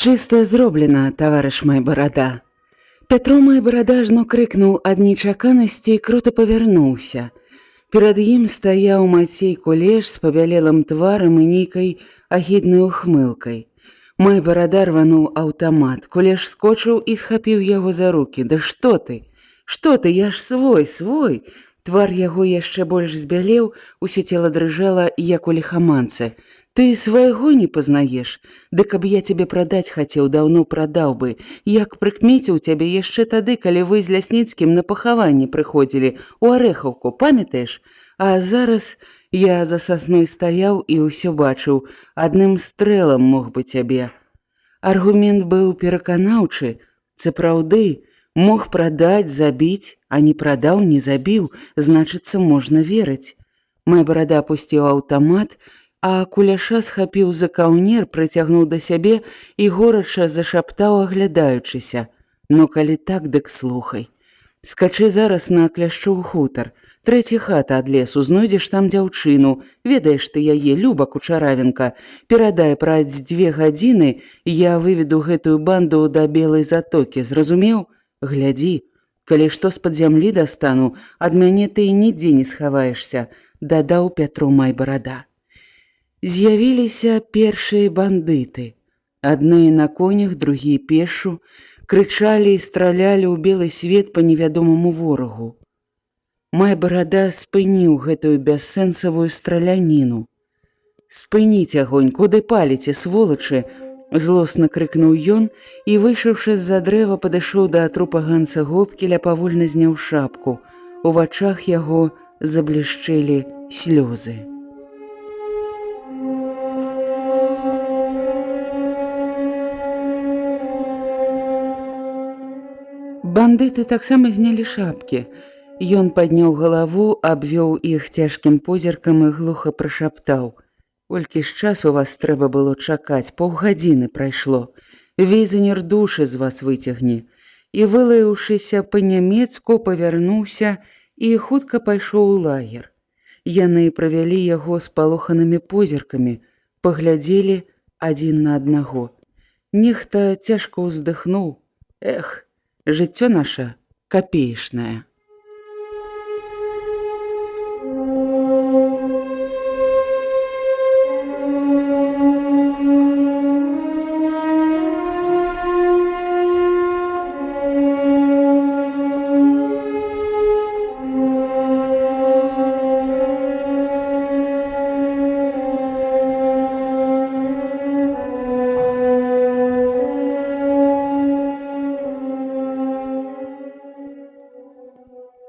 Чыста зроблена, таварыш Майбарада. Пятро Майбарада ажно крыкнуў ад нечаканасці і крута павярнуўся. Перад ім стаяў Мацей Кулеш з павялелым тварам і нейкай агіднай ухмылкай. Майбарада рвануў аўтамат. Кулеш скочыў і схапіў яго за рукі. «Да што ты? Што ты? Я ж свой!» Твар яго яшчэ больш збялеў, усё цела дрыжала, як у ліхаманцы. «Ты свайго не пазнаеш? Дык каб я цябе прадаць хацеў, даўно прадаў бы. Як прыкмеціў цябе яшчэ тады, калі вы з Лясніцкім на пахаванне прыходзілі, у Арэхаўку, памятаеш? А зараз я за сасной стаяў і ўсё бачыў, адным стрэлам мог бы цябе». Аргумент быў пераканаўчы. Сапраўды, мог прадаць, забіць, а не прадаў, не забіў, значыцца, можна верыць. Майбарада апусціў аўтамат, а Куляша схапіў за каўнер, прыцягнуў да сябе і горача зашаптаў, аглядаючыся. «Ну, калі так, дык слухай. Скачы зараз на Кляшчоў хутар. 3 хата ад лесу, знойдзеш там дзяўчыну. Ведаеш ты яе, Люба Кучаравенка. Перадай, праз 2 гадзіны я выведу гэтую банду да Белай затокі. Зразумеў? Глядзі. Калі што з-пад зямлі дастану, ад мяне ты і нідзе не схаваешся», дадаў Пятро Майбарада. З'явіліся першыя бандыты. Адны на конях, другія пешшу, крычалі і стралялі ў белы свет па невядомаму ворагу. Майбарада спыніў гэтую бяссэнсавую страляніну. «Спыніць агонь, куды паліце, сволачы!» злосна крыкнуў ён і, выйшаўшы з-за дрэва, падышоў да трупа Ганса Гопкеля, павольна зняў шапку. У вачах яго заблішчэлі слёзы. Бандыты таксама знялі шапкі. Ён падняў галаву, абвёў іх цяжкім позіркам і глуха прашаптаў: «Колькі ж часу вас трэба было чакаць, паўгадзіны прайшло. Візанер душы з вас выцягне». І, вылаяўшыся па-нямецку, павярнуўся і хутка пайшоў у лагер. Яны правялі яго спалоханымі позіркамі, паглядзелі адзін на аднаго. Нехта цяжка ўздыхнуў: «Эх, жыццё наша капеечнае».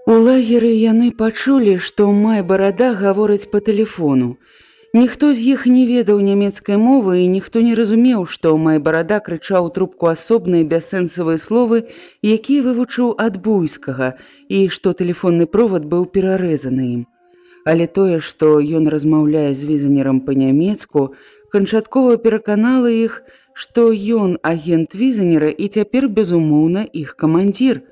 У лагеры яны пачулі, што Майбарада гаворыць па тэлефону. Ніхто з іх не ведаў нямецкай мовы, і ніхто не разумеў, што Майбарада крычаў у трубку асобныя бяссэнсавыя словы, якія вывучыў ад буйскага, і што тэлефонны провад быў перарэзаны ім. Але тое, што ён размаўляе з візанерам па-нямецку, канчаткова пераканала іх, што ён агент візанера і цяпер, безумоўна, іх камандзір.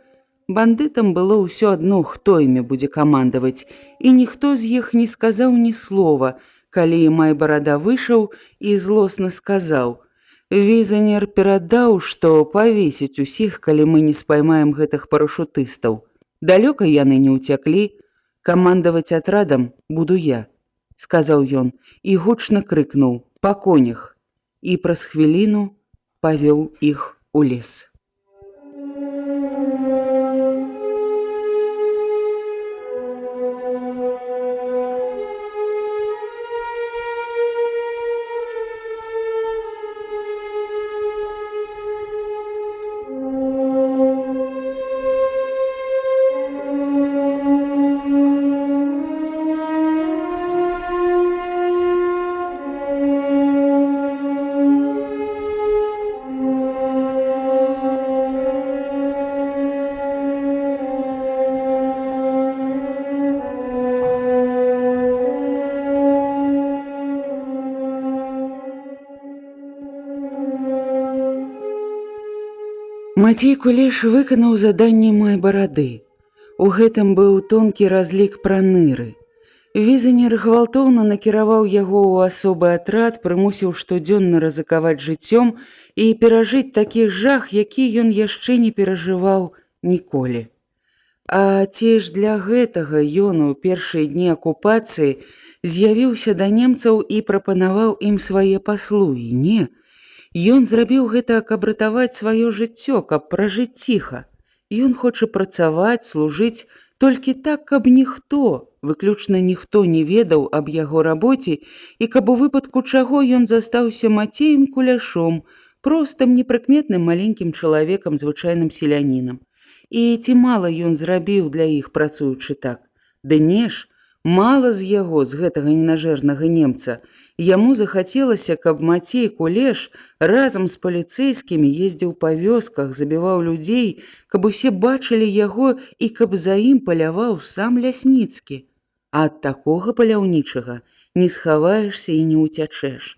Бандытам было ўсё адно, хто імі будзе камандаваць, і ніхто з іх не сказаў ні слова, калі Майбарада выйшаў і злосна сказаў: «Візанер перадаў, што павесіць усіх, калі мы не спаймаем гэтых парашутыстаў. Далёка яны не ўцяклі, камандаваць атрадам буду я», — сказаў ён і гучна крыкнуў: «Па конях!» і праз хвіліну павёў іх у лес. Мацей Кулеш выканаў заданне Майбарады. У гэтым быў тонкі разлік пра ныры. Візанер гвалтоўна накіраваў яго ў асобы атрад, прымусіў штодзённа рызыкаваць жыццём і перажыць такі жах, які ён яшчэ не перажываў ніколі. А ці ж для гэтага ён у першыя дні акупацыі з'явіўся да немцаў і прапанаваў ім свае паслугі? Не. Ён зрабіў гэта, каб ратаваць сваё жыццё, каб пражыць ціха. Ён хоча працаваць, служыць толькі так, каб ніхто, выключна ніхто не ведаў аб яго рабоце і каб у выпадку чаго ён застаўся Мацеем Куляшом, простым непрыкметным маленькім чалавекам, звычайным селянінам. І ці мала ён зрабіў для іх, працуючы так? Ды не ж, мала з яго, з гэтага ненажэрнага немца. Яму захацелася, каб Мацей Кулеш разам з паліцэйскімі ездзіў па вёсках, забіваў людзей, каб усе бачылі яго і каб за ім паляваў сам Лясніцкі. А ад такога паляўнічага не схаваешся і не ўцячэш.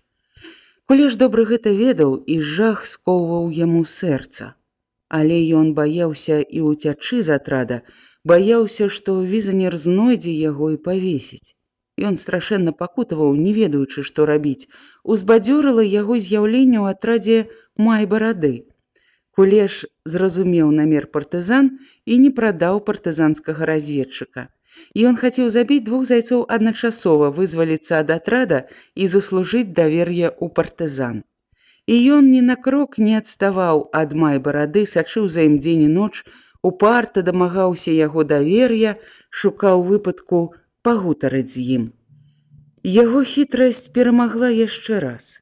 Кулеш добра гэта ведаў, і жах скоўваў яму сэрца. Але ён баяўся і ўцячы з атрада, баяўся, што візанер знойдзе яго і павесіць. Ён страшэнна пакутаваў, не ведаючы, што рабіць. Узбадзёрыла яго з'яўленне ў атрадзе Майбарады. Кулеш зразумеў намер партызан і не прадаў партызанскага разведчыка. Ён хацеў забіць двух зайцоў адначасова, вызваліцца ад атрада і заслужыць давер'е ў партызан. І ён ні на крок не адставаў ад Майбарады, сачыў за ім дзень і ноч, упарта дамагаўся яго давер'я, шукаў выпадку пагутарыць з ім. Яго хітрасць перамагла яшчэ раз.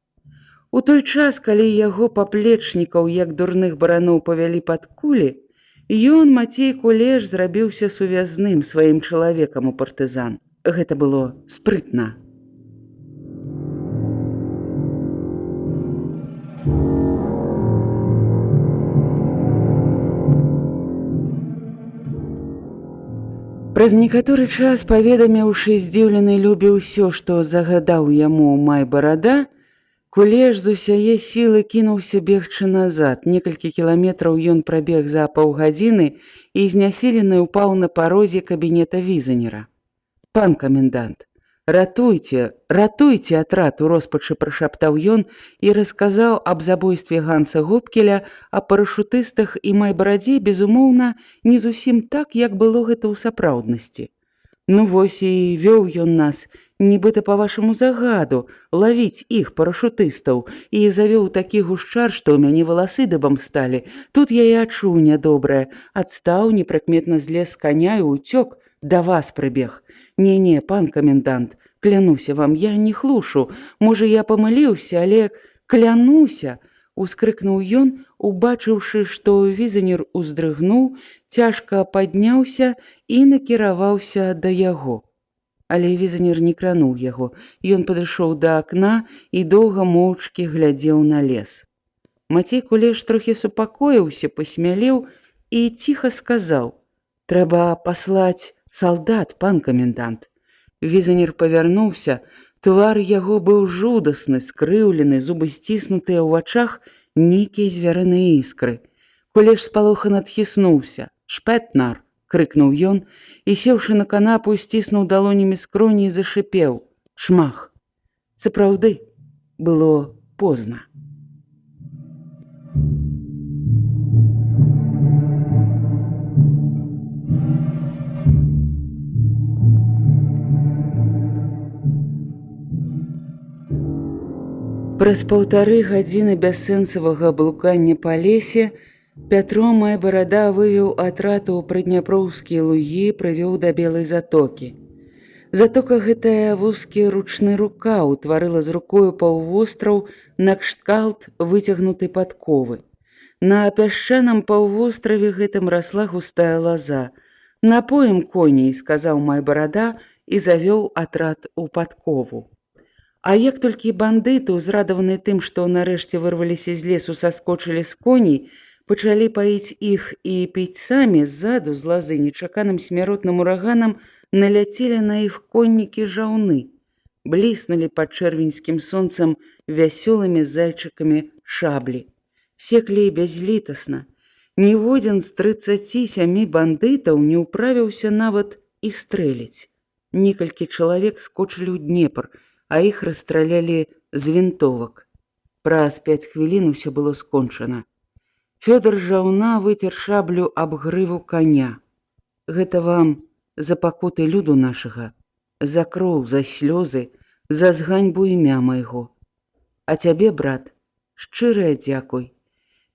У той час, калі яго паплечнікаў, як дурных бараноў, павялі пад кулі, ён, Мацей Кулеш, зрабіўся сувязным, сваім чалавекам у партызан. Гэта было спрытна. Праз некаторы час, паведаміўшы здзіўленай Любе ўсё, што загадаў яму Майбарада, Кулеш з усяе сілы кінуўся бегчы назад. Некалькі кіламетраў ён прабег за паўгадзіны і знясілены ўпаў на парозе кабінета візанера. «Пан камендант, ратуйце, ратуйце атрад!» у роспачы прашаптаў ён і расказаў аб забойстве Ганса Гопкеля, а парашутыстах і Майбарадзе, безумоўна, не зусім так, як было гэта ў сапраўднасці. «Ну вось і вёў ён нас, нібыта па вашаму загаду, лавіць іх, парашутыстаў, і завёў такі гушчар, што ў мяне валасы дыбам сталі. Тут я і адчуў нядобрае. Адстаў, непрыкметна злез з каня і ўцёк, да вас прыбег. Не-не, пан камендант, клянуся вам, я не хлушу. Можа, я памыліўся, але клянуся!» Ускрыкнуў ён, убачыўшы, што візанер уздрыгнуў, цяжка падняўся і накіраваўся да яго. Але візанер не крануў яго. Ён падышоў да акна і доўга моўчкі глядзеў на лес. Мацей Кулеш трохі супакоіўся, пасмялеў і ціха сказаў: «Трэба паслаць салдат, пан камендант». Візанер павярнуўся. Твар яго быў жудасны, скрыўлены, зубы сціснутыя, ў вачах нейкія звярыныя іскры. Кулеш спалохана адхіснуўся. «Шпетнар!» — крыкнуў ён і, сеўшы на канапу, сціснуў далонямі скроні і зашипеў: «Шмах!» Сапраўды, было позна. Праз паўтары гадзіны бяссэнсавага блукання па лесе Пятро Майбарада вывеў атрад у прыдняпроўскія лугі, прывёў да Белай затокі. Затока гэтая вузкі ручны рукаў утварыла з рукою паўвостраў накшталт выцягнутай падковы. На пясчаным паўвостраве гэтым расла густая лаза. «Напоім коней», — сказаў Майбарада і завёў атрад у падкову. А як толькі бандыты, узрадаваныя тым, што нарэшце вырваліся з лесу, саскочылі з коней, пачалі паіць іх і піць самі, ззаду з лазы нечаканым смяротным ураганам наляцелі на іх коннікі-жаўны. Бліснулі пад чэрвеньскім сонцам вясёлымі зайчыкамі шаблі. Секлі бязлітасна. Ніводзін з 37 бандытаў не ўправіўся нават і стрэліць. некалькі чалавек скочылі ў Днепр, а іх расстралялі з вінтовак. Праз 5 хвілін усё было скончана. Фёдор жаўна выцер шаблю аб грыву коня. Гэта вам за пакуты люду нашага, за кроў, за слёзы, за зганьбу імя майго. А цябе, брат, шчырая дзякуй.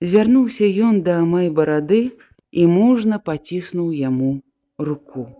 Звярнуўся ён да Майбарады і мужна паціснуў яму руку.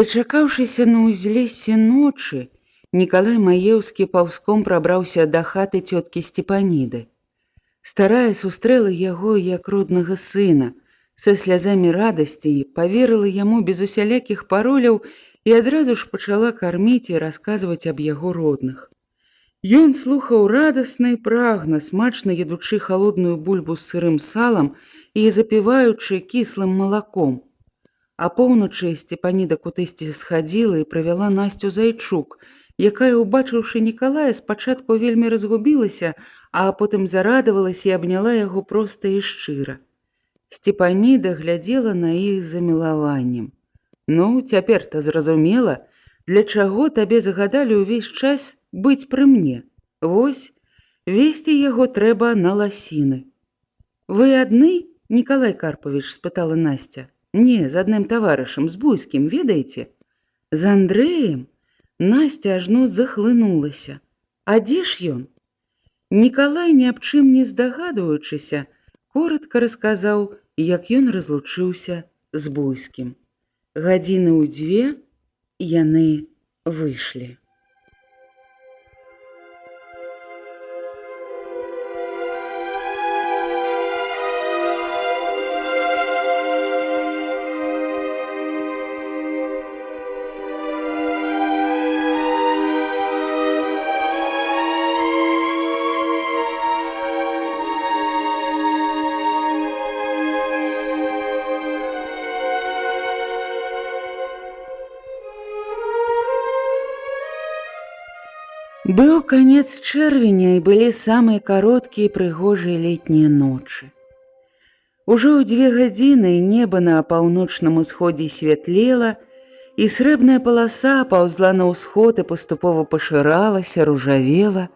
Дачакаўшыся на ўзлессе ночы, Нікалай Маеўскі паўзком прабраўся да хаты цёткі Сцепаніды. Старая сустрэла яго як роднага сына, са слязамі радасці, паверыла яму без усялякіх пароляў і адразу ж пачала карміць і расказваць аб яго родных. Ён слухаў радасна і прагна, смачна ядучы халодную бульбу з сырым салам і запіваючы кіслым малаком. А поўначы Сцепаніда кудысьці схадзіла і правяла Насцю Зайчук, якая, убачыўшы Нікалая, спачатку вельмі разгубілася, а потым зарадавалася і абняла яго проста і шчыра. Сцепаніда глядзела на іх з замілаваннем. «Ну, цяпер-то зразумела, для чаго табе загадалі ўвесь час быць пры мне? Вось, весці яго трэба на ласіны». «Вы адны, Нікалай Карпавіч?» – спытала Насця. «Не, з адным таварышам, з Буйскім, ведаеце?» «З Андрэем?» Насця ажно захлынулася. «А дзе ж ён?» Нікалай, ні аб чым не здагадваючыся, коратка расказаў, як ён разлучыўся з Буйскім. Гадзіны ў 2 яны выйшлі. Быў канец чэрвеня, і былі самыя кароткія і прыгожыя летнія ночы. Ужо ў 2 гадзіны неба на паўночным усходзе святлела, і срэбная паласа паўзла на ўсход і паступова пашыралася, ружавела,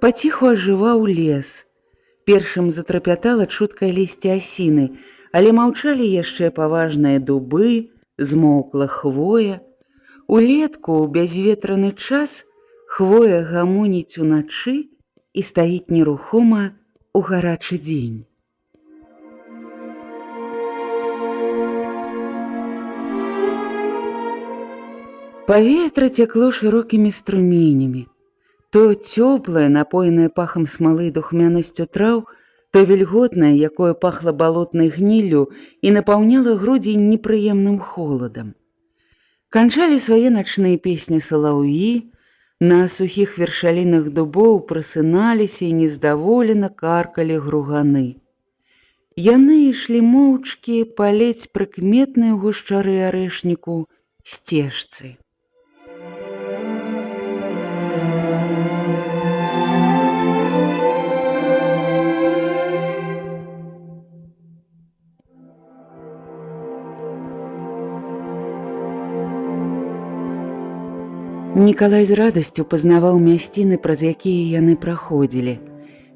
паціху ажываў лес. Першым затрапятала чуткае лісце асіны, але маўчалі яшчэ паважныя дубы, змоўкла хвоя. Улетку, у бязветраны час, хвоя гамоніць уначы і стаіць нерухома ў гарачы дзень. Паветра цякло шырокімі струменямі. То цёплае, напоенае пахам смалы і духмянасцю траў, то вільготнае, якое пахла балотнай гніллю і напаўняла грудзі непрыемным холадам. Канчалі свае начныя песні салаўі, на сухіх вершалінах дубоў прасыналіся і нездаволена каркалі груганы. Яны ішлі моўчкі па ледзь прыкметнай у гушчары арэшніку сцежцы. Нікалай з радасцю пазнаваў мясціны, праз якія яны праходзілі.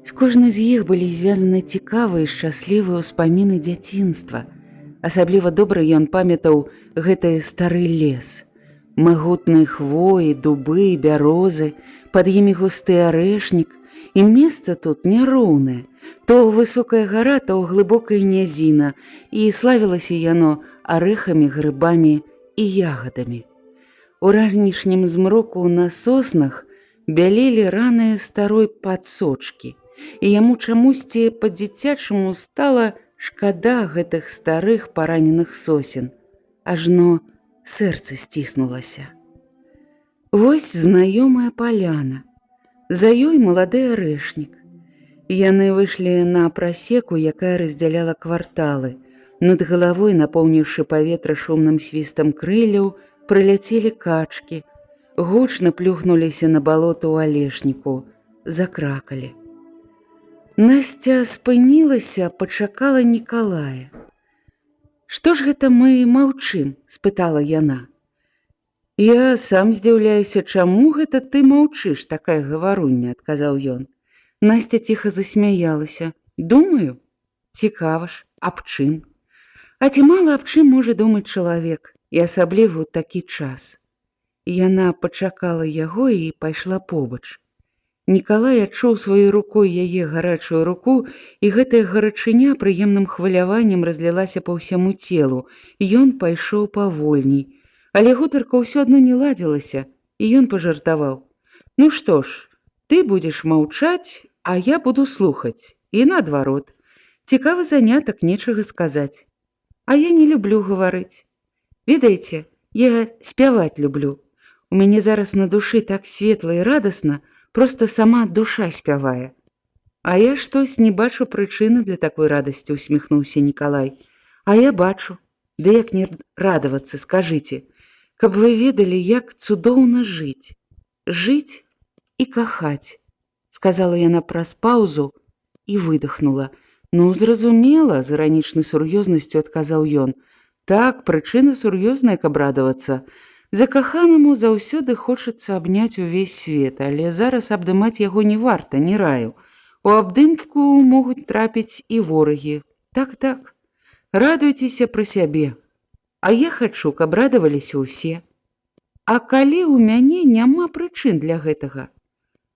З кожнай з іх былі звязаны цікавыя і шчаслівыя ўспаміны дзяцінства. Асабліва добра ён памятаў гэты стары лес. Магутныя хвоі, дубы, бярозы, пад імі густы арэшнік, і месца тут няроўнае. То высокая гара, то глыбокая нязіна, і славілася яно арэхамі, грыбамі і ягадамі. У ранішнім змроку на соснах бялелі раныя старой падсочкі, і яму чамусьці па-дзіцячаму стала шкада гэтых старых параненых сосен, ажно сэрца сціснулася. Вось знаёмая паляна, за ёй малады арэшнік. Яны выйшлі на прасеку, якая раздзяляла кварталы. Над галавой, напоўніўшы паветра шумным свістам крылляў, прыляцелі качкі, гучна плюхнуліся на балота ў алешніку, закракалі. Насця спынілася, пачакала Нікалая. «Што ж гэта мы маўчым?» – спытала яна. «Я сам здзіўляюся, чаму гэта ты маўчыш, такая гаваруння», – адказаў ён. Настя ціха засмяялася. «Думаю, цікава ж, аб чым? А ці мала аб чым можа думаць чалавек, і асабліва ў такі час?» Яна пачакала яго і пайшла побач. Нікалай адчуў сваёй рукой яе гарачую руку, і гэтая гарачыня прыемным хваляваннем разлілася па ўсяму целу, і ён пайшоў павольней. Але гутарка ўсё адно не ладзілася, і ён пажартаваў. «Ну што ж, ты будзеш маўчаць, а я буду слухаць, і наадварот. Цікавы занятак, нечага сказаць. А я не люблю гаварыць. Ведаеце, я спяваць люблю. У мяне зараз на душы так светла і радасна, проста сама душа спявае». «А я штось не бачу прычыны для такой радасці», – усміхнуўся Нікалай. «А я бачу. Ды як не радавацца, скажыце. Каб вы ведалі, як цудоўна жыць. Жыць і кахаць», – сказала яна праз паўзу і выдохнула. «Ну, зразумела», – з іранічнай сур'ёзнасцю адказаў ён. «Так, прычына сур'ёзная, каб радавацца. Закаханаму заўсёды хочацца абняць увесь свет, але зараз абдымаць яго не варта, не раю. У абдымку могуць трапіць і ворагі. Так, радуйцеся пра сябе. А я хачу, каб радаваліся ўсе. А калі ў мяне няма прычын для гэтага?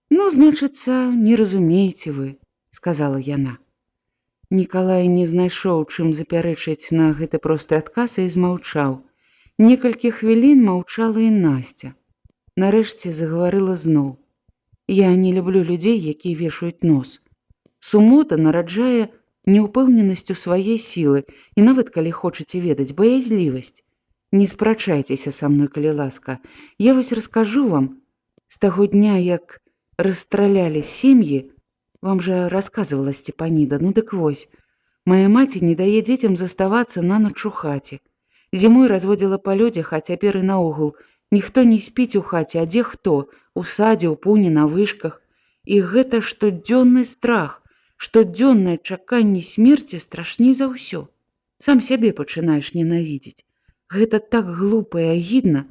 Ну, значыцца, не разумееце вы», – сказала яна. Нікалай не знайшоў, чым запярэчыць на гэты просты адказ і змаўчаў. Некалькі хвілін маўчала і Насця. Нарэшце загаварыла зноў. «Я не люблю людзей, якія вешаюць нос. Сумота нараджае неўпэўненасць у свае сілы, і нават калі хочаце ведаць, баязлівасць. Не спрачайцеся са мной, калі ласка. Я вось раскажу вам, з таго дня, як расстралялі сем'і, вам жа расказвала Сцепаніда, ну дык вось, мая маці не дае дзецям заставацца на ноч у хаце. Зімой разводзіла па людзях, а цяпер і наогул. Ніхто не спіць у хаце, а дзе хто? У садзе, у пуні, на вышках. І гэта штодзённы страх, штодзённае чаканне смерці страшней за ўсё. Сам сябе пачынаеш ненавідзець. Гэта так глупа і агідна.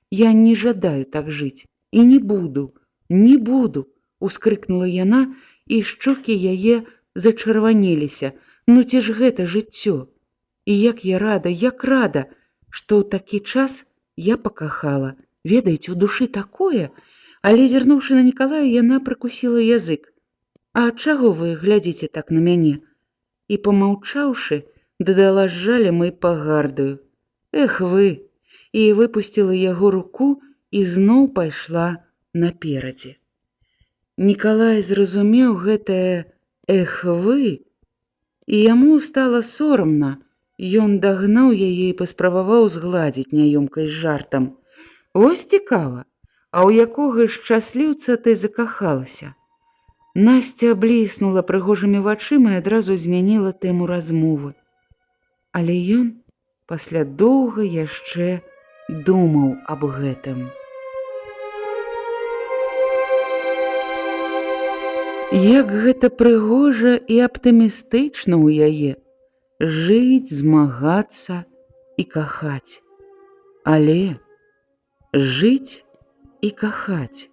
Я не жадаю так жыць. І не буду, ускрыкнула яна, і шчокі яе зачырванеліся. Ну ці ж гэта жыццё? І як я рада, што ў такі час я пакахала. Ведаеце, у душы такое, але зірнуўшы на Нікалая, яна прыкусіла язык. «А чаго вы глядзіце так на мяне?» І, памаўчаўшы, дадала з жалем і пагардаю. «Эх вы!» І выпусціла яго руку і зноў пайшла наперадзе. Нікалай зразумеў гэтае «эх вы», і яму стала сорамна. Ён дагнаў яе і паспрабаваў згладзіць няёмкасць жартам. «Вось цікава, а ў якога шчасліўца ты закахалася?» Насця бліснула прыгожымі вачыма і адразу змяніла тэму размовы. Але ён пасля доўга яшчэ думаў аб гэтым. Як гэта прыгожа і аптымістычна ў яе. Жыць, змагацца і кахаць. Але жыць і кахаць.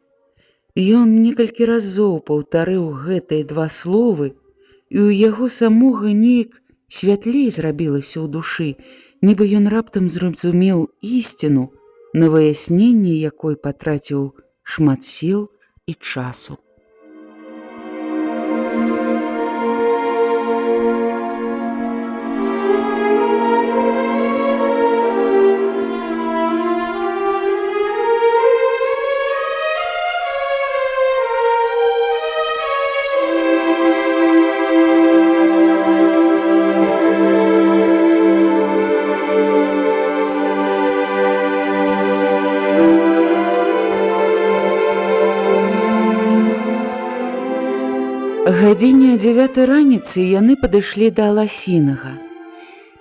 Ён некалькі разоў паўтарыў гэтыя два словы, і ў яго самога неяк святлей зрабілася ў душы, нібы ён раптам зразумеў ісціну, на выясненне якой патраціў шмат сіл і часу. Гадзіне 9 раніцы яны падышлі да ласінага.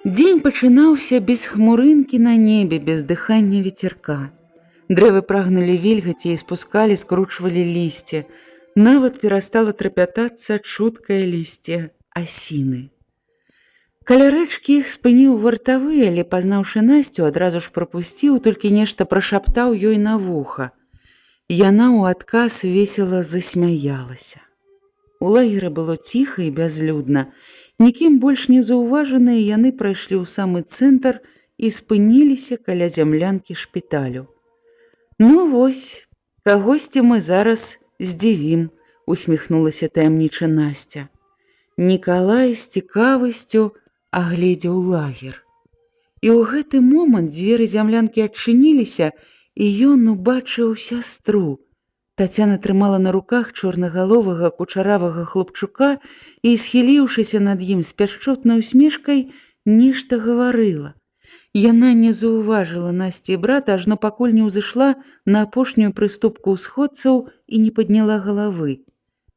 Дзень пачынаўся без хмурынкі на небе, без дыхання ветерка. Дрэвы прагнулі вільгаці і спускалі, скручвалі лісце. Нават перастала трапятацца чуткае лісце асіны. Каля рэчкі іх спыніў вартавы, але, пазнаўшы Насцю, адразу ж прапусціў, толькі нешта прашаптаў ёй на вуха. Яна ў адказ весела засмяялася. У лагеры было ціха і бязлюдна. Нікім больш не заўважаныя, яны прайшлі ў самы цэнтр і спыніліся каля зямлянкі шпіталю. «Ну вось, кагосьці мы зараз здзівім», — усміхнулася таямніча Насця. Нікалай з цікавасцю агледзеў лагер. І ў гэты момант дзверы зямлянкі адчыніліся, і ён убачыў сястру. Тацяна трымала на руках чорнагаловага кучаравага хлопчука і, схіліўшыся над ім з пяшчотнай усмешкай, нешта гаварыла. Яна не заўважыла Насці і брата, ажно пакуль не ўзышла на апошнюю прыступку ўсходцаў і не падняла галавы.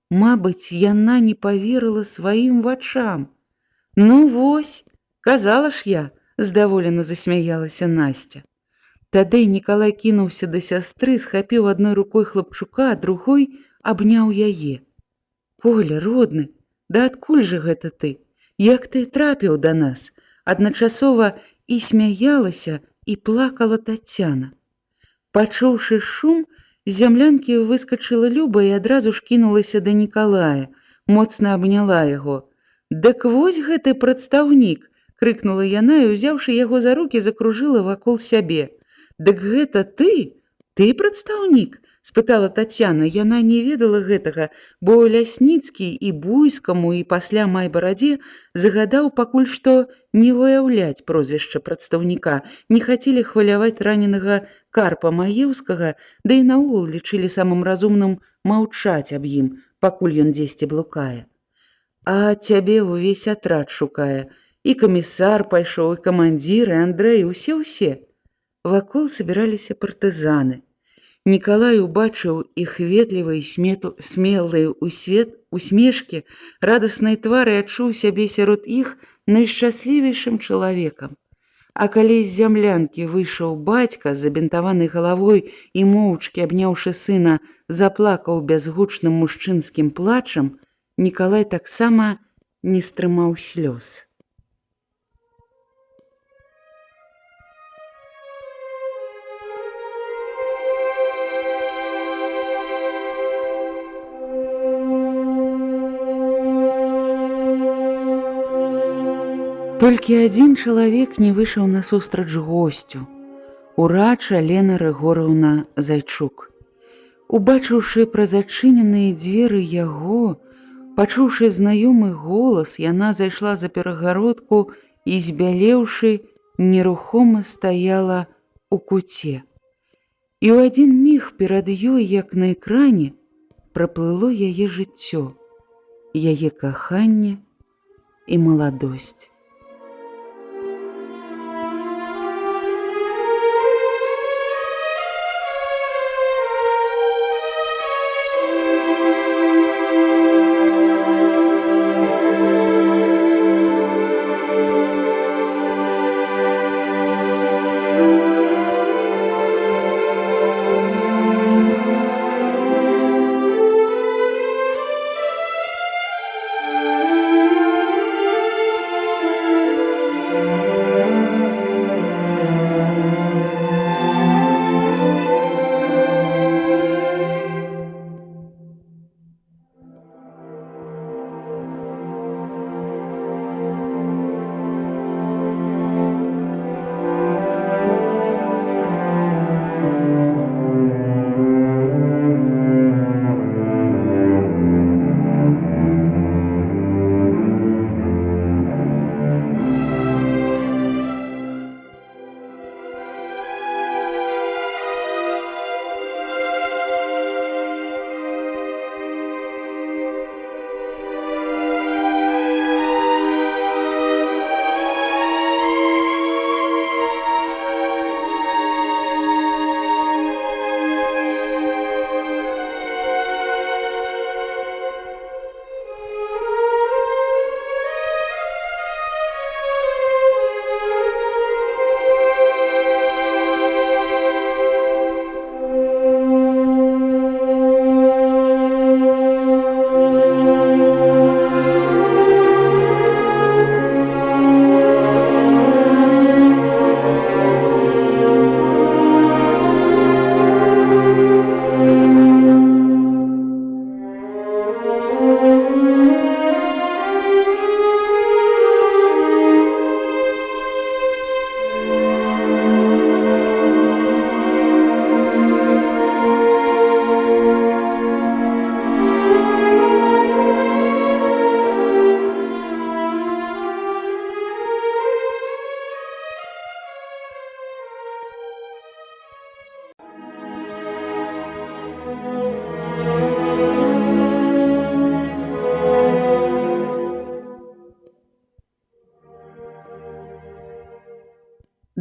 Мабыць, яна не паверыла сваім вачам. «Ну вось, казала ж я», — здаволена засмяялася Насця. Тады Нікалай кінуўся да сястры, схапіў адной рукой хлапчука, а другой абняў яе. «Коля, родны, да адкуль жа гэта ты? Як ты трапіў да нас?» Адначасова і смяялася, і плакала Тацяна. Пачуўшы шум, з зямлянкі выскачыла Люба і адразу ж кінулася да Нікалая, моцна абняла яго. «Дык вось гэты прадстаўнік!» — крыкнула яна і, узяўшы яго за рукі, закружыла вакол сябе. «Дык гэта ты? Ты прадстаўнік?» — спытала Тацяна. Яна не ведала гэтага, бо Лясніцкі і Буйскаму, і пасля Майбарадзе загадаў пакуль што не выяўляць прозвішча прадстаўніка, не хацелі хваляваць раненага Карпа Маеўскага, да і наогул лічылі самым разумным маўчаць аб ім, пакуль ён дзесьці блукае. «А цябе ўвесь атрад шукае. І камісар пайшоў, і камандзір, і Андрэй, усе-ўсе». Вакол сабіраліся партызаны. Нікалай убачыў іх ветлівыя і смелыя усмешкі, радасныя твары, адчуў сябе сярод іх найшчаслівейшым чалавекам. А калі з зямлянкі выйшаў бацька з забінтаванай галавой і, моўчкі абняўшы сына, заплакаў бязгучным мужчынскім плачам, Нікалай таксама не стрымаў слёз. Толькі адзін чалавек не выйшаў насустрач госцю. Урач Алена Рыгораўна Зайчук. Убачыўшы праз адчыненыя дзверы яго, пачуўшы знаёмы голас, яна зайшла за перагародку і, збялеўшы, нерухома стаяла ў куце. І ў адзін міг перад ёй, як на экране, праплыло яе жыццё, яе каханне і маладосць.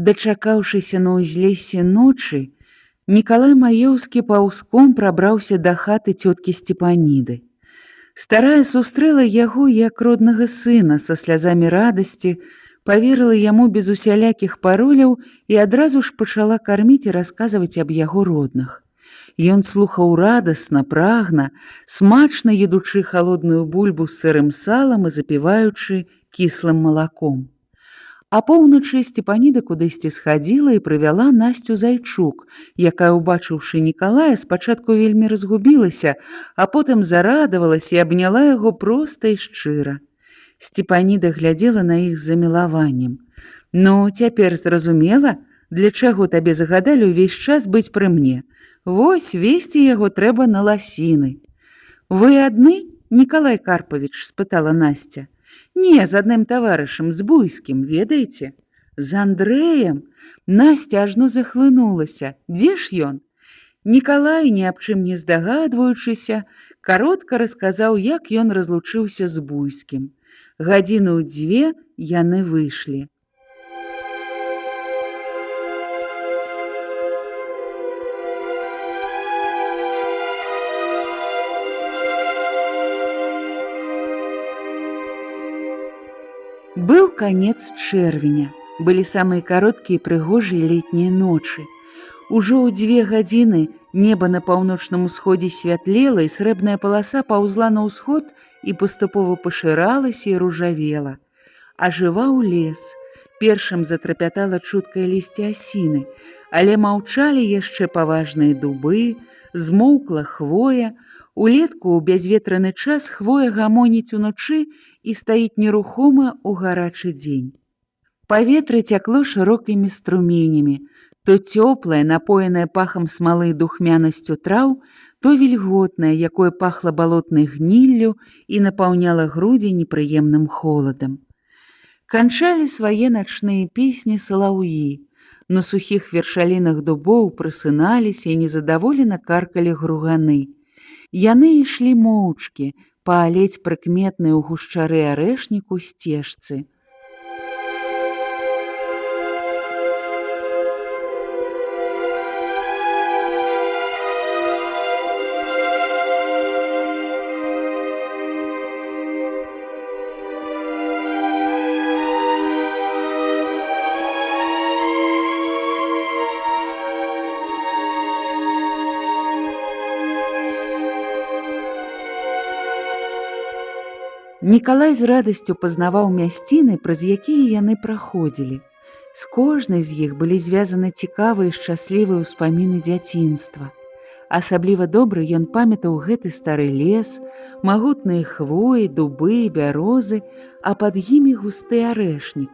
Дачакаўшыся на ўзлесе ночы, Нікалай Маеўскі паўзком прабраўся да хаты цёткі Сцепаніды. Старая сустрэла яго як роднага сына са слязамі радасці, паверыла яму без усялякіх пароляў і адразу ж пачала карміць і расказваць аб яго родных. Ён слухаў радасна, прагна, смачна едучы халодную бульбу з сырым салам і запіваючы кіслым малаком. Апоўначы Сцепаніда кудысьці схадзіла і прывяла Насцю Зайчук, якая, убачыўшы Нікалая, спачатку вельмі разгубілася, а потым зарадавалася і абняла яго проста і шчыра. Сцепаніда глядзела на іх з замілаваннем. «Ну, цяпер зразумела, для чаго табе загадалі ўвесь час быць пры мне? Вось, весці яго трэба на ласіны». «Вы адны, Нікалай Карпавіч?» – спытала Насця. «Не, з адным таварышам, з Буйскім, ведаеце?» «З Андрэем?» Насця ажно захлынулася. «Дзе ж ён?» Нікалай, ні аб чым не здагадваючыся, каротка расказаў, як ён разлучыўся з Буйскім. Гадзіну дзве яны выйшлі. Быў канец чэрвеня, былі самыя кароткія і прыгожыя летнія ночы. Ужо ў 2 гадзіны неба на паўночным усходзе святлела, і срэбная паласа паўзла на ўсход і паступова пашыралася і ружавела. Ажываў лес. Першым затрапятала чуткае лісце асіны, але маўчалі яшчэ паважныя дубы, змоўкла хвоя. Улетку ў бязветраны час хвоя гамоніць уночы і стаіць нерухома ў гарачы дзень. Паветра цякло шырокімі струменямі, то цёплае, напоенае пахам смалы і духмянасцю траў, то вільготнае, якое пахла балотнай гніллю і напаўняла грудзі непрыемным холадам. Канчалі свае начныя песні салаўі. На сухіх вершалінах дубоў прасыналіся і незадаволена каркалі груганы. Яны ішлі моўчкі па ледзь прыкметнай у гушчары арэшніку сцежцы. Нікалай з радасцю пазнаваў мясціны, праз якія яны праходзілі. З кожнай з іх былі звязаны цікавыя і шчаслівыя ўспаміны дзяцінства. Асабліва добра ён памятаў гэты стары лес, магутныя хвоі, дубы, бярозы, а пад імі густы арэшнік.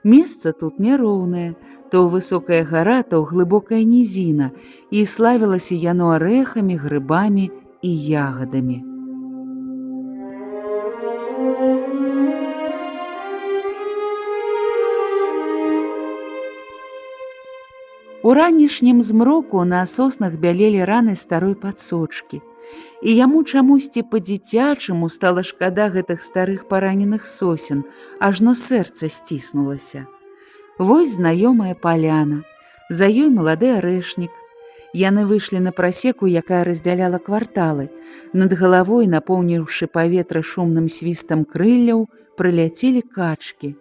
Месца тут няроўнае, то высокая гара, то глыбокая нізіна, і славілася яно арэхамі, грыбамі і ягадамі. У ранішнім змроку на соснах бялелі раны старой падсочкі, і яму чамусьці па-дзіцячаму стала шкада гэтых старых параненых сосен, ажно сэрца сціснулася. Вось знаёмая паляна, за ёй малады арэшнік. Яны выйшлі на прасеку, якая раздзяляла кварталы. Над галавой, напоўніўшы паветра шумным свістам крылляў, прыляцелі качкі.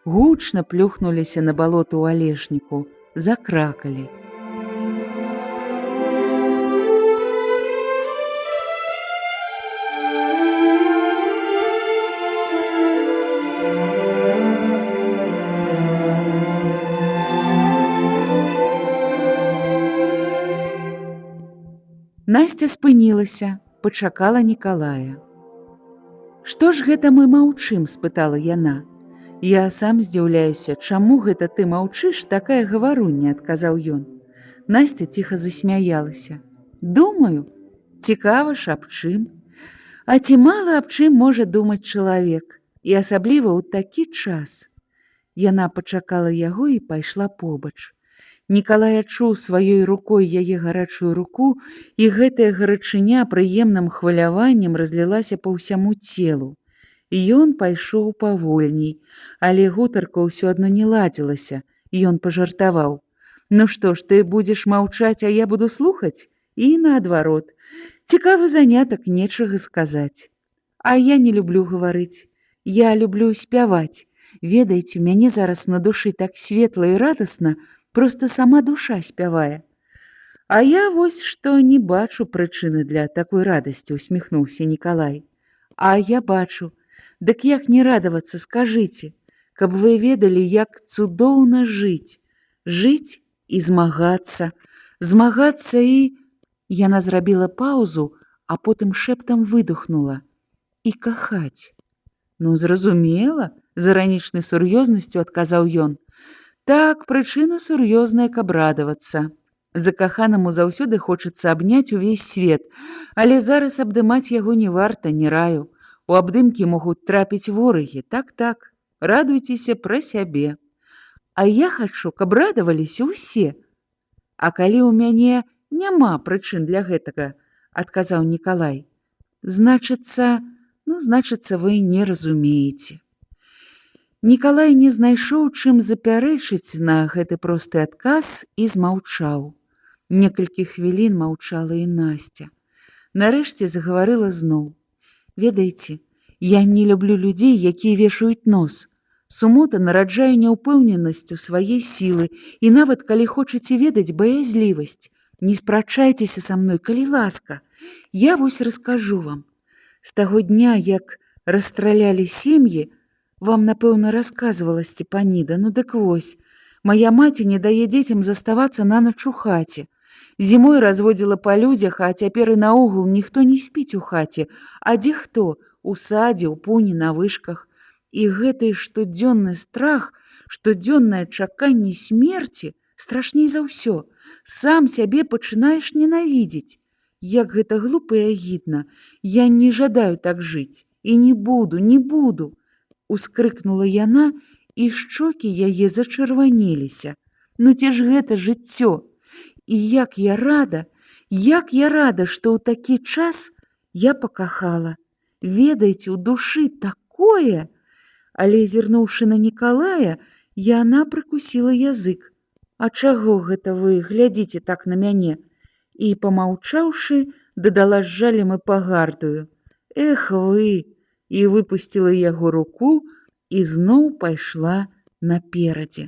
Гучна плюхнуліся на балоту ў алешніку, закракалі. Насця спынілася, пачакала Нікалая. «Што ж гэта мы маўчым?» – спытала яна. «Я сам здзіўляюся, чаму гэта ты маўчыш, такая гаваруння», – адказаў ён. Насця ціха засмяялася. «Думаю, цікава ж аб чым. А ці мала аб чым можа думаць чалавек, і асабліва ў такі час». Яна пачакала яго і пайшла побач. Нікалай адчуў сваёй рукой яе гарачую руку, і гэтая гарачыня прыемным хваляваннем разлілася па ўсяму целу. Ён пайшоў павольней, але гутарка ўсё адно не ладзілася, Ён пажартаваў: «Ну што ж, ты будзеш маўчаць, а я буду слухаць?» І наадварот. Цікавы занятак, нечага сказаць. А я не люблю гаварыць. Я люблю спяваць. Ведаеце, у мяне зараз на душы так светла і радасна, проста сама душа спявае. А я вось што не бачу прычыны для такой радасці, усміхнуўся Нікалай. А я бачу. Дык як не радавацца, скажыце, каб вы ведалі, як цудоўна жыць. Жыць і змагацца. Змагацца і... Яна зрабіла паўзу, а потым шэптам выдохнула. І кахаць. Ну, зразумела, з іранічнай сур'ёзнасцю адказаў ён. Так, прычына сур'ёзная, каб радавацца. Закаханаму заўсёды хочацца абняць увесь свет, але зараз абдымаць яго не варта, не раю. У абдымкі могуць трапіць ворагі, так, радуйцеся пра сябе. А я хачу, каб радаваліся ўсе. А калі ў мяне няма прычын для гэтага, адказаў Нікалай. Значыцца, вы не разумееце. Нікалай не знайшоў, чым запярэчыць на гэты просты адказ і змаўчаў. Некалькі хвілін маўчала і Насця. Нарэшце загаварыла зноў. Ведаеце, я не люблю людзей, якія вешаюць нос. Сумота нараджае няўпэўненасць у свае сілы і нават, калі хочаце ведаць, баязлівасць. Не спрачайцеся са мной, калі ласка. Я вось раскажу вам. З таго дня, як расстралялі сем'і, вам, напэўна, расказвала Сцепаніда, ну дык вось, мая маці не дае дзецям заставацца нанач у хаце. Зімой разводзіла па людзях, а цяпер і наогул ніхто не спіць у хаце, а дзе хто? У садзе, у пуні, на вышках. І гэты штодзённы страх, штодзённае чаканне смерці страшней за ўсё. Сам сябе пачынаеш ненавідзець. Як гэта глупа і агідна. Я не жадаю так жыць. І не буду. Ускрыкнула яна, і шчокі яе зачырванеліся. Ну ці ж гэта жыццё? І як я рада, што ў такі час я пакахала. Ведаеце, у душы такое. Але, зірнуўшы на Нікалая, яна прыкусіла язык. А чаго гэта вы глядзіце так на мяне? І, памаўчаўшы, дадала з жалем і пагардаю. Эх вы! І выпусціла яго руку і зноў пайшла наперадзе.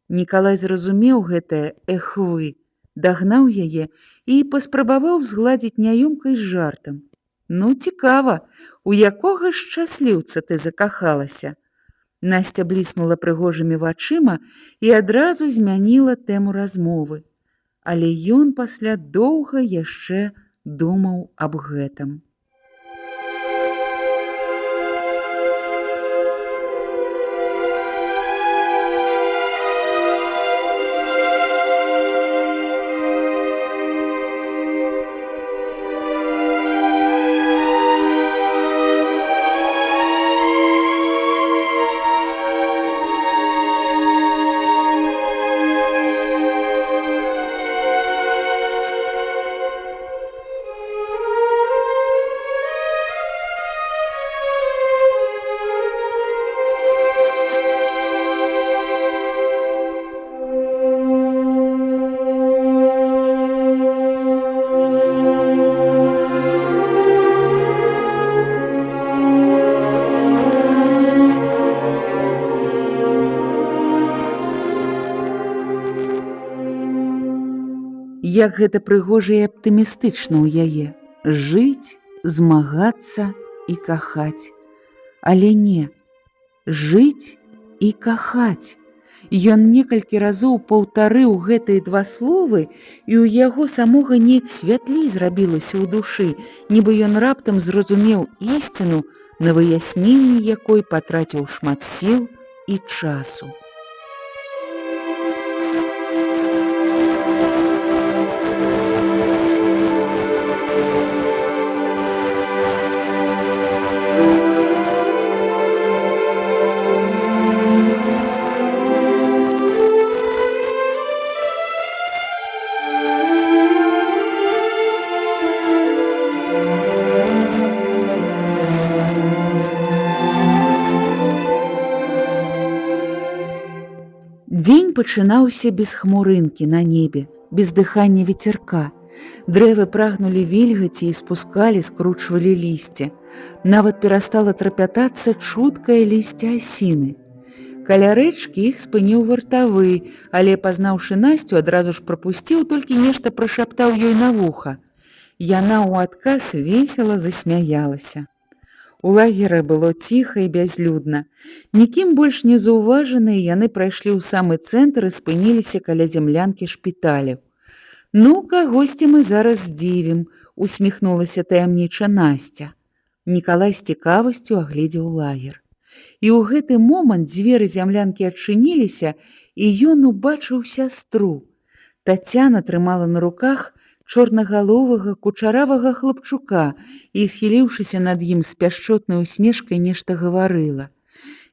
Нікалай зразумеў гэтае «эх вы», дагнаў яе і паспрабаваў згладзіць няёмкай з жартам. Ну, цікава, у якога шчасліўца ты закахалася? Насця бліснула прыгожымі вачыма і адразу змяніла тэму размовы. Але ён пасля доўга яшчэ думаў аб гэтым. Як гэта прыгожа і аптымістычна ў яе. Жыць, змагацца і кахаць. Але не. Жыць і кахаць. Ён некалькі разоў паўтарыў гэтыя два словы, і ў яго самога неяк святлей зрабілася ў душы, нібы ён раптам зразумеў ісціну, на выясненне якой патраціў шмат сіл і часу. пачынаўся без хмурынкі на небе, без дыхання ветерка. Дрэвы прагнулі вільгаці і спускалі, скручвалі лісце. Нават перастала трапятацца чуткае лісце асіны. Каля рэчкі іх спыніў вартавы, але, пазнаўшы Насцю, адразу ж прапусціў, толькі нешта прашаптаў ёй на вуха. Яна ў адказ весела засмяялася. У лагеры было ціха і бязлюдна. Нікім больш не заўважаныя, яны прайшлі ў самы цэнтр і спыніліся каля зямлянкі шпіталяў. «Ну, кагосьці мы зараз здзівім», — усміхнулася таямніча Насця. Нікалай з цікавасцю агледзеў лагер. І ў гэты момант дзверы зямлянкі адчыніліся, і ён убачыў сястру. Тацяна трымала на руках чорнагаловага кучаравага хлапчука і, схіліўшыся над ім з пяшчотнай усмешкай, нешта гаварыла.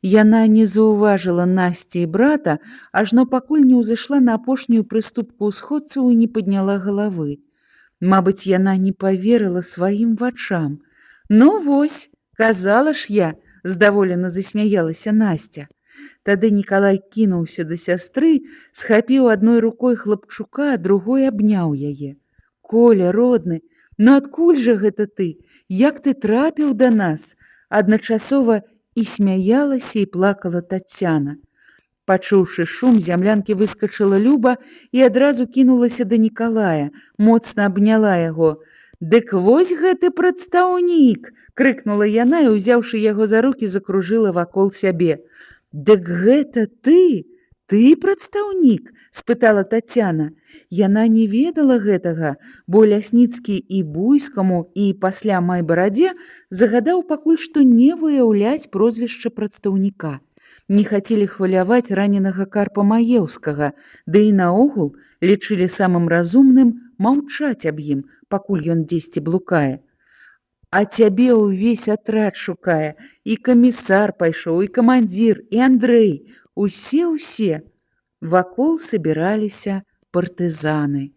Яна не заўважыла Насці і брата, ажно пакуль не ўзышла на апошнюю прыступку ўсходцаў і не падняла галавы. Мабыць, яна не паверыла сваім вачам. «Ну вось, казала ж я», — здаволена засмяялася Насця. Тады Нікалай кінуўся да сястры, схапіў адной рукой хлапчука, а другой абняў яе. «Коля, родны, ну адкуль жа гэта ты? Як ты трапіў да нас?» Адначасова і смяялася, і плакала Тацяна. Пачуўшы шум, зямлянкі выскачыла Люба і адразу кінулася да Нікалая, моцна абняла яго. «Дык вось гэты прадстаўнік!» — крыкнула яна і, узяўшы яго за рукі, закружыла вакол сябе. «Дык гэта ты? Ты прадстаўнік?» — спытала Тацяна. Яна не ведала гэтага, бо Лясніцкі і Буйскаму, і пасля Майбарадзе загадаў пакуль што не выяўляць прозвішча прадстаўніка. Не хацелі хваляваць раненага Карпа Маеўскага, ды і наогул лічылі самым разумным маўчаць аб ім, пакуль ён дзесьці блукае. «А цябе ўвесь атрад шукае, і камісар пайшоў, і камандзір, і Андрэй, усе. Вакол сабіраліся партызаны.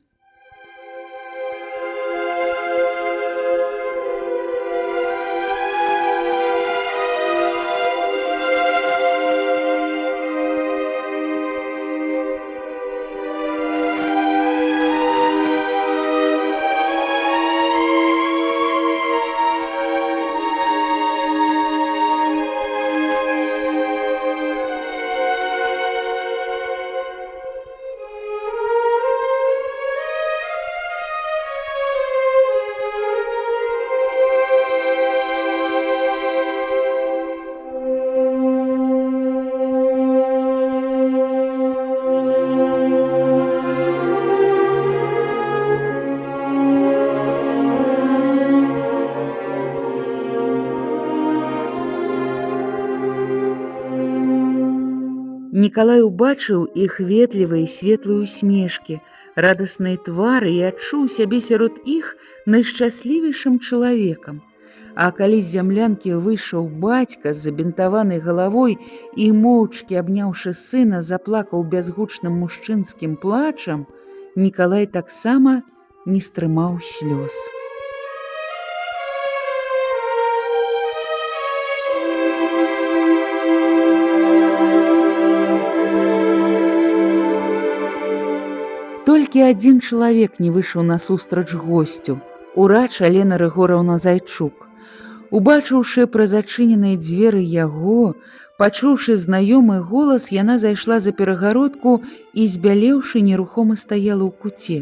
Нікалай убачыў іх ветлівыя і светлыя усмешкі, радасныя твары і адчуў сябе сярод іх найшчаслівейшым чалавекам. А калі з зямлянкі выйшаў бацька з забінтаванай галавой і, моўчкі абняўшы сына, заплакаў бязгучным мужчынскім плачам, Нікалай таксама не стрымаў слёз. Толькі адзін чалавек не выйшаў насустрач госцю — урач Алена Рыгораўна Зайчук. Убачыўшы праз адчыненыя дзверы яго, пачуўшы знаёмы голас, яна зайшла за перагародку і, збялеўшы, нерухома стаяла ў куце.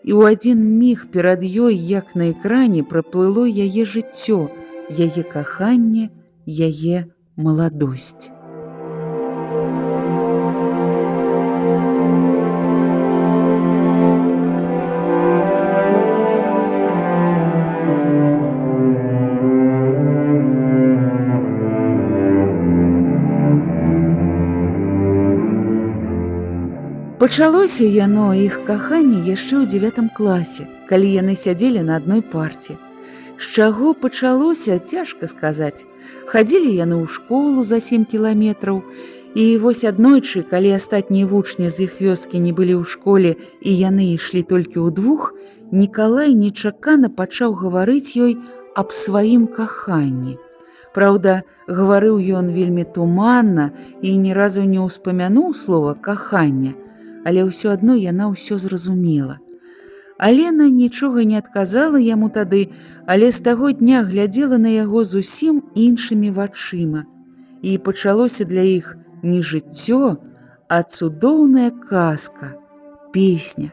І ў адзін міг перад ёй, як на экране, праплыло яе жыццё, яе каханне, яе маладосць. Пачалося яно, іх каханне, яшчэ ў 9 класе, калі яны сядзелі на адной парце. З чаго пачалося, цяжка сказаць. Хадзілі яны ў школу за 7 кіламетраў, і вось аднойчы, калі астатнія вучні з іх вёскі не былі ў школе і яны ішлі толькі ўдвух, Нікалай нечакана пачаў гаварыць ёй аб сваім каханні. Праўда, гаварыў ён вельмі туманна і ні разу не ўспамянуў слова «каханне», але ўсё адно яна ўсё зразумела. Алена нічога не адказала яму тады, але з таго дня глядзела на яго зусім іншымі вачыма. І пачалося для іх не жыццё, а цудоўная казка, песня.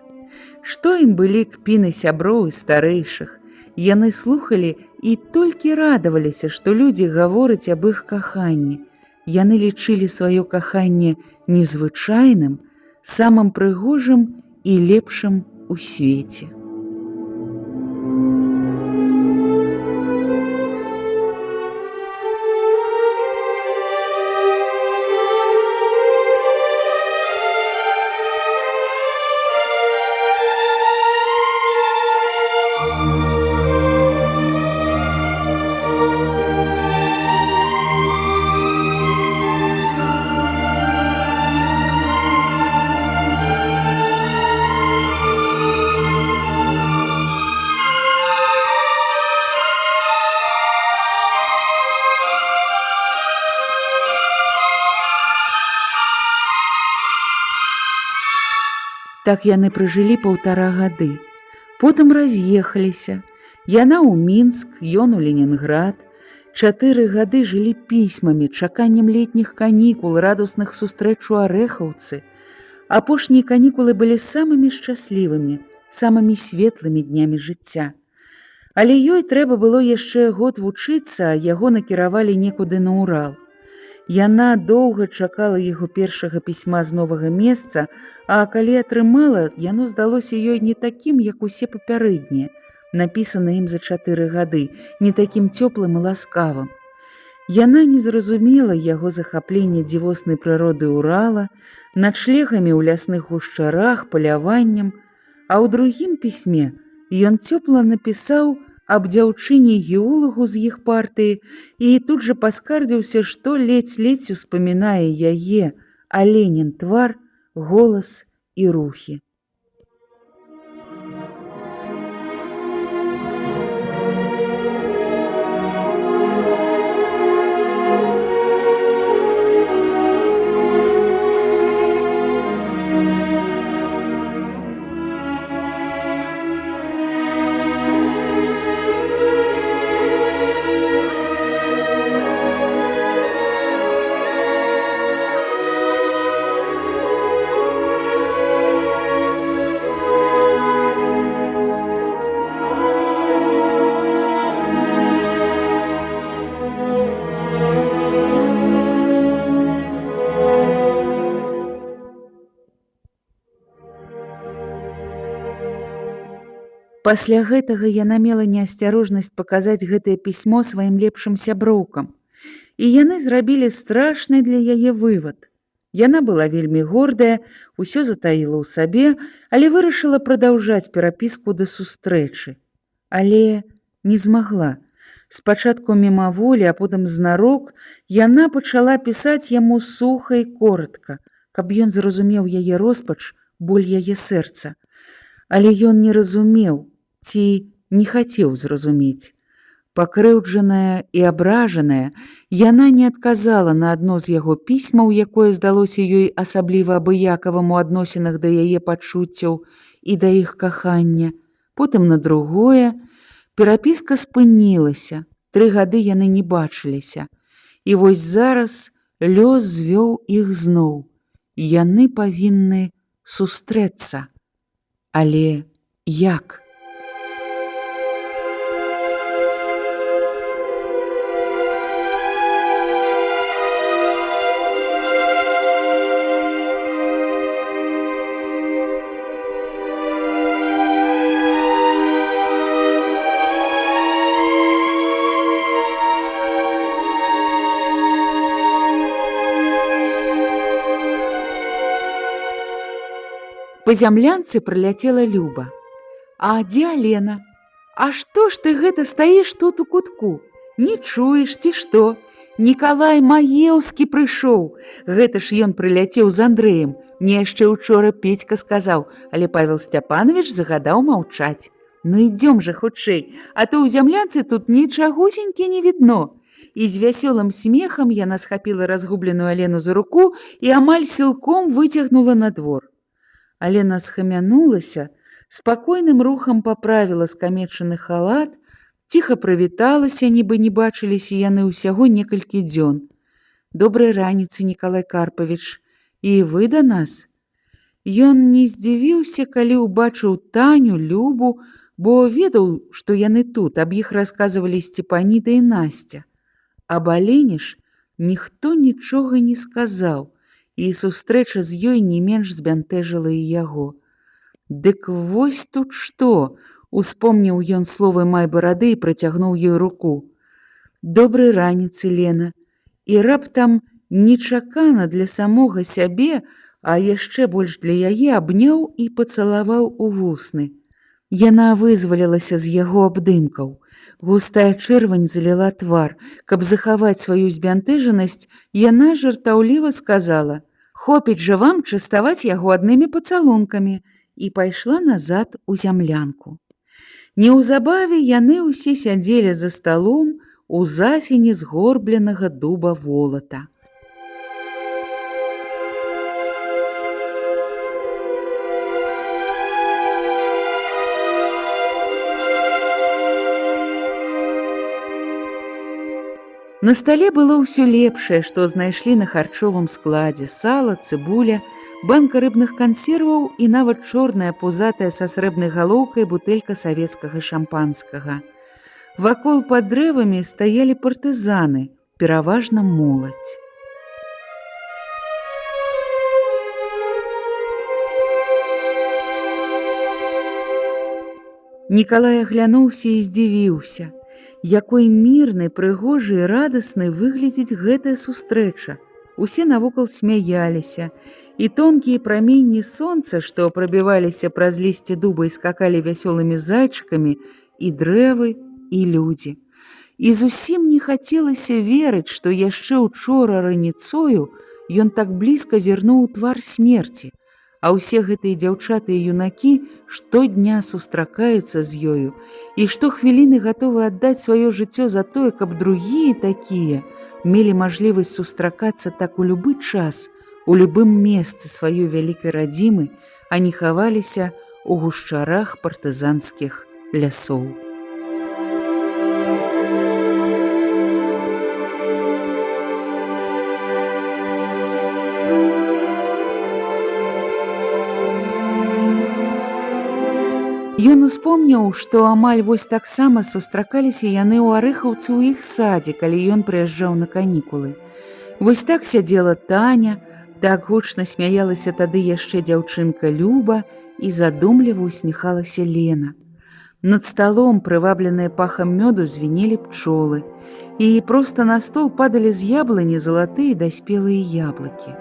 Што ім былі кпіны сяброў і старэйшых? Яны слухалі і толькі радаваліся, што людзі гавораць аб іх каханні. Яны лічылі сваё каханне незвычайным, самым прыгожым і лепшым у свеце. Так яны пражылі 1,5 гады. Потым раз'ехаліся. Яна ў Мінск, ён у Ленінград. 4 гады жылі пісьмамі, чаканнем летніх канікул, радасных сустрэч у Арэхаўцы. Апошнія канікулы былі самымі шчаслівымі, самымі светлымі днямі жыцця. Але ёй трэба было яшчэ год вучыцца, а яго накіравалі некуды на Урал. Яна доўга чакала яго першага пісьма з новага месца, а калі атрымала, яно здалося ёй не такім, як усе папярэднія, напісаны ім за 4 гады, не такім цёплым і ласкавым. Яна не зразумела яго захаплення дзівоснай прыроды Урала, начлегамі ў лясных гушчарах, паляваннем, а ў другім пісьме ён цёпла напісаў аб дзяўчыне-геолагу з іх партыі і тут жа паскардзіўся, што ледзь-ледзь успамінае яе, Аленін твар, голас і рухі. Пасля гэтага яна мела неасцярожнасць паказаць гэтае пісьмо сваім лепшым сяброўкам. І яны зрабілі страшны для яе вывад. Яна была вельмі гордая, усё затаіла ў сабе, але вырашыла прадаўжаць перапіску да сустрэчы. Але не змагла. Спачатку мімаволі, а потым знарок яна пачала пісаць яму суха і коротка, каб ён зразумеў яе роспач, боль яе сэрца. Але ён не разумеў, ці не хацеў зразумець. Пакрыўджаная і абражаная, яна не адказала на адно з яго пісьмаў, якое здалося ёй асабліва абыякавым у адносінах да яе пачуццяў і да іх кахання. Потым на другое. Перапіска спынілася. 3 гады яны не бачыліся. І вось зараз лёс звёў іх зноў. Яны павінны сустрэцца. Але як? Па зямлянцы праляцела Люба. А дзе Алена? А што ж ты гэта стаіш тут у кутку? Не чуеш ці што? Нікалай Маеўскі прыйшоў. Гэта ж ён прыляцеў з Андрэем. Мне яшчэ учора Петька сказаў, але Павел Сцяпанович загадаў маўчаць. Ну ідзём жа хутчэй, а то ў зямлянцы тут нічагусенькі не відно. І з вясёлым смехам яна схапіла разгубленую Алену за руку і амаль сілком выцягнула на двор. Алена схамянулася, спакойным рухам паправіла скамечаны халат, ціха прывіталася, нібы не бачыліся яны ўсяго некалькі дзён. «Добрай раніцы, Нікалай Карпавіч, і вы да нас?» Ён не здзівіўся, калі ўбачыў Таню, Любу, бо ведаў, што яны тут, аб іх расказвалі Сцепаніда і Насця. Аб Алене ж ніхто нічога не сказаў, і сустрэча з ёй не менш збянтэжыла і яго. «Дык вось тут што!» — успомніў ён словы Майбарады і працягнуў ёй руку. «Добрай раніцы, Лена!» І раптам нечакана для самога сябе, а яшчэ больш для яе, абняў і пацалаваў у вусны. Яна вызвалілася з яго абдымкаў. Густая чырвань заліла твар. Каб захаваць сваю збянтэжанасць, яна жартаўліва сказала: «Хопіць жа вам частаваць яго аднымі пацалункамі», і пайшла назад у зямлянку. Неўзабаве яны ўсе сядзелі за сталом у засені згорбленага дуба волата. На стале было ўсё лепшае, што знайшлі на харчовым складзе: сала, цыбуля, банка рыбных кансерваў і нават чорная пузатая са срэбнай галоўкай бутэлька савецкага шампанскага. Вакол пад дрэвамі стаялі партызаны, пераважна моладзь. Нікалай аглянуўся і здзівіўся. Якой мірнай, прыгожай і радаснай выглядзіць гэтая сустрэча. Усе навокал смяяліся, і тонкія праменні сонца, што прабіваліся праз лісце дуба і скакалі вясёлымі зайчыкамі, і дрэвы, і людзі. І зусім не хацелася верыць, што яшчэ учора раніцою ён так блізка зірнуў у твар смерці, а ўсе гэтыя дзяўчаты і юнакі штодня сустракаюцца з ёю і штохвіліны гатовы аддаць сваё жыццё за тое, каб другія такія мелі мажлівасць сустракацца так у любы час, у любым месцы сваёй вялікай радзімы, а не хаваліся ў гушчарах партызанскіх лясоў. Ён успомніў, што амаль вось таксама сустракаліся яны ў Арыхаўцы ў іх садзе, калі ён прыязджаў на канікулы. Вось так сядзела Таня, так гучна смяялася тады яшчэ дзяўчынка Люба і задумліва усміхалася Лена. Над сталом, прывабленыя пахам мёду, звінелі пчолы, і проста на стол падалі з яблыні залатыя даспелыя яблыкі.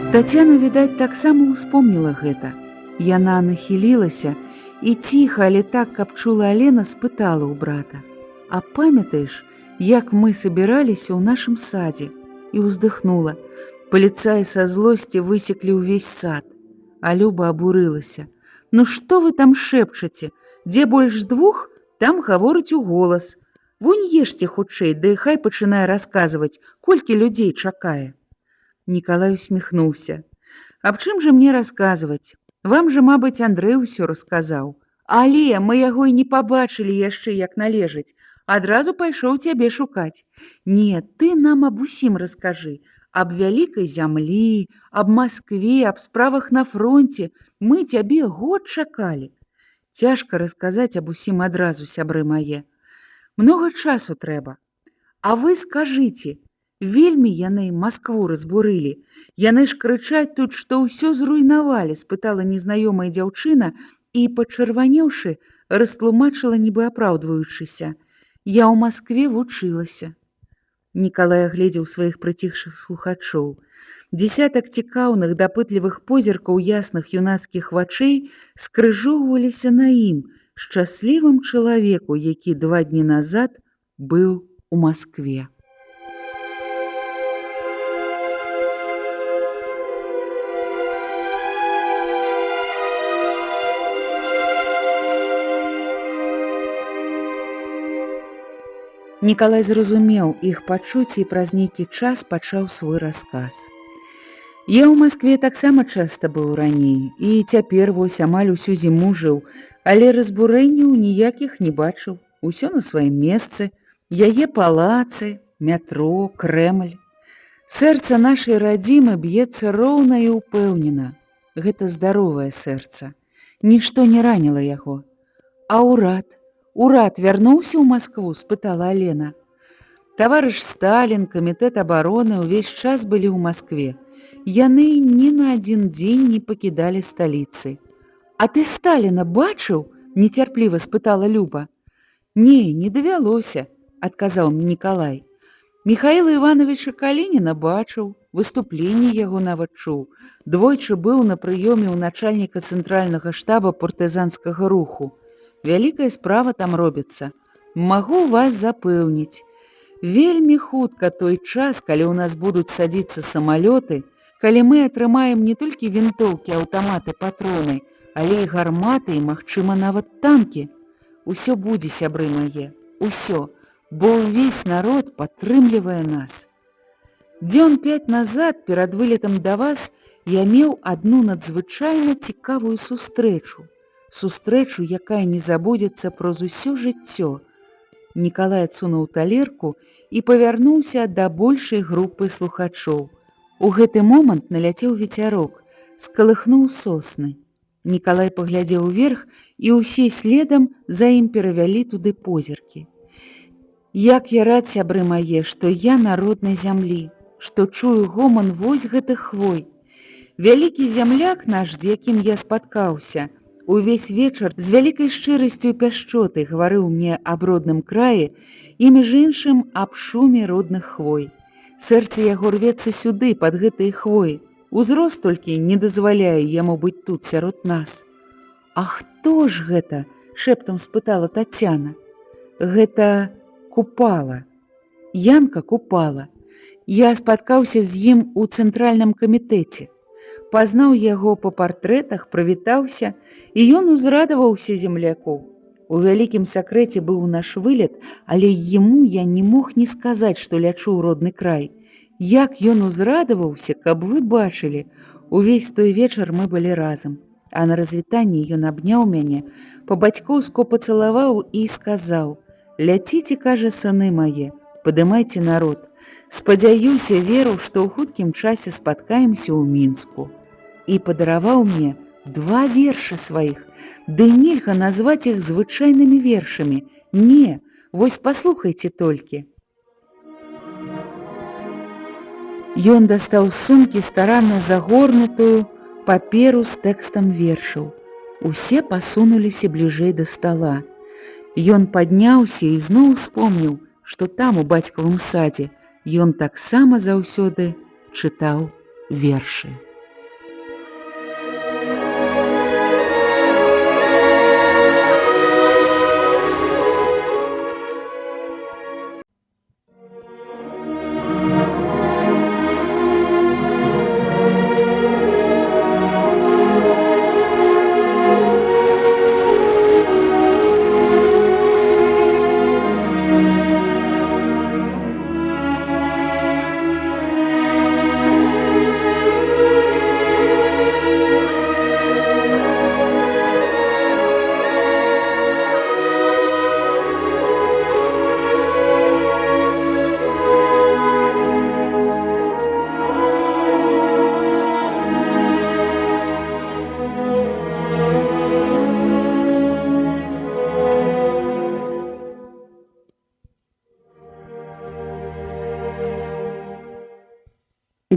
Тацяна, відаць, таксама ўспомніла гэта. Яна нахілілася і ціха, але так, каб чула Алена, спытала ў брата: «А памятаеш, як мы сабіраліся ў нашым садзе?» І ўздыхнула. Паліцаі са злосці высеклі ўвесь сад. А Люба абурылася: «Ну што вы там шэпчаце? Дзе больш двух, там гаворыць у голас. Вунь ешце хутчэй, ды хай пачынае расказваць, колькі людзей чакае». Нікалай усміхнуўся. «Аб чым жа мне расказваць? Вам жа, мабыць, Андрэй усё расказаў. Але мы яго і не пабачылі яшчэ як належыць. Адразу пайшоў цябе шукаць. Не, ты нам аб усім раскажы. Аб вялікай зямлі, аб Маскве, аб справах на фронце. Мы цябе год чакалі». Цяжка расказаць аб усім адразу, сябры мае. Многа часу трэба. А вы скажыце, вельмі яны Маскву разбурылі. Яны ж крычаць тут, што ўсё зруйнавалі, спытала незнаёмая дзяўчына і, пачырванеўшы, растлумачыла, нібы апраўдваючыся: «Я ў Маскве вучылася». Нікалай агледзеў сваіх прыціхшых слухачоў. Дзесятак цікаўных, дапытлівых позіркаў ясных юнацкіх вачэй скрыжоўваліся на ім, шчаслівым чалавеку, які 2 дні назад быў у Маскве. Нікалай зразумеў іх пачуцці і праз нейкі час пачаў свой расказ. Я ў Маскве таксама часта быў раней, і цяпер вось амаль усю зіму жыў, але разбурэнняў ніякіх не бачыў. Усё на сваім месцы, яе палацы, метро, Крэмль. Сэрца нашай радзімы б'ецца роўна і ўпэўнена. Гэта здаровае сэрца. Нішто не раніла яго. А ўрад? Урад вярнуўся ў Маскву, спытала Алена. Таварыш Сталін, камітэт абароны ўвесь час былі ў Маскве. Яны ні на адзін дзень не пакідалі сталіцы. А ты Сталіна бачыў? Нецярпліва спытала Люба. Не, не давялося, адказаў Нікалай. Міхаіла Івановича Калініна бачыў, выступленне яго нават чуў. Двойчы быў на прыёме ў начальніка цэнтральнага штаба партызанскага руху. Вялікая справа там робіцца. Магу вас запэўніць. Вельмі хутка той час, калі ў нас будуць садзіцца самалёты, калі мы атрымаем не толькі вінтоўкі, аўтаматы, патроны, але і гарматы, і, магчыма, нават танкі. Усё будзе, сябры мае, усё, бо ўвесь народ падтрымлівае нас. Дзён 5 назад, перад вылетам да вас, я меў адну надзвычайна цікавую сустрэчу. Сустрэчу, якая не забудзецца праз усё жыццё. Нікалай адсунуў талерку і павярнуўся да большай групы слухачоў. У гэты момант наляцеў вецярок, скалыхнуў сосны. Нікалай паглядзеў уверх, і ўсе следам за ім перавялі туды позіркі. Як я рад, сябры мае, што я на роднай зямлі, што чую гоман вось гэтых хвой. Вялікі зямляк наш, з якім я спаткаўся, увесь вечар з вялікай шчырасцю і пяшчотай гаварыў мне аб родным краі і, між іншым, аб шуме родных хвой. Сэрце яго рвецца сюды, пад гэтай хвой. Узрост толькі не дазваляе яму быць тут сярод нас. А хто ж гэта? Шэптам спытала Тацяна. Гэта Купала. Янка Купала. Я спаткаўся з ім у цэнтральным камітэце. Пазнаў яго па партрэтах, прывітаўся, і ён узрадаваўся земляку. У вялікім сакрэце быў наш вылет, але яму я не мог не сказаць, што лячу ў родны край. Як ён узрадаваўся, каб вы бачылі. Увесь той вечар мы былі разам. А на развітанні ён абняў мяне, па-бацькоўску пацалаваў і сказаў: «Ляціце, кажа, сыны мае, падымайце народ. Спадзяюся, веру, што ў хуткім часе спаткаемся ў Мінску». І падараваў мне 2 вершы сваіх. Ды нельга назваць іх звычайнымі вершамі. Не, вось паслухайце толькі. Ён дастаў з сумкі старанна загорнутую паперу з тэкстам вершаў. Усе пасунуліся бліжэй да стала. Ён падняўся і зноў успомніў, што там, у бацькавым садзе, ён таксама заўсёды чытаў вершы.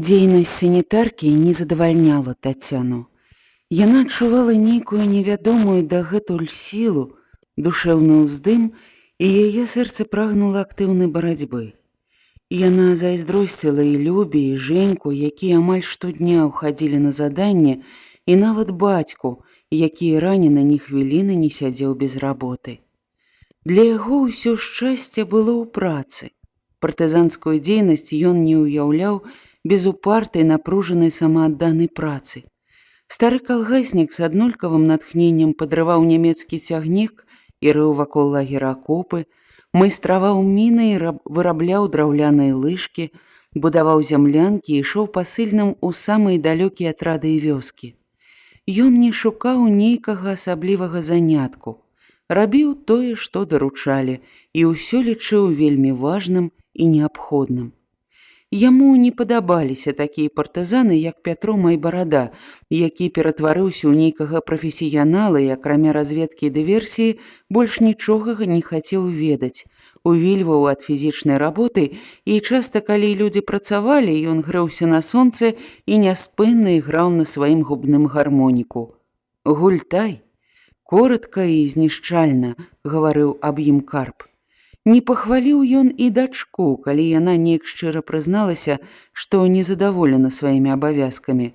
Дзейнасць санітаркі не задавальняла Тацяну. Яна адчувала нейкую невядомую дагэтуль сілу, душэўны ўздым, і яе сэрца прагнула актыўнай барацьбы. Яна зайздросціла і Любе, і Женьку, якія амаль штодня ўхадзілі на заданне, і нават бацьку, які ранена ні хвіліны не сядзеў без работы. Для яго ўсё шчасце было ў працы. Партызанскую дзейнасць ён не ўяўляў без упартай, напружанай самаадданай працы. Стары калгаснік з аднолькавым натхненнем падрываў нямецкі цягнік і рыў вакол лагера акопы, Майстраваў міны і вырабляў драўляныя лыжкі, будаваў зямлянкі і ішоў пасыльным у самыя далёкія атрады і вёскі. Ён не шукаў нейкага асаблівага занятку, рабіў тое, што даручалі, і ўсё лічыў вельмі важным і неабходным. Яму не падабаліся такія партызаны, як Пятро Майбарада, які ператварыўся ў нейкага прафесіянала і, акрамя разведкі і дыверсіі, больш нічога не хацеў ведаць, увільваў ад фізічнай работы, і часта, калі людзі працавалі, ён грэўся на сонцы і няспынна іграў на сваім губным гармоніку. «Гультай!» Коротка і знішчальна гаварыў аб ім Карп. Не пахваліў ён і дачку, калі яна неяк шчыра прызналася, што незадаволена сваімі абавязкамі.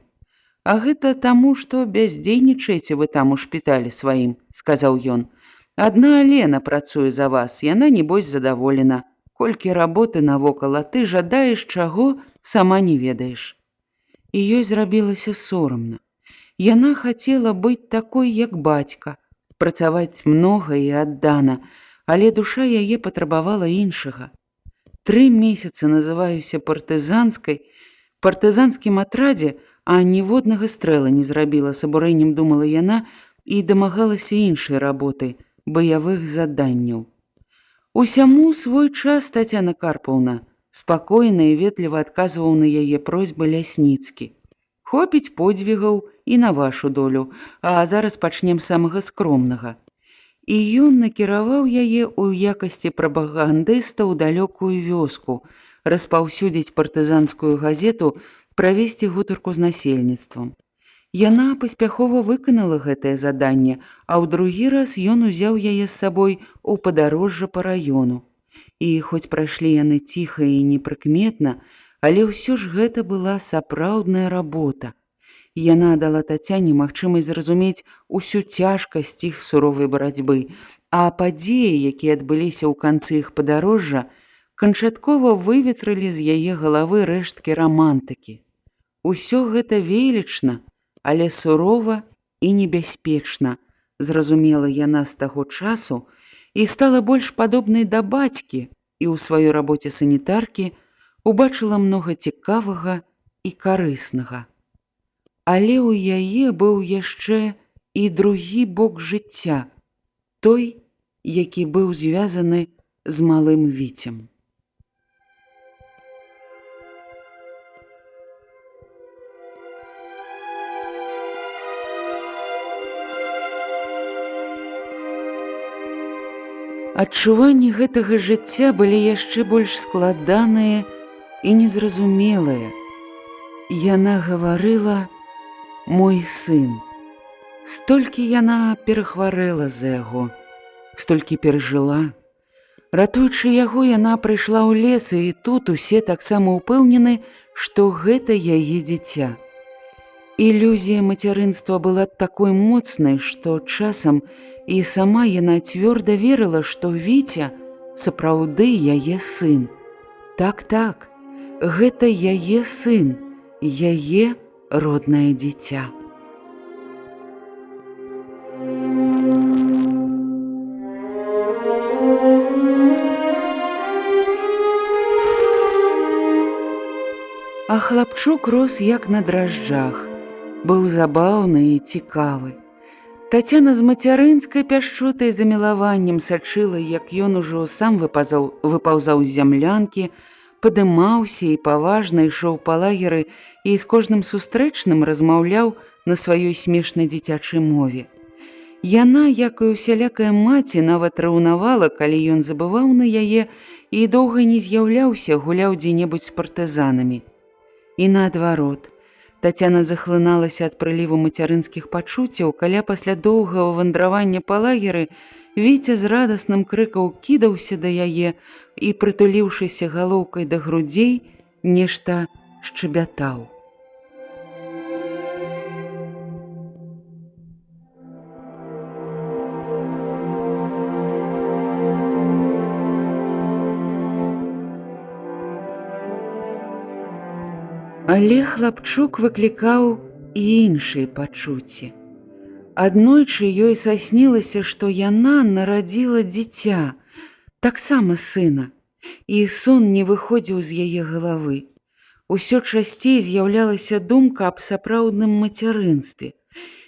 «А гэта таму, што бяздзейнічаеце вы там у шпіталі сваім», – сказаў ён. «Адна Алена працуе за вас, яна небось задаволена. Колькі работы навокал, а ты жадаеш чаго, сама не ведаеш». І ёй зрабілася сорамна. Яна хацела быць такой, як бацька, працаваць многа і аддана, але душа яе патрабавала іншага. 3 месяцы называюся партызанскім атрадзе, а ніводнага стрэла не зрабіла, з абурэннем думала яна і дамагалася іншай работы, баявых заданняў. «Усяму свой час, Тацяна Карпаўна», спакойна і ветліва адказваў на яе просьбы Лясніцкі. «Хопіць подзвігаў і на вашу долю, а зараз пачнем самага скромнага». І ён накіраваў яе ў якасці прапагандыста ў далёкую вёску, распаўсюдзіць партызанскую газету, правесці гутарку з насельніцтвам. Яна паспяхова выканала гэтае заданне, а ў другі раз ён узяў яе з сабой у падарожжа па раёну. І хоць прайшлі яны ціха і непрыкметна, але ўсё ж гэта была сапраўдная работа. Яна дала Тацяне магчымасць зразумець усю цяжкасць іх суровай барацьбы, а падзеі, якія адбыліся ў канцы іх падарожжа, канчаткова выветрылі з яе галавы рэшткі рамантыкі. Усё гэта велічна, але сурова і небяспечна, зразумела яна з таго часу і стала больш падобнай да бацькі і ў сваёй рабоце санітаркі убачыла многа цікавага і карыснага. Але ў яе быў яшчэ і другі бок жыцця, той, які быў звязаны з малым Віцем. Адчуванні гэтага жыцця былі яшчэ больш складаныя і незразумелыя. Яна гаварыла «мой сын». Столькі яна перахварэла за яго, столькі перажыла. Ратуючы яго, яна прыйшла ў лес, і тут усе таксама ўпэўнены, што гэта яе дзіця. Ілюзія мацярынства была такой моцнай, што часам і сама яна цвёрда верыла, што Віця сапраўды яе сын. Так, гэта яе сын, яе роднае дзіця. А хлапчук рос як на дражджах, быў забаўны і цікавы. Тацяна з мацярынскай пяшчотай замілаваннем сачыла, як ён ужо сам выпаўзаў з зямлянкі, падымаўся і паважна ішоў па лагеры і з кожным сустрэчным размаўляў на сваёй смешнай дзіцячай мове. Яна, як і усялякая маці, нават раўнавала, калі ён забываў на яе і доўга не з'яўляўся, гуляў дзе-небудзь з партызанамі. І наадварот, Тацяна захлыналася ад прыліву мацярынскіх пачуццяў, каля пасля доўгага вандравання па лагеры Віця з радасным крыкаў кідаўся да яе і, прытуліўшыся галоўкай да грудзей, нешта шчабятаў. Але хлапчук выклікаў і іншыя пачуцці. Аднойчы ёй саснілася, што яна нарадзіла дзіця, таксама сына, і сон не выходзіў з яе галавы. Усё часцей з'яўлялася думка аб сапраўдным мацярынстве.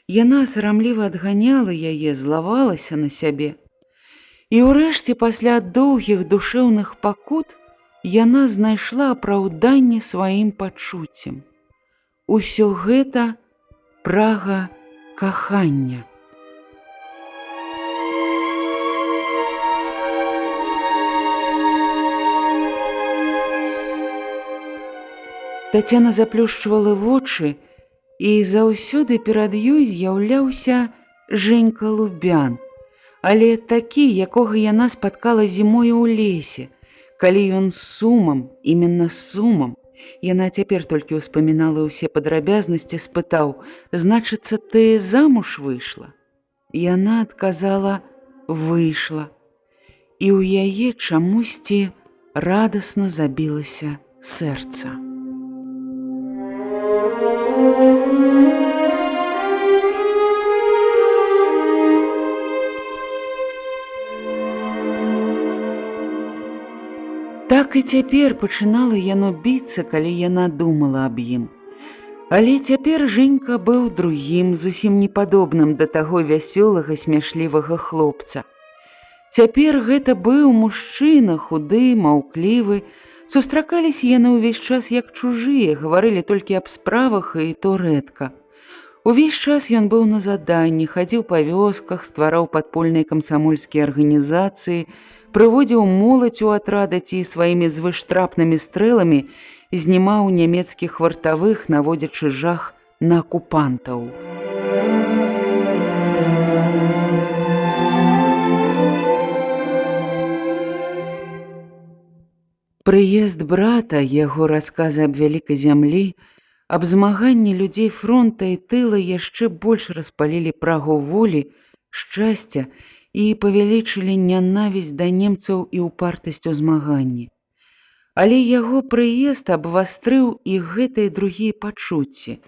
Яна сарамліва адганяла яе, злавалася на сябе. І ўрэшце, пасля доўгіх душэўных пакут, яна знайшла апраўданне сваім пачуццям. Усё гэта прага кахання. Тацяна заплюшчвала вочы, і заўсёды перад ёй з'яўляўся Женька Лубян, але такі, якога яна спаткала зімою ў лесе, калі ён з сумам, іменна з сумам, яна цяпер толькі ўспамінала ўсе падрабязнасці, спытаў: «Значыцца, ты замуж выйшла?» Яна адказала: «Выйшла». І ў яе чамусьці радасна забілася сэрца. Так і цяпер пачынала яно біцца, калі яна думала аб ім. Але цяпер Женька быў другім, зусім непадобным да таго вясёлага, смяшлівага хлопца. Цяпер гэта быў мужчына, худы, маўклівы. Сустракаліся яны ўвесь час як чужыя, гаварылі толькі аб справах, і то рэдка. Увесь час ён быў на заданні, хадзіў па вёсках, ствараў падпольныя камсамольскія арганізацыі, прыводзіў моладзь у атрады ці сваімі звыштрапнымі стрэламі знімаў нямецкіх вартавых, наводзячы жах на акупантаў. Прыезд брата, яго расказы аб вялікай зямлі, аб змаганні людзей фронта і тыла яшчэ больш распалілі прагу волі, шчасця і павялічылі нянавісць да немцаў і упартасць у змаганні. Але яго прыезд абвастрыў і гэтыя другія пачуцці.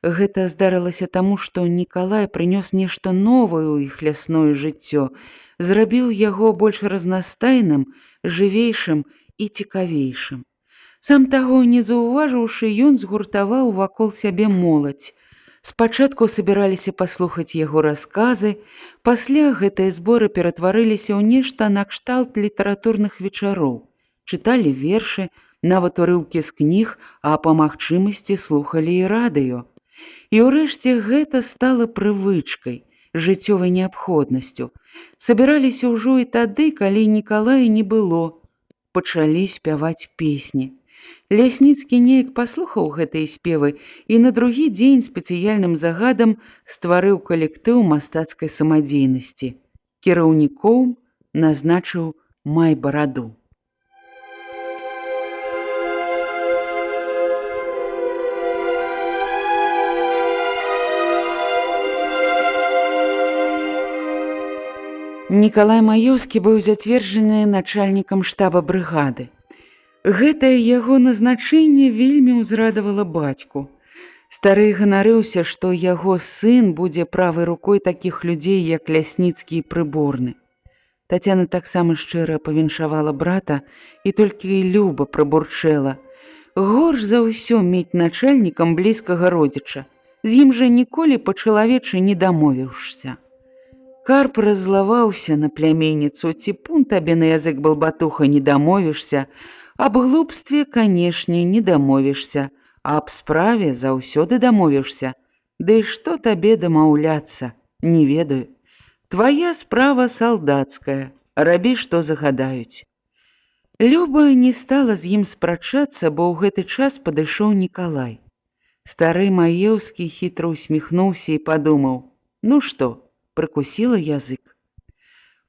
Гэта здарылася таму, што Нікалай прынёс нешта новае ў іх лясное жыццё, зрабіў яго больш разнастайным, жывейшым і цікавейшым. Сам таго не заўважыўшы, ён згуртаваў вакол сябе моладзь. Спачатку сабіраліся паслухаць яго расказы, пасля гэтыя зборы ператварыліся ў нешта накшталт літаратурных вечароў. Чыталі вершы, нават урыўкі з кніг, а па магчымасці слухалі і радыё. І ўрэшце гэта стала прывычкай, жыццёвай неабходнасцю. Сабіраліся ўжо і тады, калі Нікалая не было. Пачалі спяваць песні. Лясніцкі неяк паслухаў гэтыя спевы і на другі дзень спецыяльным загадам стварыў калектыў мастацкай самадзейнасці. Кіраўніком назначыў Майбараду. Нікалай Маёўскі быў зацверджаны начальнікам штаба брыгады. Гэтае яго назначэнне вельмі ўзрадавала бацьку. Стары ганарыўся, што яго сын будзе правай рукой такіх людзей, як Лясніцкі і Прыборны. Тацяна таксама шчыра павіншавала брата і толькі люба прабурчэла: «Горш за ўсё мець начальнікам блізкага родзіча. З ім жа ніколі па-чалавечы не дамовіўшся». Карп раззлаваўся на пляменніцу: «Ціпун табе на язык, балбатуха, не дамовішся. Аб глупстве, канешне, не дамовішся, а аб справе заўсёды дамовішся. Ды што табе дамаўляцца, не ведаю. Твая справа салдацкая, рабі, што загадаюць». Люба не стала з ім спрачацца, бо ў гэты час падышоў Нікалай. Стары Маеўскі хітра усміхнуўся і падумаў: «Ну што, прыкусіла язык».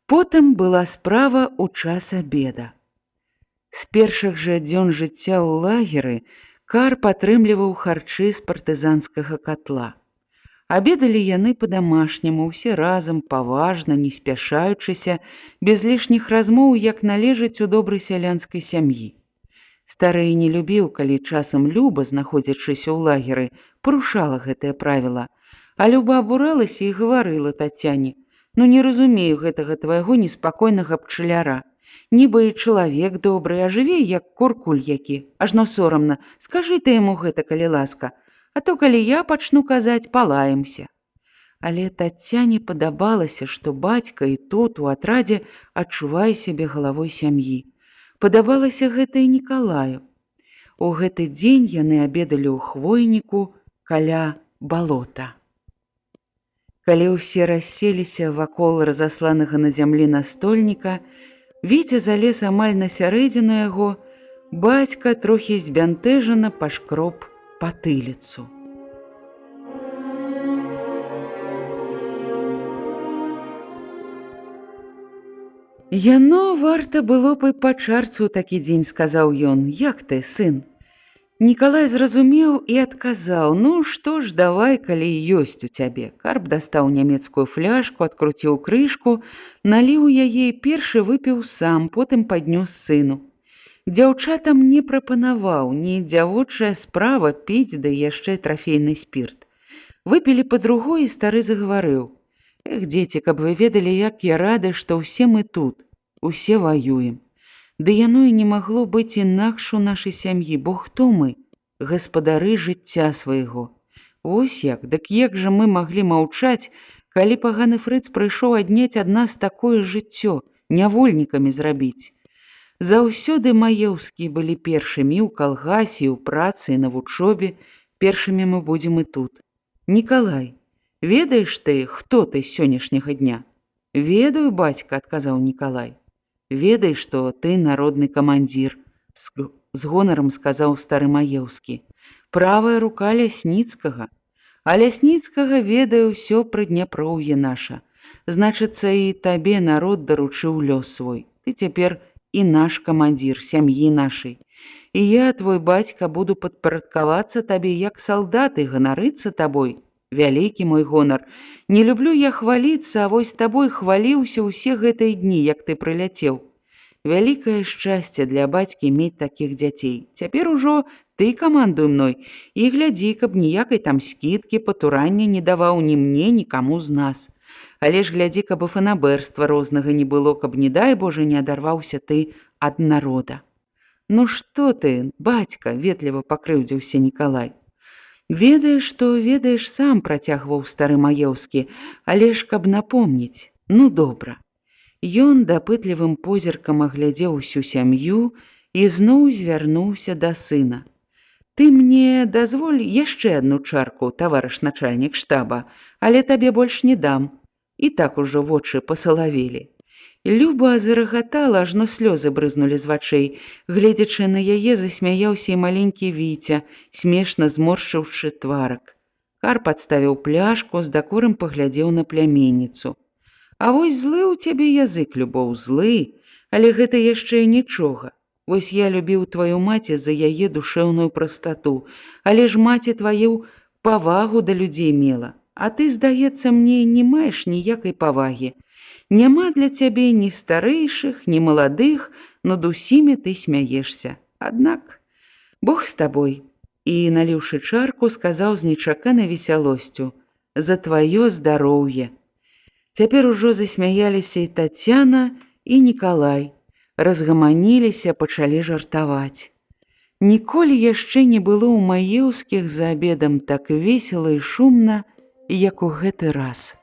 Потым была справа ў час абеда. З першых жа дзён жыцця ў лагеры Карп атрымліваў харчы з партызанскага катла. Абедалі яны па-дамашняму, усе разам, паважна, не спяшаючыся, без лішніх размоў, як належыць у добрай сялянскай сям'і. Стары не любіў, калі часам Люба, знаходзячыся ў лагеры, парушала гэтае правіла. А Люба абуралася і гаварыла Тацяне: «Ну не разумею гэтага твайго неспакойнага пчаляра. Нібы і чалавек добры, а жыве, як куркуль які. Ажно сорамна. Скажы ты яму гэта, калі ласка. А то, калі я пачну казаць, палаемся. Але Таццяне падабалася, што бацька і тут у атрадзе адчувае сябе галавой сям'і. Падабалася гэта і Нікалаю. У гэты дзень яны абедалі ў хвойніку каля балота. Калі ўсе расселіся вакол разасланага на зямлі настольніка, Віця залез амаль на сярэдзіну яго, бацька трохі збянтэжана пашкроб патыліцу. «Яно варта было б і па чарцы ў такі дзень», – сказаў ён. «Як ты, сын?» Нікалай зразумеў і адказаў: «Ну, што ж, давай, калі ёсць у цябе». Карп дастаў нямецкую фляжку, адкруціў крышку, наліў яе і першы выпіў сам, потым паднёс сыну. Дзяўчатам не прапанаваў, не дзявочая справа піць, да яшчэ трафейны спірт. Выпілі па другой, і стары загаварыў: «Эх, дзеці, каб вы ведалі, як я рады, што ўсе мы тут, усе ваюем. Ды яно і не магло быць інакш у нашай сям'і, бо хто мы? Гаспадары жыцця свайго. Вось як, дык як жа мы маглі маўчаць, калі паганы фрыц прыйшоў адняць ад нас такое жыццё, нявольнікамі зрабіць? Заўсёды маеўскія былі першымі ў калгасе, у працы і на вучобе, першымі мы будзем і тут. Нікалай, ведаеш ты, хто ты сённяшняга дня?» «Ведаю, бацька», – адказаў Нікалай. «Ведай, што ты народны камандзір», – з гонарам сказаў стары маеўскі. «Правая рука Лясніцкага. А Лясніцкага ведае ўсё Прыдняпроўе наша. Значыцца, і табе народ даручыў лёс свой. Ты цяпер і наш камандзір сям'і нашай. І я, твой бацька, буду падпарадкавацца табе як салдат і ганарыцца табой. Вялікі мой гонар. Не люблю я хваліцца, а вось табой хваліўся ўсе гэтыя дні, як ты прыляцеў. Вялікае шчасце для бацькі мець такіх дзяцей. Цяпер ужо ты камандуй мной і глядзі, каб ніякай там скідкі, патурання не даваў ні мне, ні каму з нас. Але ж глядзі, каб і фанабэрства рознага не было, каб, не дай Божа, не адарваўся ты ад народа». «Ну што ты, бацька?» – ветліва пакрыўдзіўся Нікалай. «Ведаеш, што ведаеш сам», – працягваў стары маеўскі, «але ж каб напомніць. Ну, добра». Ён дапытлівым позіркам аглядзеў усю сям'ю і зноў звярнуўся да сына. «Ты мне дазволь яшчэ адну чарку, таварыш начальнік штаба, але табе больш не дам». І так ужо вочы пасалавелі. Люба зарагатала, ажно слёзы брызнулі з вачэй. Гледзячы на яе, засмяяўся і маленькі Віця, смешна зморшчыўшы тварак. Карп адставіў пляшку, з дакорам паглядзеў на пляменніцу. «А вось злы ў цябе язык, Любоў, злы, але гэта яшчэ нічога. Вось я любіў тваю маці за яе душэўную прастату, але ж маці тваю павагу да людзей мела, а ты, здаецца мне, не маеш ніякай павагі. Няма для цябе ні старэйшых, ні маладых, над усімі ты смяешся. Аднак Бог з табой». І, наліўшы чарку, сказаў з нечаканай весялосцю: «За тваё здароўе». Цяпер ужо засмяяліся і Таццяна, і Нікалай. Разгаманіліся, пачалі жартаваць. Ніколі яшчэ не было ў маеўскіх за абедам так весела і шумна, як у гэты раз.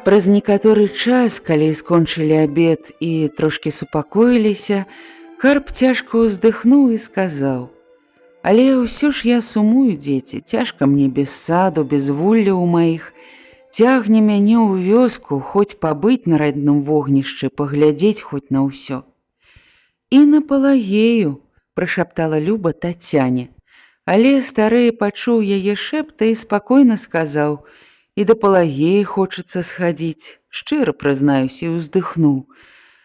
Праз некаторы час, калі скончылі абед і трошкі супакоіліся, Карп цяжка ўздыхнуў і сказаў: «Але ўсё ж я сумую, дзеці, цяжка мне без саду, без вулля ў маіх. Цягне мяне ў вёску, хоць пабыць на радным вогнішчы, паглядзець хоць на ўсё». «І на Палагею», – прашаптала Люба Таццяне. Але стары пачуў яе шэпта і спакойна сказаў: І да Палагеі хочацца схадзіць, шчыра прызнаюся, і ўздыхнуў.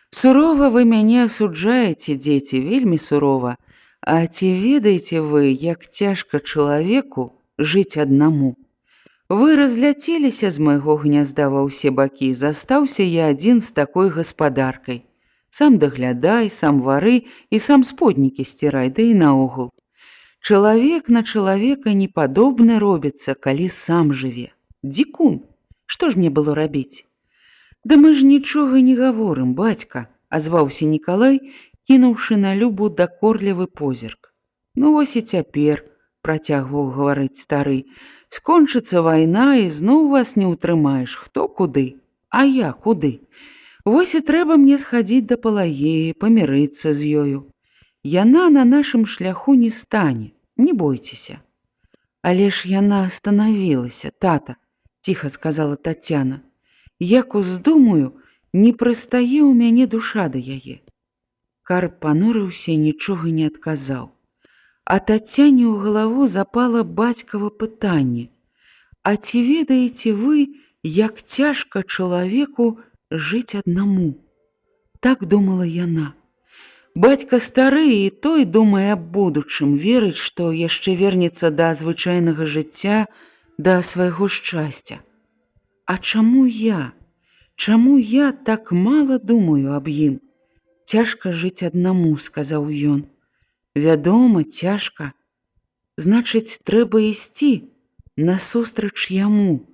Сурова вы мяне асуджаеце, дзеці, вельмі сурова. А ці ведаеце вы, як цяжка чалавеку жыць аднаму? Вы разляцеліся з майго гнязда ва ўсе бакі, застаўся я адзін з такой гаспадаркай. Сам даглядай, сам вары і сам споднікі сцірай, да і наогул. Чалавек на чалавека не падобны робіцца, калі сам жыве. Дзікун, што ж мне было рабіць? Да мы ж нічога не гаворым, бацька, азваўся Нікалай, кінуўшы на Любу дакорлівы позірк. Ну вось і цяпер, працягваў гаварыць стары, скончыцца вайна і зноў вас не ўтрымаеш, хто куды, а я куды. Вось і трэба мне схадзіць да Палагеі, памірыцца з ёю. Яна на нашым шляху не стане, не бойцеся. Але ж яна астанавілася, тата, ціха сказала Тацяна. Як уздумаю, не прыстае ў мяне душа да яе. Карп панурыўся і нічога не адказаў. А Тацяне ў галаву запала бацькава пытанне. А ці ведаеце вы, як цяжка чалавеку жыць аднаму? Так думала яна. Бацька стары і той думае аб будучым, верыць, што яшчэ вернецца да звычайнага жыцця, да свайго шчасця. А чаму я? Чаму я так мала думаю аб ім? Цяжка жыць аднаму, сказаў ён. Вядома, цяжка. Значыць, трэба ісці насустрач яму,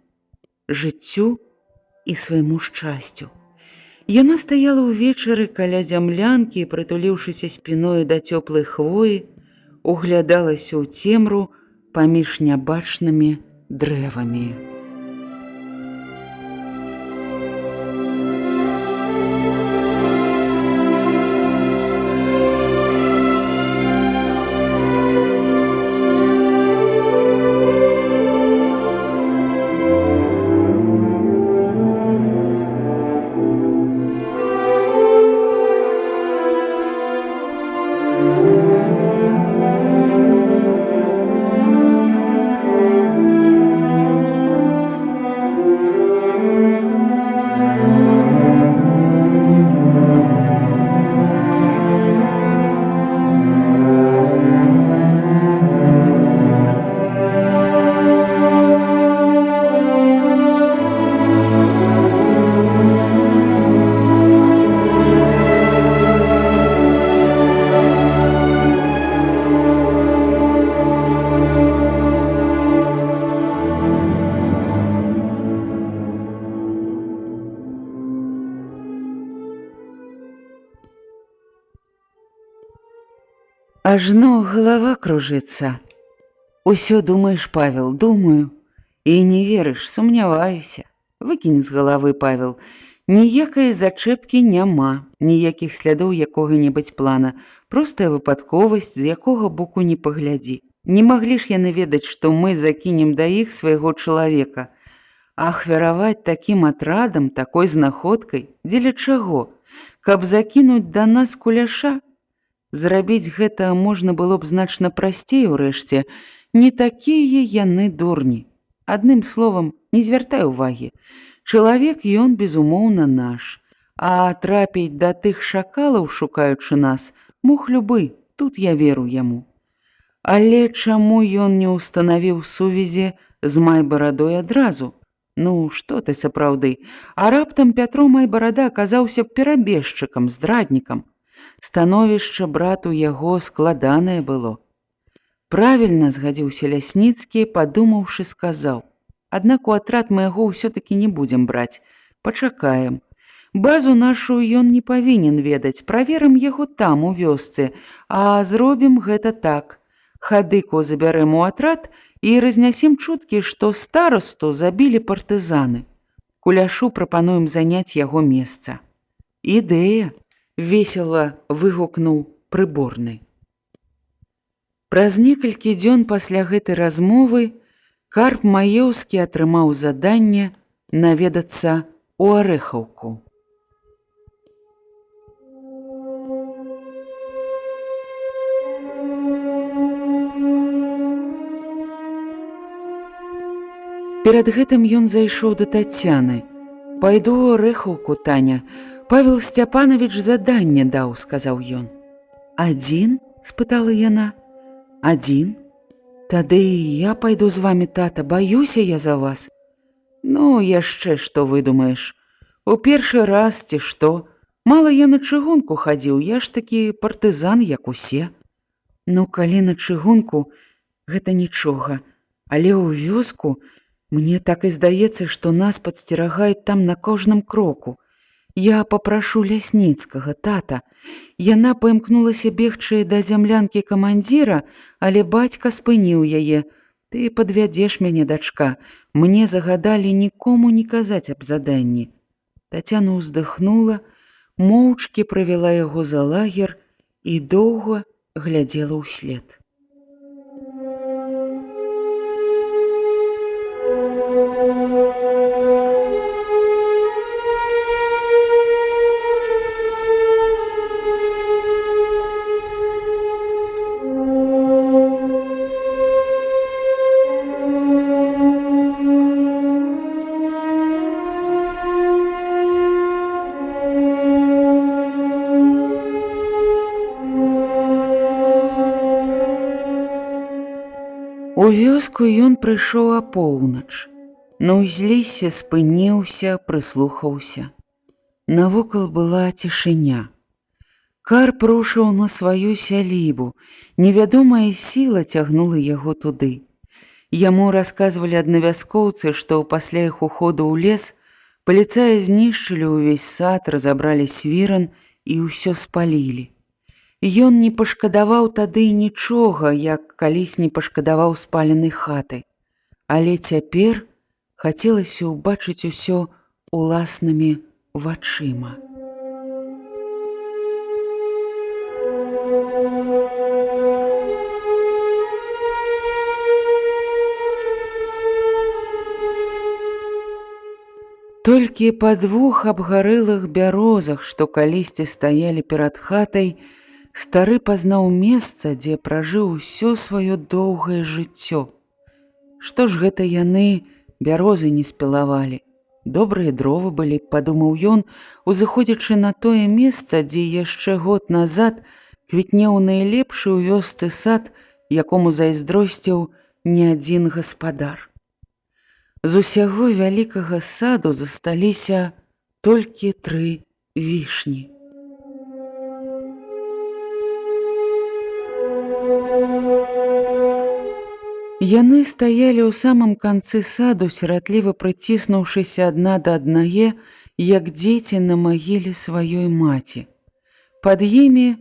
жыццю і свайму шчасцю. Яна стаяла ўвечары каля зямлянкі, прытуліўшыся спіною да цёплай хвоі, углядалася ў цемру паміж нябачнымі дрэвамі. Ажно галава кружыцца. Усё думаеш, Павел, думаю. І не верыш, сумняваюся. Выкінь з галавы, Павел. Ніякай зачэпкі няма, ніякіх слядоў якога-небудзь плана. Простая выпадковасць, з якога боку не паглядзі. Не маглі ж яны ведаць, што мы закінем да іх свайго чалавека. А ахвяраваць такім атрадам, такой знаходкай, дзеля чаго? Каб закінуць да нас куляша? Зрабіць гэта можна было б значна прасцей урэшце. Не такія яны дурні. Адным словам, не звяртай увагі. Чалавек ён, безумоўна, наш. А трапіць да тых шакалаў, шукаючы нас, мог любы, тут я веру яму. Але чаму ён не ўстанавіў сувязі з Майбарадой адразу? Ну, што ты сапраўды? А раптам Пятро Майбарада аказаўся б перабежчыкам, здраднікам. Становішча брату яго складанае было. Правільна, згадзіўся Лясніцкі, падумаўшы, сказаў. Аднак у атрад мы яго ўсё-такі не будзем браць. Пачакаем. Базу нашу ён не павінен ведаць. Праверым яго там, у вёсцы. А зробім гэта так. Хадыку забярэм у атрад і разнясем чуткі, што старасту забілі партызаны. Куляшу прапануем заняць яго месца. Ідэя! Весела выгукнуў прыборны. Праз некалькі дзён пасля гэтай размовы Карп Маеўскі атрымаў заданне наведацца ў Арэхаўку. Перад гэтым ён зайшоў да Тацяны. «Пайду рэхаўку, Таня. Павел Сцяпанович заданне даў», – сказаў ён. «Адзін?» – спытала яна. «Адзін? Тады і я пайду з вамі, тата, баюся я за вас». «Ну, яшчэ што выдумаеш? У першы раз ці што? Мала я на чыгунку хадзіў, я ж такі партызан, як усе». «Ну, калі на чыгунку, гэта нічога, але ў вёску мне так і здаецца, што нас падсцерагаюць там на кожным кроку. Я папрашу Лясніцкага, тата». Яна паімкнулася бегчы да зямлянкі камандзіра, але бацька спыніў яе. «Ты падвядзеш мяне, дачка, мне загадалі нікому не казаць аб заданні». Тацяна ўздыхнула, моўчкі правяла яго за лагер і доўга глядзела ўслед. У вёску ён прыйшоў апоўнач. На ўзлесе спыніўся, прыслухаўся. Навокал была цішыня. Карп рушыў на сваю сялібу. Невядомая сіла цягнула яго туды. Яму расказвалі аднавяскоўцы, што пасля іх уходу ў лес паліцаі знішчылі ўвесь сад, разабралі свіран і ўсё спалілі. Ён не пашкадаваў тады нічога, як калісь не пашкадаваў спаленай хаты. Але цяпер хацелася ўбачыць усё уласнымі вачыма. Толькі па двух абгарэлых бярозах, што калісьці стаялі перад хатай, стары пазнаў месца, дзе пражыў усё сваё доўгае жыццё. Што ж гэта яны бярозы не спілавалі? Добрыя дровы былі, падумаў ён, узыходзячы на тое месца, дзе яшчэ год назад квітнеў найлепшы ў вёсцы сад, якому зайздросціў не адзін гаспадар. З усяго вялікага саду засталіся толькі 3 вішні. Яны стаялі ў самым канцы саду, сіратліва прыціснуўшыся адна да аднае, як дзеці на магіле сваёй маці. Пад імі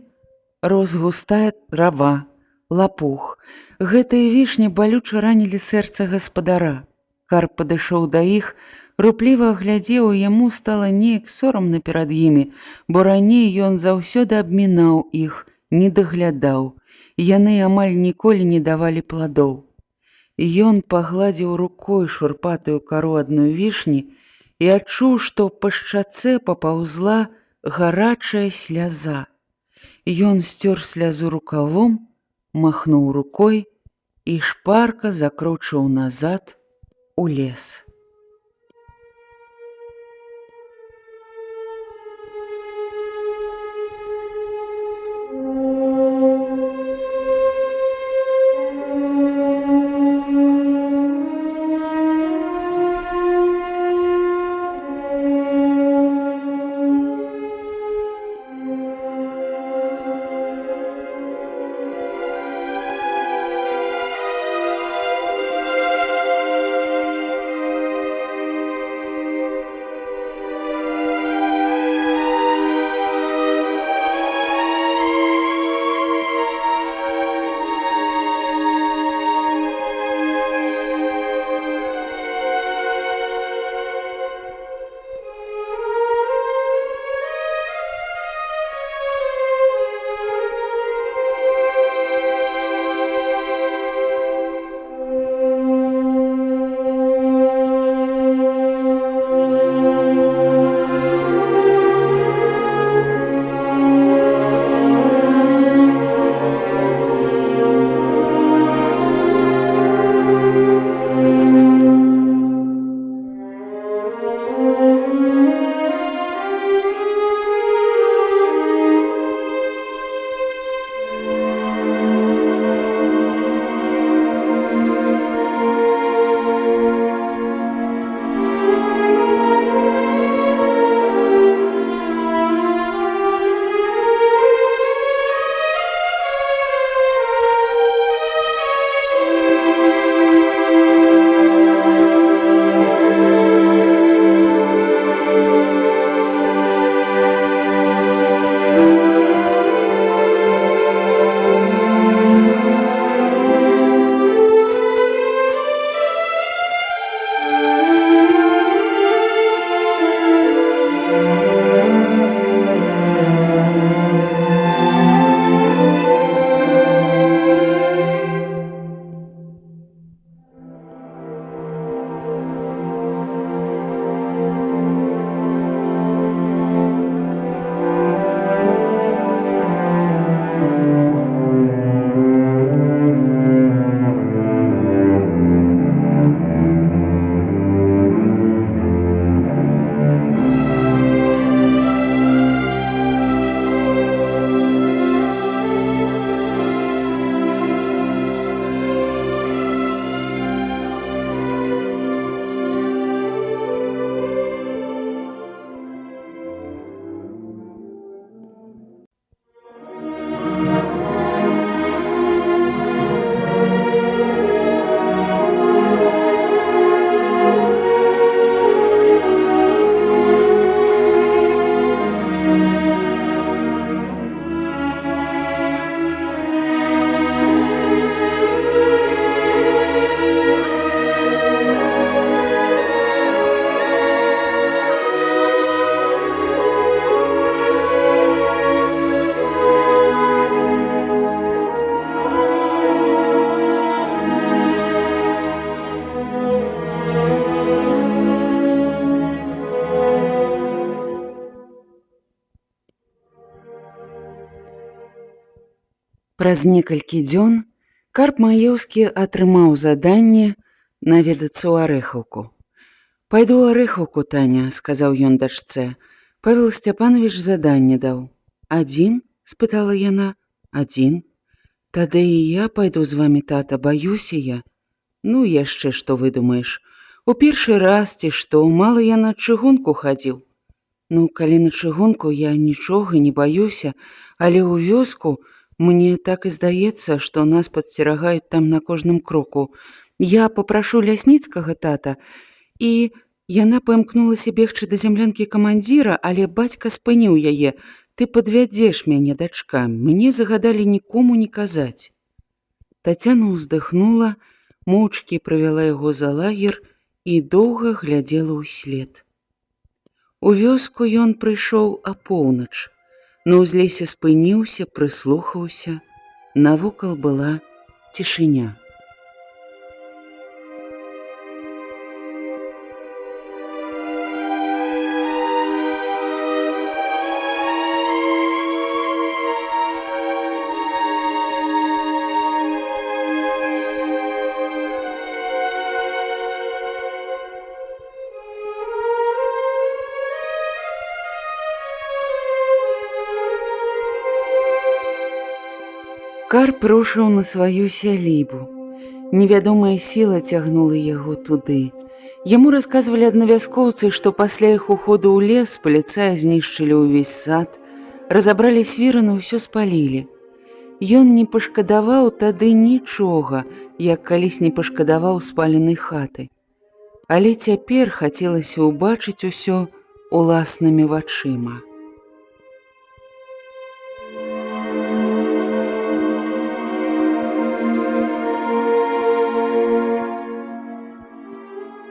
рос густая трава, лапух. Гэтыя вішні балюча ранілі сэрца гаспадара. Карп падышоў да іх, рупліва аглядзеў, і яму стала неяк сорамна перад імі, бо раней ён заўсёды абмінаў іх, не даглядаў. Яны амаль ніколі не давалі пладоў. Ён пагладзіў рукой шурпатую кару адной вішні і адчуў, што па шчацэ папаўзла гарачая сляза. Ён сцёр слязу рукавом, махнуў рукой і шпарка закрочыў назад у лес. Праз некалькі дзён Карп Маеўскі атрымаў заданне наведацца ў Арэхаўку. «Пайду ў Арэхаўку, Таня», — сказаў ён дачцэ. «Павел Сцяпанович заданне даў». «Адзін?» — спытала яна. «Адзін». «Тады і я пайду з вамі, тата, баюся я». «Ну, яшчэ што выдумаеш. У першы раз ці што, мала я на чыгунку хадзіў». «Ну, калі на чыгунку, я нічога не баюся, але ў вёску мне так і здаецца, што нас падсцерагаюць там на кожным кроку. Я папрашу лясніцкага, тата». І яна паімкнулася бегчы да зямлянкі камандзіра, але бацька спыніў яе. «Ты падвядзеш мяне, дачка, мне загадалі нікому не казаць». Тацяна ўздыхнула, моўчкі правяла яго за лагер і доўга глядзела ўслед. У вёску ён прыйшоў апоўнач. На ўзлесе спыніўся, прыслухаўся. Навокал была цішыня. Карп рушыў на сваю сялібу. Невядомая сіла цягнула яго туды. Яму расказвалі аднавяскоўцы, што пасля іх уходу ў лес паліцаі знішчылі ўвесь сад, разабралі свіраны, ўсё спалілі. Ён не пашкадаваў тады нічога, як калісь не пашкадаваў спаленай хаты. Але цяпер хацелася ўбачыць усё уласнымі вачыма.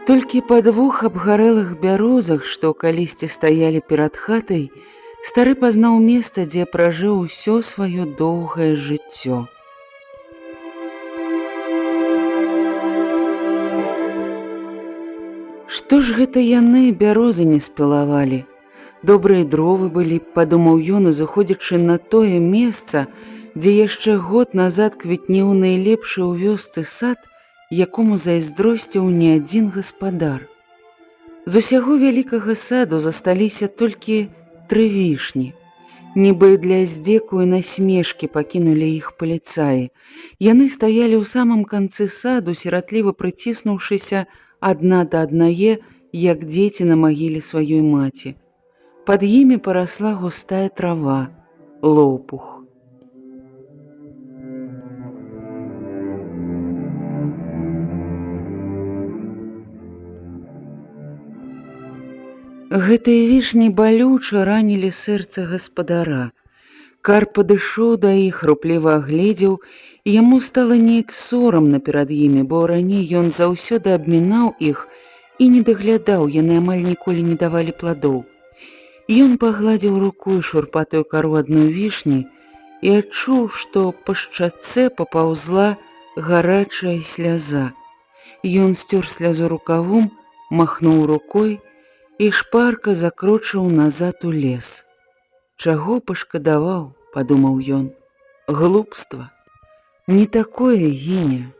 Толькі па двух абгарэлых бярозах, што калісьці стаялі перад хатай, стары пазнаў месца, дзе пражыў усё сваё доўгае жыццё. Што ж гэта яны бярозы не спілавалі? Добрыя дровы былі, падумаў ён, і заходзячы на тое месца, дзе яшчэ год назад квітнеў найлепшы ў вёсцы сад, якому зайздросціў не адзін гаспадар. З усяго вялікага саду засталіся толькі 3 вішні. Нібы для здзеку і насмешкі пакінулі іх паліцаі. Яны стаялі ў самым канцы саду, сіратліва прыціснуўшыся адна да аднае, як дзеці на магіле сваёй маці. Пад імі парасла густая трава, лопух. Гэтыя вішні балюча ранілі сэрца гаспадара. Карп падышоў да іх, рупліва агледзеў, і яму стала неяк сорамна перад імі, бо раней ён заўсёды абмінаў іх і не даглядаў, яны амаль ніколі не давалі пладоў. Ён пагладзіў рукой шурпатую кару адной вішні і адчуў, што па шчацэ папаўзла гарачая сляза. Ён сцёр слязу рукавом, махнуў рукой і шпарка закрочыў назад у лес. «Чаго пашкадаваў?» — падумаў ён. «Глупства. Не такое гіне».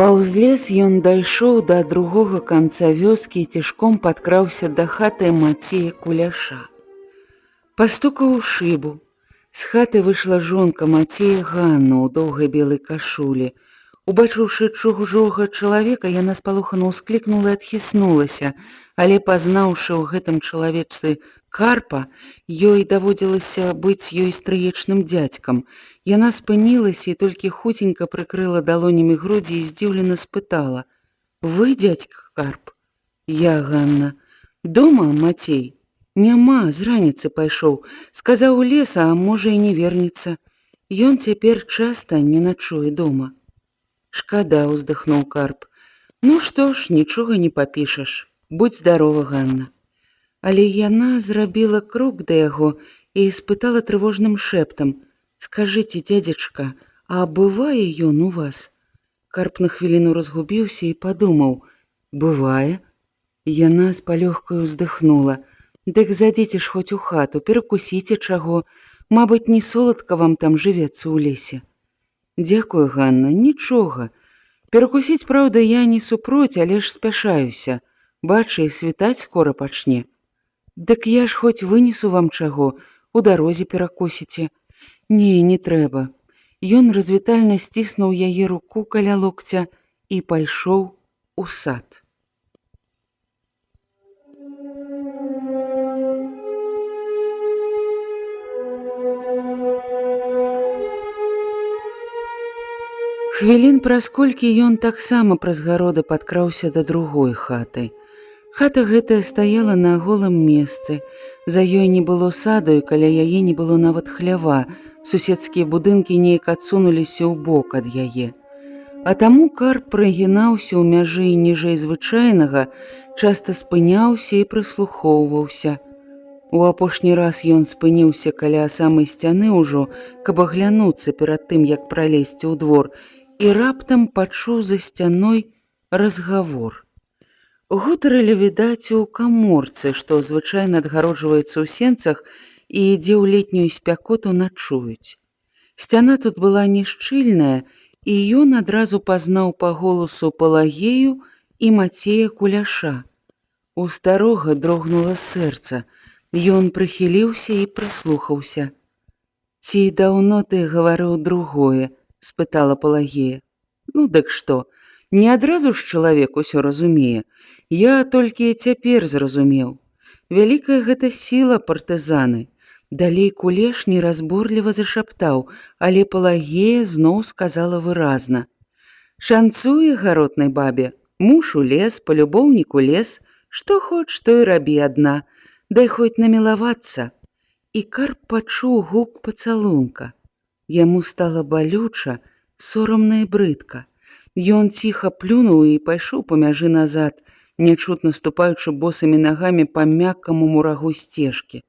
Паўз лес ён дайшоў да другога канца вёскі і цішком падкраўся да хаты Мацея Куляша. Пастукаў у шыбу. З хаты выйшла жонка Мацея Ганна ў доўгай белай кашулі. Убачыўшы чужога чалавека, яна спалохана ўсклікнула і адхіснулася, але пазнаўшы ў гэтым чалавечцы Карпа, ёй даводзілася быць ёй стрыечным дзядзькам. Яна спынілася і толькі хуценька прыкрыла далонямі грудзі і здзіўлена спытала: «Вы, дзядзька Карп?» «Я, Ганна». «Дома, Мацей?» Няма, з раніцы пайшоў, сказаў у лес, а можа і не вернецца. Ён цяпер часта не начуе дома. Шкада, уздыхнуў Карп. Ну што ж, нічога не папішаш. Будь здарова, Ганна. Але яна зрабіла крок да яго і спытала трывожным шэптам: «Скажыце, дзядзечка, а бывае ён у вас?» Карп на хвіліну разгубіўся і падумаў: «Бывае?» Яна з палёгкаю уздыхнула: «Дык зайдзіце ж хоць у хату, перакусіце чаго. Мабыць, не соладка вам там жывецца ў лесе». «Дзякую, Ганна, нічога. Перакусіць, праўда, я не супроць, але ж спяшаюся. Бачы, світаць скора пачне». «Дык я ж хоць вынесу вам чаго, у дарозе перакусіце». «Не, не трэба». Ён развітальна сціснуў яе руку каля локця і пайшоў у сад. Хвілін праз колькі ён таксама праз гароды падкраўся да другой хаты. Хата гэтая стаяла на голым месцы. За ёй не было саду, і каля яе не было нават хлява. Суседскія будынкі неяк адсунуліся ў бок ад яе. А таму Карп прыгінаўся ў мяжы ніжэй звычайнага, часта спыняўся і прыслухоўваўся. У апошні раз ён спыніўся каля самай сцяны ўжо, каб аглянуцца перад тым, як пралезці ў двор, і раптам пачуў за сцяной разгавор. Гутарылі, відаць, у каморцы, што звычайна адгароджваецца ў сенцах і ідзе ў летнюю спякоту начуюць. Сцяна тут была нешчыльная, і ён адразу пазнаў па голасу Палагею і Мацея Куляша. У старога дрогнула сэрца. Ён прыхіліўся і прыслухаўся. «Ці даўно ты гаварыў другое?» – спытала Палагея. «Ну, дык што? Не адразу ж чалавек усё разумее. Я толькі цяпер зразумеў. Вялікая гэта сіла партызаны». Далей Кулеш неразборліва зашаптаў, але Палагея зноў сказала выразна: «Шанцуе гаротнай бабе, муж у лес, палюбоўнік у лес, што хоч, то і рабі адна, дай хоць намілавацца». І Карп пачуў гук пацалунка. Яму стала балюча, сорамна і брыдка. Ён ціха плюнуў і пайшоў па мяжы назад, нячутна ступаючы босымі нагамі па мяккаму мурагу сцежкі.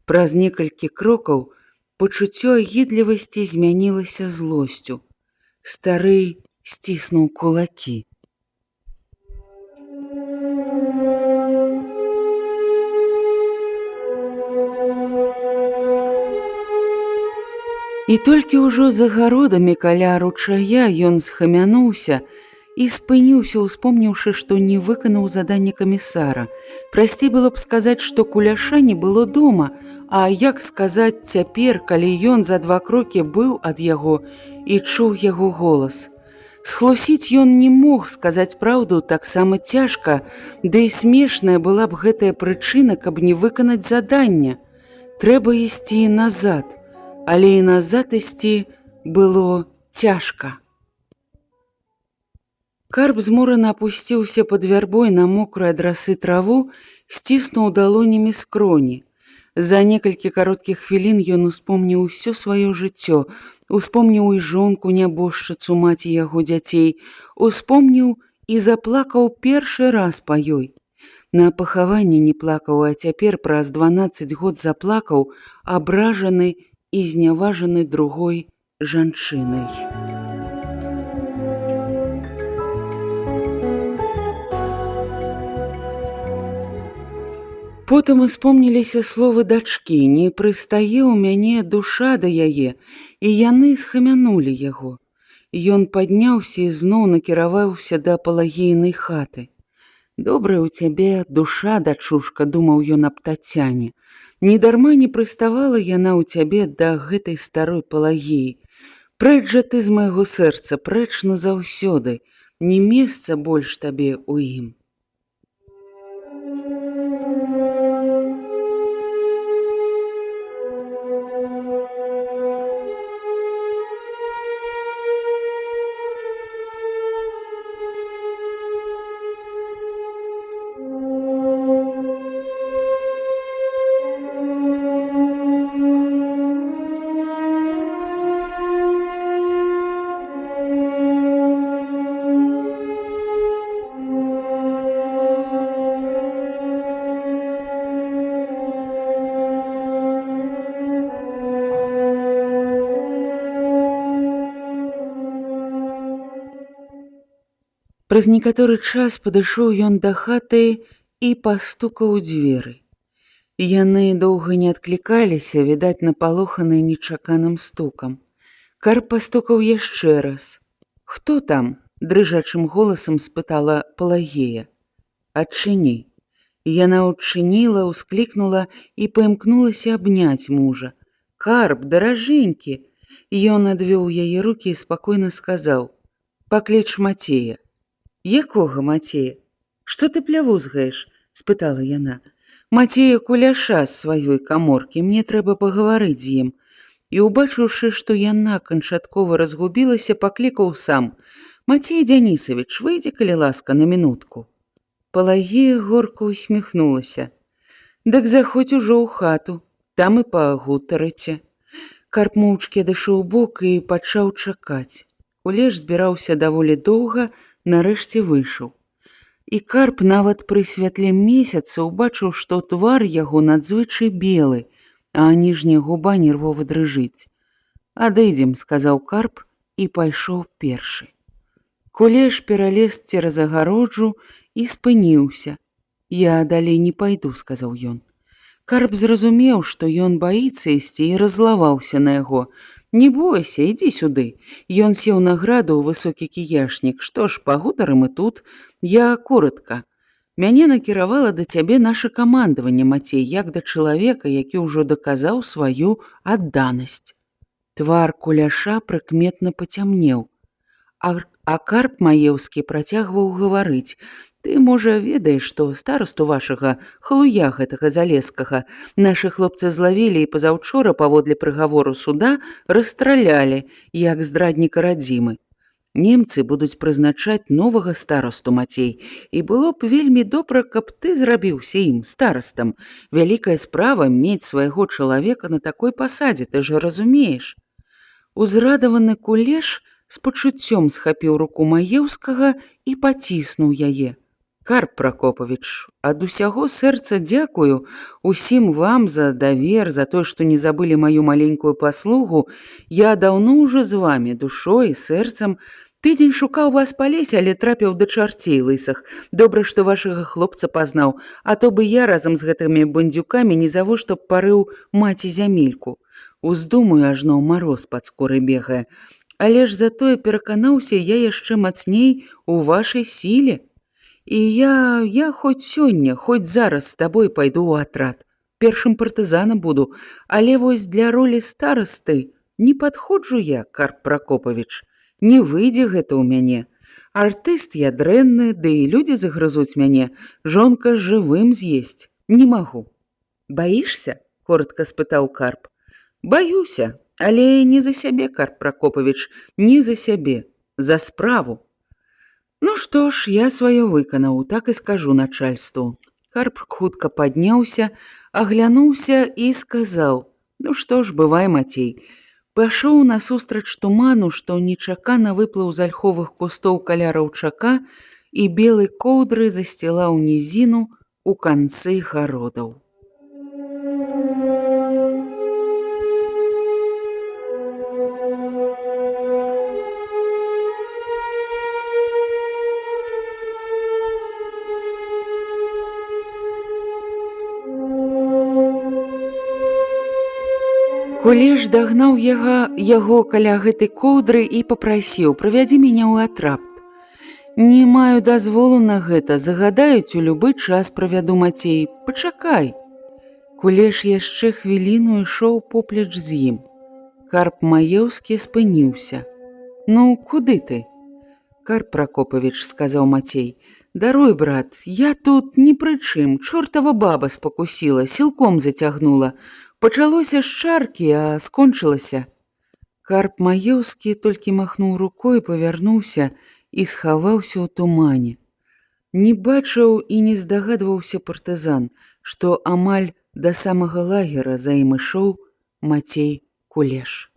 Праз некалькі крокаў пачуццё агідлівасці змянілася злосцю. Стары сціснуў кулакі. І толькі ўжо за гародамі каля ручая ён схамянуўся і спыніўся, успомніўшы, што не выканаў заданне камісара. Прасцей было б сказаць, што Куляша не было дома, а як сказаць цяпер, калі ён за 2 крокі быў ад яго і чуў яго голас. Схлусіць ён не мог, сказаць праўду таксама цяжка, ды і смешная была б гэтая прычына, каб не выканаць задання. Трэба ісці назад. Але і назад ісці было цяжка. Карп зморана апусціўся пад вярбой на мокрую ад расы траву, сціснуў далонямі скроні. За некалькі кароткіх хвілін ён успомніў усё сваё жыццё, успомніў і жонку нябожчыцу, маці яго дзяцей, успомніў і заплакаў першы раз па ёй. На пахаванні не плакаў, а цяпер праз 12 год заплакаў, абражаны і зняважаны другой жанчынай. Потым успомніліся словы дачкі: «Не прыстае ў мяне душа да яе», і яны схамянулі яго. Ён падняўся і зноў накіраваўся да Палагеінай хаты. «Добрая ў цябе душа, дачушка», – думаў ён аб Тацяне. «Недарма не прыставала яна ў цябе да гэтай старой Палагеі. Прэч жа ты з майго сэрца, прэч назаўсёды, не месца больш табе ў ім». Праз некаторы час падышоў ён да хаты і пастукаў у дзверы. Яны доўга не адклікаліся, відаць, напалоханыя нечаканым стукам. Карп пастукаў яшчэ раз. «Хто там?» – дрыжачым голасам спытала Палагея. «Адчыні». Яна ўчыніла, усклікнула і паімкнулася абняць мужа. «Карп, даражэнькі!» Ён адвёў яе рукі і спакойна сказаў: «Пакліч Мацея». «Якога Мацея? Што ты плявузгаеш?» – спытала яна. «Мацея Куляша з сваёй каморкі, мне трэба пагаварыць з ім». І, убачыўшы, што яна канчаткова разгубілася, паклікаў сам: «Мацей Дзянісавіч, выйдзі, калі ласка, на мінутку». Палагея горка усміхнулася. «Дык заходзь ужо ў хату, там і пагутарыце». Карп моўчкі адышоў бок і пачаў чакаць. Кулеш збіраўся даволі доўга, нарэшце выйшаў. І Карп нават пры святле месяца ўбачыў, што твар яго надзвычай белы, а ніжняя губа нервова дрыжыць. «Адыдзем», – сказаў Карп і пайшоў першы. Кулеш пералез цераз агароджу і спыніўся. «Я далей не пайду», – сказаў ён. Карп зразумеў, што ён баіцца ісці, і раззлаваўся на яго. «Не бойся, ідзі сюды». Ён сеў на граду ў высокі кіяшнік. «Што ж, пагутарым і тут. Я коратка. Мяне накіравала да цябе наша камандаванне, Мацей, як да чалавека, які ўжо даказаў сваю адданасць». Твар Куляша прыкметна пацямнеў. А Карп Маеўскі працягваў гаварыць: «Ты, можа, ведаеш, што старасту вашага, халуя гэтага Залескага, нашы хлопцы злавілі і пазаўчора паводле прыгавору суда расстралялі, як здрадніка радзімы. Немцы будуць прызначаць новага старасту, Мацей, і было б вельмі добра, каб ты зрабіўся ім старастам. Вялікая справа мець свайго чалавека на такой пасадзе, ты ж разумееш». Узрадаваны Кулеш з пачуццём схапіў руку Маеўскага і паціснуў яе. «Карп Пракопавіч, ад усяго сэрца дзякую усім вам за давер, за тое, што не забылі маю маленькую паслугу. Я даўно ўжо з вамі, душой і сэрцам. Тыдзень шукаў вас па лесе, але трапіў да чарцей лысых. Добра, што вашага хлопца пазнаў, а то бы я разам з гэтымі бандзюкамі нізавошта парыў маці зямельку. Уздумаю, ажно ў мароз пад скурай бегае. Але ж затое пераканаўся я яшчэ мацней у вашай сіле. І я хоць сёння, хоць зараз з табой пайду ў атрад. Першым партызанам буду, але вось для ролі старасты не падходжу я, Карп Пракопавіч. Не выйдзе гэта ў мяне. Артыст я дрэнны, ды і людзі загрызуць мяне, жонка жывым з'есць. Не магу». «Баішся?» – коротка спытаў Карп. «Баюся, але не за сябе, Карп Пракопавіч, не за сябе, за справу». «Ну што ж, я сваё выканаў, так і скажу начальству». Карп хутка падняўся, аглянуўся і сказаў: «Ну што ж, бывай, Мацей». Пайшоў насустрач туману, што нечакана выплыў з альховых кустоў каля раўчака і белай коўдры засцілаў нізіну у канцы гародаў. Кулеш дагнаў яго каля гэтай коўдры і папрасіў: «Правядзі мяне ў атрапт». «Не маю дазволу на гэта, загадаюць у любы час правяду, Мацей, пачакай». Кулеш яшчэ хвіліну ішоў поплеч з ім. Карп Маеўскі спыніўся. «Ну, куды ты?» «Карп Пракопавіч», – сказаў Мацей, – «даруй, брат, я тут ні пры чым, чортава баба спакусіла, сілком зацягнула. Пачалося з чаркі, а скончылася». Карп Маеўскі толькі махнуў рукой, павярнуўся і схаваўся ў тумане. Не бачыў і не здагадваўся партызан, што амаль да самага лагера за ім ішоў Мацей Кулеш.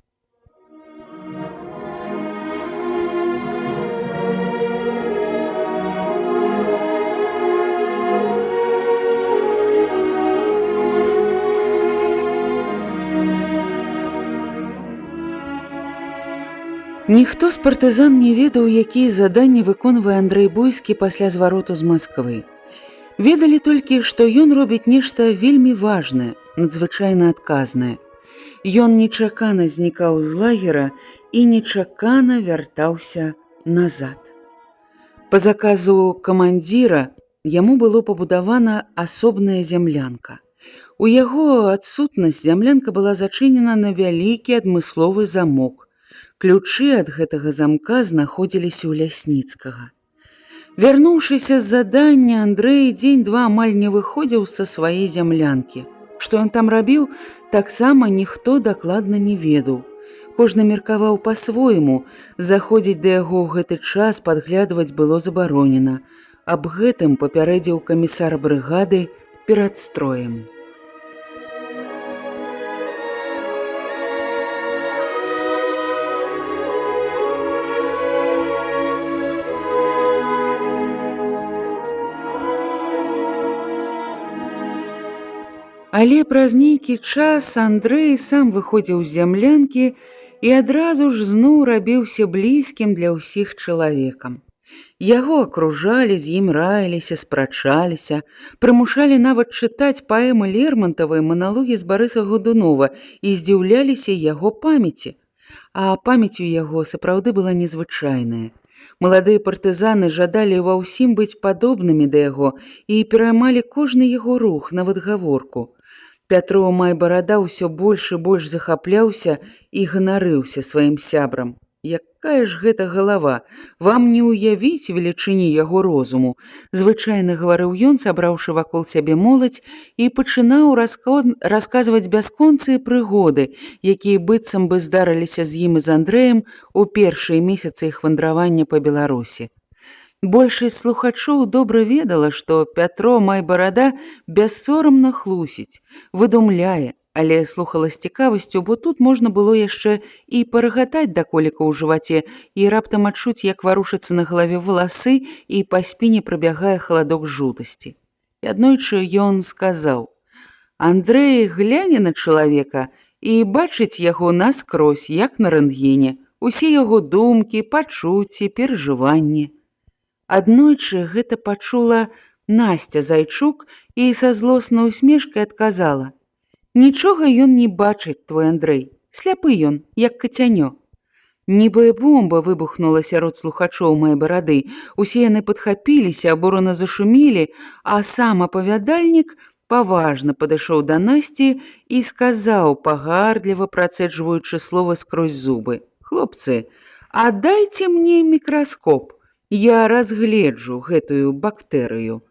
Ніхто з партызан не ведаў, якія заданні выконвае Андрэй Буйскі пасля звароту з Масквы. Ведалі толькі, што ён робіць нешта вельмі важнае, надзвычайна адказнае. Ён нечакана знікаў з лагера і нечакана вяртаўся назад. Па заказу камандзіра яму было пабудавана асобная зямлянка. У яго адсутнасць зямлянка была зачынена на вялікі адмысловы замок. Ключы ад гэтага замка знаходзіліся ў Лясніцкага. Вярнуўшыся з задання, Андрэй дзень-два амаль не выходзіў са свае зямлянкі. Што ён там рабіў, таксама ніхто дакладна не ведаў. Кожны меркаваў па-свойму, заходзіць да яго ў гэты час падглядваць было забаронена. Аб гэтым папярэдзіў камісар брыгады перад строем. Але праз нейкі час Андрэй сам выходзіў з зямлянкі і адразу ж зноў рабіўся блізкім для ўсіх чалавекам. Яго акружалі, з ім раіліся, спрачаліся, прымушалі нават чытаць паэмы Лермонтава і маналогі з Барыса Годунова і здзіўляліся яго памяці. А памяць у яго сапраўды была незвычайная. Маладыя партызаны жадалі ва ўсім быць падобнымі да яго і пераймалі кожны яго рух, нават гаворку. Пятро Майбарада ўсё больш і больш захапляўся і ганарыўся сваім сябрам. Якая ж гэта галава, вам не ўявіць велічыні яго розуму, звычайна гаварыў ён, сабраўшы вакол сябе моладзь, і пачынаў расказваць бясконцыя прыгоды, якія быццам бы здарыліся з ім і з Андрэем у першыя месяцы іх вандравання па Беларусі. Большасць слухачоў добра ведала, што Пятро Майбарада бяссорамна хлусіць, выдумляе, але слухала з цікавасцю, бо тут можна было яшчэ і парагатаць да коліка ў жываце і раптам адчуць, як варушацца на галаве валасы і па спіне прабягае халадок жудасці. І аднойчы ён сказаў: «Андрэй гляне на чалавека і бачыць яго наскрозь, як на рэнтгене, усе яго думкі, пачуцці, перажыванні». Аднойчы гэта пачула Насця Зайчук і са злоснай усмешкай адказала: «Нічога ён не бачыць, твой Андрэй, сляпы ён, як кацянё». Нібы бомба выбухнула сярод слухачоў Майбарады, усе яны падхапіліся, абурана зашумелі, а сам апавядальнік паважна падышоў да Насці і сказаў, пагардліва працэджваючы словы скрозь зубы: «Хлопцы, аддайце мне мікраскоп. Я разгледжу гэтую бактэрыю».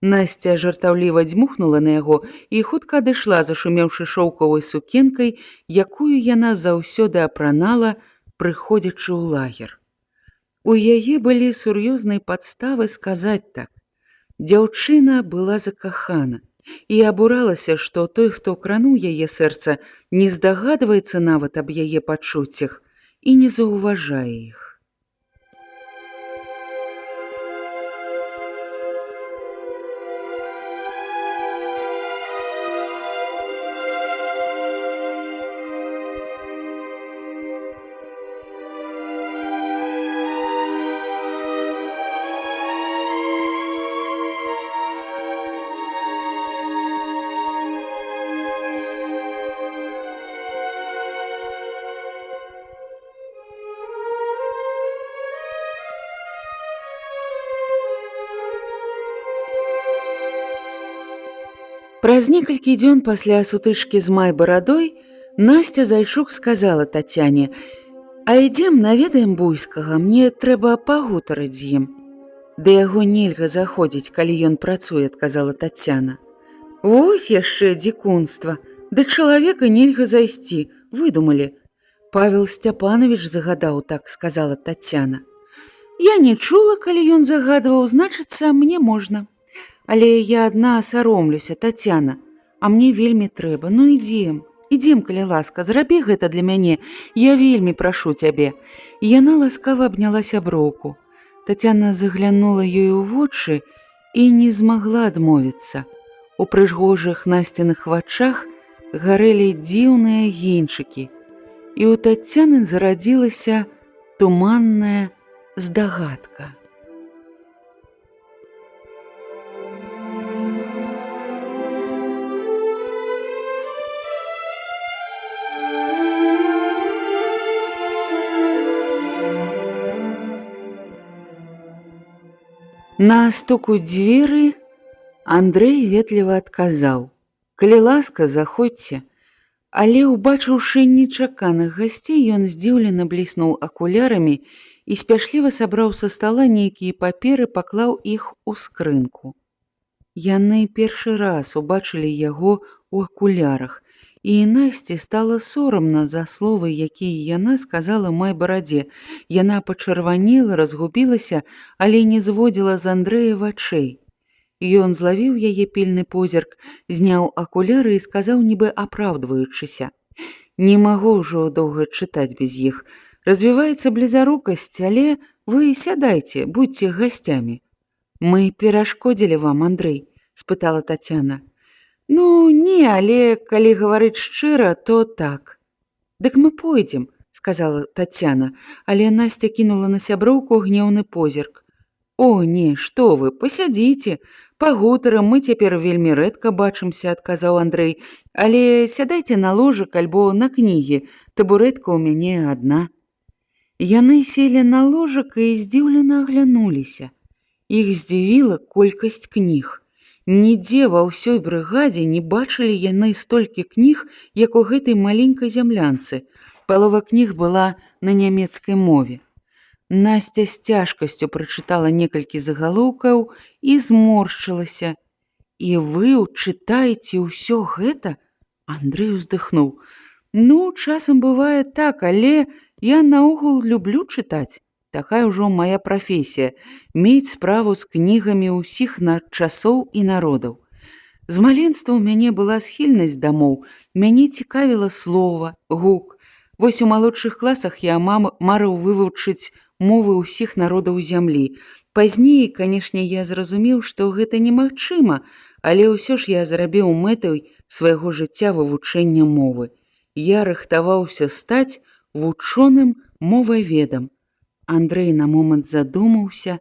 Насця жартаўліва дзьмухнула на яго і хутка адышла, зашумеўшы шоўкавай сукенкай, якую яна заўсёды апранала, прыходзячы ў лагер. У яе былі сур'ёзныя падставы сказаць так. Дзяўчына была закахана і абуралася, што той, хто крануў яе сэрца, не здагадваецца нават аб яе пачуццях і не заўважае іх. Праз некалькі дзён пасля сутычкі з Майбарадой Насця Зайчук сказала Тацяне: «А ідзем наведаем Буйскага, мне трэба пагутарыць з ім». «Да яго нельга заходзіць, калі ён працуе», – адказала Тацяна. «Вось яшчэ дзікунства, да чалавека нельга зайсці, выдумалі». «Павел Сцяпанович загадаў так», – сказала Тацяна. «Я не чула, калі ён загадваў, значыцца, мне можна. Але я адна саромлюся, Тацяна, а мне вельмі трэба. Ну ідзем, калі ласка, зрабі гэта для мяне, я вельмі прашу цябе». І яна ласкава абняла сяброўку. Тацяна заглянула ёй у вочы і не змагла адмовіцца. У прыгожых Насцяных вачах гарэлі дзіўныя агеньчыкі, і ў Тацяны зарадзілася туманная здагадка. На стук у дзверы Андрэй ветліва адказаў: «Калі ласка, заходзьце». Але, убачыўшы нечаканых гасцей, ён здзіўлена бліснуў акулярамі і спяшліва сабраў са стала нейкія паперы, паклаў іх у скрынку. Яны першы раз убачылі яго ў акулярах, і Насці стала сорамна за словы, якія яна сказала Майбарадзе. Яна пачырванела, разгубілася, але не зводзіла з Андрэя вачэй. Ён злавіў яе пільны позірк, зняў акуляры і сказаў, нібы апраўдваючыся: «Не магу ўжо доўга чытаць без іх. Развіваецца блізарукасць, але вы сядайце, будзьце гасцямі». «Мы перашкодзілі вам, Андрэй?» – спытала Тацяна. «Ну, не, але калі гаварыць шчыра, то так». «Дык мы пойдзем», – сказала Тацяна, але Насця кінула на сяброўку гнеўны позірк. «О, не, што вы, пасядзіце, пагутарым, мы цяпер вельмі рэдка бачымся», – адказаў Андрэй. «Але сядайце на ложак альбо на кнігі, табурэтка ў мяне адна». Яны селі на ложак і здзіўлена аглянуліся. Іх здзівіла колькасць кніг. Нідзе ва ўсёй брыгадзе не бачылі яны столькі кніг, як у гэтай маленькай зямлянцы. Палова кніг была на нямецкай мове. Насця з цяжкасцю прачытала некалькі загалоўкаў і зморшчылася. «І вы чытаеце ўсё гэта?» Андрэй уздыхнуў. «Ну, часам бывае так, але я наогул люблю чытаць. Такая ўжо моя прафесія – мець справу з кнігамі ўсіх часоў і народаў. З маленства ў мяне была схільнасць да моў, мяне цікавіла слова, гук. Вось у малодшых класах я марыў вывучыць мовы ўсіх народаў зямлі. Пазней, канешне, я зразумеў, што гэта немагчыма, але ўсё ж я зрабіў мэтай свайго жыцця вывучэння мовы. Я рыхтаваўся стаць вучоным моваведам». Андрэй на момант задумаўся,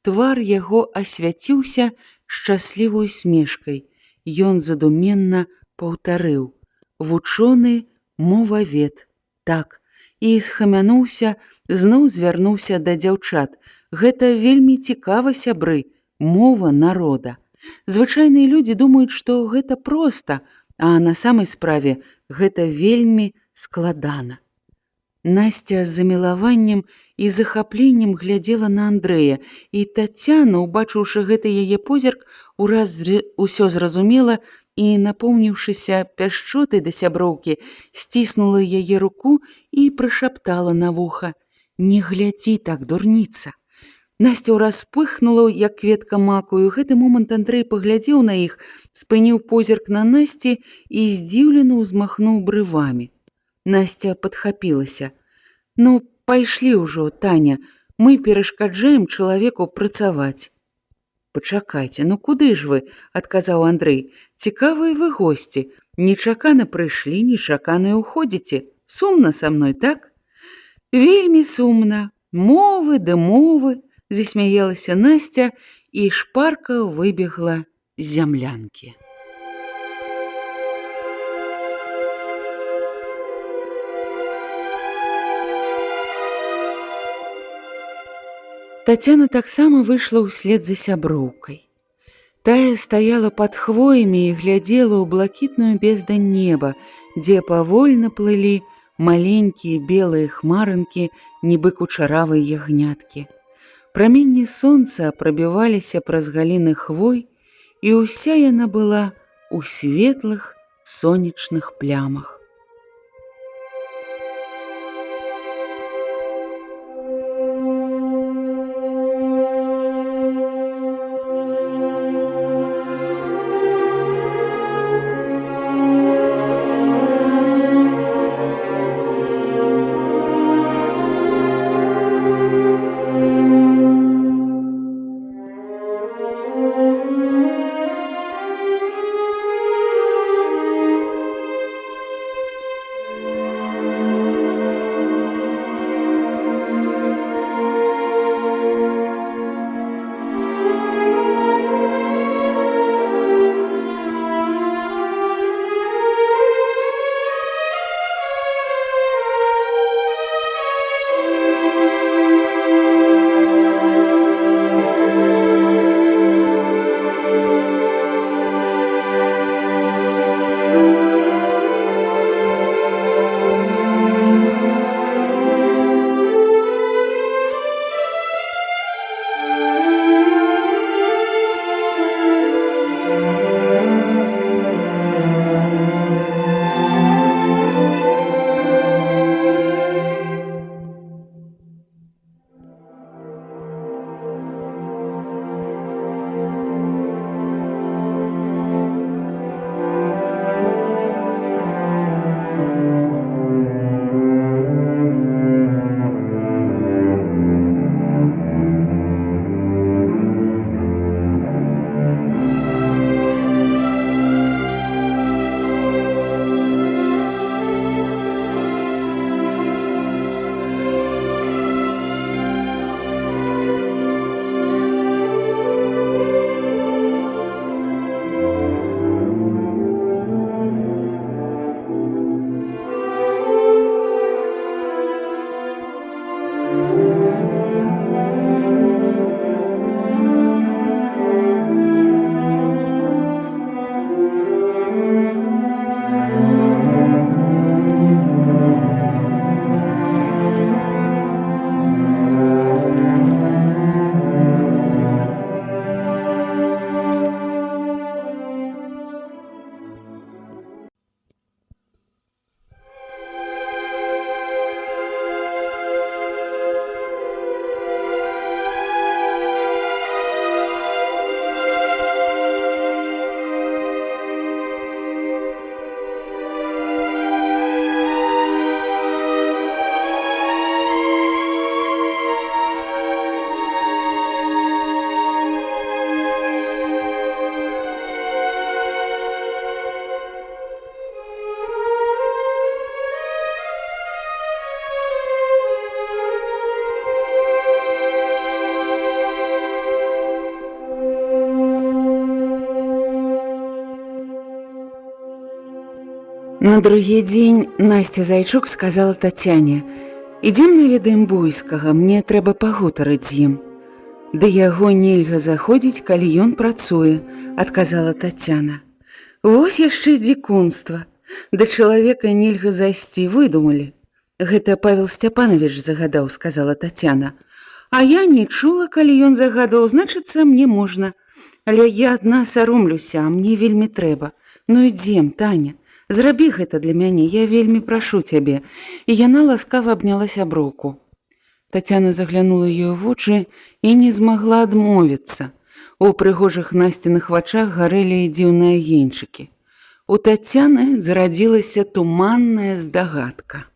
твар яго асвяціўся шчаслівай усмешкай. Ён задуменна паўтарыў: «Вучоны мовавед». Так, і схамянуўся, зноў звярнуўся да дзяўчат. «Гэта вельмі цікава, сябры, мова народа. Звычайныя людзі думаюць, што гэта проста, а на самай справе гэта вельмі складана». Насця з замілаваннем і захапленнем глядзела на Андрэя, і Тацяна, убачыўшы гэты яе позірк, ураз усё зразумела і, напоўніўшыся пяшчотай да сяброўкі, сціснула яе руку і прышаптала на вуха: «Не глядзі так, дурніца». Насця ўраз пыхнула, як кветка маку, і ў гэты момант Андрэй паглядзеў на іх, спыніў позірк на Насці і здзіўлена ўзмахнуў брывамі. Насця падхапілася. «Ну, пайшлі ўжо, Таня, мы перашкаджаем чалавеку працаваць». «Пачакайце, ну куды ж вы?» – адказаў Андрэй. «Цікавыя вы госці. Нечакана прыйшлі, нечакана і ўходзіце. Сумна са мной, так?» «Вельмі сумна. Мовы ды мовы», – засмяялася Насця і шпарка выбегла з зямлянкі. Тацяна таксама выйшла ўслед за сяброўкай. Тая стаяла пад хвоямі і глядзела ў блакітную бездань неба, дзе павольна плылі маленькія белыя хмарынкі, нібы кучаравыя ягняткі. Праменні сонца прабіваліся праз галіны хвой, і ўся яна была ў светлых сонечных плямах. На другі дзень Насця Зайчук сказала Тацяне: «Ідзем наведаем Буйскага, мне трэба пагутарыць з ім». «Да яго нельга заходзіць, калі ён працуе», – адказала Тацяна. «Вось яшчэ дзікунства. Да чалавека нельга зайсці, выдумалі». «Гэта Павел Сцяпанович загадаў», – сказала Тацяна. «А я не чула, калі ён загадаў, значыцца, мне можна. Але я адна саромлюся, а мне вельмі трэба. Ну ідзем, Таня. Зрабі гэта для мяне, я вельмі прашу цябе». І яна ласкава абняла сяброўку. Тацяна заглянула ёй у вочы і не змагла адмовіцца. У прыгожых Насцяных вачах гарэлі дзіўныя агеньчыкі. У Тацяны зарадзілася туманная здагадка.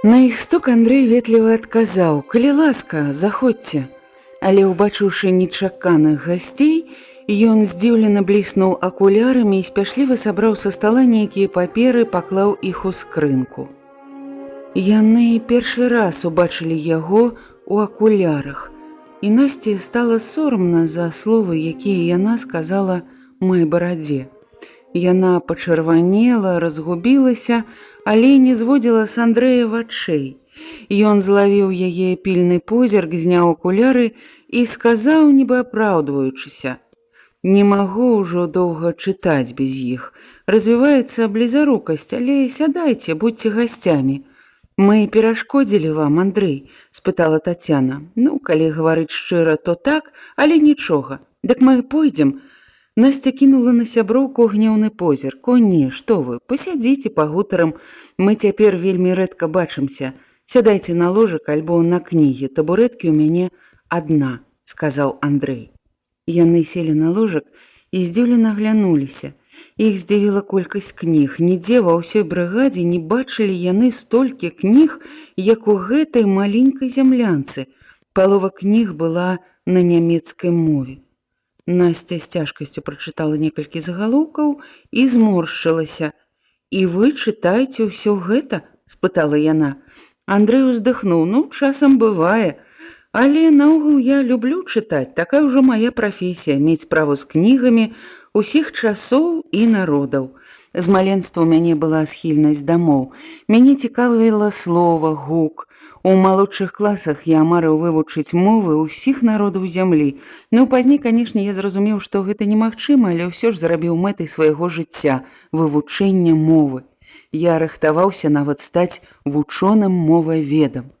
На іх стук Андрэй ветліва адказаў: «Калі ласка, заходзьце». Але, убачыўшы нечаканых гасцей, ён здзіўлена бліснуў акулярамі і спяшліва сабраў са стала нейкія паперы, паклаў іх у скрынку. Яны першы раз убачылі яго ў акулярах, і Насці стала сорамна за словы, якія яна сказала Майбарадзе. Яна пачырванела, разгубілася, але не зводзіла з Андрэя вачэй. Ён злавіў яе пільны позірк, зняў акуляры і сказаў, нібы апраўдваючыся: «Не магу ўжо доўга чытаць без іх. Развіваецца блізарукасць, але сядайце, будзьце гасцямі». «Мы перашкодзілі вам, Андрэй?» – спытала Тацяна. «Ну, калі гаварыць шчыра, то так, але нічога. Дык мы пойдзем». Насця кінула на сяброўку гнеўны позірк. «О не, што вы, пасядзіце, пагутарым. Мы цяпер вельмі рэдка бачымся. Сядайце на ложак альбо на кнігі, табурэткі ў мяне адна», – сказаў Андрэй. Яны селі на ложак і здзіўлена аглянуліся. Іх здзівіла колькасць кніг. Нідзе ва ўсёй брыгадзе не бачылі яны столькі кніг, як у гэтай маленькай зямлянцы. Палова кніг была на нямецкай мове. Насця з цяжкасцю прачытала некалькі загалоўкаў і зморшчылася. «І вы чытаеце ўсё гэта?» – спытала яна. Андрэй уздыхнуў. «Ну, часам бывае. Але наогул я люблю чытаць. Такая ўжо моя прафесія – мець справу з кнігамі усіх часоў і народаў. З маленства ў мяне была схільнасць да моў. Мяне цікавіла слова, гук. У малодшых класах я марыў вывучыць мовы ўсіх народаў зямлі. Ну, пазней, канешне, я зразумеў, што гэта немагчыма, але ўсё ж зрабіў мэтай свайго жыцця – вывучэнне мовы. Я рыхтаваўся нават стаць вучоным моваведам».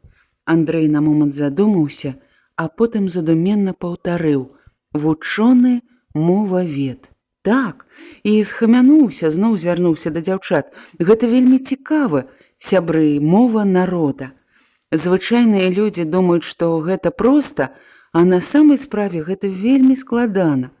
Андрэй на момант задумаўся, а потым задуменна паўтарыў: «Вучоны мовавед». «Так», і схамянуўся, зноў звярнуўся да дзяўчат. «Гэта вельмі цікава, сябры, мова народа. Звычайныя людзі думаюць, што гэта проста, а на самай справе гэта вельмі складана.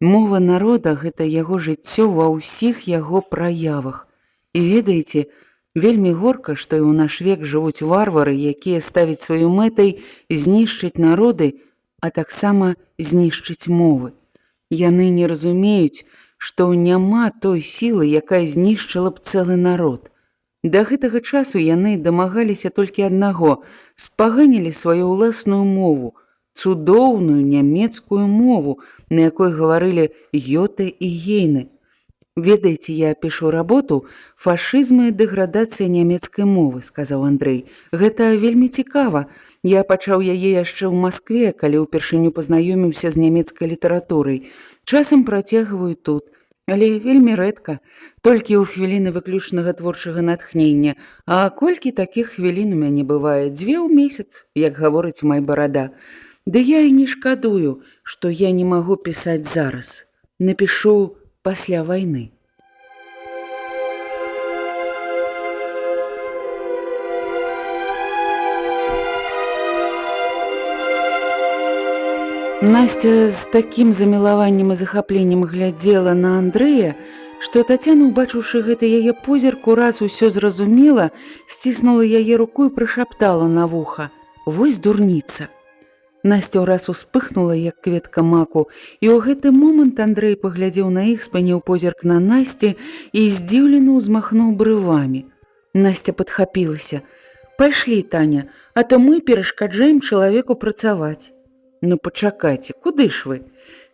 Мова народа – гэта яго жыццё ва ўсіх яго праявах. І ведаеце, вельмі горка, што і ў наш век жывуць варвары, якія ставяць сваёй мэтай знішчыць народы, а таксама знішчыць мовы. Яны не разумеюць, што няма той сілы, якая знішчыла б цэлы народ. Да гэтага часу яны дамагаліся толькі аднаго – спаганілі сваю ўласную мову, цудоўную нямецкую мову, на якой гаварылі Гёте і Гейне. Ведаеце, я пішу работу «Фашызм і дэградацыя нямецкай мовы», – сказаў Андрэй. «Гэта вельмі цікава. Я пачаў яе яшчэ ў Маскве, калі ўпершыню пазнаёміўся з нямецкай літаратурай. Часам працягваю тут. Але вельмі рэдка, толькі ў хвіліны выключнага творчага натхнення. А колькі такіх хвілін у мяне бывае? 2 ў месяц, як гаворыць Майбарада. Ды я і не шкадую, што я не магу пісаць зараз. Напішу пасля вайны». Настя з такім замілаваннем і захапленнем глядзела на Андрэя, што Тацяна, убачыўшы гэты яе позірк, ураз усё зразумела, сціснула яе руку і прышаптала на вуха: «Вось дурніца». Насця ўраз успыхнула, як кветка маку, і ў гэты момант Андрэй паглядзеў на іх, спыніў позірк на Насці і здзіўлена ўзмахнуў брывамі. Насця падхапілася: «Пайшлі, Таня, а то мы перашкаджаем чалавеку працаваць». «Ну, пачакайце, куды ж вы?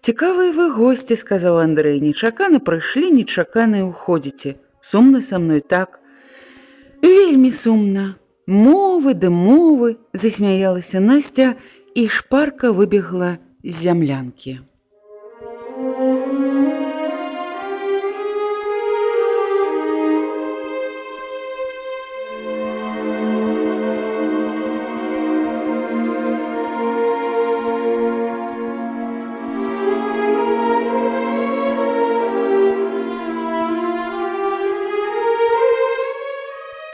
Цікавыя вы госці», – сказаў Андрэй. «Нечакана прыйшлі, нечакана і ўходзіце. Сумна са мной, так?» «Вельмі сумна. Мовы ды мовы», – засмяялася Насця і шпарка выбегла з зямлянкі.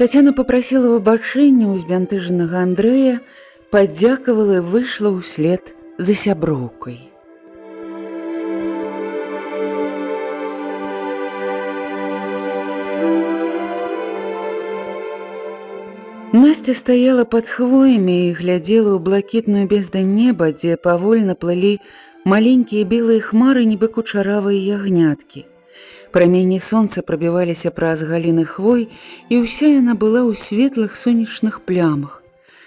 Тацяна попрасіла выбачэння ў збянтэжанага Андрэя, падзякавала і выйшла ўслед за сяброўкай. Насця стаяла пад хвоямі і глядзела ў блакітную бездань неба, дзе павольна плылі маленькія белыя хмары, нібы кучаравыя ягняткі. Прамені сонца прабіваліся праз галіны хвой, і ўся яна была ў светлых сонечных плямах.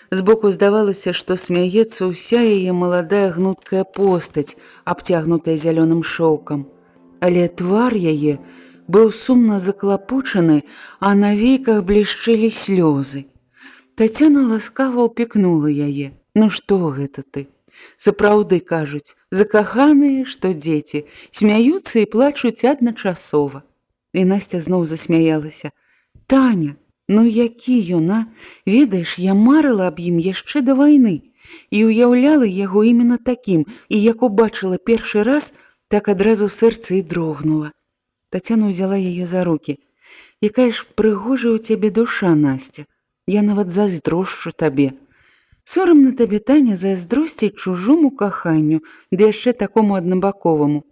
Збоку здавалася, што смяецца ўся яе маладая гнуткая постаць, абцягнутая зялёным шоўкам. Але твар яе быў сумна заклапочаны, а на вейках блішчэлі слёзы. Тацяна ласкава ўпікнула яе: «Ну што гэта ты? Сапраўды, кажуць, закаханыя, што дзеці, смяюцца і плачуць адначасова». І Насця зноў засмяялася: «Таня, ну які ён, а? Ведаеш, я марыла аб ім яшчэ да вайны і ўяўляла яго іменно такім, і як убачыла першы раз, так адразу сэрца і дрогнула». Тацяна ўзяла яе за рукі: «Якая ж прыгожая ў цябе душа, Насця, я нават зайздрошчу табе». «Сорамна табе, Таня, зайздросціць чужому каханню, ды яшчэ такому аднабаковаму.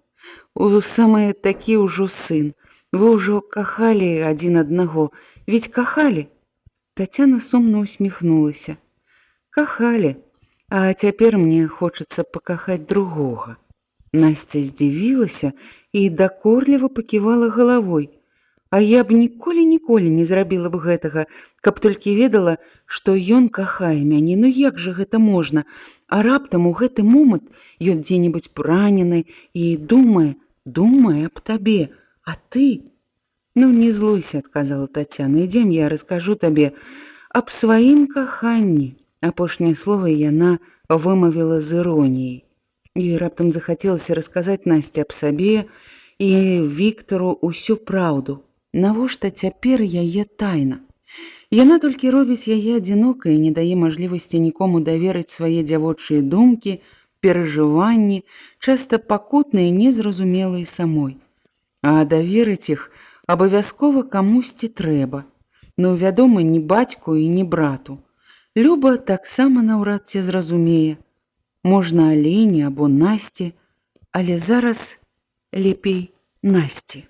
У самы такі ўжо сын. Вы ўжо кахалі адзін аднаго, ведь кахалі?» Тацяна сумна усміхнулася. «Кахалі, а цяпер мне хочацца пакахаць другога». Насця здзівілася і дакорліва паківала галавой. «А я б ніколі не зрабіла б гэтага, каб толькі ведала, што ён кахае мяне. Ну як жа гэта можна? А раптам у гэты момант ён дзе-небудзь поранены і думае аб табе, а ты...» «Ну не злуйся», – адказала Тацяна, – «ідзем, я раскажу табе аб сваім каханні». Апошняе слова яна вымавіла з іроніяй. Ёй раптам захацелася расказаць Насці аб сабе і Віктару ўсю праўду. Навошта цяпер яе тайна? Яна толькі робіць яе адзінокай і не дае мажлівасці нікому даверыць свае дзявочыя думкі, перажыванні, часта пакутныя і незразумелыя самой. А даверыць іх абавязкова камусьці трэба. Ну, вядома, ні бацьку і ні брату. Люба таксама наўрад ці зразумее. Можна Алені або Насці, але зараз лепей Насці.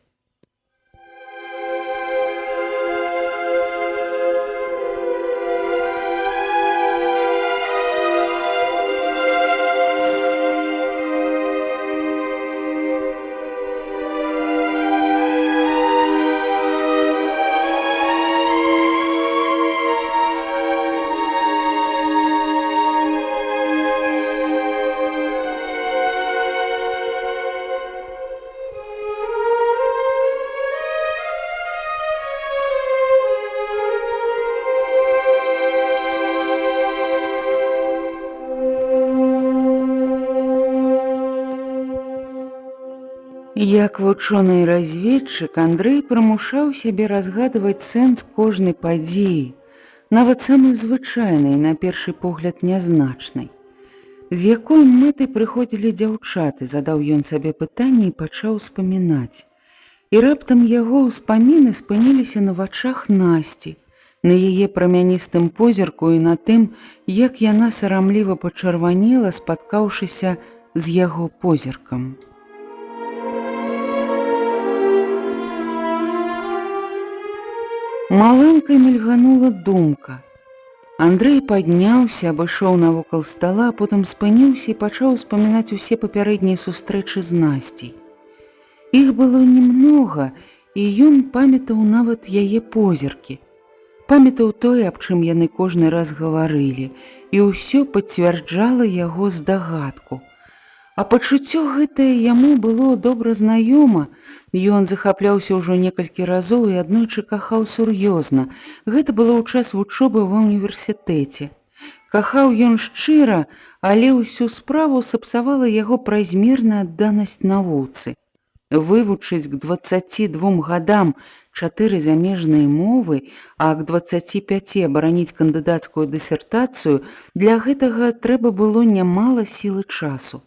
Як вучоны разведчык, Андрэй прымушаў сябе разгадваць сэнс кожнай падзеі, нават самай звычайнай, на першы погляд нязначнай. З якой мэтай прыходзілі дзяўчаты, задаў ён сабе пытанне і пачаў успамінаць. І раптам яго ўспаміны спыніліся на вачах Насці, на яе прамяністым позірку і на тым, як яна сарамліва пачырванела, спаткаўшыся з яго позіркам. Маланкай мільганула думка. Андрэй падняўся, абышоў навокал стала, а потым спыніўся і пачаў успамінаць усе папярэднія сустрэчы з Насцей. Іх было немнога, і ён памятаў нават яе позіркі. Памятаў тое, аб чым яны кожны раз гаварылі, і ўсё пацвярджала яго здагадку. А пачуццё гэтае яму было добра знаёма. Ён захапляўся ўжо некалькі разоў і аднойчы кахаў сур'ёзна. Гэта было ў час вучобы ва ўніверсітэце. Кахаў ён шчыра, але ўсю справу сапсавала яго празмерная адданасць навуцы. Вывучыць к 22 гадам 4 замежныя мовы, а к 25 абараніць кандыдацкую дысертацыю, для гэтага трэба было нямала сілы часу.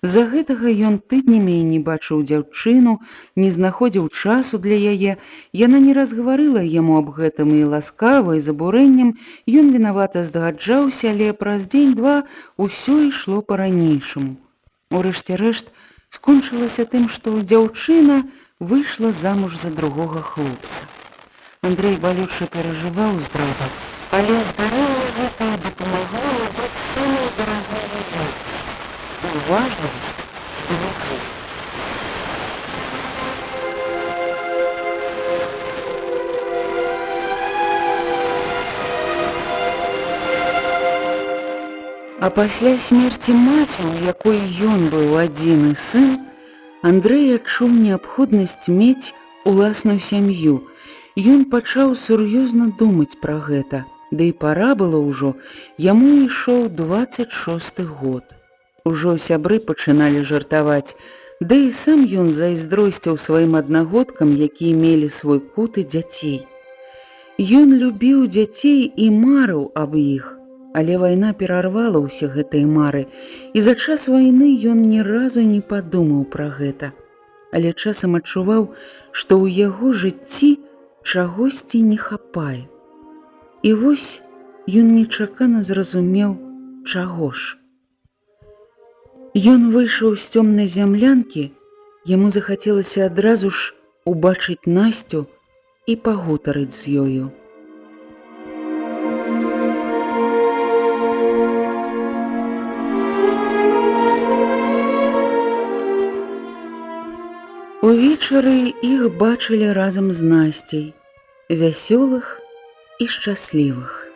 З-за гэтага ён тыднямі не бачыў дзяўчыну, не знаходзіў часу для яе. Яна не раз гаварыла яму аб гэтым і ласкава, і з абурэннем. Ён вінавата здагаджаўся, але праз дзень-два ўсё ішло па-ранейшаму. Урэшце рэшт скончылася тым, што дзяўчына выйшла замуж за другога хлопца. Андрэй балюча перажываў здрадак, але здарэнне гэтае дапамагло набыць самую дарагую ёлкасць – уважлівасць да людзей. А пасля смерці маці, у якой ён быў адзіны сын, Андрэй адчуў неабходнасць мець уласную сям'ю. Ён пачаў сур'ёзна думаць пра гэта, ды і пара было ўжо, яму ішоў 26 год. Ужо сябры пачыналі жартаваць, да і сам ён зайздросціў сваім аднагодкам, якія мелі свой кут і дзяцей. Ён любіў дзяцей і марыў аб іх, але вайна перарвала ўсе гэтыя мары, і за час вайны ён ні разу не падумаў пра гэта. Але часам адчуваў, што ў яго жыцці чагосьці не хапае. І вось ён нечакана зразумеў, чаго ж. Ён выйшаў з цёмнай зямлянкі, яму захацелася адразу ж убачыць Насцю і пагутарыць з ёю. Увечары іх бачылі разам з Насцяй, вясёлых і шчаслівых.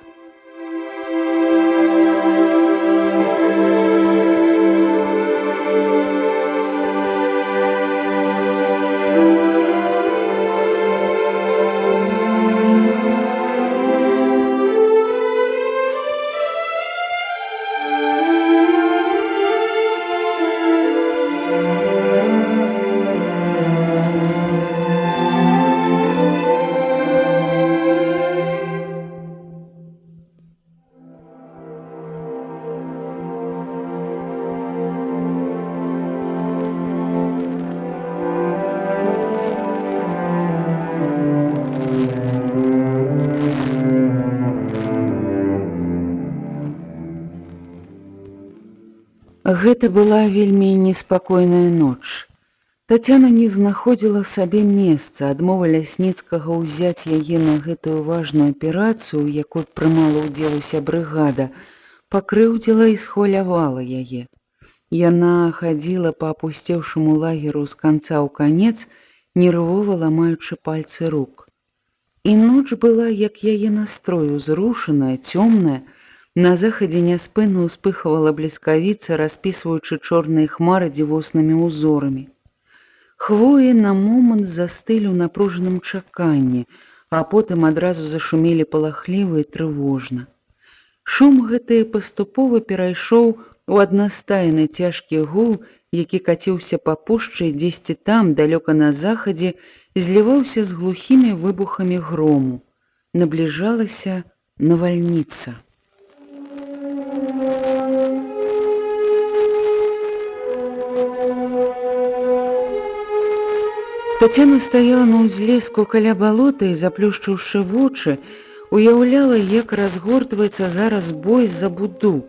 Гэта была вельмі неспакойная ноч. Тацяна не знаходзіла сабе месца, адмова Лясніцкага ўзяць яе на гэтую важную аперацыю, у якой прымала ўдзел уся брыгада, пакрыўдзіла і схвалявала яе. Яна хадзіла па апусцеўшаму лагеру з канца ў канец, нервова ламаючы пальцы рук. І ноч была, як яе настрой, узрушаная, цёмная. На захадзе няспынна ўспыхвала бліскавіца, распісваючы чорныя хмары дзівоснымі ўзорамі. Хвоі на момант застылі ў напружаным чаканні, а потым адразу зашумелі палахліва і трывожна. Шум гэты паступова перайшоў у аднастайны цяжкі гул, які каціўся па пушчы дзесьці там, далёка на захадзе, зліваўся з глухімі выбухамі грому. Набліжалася навальніца. Тацяна стаяла на ўзлеску каля балота і, заплюшчыўшы вочы, уяўляла, як разгортваецца зараз бой за Буду.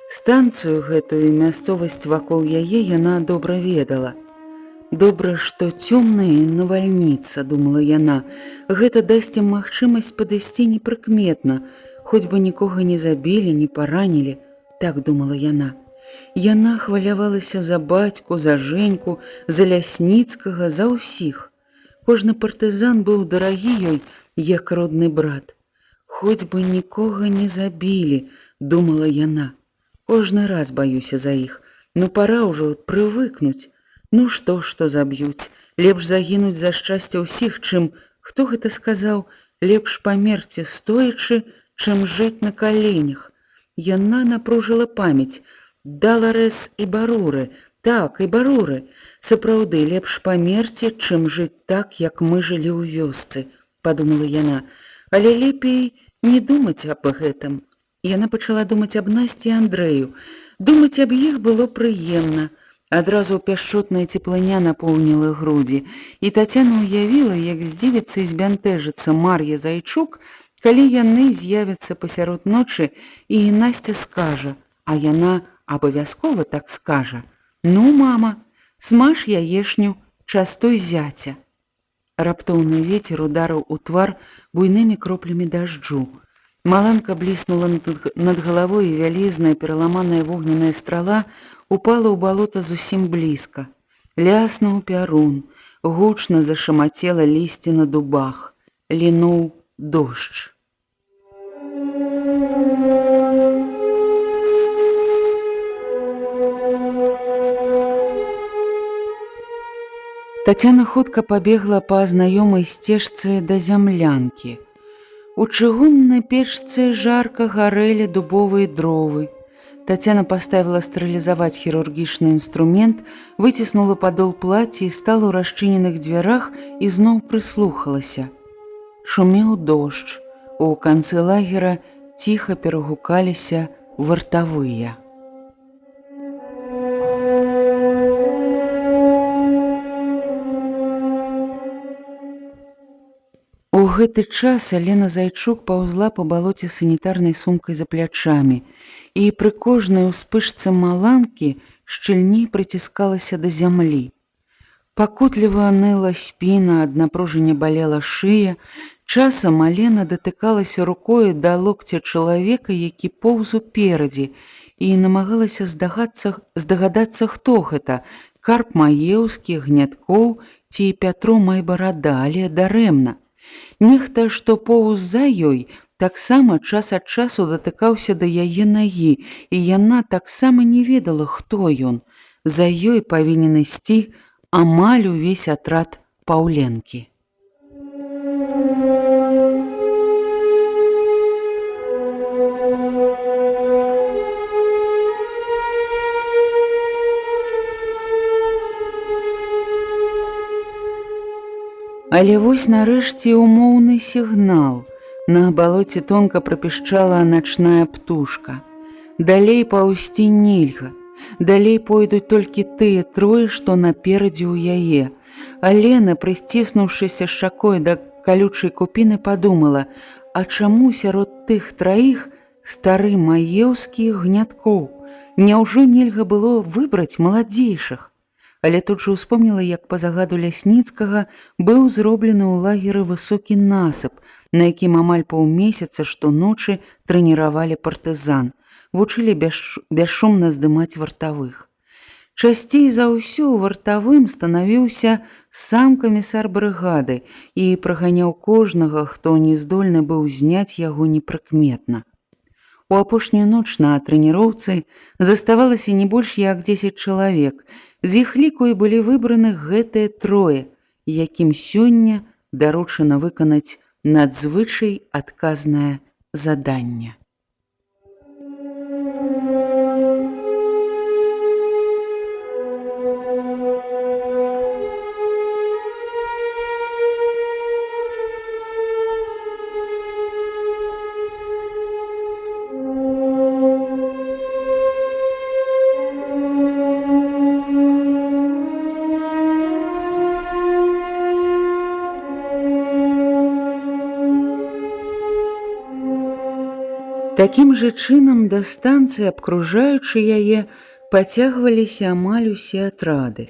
Станцыю гэтую і мясцовасць вакол яе яна добра ведала. Добра, што цёмна і навальніца, думала яна. Гэта дасць ім магчымасць падысці непрыкметна, хоць бы нікога не забілі, не паранілі, так думала яна. Яна хвалявалася за бацьку, за Женьку, за Лясніцкага, за ўсіх. Кожны партызан быў дарагі ёй, як родны брат. Хоць бы нікога не забілі, думала яна. Кожны раз баюся за іх, ну пора ўжо прывыкнуць. Ну што заб'юць, лепш загінуць за шчасце ўсіх, чым, хто гэта сказаў, лепш памерці стоячы, чым жыць на каленях. Яна напружыла памяць. Даларэс і Баруры, так, і Баруры. Сапраўды, лепш памерці, чым жыць так, як мы жылі ў вёсцы, падумала яна. Але лепей не думаць аб гэтым. Яна пачала думаць аб Насці і Андрэю. Думаць аб іх было прыемна. Адразу пяшчотная цеплыня напоўніла грудзі, і Тацяна ўявіла, як здзівіцца і збянтэжыцца Мар'я Зайчук, калі яны з'явяцца пасярод ночы, і Насця скажа, а яна абавязкова так скажа: «Ну, мама, смаж яешню, частуй зяця». Раптоўны вецер ударыў у твар буйнымі кроплямі дажджу. Маланка бліснула над галавой, і вялізная пераламаная вогненная страла упала ў балота зусім блізка. Ляснуў пярун, гучна зашамацела лісце на дубах, лінуў дождж. Тацяна хутка пабегла па знаёмай сцежцы да зямлянкі. У чыгуннай печцы жарка гарэлі дубовыя дровы. Тацяна паставіла стэрылізаваць хірургічны інструмент, выціснула падол плаця і стала ў расчыненых дзвярах і зноў прыслухалася. Шумеў дождж. У канцы лагера ціха перагукаліся вартавыя. У гэты час Алена Зайчук паўзла па балоце санітарнай сумкай за плячамі, і пры кожнай успышцы маланкі шчыльней прыціскалася да зямлі. Пакутліва ныла спіна, ад напружання балела шыя. Часам Алена датыкалася рукою да локця чалавека, які поўз уперадзе, і намагалася здагадацца, хто гэта: Карп Маеўскі, Гняткоў ці Пятро Майбарада, але дарэмна. Нехта, што поўз за ёй, таксама час ад часу датыкаўся да яе нагі, і яна таксама не ведала, хто ён. За ёй павінен ісці амаль увесь атрад Паўленкі. Але вось нарэшце умоўны сігнал. На балоце тонка прапішчала начная птушка. Далей паўзці нельга. Далей пойдуць толькі тыя трое, што наперадзе ў яе. Алена, прысціснуўшыся шчакой да калючай купіны, падумала: а чаму сярод тых траіх стары Маеўскі і Гняткоў? Няўжо нельга было выбраць маладзейшых? Але тут жа ўспомніла, як па загаду Лясніцкага быў зроблены ў лагеры высокі насып, на якім амаль паўмесяца штоночы трэніравалі партызан, вучылі бясшумна здымаць вартавых. Часцей за ўсё вартавым станавіўся сам камісар брыгады і праганяў кожнага, хто не здольны быў зняць яго непрыкметна. У апошнюю ноч на трэніроўцы заставалася не больш як 10 чалавек. З іх ліку і былі выбраны гэтыя трое, якім сёння даручана выканаць надзвычай адказнае заданне. Такім жа чынам да станцыі, абкружаючы яе, пацягваліся амаль усе атрады.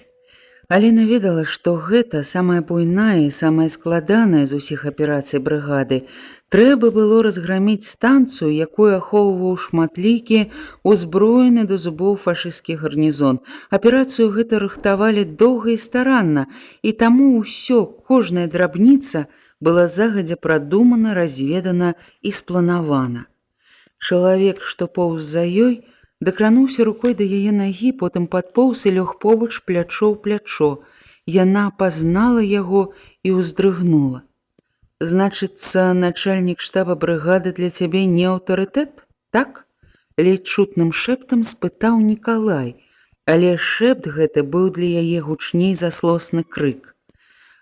Алена ведала, што гэта самая буйная і самая складаная з усіх аперацый брыгады. Трэба было разграміць станцыю, якую ахоўваў шматлікі узброены да зубоў фашысцкі гарнізон. Аперацыю гэта рыхтавалі доўга і старанна, і таму ўсё, кожная драбніца была загадзя прадумана, разведана і спланавана. Чалавек, што поўз за ёй, дакрануўся рукой да яе нагі, потым падпоўз і лёг побач плячо ў плячо. Яна пазнала яго і ўздрыгнула. «Значыцца, начальнік штаба брыгады для цябе не аўтарытэт, так?» Ледзь чутным шэптам спытаў Нікалай, але шэпт гэты быў для яе гучней за злосны крык.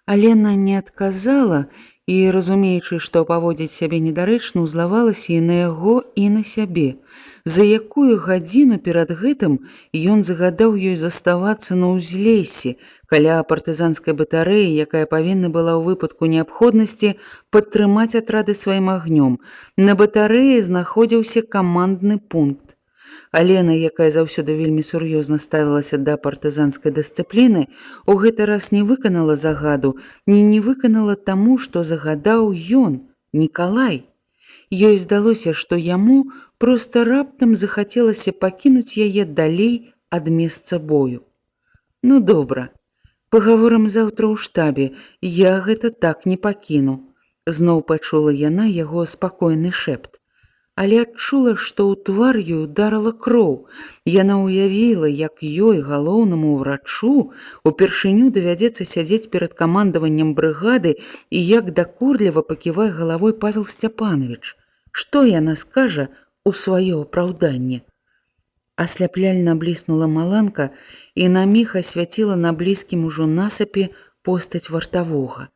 Алена не адказала і, разумеючы, што паводзіць сябе недарэчна, узлавалася і на яго, і на сябе. За якую гадзіну перад гэтым ён загадаў ёй заставацца на ўзлессі каля партызанскай батарэі, якая павінна была ў выпадку неабходнасці падтрымаць атрады сваім агнём. На батарэі знаходзіўся камандны пункт. Алена, якая заўсёды вельмі сур'ёзна ставілася да партызанскай дысцыпліны, у гэты раз не выканала загаду, не выканала таму, што загадаў ён, Нікалай. Ёй здалося, што яму проста раптам захацелася пакінуць яе далей ад месца бою. «Ну, добра, пагаворым заўтра ў штабе, я гэта так не пакіну», зноў пачула яна яго спакойны шэпт. Але адчула, што ў твар ёй ударыла кроў. Яна ўявіла, як ёй, галоўнаму ўрачу, упершыню давядзецца сядзець перад камандаваннем брыгады і як дакурліва паківае галавой Павел Сцяпанович. Што яна скажа у сваё апраўданне? Асляпляльна бліснула маланка і на міг асвяціла на блізкім ужо насыпе постаць вартавога.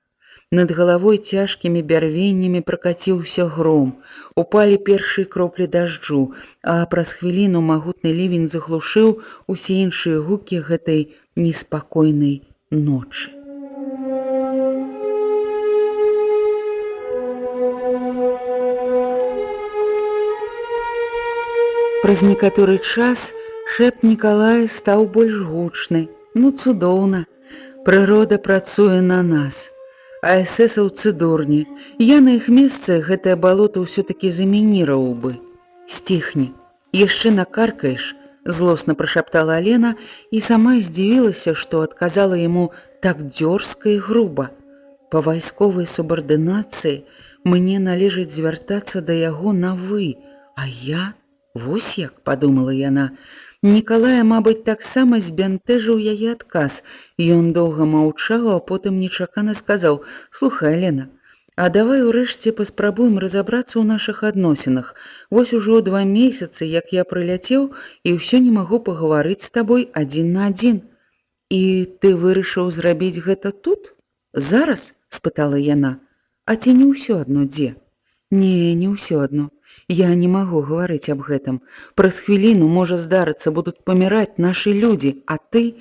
Над галавой цяжкімі бярвеннямі пракаціўся гром. Упалі першыя кроплі дажджу, а праз хвіліну магутны лівень заглушыў усе іншыя гукі гэтай неспакойнай ночы. Праз некаторы час шэпт Нікалая стаў больш гучны. Ну, цудоўна. Прырода працуе на нас. А эсэсаўцы дурні. Я на іх месцы гэтае балота ўсё-такі замініраў бы. Сціхні. Яшчэ накаркаеш, злосна прашаптала Алена і сама здзівілася, што адказала яму так дзёрзка і груба. Па вайсковай субардынацыі мне належыць звяртацца да яго на «вы», а я... Вось як, падумала яна. Нікалая, мабыць, таксама збянтэжыў яе адказ. Ён доўга маўчаў, а потым нечакана сказаў: «Слухай, Алена, а давай урэшце паспрабуем разабрацца ў нашых адносінах. Вось ужо 2 месяцы, як я прыляцеў, і ўсё не магу пагаварыць з табой адзін на адзін. І ты вырашыў зрабіць гэта тут? Зараз?» – спытала яна. «А ці не ўсё адно дзе?» «Не, не ўсё адно. Я не магу гаварыць аб гэтым. Праз хвіліну, можа здарыцца, будуць паміраць нашы людзі, а ты...»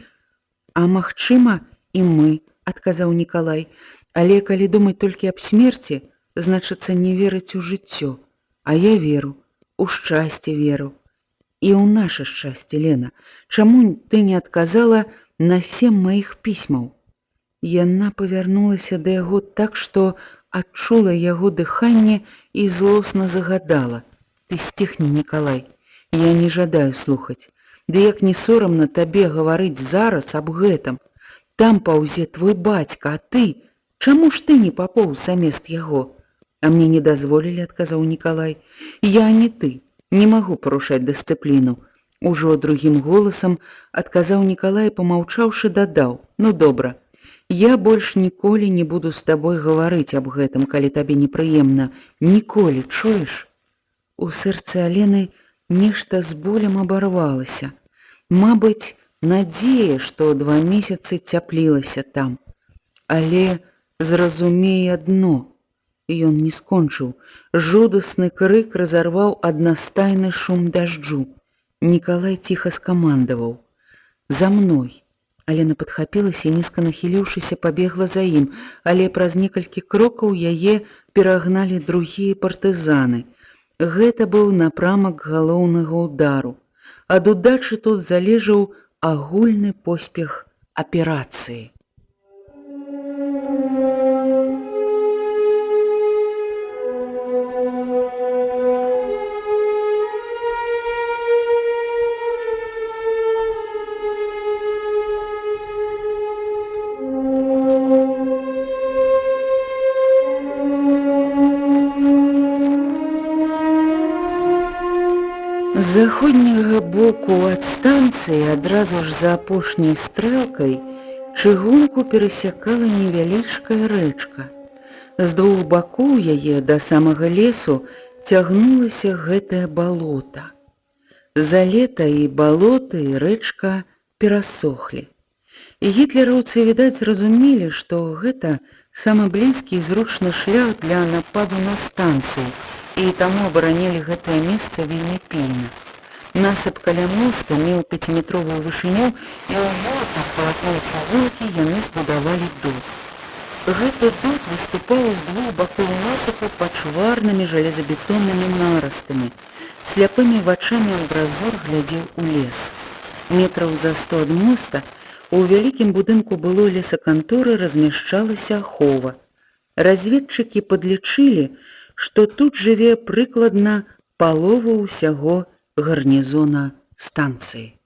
«А магчыма, і мы», – адказаў Нікалай. «Але калі думаць толькі аб смерці, значыцца не верыць у жыццё. А я веру, у шчасце веру. І ў наша шчасце, Лена. Чаму ты не адказала на 7 маіх пісьмаў?» Яна павярнулася да яго так, што адчула яго дыханне і злосна загадала: «Ты сціхні, Нікалай, я не жадаю слухаць. Ды як не сорамна табе гаварыць зараз аб гэтым. Там паўзе твой бацька, а ты... Чаму ж ты не папоўз замест яго?» «А мне не дазволілі», – адказаў Нікалай. «Я не ты, не магу парушаць дысцыпліну». Ужо другім голасам адказаў Нікалай, памаўчаўшы, дадаў: «Ну добра. Я больш ніколі не буду з табой гаварыць аб гэтым, калі табе непрыемна. Ніколі, чуеш?» У сэрцы Алены нешта з болем абарвалася. Мабыць, надзея, што 2 месяцы цяплілася там. Але зразумей адно. Ён не скончыў. Жудасны крык разарваў аднастайны шум дажджу. Нікалай ціха скамандаваў: «За мной!» Алена падхапілася і, нізка нахіліўшыся, пабегла за ім, але праз некалькі крокаў яе перагналі другія партызаны. Гэта быў напрамак галоўнага ўдару. Ад удачы тут залежаў агульны поспех аперацыі. З заходняга боку ад станцыі адразу ж за апошняй стрэлкай чыгунку перасякала невялічкая рэчка. З двух бакоў яе да самага лесу цягнулася гэтае балота. За лета і балота, і рэчка перасохлі. І гітлераўцы, відаць, зразумелі, што гэта самы блізкі і зручны шлях для нападу на станцыю, і таму абаранялі гэтае месца вельмі пільна. Насып каля моста меў 5-метровую вышыню, і ў воротах па адной чыгункі яны збудавалі дут. Гэты дут выступаў з двух бакоў насыпу пачварнымі жалезабетоннымі нарастамі. Сляпымі вачамі абразор глядзеў у лес. Метраў за 100 ад моста у вялікім будынку былой лесаканторы размяшчалася ахова. Разведчыкі падлічылі, што тут жыве прыкладна палову ўсяго гарнізона станцыі.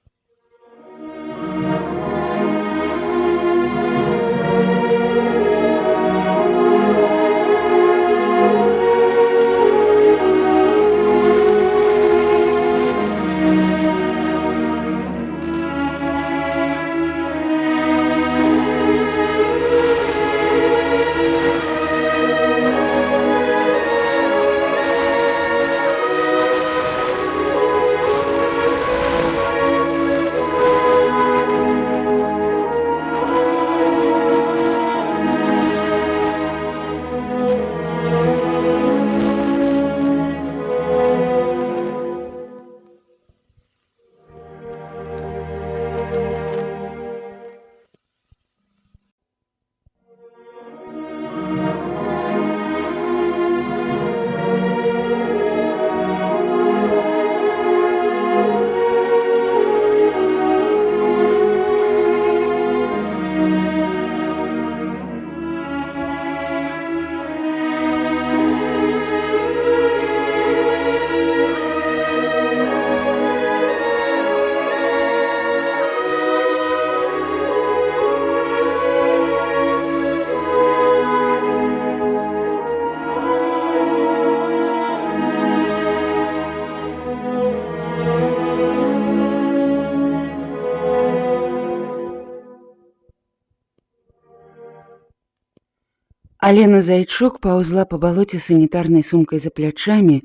Алена Зайчук паўзла па балоце санітарнай сумкай за плячамі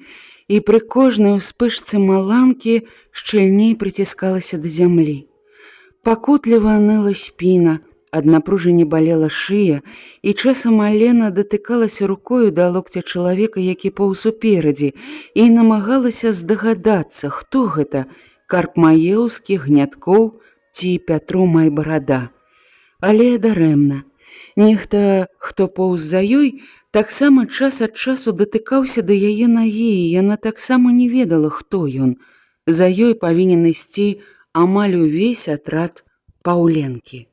і пры кожнай успышцы маланкі шчыльней прыціскалася да зямлі. Пакутліва ныла спіна, ад напружання балела шыя, і часам Алена датыкалася рукою да локця чалавека, які паўз уперадзе, і намагалася здагадацца, хто гэта – Карп Маеўскі, Гняткоў ці Пятру Майбарада. Але дарэмна. Нехта, хто паўз за ёй, таксама час ад часу датыкаўся да яе нагі, і яна таксама не ведала, хто ён. За ёй павінен ісці амаль увесь атрад Паўленкі.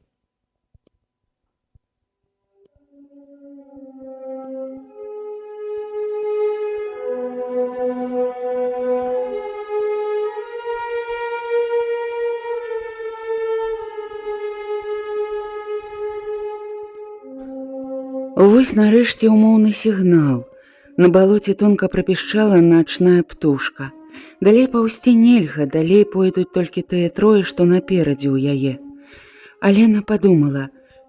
Вось нарэшце ўмоўны сігнал. На балоце тонка прапішчала начная птушка. Далей паўсці нельга, далей пойдуць толькі тыя трое, што наперадзе ў яе. Алена падумала,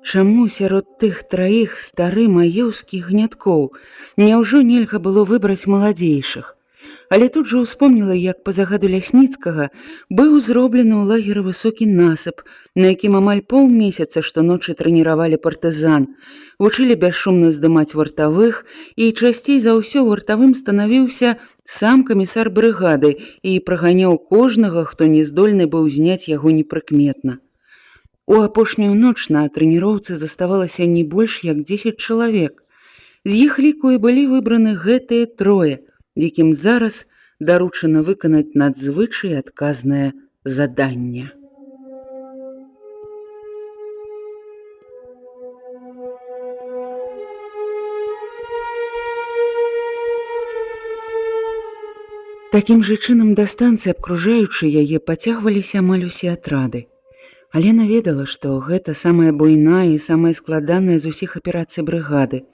чаму сярод тых траіх стары Маеўскі Гняткоў, няўжо нельга было выбраць маладзейшых. Але тут жа ўспомніла, як па загаду Лясніцкага быў зроблены ў лагеры высокі насып, на якім амаль паўмесяца штоночы трэніравалі партызан, вучылі бясшумна здымаць вартавых, і часцей за ўсё вартавым станавіўся сам камісар брыгады і праганяў кожнага, хто не здольны быў зняць яго непрыкметна. У апошнюю ноч на трэніроўцы заставалася не больш як 10 чалавек. З іх ліку і былі выбраны гэтыя трое, якім зараз даручана выканаць надзвычай адказнае заданне. Такім жа чынам да станцыі, абкружаючы яе, пацягваліся амаль усе атрады. Алена ведала, што гэта самая буйная і самая складаная з усіх аперацый брыгады.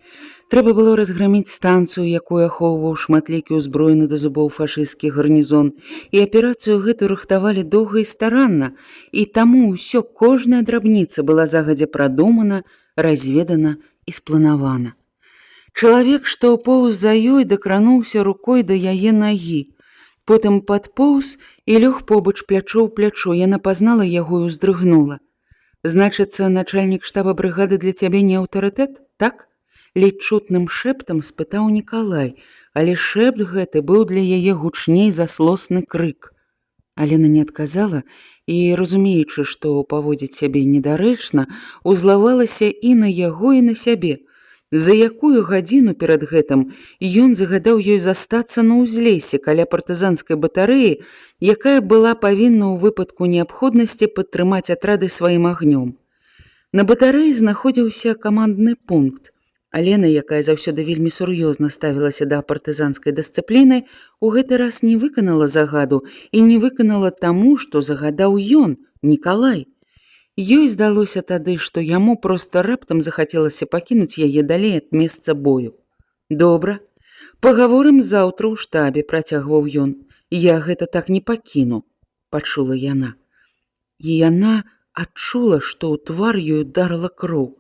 Трэба было разграміць станцыю, якую ахоўваў шматлікі ўзброены да зубоў фашысцкі гарнізон, і аперацыю гэту рыхтавалі доўга і старанна, і таму ўсё, кожная драбніца была загадзя прадумана, разведана і спланавана. Чалавек, што поўз за ёй, дакрануўся рукой да яе нагі, потым падпоўз і лёг побач плячо ў плячо. Яна пазнала яго і ўздрыгнула. «Значыцца, начальнік штаба брыгады для цябе не аўтарытэт, так?» Ледзь чутным шэптам спытаў Нікалай, але шэпт гэты быў для яе гучней за злосны крык. Алена не адказала і, разумеючы, што паводзіць сябе недарэчна, узлавалася і на яго, і на сябе. За якую гадзіну перад гэтым ён загадаў ёй застацца на ўзлесе каля партызанскай батарэі, якая была павінна ў выпадку неабходнасці падтрымаць атрады сваім агнём. На батарэі знаходзіўся камандны пункт. Алена, якая заўсёды вельмі сур'ёзна ставілася да партызанскай дысцыпліны, у гэты раз не выканала загаду і не выканала таму, што загадаў ён, Нікалай. Ёй здалося тады, што яму проста раптам захацелася пакінуць яе далей ад месца бою. «Добра, пагаворым заўтра ў штабе», – працягваў ён. «Я гэта так не пакіну», – пачула яна. І яна адчула, што ў твар ёй ударыла кроў.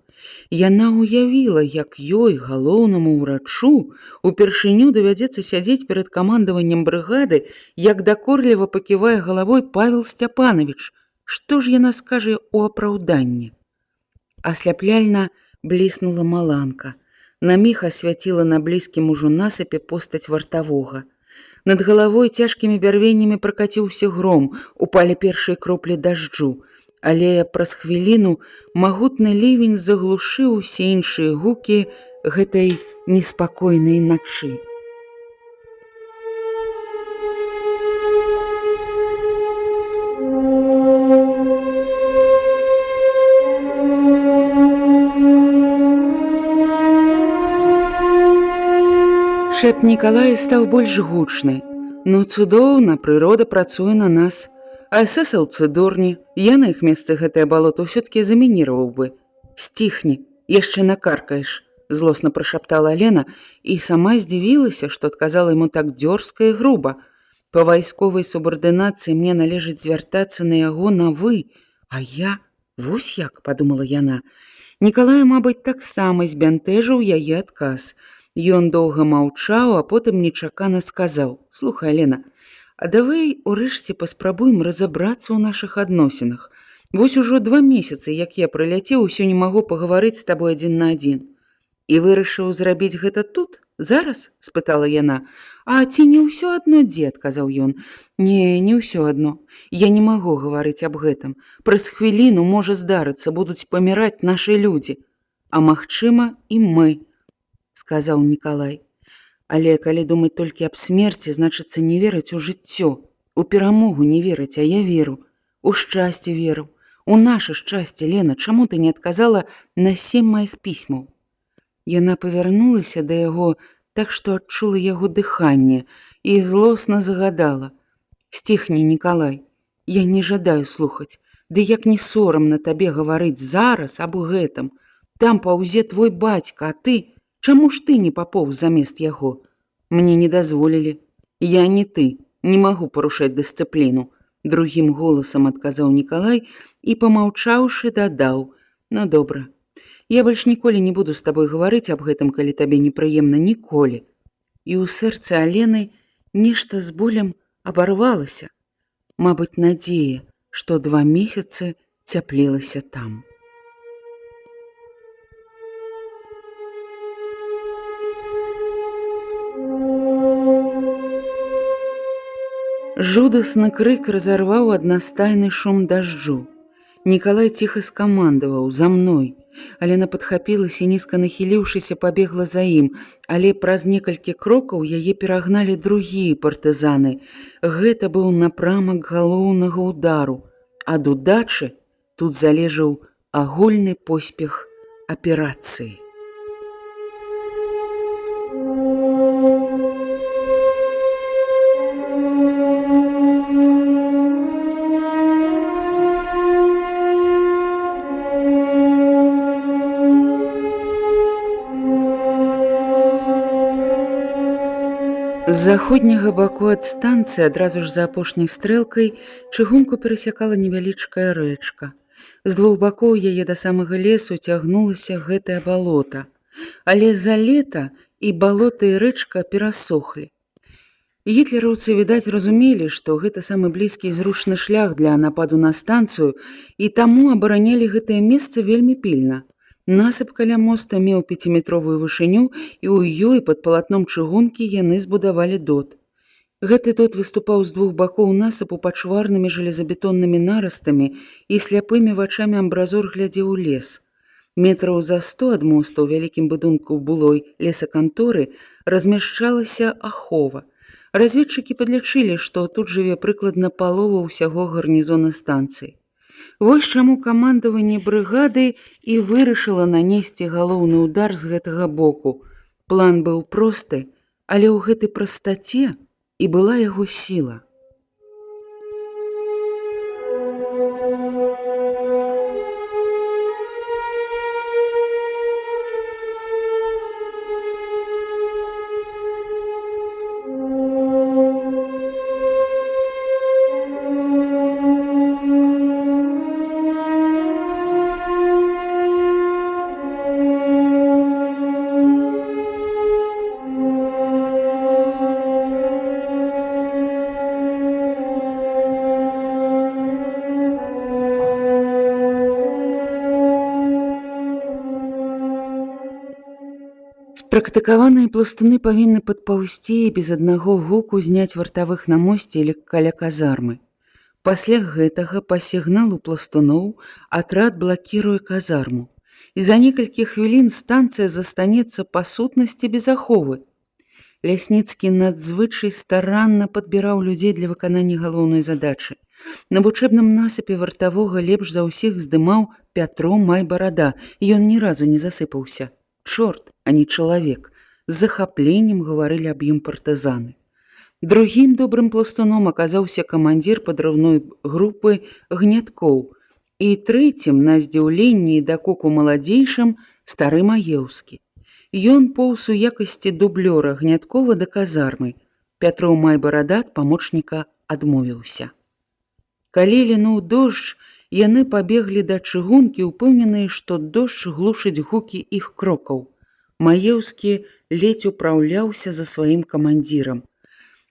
Яна ўявіла, як ёй, галоўнаму ўрачу, упершыню давядзецца сядзець перад камандаваннем брыгады, як дакорліва паківае галавой Павел Сцяпанович. Што ж яна скажа ў апраўданне? Асляпляльна бліснула маланка. На міг асвяціла на блізкім ужо насыпе постаць вартавога. Над галавой цяжкімі бярвеннямі пракаціўся гром, упалі першыя кроплі дажджу. Але праз хвіліну магутны лівень заглушыў усе іншыя гукі гэтай неспакойнай начы. Шэпт Нікалая стаў больш гучны. «Ну, цудоўна, прырода працуе на нас. А эсэсаўцы дурні, я на іх месцы гэтае балото ўсё-ткі замініраваў бы. Сціхні, яшчэ накаркаеш», – злосна прашаптала Алена і сама здзівілася, што адказала яму так дзёрзка і груба. «Па вайсковай субардынацыі мне належыць звяртацца на яго на «вы», а я… Вось як», – падумала яна. Нікалай, мабыць, таксама збянтэжыў яе адказ. Ён доўга маўчаў, а потым нечакана сказаў: «Слухай, Алена, а давай урэшце паспрабуем разабрацца ў нашых адносінах. Вось ужо 2 месяцы, як я прыляцеў, усё не магу пагаварыць з табой адзін на адзін». «І вырашыў зрабіць гэта тут? Зараз?» – спытала яна. «А ці не ўсё адно, дзе?» – адказаў ён. «Не, не ўсё адно. Я не магу гаварыць аб гэтым. Праз хвіліну можа здарыцца, будуць паміраць нашы людзі. А магчыма, і мы», – сказаў Нікалай. «Але калі думаць толькі аб смерці, значыцца не верыць у жыццё. У перамогу не верыць, а я веру. У шчасце веру. У наша шчасце, Лена, чаму ты не адказала на 7 маіх пісьмаў?» Яна павярнулася да яго так, што адчула яго дыханне і злосна загадала: «Сціхні, Нікалай, я не жадаю слухаць. Ды як не сорамна табе гаварыць зараз аб гэтым. Там паўзе твой бацька, а ты… Чаму ж ты не папоўз замест яго? Мне не дазволілі. Я не ты, не магу парушаць дысцыпліну», – другім голасам адказаў Нікалай і, памаўчаўшы, дадаў: «Ну, добра. Я больш ніколі не буду з табой гаварыць аб гэтым, калі табе непрыемна, ніколі». І ў сэрцы Алены нешта з болем абарвалася. Мабыць, надзея, што 2 месяцы цяплілася там. Жудасны крык разарваў аднастайны шум дажджу. Нікалай ціха скамандаваў: «За мной!» Алена падхапілася і, нізка нахіліўшыся, пабегла за ім, але праз некалькі крокаў яе перагналі другія партызаны. Гэта быў напрамак галоўнага ўдару. Ад удачы тут залежаў агульны поспех аперацыі. З заходняга баку ад станцыі адразу ж за апошняй стрэлкай чыгунку перасякала невялічкая рэчка. З двух бакоў яе да самага лесу цягнулася гэтае балота. Але за лета і балота і рэчка перасохлі. Гітлераўцы, відаць, разумелі, што гэта самы блізкі і зручны шлях для нападу на станцыю, і таму абаранялі гэтае месца вельмі пільна. Насып каля моста меў 5-метровую вышыню, і ў ёй пад палатном чыгункі яны збудавалі дот. Гэты дот выступаў з двух бакоў насыпу пачварнымі жалезабетоннымі нарастамі і сляпымі вачамі амбразор глядзеў у лес. Метраў за 100 ад моста ў вялікім будынку былой лесаканторы размяшчалася ахова. Разведчыкі падлічылі, што тут жыве прыкладна палова ўсяго гарнізона станцыі. Вось чаму камандаванне брыгады і вырашыла нанесці галоўны ўдар з гэтага боку. План быў просты, але ў гэтай прастаце і была яго сіла. Практыкаваныя пластуны павінны падпаўсці і без аднаго гуку зняць вартавых на мосце или каля казармы. Пасля гэтага па сігналу пластуноў атрад блакіруе казарму. І за некалькі хвілін станцыя застанецца па сутнасці без аховы. Лясніцкі надзвычай старанна падбіраў людзей для выканання галоўнай задачы. На вучэбным насыпе вартавога лепш за ўсіх здымаў Пятро Майбарада, і ён ні разу не засыпаўся. Чорт, а не чалавек, з захапленнем гаварылі аб ім партызаны. Другім добрым пластуном аказаўся камандзір падрыўной групы Гняткоў, і трэцім на здзіўленні і дакоку маладзейшым стары Маеўскі. Ён поўз у якасці дублёра Гняткова да казармы. Пятро Майбарада ад памочніка адмовіўся. Калі лінуў дождж, яны пабеглі да чыгункі, упэўненыя, што дождж глушыць гукі іх крокаў. Маеўскі ледзь упраўляўся за сваім камандзірам.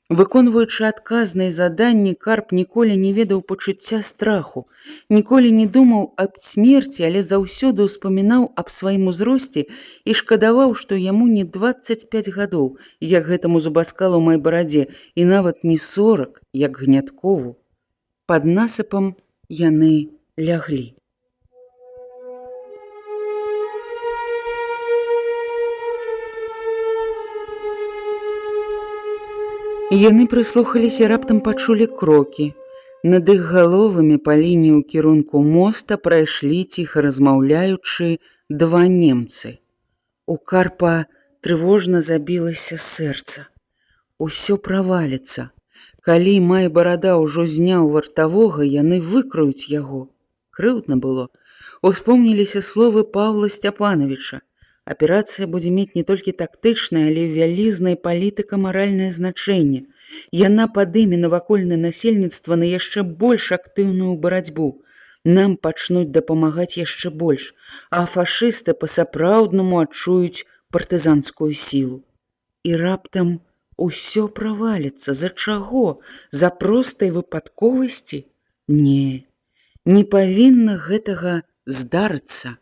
Выконваючы адказныя заданні, Карп ніколі не ведаў пачуцця страху, ніколі не думаў аб смерці, але заўсёды ўспамінаў аб сваім узросце і шкадаваў, што яму не 25 гадоў, як гэтаму зубаскалу Майбарадзе, і нават не 40, як Гняткову. Пад насыпам яны ляглі. Яны прыслухаліся, раптам пачулі крокі. Над іх галовамі па лініі ў кірунку моста прайшлі, ціха размаўляючы, два немцы. У Карпа трывожна забілася сэрца. Усё праваліцца. Калі Майбарада ўжо зняў вартавога, яны выкруюць яго. Крыўдна было. Успомніліся словы Паўла Сцяпановіча. Аперацыя будзе мець не толькі тактычнае, але вялізнае палітыка-маральнае значэнне. Яна падыме навакольнае насельніцтва на яшчэ больш актыўную барацьбу. Нам пачнуць дапамагаць яшчэ больш, а фашысты па-сапраўднаму адчуюць партызанскую сілу. І раптам усё праваліцца. За чаго? За простай выпадковасці? Не, не павінна гэтага здарыцца.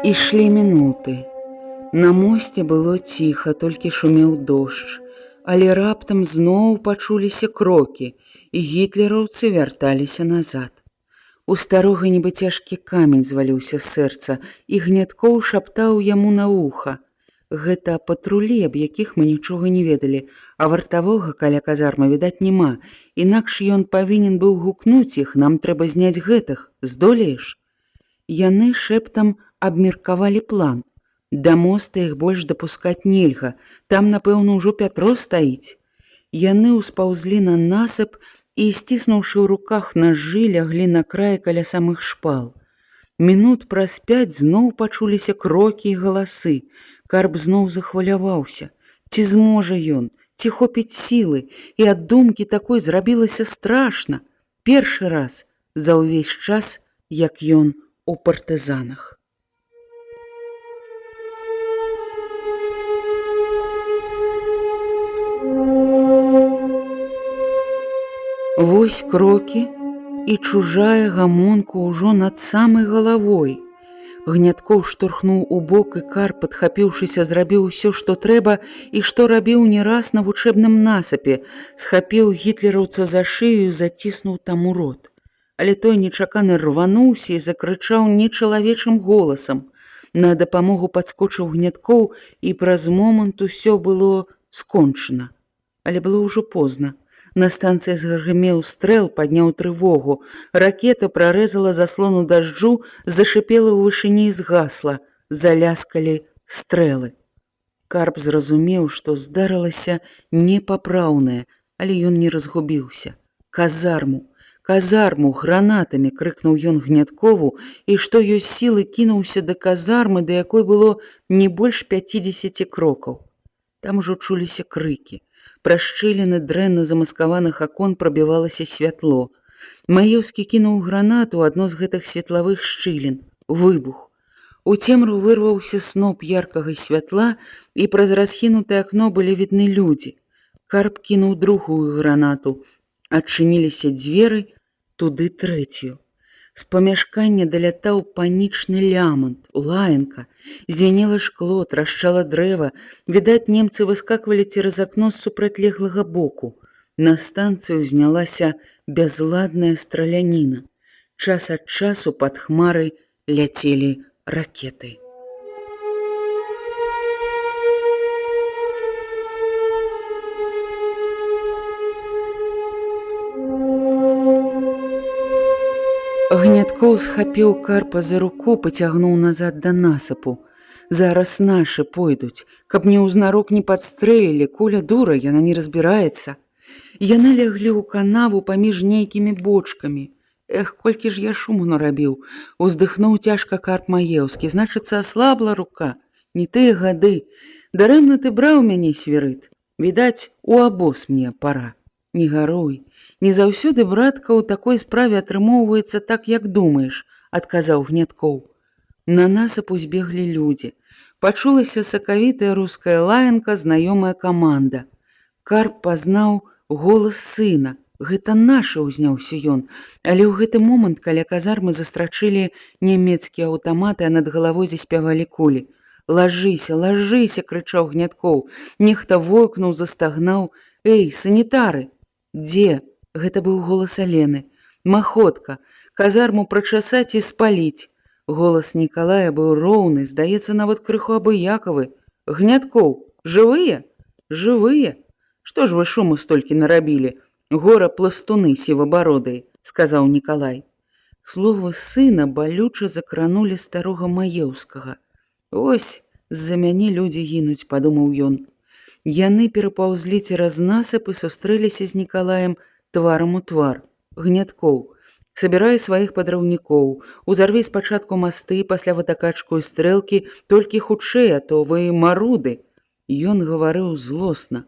Ішлі мінуты. На мосце было ціха, толькі шумеў дождж, але раптам зноў пачуліся крокі, і гітлераўцы вярталіся назад. У старога нібы цяжкі камень зваліўся з сэрца, і Гняткоў шаптаў яму на вуха: Гэта патрулі, аб якіх мы нічога не ведалі, а вартавога каля казармы відаць няма, інакш ён павінен быў гукнуць іх, нам трэба зняць гэтых, здолееш? Яны шэптам абмеркавалі план. Да моста іх больш дапускаць нельга, там, напэўна, ужо Пятро стаіць. Яны ўспаўзлі на насып і, сціснуўшы ў руках нажы, ляглі на край каля самых шпал. Мінут праз 5 зноў пачуліся крокі і галасы. Карп зноў захваляваўся. Ці зможа ён, ці хопіць сілы, і ад думкі такой зрабілася страшна. Першы раз за ўвесь час, як ён у партызанах. Вось крокі, і чужая гамонка ўжо над самай галавой. Гняткоў штурхнуў у бок, і Карп, падхапіўшыся, зрабіў усё, што трэба, і што рабіў не раз на вучэбным насыпе, схапіў гітлераўца за шыю і заціснуў там у рот. Але той нечакана рвануўся і закрычаў нечалавечым голасам. На дапамогу падскочыў Гняткоў, і праз момант усё было скончана. Але было ўжо позна. На станцыі згрымеў стрэл, падняў трывогу. Ракета прарэзала заслону дажджу, зашипела ў вышыні і згасла. Заляскалі стрэлы. Карп зразумеў, што здарылася непапраўнае, але ён не разгубіўся. Казарму, казарму, гранатамі, крыкнуў ён Гняткову, і што ёсць сілы кінуўся да казармы, да якой было не больш 50 крокаў. Там ужо чуліся крыкі. Праз шчыліны дрэнна замаскаваных акон прабівалася святло. Маеўскі кінуў гранату ў адно з гэтых светлавых шчылін. Выбух. У цемру вырваўся сноп яркага святла, і праз расхінутае акно былі видны людзі. Карп кінуў другую гранату. Адчыніліся дзверы, туды трэцюю. З памяшкання далятаў панічны лямант, лаянка. Звенела шкло, трашчала дрэва. Відаць, немцы выскаквалі цераз акно з супрацьлеглага боку. На станцыю узнялася бязладная страляніна. Час ад часу пад хмарай ляцелі ракеты. Гняткоў схапіў Карпа за руку, пацягнуў назад да насыпу. Зараз нашы пойдуць, каб неўзнарок не падстрэлілі, куля дура, яна не разбіраецца. Яны ляглі ў канаву паміж нейкімі бочкамі. Эх, колькі ж я шуму нарабіў. Уздыхнуў цяжка Карп Маеўскі. Значыцца, аслабла рука. Не тыя гады. Дарэмна ты браў мяне, свірыт. Відаць, у абоз мне пара. Не гаруй. Не заўсёды, братка, у такой справе атрымоўваецца так, як думаеш, адказаў Гняткоў. На насыпу збеглі людзі. Пачулася сакавітая руская лаянка, знаёмая каманда. Карп пазнаў голас сына. Гэта нашы, узняўся ён. Але ў гэты момант каля казармы застрачылі нямецкія аўтаматы, а над галавой заспявалі кулі. Лажыся, лажыся, крычаў Гняткоў. Нехта войкнуў, застагнаў. Эй, санітары! Дзе? Гэта быў голас Алены. Махотка, казарму прачасаць і спаліць. Голас Нікалая быў роўны, здаецца, нават крыху абыякавы. Гняткоў, жывыя? Жывыя? Што ж вы шуму столькі нарабілі? Гора пластуны сівабародыя, сказаў Нікалай. Словы сына балюча закранулі старога Маеўскага. Ось, з-за мяне людзі гінуць, падумаў ён. Яны перапаўзлі цераз насып і сустрэліся з Нікалаем тварам у твар. Гняткоў, сабірай сваіх падраўнікоў, узарві спачатку масты, пасля ватакачку і стрэлкі, толькі хутчэй, а то вы маруды. Ён гаварыў злосна.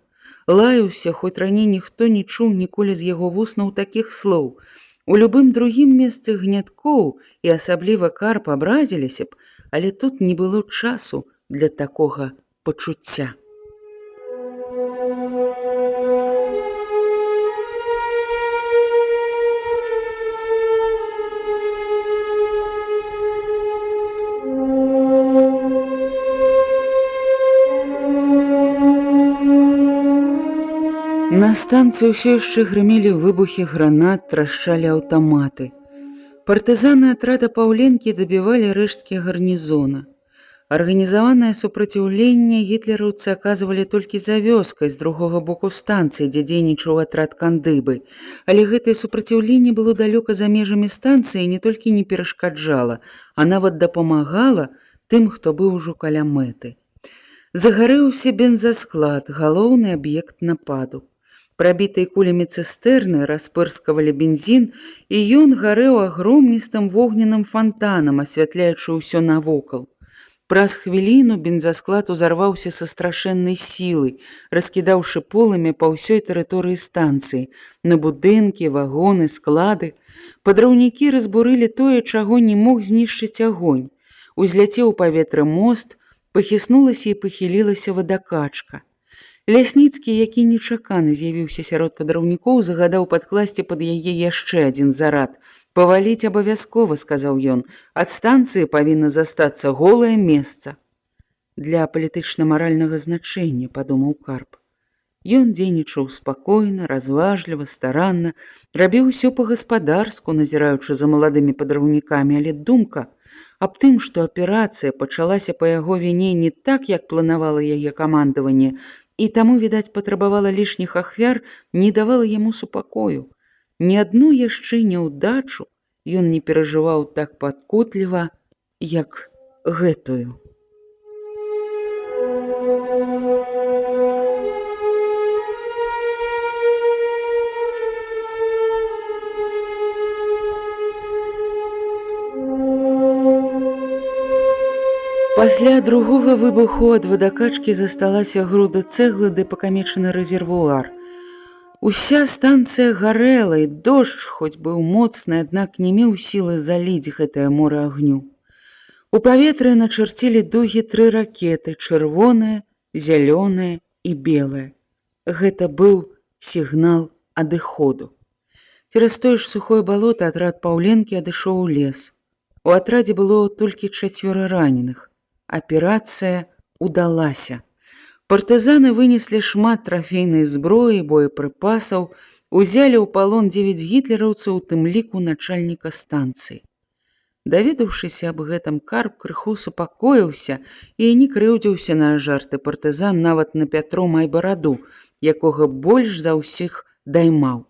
Лаяўся, хоць раней ніхто не чуў ніколі з яго вуснаў такіх слоў. У любым другім месцы Гняткоў і асабліва Карп абразіліся б, але тут не было часу для такога пачуцця. На станцыі ўсё яшчэ грымелі выбухі гранат, трашчалі аўтаматы. Партызаны атрада Паўленкі дабівалі рэшткі гарнізона. Арганізаванае супраціўленне гітлераўцы аказвалі толькі за вёскай з другога боку станцыі, дзе дзейнічаў атрад Кандыбы. Але гэтае супраціўленне было далёка за межамі станцыі і не толькі не перашкаджала, а нават дапамагала тым, хто быў ужо каля мэты. Загарэўся бензасклад, галоўны аб'ект нападу. Прабітыя кулямі цыстэрны распырскавалі бензін, і ён гарэў агромністым вогненным фантанам, асвятляючы ўсё навокал. Праз хвіліну бензасклад узарваўся са страшэннай сілай, раскідаўшы полымя па ўсёй тэрыторыі станцыі, на будынкі, вагоны, склады. Падраўнікі разбурылі тое, чаго не мог знішчыць агонь. Узляцеў у паветра мост, пахіснулася і пахілілася вадакачка. Лясніцкі, які нечакана з'явіўся сярод падраўнікоў, загадаў падкласці пад яе яшчэ адзін зарад. «Паваліць абавязкова», — сказаў ён, — «ад станцыі павінна застацца голае месца». «Для палітычна-маральнага значэння», — падумаў Карп. Ён дзейнічаў спакойна, разважліва, старанна, рабіў усё па-гаспадарску, назіраючы за маладымі падраўнікамі, але думка аб тым, што аперацыя пачалася па яго віне не так, як планавала яе камандаванне, і таму, відаць, патрабавала лішніх ахвяр, не давала яму супакою. Ні адну яшчэ няўдачу ён не перажываў так падкутліва, як гэтую. Пасля другога выбуху ад вадакачкі засталася груда цэглы ды пакамечаны рэзервуар. Уся станцыя гарэла, і дождж, хоць быў моцны, аднак не меў сілы заліць гэтае мора агню. У паветры начарцілі дугі 3 ракеты, чырвоная, зялёная і белая. Гэта быў сігнал адыходу. Цераз тое ж сухое балота атрад Паўленкі адышоў у лес. У атрадзе было толькі 4 раненых. Аперацыя удалася. Партызаны вынеслі шмат трафейнай зброі, боепрыпасаў, узялі ў палон 9 гітлераўцаў, у тым ліку начальніка станцыі. Даведаўшыся аб гэтым, Карп крыху супакоіўся і не крыўдзіўся на жарты партызан нават на Пятру Майбараду, якога больш за ўсіх даймаў.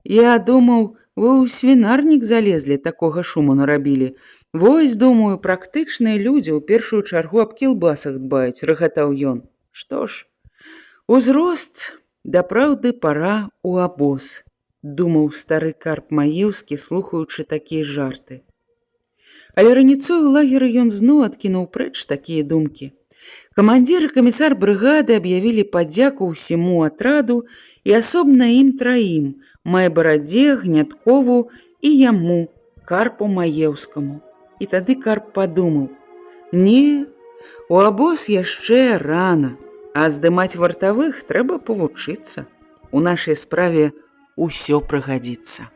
«Я думаў, вы ў свінарнік залезлі, такога шуму нарабілі. Вось, думаю, практычныя людзі ў першую чаргу аб кілбасах дбаюць», — рагатаў ён. «Што ж, узрост, дапраўды пара ў абоз», — думаў стары Карп Маеўскі, слухаючы такія жарты. Але раніцой у лагеры ён зноў адкінуў прэч такія думкі. Камандзір і камісар брыгады аб'явілі падзяку ўсяму атраду і асобна ім траім — Майбарадзе, Гняткову і яму, Карпу Маеўскаму. І тады Карп падумаў: «Не, у абоз яшчэ рана, а здымаць вартавых трэба павучыцца. У нашай справе ўсё прыгадзіцца».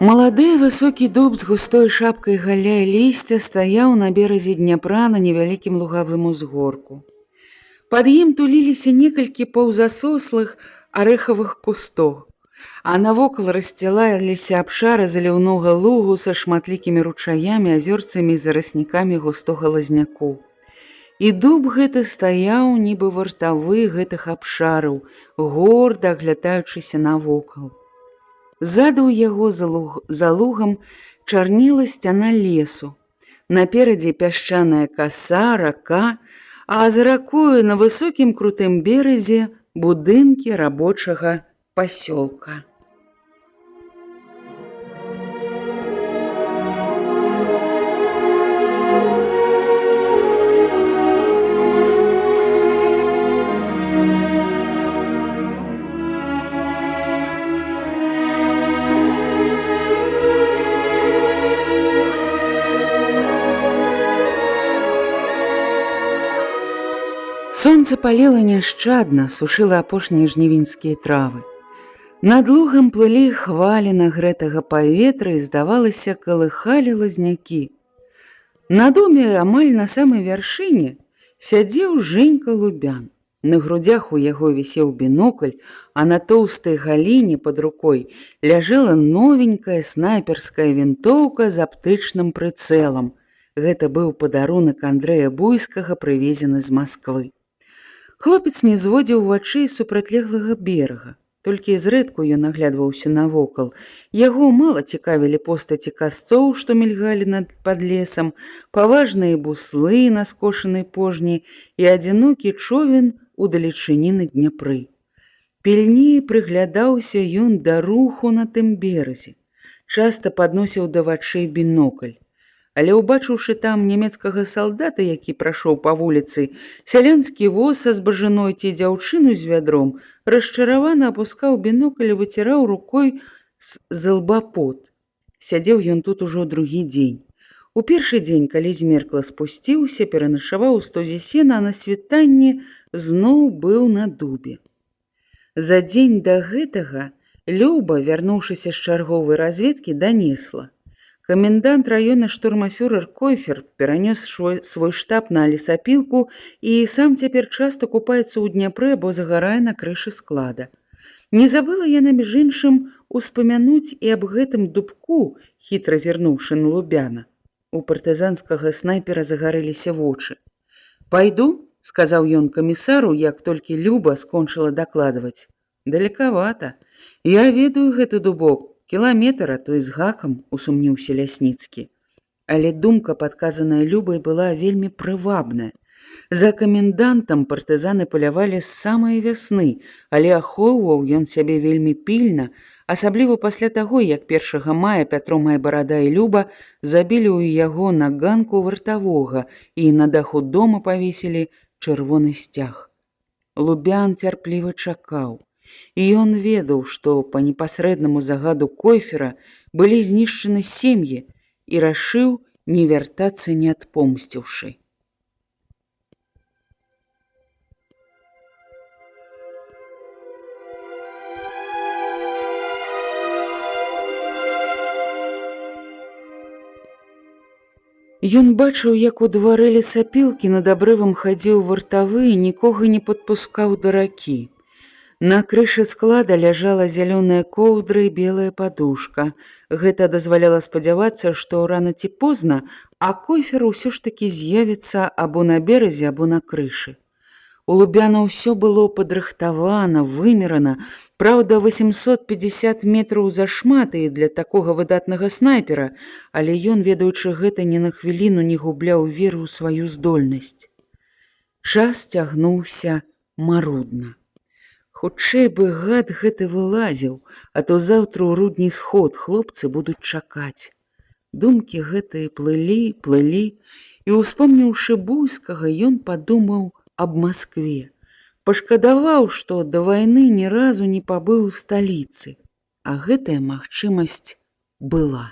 Малады высокі дуб з густой шапкай галля і лісця стаяў на беразе Дняпра на невялікім лугавым узгорку. Пад ім туліліся некалькі паўзасослых арэхавых кустоў, а навокал рассцілаліся абшары заліўнога лугу са шматлікімі ручаямі, азёрцамі і зараснікамі густога лазняку. І дуб гэты стаяў, нібы вартавы гэтых абшараў, горда аглядаючыся навокал. Ззаду ў яго за лугам чарнела сцяна лесу. Наперадзе пясчаная каса, рака, а за ракою на высокім крутым беразе будынкі рабочага пасёлка. Сонца паліла няшчадна, сушыла апошнія жнівеньскія травы. Над лугам плылі хвалі нагрэтага паветра і, здавалася, калыхалі лазнякі. На доме амаль на самай вяршыні сядзеў Жэнька Лубян. На грудях у яго вісеў бінокль, а на тоўстай галіне пад рукой ляжала новенькая снайперская вінтоўка з аптычным прыцэлам. Гэта быў падарунак Андрэя Буйскага, прывезены з Масквы. Хлопец не зводзіў вачэй супрацьлеглага берага. Толькі зрэдку ён аглядваўся навокал. Яго мала цікавілі постаці касцоў, што мільгалі пад лесам, паважныя буслы на скошанай пожні і адзінокі човен у далечыні на Дняпры. Пільней прыглядаўся ён да руху на тым беразе. Часта падносіў да вачэй бінокль. Але, убачыўшы там нямецкага салдата, які прайшоў па вуліцы, сялянскі воз са збажыной ці дзяўчыну з вядром, расчаравана апускаў бінокль і выціраў рукой з лба пот. Сядзеў ён тут ужо другі дзень. У першы дзень, калі змеркла, спусціўся, пераначаваў у стозе сена, а на світанні зноў быў на дубе. За дзень да гэтага Люба, вярнуўшыся з чарговай разведкі, данесла. Камендант раёна штурмафюрер Койфер перанёс свой штаб на лесапілку і сам цяпер часта купаецца ў Дняпры або загарае на крышы склада. Не забыла яна, між іншым, успамянуць і аб гэтым дубку, хітра зірнуўшы на Лубяна. У партызанскага снайпера загарэліся вочы. «Пайду», — сказаў ён камісару, як толькі Люба скончыла дакладваць. «Далекавата. Я ведаю гэты дубок. Кіламетр, а то і з гакам», — усумніўся Лясніцкі. Але думка, падказаная Любай, была вельмі прывабная. За камендантам партызаны палявалі з самай вясны, але ахоўваў ён сябе вельмі пільна, асабліва пасля таго, як 1 мая Пятро Майбарада і Люба забілі ў яго на ганку вартавога і на даху дома павесілі чырвоны сцяг. Лубян цярпліва чакаў. І ён ведаў, што па непасрэднаму загаду Койфера былі знішчаны сем'і, і рашыў не вяртацца, не адпомсціўшы. Ён бачыў, як у двары лесапілкі над абрывам хадзіў вартавы і нікога не падпускаў да ракі. На крышы склада ляжала зялёная коўдра і белая падушка. Гэта дазваляла спадзявацца, што рана ці позна, а Койфер усё ж такі з'явіцца або на беразе, або на крышы. У Лубяна ўсё было падрыхтавана, вымерана. Праўда, 850 метраў зашмат і для такога выдатнага снайпера, але ён, ведаючы гэта, ні на хвіліну не губляў веру ў сваю здольнасць. Час цягнуўся марудна. Хутчэй бы гад гэты вылазіў, а то заўтра ў рудні сход хлопцы будуць чакаць. Думкі гэтыя плылі, плылі, і, успомніўшы Буйскага, ён падумаў аб Маскве. Пашкадаваў, што да вайны ні разу не пабыў у сталіцы, а гэтая магчымасць была.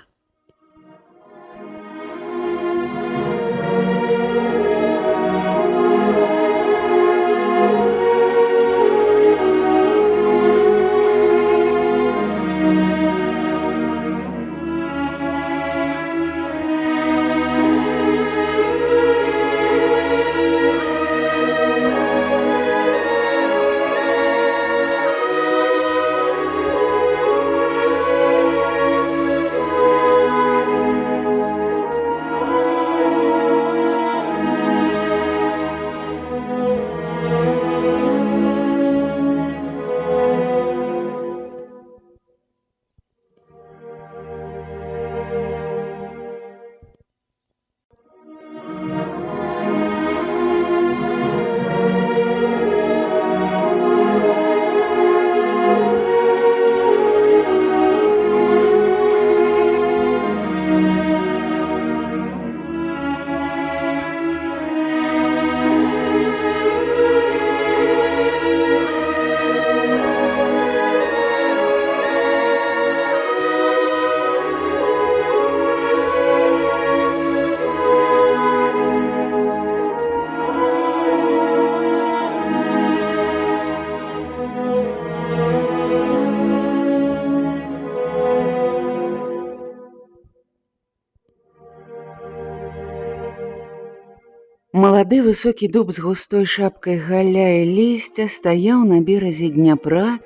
Малады высокі дуб з густой шапкай галля і лісця стаяў на беразе Дняпра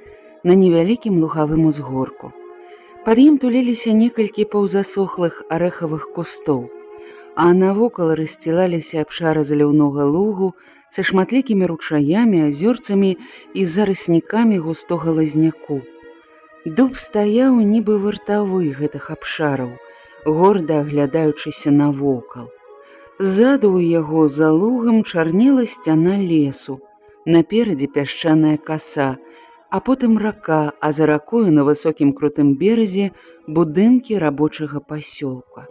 на невялікім лугавым узгорку. Пад ім туліліся некалькі паўзасохлых арэхавых кустоў, а навокал рассцілаліся абшары заліўнога лугу са шматлікімі ручаямі, азёрцамі і зараснікамі густога лазняку. Дуб стаяў нібы вартавы гэтых абшараў, горда аглядаючыся навокал. Ззаду ў яго за лугам чарнела сцяна лесу, наперадзе пясчаная каса, а потым рака, а за ракою на высокім крутым беразе будынкі рабочага пасёлка.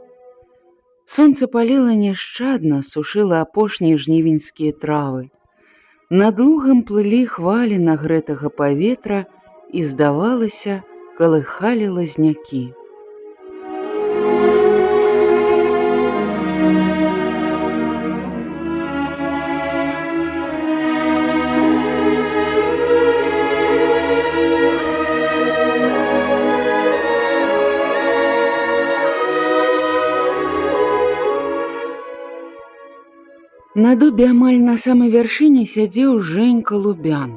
Сонце паліла няшчадна, сушыла апошнія жнівеньскія травы. Над лугам плылі хвалі нагрэтага паветра і, здавалася, калыхалі лазнякі. На дубе амаль на самай вяршыні сядзеў Жэнька Лубян.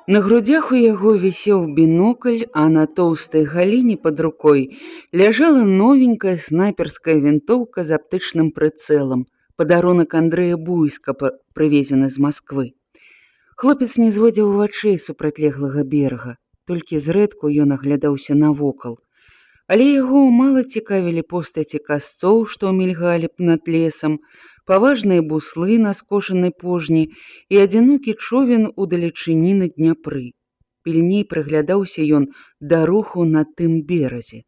На грудзях у яго вісеў бінокль, а на тоўстай галіне пад рукой ляжала новенькая снайперская вінтоўка з аптычным прыцэлам, падарунак Андрэя Буйска, прывезены з Масквы. Хлопец не зводзіў вачэй супрацьлеглага берага, толькі зрэдку ён аглядаўся навокал. Але яго мала цікавілі постаці касцоў, што мільгалі б над лесам, паважныя буслы на скошанай пожні і адзінокі човен у далечыні на Дняпры. Пільней прыглядаўся ён да руху на тым беразе.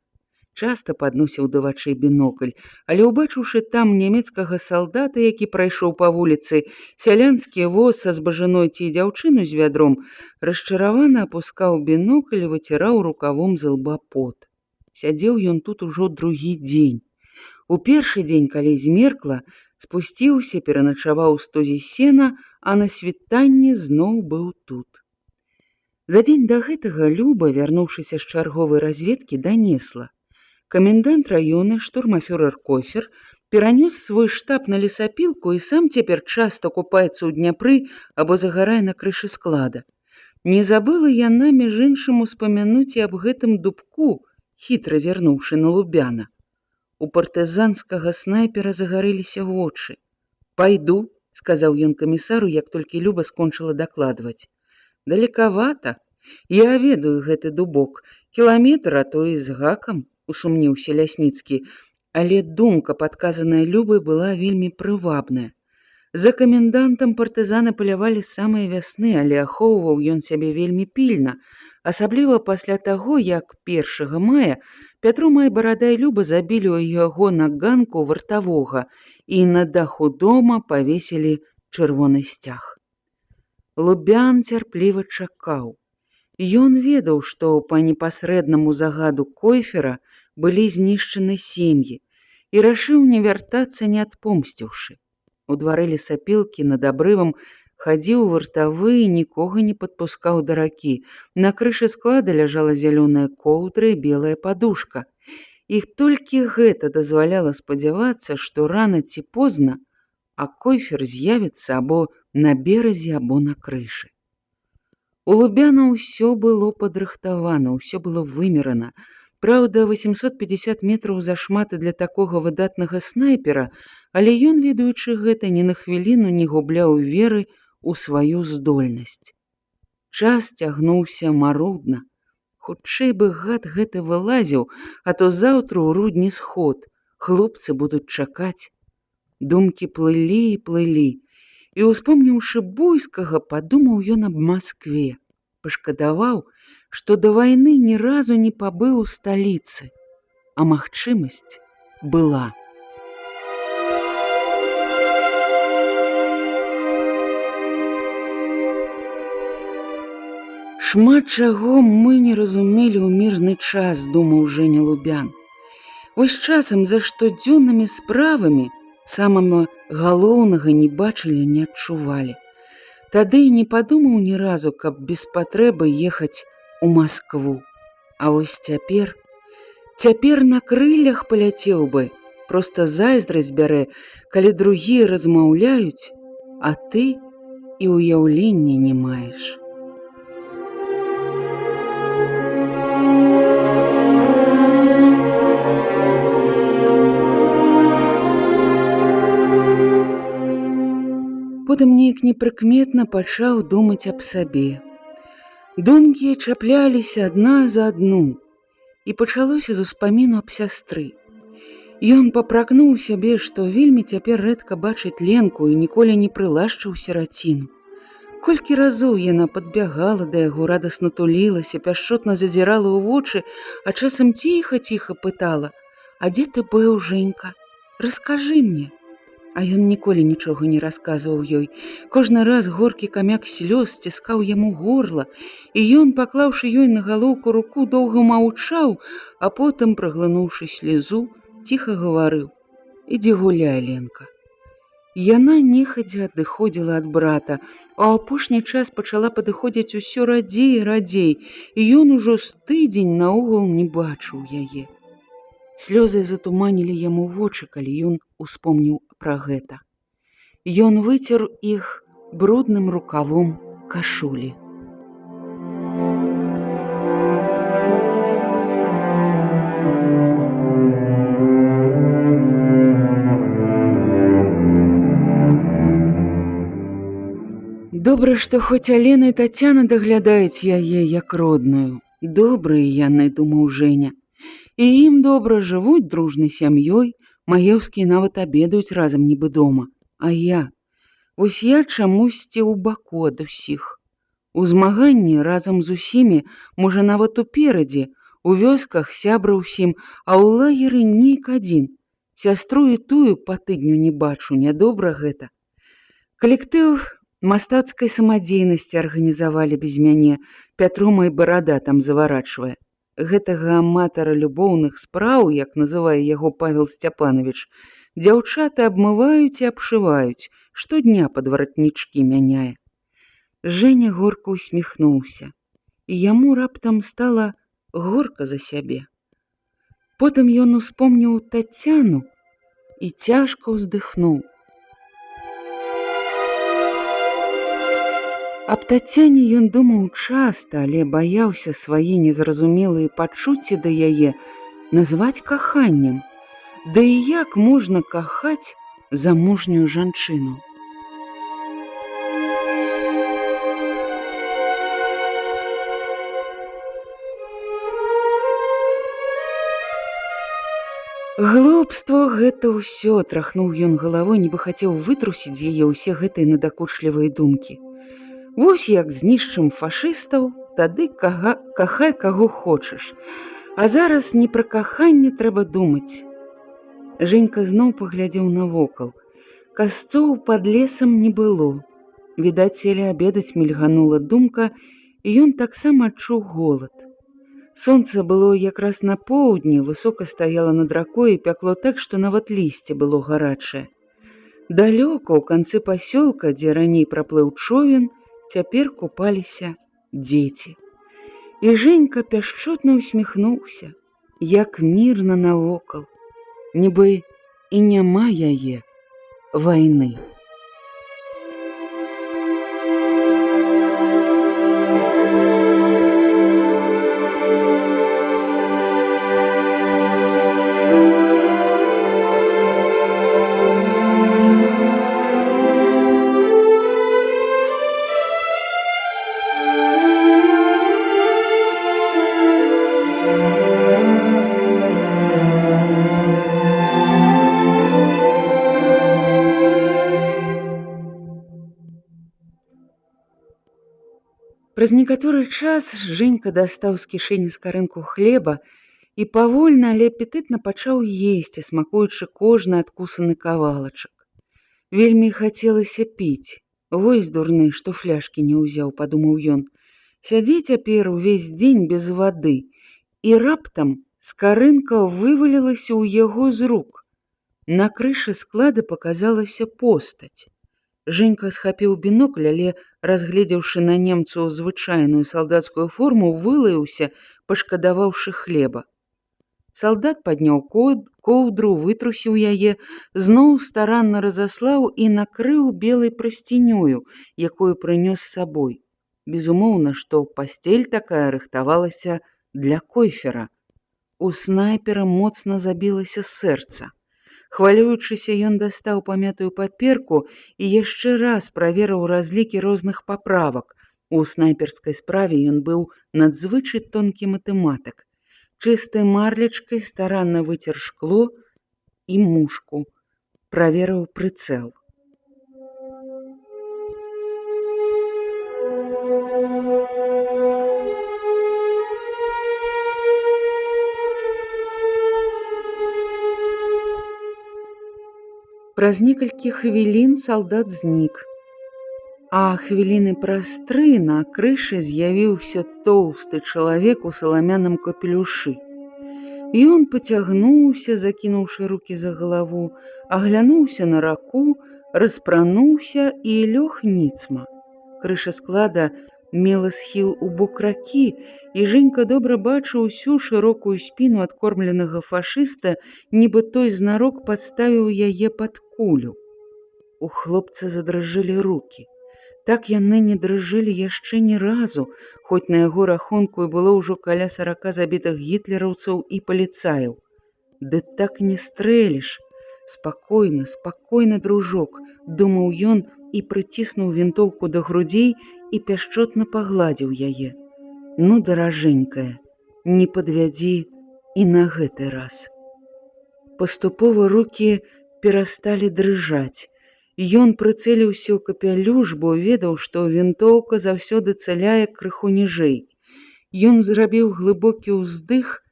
Часта падносіў да вачэй бінокль, але ўбачыўшы там нямецкага салдата, які прайшоў па вуліцы, сялянскі воз са збажаной ці дзяўчыну з вядром, расчаравана апускаў бінокль і выціраў рукавом з ілба пот. Сядзеў ён тут ужо другі дзень. У першы дзень, калі змеркла, спусціўся, пераначаваў у стозе сена, а на світанні зноў быў тут. За дзень да гэтага Люба, вярнуўшыся з чарговай разведкі, данесла. Камендант раёна, штурмафюрэр Кофер, перанёс свой штаб на лесапілку і сам цяпер часта купаецца ў Дняпры або загарае на крышы склада. Не забыла яна, між іншым, успамянуць і аб гэтым дубку, хітра зірнуўшы на Лубяна. У партызанскага снайпера загарэліся вочы. «Пайду», — сказаў ён камісару, як толькі Люба скончыла дакладваць. «Далекавата. Я ведаю гэты дубок. Кіламетр, а то і з гакам», — усумніўся Лясніцкі. Але думка, падказаная Любай, была вельмі прывабная. За камендантам партызаны палявалі з самай вясны, але ахоўваў ён сябе вельмі пільна, асабліва пасля таго, як 1 мая Пятру Майбарада і Люба забілі ў яго на ганку вартавога і на даху дома павесілі чырвоны сцяг. Лубян цярпліва чакаў. Ён ведаў, што па непасрэднаму загаду Койфера былі знішчаны сем'і і рашыў не вяртацца, не адпомсціўшы. У двары лесапілкі над абрывам хадзіў вартавы і нікога не падпускаў да ракі. На крышы склада ляжала зялёная коўдра і белая падушка. І толькі гэта дазваляла спадзявацца, што рана ці позна, а Койфер з'явіцца або на беразе, або на крышы. У Лубяна ўсё было падрыхтавана, ўсё было вымерана. Праўда, 850 метраў зашмат для такога выдатнага снайпера, але ён, ведаючы гэта, ні на хвіліну не губляў веры у сваю здольнасць. Час цягнуўся марудна. Хутчэй бы гад гэты вылазіў, а то заўтра ў рудні сход. Хлопцы будуць чакаць. Думкі плылі і плылі. І, успомніўшы Буйскага, падумаў ён аб Маскве. Пашкадаваў, што да вайны ні разу не пабыў у сталіцы, а магчымасць была. Шмат чаго мы не разумелі ў мірны час, думаў Жэня Лубян. Вось часам за штодзённымі справамі самага галоўнага не бачылі, не адчувалі. Тады і не падумаў ні разу, каб без патрэбы ехаць у Маскву. А вось цяпер на крыллях паляцеў бы проста зайздрасць бярэ, калі другія размаўляюць, а ты і ўяўлення не маеш. Потым неяк непрыкметна пачаў думаць аб сабе. Думкі чапляліся адна за адну, і пачалося з успаміну аб сястры. Ён папракнуў сябе, што вельмі цяпер рэдка бачыць Ленку і ніколі не прылашчыў сіраціну. Колькі разоў яна падбягала да яго, радасна тулілася, пяшчотна зазірала ў вочы, а часам ціха-ціха пытала: «А дзе ты быў, Женька? Раскажы мне». А ён ніколі нічога не расказваў ёй. Кожны раз горкі камяк слёз сціскаў яму горла, і ён, паклаўшы ёй на галоўку руку, доўга маўчаў, а потым, праглынуўшы слезу, ціха гаварыў: «Ідзі гуляй, Ленка». Яна нехадзя адыходзіла ад брата, а ў апошні час пачала падыходзіць усё радзей і радзей, і ён ужо з тыдзень наогул не бачыў яе. Слёзы затуманілі яму вочы, калі ён успомніў пра гэта. Ён выцер іх брудным рукавом кашулі. Добра, што хоць Алена і Тацяна даглядаюць яе як родную. Добрыя яны, думаў Жэня. І ім добра, жывуць дружнай сям'ёй, маеўскія нават абедаюць разам нібы дома. А я? Вось я чамусьці ў баку ад усіх. У змаганні разам з усімі, можа нават уперадзе, у вёсках сябра ўсім, а ў лагеры нейк адзін. Сястру і тую па тыдню не бачу, нядобра гэта. Калектыў мастацкай самадзейнасці арганізавалі без мяне, Пятрома і Барада там заварачвае. Гэтага аматара любоўных спраў, як называе яго Павел Сцяпанович, дзяўчаты абмываюць і абшываюць, штодня падваратнічкі мяняе. Жэня горка усміхнуўся, і яму раптам стала горка за сябе. Потым ён успомніў Тацяну і цяжка ўздыхнуў. Аб Тацяне ён думаў часта, але баяўся свае незразумелыя пачуцці да яе назваць каханнем. Да і як можна кахаць замужнюю жанчыну? Глупство гэта ўсё, трахнуў ён галавой, нібы хацеў вытрусіць з яе ўсе гэтыя надакучлівыя думкі. Вось як знішчым фашыстаў, тады кахай каго хочаш. А зараз не пра каханне трэба думаць. Жэнька зноў паглядзеў навокал. Касцоў пад лесам не было. Відаць, селі абедаць, мільганула думка, і ён таксама адчуў голад. Сонца было якраз на поўдні, высока стаяла над ракой і пякло так, што нават лісце было гарачае. Далёка, ў канцы пасёлка, дзе раней праплыў човен, цяпер купаліся дзеці. І Жэнька пяшчотна усміхнуўся, як мірна навокал, нібы і няма яе вайны. Праз некаторы час Жэнька дастаў з кішэні скарынку хлеба і павольна, але апетытна пачаў есці, смакуючы кожны адкусаны кавалачак. Вельмі хацелася піць. Вось дурны, што фляжкі не ўзяў, падумаў ён. Сядзі цяпер увесь дзень без вады. І раптам скарынка вывалілася ў яго з рук. На крышы склада паказалася постаць. Жэнька схапіў бінокль, але, разгледзеўшы на немцу звычайную салдацкую форму, вылаяўся, пашкадаваўшы хлеба. Салдат падняў коўдру, вытрусіў яе, зноў старанна разаслаў і накрыў белай прасцінёю, якую прынёс з сабой. Безумоўна, што пасцель такая рыхтавалася для Койфера. У снайпера моцна забілася сэрца. Хвалюючыся, ён дастаў памятую паперку і яшчэ раз праверыў разлікі розных паправак. У снайперскай справе ён быў надзвычай тонкі матэматык. Чыстай марлечкай старанна выцер шкло і мушку, праверыў прыцэл. Праз некалькі хвілін салдат знік, а хвіліны праз 3 на крышы з'явіўся тоўсты чалавек у саламяным капелюшы. Ён пацягнуўся, закінуўшы рукі за галаву, аглянуўся на раку, распрануўся і лёг ніцма. Крыша склада мела схіл у бок ракі, і Женька добра бачыў усю шырокую спіну адкормленага фашыста, нібы той знарок падставіў яе пад кулю. У хлопца задрыжэлі рукі. Так яны не дрыжэлі яшчэ ні разу, хоць на яго рахунку і было ўжо каля 40 забітых гітлераўцаў і паліцаяў. Ды так не стрэліш. Спакойна, спакойна, дружок, думаў ён і прыціснуў вінтоўку да грудзей і пяшчотна пагладзіў яе. Ну, даражэнькая, не падвядзі і на гэты раз. Паступова рукі перасталі дрыжаць. Ён прыцэліўся ў капялюш, бо ведаў, што вінтоўка заўсёды цаляе крыху ніжэй. Ён зрабіў глыбокі ўздых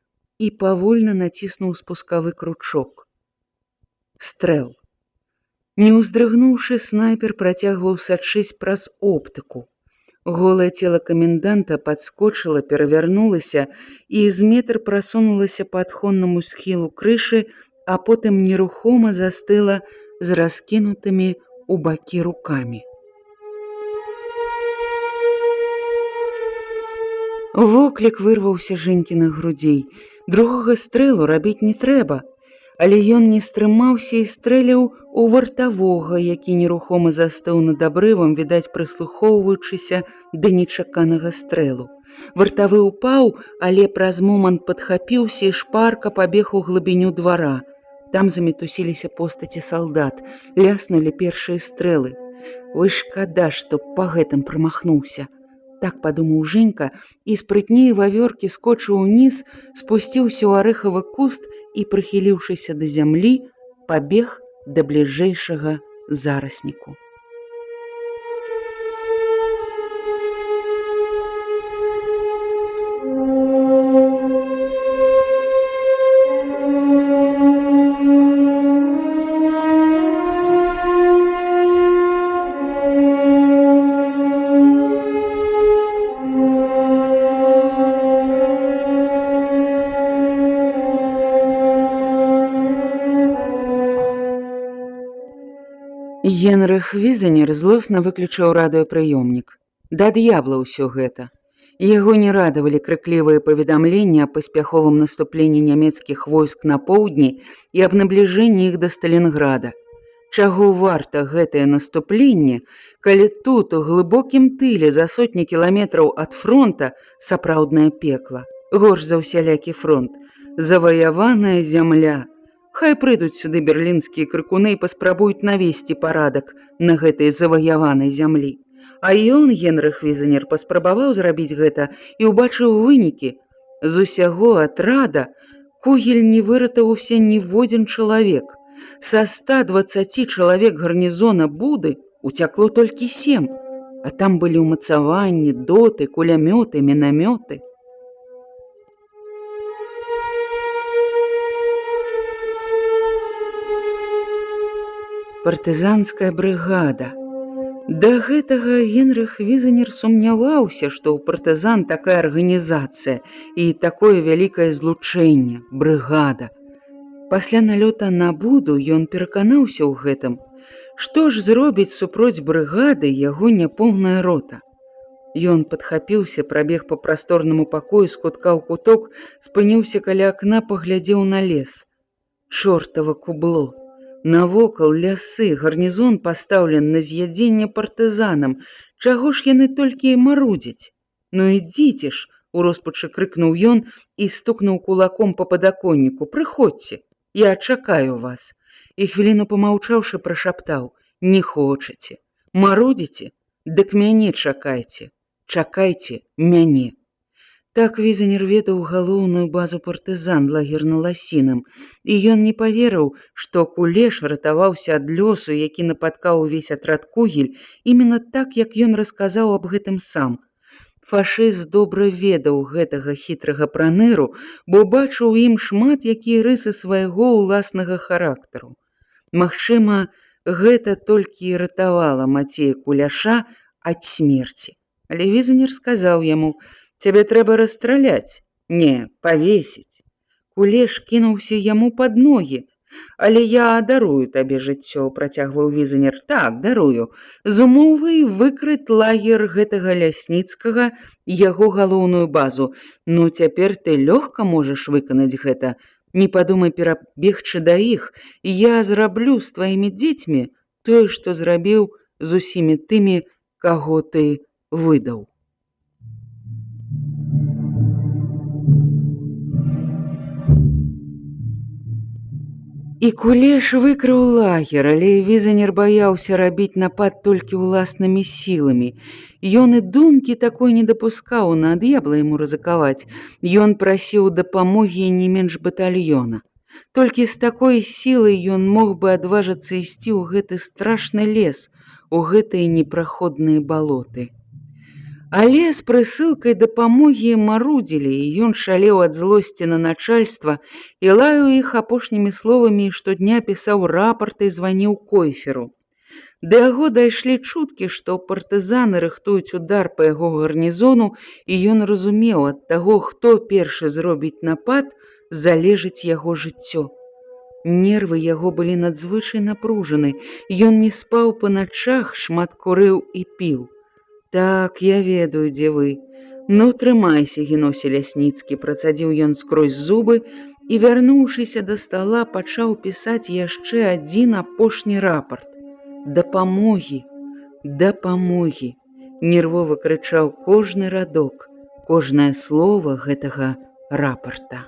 і павольна націснуў спускавы кручок. Стрэл. Не ўздрыгнуўшы, снайпер працягваў сачыць праз оптыку. Голае цела каменданта падскочыла, перавярнулася і з метр прасунулася па адхоннаму схілу крышы, а потым нерухома застыла з раскінутымі ў бакі рукамі. Воклік вырваўся Женькіных грудзей. Другога стрэлу рабіць не трэба, але ён не стрымаўся і стрэліў у вартавога, які нерухома застыў над абрывам, відаць, прыслухоўваючыся да нечаканага стрэлу. Вартавы ўпаў, але праз момант падхапіўся і шпарка пабег у глыбіню двара. Там замітусіліся постаці салдат, ляснулі першыя стрэлы. Ой, шкада, што па гэтым прамахнуўся. Так падумаў Женька і спрытней вавёркі скочыў уніз, спусціўся ў арэхавы куст і, прыхіліўшыся да зямлі, пабег да бліжэйшага зарасніку. Генрых Візенер злосна выключыў радыёпрыёмнік. Да д'ябла ўсё гэта. Яго не радавалі крыклівыя паведамленні аб паспяховым наступленні нямецкіх войск на поўдні і аб набліжэнні іх да Сталінграда. Чаго варта гэтае наступленне, калі тут, у глыбокім тыле за сотні кіламетраў ад фронта, сапраўднае пекла, горш за ўсялякі фронт, заваяваная зямля. Хай прыйдуць сюды берлінскія крыкуны і паспрабуюць навесці парадак на гэтай заваяванай зямлі. А ён, Генрых Візенер, паспрабаваў зрабіць гэта і ўбачыў вынікі. З усяго атрада Кугель не выратаваўся ніводзін чалавек. Са 120 чалавек гарнізона Буды уцякло толькі 7, а там былі ўмацаванні, доты, кулямёты, мінамёты. Партызанская брыгада. Да гэтага Генрых Візенер сумняваўся, што ў партызан такая арганізацыя і такое вялікае злучэнне, брыгада. Пасля налёта на Буду ён пераканаўся ў гэтым. Што ж зробіць супроць брыгады яго няпоўная рота? Ён падхапіўся, прабег па прасторнаму пакою з кутка ў куток, спыніўся каля акна, паглядзеў на лес. Чортава кубло! Навокал лясы, гарнізон пастаўлен на з'ядзенне партызанам. Чаго ж яны толькі марудзяць? Ну ідзіце ж! У роспачы крыкнуў ён і стукнуў кулаком па падаконніку. Прыходзьце, я чакаю вас. І хвіліну памаўчаўшы, прашаптаў: не хочаце, марудзіце? Дык мяне чакайце, чакайце мяне. Так Візанер ведаў галоўную базу партызан, лагер на Ласіным, і ён не паверыў, што Кулеш ратаваўся ад лёсу, які напаткаў увесь атрад Кугель, именно так, як ён расказаў аб гэтым сам. Фашыст добра ведаў гэтага хітрага праныру, бо бачыў у ім шмат якія рысы свайго ўласнага характару. Магчыма, гэта толькі і ратавала Мацея Куляша ад смерці. Але Візанер сказаў яму: «Цябе трэба расстраляць, не, павесіць». Кулеш кінуўся яму пад ногі. «Але я дарую табе жыццё», – працягваў Візанер. «Так, дарую, з умовай выкрыць лагер гэтага Лясніцкага і яго галоўную базу. Ну, цяпер ты лёгка можаш выканаць гэта. Не падумай перабегчы да іх, і я зраблю з тваімі дзецьмі тое, што зрабіў з усімі тымі, каго ты выдаў». І Кулеш выкрыў лагер, але Візанер баяўся рабіць напад толькі ўласнымі сіламі. Ён і думкі такой не дапускаў, на д'ябла яму рызыкаваць. Ён прасіў дапамогі не менш батальёна. Толькі з такой сілай ён мог бы адважыцца ісці ў гэты страшны лес, у гэтыя непраходныя балоты. Але з прысылкай дапамогі марудзілі, і ён шалеў ад злосці на начальства і лаяў іх апошнімі словамі, штодня пісаў рапарты і званіў Койферу. Да яго дайшлі чуткі, што партызаны рыхтуюць удар па яго гарнізону, і ён разумеў, ад таго, хто першы зробіць напад, залежыць яго жыццё. Нервы яго былі надзвычай напружаны, ён не спаў па начах, шмат курыў і піў. «Так, я ведаю, дзе вы. Ну, трымайся, Геносі Лясніцкі», – працадзіў ён скрозь зубы і, вярнуўшыся да стала, пачаў пісаць яшчэ адзін апошні рапарт. «Дапамогі, дапамогі», – нервова крычаў кожны радок, кожнае слова гэтага рапарта.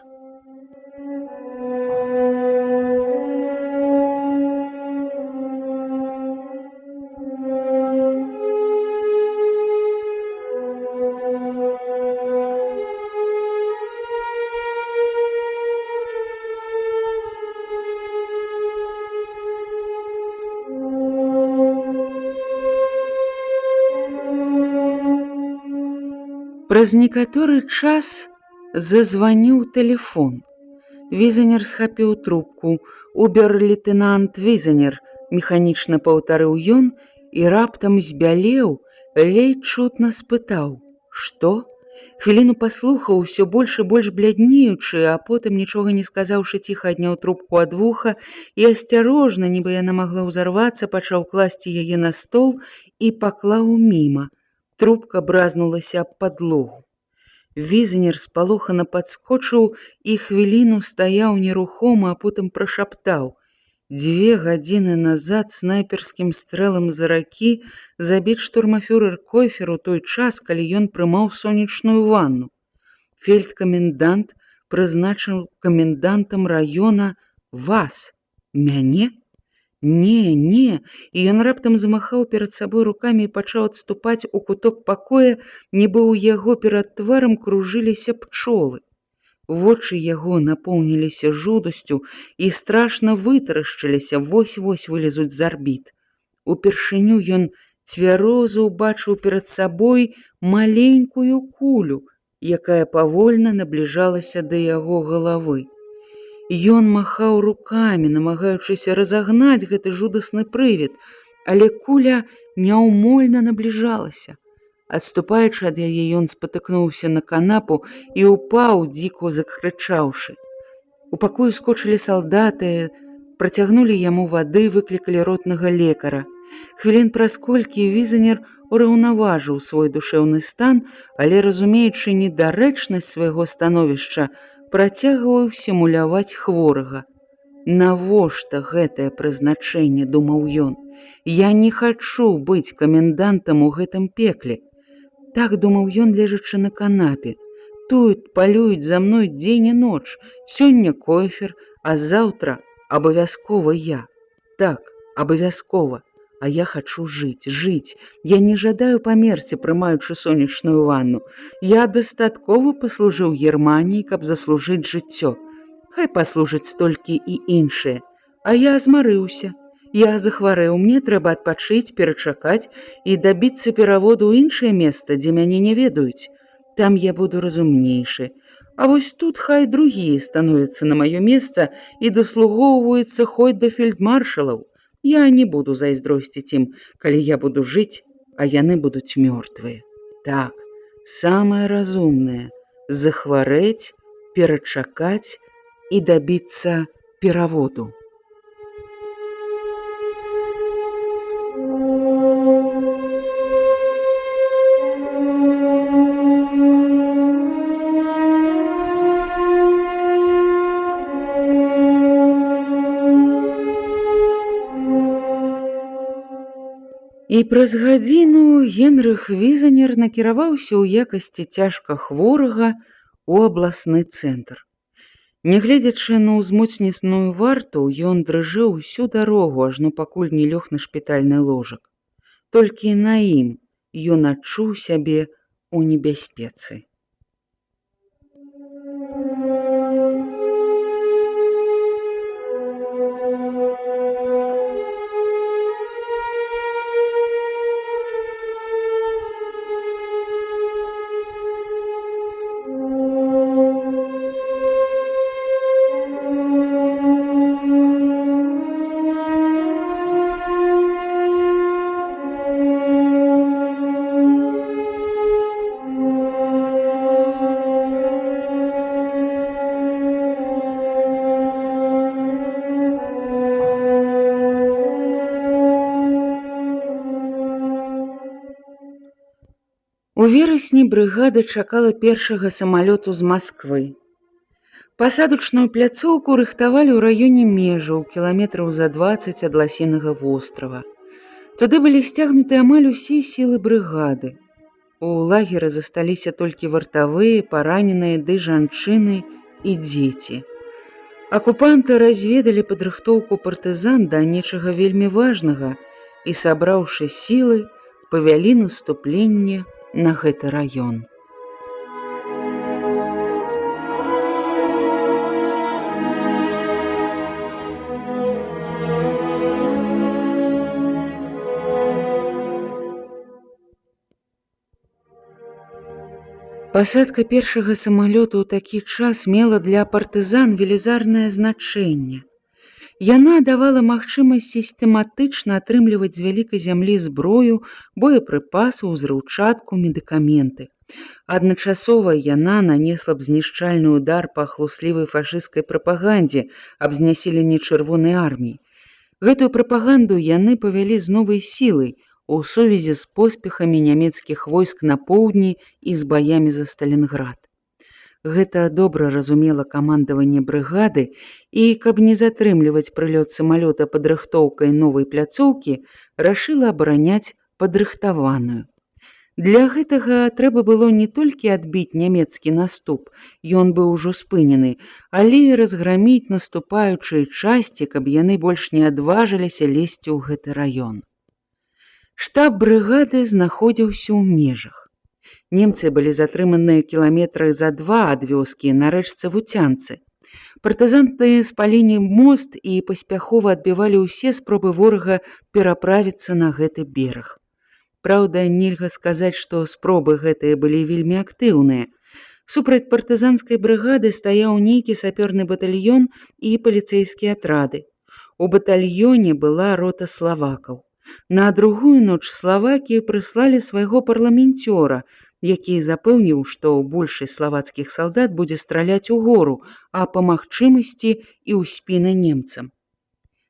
Праз некаторы час зазваніў тэлефон. Візанер схапіў трубку. «Убер-лейтенант Візанер», – механічна паўтарыў ён і раптам збялеў, ледзь чутна спытаў: «Што?» Хвіліну паслухаў, усё больш і больш бляднеючы, а потым, нічога не сказаўшы, ціха адняў трубку ад вуха і асцярожна, нібы яна магла ўзарвацца, пачаў класці яе на стол і паклаў міма. Трубка бразнулася аб падлогу. Візанер спалохана падскочыў і хвіліну стаяў нерухома, а потым прашаптаў: «2 гадзіны назад снайперскім стрэлам з ракі забіць штурмафюрэр Койфер у той час, калі ён прымаў сонечную ванну. Фельдкамендант прызначыў камендантам раёна вас, мяне? Не, не!» І ён раптам замахаў перад сабой рукамі і пачаў адступаць у куток пакоя, нібы ў яго перад тварам кружыліся пчолы. Вочы яго напоўніліся жудасцю і страшна вытарашчыліся, вось-вось вылезуць з арбіт. Упершыню ён цвяроза ўбачыў перад сабой маленькую кулю, якая павольна набліжалася да яго галавы. Ён махаў рукамі, намагаючыся разагнаць гэты жудасны прывід, але куля няўмольна набліжалася. Адступаючы ад яе, ён спатыкнуўся на канапу і ўпаў, дзіко закрычаўшы. У пакоі скочылі салдаты, працягнулі яму вады, выклікалі ротнага лекара. Хвілін праз колькі Візанер ураўнаважыў свой душэўны стан, але, разумеючы недарэчнасць свайго становішча, працягваў сімуляваць хворага. Навошта гэтае прызначэнне, думаў ён. Я не хачу быць камендантам у гэтым пекле. Так думаў ён, лежачы на канапе. Тут палююць за мной дзень і ноч. Сёння Койфер, а заўтра абавязкова я. Так, абавязкова. А я хачу жыць. Я не жадаю памерці, прымаючы сонечную ванну. Я дастаткова паслужыў Германіі, каб заслужыць жыццё. Хай паслужаць толькі і іншыя. А я змарыўся. Я захварэў, мне трэба адпачыць, перачакаць і дабіцца пераводу ў іншае месца, дзе мяне не ведаюць. Там я буду разумнейшы. А вось тут хай другія становяцца на маё месца і даслугоўваюцца хоць да фельдмаршалаў. Я не буду зайздросціць ім, калі я буду жыць, а яны будуць мёртвыя. Так, самае разумнае – захварэць, перачакаць і дабіцца пераводу. І праз гадзіну Генрых Візанер накіраваўся ў якасці цяжка хворага ў абласны цэнтр. Нягледзячы на ўзмоцненую варту, ён дрыжэў усю дарогу, ажно пакуль не лёг на шпітальны ложак. Толькі на ім ён адчуў сябе ў небяспецы. У верасні брыгада чакала першага самалёту з Масквы. Пасадачную пляцоўку рыхтавалі ў раёне межаў, кіламетраў за 20 ад Ласінага вострава. Туды былі сцягнуты амаль усе сілы брыгады. У лагеры засталіся толькі вартавыя, параненыя ды жанчыны і дзеці. Акупанты разведалі падрыхтоўку партызан да нечага вельмі важнага і, сабраўшы сілы, павялі наступленне на гэты раён. Пасадка першага самалёту ў такі час мела для партызан велізарнае значэнне. Яна давала магчымасць сістэматычна атрымліваць з вялікай зямлі зброю, боепрыпасы, узрыўчатку, медыкаменты. Адначасова яна нанесла б знішчальны удар па хлуслівай фашысцкай прапагандзе аб знясіленні Чырвонай арміі. Гэтую прапаганду яны павялі з новай сілай у сувязі з поспехамі нямецкіх войск на поўдні і з баямі за Сталінград. Гэта добра разумела камандаванне брыгады і, каб не затрымліваць прылёт самалёта падрыхтоўкай новай пляцоўкі, рашыла абараняць падрыхтаваную. Для гэтага трэба было не толькі адбіць нямецкі наступ, ён быў ужо спынены, але і разграміць наступаючыя часці, каб яны больш не адважыліся лезці ў гэты раён. Штаб брыгады знаходзіўся ў межах. Немцы былі затрыманыя кіламетры за 2 ад вёскі на рэчцы Вуцянцы. Партызанты спалілі мост і паспяхова адбівалі ўсе спробы ворага пераправіцца на гэты бераг. Праўда, нельга сказаць, што спробы гэтыя былі вельмі актыўныя. Супраць партызанскай брыгады стаяў нейкі сапёрны батальён і паліцэйскія атрады. У батальёне была рота славакаў. На другую ноч славакі прыслалі свайго парламенцёра, які запэўніў, што большасць славацкіх салдат будзе страляць у гору, а па магчымасці і ў спіны немцам.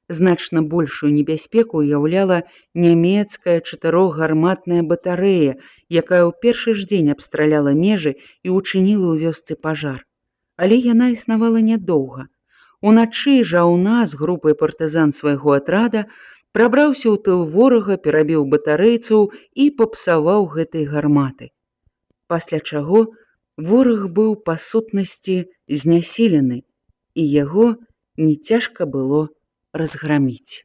Значна большую небяспеку ўяўляла нямецкая 4гарматная батарэя, якая ў першы ж дзень абстраляла межы і ўчыніла ў вёсцы пажар. Але яна існавала нядоўга. Уначы жаўна з групай партызан свайго атрада прабраўся ў тыл ворага, перабіў батарэйцаў і папсаваў гэтай гарматы. Пасля чаго вораг быў па сутнасці знясілены, і яго не цяжка было разгромить.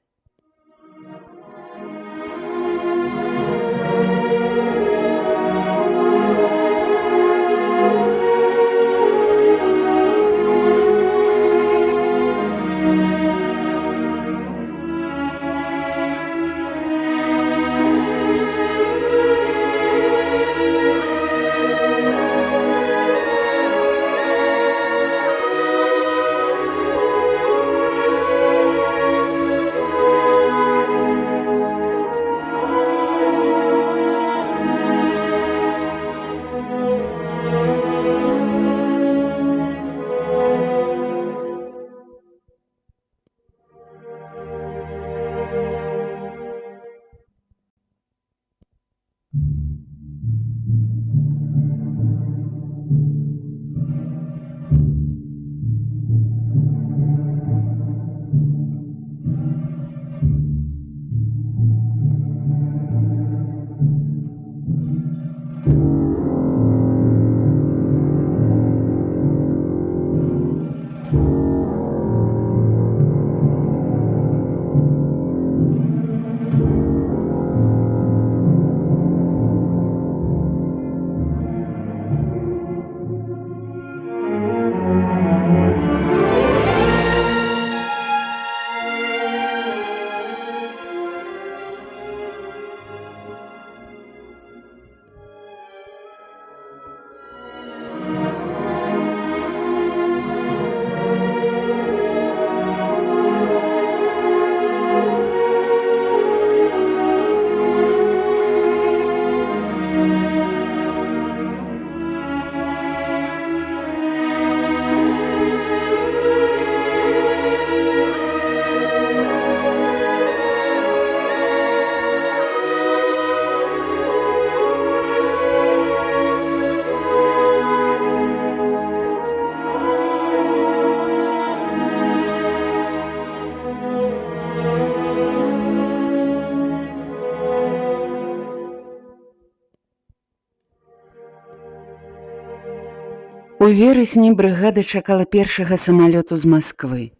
У верасні брыгада чакала першага самалёту з Масквы.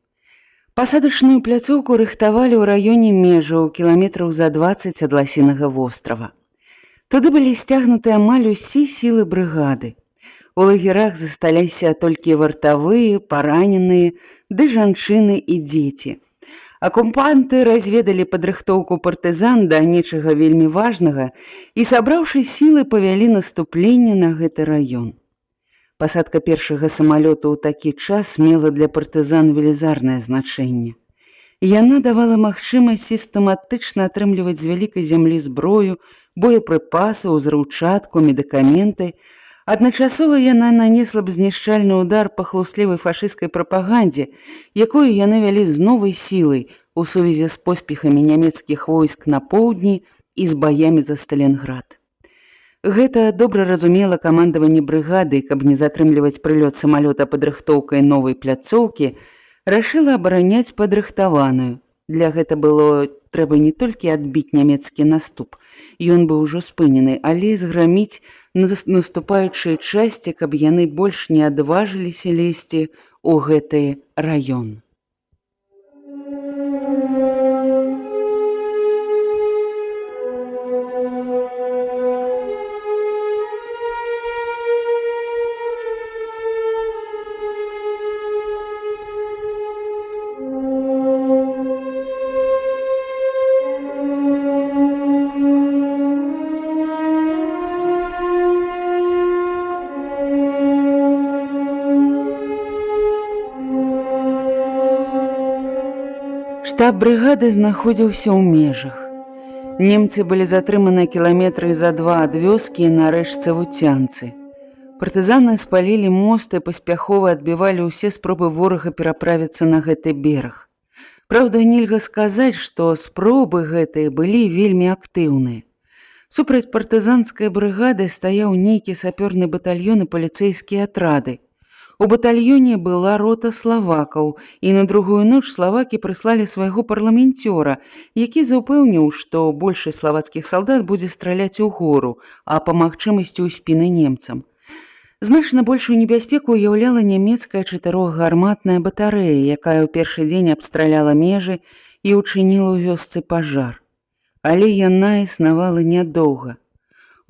Пасадачную пляцоўку рыхтавалі ў раёне межаў кіламетраў за 20 ад Ласінага вострава. Туды былі сцягнуты амаль усе сілы брыгады. У лагерах засталіся толькі вартавыя, параненыя, ды жанчыны і дзеці. Акупанты разведалі падрыхтоўку партызан да нечага вельмі важнага і, сабраўшы сілы, павялі наступленне на гэты раён. Пасадка першага самалёту ў такі час мела для партызан велізарнае значэнне. Яна давала магчымасць сістэматычна атрымліваць з вялікай зямлі зброю, боепрыпасы, узрыўчатку, медыкаменты. Адначасова яна нанесла б знішчальны ўдар па хлуслівай фашысцкай прапагандзе, якую яны вялі з новай сілай у сувязі з поспехамі нямецкіх войск на поўдні і з баямі за Сталінград. Гэта добра разумела камандаванне брыгады, каб не затрымліваць прылёт самалёта падрыхтоўкай новай пляцоўкі, рашыла абараняць падрыхтаваную. Для гэта было трэба не толькі адбіць нямецкі наступ, ён быў ужо спынены, але і зграміць наступаючыя часці, каб яны больш не адважыліся лезці ў гэты раён. Штаб брыгады знаходзіўся ў межах. Немцы былі затрыманы кіламетры за 2 ад вёскі на рэчцы Вуцянцы. Партызаны спалілі мост і паспяхова адбівалі ўсе спробы ворага пераправіцца на гэты бераг. Праўда, нельга сказаць, што спробы гэтыя былі вельмі актыўныя. Супраць партызанскай брыгады стаяў нейкі сапёрны батальён і паліцэйскія атрады. У батальёне была рота славакаў, і на другую ноч славакі прыслалі свайго парламенцёра, які заўпэўніў, што большасць славацкіх салдат будзе страляць у гору, а па магчымасці ў спіны немцам. Значна большую небяспеку ўяўляла нямецкая чатырохгарматная батарэя, якая ў першы дзень абстраляла межы і ўчыніла ў вёсцы пажар. Але яна існавала нядоўга.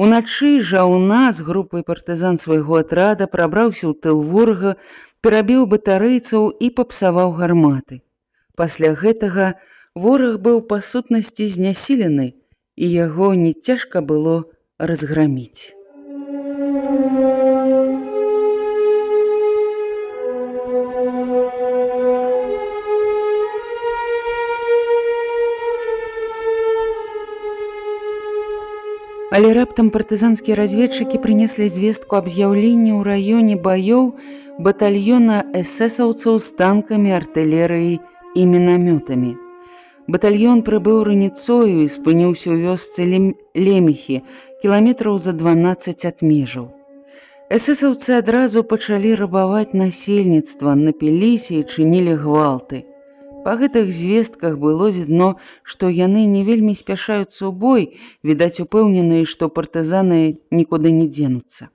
Уначы Жаўна з групай партызан свайго атрада прабраўся ў тыл ворага, перабіў батарэйцаў і папсаваў гарматы. Пасля гэтага вораг быў па сутнасці знясілены, і яго не цяжка было разграміць. Але раптам партызанскія разведчыкі прынеслі звестку аб з'яўленні ў раёне баёў батальёна эсэсаўцаў з танкамі, артылерыяй і мінамётамі. Батальён прыбыў раніцою і спыніўся ў вёсцы Лемехі, кіламетраў за 12 ад межаў. Эсэсаўцы адразу пачалі рабаваць насельніцтва, напіліся і чынілі гвалты. Па гэтых звестках было відно, што яны не вельмі спяшаюцца ў бой, відаць, упэўненыя, што партызаны нікуды не дзенуцца.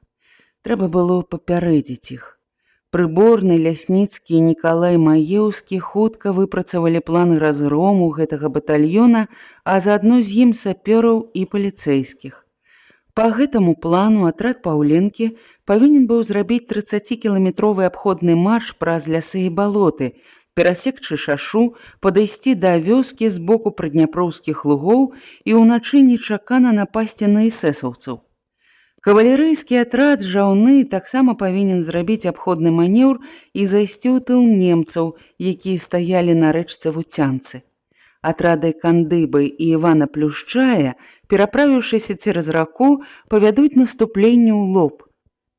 Трэба было папярэдзіць іх. Прыборны, Лясніцкі і Нікалай Маеўскі хутка выпрацавалі план разгрому гэтага батальёна, а заадно з ім сапёраў і паліцэйскіх. Па гэтаму плану атрад Паўленкі павінен быў зрабіць 30-кіламетровы абходны марш праз лясы і балоты, перасекчы шашу, падысці да вёскі з боку прыдняпроўскіх лугоў і ўначы нечакана напасці на эсэсаўцаў. Кавалерыйскі атрад Жаўны таксама павінен зрабіць абходны манеўр і зайсці ў тыл немцаў, якія стаялі на рэчцы Вуцянцы. Атрады Кандыбы і Івана Плюшчая, пераправіўшыся цераз раку, павядуць наступленне ў лоб.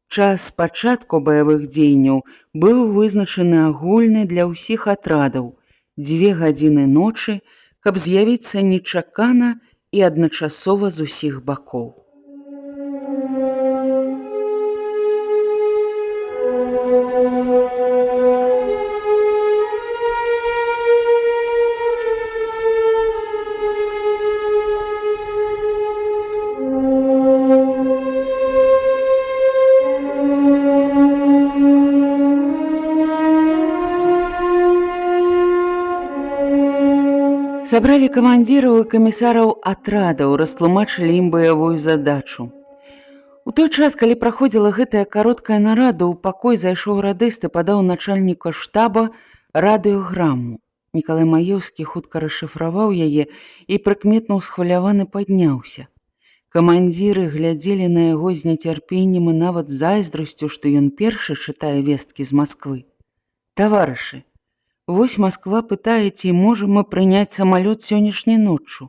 Час пачатку баявых дзеянняў быў вызначаны агульны для ўсіх атрадаў – 2 гадзіны ночы, каб з'явіцца нечакана і адначасова з усіх бакоў. Сабралі камандзіраў і камісараў атрадаў, растлумачылі ім баявую задачу. У той час, калі праходзіла гэтая кароткая нарада, у пакой зайшоў радыст і падаў начальніка штаба радыёграму. Нікалай Маеўскі хутка расшыфраваў яе і прыкметна ўсхваляваны падняўся. Камандзіры глядзелі на яго з нецярпеннем і нават зайздрасцю, што ён першы чытае весткі з Масквы. Таварышы, вось Масква пытае, ці можам мы прыняць самалёт сённяшняй ноччу.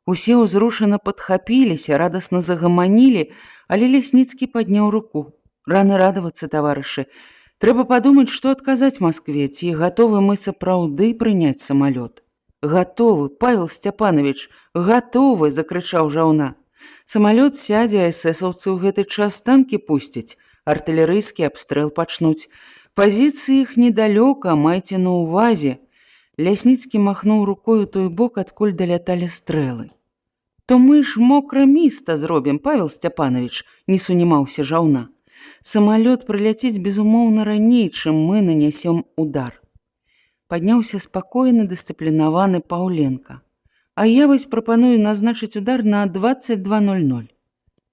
Усе ўзрушана падхапіліся, радасна загаманілі, але Лясніцкі падняў руку. Рана радавацца, таварышы. Трэба падумаць, што адказаць Маскве, ці гатовы мы сапраўды прыняць самалёт. Гатовы, Павел Сцяпанович, гатовы, закрычаў Жаўна. Самалёт сядзе, а эсэсаўцы ў гэты час танкі пусцяць, артылерыйскі абстрэл пачнуць. Пазіцыі іх недалёка, майце на ўвазе. Лясніцкі махнуў рукой у той бок, адкуль даляталі стрэлы. То мы ж мокра міста зробім, Павел Сцяпанович, не сунімаўся Жаўна. Самалёт прыляціць безумоўна раней, чым мы нанясем удар. Падняўся спакойны, дысцыплінаваны Паўленка. А я вось прапаную назначыць удар на 22:00.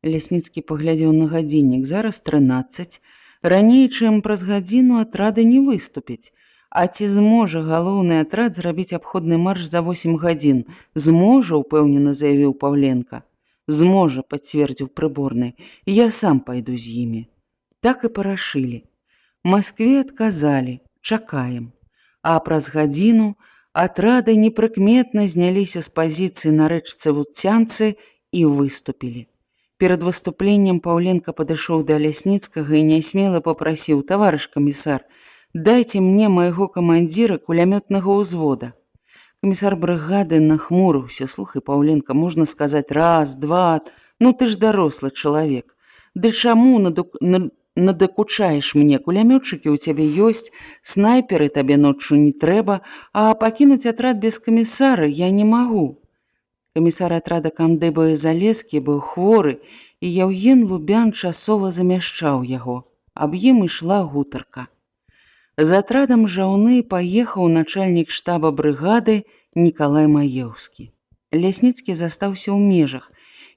Лясніцкі паглядзеў на гадзіннік, зараз 13. Раней, чым праз гадзіну атрады не выступіць. А ці зможа галоўны атрад зрабіць абходны марш за 8 гадзін? Зможа, упэўнена заявіў Паўленка. Зможа, пацвердзіў прыборны. Я сам пайду з імі. Так і парашылі. Маскве адказалі, чакаем. А праз гадзіну атрады непрыкметна зняліся з пазіцыі на рэчцы Вуцянцы і выступілі. Перад выступленнем Паўленка падышоў да Лясніцкага і нясмела папрасіў: таварыш камісар, дайце мне майго камандзіра кулямётнага ўзвода. Камісар брыгады нахмурыўся. Слухай, Паўленка, можна сказаць раз, два, ну ты ж дарослы чалавек. Ды чаму надакучаеш мне? Кулямётчыкі ў цябе ёсць, снайперы табе ноччу не трэба, а пакінуць атрад без камісара я не магу. Камісар атрада камдэбы Залескі быў хворы, і Яўген Лубян часова замяшчаў яго. Аб ім ішла гутарка. За атрадам жаўны паехаў начальнік штаба брыгады Нікалай Маеўскі. Лясніцкі застаўся ў межах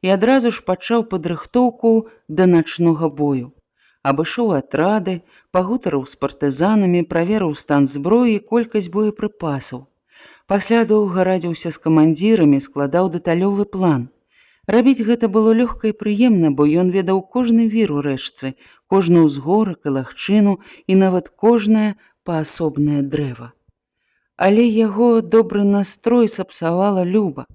і адразу ж пачаў падрыхтоўку да начнога бою. Абышоў атрады, пагутарыў з партызанамі, праверыў стан зброі і колькасць боепрыпасаў. Пасля доўга радзіўся з камандзірамі, складаў дэталёвы план. Рабіць гэта было лёгка і прыемна, бо ён ведаў кожны вір у рэчцы, кожны ўзгорак і лагчыну і нават кожнае паасобнае дрэва. Але яго добры настрой сапсавала Люба.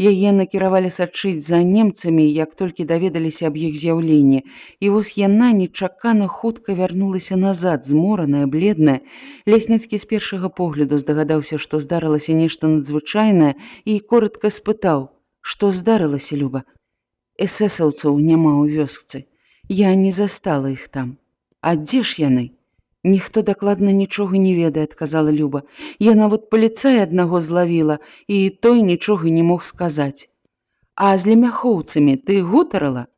Яе накіравалі сачыць за немцамі, як толькі даведаліся аб іх з'яўленні, і вось яна нечакана хутка вярнулася назад, змораная, бледная. Лясніцкі з першага погляду здагадаўся, што здарылася нешта надзвычайнае, і коротка спытаў: «Што здарылася, Люба?» «Эсэсаўцаў няма ў вёсцы. Я не застала іх там». «А дзе ж яны?» «Ніхто дакладна нічога не ведае», — адказала Люба. «Я нават паліцая аднаго злавіла, і той нічога не мог сказаць». «А з лемяхоўцамі ты гутарыла?»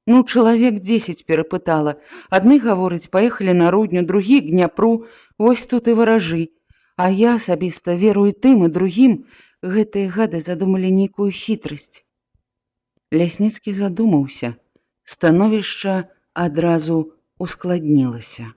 «Ну, чалавек 10 перапытала. Адны гавораць, паехалі на Рудню, другі к Дняпру, вось тут і варажы. А я асабіста верую тым і другім, гэтыя гады задумалі нейкую хітрасць». Лясніцкі задумаўся. Становішча адразу ускладнілася.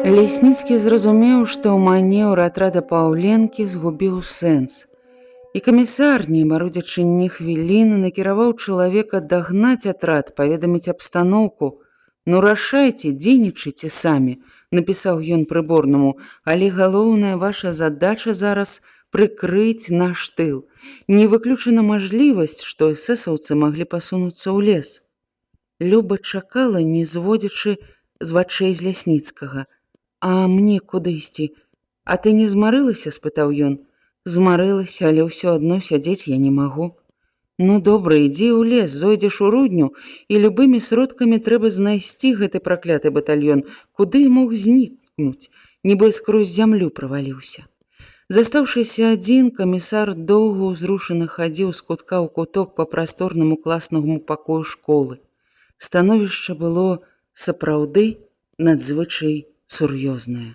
Лясніцкі зразумеў, што манеўр атрада Паўленкі згубіў сэнс. І камісар, не марудзячы ні хвіліны, накіраваў чалавека дагнаць атрад, паведаміць абстаноўку. «Ну, рашайце, дзейнічайце самі», — напісаў ён прыборнаму, «але галоўная ваша задача зараз прыкрыць наш тыл. Не выключана мажлівасць, што эсэсаўцы маглі пасунуцца ў лес». Люба чакала, не зводзячы з вачэй з Лясніцкага. «А мне куды ісці? А ты не змарылася?» — спытаў ён. «Змарылася, але ўсё адно сядзець я не магу». «Ну, добра, ідзі ў лес, зойдзеш у Рудню, і любымі сродкамі трэба знайсці гэты пракляты батальён, куды мог знікнуць, нібы скрозь зямлю праваліўся». Застаўшыся адзін, камісар доўга ўзрушана хадзіў з кутка ў куток па прасторнаму класнаму пакою школы. Становішча было сапраўды надзвычай сур'ёзнае.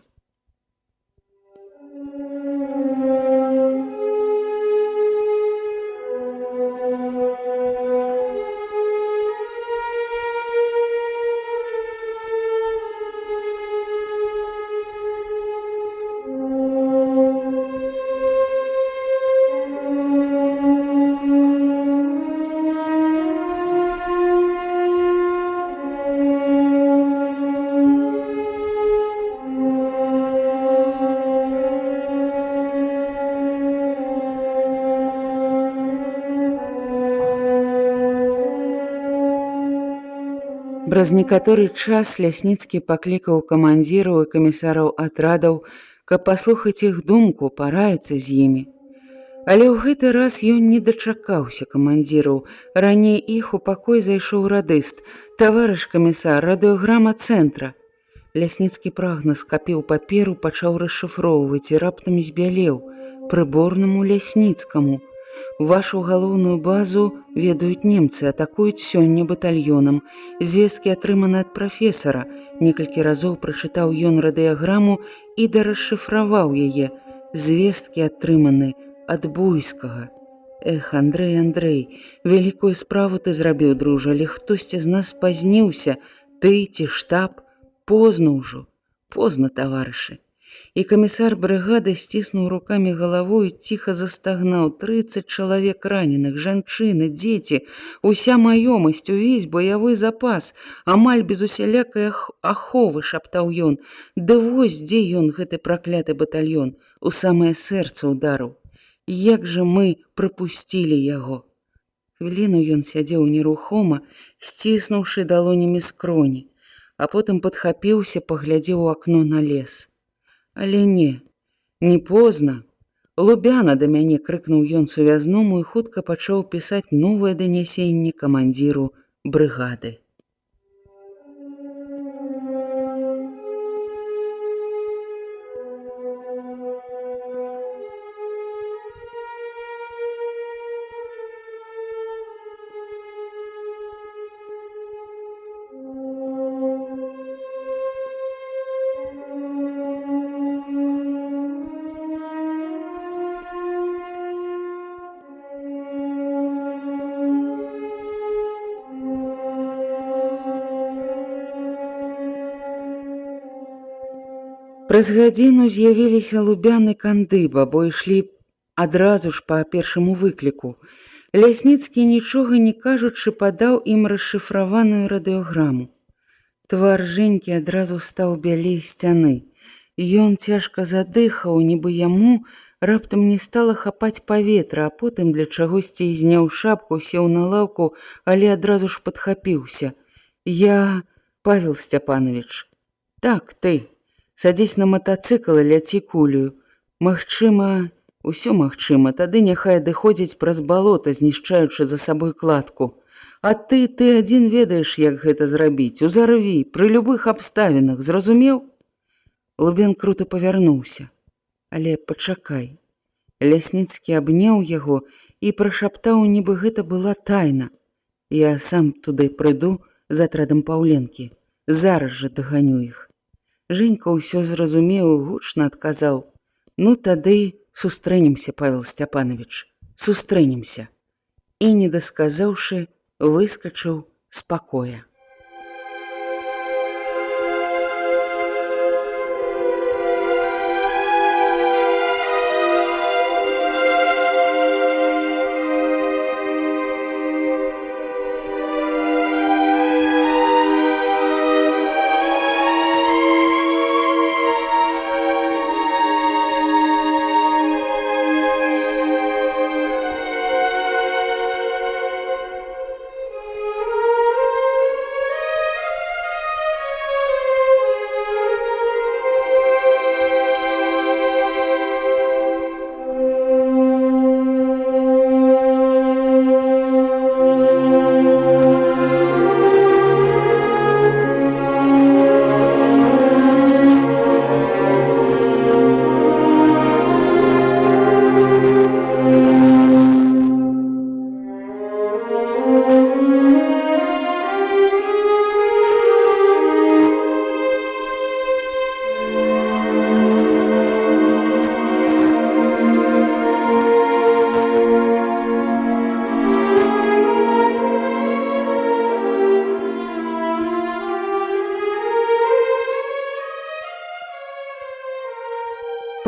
Праз некаторы час Лясніцкі паклікаў камандзіраў і камісараў атрадаў, каб паслухаць іх думку, параіцца з імі. Але ў гэты раз ён не дачакаўся камандзіраў. Раней іх у пакой зайшоў радыст. «Таварыш камісар, радыёграма цэнтра». Лясніцкі прагна скапіў паперу, пачаў расшыфроўваць і раптам збялеў. «Прыборнаму Лясніцкаму. Вашу галоўную базу ведаюць немцы, атакуюць сёння батальёнам. Звесткі атрыманы ад прафесара». Некалькі разоў прачытаў ён радыяграму і дарасшыфраваў яе. «Звесткі атрыманы ад Буйскага». «Эх, Андрэй, вялікую справу ты зрабіў, дружа, але хтосьці з нас спазніўся. Ты ці штаб? Позна ўжо. Позна, таварышы. І камісар брыгады сціснуў рукамі галаву і ціха застагнаў: 30 чалавек раненых, жанчыны, дзеці, уся маёмасць, увесь баявы запас, амаль без усялякай аховы, шаптаў ён. Ды вось дзе ён, гэты пракляты батальён, у самае сэрца ударыў. Як жа мы прапусцілі яго. Хвіліну ён сядзеў нерухома, сціснуўшы далонямі скроні, а потым падхапіўся, паглядзеў у акно на лес. Але не позна. Лубяна да мяне, крыкнуў ён сувязному і хутка пачаў пісаць новае данясенне камандзіру брыгады. Праз гадзіну з'явіліся Лубян і Кандыба, бо ішлі адразу ж па першаму выкліку. Лясніцкі, нічога не кажучы, падаў ім расшыфраваную радыёграму. Твар Жэнькі адразу стаў бялей сцяны. Ён цяжка задыхаў, нібы яму раптам не стала хапаць паветра, а потым для чагосьці зняў шапку, сеў на лаўку, але адразу ж падхапіўся. Я, Павел Сцяпанович. Так, ты. Садзись на матацыкл і ляці кулею. Магчыма, усё магчыма, тады няхай адыходзіць праз балота, знішчаючы за сабой кладку. А ты адзін ведаеш, як гэта зрабіць. Узарві, пры любых абставінах, зразумеў? Лубен крута павярнуўся. Але пачакай. Лясніцкі абняў яго і прашаптаў, нібы гэта была тайна. Я сам туды прыйду з атрадам Паўленкі. Зараз жа даганю іх. Жэнька ўсё зразумеў, гучна адказаў: ну тады сустрэнемся, Павел Сцяпанович, сустрэнемся. І, не дасказаўшы, выскачыў з пакоя.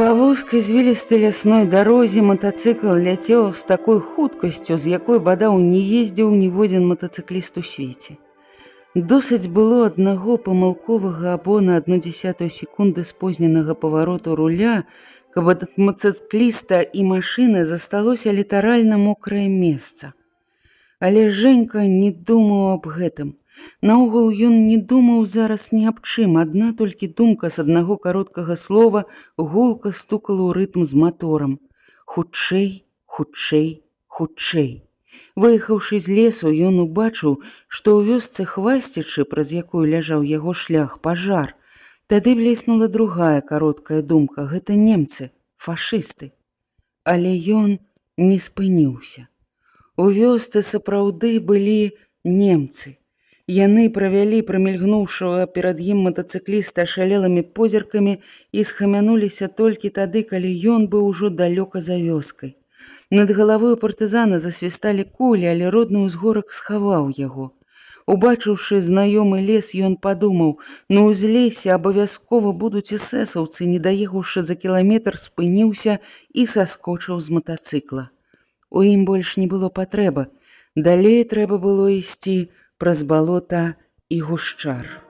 Па вузкай звілістай лясной дарозе матацыкл ляцеў з такой хуткасцю, з якой бадаў не ездзіў ніводзін матацыкліст у свеце. Досыць было аднаго памылковага або на 0,1 секунды спозненага павароту руля, каб ад матацыкліста і машыны засталося літаральна мокрае месца. Але Жэнька не думаў аб гэтым. Наогул ён не думаў зараз ні аб чым, адна толькі думка з аднаго кароткага слова гулка стукала ў рытм з маторам. Хутчэй, хутчэй, хутчэй. Выехаўшы з лесу, ён убачыў, што ў вёсцы Хвасцічы, праз якую ляжаў яго шлях, пажар. Тады блеснула другая кароткая думка: гэта немцы, фашысты. Але ён не спыніўся. У вёсцы сапраўды былі немцы. Яны правялі прамільгнуўшага перад ім матацыкліста ашалелымі позіркамі і схамянуліся толькі тады, калі ён быў ужо далёка за вёскай. Над галавою партызана засвісталі кулі, але родны ўзгорак схаваў яго. Убачыўшы знаёмы лес, ён падумаў, на ўзлесе абавязкова будуць эсэсаўцы, не даехаўшы за кіламетр, спыніўся і саскочыў з матацыкла. У ім больш не было патрэбы. Далей трэба было ісці праз балота і гушчар.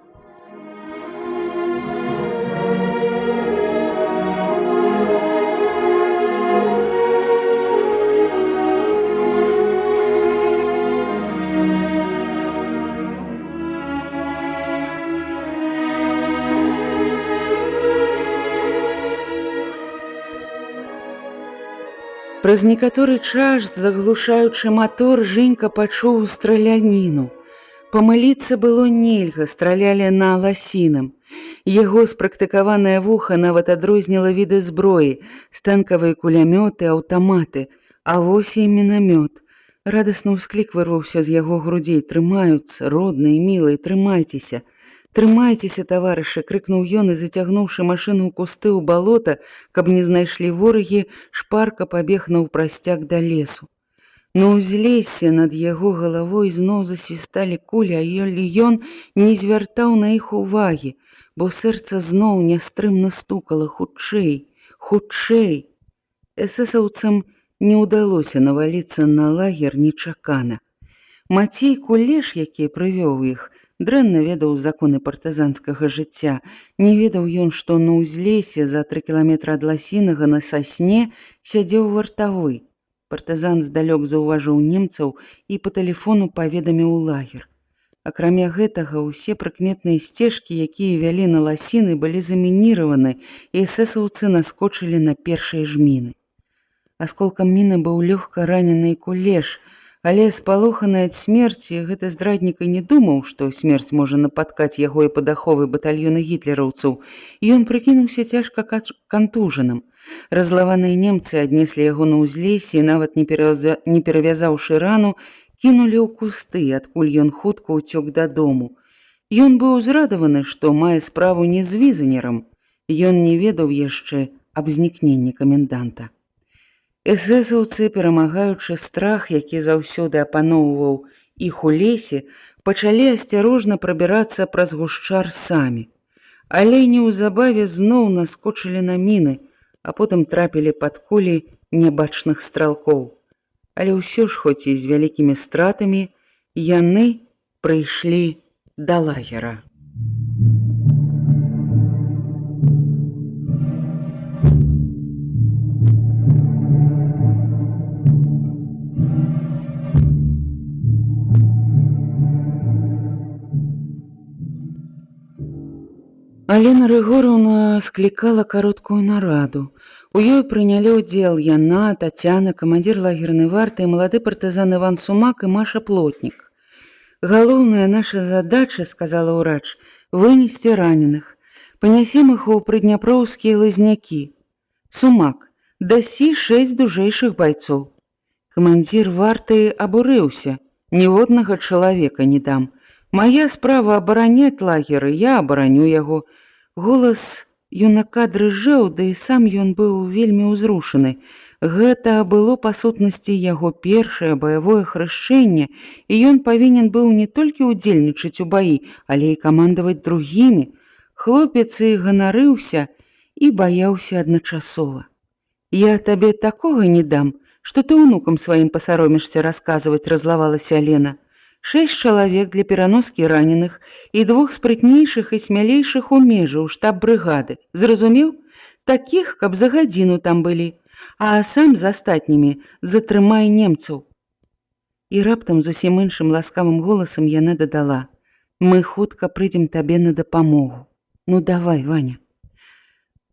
Праз некаторы час, заглушаючы мотор, Женька пачуў страляніну. Памыліцца было нельга, стралялі на ласіным. Яго спрактыкаванае вуха нават адрозніла віды зброі, станкавыя кулямёты, аўтаматы, а вось і мінамёт. Радасны ўсклік вырваўся з яго грудзей. «Трымаюцца, родныя, мілыя, трымайцеся! Трымайцеся, таварышы!» — крыкнуў ён і, зацягнуўшы машыну ў кусты ў балота, каб не знайшлі ворагі, шпарка пабег наўпрасцяг да лесу. На ўзлесе над яго галавой зноў засвісталі кулі, а ён не звяртаў на іх увагі, бо сэрца зноў нястрымна стукала хутчэй, хутчэй. Эсэсаўцам не ўдалося наваліцца на лагер нечакана. Мацей Кулеш, які прывёў іх, дрэнна ведаў законы партызанскага жыцця. Не ведаў ён, што на ўзлесе за 3 кіламетры ад Ласінага на сасне сядзеў вартавой. Партызан здалёк заўважыў немцаў і па тэлефону паведаміў лагер. Акрамя гэтага, усе прыкметныя сцежкі, якія вялі на Ласіны, былі замініраваны, і эсэсаўцы наскочылі на першыя жміны. Асколкам міны быў лёгка ранены Кулеш, але спалоханы ад смерці, гэты здраднік і не думаў, што смерць можа напаткаць яго і падаховы батальёны гітлераўцаў, і ён прыкінуўся цяжка кантужаным. Разлаваныя немцы аднеслі яго на ўзлесе і, нават не перавязаўшы рану, кінулі ў кусты, адкуль ён хутка ўцёк дадому. Ён быў узрадаваны, што мае справу не з візанерам. Ён не ведаў яшчэ аб знікненні каменданта. Эсэсаўцы, перамагаючы страх, які заўсёды апаноўваў іх у лесе, пачалі асцярожна прабірацца праз гушчар самі. Але неўзабаве зноў наскочылі на міны, а потым трапілі пад кулі нябачных стралкоў. Але ўсё ж, хоць і з вялікімі стратамі, яны прыйшлі да лагера. Алена Рыгораўна склікала кароткую нараду. У ёй прынялі ўдзел яна, Тацяна, камандзір лагернай варты, малады партызан Іван Сумак і Маша Плотнік. «Галоўная наша задача, — сказала ўрач, — вынесці раненых. Панясем іх у прыдняпроўскія лазнякі. Сумак, дасі 6 дужэйшых байцоў». Камандзір варты абурыўся. «Ніводнага чалавека не дам. Мая справа абараняць лагеры, я абараню яго». Голас юнака дрыжэў, да і сам ён быў вельмі ўзрушаны. Гэта было па сутнасці яго першае баявое хрышчэнне, і ён павінен быў не толькі ўдзельнічаць у баі, але і камандаваць другімі. Хлопец і ганарыўся, і баяўся адначасова. «Я табе такога не дам, што ты ўнукам сваім пасаромішся расказваць», — разлавалася Алена. 6 чалавек для пераноскі раненых і 2 спрытнейшых і смялейшых у межы ў штаб брыгады. Зразумеў? Такіх, каб за гадзіну там былі, а сам з астатнімі затрымай немцаў. І раптам зусім іншым ласкавым голасам яна дадала: «Мы хутка прыйдзем табе на дапамогу. Ну давай, Ваня».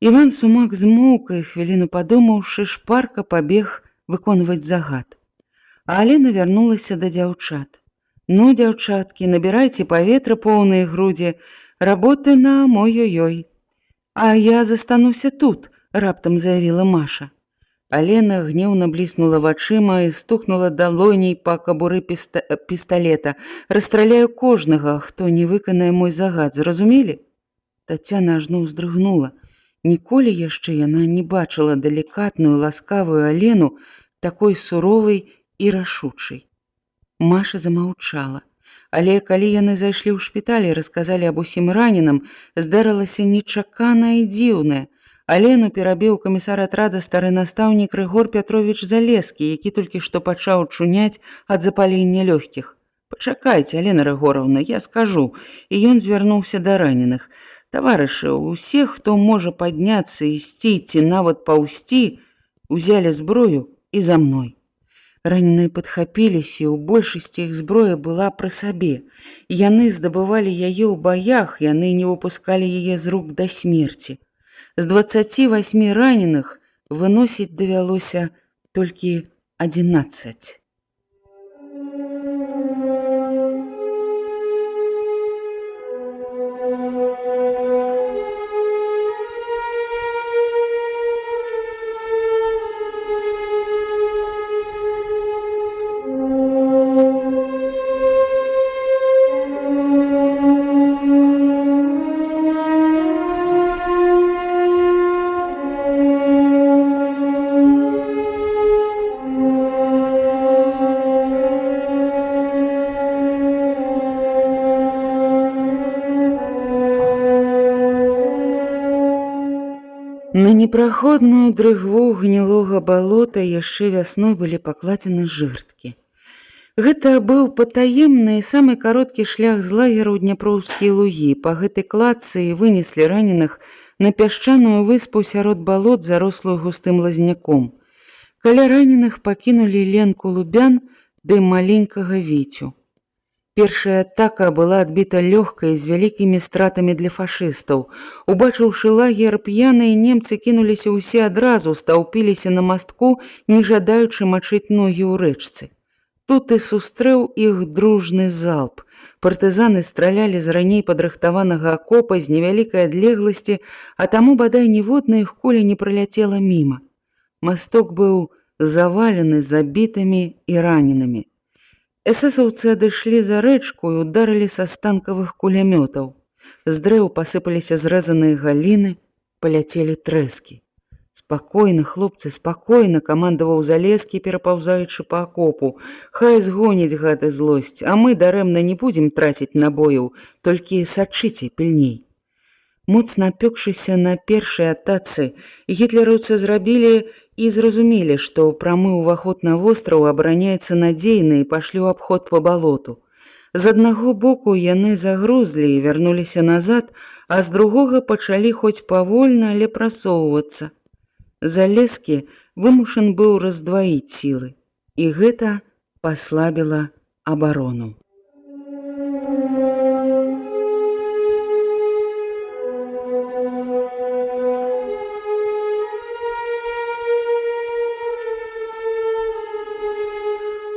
Іван Сумак змоўк і, хвіліну падумаўшы, шпарка пабег выконваць загад. А Алена вярнулася да дзяўчат. «Ну, дзяўчаткі, набірайце паветра поўныя грудзі, работы нам, ой-ой-ой». «А я застануся тут», — раптам заявіла Маша. Алена гневна бліснула вачыма і стукнула далоней па кабуры пісталета. «Расстраляю кожнага, хто не выканае мой загад, зразумелі?» Тацяна ажно ўздрыгнула. Ніколі яшчэ яна не бачыла далікатную, ласкавую Алену такой суровай і рашучай. Маша замаўчала. Але калі яны зайшлі ў шпіталь і расказалі аб усім раненым, здарылася нечаканае і дзіўнае. Алену перабіў камісар атрада стары настаўнік Рыгор Пятровіч Залескі, які толькі што пачаў чуняць ад запалення лёгкіх. «Пачакайце, Алена Рыгоровна, я скажу». І ён звярнуўся да раненых. «Таварышы, усе, хто можа падняцца, ісці ці нават паўзці, узялі зброю і за мной». Раненыя падхапіліся, і ў большасці іх зброя была пры сабе. Яны здабывалі яе ў баях, яны не выпускалі яе з рук да смерці. З 28 раненых выносіць давялося толькі 11. На непраходную дрыгву гнілога балота яшчэ вясной былі пакладзены жырткі. Гэта быў патаемны і самы кароткі шлях з лагеру ў Дняпроўскія лугі. Па гэтай кладцы і вынеслі раненых на пясчаную выспу сярод балот, зарослую густым лазняком. Каля раненых пакінулі Ленку Лубян ды маленькага Віцю. Першая атака была адбіта лёгка і з вялікімі стратамі для фашыстаў. Убачыўшы лагер, п'яныя немцы кінуліся ўсе адразу, стаўпіліся на мастку, не жадаючы мачыць ногі ў рэчцы. Тут і сустрэў іх дружны залп. Партызаны стралялі з раней падрыхтаванага акопа з невялікай адлегласці, а таму бадай ніводная іх куля не праляцела міма. Масток быў завалены забітымі і раненымі. Эсэсаўцы адышлі за рэчку і ударылі са станкавых кулямётаў. З дрэў пасыпаліся зрэзаныя галіны, паляцелі трэскі. «Спакойна, хлопцы, спакойна», – камандаваў Залескі, перапаўзаючы па акопу. «Хай згоніць гады злосць, а мы дарэмна не будзем траціць набояў, толькі сачыце пільней». Моцна апёкшыся на першай атацы, гітлераўцы зрабілі і зразумелі, што прамы ўваход на востраў абараняецца надзейна і пашлі ў абход па балоту. З аднаго боку яны загрузлі і вярнуліся назад, а з другога пачалі хоць павольна, але прасоўвацца. Залескі вымушан быў раздваіць сілы, і гэта паслабіла абарону.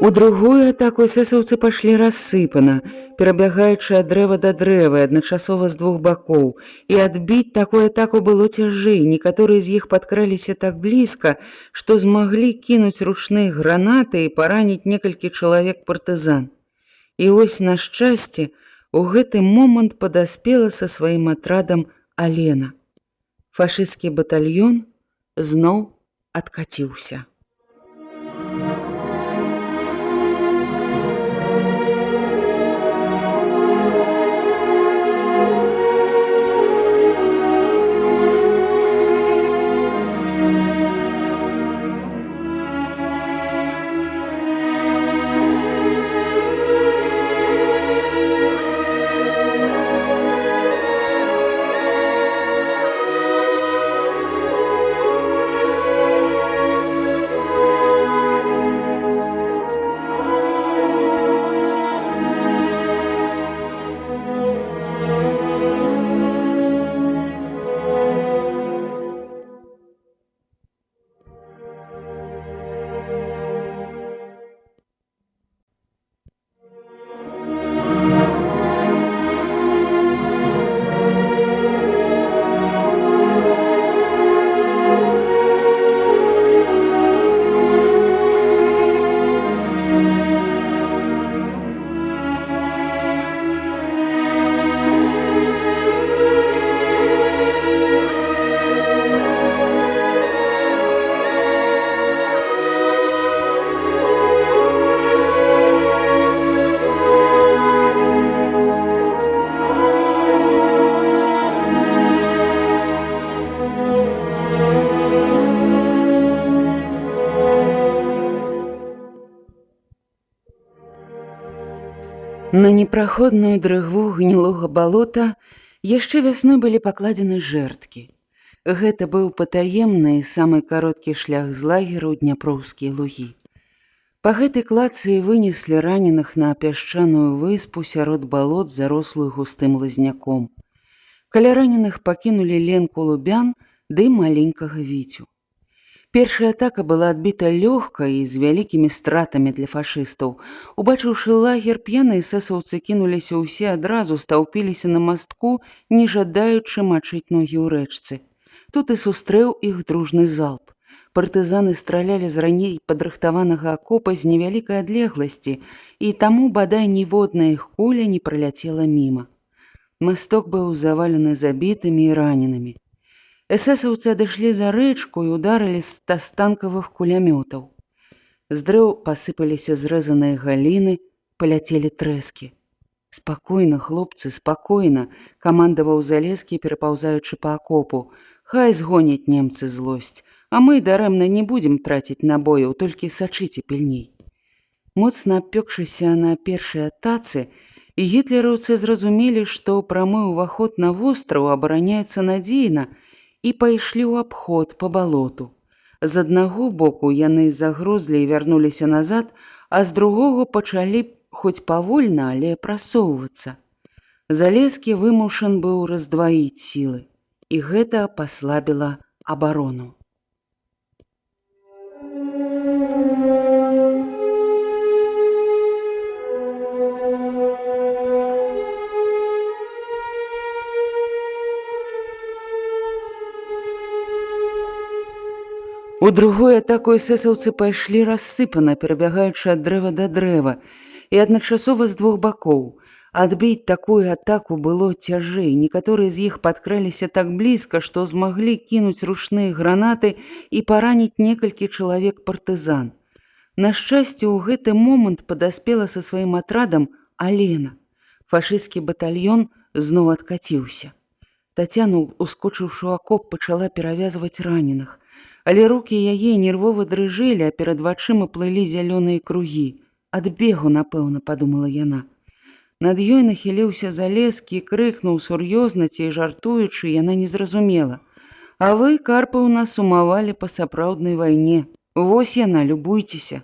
У другую атаку эсэсаўцы пашлі рассыпана, перабягаючы ад дрэва да дрэва, адначасова з двух бакоў. І адбіць такую атаку было цяжэй. Некаторыя з іх падкраліся так блізка, што змаглі кінуць ручныя гранаты і параніць некалькі чалавек партызан. І вось, на шчасце, у гэты момант падаспела са сваім атрадам Алена. Фашысцкі батальён зноў адкаціўся. На непраходную дрыгву гнілога балота яшчэ вясной былі пакладзены жэрдкі. Гэта быў патаемны самы кароткі шлях з лагеру ў дняпроўскія лугі. Па гэтай клацы вынеслі раненых на пясчаную выспу сярод балот, зарослую густым лазняком. Каля раненых пакінулі Ленку Лубян ды маленькага Віцю. Першая атака была адбіта лёгка і з вялікімі стратамі для фашыстаў. Убачыўшы лагер, п'яныя эсэсаўцы кінуліся ўсе адразу, стаўпіліся на мастку, не жадаючы мачыць ногі ў рэчцы. Тут і сустрэў іх дружны залп. Партызаны стралялі з раней падрыхтаванага акопа з невялікай адлегласці, і таму бадай ніводная іх куля не праляцела міма. Масток быў завалены забітымі і раненымі. Эсэсаўцы адышлі за рэчку і ударылі з тастанкавых кулямётаў. З дрэў пасыпаліся зрэзаныя галіны, паляцелі трэскі. «Спакойна, хлопцы, спакойна», – камандаваў Залескі, перапаўзаючы па акопу. «Хай згоняць немцы злосць, а мы дарэмна не будзем траціць набояў, толькі сачыце пільней». Моцна абпёкшыся на першай атацы, і гітлераўцы зразумелі, што прамы ўваход на востраў абараняецца надзейна, і пайшлі ў абход па балоту. З аднаго боку яны загрозлі і вярнуліся назад, а з другога пачалі хоць павольна, але прасоўвацца. Залескі вымушан быў раздваіць сілы, і гэта паслабіла абарону. У другой атаку эсэсаўцы пайшлі рассыпана, перабягаючы ад дрэва да дрэва, і адначасова з двух бакоў. Адбіць такую атаку было цяжэй. Некаторыя з іх падкраліся так блізка, што змаглі кінуць ручныя гранаты і параніць некалькі чалавек партызан. На шчасце, у гэты момант падаспела са сваім атрадам Алена. Фашысцкі батальён зноў адкаціўся. Тацяна, ускочыўшы ў акоп, пачала перавязваць раненых. Але рукі яе нервова дрыжэлі, а перад вачыма плылі зялёныя кругі. Ад бегу, напэўна, падумала яна. Над ёй нахіліўся Залескі і крыкнуў сур'ёзна ці жартуючы, яна не зразумела. «А вы, Карпаўна, сумавалі па сапраўднай вайне. Вось яна, любуйцеся».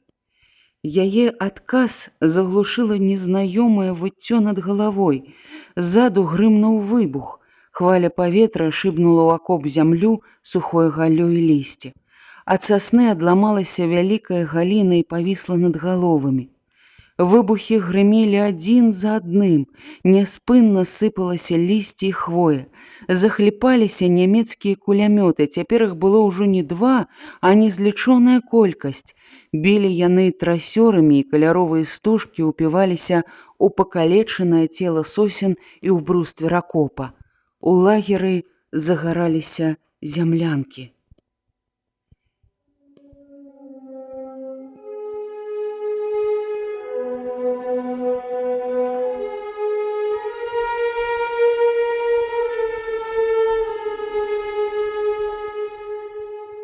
Яе адказ заглушыла незнаёмае выццё над галавой. Ззаду грымнуў выбух. Хваля паветра шыбнула ў акоп зямлю, сухое галлё і лісце. Ад сасны адламалася вялікая галіна і павісла над галовамі. Выбухі грымелі адзін за адным, няспынна сыпалася лісце і хвоя. Захліпаліся нямецкія кулямёты, цяпер іх было ўжо не два, а незлічоная колькасць. Білі яны трасёрамі, і каляровыя стужкі ўпіваліся ў пакалечанае цела сосен і ў бруствер акопа. У лагеры загараліся зямлянкі.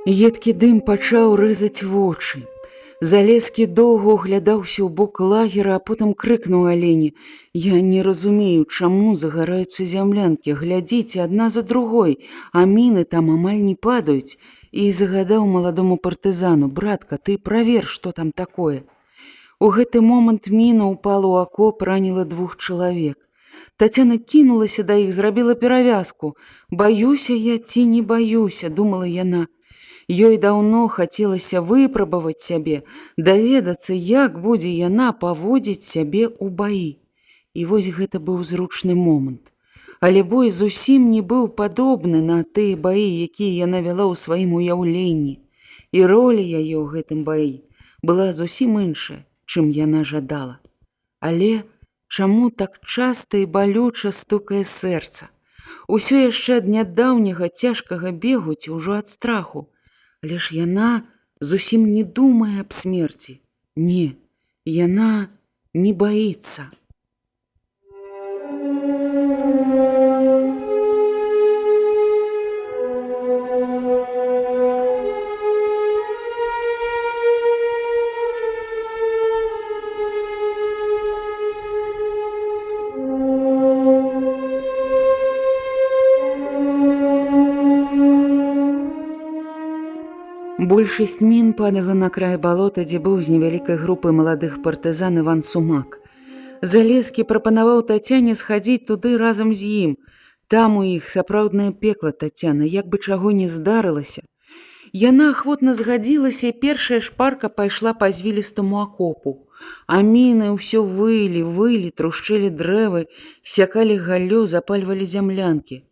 Едкі дым пачаў рэзаць вочы. Залескі доўга ўглядаўся ў бок лагера, а потым крыкнуў Алене: «Я не разумею, чаму загараюцца зямлянкі, глядзіце адна за другой, а міны там амаль не падаюць». І загадаў маладому партызану: «Братка, ты правер, што там такое». У гэты момант міна ўпала ў акоп, раніла двух чалавек. Тацяна кінулася да іх, зрабіла перавязку. «Баюся я ці не баюся», – думала яна. Ёй даўно хацелася выпрабаваць сябе, даведацца, як будзе яна паводзіць сябе ў баі. І вось гэта быў зручны момант. Але бой зусім не быў падобны на тыя баі, якія яна вяла ў сваім уяўленні. І роля яе ў гэтым баі была зусім іншая, чым яна жадала. Але чаму так часта і балюча стукае сэрца? Усё яшчэ ад нядаўняга цяжкага бегу ці ўжо ад страху. Але ж яна зусім не думае аб смерці. Не, яна не баіцца. Большасць мін падала на край балота, дзе быў з невялікай групай маладых партызан Іван Сумак. Залескі прапанаваў Тацяне схадзіць туды разам з ім. Там у іх сапраўднае пекла, Тацяна, як бы чаго не здарылася. Яна ахвотна згадзілася, і першая шпарка пайшла па звілістаму акопу. А міны ўсё вылі, трушчэлі дрэвы, сякалі галлё, запальвалі зямлянкі.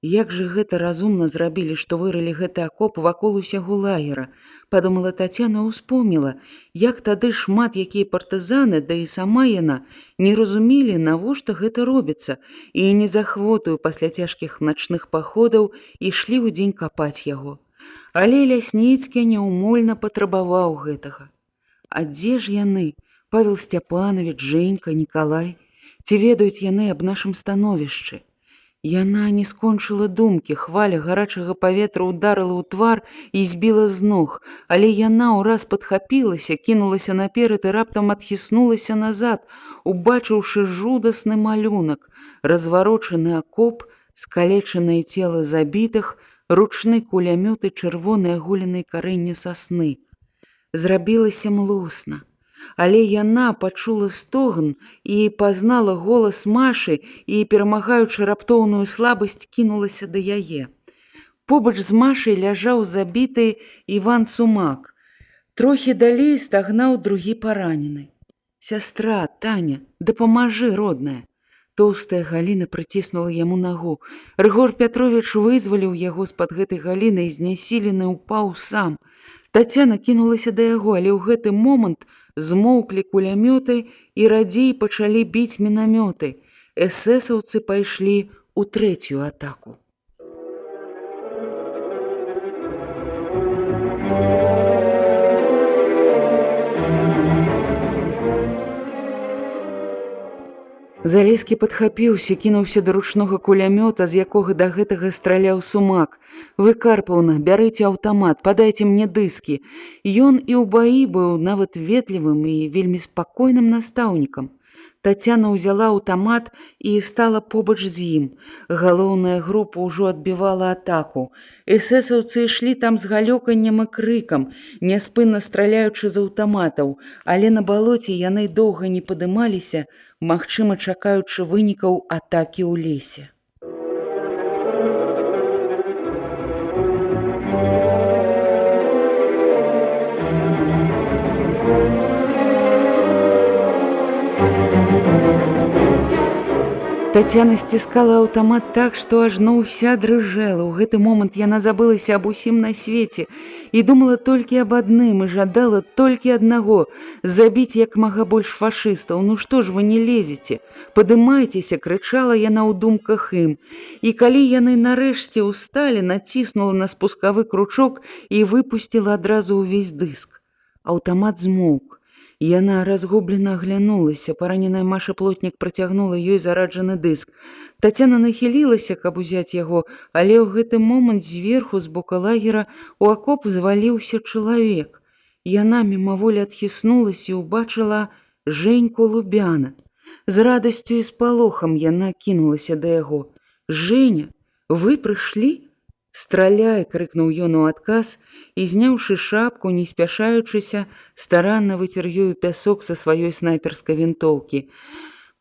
Як жа гэта разумна зрабілі, што вырылі гэты акоп вакол усяго лагера, падумала Тацяна, успомніла, як тады шмат якія партызаны, да і сама яна, не разумелі, навошта гэта робіцца, і не з ахвотаю пасля цяжкіх начных паходаў ішлі ў дзень капаць яго. Але Лясніцкі няўмольна патрабаваў гэтага. А дзе ж яны, Павел Сцяпанович, Женька, Нікалай? Ці ведаюць яны аб нашым становішчы? Яна не скончыла думкі, хваля гарачага паветра ударыла ў твар і збіла з ног, але яна ўраз падхапілася, кінулася наперад і раптам адхіснулася назад, убачыўшы жудасны малюнак, разварочаны акоп, скалечанае цела забітых, ручны кулямёт і чырвоныя аголеныя карэнні сасны. Зрабілася млосна. Але яна пачула стогн і пазнала голас Машы і, перамагаючы раптоўную слабасць, кінулася да яе. Побач з Машай ляжаў забіты Іван Сумак. Трохі далей стагнаў другі паранены. «Сястра, Таня, дапамажы, родная!» Тоўстая Галіна прыціснула яму нагу. Рыгор Пятровіч вызваліў яго з-пад гэтай Галіны і знясілены ўпаў сам. Тацяна кінулася да яго, але ў гэты момант змоўклі кулямёты і радзей пачалі біць мінамёты. Эсэсаўцы пайшлі ў трэцюю атаку. Залескі падхапіўся, кінуўся да ручнога кулямёта, з якога да гэтага страляў Сумак. «Вы, Карпаўна, бярыце аўтамат, падайце мне дыскі». Ён і ў баі быў нават ветлівым і вельмі спакойным настаўнікам. Тацяна ўзяла аўтамат і стала побач з ім. Галоўная група ўжо адбівала атаку. Эсэсаўцы ішлі там з галёканнем і крыкам, няспынна страляючы з аўтаматаў, але на балоце яны доўга не падымаліся, магчыма, чакаючы вынікаў атакі ў лесе. Тацяна сціскала аўтамат так, што ажно ўся дрыжэла. У гэты момант яна забылася аб усім на свеце і думала толькі аб адным, і жадала толькі аднаго – забіць як мага больш фашыстаў. «Ну што ж вы не лезеце? Падымайцеся!» – крычала яна ў думках ім. І калі яны нарэшце ўсталі, націснула на спускавы кручок і выпусціла адразу ўвесь дыск. Аўтамат змоўк. Яна разгублена аглянулася. Параненая Маша Плотнік працягнула ёй зараджаны дыск. Тацяна нахілілася, каб узяць яго, але ў гэты момант зверху з бока лагера у акоп зваліўся чалавек. Яна мімаволі адхіснулася і ўбачыла Женьку Лубяна. З радасцю і спалохам яна кінулася да яго. «Женя, вы прыйшлі?» «Страляй!» – крыкнуў ён у адказ і, зняўшы шапку, не спяшаючыся, старанна выцер ёю пясок са сваёй снайперскай вінтоўкі.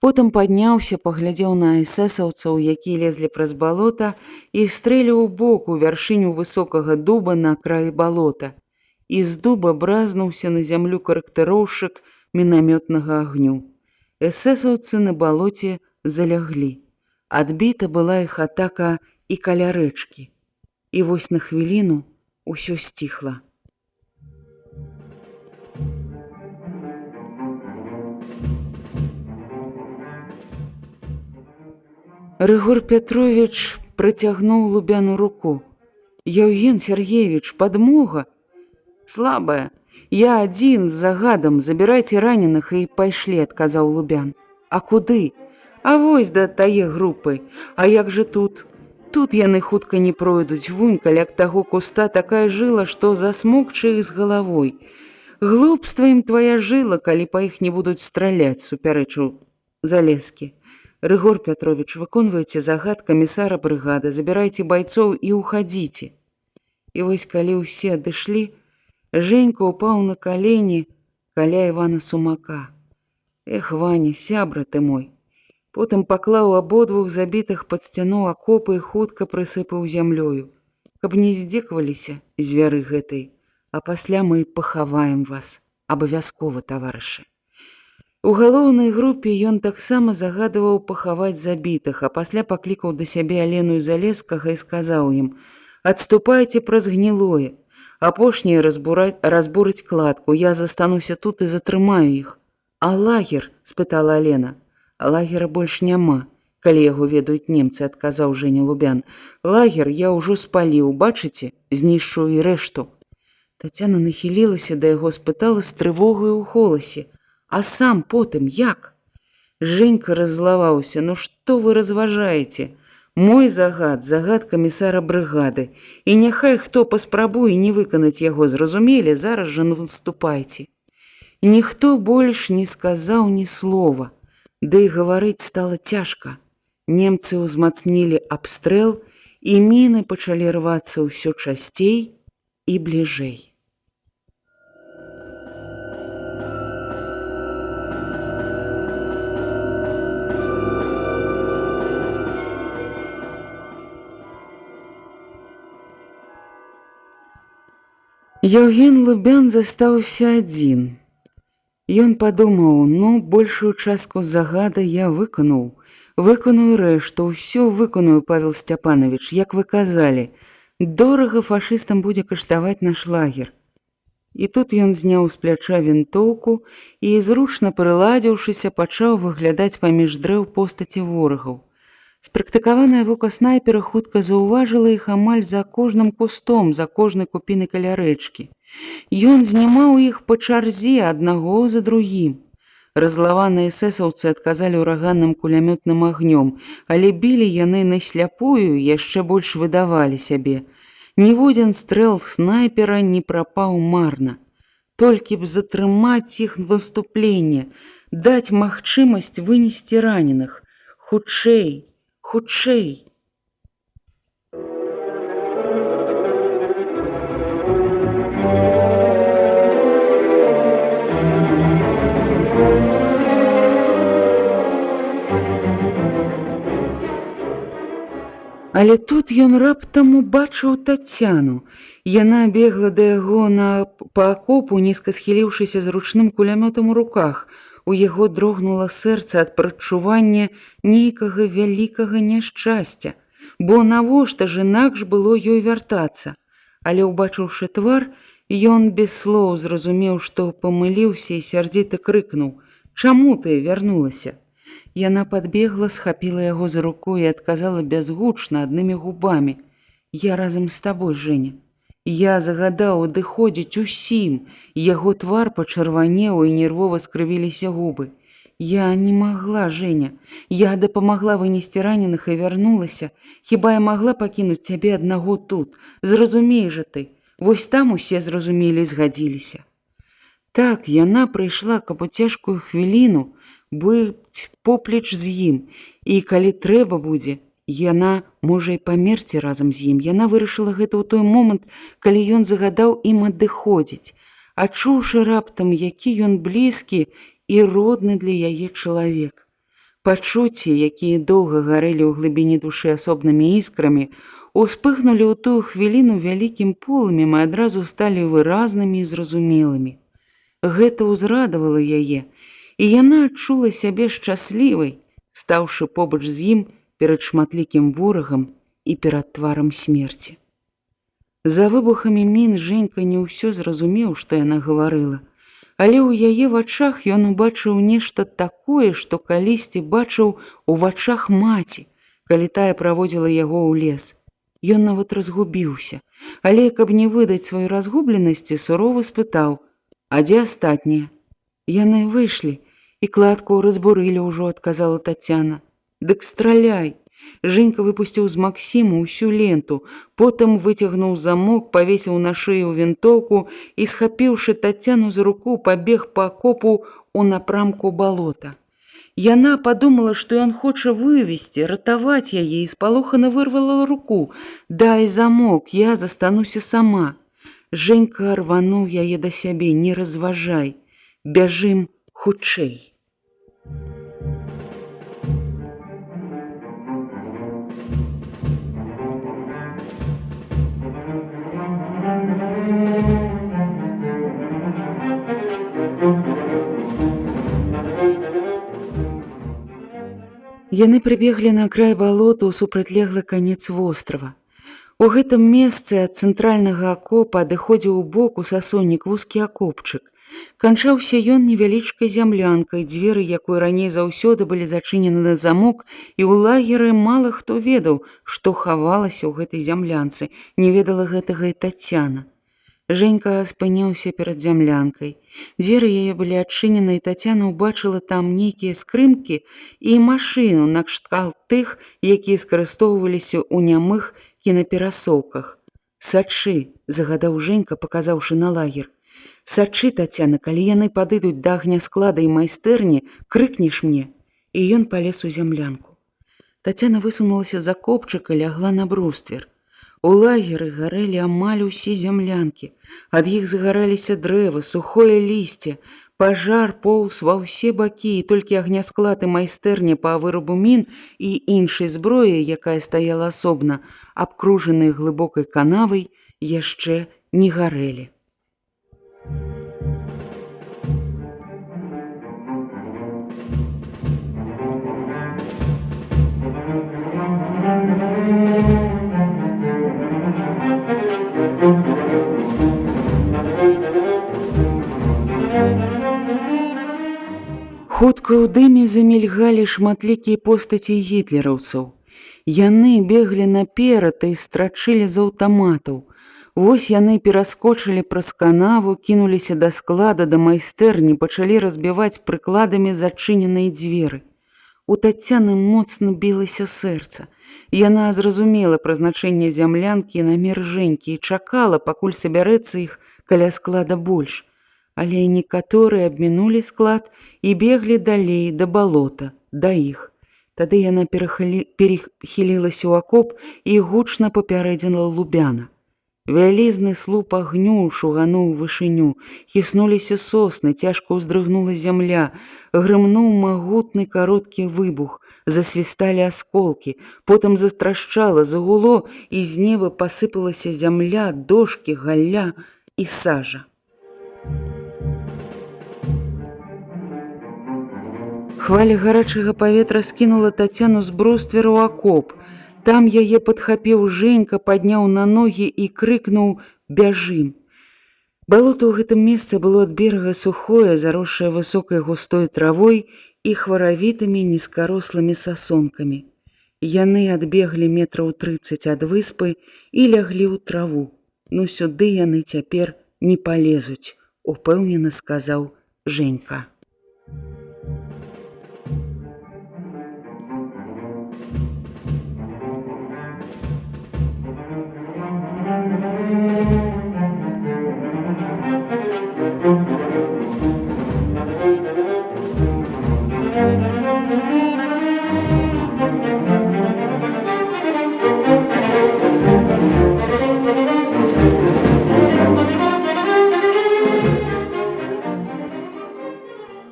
Потым падняўся, паглядзеў на эсэсаўцаў, якія лезлі праз балота, і стрэліў у бок у вяршыню высокага дуба на краі балота. І з дуба бразнуўся на зямлю карэктыроўшчык мінамётнага агню. Эсэсаўцы на балоце заляглі. Адбіта была іх атака і каля рэчкі. І вось на хвіліну ўсё сціхла. Рыгор Пятровіч працягнуў Лубяну руку. «Яўген Сергеевич, падмога?» «Слабая. Я адзін з загадам. Забірайце раненых і пайшлі», – адказаў Лубян. «А куды?» «А вось да тае групы. А як жа тут?» «Тут яны хутка не пройдуць. Вунь, каля таго куста такая жыла, што засмокча іх з галавой. Глупства ім твая жыла, калі па іх не будуць страляць», – супярэчыў Залескі. «Рыгор Пятрович, выконвайце загад камісара брыгады, забірайце байцоў і ўхадзіце». І вось калі ўсе адышлі, Женька упаў на калені каля Івана Сумака. Эх, Ваня, сябра ты мой. Потым паклаў абодвух забітых пад сцяну акопы і хутка прысыпаў зямлёю, каб не здзекаваліся звяры гэтай, а пасля мы пахаваем вас, абавязкова, таварышы. У галоўнай групе ён таксама загадываў пахаваць забітых, а пасля паклікаў да сябе Алену і Залескага і сказаў ім: «Адступайце праз гнілое, апошняе разбурыць кладку, я застануся тут і затрымаю іх». «А лагер?» – спытала Алена. «Лагера больш няма, калі яго ведаюць немцы», – адказаў Женя Лубян. «Лагер я ўжо спаліў, бачыце, знішчу і рэшту». Тацяна нахілілася да яго, спытала з трывогай у голасе: «А сам потым як?» Женька раззлаваўся: «Ну што вы разважаеце? Мой загад, загад камісара брыгады, і няхай хто паспрабуе не выканаць яго, зразумелі, зараз жа наступайце». Ніхто больш не сказаў ні слова, ды і гаварыць стала цяжка. Немцы ўзмацнілі абстрэл, і міны пачалі рвацца ўсё часцей і бліжэй. Яўген Лубян застаўся адзін. Ён падумаў: ну, большую частку загада я выканую рэшту, ўсё выканую, Павел Сцяпанович, як вы казалі. Дорага фашыстам будзе каштаваць наш лагер. І тут ён зняў з пляча вінтоўку і, зручна прыладзіўшыся, пачаў выглядаць паміж дрэў постаці ворагаў. Спрактыкаванае вока снайпера хутка заўважыла іх амаль за кожным кустом, за кожнай купінай каля рэчкі. Ён знімаў іх па чарзе аднаго за другім. Разлаваныя эсэсаўцы адказалі ураганным кулямётным агнём, але білі яны насляпую, яшчэ больш выдавалі сябе. Ніводзін стрэл снайпера не прапаў марна. Толькі б затрымаць іх наступленне, даць магчымасць вынесці раненых. Хутчэй, хутчэй. Але тут ён раптам убачыў Тацяну. Яна бегла да яго па акопу, нізка схіліўшыся з ручным кулямётам у руках. У яго дрогнула сэрца ад прадчування нейкага вялікага няшчасця. Бо навошта ж інакш было ёй вяртацца? Але, убачыўшы твар, ён без слоў зразумеў, што памыліўся і сярдзіта крыкнуў: «Чаму ты вярнулася?» Яна падбегла, схапіла яго за руку і адказала бязгучна, аднымі губамі: «Я разам з табой, Женя. Я загадаў адыходзіць усім». Яго твар пачырванеў і нервова скрывіліся губы. «Я не магла, Женя. Я дапамагла вынесці раненых і вярнулася. Хіба я магла пакінуць цябе аднаго тут? Зразумей жа ты. Вось там усе зразумелі і згадзіліся». Так, яна прыйшла, каб у цяжкую хвіліну быць поплеч з ім, і калі трэба будзе, яна можа і памерці разам з ім. Яна вырашыла гэта ў той момант, калі ён загадаў ім адыходзіць, адчуўшы раптам, які ён блізкі і родны для яе чалавек. Пачуцці, якія доўга гарэлі ў глыбіні душы асобнымі іскрамі, успыхнулі ў тую хвіліну вялікім полымем і адразу сталі выразнымі і зразумелымі. Гэта ўзрадавала яе, і яна адчула сябе шчаслівай, стаўшы побач з ім перад шматлікім ворагам і перад тварам смерці. За выбухамі мін Женька не ўсё зразумеў, што яна гаварыла, але ў яе вачах ён убачыў нешта такое, што калісьці бачыў у вачах маці, калі тая праводзіла яго ў лес. Ён нават разгубіўся, але, каб не выдаць сваёй разгубленасці, суровы спытаў: «А дзе астатнія?» «Яны выйшлі, і кладку разбурылі ўжо», – адказала Тацяна. «Дык страляй!» Женька выпусціў з Максіма ўсю ленту, потым выцягнуў замок, павесіў на шыю вінтоўку і, схапіўшы Тацяну за руку, пабег па акопу ў напрамку балота. Яна падумала, што ён хоча вывесці, ратаваць яе, і спалохана вырвала руку: «Дай замок, я застануся сама». Женька рвануў яе да сябе: «Не разважай, бяжым хутчэй». Яны прыбеглі на край балота ў супрацьлеглы канец вострава. У гэтым месцы ад цэнтральнага акопа адыходзіў у бок у сасоннік вузкі акопчык. Канчаўся ён невялічкай зямлянкай, дзверы якой раней заўсёды былі зачынены на замок, і ў лагеры мала хто ведаў, што хавалася ў гэтай зямлянцы. Не ведала гэтага і Тацяна. Женька спыніўся перад зямлянкай. Дзверы яе былі адчынены, і Тацяна ўбачыла там нейкія скрынкі і машыну накшталт тых, якія скарыстоўваліся ў нямых кінаперасоўках. «Сачы», – загадаў Женька, паказаўшы на лагер. «Сачы, Тацяна, калі яны падыдуць да агнясклада і майстэрні, крыкнеш мне». І ён палез у зямлянку. Тацяна высунулася з акопчыка і лягла на бруствер. У лагеры гарэлі амаль усе зямлянкі. Ад іх загараліся дрэвы, сухое лісце. Пажар поўз ва ўсе бакі, і толькі агнясклад і майстэрня па вырабу мін і іншай зброі, якая стаяла асобна, абкружаныя глыбокай канавай, яшчэ не гарэлі. Хутка ў дыме замільгалі шматлікія постаці гітлераўцаў. Яны беглі наперад і страчылі з аўтаматаў. Вось яны пераскочылі праз канаву, кінуліся да склада, да майстэрні, пачалі разбіваць прыкладамі зачыненыя дзверы. У Тацяны моцна білася сэрца. Яна зразумела прызначэнне зямлянкі і намер Женькі і чакала, пакуль сабярэцца іх каля склада больш. Але некаторыя абмінулі склад і беглі далей да балота, да іх. Тады яна перахілілася ў акоп і гучна папярэдзіла Лубяна. Вялізны слуп агню шугануў вышыню, хіснуліся сосны, цяжка ўздрыгнула зямля, грымнуў магутны кароткі выбух, засвісталі асколкі, потым застрашчала, загуло, і з неба пасыпалася зямля, дошкі, галля і сажа. Хваля гарачага паветра скінула Тацяну з бруствера ў акоп. Там яе падхапіў Женька, падняў на ногі і крыкнуў: «Бяжым!». Балота ў гэтым месцы было ад берага сухое, заросшае высокай густой травой і хваравітымі нізкарослымі сасонкамі. Яны адбеглі метраў 30 ад выспы і ляглі ў траву. «Ну сюды яны цяпер не палезуць», – упэўнена сказаў Женька.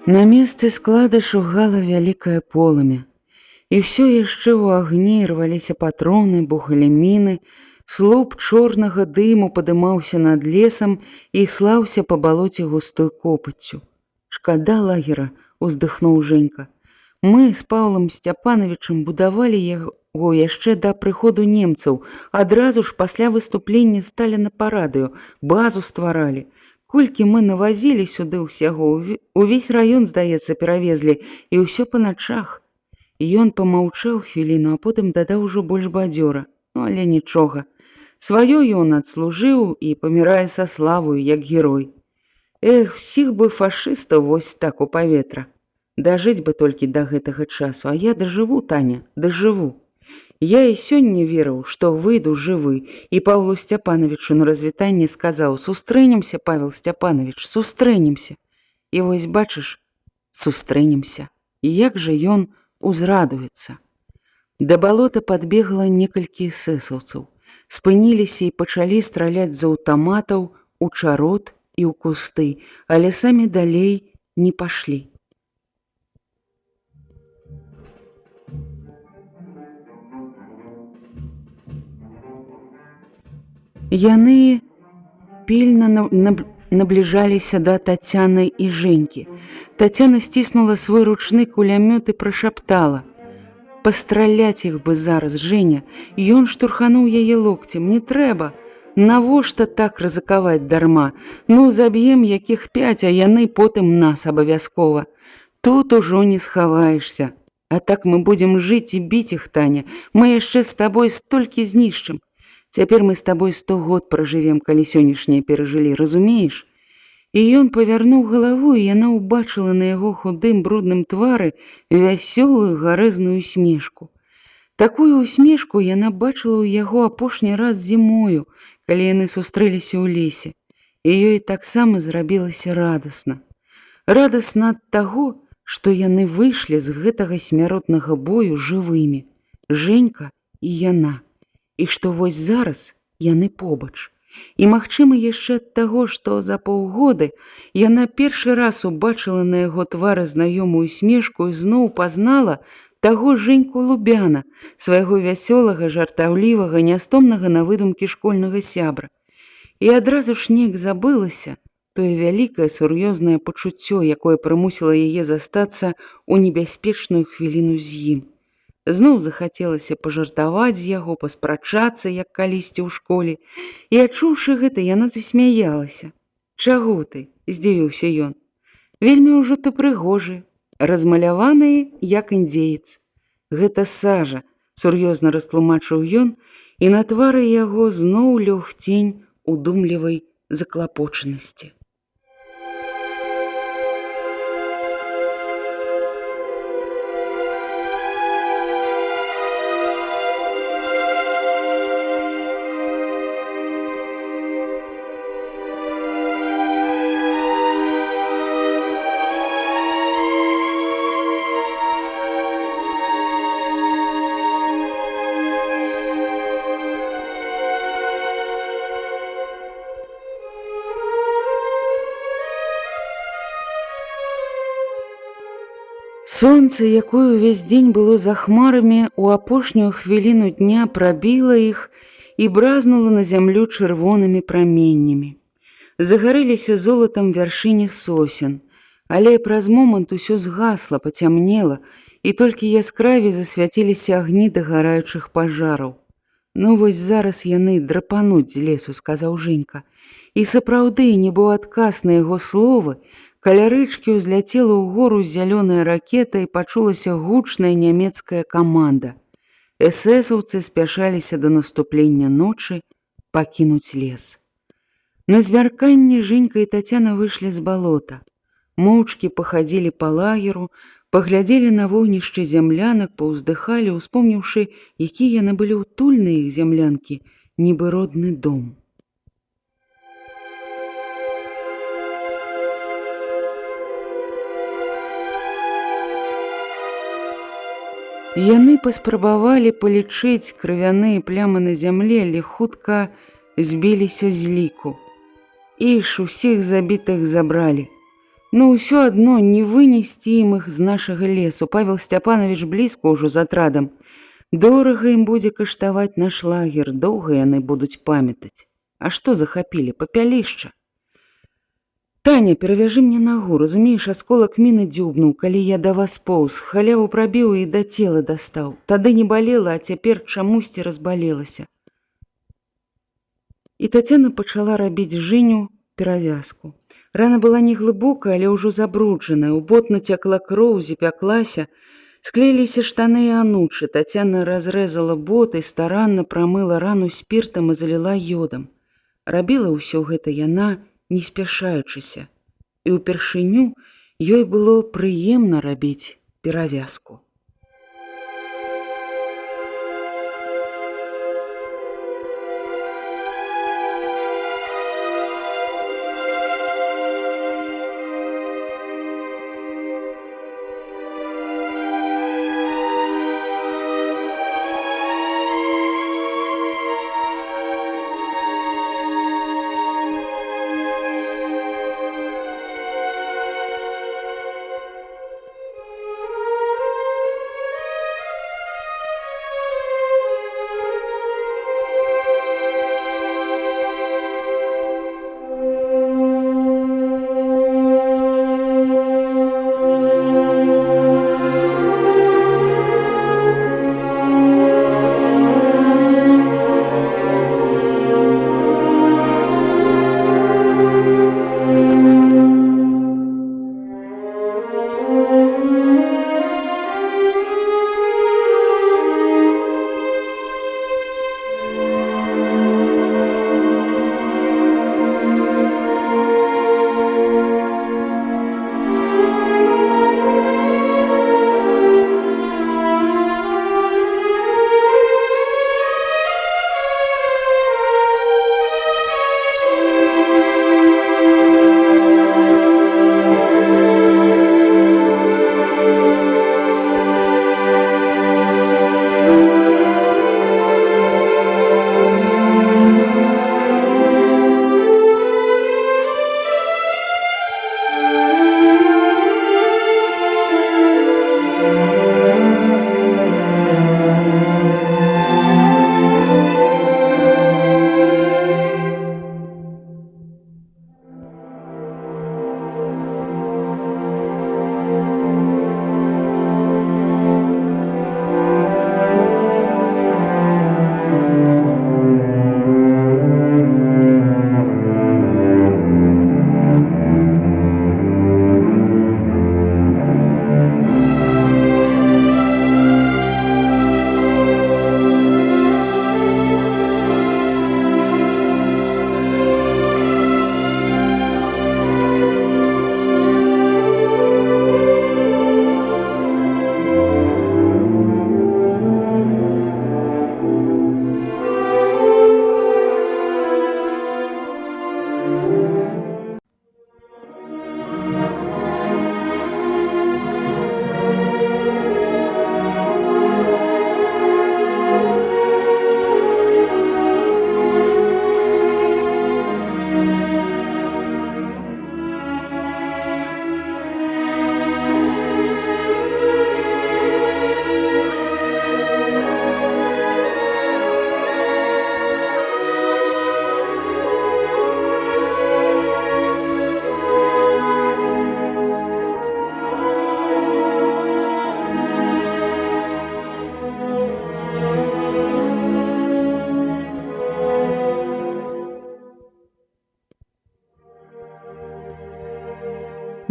На месцы склада шугала вялікае полымя. І ўсё яшчэ ў агні рваліся патроны, бухалі міны, слуп чорнага дыму падымаўся над лесам і слаўся па балоце густой копаццю. «Шкада лагера», – уздыхнуў Женька. «Мы з Паўлам Сцяпанавічам будавалі яго яшчэ да прыходу немцаў, адразу ж пасля выступлення Сталіна па радыё, базу стваралі. Колькі мы навазілі сюды ўсяго, увесь раён, здаецца, перавезлі, і ўсё па начах». Ён памаўчаў хвіліну, а потым дадаў ужо больш бадзёра: «Ну, але нічога. Сваё ён адслужыў і памірае са славою, як герой. Эх, всіх бы фашыстаў вось так у паветра. Дажыць бы толькі да гэтага часу, а я дажыву, Таня, дажыву. Я і сёння верыў, што выйду жывы, і Паўлу Сцяпанавічу на развітанне сказаў: «Сустрэнемся, Павел Сцяпанович, сустрэнемся». І вось бачыш, сустрэнемся. І як жа ён узрадуецца. Да балота падбегла некалькі эсэсаўцаў. Спыніліся і пачалі страляць з аўтаматаў у чарот і ў кусты, але самі далей не пашлі. Яны пільна набліжаліся да Тацяны і Женькі. Тацяна сціснула свой ручны кулямёт і прашаптала: «Пастраляць іх бы зараз, Женя!» Ён штурхануў яе локцем: «Не трэба! Навошта так рызыкаваць дарма? Ну, заб'ем якіх 5, а яны потым нас абавязкова. Тут ужо не схаваешся. А так мы будзем жыць і біць іх, Таня. Мы яшчэ з табой столькі знішчым. Цяпер мы з табой 100 год пражывем, калі сённяшняе перажылі, разумееш?» І ён павярнуў галаву, і яна ўбачыла на яго худым брудным твары вясёлую гарэзную усмешку. Такую усмешку яна бачыла ў яго апошні раз зімою, калі яны сустрэліся ў лесе, і ёй таксама зрабілася радасна. Радасна ад таго, што яны выйшлі з гэтага смяротнага бою жывымі, Женька і яна, і што вось зараз яны побач. І, магчыма, яшчэ ад таго, што за паўгоды яна першы раз убачыла на яго твары знаёмую усмешку і зноў пазнала таго Женьку Лубяна, свайго вясёлага, жартаўлівага, нястомнага на выдумкі школьнага сябра. І адразу ж неяк забылася тое вялікае сур'ёзнае пачуццё, якое прымусіла яе застацца ў небяспечную хвіліну з ім. Зноў захацелася пажартаваць з яго, паспрачацца, як калісьці ў школе, і, адчуўшы гэта, яна засмяялася. «Чаго ты?» – здзівіўся ён. «Вельмі ўжо ты прыгожы, размаляваны, як індзеец». «Гэта сажа», – сур'ёзна растлумачыў ён, і на твары яго зноў лёг цень удумлівай заклапочанасці. Сонца, якое ўвесь дзень было за хмарамі, у апошнюю хвіліну дня прабіла іх і бразнула на зямлю чырвонымі праменнямі. Загарэліся золатам вяршыні сосен, але праз момант усё згасла, пацямнела, і толькі яскравей засвяціліся агні дагараючых пажараў. «Ну вось зараз яны драпануць з лесу», – сказаў Женька. І сапраўды, нібы ў адказ на яго словы, каля рэчкі ўзляцела ўгору зялёная ракета і пачулася гучная нямецкая каманда. Эсэсаўцы спяшаліся да наступлення ночы пакінуць лес. На змярканні Женька і Тацяна выйшлі з балота. Моўчкі пахадзілі па лагеру, паглядзелі на вогнішчы зямлянак, паўздыхалі, успомніўшы, якія яны былі утульныя іх зямлянкі, нібы родны дом. Яны паспрабавалі палічыць крывяныя плямы на зямле, але хутка збіліся з ліку. Іш, усіх забітых забралі. Ну, ўсё адно не вынесці ім іх з нашага лесу. Павел Сцяпанович блізка ўжо з атрадам. Дорага ім будзе каштаваць наш лагер, доўга яны будуць памятаць. А што захапілі? Папялішча. «Таня, перавяжы мне нагу, разумееш, асколак міны дзюбнуў, калі я да вас поўз, халяву прабіў і да цела дастаў. Тады не балела, а цяпер чамусьці разбалелася». І Тацяна пачала рабіць Женю перавязку. Рана была не глыбокая, але ўжо забруджаная, у бот нацякла кроў, запяклася, склеіліся штаны і анучы. Тацяна разрэзала бот і старанна прамыла рану спіртам і заліла ёдам. Рабіла ўсё гэта яна, не спяшаючыся, і ўпершыню ёй было прыемна рабіць перавязку.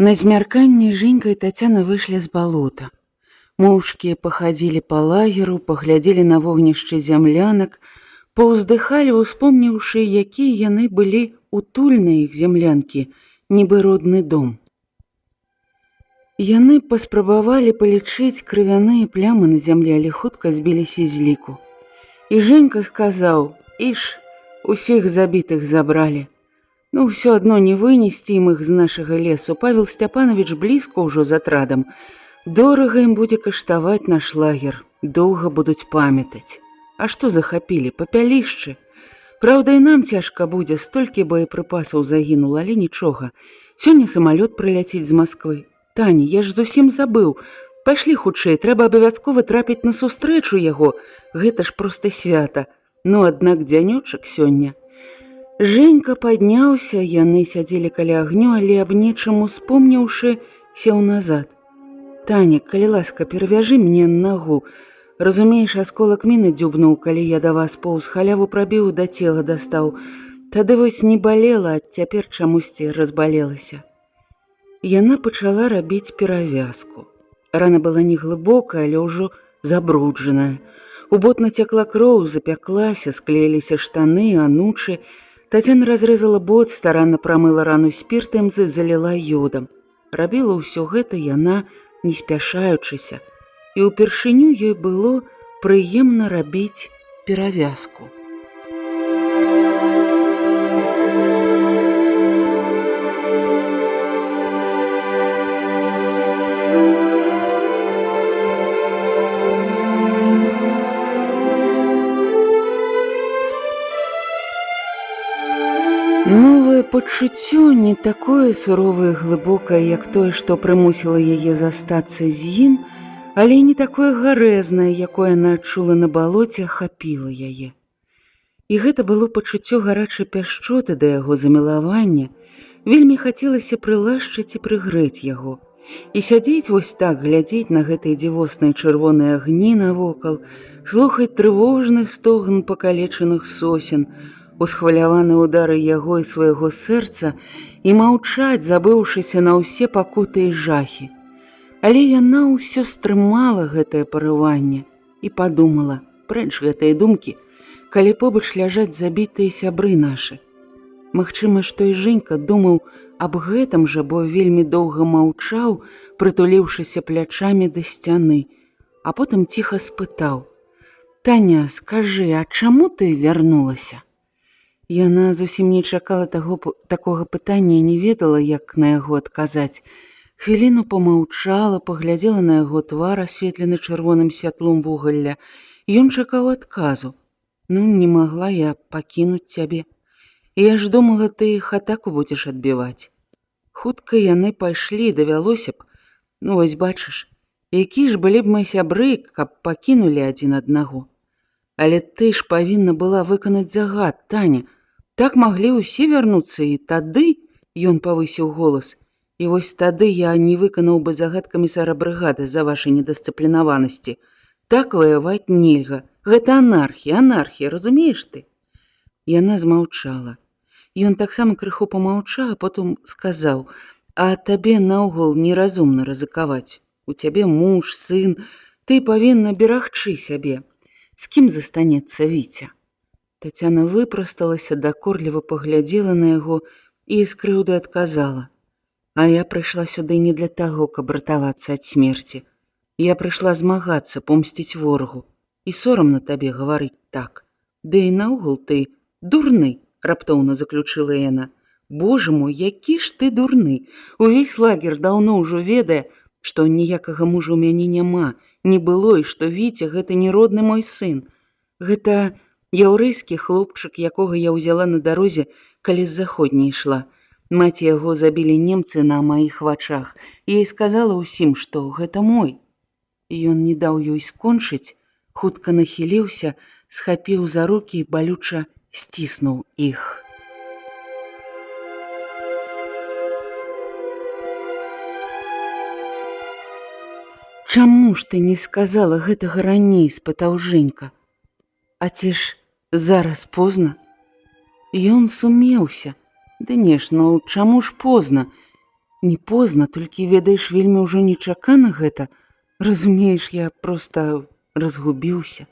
На змярканні Женька і Тацяна выйшлі з балота. Моўчкі пахадзілі па лагеру, паглядзелі на вогнішчы зямлянак, паўздыхалі, успомніўшы, якія яны былі утульныя іх зямлянкі, нібы родны дом. Яны паспрабавалі палічыць крывяныя плямы на зямлі, але хутка збіліся з ліку. І Женька сказаў: «Іш, усіх забітых забралі. Ну, ўсё адно не вынесці ім іх з нашага лесу. Павел Степанович блізка ўжо з атрадам. Дорага ім будзе каштаваць наш лагер. Доўга будуць памятаць. А што захапілі? Папялішчы. Праўда, і нам цяжка будзе, столькі боепрыпасаў загінула, але нічога. Сёння самалёт прыляціць з Масквы. Таня, я ж зусім забыў. Пайшлі хутчэй, трэба абавязкова трапіць на сустрэчу яго. Гэта ж проста свята. Ну, аднак дзянёчак сёння». Женька падняўся, яны сядзелі каля агню, але аб нечым успомніўшы, сеў назад. «Таня, калі ласка, перавяжы мне нагу. Разумееш, асколак міны дзюбнуў, калі я да вас поўз, халяву прабіў, да цела дастаў. Тады вось не балела, а цяпер чамусьці разбалелася». Яна пачала рабіць перавязку. Рана была не глыбокая, але ўжо забруджаная. У бот нацякла кроў, запяклася, склеіліся штаны, анучы. Тацяна разрэзала бот, старанна прамыла рану спіртам, заліла ёдам. Рабіла ўсё гэта яна, не спяшаючыся, і ўпершыню ёй было прыемна рабіць перавязку. Новае пачуццё не такое суровае і глыбокае, як тое, што прымусіла яе застацца з ім, але не такое гарэзнае, якое яна адчула на балоце, ахапіла яе. І гэта было пачуццё гарачай пяшчоты да яго замілавання. Вельмі хацелася прылашчыць і прыгрэць яго. І сядзець вось так, глядзець на гэтыя дзівосныя чырвоныя агні навокал, слухаць трывожны стогн пакалечаных сосен, усхваляваныя ўдары яго і свайго сэрца, і маўчаць, забыўшыся на ўсе пакуты і жахі. Але яна ўсё стрымала гэтае парыванне і падумала: прэч гэтыя думкі, калі побач ляжаць забітыя сябры нашы. Магчыма, што і Женька думаў аб гэтым жа, бо вельмі доўга маўчаў, прытуліўшыся плячамі да сцяны, а потым ціха спытаў: «Таня, скажы, а чаму ты вярнулася?» Яна зусім не чакала такога пытання і не ведала, як на яго адказаць. Хвіліну помаўчала, паглядзела на яго твар, асветлены чырвоным святлом вугалля. Ён чакаў адказу. «Ну, не магла я пакінуць цябе. Я ж думала, ты іх атаку будзеш адбіваць». Хутка яны пайшлі, давялося б. Ну, вось бачыш, які ж былі б мы сябры, каб пакінулі адзін аднаго. Але ты ж павінна была выканаць загад, Таня. Так маглі ўсе вярнуцца, і тады, ён павысіў голас, і вось тады я не выканаў бы загад камісара брыгады за вашай недысцыплінаванасці. Так ваяваць нельга. Гэта анархія, анархія, разумееш ты? Яна змаўчала. Ён таксама крыху помаўчаў, а потым сказаў: «А табе наогул неразумна рызыкаваць. У цябе муж, сын, ты павінна берагчы сябе. З кім застанецца Віця?» Тацяна выпрасталася, дакорліва паглядзела на яго і з крыўдай адказала: «А я прыйшла сюды не для таго, каб ратавацца ад смерці. Я прыйшла змагацца, помсціць ворагу. І сорамна табе гаварыць так. Ды і наогул ты дурны», — раптоўна заключыла яна. «Божа мой, які ж ты дурны! Увесь лагер даўно ўжо ведае, што ніякага мужа ў мяне няма, не было, і што Віця — гэта не родны мой сын. Гэта яўрэйскі хлопчык, якога я ўзяла на дарозе, калі з заходняй ішла. Маці яго забілі немцы на маіх вачах. Я і сказала ўсім, што гэта мой». І ён не даў ёй скончыць, хутка нахіліўся, схапіў за рукі і балюча сціснуў іх. «Чаму ж ты не сказала гэтага раней?» — спытаў Женька. «А ці ж зараз позна?» Ён сумеўся. «Ды не ж, ну чаму ж позна? Не позна, толькі, ведаеш, вельмі ўжо нечакана гэта. Разумееш, я проста разгубіўся.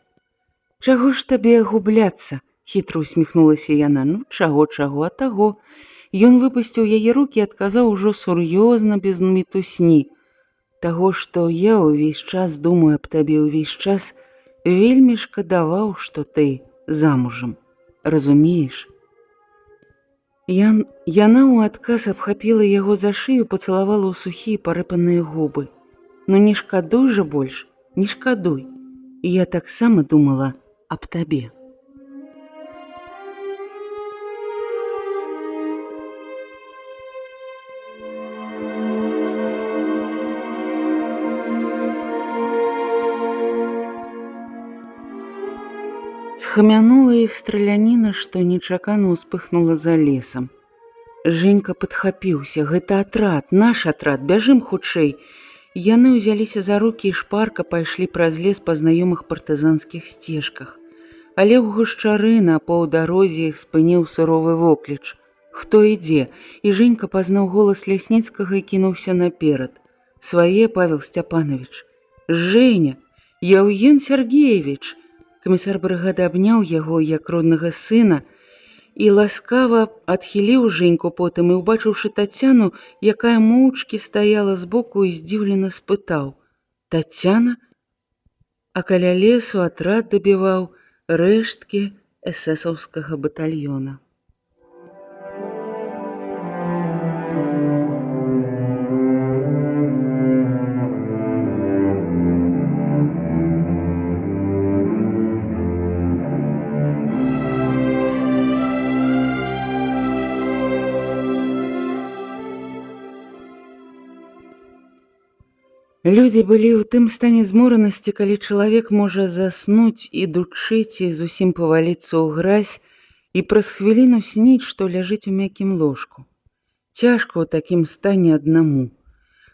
Чаго ж табе губляцца? Хітра усміхнулася яна. Ну, чаго, а таго. Ён выпусціў яе рукі і адказаў ужо сур'ёзна, без мітусні. Таго, што я ўвесь час думаю аб табе, ўвесь час вельмі шкадаваў, што ты замужам. Разумееш? Яна ў адказ абхапіла яго за шыю, пацалавала ў сухія парэпаныя губы. Ну не шкадуй жа больш, не шкадуй. І я таксама думала аб табе. Схамянула іх страляніна, што нечакана ўспыхнула за лесам. Женька падхапіўся. Гэта атрад, наш атрад, бяжым хутчэй. Яны ўзяліся за рукі і шпарка пайшлі праз лес па знаёмых партызанскіх сцежках. Але ў гушчары на паўдарозе іх спыніў суровы вокліч. Хто ідзе? І Женька пазнаў голас Лясніцкага і кінуўся наперад. Свае, Павел Степанович. Женя, Яўген Сергеевич. Камісар брыгады абняў яго, як роднага сына, і ласкава адхіліў Женьку потым і, убачыўшы Тацяну, якая моўчкі стаяла збоку, і здзіўлена спытаў: Тацяна? А каля лесу атрад дабіваў рэшткі эсэсаўскага батальёна. Людзі былі ў тым стане зморанасці, калі чалавек можа заснуць, ідучы, ці зусім паваліцца ў гразь і праз хвіліну сніць, што ляжыць у мяккім ложку. Цяжка ў такім стане аднаму.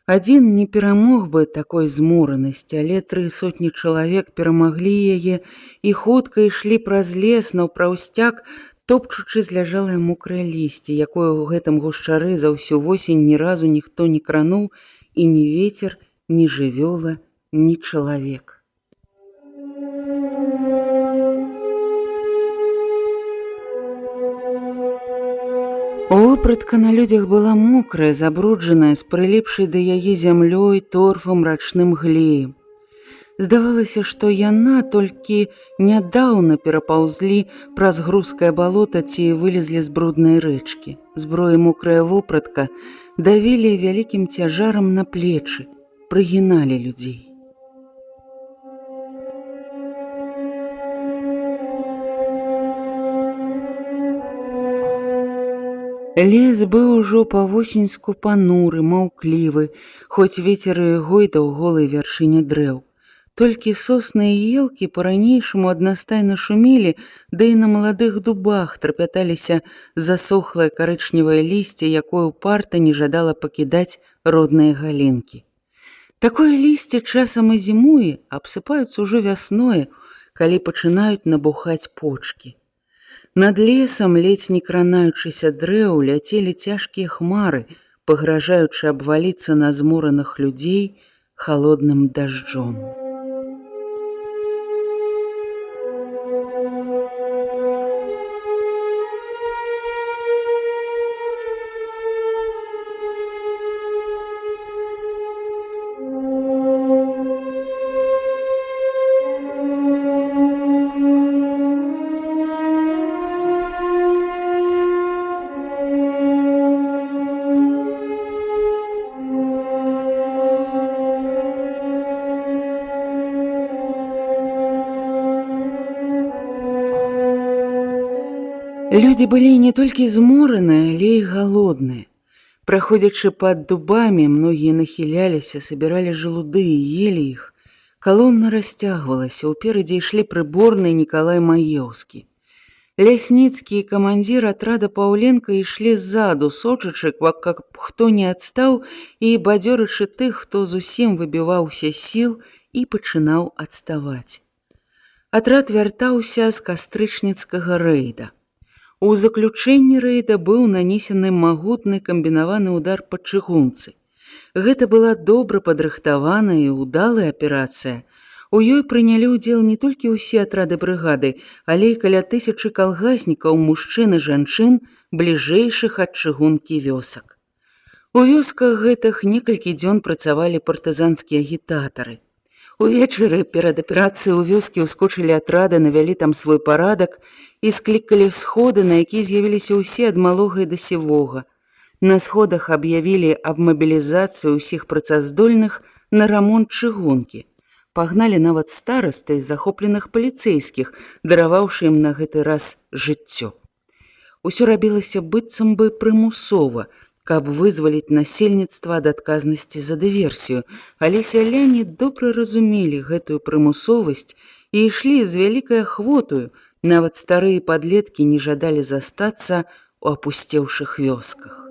Адзін не перамог бы такой зморанасці, але 300 чалавек перамаглі яе і хутка ішлі праз лес наўпраўсцяг, топчучы зляжалае мокрае лісце, якое ў гэтым гушчары за ўсю восень ні разу ніхто не крануў, і ні вецер, ні жывёла, ні чалавек. Вопратка на людзях была мокрая, забруджаная, з прыліпшай да яе зямлёй, торфам, рачным глеем. Здавалася, што яна толькі нядаўна перапаўзлі праз грузкае балота ці вылезлі з бруднай рэчкі. Зброя мокрая вопратка давілі вялікім цяжарам на плечы, прыгіналі людзей. Лес быў ужо па-восеньску пануры, маўклівы, хоць вецер і гойдаў голай вяршыні дрэў. Толькі сосны і елкі па-ранейшаму аднастайна шумелі, да і на маладых дубах трапяталіся засохлае карычневае лісце, якое ўпарта не жадала пакідаць родныя галінкі. Такое лісце часам і зімуе, абсыпаюцца ўжо вясною, калі пачынаюць набухаць почкі. Над лесам, ледзь не кранаючыся дрэў, ляцелі цяжкія хмары, пагражаючы абваліцца на змораных людзей халодным дажджом. Людзі былі не толькі змораныя, але і галодныя. Праходзячы пад дубамі, многія нахіляліся, сабіралі жалуды і елі іх. Калонна расцягвалася, уперадзе ішлі прыборны Нікалай Маеўскі. Лясніцкі і камандзір атрада Паўленка ішлі ззаду, сочачы, каб хто не адстаў, і бадзёрачы тых, хто зусім выбіваўся сіл і пачынаў адставаць. Атрад вяртаўся з кастрычніцкага рэйда. У заключэнні рэйда быў нанесены магутны камбінаваны ўдар па чыгунцы. Гэта была добра падрыхтаваная і ўдалая аперацыя. У ёй прынялі ўдзел не толькі ўсе атрады брыгады, але і каля 1000 калгаснікаў, мужчын і жанчын, бліжэйшых ад чыгункі вёсак. У вёсках гэтых некалькі дзён працавалі партызанскія агітатары. Увечары перад аперацыяй у вёскі ўскочылі атрады, навялі там свой парадак і склікалі сходы, на якія з'явіліся ўсе ад малога і да сівога. На сходах аб'явілі аб мабілізацыі ўсіх працаздольных на рамонт чыгункі. Пагналі нават старасты з захопленых паліцэйскіх, дараваўшы ім на гэты раз жыццё. Усё рабілася быццам бы прымусова, каб вызваліць насельніцтва ад адказнасці за дыверсію, але сяляне добра разумелі гэтую прымусовасць і ішлі з вялікай ахвотаю, нават старыя падлеткі не жадалі застацца у апусцеўшых вёсках.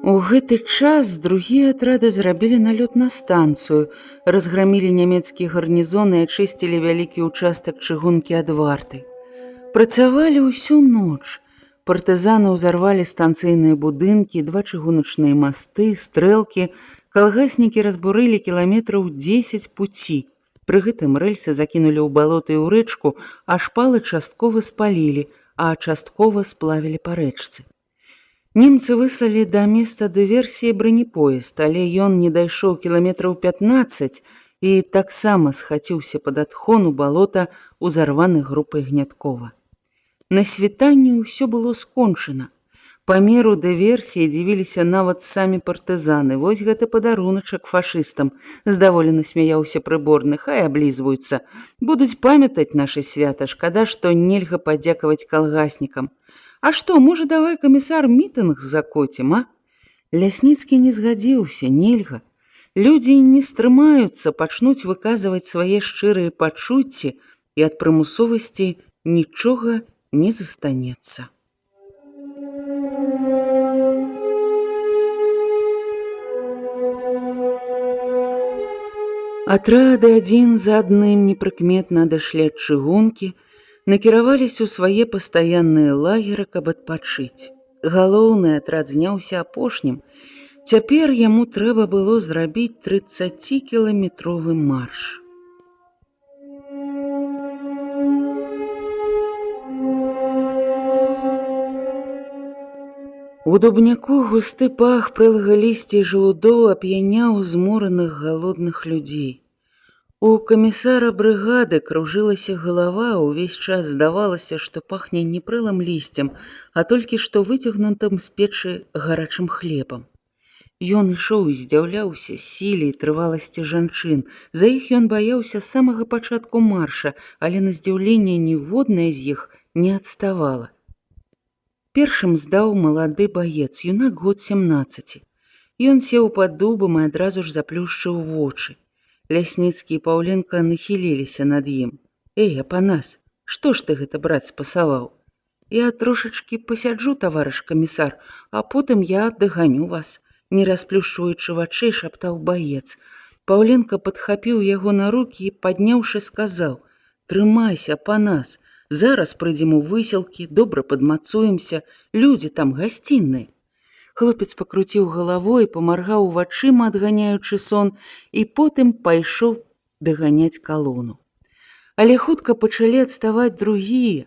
У гэты час другія атрады зрабілі налёт на станцыю, разграмілі нямецкія гарнізоны і ачысцілі вялікі ўчастак чыгункі ад варты. Працавалі ўсю ноч. Партызаны ўзарвалі станцыйныя будынкі, 2 чыгуначныя масты, стрэлкі, калгаснікі разбурылі кіламетраў 10 пуці. Пры гэтым рэльсы закінулі ў балоты і ў рэчку, а шпалы часткова спалілі, а часткова сплавілі па рэчцы. Немцы выслалі да месца дыверсіі бронепоезд, але ён не дайшоў кіламетраў 15 і таксама схаціўся пад адхон у балота, узарваны групай Гняткова. На світанні ўсё было скончана. Памеру дыверсіі дзівіліся нават самі партызаны. Вось гэта падаруначак фашыстам. Здаволена смяяўся прыборны, хай аблізваюцца. Будуць памятаць наша свята, шкада, што нельга падзякаваць калгаснікам. А што, можа, давай, камісар, мітынг закоцім, а? Лясніцкі не згадзіўся, нельга. Людзі не стрымаюцца, пачнуць выказваць свае шчырыя пачуцці, і ад прымусовасці нічога не застанецца. Атрады адзін за адным непрыкметна адашлі ад чыгункі, накіраваліся ў свае пастаянныя лагеры, каб адпачыць. Галоўны атрад зняўся апошнім. Цяпер яму трэба было зрабіць 30-кіламетровы марш. У дубняку густы пах прэлага лісця і жалудоў ап'яняў змораных галодных людзей. У камісара брыгады кружылася галава, увесь час здавалася, што пахне не прэлым лісцем, а толькі што выцягнутым з печы гарачым хлебам. Ён ішоў і здзіўляўся сіле і трываласці жанчын. За іх ён баяўся з самага пачатку марша, але на здзіўленне ніводная з іх не адставала. Першым здаў малады баец, юнак год 17. Ён сеў пад дубам і адразу ж заплюшчыў вочы. Лясніцкі і Паўленка нахіліліся над ім. «Эй, апанас, што ж ты гэта, брат, спасаваў? Я трошачкі пасяджу, таварыш камісар, а потым я даганю вас», не расплюшчваючы вачэй, шаптаў баец. Паўленка падхапіў яго на рукі і, падняўшы, сказаў: «Трымайся, апанас, зараз прыйдзем у выселкі, добра падмацуемся, людзі там гасцінныя». Хлопец пакруціў галавой, памаргаў вачыма, адганяючы сон, і потым пайшоў даганяць калону. Але хутка пачалі адставаць другія.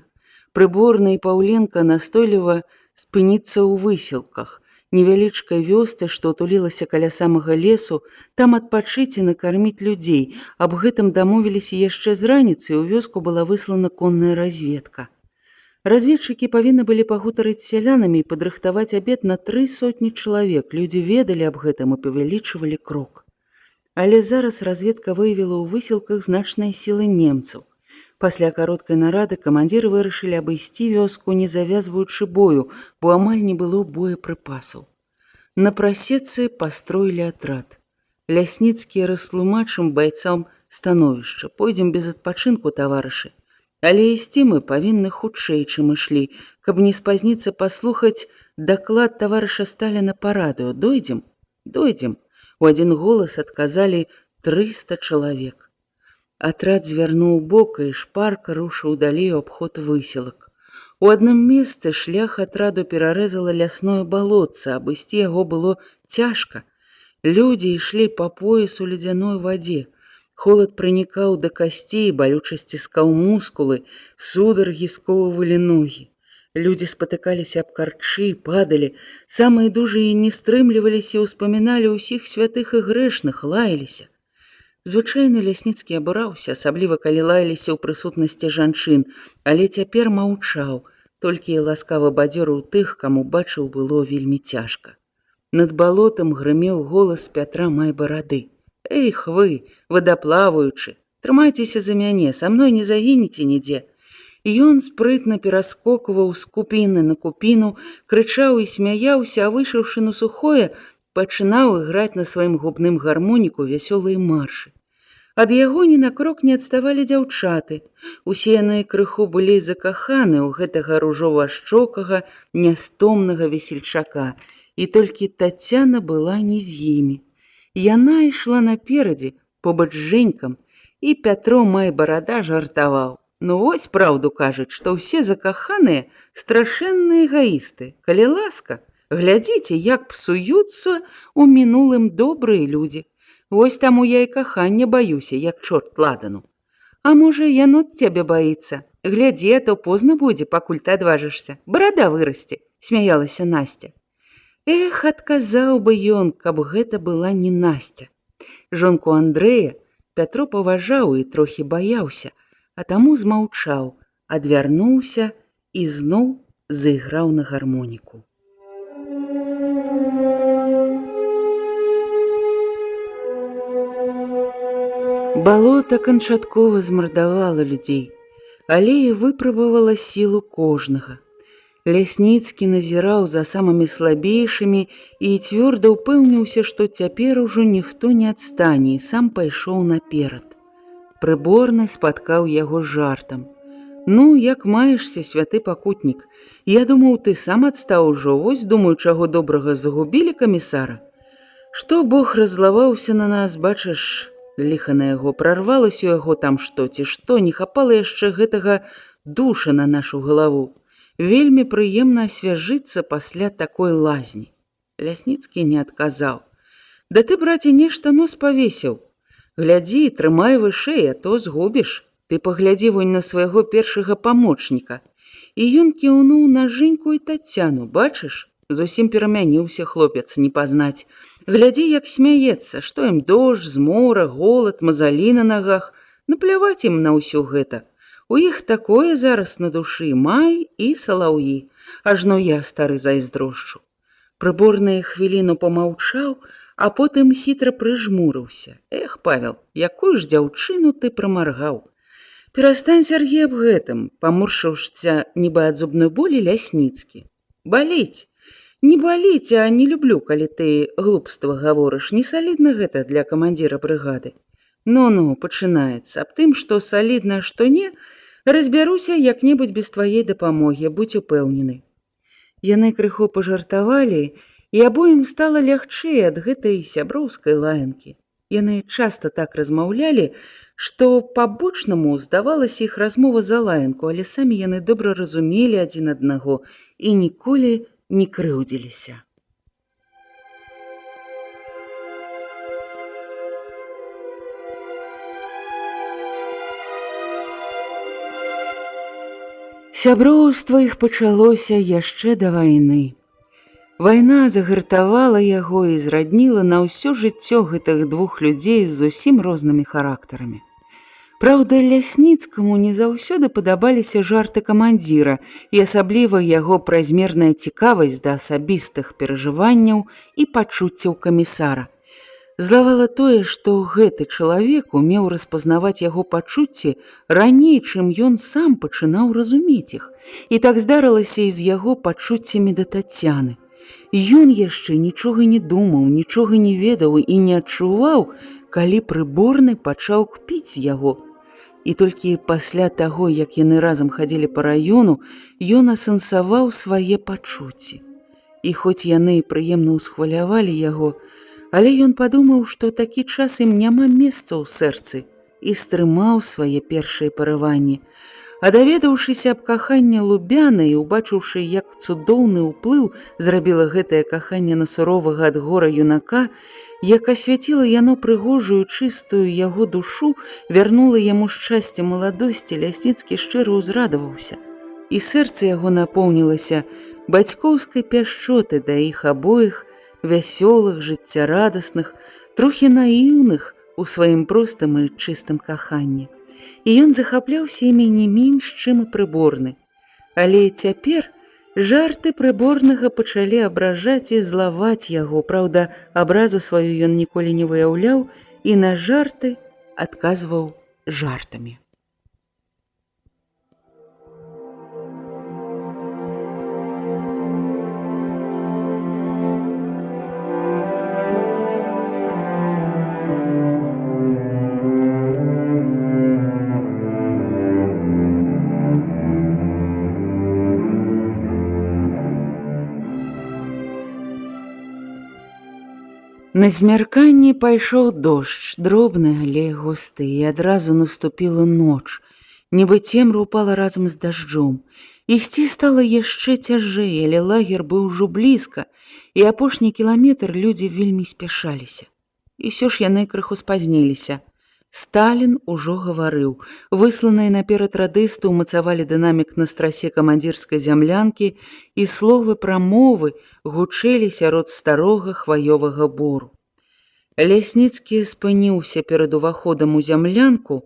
Прыборны і Паўленка настойліва спыніцца ў выселках. Невялічкай вёсцы, што тулілася каля самага лесу, там адпачыць і накарміць людзей. Аб гэтым дамовіліся яшчэ з раніцы, і ў вёску была выслана конная разведка. Разведчыкі павінны былі пагутарыць з сялянамі і падрыхтаваць абед на 300 чалавек. Людзі ведалі аб гэтым і павялічвалі крок. Але зараз разведка выявіла ў выселках значныя сілы немцаў. Пасля кароткай нарады камандзіры вырашылі абысці вёску, не завязваючы бою, бо амаль не было боепрыпасаў. На прасецы пастроілі атрад. Лясніцкі растлумачым байцам становішча. Пойдзем без адпачынку, таварышы. Але ісці мы павінны хутчэй, чым ішлі, каб не спазніцца паслухаць даклад таварыша Сталіна па радыё. Дойдзем? Дойдзем. У адзін голас адказалі 300 чалавек. Атрад звярнуў бок і шпарка рушыў далей у абход высілак. У адным месцы шлях атраду перарэзала лясное балотца, абысці яго было цяжка. Людзі ішлі па пояс у ледзяной вадзе. Холад пранікаў да касцей, балюча сціскаў мускулы, сударгі сковывалі ногі. Людзі спатыкаліся аб карчы, падалі, самыя дужыя не стрымліваліся і ўспаміналі ўсіх святых і грэшных, лаяліся. Звычайна Лясніцкі абураўся, асабліва калі лаяліся ў прысутнасці жанчын, але цяпер маўчаў, толькі ласкава бадзёрыў тых, каму бачыў было вельмі цяжка. Над балотам грымеў голас Пятра Майбарады. «Эх вы, вадаплаваючы, трымайцеся за мяне, са мной не загінеце нідзе». І ён спрытна пераскокваў з купіны на купіну, крычаў і смяяўся, а выйшаўшы на сухое, пачынаў іграць на сваім губным гармоніку вясёлыя маршы. Ад яго ні на крок не адставалі дзяўчаты. Усе яны крыху былі закаханы ў гэтага ружова-шчокага, нястомнага весельчака, і толькі Тацяна была не з імі. Яна ішла наперадзе, побач з Жэнькам, і Пятро Майбарада жартаваў. Ну вось праўду кажуць, што ўсе закаханыя страшэнныя эгаісты. Калі ласка, глядзіце, як псуюцца ў мінулым добрыя людзі. Вось таму я і кахання баюся, як чорт ладану. А можа, яно цябе баіцца? Глядзі, а то позна будзе, пакуль ты адважышся. Барада вырасце, смяялася Настя. Эх, адказаў бы ён, каб гэта была не Настя. Жонку Андрэя Пятро паважаў і трохі баяўся, а таму змаўчаў, адвярнуўся і зноў зайграў на гармоніку. Балота канчаткова змардавала людзей, але і выпрабавала сілу кожнага. Лясніцкі назіраў за самымі слабейшымі і цвёрда ўпэўніўся, што цяпер ужо ніхто не адстане, і сам пайшоў наперад. Прыборны спаткаў яго жартам. «Ну, як маешся, святы пакутнік? Я думаў, ты сам адстаў ужо, вось думаю, чаго добрага загубілі камісара. Што Бог раззлаваўся на нас, бачыш, ліха на яго, прарвалася у яго там што ці што, не хапала яшчэ гэтага душа на нашу галаву. Вельмі прыемна асвяжыцца пасля такой лазні». Лясніцкі не адказаў. «Да ты, браце, нешта нос павесіў. Глядзі, трымай вышэй, а то згубіш. Ты паглядзі вунь на свайго першага памочніка». І ён кіўнуў на Жэньку і Тацяну. Бачыш, зусім перамяніўся хлопец, не пазнаць. Глядзі, як смяецца, што ім дождж, змора, голад, мазалі на нагах. Напляваць ім на ўсё гэта. У іх такое зараз на душы, май і салаўі. Ажно я, стары, зайздрошчу. Прыборны хвіліну помаўчаў, а потым хітра прыжмурыўся. Эх, Павел, якую ж дзяўчыну ты прамаргаў. Перастань, Сергей, аб гэтым, паморшыўшся нібы ад зубной болі Лясніцкі. Баліць. Не баліць, а не люблю, калі ты глупства гаворыш. Не салідна гэта для камандзіра брыгады. Ну-ну, пачынаецца. Аб тым, што салідна, што не, разбяруся як-небудзь без тваей дапамогі, будзь упэўнены. Яны крыху пажартавалі, і абоім стала лягчэй ад гэтай сяброўскай лаянкі. Яны часта так размаўлялі, што па-бочнаму здавалася іх размова за лаянку, але самі яны добра разумелі адзін аднаго і ніколі не крыўдзіліся. Сяброўства іх пачалося яшчэ да вайны. Вайна загартавала яго і зрадніла на ўсё жыццё гэтых двух людзей з зусім рознымі характарамі. Праўда, Лясніцкаму не заўсёды падабаліся жарты камандзіра і асабліва яго празмерная цікавасць да асабістых перажыванняў і пачуццяў камісара. Злавала тое, што гэты чалавек умеў распазнаваць яго пачуцці раней, чым ён сам пачынаў разумець іх. І так здарылася і з яго пачуццямі да Тацяны. Ён яшчэ нічога не думаў, нічога не ведаў і не адчуваў, калі прыборны пачаў кпіць з яго. І толькі пасля таго, як яны разам хадзілі па раёну, ён асэнсаваў свае пачуцці. І хоць яны прыемна ўсхвалявалі яго, але ён падумаў, што такі час ім няма месца ў сэрцы і стрымаў свае першыя парыванні. А даведаўшыся аб каханні Лубяны і убачыўшы, як цудоўны ўплыў зрабіла гэтае каханне на суровага ад гора юнака, як асвяціла яно прыгожую, чыстую яго душу, вярнула яму шчасце маладосці, Лясніцкі шчыра ўзрадаваўся. І сэрца яго напоўнілася бацькоўскай пяшчоты да іх абоіх, вясёлых, жыццярадасных, трохі наіўных у сваім простым і чыстым каханні. І ён захапляўся імі не менш, чым і прыборны. Але цяпер жарты прыборнага пачалі абражаць і злаваць яго. Праўда, абразу сваю ён ніколі не выяўляў і на жарты адказваў жартамі. На змярканні пайшоў дождж, дробны, але густы, і адразу наступіла ноч. Нібы цемра ўпала разам з дажджом. Ісці стала яшчэ цяжэй, але лагер быў ужо блізка, і апошні кіламетр людзі вельмі спяшаліся. І ўсё ж яны крыху спазніліся. Сталін ужо гаварыў. Высланыя наперад радысты ўмацавалі дынамік на страсе камандзірскай зямлянкі, і словы прамовы гучэлі сярод старога хваёвага бору. Лясніцкі спыніўся перад уваходам у зямлянку.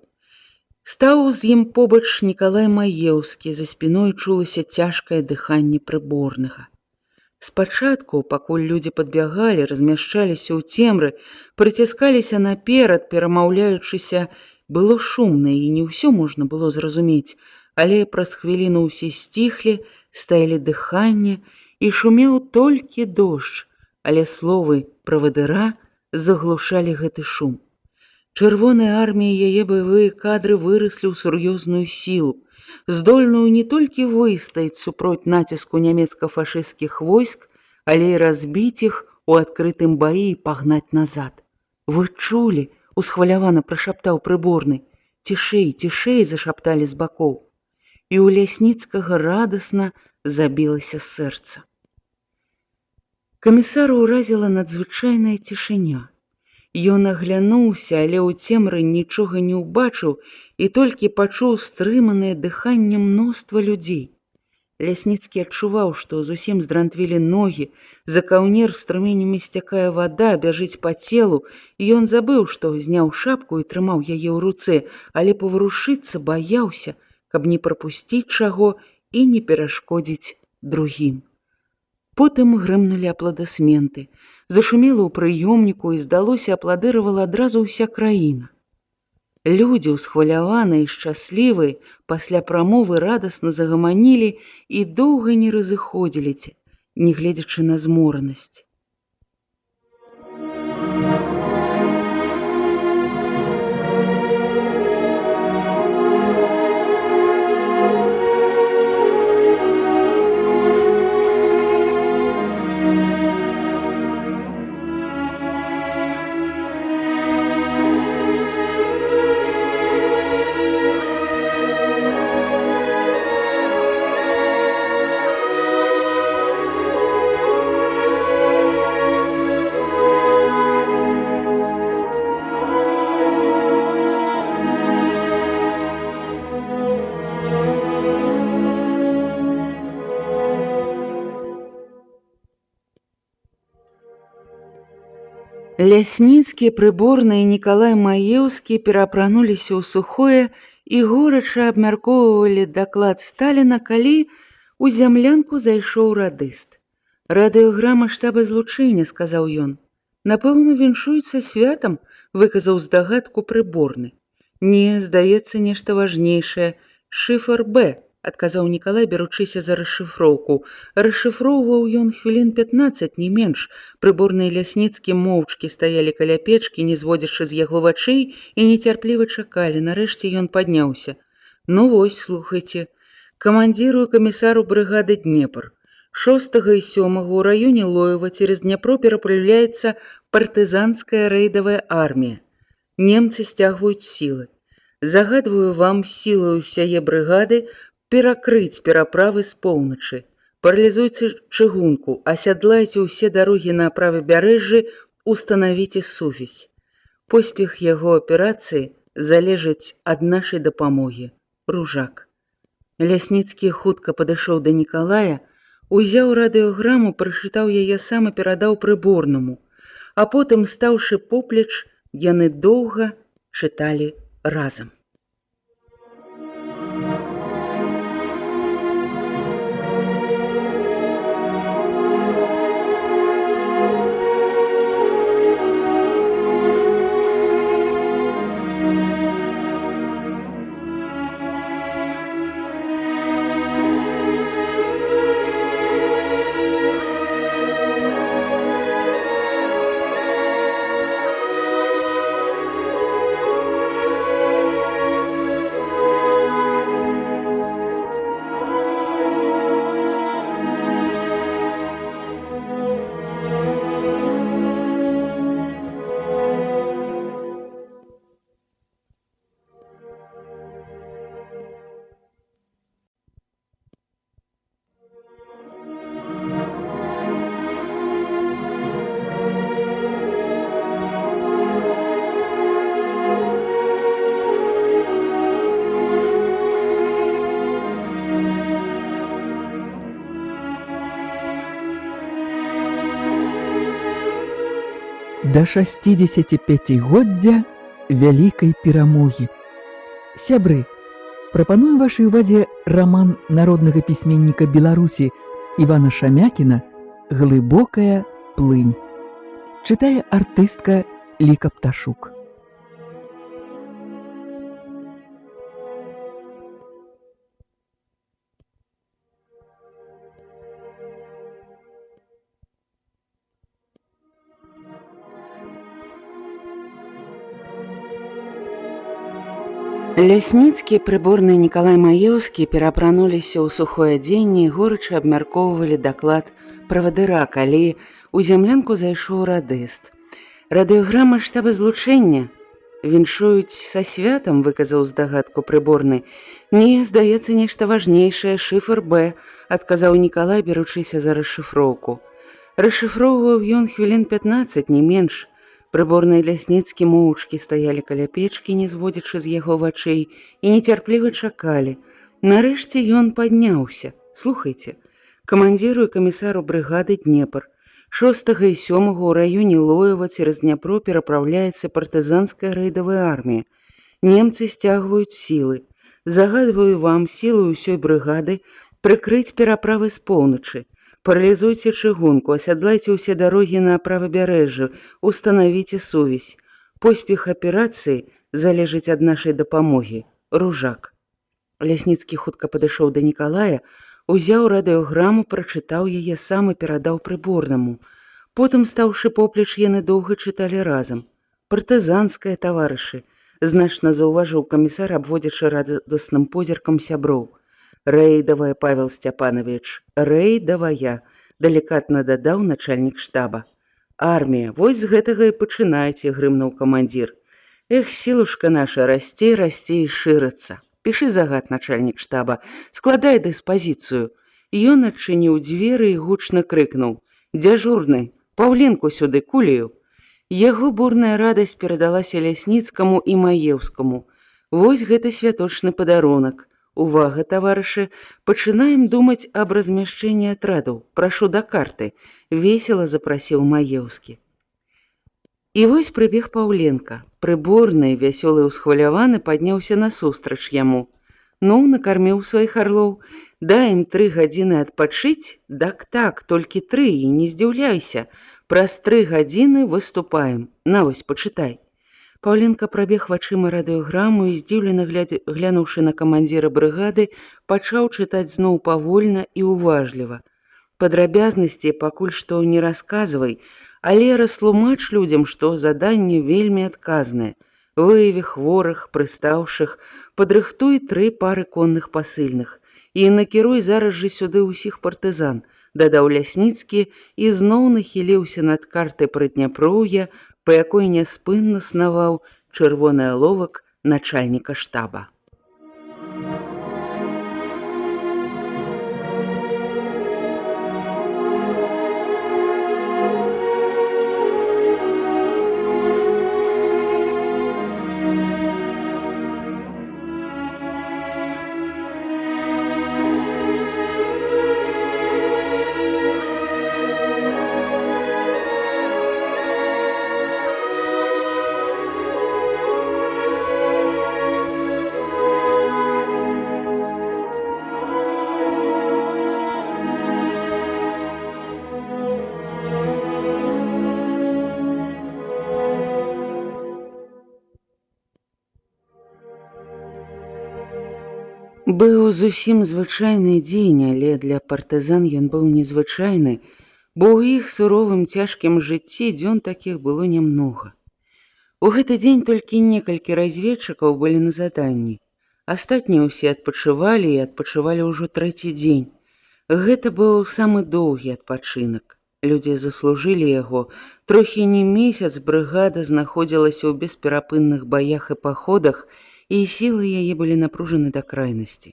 Стаў з ім побач Нікалай Маеўскі, за спіной чулася цяжкае дыханне прыборнага. Спачатку, пакуль людзі падбягалі, размяшчаліся ў цемры, прыціскаліся наперад, перамаўляючыся, было шумна і не ўсё можна было зразумець, але праз хвіліну ўсе сціхлі, стаялі дыханне, і шумеў толькі дождж, але словы правадыра заглушалі гэты шум. Чырвоная армія і яе баявыя кадры выраслі ў сур'ёзную сілу, здольную не толькі выстаяць супроць націску нямецка-фашысцкіх войск, але і разбіць іх у адкрытым баі і пагнаць назад. «Вы чулі?» — усхвалявана прашаптаў прыборны. «Цішэй, цішэй!» — зашапталі з бакоў. І ў Лясніцкага радасна забілася сэрца. Камісара ўразіла надзвычайная цішыня. Ён аглянуўся, але ў цемры нічога не ўбачыў і толькі пачуў стрыманае дыханне мноства людзей. Лясніцкі адчуваў, што зусім здрантвілі ногі, за каўнер струменямі сцякае вада, бяжыць па целу, і ён забыў, што зняў шапку і трымаў яе ў руцэ, але паварушыцца баяўся, каб не прапусціць чаго і не перашкодзіць другім. Потым грымнулі апладысменты. Зашумела ў прыёмніку і, здалося, апладыравала адразу ўся краіна. Людзі, усхваляваныя і шчаслівыя, пасля прамовы радасна загаманілі і доўга не разыходзіліся, нягледзячы на зморанасць. Лясніцкі, прыборны і Нікалай Маеўскі пераапрануліся ў сухое і горача абмяркоўвалі даклад Сталіна, калі у зямлянку зайшоў радыст. «Радыёграма штаба злучэння», — сказаў ён. «Напэўна, віншуецца святам», — выказаў здагадку прыборны. «Не, здаецца, нешта важнейшае. Шыфр Б», адказаў Нікалай, бяручыся за расшыфроўку. Расшыфроўваў ён хвілін 15, не менш. Прыборны і Лясніцкі моўчкі стаялі каля печкі, не зводзячы з яго вачэй, і нецярпліва чакалі. Нарэшце ён падняўся. Ну вось, слухайце. Камандзіру і камісару брыгады Днепр. 6 і 7 у раёне Лоева через Дняпро пераправляецца партызанская рэйдавая армія. Немцы сцягваюць сілы. Загадваю вам сілаю ўсяе брыгады перакрыць пераправы з поўначы. Паралізуйце чыгунку, асядлайце ўсе дарогі на правабярэжжы, устанавіце сувязь. Поспех яго аперацыі залежыць ад нашай дапамогі. Ружак. Лясніцкі хутка падышоў да Нікалая, узяў радыёграму, прачытаў яе сам і перадаў прыборнаму, а потым, стаўшы поплеч, яны доўга чыталі разам. Да 65-годдзя вялікай перамогі. Сябры, прапануем вашай увазе раман народнага пісьменніка Беларусі Івана Шамякіна «Глыбокая плынь». Чытае артыстка Ліка Пташук. Лясніцкі, прыборны Нікалай Маеўскі перапрануліся ў сухое адзенне і горача абмяркоўвалі даклад правадыра, калі ў зямлянку зайшоў радыст. Радыёграма штаба злучэння. Віншуюць са святам, выказаў здагадку прыборны. Не, здаецца, нешта важнейшае, шыфр Б, адказаў Нікалай, беручыся за расшыфроўку. Расшыфроўваў ён хвілін 15, не менш. Прыборны і Лясніцкі моўчкі стаялі каля печкі, не зводзячы з яго вачэй, і нецярпліва чакалі. Нарэшце ён падняўся. Слухайце, камандзіру і камісару брыгады Днепр. 6 і 7 у раёне Лоева цераз Дняпро перапраўляецца партызанская рэйдавая армія. Немцы сцягваюць сілы. Загадваю вам сілу ўсёй брыгады прыкрыць пераправы з поўначы. Паралізуйце чыгунку, асядлайце ўсе дарогі на правабярэжжы, устанавіце сувязь. Поспех аперацыі залежыць ад нашай дапамогі. Ружак. Лясніцкі хутка падышоў да Нікалая, узяў радыёграму, прачытаў яе сам і перадаў прыборнаму. Потым, стаўшы поплеч, яны доўга чыталі разам. Партызанская, таварышы, значна заўважыў камісар, абводзячы радасным позіркам сяброў. Рэйдавая, Павел Сцяпанович, рэйдавая, далікатна дадаў начальнік штаба. Армія, вось з гэтага і пачынайце, грымнуў камандзір. Эх, сілушка наша, расце, расце і шырыцца. Пішы загад, начальнік штаба, складай дыспазіцыю. Ён адчыніў дзверы і гучна крыкнуў. Дзяжурны, Паўленку сюды, кулею. Яго бурная радасць перадалася Лясніцкаму і Маеўскаму. Вось гэта святочны падарунак. Увага, таварышы, пачынаем думаць аб размяшчэнні атрадаў. Прашу да карты, весела запрасіў Маеўскі. І вось прыбег Паўленка. Прыборны, вясёлы і ўсхваляваны, падняўся насустрач яму. Ну, накарміў сваіх арлоў. Дай ім 3 гадзіны адпачыць? Так, толькі 3, і не здзіўляйся. Праз 3 гадзіны выступаем. На вось, пачытай. Паўленка прабег вачыма радыёграму і, здзіўлена глянуўшы на камандзіра брыгады, пачаў чытаць зноў павольна і уважліва. Падрабязнасці пакуль што не расказвай, але растлумач людзям, што заданне вельмі адказнае. Выяві хворых, прыстаўшых, падрыхтуй 3 пары конных пасыльных і накіруй зараз жа сюды ўсіх партызан, дадаў Лясніцкі і зноў нахіліўся над картай Прыдняпроўя, па якой няспынна снаваў чырвоны аловак начальніка штаба. Быў зусім звычайны дзень, але для партызан ён быў незвычайны, бо ў іх суровым цяжкім жыцці дзён такіх было нямнога. У гэты дзень толькі некалькі разведчыкаў былі на заданні. Астатнія ўсе адпачывалі і адпачывалі ўжо 3-й дзень. Гэта быў самы доўгі адпачынак. Людзі заслужылі яго. Трохі не месяц брыгада знаходзілася ў бесперапынных баях і паходах, і сілы яе былі напружаны да крайнасці.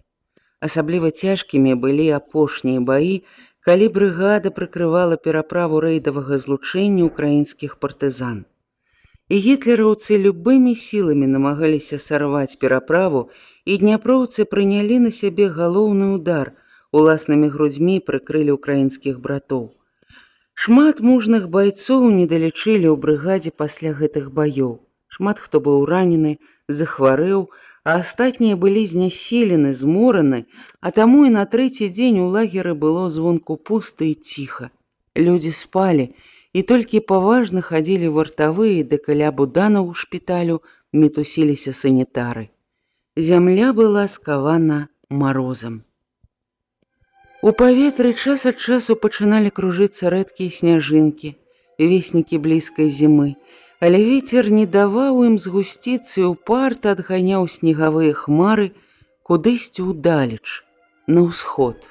Асабліва цяжкімі былі апошнія баі, калі брыгада прыкрывала пераправу рэйдавага злучэння ўкраінскіх партызан. І гітлераўцы любымі сіламі намагаліся сарваць пераправу, і дняпроўцы прынялі на сябе галоўны удар, уласнымі грудзьмі прыкрылі ўкраінскіх братоў. Шмат мужных байцоў недалічылі ў брыгадзе пасля гэтых баёў. Шмат хто быў ранены, захварэў, а астатнія былі знясілены, змораны, а таму і на 3-й дзень у лагеры было звонку пуста і ціха. Людзі спалі, і толькі паважна хадзілі вартавыя, ды каля буданаў у шпіталю мітусіліся санітары. Зямля была скавана марозам. У паветры час ад часу пачыналі кружыцца рэдкія сняжынкі, веснікі блізкай зімы, але вецер не даваў ім згусціцца і ўпарта адганяў снегавыя хмары кудысьці ўдалеч, на ўсход.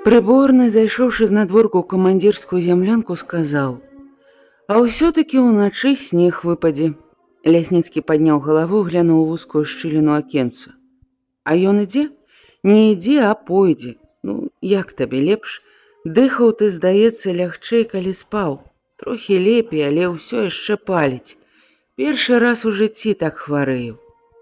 Прыборны, зайшоўшы знадворку ў камандзірскую зямлянку, сказаў: «А ўсё-такі ўначы снег выпадзе». Лясніцкі падняў галаву, глянуў у вузкую шчыліну акенца. «А ён ідзе?» «Не ідзе, а пойдзе. Ну, як табе лепш? Дыхаў ты, здаецца, лягчэй, калі спаў. Трохі лепей, але ўсё яшчэ паліць. Першы раз у жыцці так хварэю.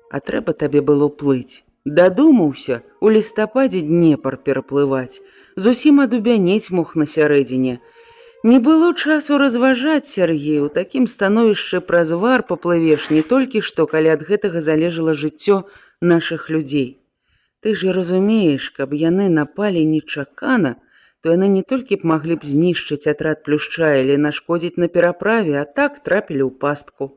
А трэба табе было плыць. Дадумаўся у лістападзе Днепр пераплываць. Зусім адубянець мог на сярэдзіне. Не было часу разважаць, Сергей, у такім становішчы праз вар паплывеш не толькі што, калі ад гэтага залежала жыццё нашых людзей. Ты ж разумееш, каб яны напалі нечакана, то яны не толькі б маглі б знішчыць атрад Плюшча или нашкодзіць на пераправе, а так трапілі ў пастку».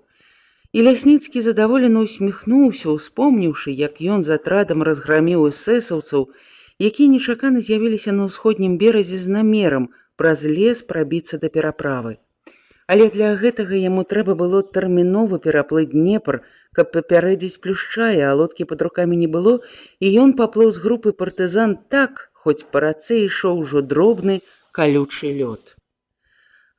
І Лясніцкі задаволена усміхнуўся, успомніўшы, як ён з атрадам разграміў эсэсаўцаў, якія нечакана з'явіліся на ўсходнім беразе з намерам праз лес прабіцца да пераправы. Але для гэтага яму трэба было тэрмінова пераплыць Днепр, каб папярэдзіць Плюшча, а лодкі пад рукамі не было, і ён паплыў з групы партызан так, хоць па рацэ ішоў ужо дробны, калючы лёд.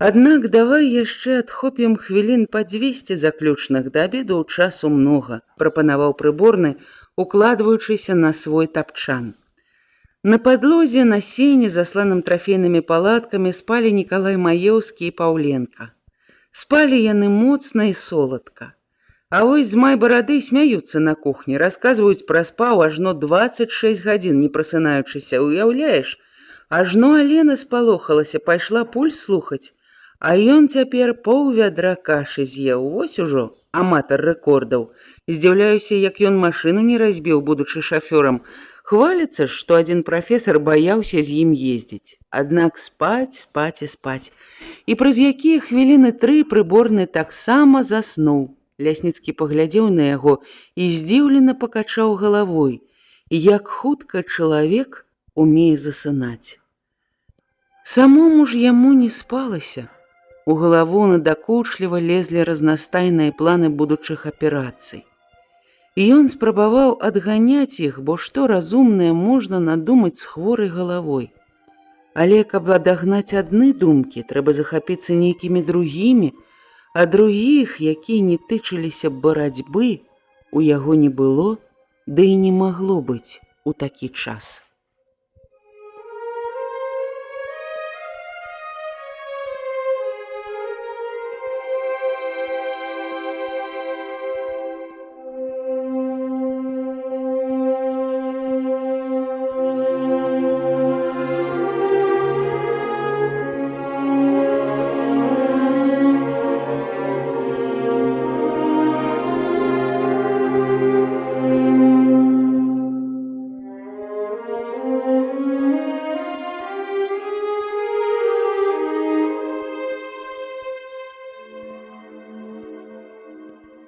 Аднак давай яшчэ адхопім хвілін па 200 заключных, да абеду часу многа, прапанаваў прыборны, укладваючыся на свой тапчан. На падлозе на сене, засланым трафейнымі палаткамі, спалі Нікалай Маеўскі і Паўленка. Спалі яны моцна і соладка. А вось з Майбарады смяюцца на кухні, расказваюць пра спаў ажно 26 гадзін, не прасынаючыся, уяўляеш? Ажно Алена спалохалася, пайшла пульс слухаць, а ён цяпер паўвядра кашы з'еў, вось ужо аматар рэкордаў. Здзіўляюся, як ён машыну не разбіў, будучы шафёрам. Хваліцца ж, што адзін прафесар баяўся з ім ездзіць. Аднак спаць, спаць і спаць. І праз якія хвіліны 3 прыборны таксама заснуў. Лясніцкі паглядзеў на яго і здзіўлена пакачаў галавой, як хутка чалавек умее засынаць. Самому ж яму не спалася. У галаву надакучліва лезлі разнастайныя планы будучых аперацый. І ён спрабаваў адганяць іх, бо што разумнае можна надумаць з хворай галавой. Але каб адагнаць адны думкі, трэба захапіцца нейкімі другімі, а другіх, якія не тычыліся барацьбы, у яго не было, ды і не магло быць у такі час.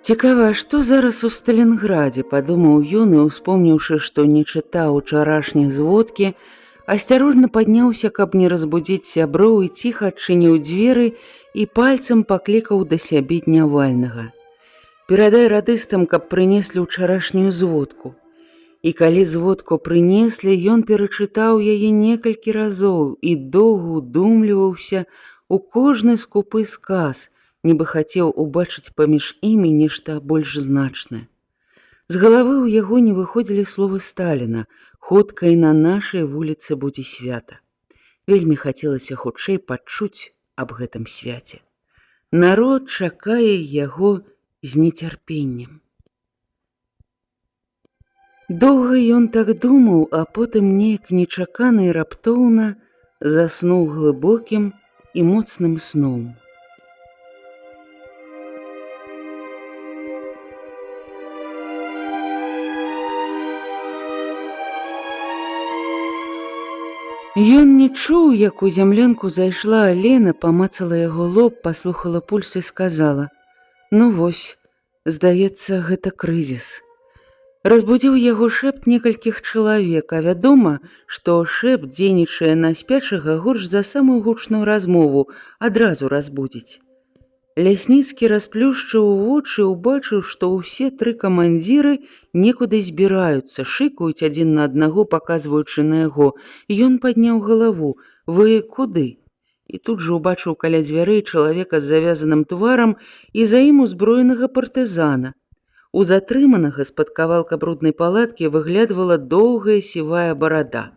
Цікава, што зараз у Сталінградзе, падумаў ён і, успомніўшы, што не чытаў учарашніх зводкі, асцярожна падняўся, каб не разбудзіць сяброў, і ціха адчыніў дзверы і пальцам паклікаў да сябе Днявальнага. Перадай радыстам, каб прынеслі ўчарашнюю зводку. І калі зводку прынеслі, ён перачытаў яе некалькі разоў і доўга ўдумліваўся у кожны скупы сказ, нібы хацеў убачыць паміж імі нешта больш значнае. З галавы ў яго не выходзілі словы Сталіна: «Хутка і на нашай вуліцы будзе свята». Вельмі хацелася хутчэй пачуць аб гэтым свяце. Народ чакае яго з нецярпеннем. Доўга ён так думаў, а потым неяк нечакана і раптоўна заснуў глыбокім і моцным сном. Ён не чуў, як у зямлянку зайшла Алена, памацала яго лоб, паслухала пульс і сказала: «Ну вось, здаецца, гэта крызіс». Разбудзіў яго шэпт некалькіх чалавек, а вядома, што шэпт дзейнічае на спячага горш за самую гучную размову, адразу разбудзіць. Лясніцкі расплюшчыў вочы і ўбачыў, што ўсе 3 камандзіры некуды збіраюцца, шыкаюць адзін на аднаго, паказваючы на яго. Ён падняў галаву: «Вы куды?» І тут жа ўбачыў каля дзвярэй чалавека з завязаным тварам і за ім узброенага партызана. У затрыманага з-пад кавалка бруднай палаткі выглядвала доўгая сівая барада.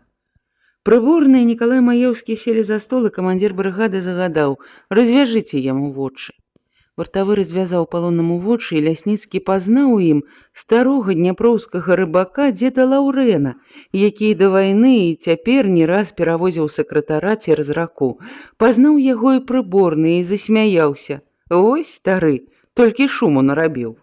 Прыборны і Нікалай Маеўскі селі за стол, і камандзір брыгады загадаў: «Развяжыце яму вочы». Вартавы развязаў палоннаму вочы, і Лясніцкі пазнаў у ім старога дняпроўскага рыбака дзеда Лаўрэна, які да вайны і цяпер не раз перавозіў сакратара цераз раку. Пазнаў яго і прыборны і засмяяўся: «Ось стары, толькі шуму нарабіў».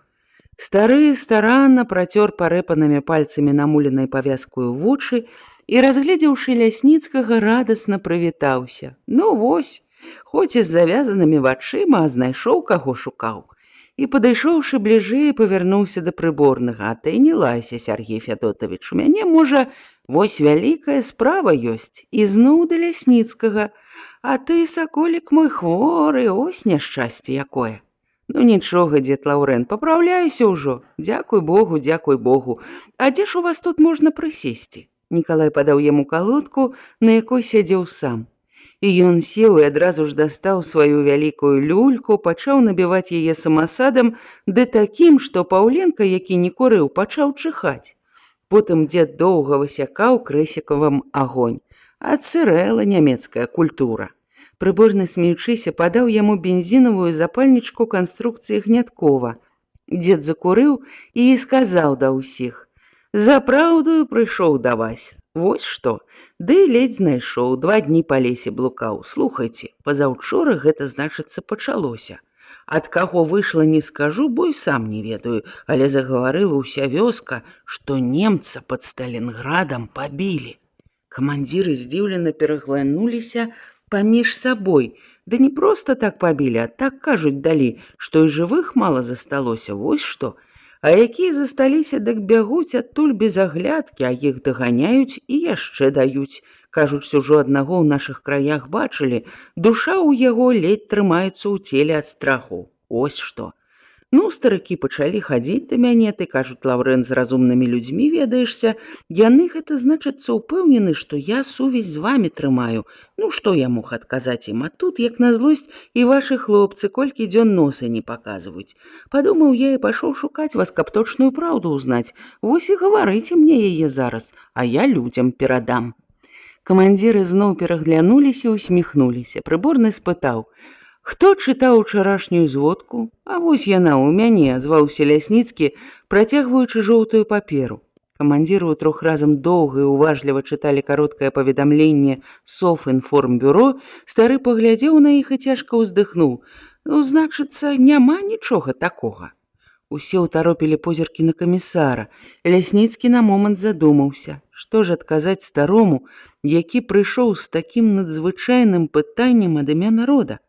Стары старанна працёр парэпанымі пальцамі намуленай павязкаю вочы і, разгледзеўшы Лясніцкага, радасна прывітаўся: «Ну вось, хоць і з завязанымі вачыма, а знайшоў, каго шукаў». І, падышоўшы бліжэй, павярнуўся да прыборнага: «А ты не лайся, Сяргей Фядотавіч, у мяне, можа, вось вялікая справа ёсць». І зноў да Лясніцкага: «А ты, саколік мой хворы, ось няшчасце якое». «Ну нічога, дзед Лаўрэн, папраўляйся ўжо. Дзякуй Богу, дзякуй Богу. А дзе ж у вас тут можна прысесці?» Нікалай падаў яму калодку, на якой сядзеў сам. І ён сеў і адразу ж дастаў сваю вялікую люльку, пачаў набіваць яе самасадам, ды такім, што Паўленка, які не курыў, пачаў чыхаць. Потым дзед доўга высякаў крэсікавым агонь. Адцырэла нямецкая культура. Прыборны, смеючыся, падаў яму бензінавую запальнічку канструкцыі Гняткова. Дзед закурыў і сказаў да ўсіх: «За праўдою прыйшоў да вас. Вось што, ды ледзь знайшоў, 2 дні па лесе блукаў. Слухайце, пазаўчора гэта, значыцца, пачалося. Ад каго выйшла, не скажу, бо і сам не ведаю, але загаварыла ўся вёска, што немца пад Сталінградам пабілі». Камандзіры здзіўлена пераглянуліся паміж сабой. Ды не проста так пабілі, а так, кажуць, далі, што і жывых мала засталося, вось што. А якія засталіся, дык бягуць адтуль без аглядкі, а іх даганяюць і яшчэ даюць. Кажуць, ужо аднаго ў нашых краях бачылі, душа ў яго ледзь трымаецца ў целе ад страху. Ось што. Ну, старыкі пачалі хадзіць да мяне, ты, кажуць, Лаўрэн, з разумнымі людзьмі ведаешся. Яны, гэта, значыцца, упэўнены, што я сувязь з вамі трымаю. Ну, што я мог адказаць ім? А тут, як на злосць, і вашы хлопцы колькі дзён носа не паказваюць. Падумаў я і пашоў шукаць вас, каб точную праўду ўзнаць. Вось і гаварыце мне яе зараз, а я людзям перадам. Камандзіры зноў пераглянуліся і усміхнуліся. Прыборны спытаў: «Хто чытаў учарашнюю зводку?» «А вось яна ў мяне», – зваўся Лясніцкі, працягваючы жоўтую паперу. Камандзіры ўтрох разам доўга і уважліва чыталі кароткае паведамленне Софінформбюро. Стары паглядзеў на іх і цяжка ўздыхнуў. «Ну, значыцца, няма нічога такога». Усе ўтаропілі позіркі на камісара. Лясніцкі на момант задумаўся. Што ж адказаць старому, які прыйшоў з такім надзвычайным пытаннем ад імя народа?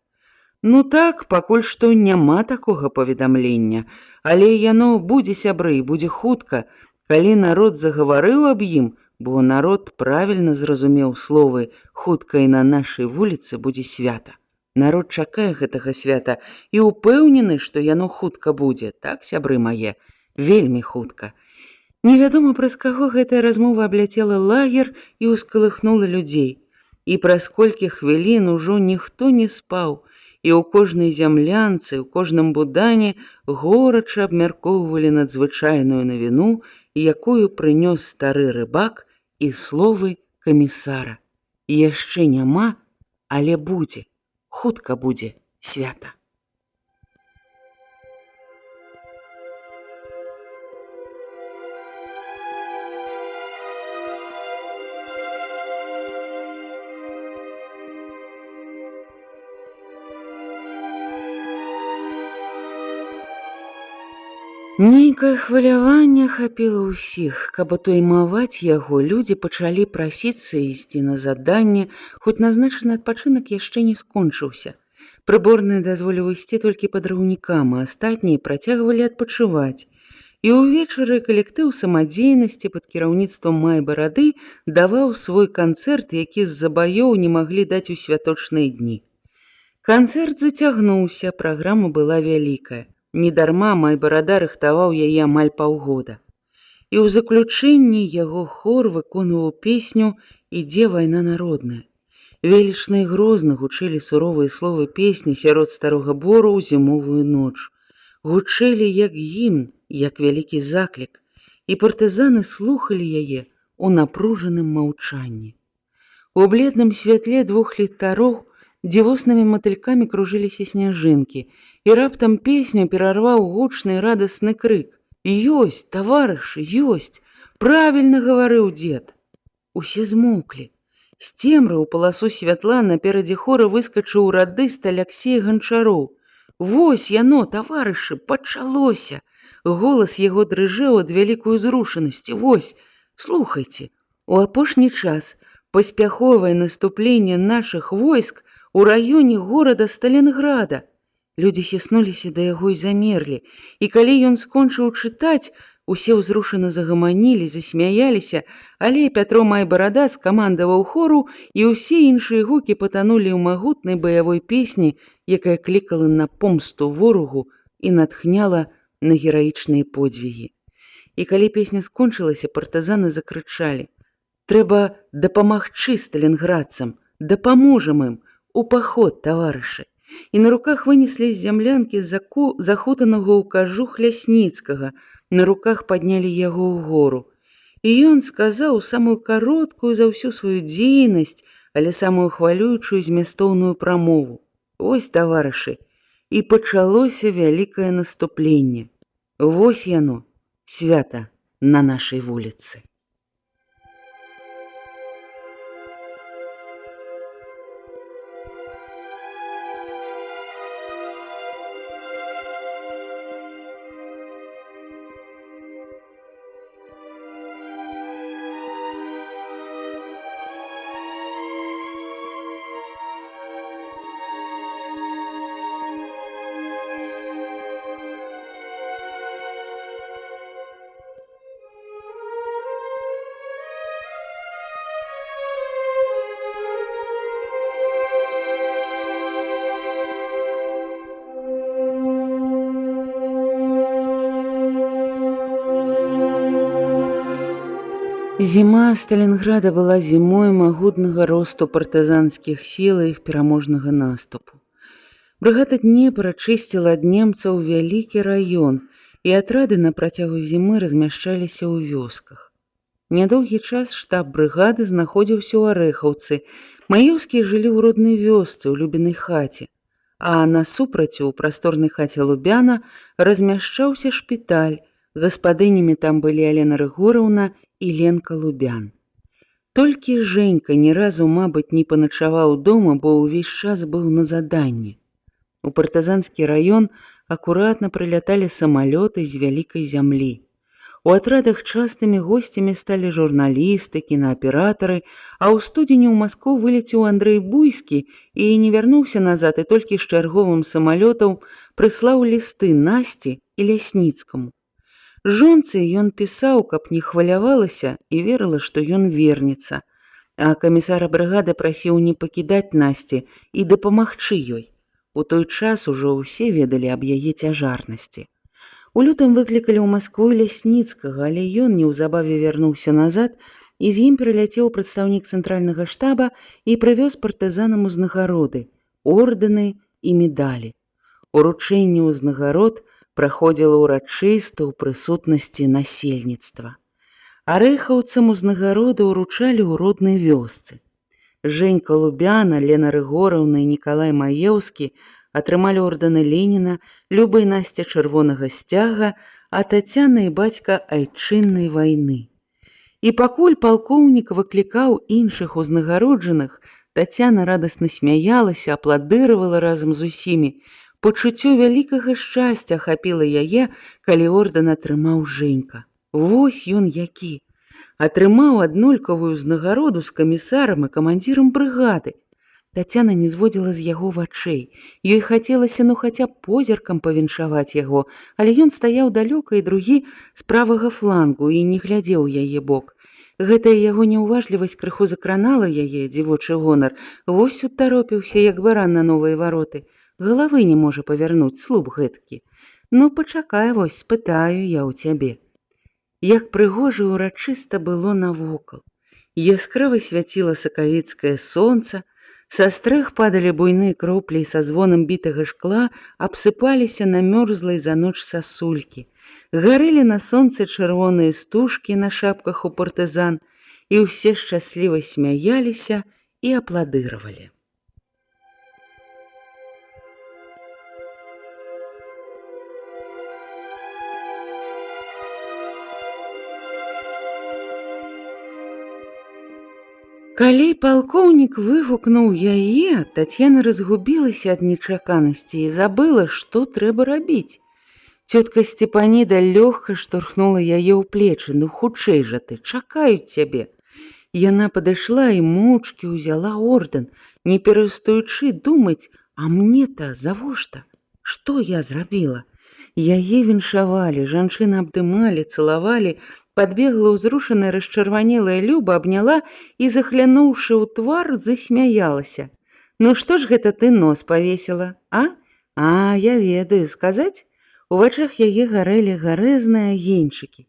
Ну так, пакуль што няма такога паведамлення, але яно будзе, сябры, і будзе хутка, калі народ загаварыў аб ім, бо народ правільна зразумеў словы «хутка і на нашай вуліцы будзе свята». Народ чакае гэтага свята і ўпэўнены, што яно хутка будзе, так, сябры мае, вельмі хутка. Невядома, праз каго гэтая размова абляцела лагер і ўскалыхнула людзей. І праз колькі хвілін ужо ніхто не спаў, і ў кожнай зямлянцы, у кожным будане горача абмяркоўвалі надзвычайную навіну, якую прынёс стары рыбак і словы камісара. Яшчэ няма, але будзе, хутка будзе свята. Нейкае хваляванне хапіла ўсіх. Каб атоймаваць яго, людзі пачалі прасіцца ісці на заданне, хоць назначаны адпачынак яшчэ не скончыўся. Прыборны дазволіў ісці толькі падраўнікам, а астатнія працягвалі адпачываць. І ўвечары калектыў самадзейнасці пад кіраўніцтвам Майбарады даваў свой канцэрт, які з-за баёў не маглі даць у святочныя дні. Канцэрт зацягнуўся, праграма была вялікая. Недарма Майбарада рыхтаваў яе амаль паўгода. І ў заключэнні яго хор выконваў песню «Ідзе вайна народная». Велічна і грозна гучэлі суровыя словы песні сярод старога бору ў зімовую ноч. Гучэлі як гімн, як вялікі заклік, і партызаны слухалі яе ў напружаным маўчанні. У бледным святле 2 ліхтароў дзівоснымі матылькамі кружыліся сняжынкі, і раптам песню перарваў гучны і радасны крык: «Ёсць, таварышы, ёсць! Правільна гаварыў дзед!» Усе змоўклі. З цемры ў паласу святла наперадзе хора выскачыў радыст Аляксей Ганчароў. «Вось яно, таварышы, пачалося!» Голас яго дрыжэў ад вялікай узрушанасці. «Вось, слухайце, у апошні час паспяховае наступленне нашых войск у раёне горада Сталінграда». Людзі хіснуліся да яго і замерлі, і калі ён скончыў чытаць, усе ўзрушана загаманілі, засмяяліся, але Пятро Майбарада скамандаваў хору, і ўсе іншыя гукі патанулі ў магутнай баявой песні, якая клікала на помсту ворагу і натхняла на гераічныя подзвігі. І калі песня скончылася, партызаны закрычалі: «Трэба дапамагчы сталінградцам, дапаможам ім, у паход, таварышы!» І на руках вынеслі з зямлянкі захутанага ў кажух Лясніцкага, на руках паднялі яго ў гору. І ён сказаў самую кароткую за ўсю сваю дзейнасць, але самую хвалюючую змястоўную прамову: «Вось, таварышы, і пачалося вялікае наступленне. Вось яно, свята на нашай вуліцы. Зіма Сталінграда была зімой магутнага росту партызанскіх сіл і іх пераможнага наступу. Брыгада Днепр ачысціла ад немцаў вялікі раён, і атрады на працягу зімы размяшчаліся ў вёсках. Нядоўгі час штаб брыгады знаходзіўся ў Арэхаўцы. Маеўскія жылі ў роднай вёсцы, ў Любінай хаце, а насупраць у прасторнай хаце Лубяна размяшчаўся шпіталь. Гаспадынямі там былі Алена Рыгораўна і Ленка Лубян. Толькі Жэнька ні разу, мабыць, не паначаваў дома, бо ўвесь час быў на заданні. У партызанскі раён акуратна прыляталі самалёты з вялікай зямлі. У атрадах частымі госцямі сталі журналісты, кінааператары, а ў студзені ў Маскву вылецеў Андрэй Буйскі і не вярнуўся назад, і толькі з чарговым самалётам прыслаў лісты Насці і Лясніцкаму. Жонцы ён пісаў, каб не хвалявалася і верыла, што ён вернецца, а камісара брыгады прасіў не пакідаць Насці і дапамагчы ёй. У той час ужо ўсе ведалі аб яе цяжарнасці. У лютым выклікалі ў Маскву Лясніцкага, але ён неўзабаве вярнуўся назад, і з ім прыляцеў прадстаўнік цэнтральнага штаба і прывёз партызанам узнагароды, ордэны і медалі. Уручэнне ўзнагарод праходзіла ўрачыста ў прысутнасці насельніцтва. Арэхаўцам узнагароды ўручалі ў роднай вёсцы. Жэнька Лубяна, Лена Рыгораўна і Нікалай Маеўскі атрымалі ордэны Леніна, Люба і Насця чырвонага сцяга, а Тацяна і бацька айчыннай вайны. І пакуль палкоўнік выклікаў іншых узнагароджаных, Тацяна радасна смяялася, апладыравала разам з усімі. Пачуццё вялікага шчасця ахапіла яе, калі ордэн атрымаў Жэнька. Вось ён які. Атрымаў аднолькавую ўзнагароду з камісарам і камандзірам брыгады. Тацяна не зводзіла з яго вачэй. Ёй хацелася хаця б позіркам павіншаваць яго, але ён стаяў далёка і другі з правага флангу і не глядзеў яе бок. Гэтая яго няўважлівасць крыху закранала яе дзівочы гонар. Вось утаропіўся, як баран на новыя вароты. Галавы не можа павярнуць, слуп гэткі. Ну, пачакай, вось, спытаю я ў цябе. Як прыгожа і ўрачыста было навокал. Яскрава свяціла сакавіцкае сонца, са стрэх падалі буйныя кроплі і са звонам бітага шкла абсыпаліся на мёрзлай за ноч сасулькі. Гарэлі на сонцы чырвоныя стужкі на шапках у партызан, і ўсе шчасліва смяяліся і апладыравалі. Калі палкоўнік вывукнуў яе, Тацяна разгубілася ад нечаканасці і забыла, што трэба рабіць. Цётка Сцепаніда лёгка штурхнула яе ў плечы. Ну, хутчэй жа ты, чакаюць цябе. Яна падышла і моўчкі ўзяла ордэн, не перастаючы думаць, а мне-то завошта? Што я зрабіла? Яе віншавалі, жанчыны абдымалі, цалавалі. Падбегла ўзрушаная расчырванелая Люба, абняла і, захлянуўшы ў твар, засмяялася. Ну што ж гэта ты нос павесіла, а? А, я ведаю, сказаць? У вачах яе гарэлі гарэзныя агеньчыкі.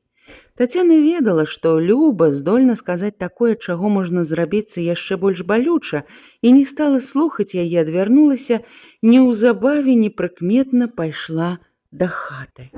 Тацяна ведала, што Люба здольна сказаць такое, чаго можна зрабіцца яшчэ больш балюча, і не стала слухаць яе, адвярнулася, неўзабаве непрыкметна пайшла да хаты.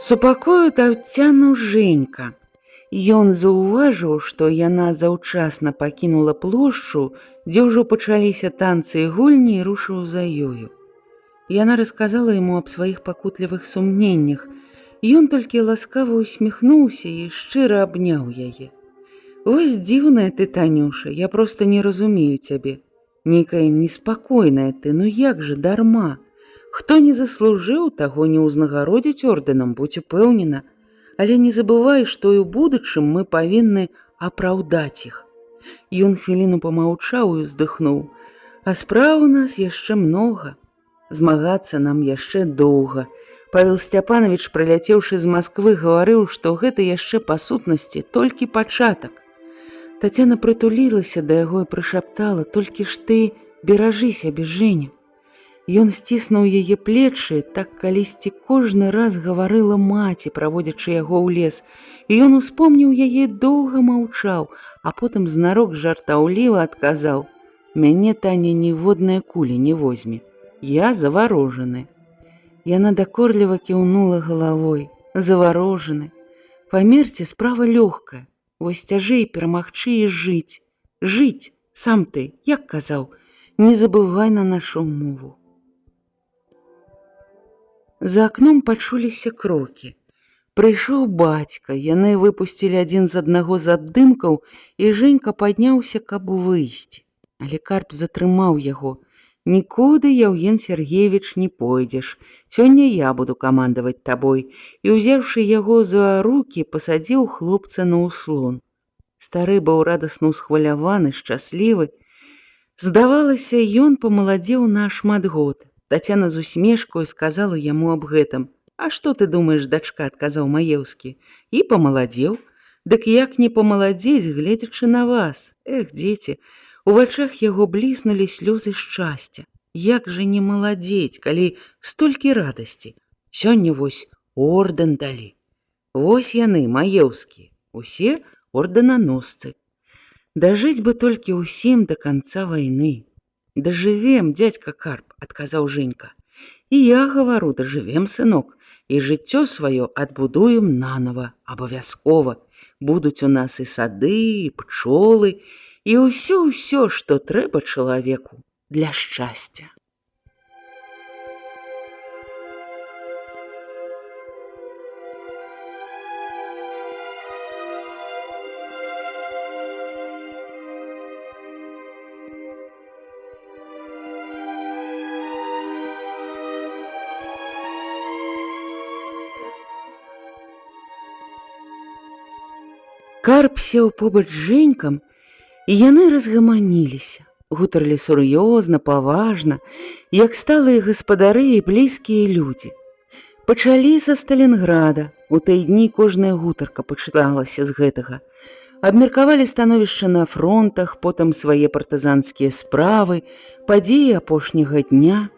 Супакою Тацяну Женька. Ён заўважыў, што яна заўчасна пакінула плошчу, дзе ўжо пачаліся танцы і гульні, і рушыў за ёю. Яна расказала яму аб сваіх пакутлівых сумненнях. Ён толькі ласкава усміхнуўся і шчыра абняў яе. «Вось дзіўная ты, Танюша, я проста не разумею цябе. Нейкая неспакойная ты, ну як жа дарма? Хто не заслужыў, таго не ўзнагародзіць ордэнам, будзь упэўнена. Але не забывай, што і ў будучым мы павінны апраўдаць іх». Ён хвіліну памаўчаў і ўздыхнуў. «А спраў у нас яшчэ многа. Змагацца нам яшчэ доўга. Павел Сцяпанович, прыляцеўшы з Масквы, гаварыў, што гэта яшчэ па сутнасці толькі пачатак». Тацяна прытулілася да яго і прышаптала: «Толькі ж ты беражы сябе, Жэня». Ён сціснуў яе плечы, так калісьці кожны раз гаварыла маці, праводзячы яго ў лес, і ён успомніў яе, доўга маўчаў, а потым знарок жартаўліва адказаў: «Мяне, Таня, ніводная куля не возьме. Я заварожаны». Яна дакорліва кіўнула галавой. «Заварожаны. Памерці справа лёгкая. Вось цяжэй перамагчы і жыць. Жыць, сам ты, як казаў, не забывай на нашу мову». За акном пачуліся крокі. Прыйшоў бацька, яны выпусцілі адзін з аднаго з аддымкаў, і Жэнька падняўся, каб выйсці. Але Карп затрымаў яго. «Нікуды, Яўген Сергеевич, не пойдзеш. Сёння я буду камандаваць табой». І, узяўшы яго за рукі, пасадзіў хлопца на ўслон. Стары быў радасна ўсхваляваны, шчаслівы. Здавалася, ён памаладзеў на шмат год. Тацяна з усмешкаю сказала яму аб гэтым. «А што ты думаеш, дачка?» – адказаў Маеўскі. «І памаладзеў. Дык як не памаладзець, гледзячы на вас? Эх, дзеці!» У вачах яго бліснулі слёзы шчасця. Як жа не маладзець, калі столькі радасці? Сёння вось ордэн далі. Вось яны, Маеўскі, усе ордэнаносцы. Дажыць бы толькі ўсім да канца вайны. «Дажывем, дядька Карп», – адказаў Жэнька. «І я гавару, дажывем, сынок, і жыццё сваё адбудуем нанова, абавязкова. Будуць у нас і сады, і пчолы, і ўсё, што трэба чалавеку для шчасця». Карп сеў побач з Жэнькам, і яны разгаманіліся, гутарылі сур'ёзна, паважна, як сталыя гаспадары і блізкія людзі. Пачалі са Сталінграда. У тыя дні кожная гутарка пачыналася з гэтага. Абмеркавалі становішча на фронтах, потым свае партызанскія справы, падзеі апошняга дня.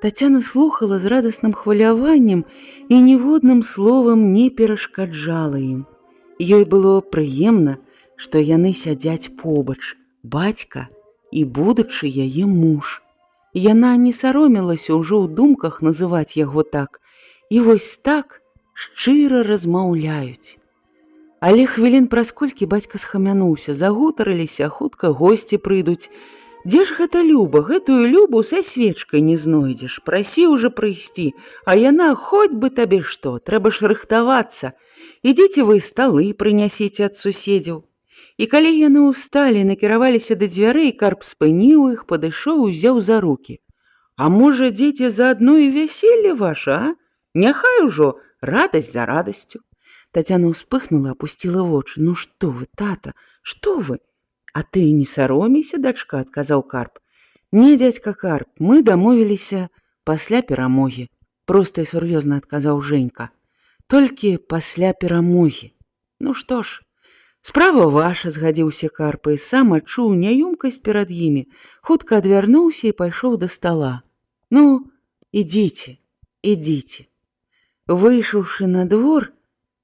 Тацяна слухала з радасным хваляваннем і ніводным словам не перашкаджала ім. Ёй было прыемна, што яны сядзяць побач, бацька і будучы яе муж. Яна не саромелася ўжо ў думках называць яго так, і вось так шчыра размаўляюць. Але хвілін праз колькі бацька схамянуўся, загутарыліся, хутка госці прыйдуць. «Дзе ж гэта Люба? Гэтую Любу са свечкай не знойдзеш. Прасі ўжо прыйсці, а яна хоць бы табе што, трэба ж рыхтавацца. Ідзіце вы сталы прынясіце ад суседзяў». І калі яны ўсталі, накіраваліся да дзвярэй, Карп спыніў іх, падышоў і узяў за рукі. «А можа, дзеці, заадно і вяселле ваша, а? Няхай ужо радасць за радасцю». Тацяна ўспыхнула, апусціла вочы. «Ну што вы, тата, што вы?» «А ты не саромейся, дачка», – адказаў Карп. «Не, дядька Карп, мы дамовіліся пасля перамогі», – проста і сур'ёзна адказаў Жэнька. «Толькі пасля перамогі». «Ну што ж, справа ваша», – згадзіўся Карп і сам адчуў няёмкасць перад імі, хутка адвярнуўся і пайшоў да стала. «Ну, ідзіце, ідзіце». Выйшаўшы на двор,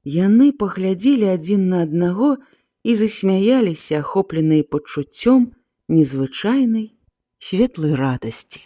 яны паглядзелі адзін на аднаго і засмяяліся, ахопленыя пачуццём незвычайнай светлай радасці.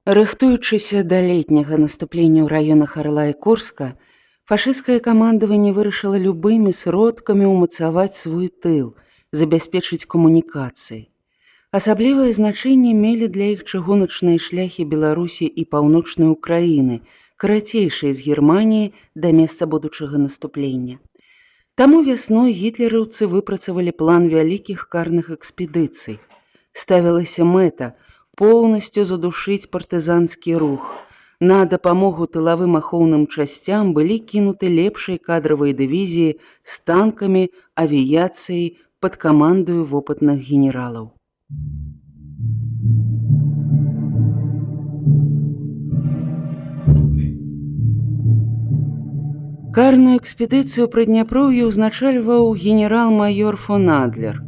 Рыхтуючыся да летняга наступлення ў раёнах Арла і Курска, фашысцкае камандаванне вырашыла любымі сродкамі ўмацаваць свой тыл, забяспечыць камунікацыі. Асаблівае значэнне мелі для іх чыгуначныя шляхі Беларусі і паўночнай Украіны, карацейшыя з Германіі да месца будучага наступлення. Таму вясной гітлераўцы выпрацавалі план вялікіх карных экспедыцый. Ставілася мэта поўнасцю задушыць партызанскі рух. На дапамогу тылавым ахоўным часцям былі кінуты лепшыя кадравыя дывізіі з танкамі, авіяцыяй пад камандаю вопытных генералаў. Карную экспедыцыю пры Дняпроўі ўзначальваў генерал-маёр фон Адлер.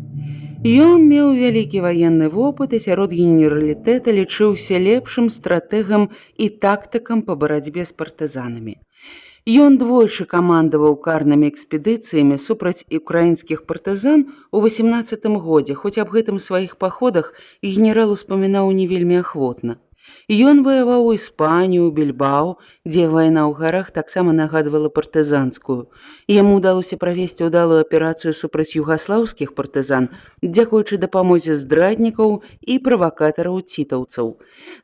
Ён меў вялікі ваенны вопыт і сярод генералітэта лічыўся лепшым стратэгам і тактыкам па барацьбе з партызанамі. Ён двойчы камандаваў карнымі экспедыцыямі супраць украінскіх партызан у 18-м годзе, хоць аб гэтым сваіх паходах генерал успамінаў не вельмі ахвотна. Ён ваяваў у Іспанію, у Більбау, дзе вайна ў гарах таксама нагадвала партызанскую. Яму ўдалося правесці ўдалую аперацыю супраць югаслаўскіх партызан, дзякуючы дапамозе здраднікаў і правакатараў цітаўцаў.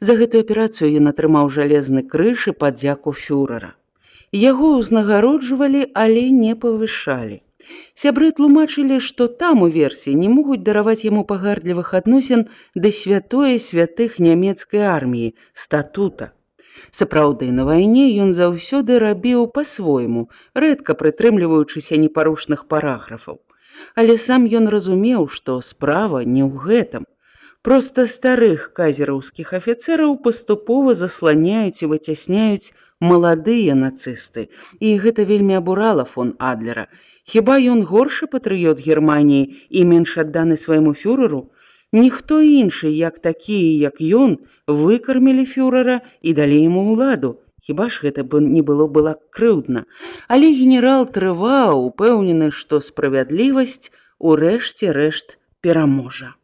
За гэтую аперацыю ён атрымаў жалезны крыж і падзяку фюрэра. Яго ўзнагароджвалі, але не павышалі. Сябры тлумачылі, што там у версіі не могуць дараваць яму пагардлівых адносін да святое святых нямецкай арміі, статута. Сапраўды, на вайне ён заўсёды рабіў па-свойму, рэдка прытрымліваючыся непарушных параграфаў. Але сам ён разумеў, што справа не ў гэтым. Проста старых казераўскіх афіцэраў паступова засланяюць і выцясняюць маладыя нацысты, і гэта вельмі абурала фон Адлера. Хіба ён горшы патрыёт Германіі і менш адданы свайму фюрэру? Ніхто іншы, як такія, як ён, выкармілі фюрэра і далі яму ўладу. Хіба ж гэта не было крыўдна. Але генерал трываў, упэўнены, што справядлівасць у рэшце рэшт пераможа.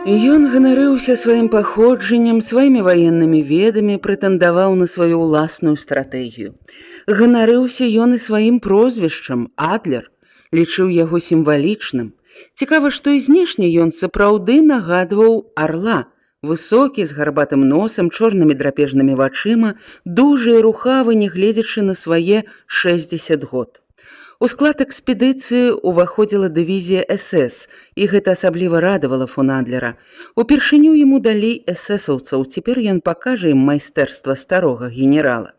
Ён ганарыўся сваім паходжаннем, сваімі ваеннымі ведамі, прэтэндаваў на сваю ўласную стратэгію. Ганарыўся ён і сваім прозвішчам Адлер, лічыў яго сімвалічным. Цікава, што і знешне ён сапраўды нагадваў арла, высокі, з гарбатым носам, чорнымі драпежнымі вачыма, дужы і рухавы, нягледзячы на свае 60 год. У склад экспедыцыі ўваходзіла дывізія СС, і гэта асабліва радавала фон Адлера. Упершыню яму далі эсэсаўцаў, цяпер ён пакажа ім майстэрства старога генерала.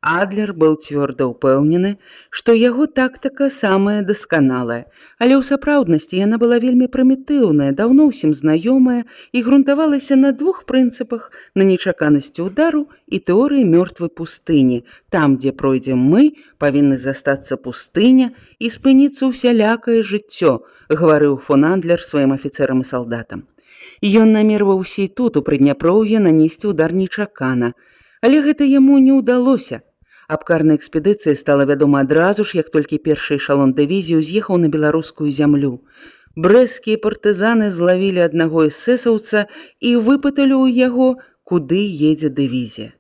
Адлер быў цвёрда ўпэўнены, што яго тактыка самая дасканалая, але ў сапраўднасці яна была вельмі прымітыўная, даўно ўсім знаёмая і грунтавалася на двух прынцыпах: на нечаканасці ўдару і тэорыі мёртвай пустыні. Там, дзе пройдзем мы, павінны застацца пустыня і спыніцца ўсялякае жыццё, гаварыў фон Адлер сваім афіцэрам і салдатам. Ён намерваўся і тут, у Прыдняпроўі, нанесці ўдар нечакана, але гэта яму не ўдалося. Аб карнай экспедыцыі стала вядома адразу ж, як толькі першы эшалон дывізію з'ехаў на беларускую зямлю. Брэсцкія партызаны злавілі аднаго эсэсаўца і выпыталі ў яго, куды едзе дывізія.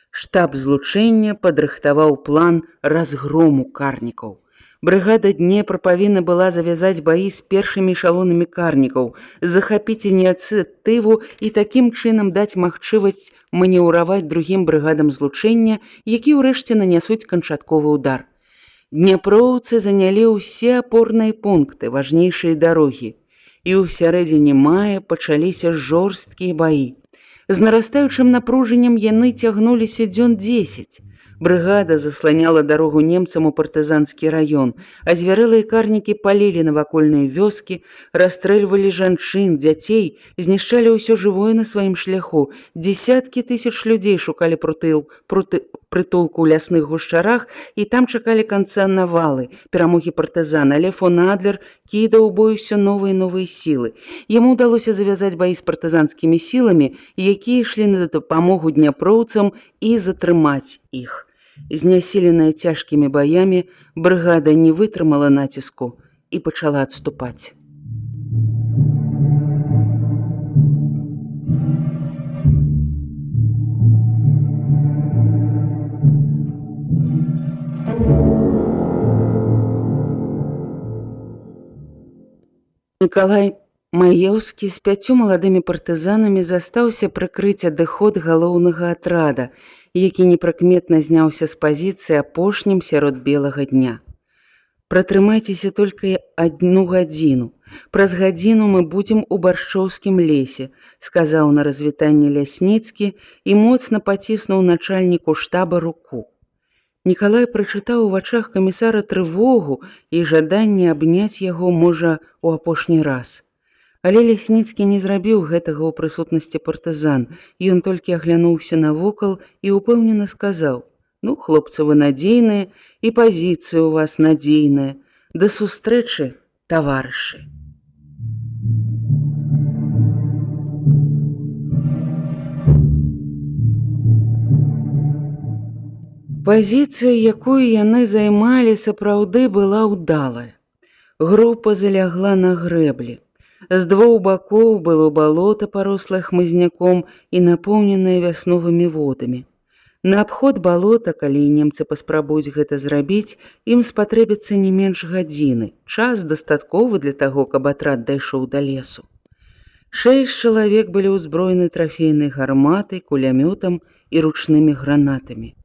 Штаб злучэння падрыхтаваў план разгрому карнікаў. Брыгада Днепр павінна была завязаць баі з першымі эшалонамі карнікаў, захапіць ініцыятыву і такім чынам даць магчымасць манеўраваць другім брыгадам злучэння, які ўрэшце нанясуць канчатковы ўдар. Дняпроўцы занялі ўсе апорныя пункты, важнейшыя дарогі, і ў сярэдзіне мая пачаліся жорсткія баі. З нарастаючым напружаннем яны цягнуліся дзён 10. Брыгада засланяла дарогу немцам у партызанскі раён, а звярэлыя карнікі палілі навакольныя вёскі, расстрэльвалі жанчын, дзяцей, знішчалі ўсё жывое на сваім шляху. Дзесяткі тысяч людзей шукалі прытулку ў лясных гушчарах, і там чакалі канца навалы, перамогі партызан, але фон Адлер кідаў у бой усё новыя і новыя сілы. Яму ўдалося завязаць баі з партызанскімі сіламі, якія ішлі на дапамогу дняпроўцам, і затрымаць іх. Знясіленая цяжкімі баямі, брыгада не вытрымала націску і пачала адступаць. Мікалай Маеўскі з 5 маладымі партызанамі застаўся прыкрыць адыход галоўнага атрада, які непрыкметна зняўся з пазіцыі апошнім сярод белага дня. «Пратрымайцеся толькі 1 гадзіну. Праз гадзіну мы будзем у Баршчоўскім лесе», сказаў на развітанне Лясніцкі і моцна паціснуў начальніку штаба руку. Нікалай прачытаў у вачах камісара трывогу і жаданне абняць яго, можа, у апошні раз. Але Лясніцкі не зрабіў гэтага ў прысутнасці партызан. Ён толькі аглянуўся навокал і упэўнена сказаў: «Ну, хлопцы, вы надзейныя, і пазіцыя ў вас надзейная. Да сустрэчы, таварышы». Пазіцыя, якую яны займалі, сапраўды была ўдалая. Група залягла на грэблі. З 2 бакоў было балота, парослае хмызняком і напоўненае вясновымі водамі. На абход балота, калі немцы паспрабуюць гэта зрабіць, ім спатрэбіцца не менш гадзіны. Час дастатковы для таго, каб атрад дайшоў да лесу. 6 чалавек былі ўзброены трафейнай гарматай, кулямётам і ручнымі гранатамі.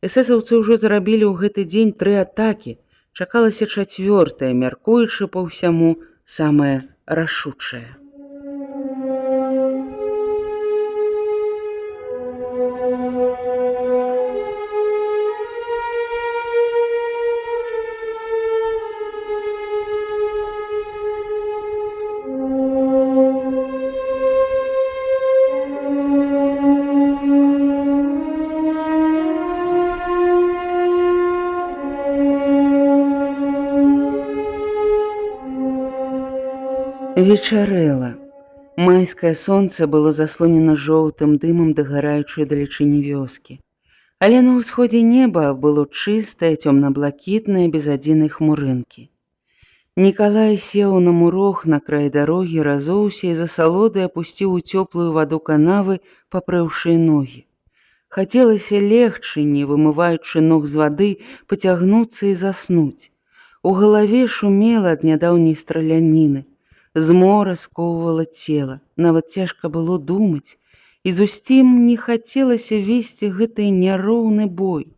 Эсэсаўцы ўжо зарабілі ў гэты дзень 3 атакі, чакалася 4-я, мяркуючы па ўсяму, самая рашучая. Вечарэла. Майскае сонца было заслонена жоўтым дымам дагараючай далечыні вёскі. Але на ўсходзе неба было чыстае, цёмна-блакітнае, без адзінай хмурынкі. Нікалай сеў на мурог на краі дарогі, разоўся і з асалодай апусціў у цёплую ваду канавы, папрэўшы ногі. Хацелася легчы, не вымываючы ног з вады, пацягнуцца і заснуць. У галаве шумела ад нядаўняй страляніны. Змора скоўвала цела, нават цяжка было думаць, і зусім не хацелася весці гэты няроўны бой.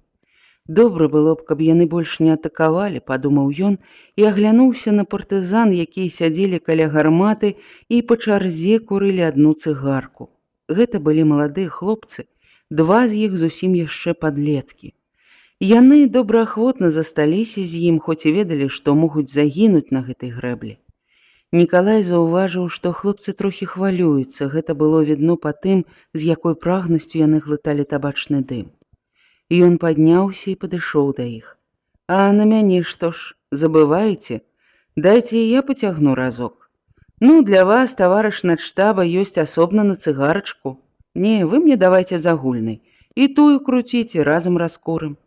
Добра было б, каб яны больш не атакавалі, падумаў ён, і аглянуўся на партызан, якія сядзелі каля гарматы і па чарзе курылі адну цыгарку. Гэта былі маладыя хлопцы, 2 з іх зусім яшчэ падлеткі. Яны добраахвотна засталіся з ім, хоць і ведалі, што могуць загінуць на гэтай грэблі. Нікалай заўважыў, што хлопцы трохі хвалююцца, гэта было відно па тым, з якой прагнасцю яны глыталі табачны дым. Ён падняўся і падышоў да іх. «А на мяне што ж, забываеце? Дайце і я пацягну разок. Ну, для вас, таварыш начштаба, ёсць асобна на цыгарачку. Не, вы мне давайце загульнай. І тую круціце, разам раскурым».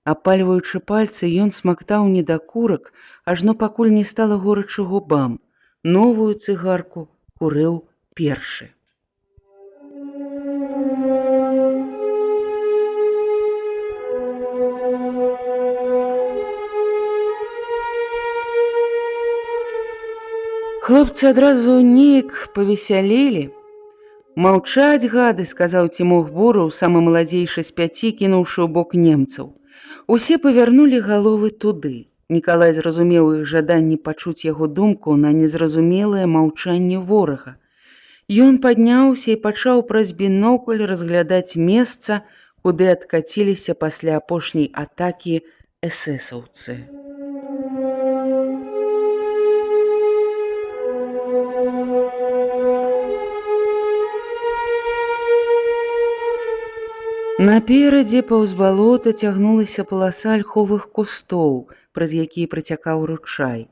Апальваючы пальцы, ён смактаў недакурак, ажно пакуль не стала горачы губам. Новую цыгарку курыў першы. Хлопцы адразу неяк павесялелі. «Маўчаць, гады», — сказаў Цімох Бураў, самы маладзейшы з 5, кінуўшы ў бок немцаў. Усе павярнулі галовы туды. Нікалай зразумеў іх жаданне пачуць яго думку на незразумелае маўчанне ворага. Ён падняўся і пачаў праз бінокль разглядаць месца, куды адкаціліся пасля апошняй атакі эсэсаўцы. Наперадзе паўз балота цягнулася паласа альховых кустоў, праз якія працякаў ручай.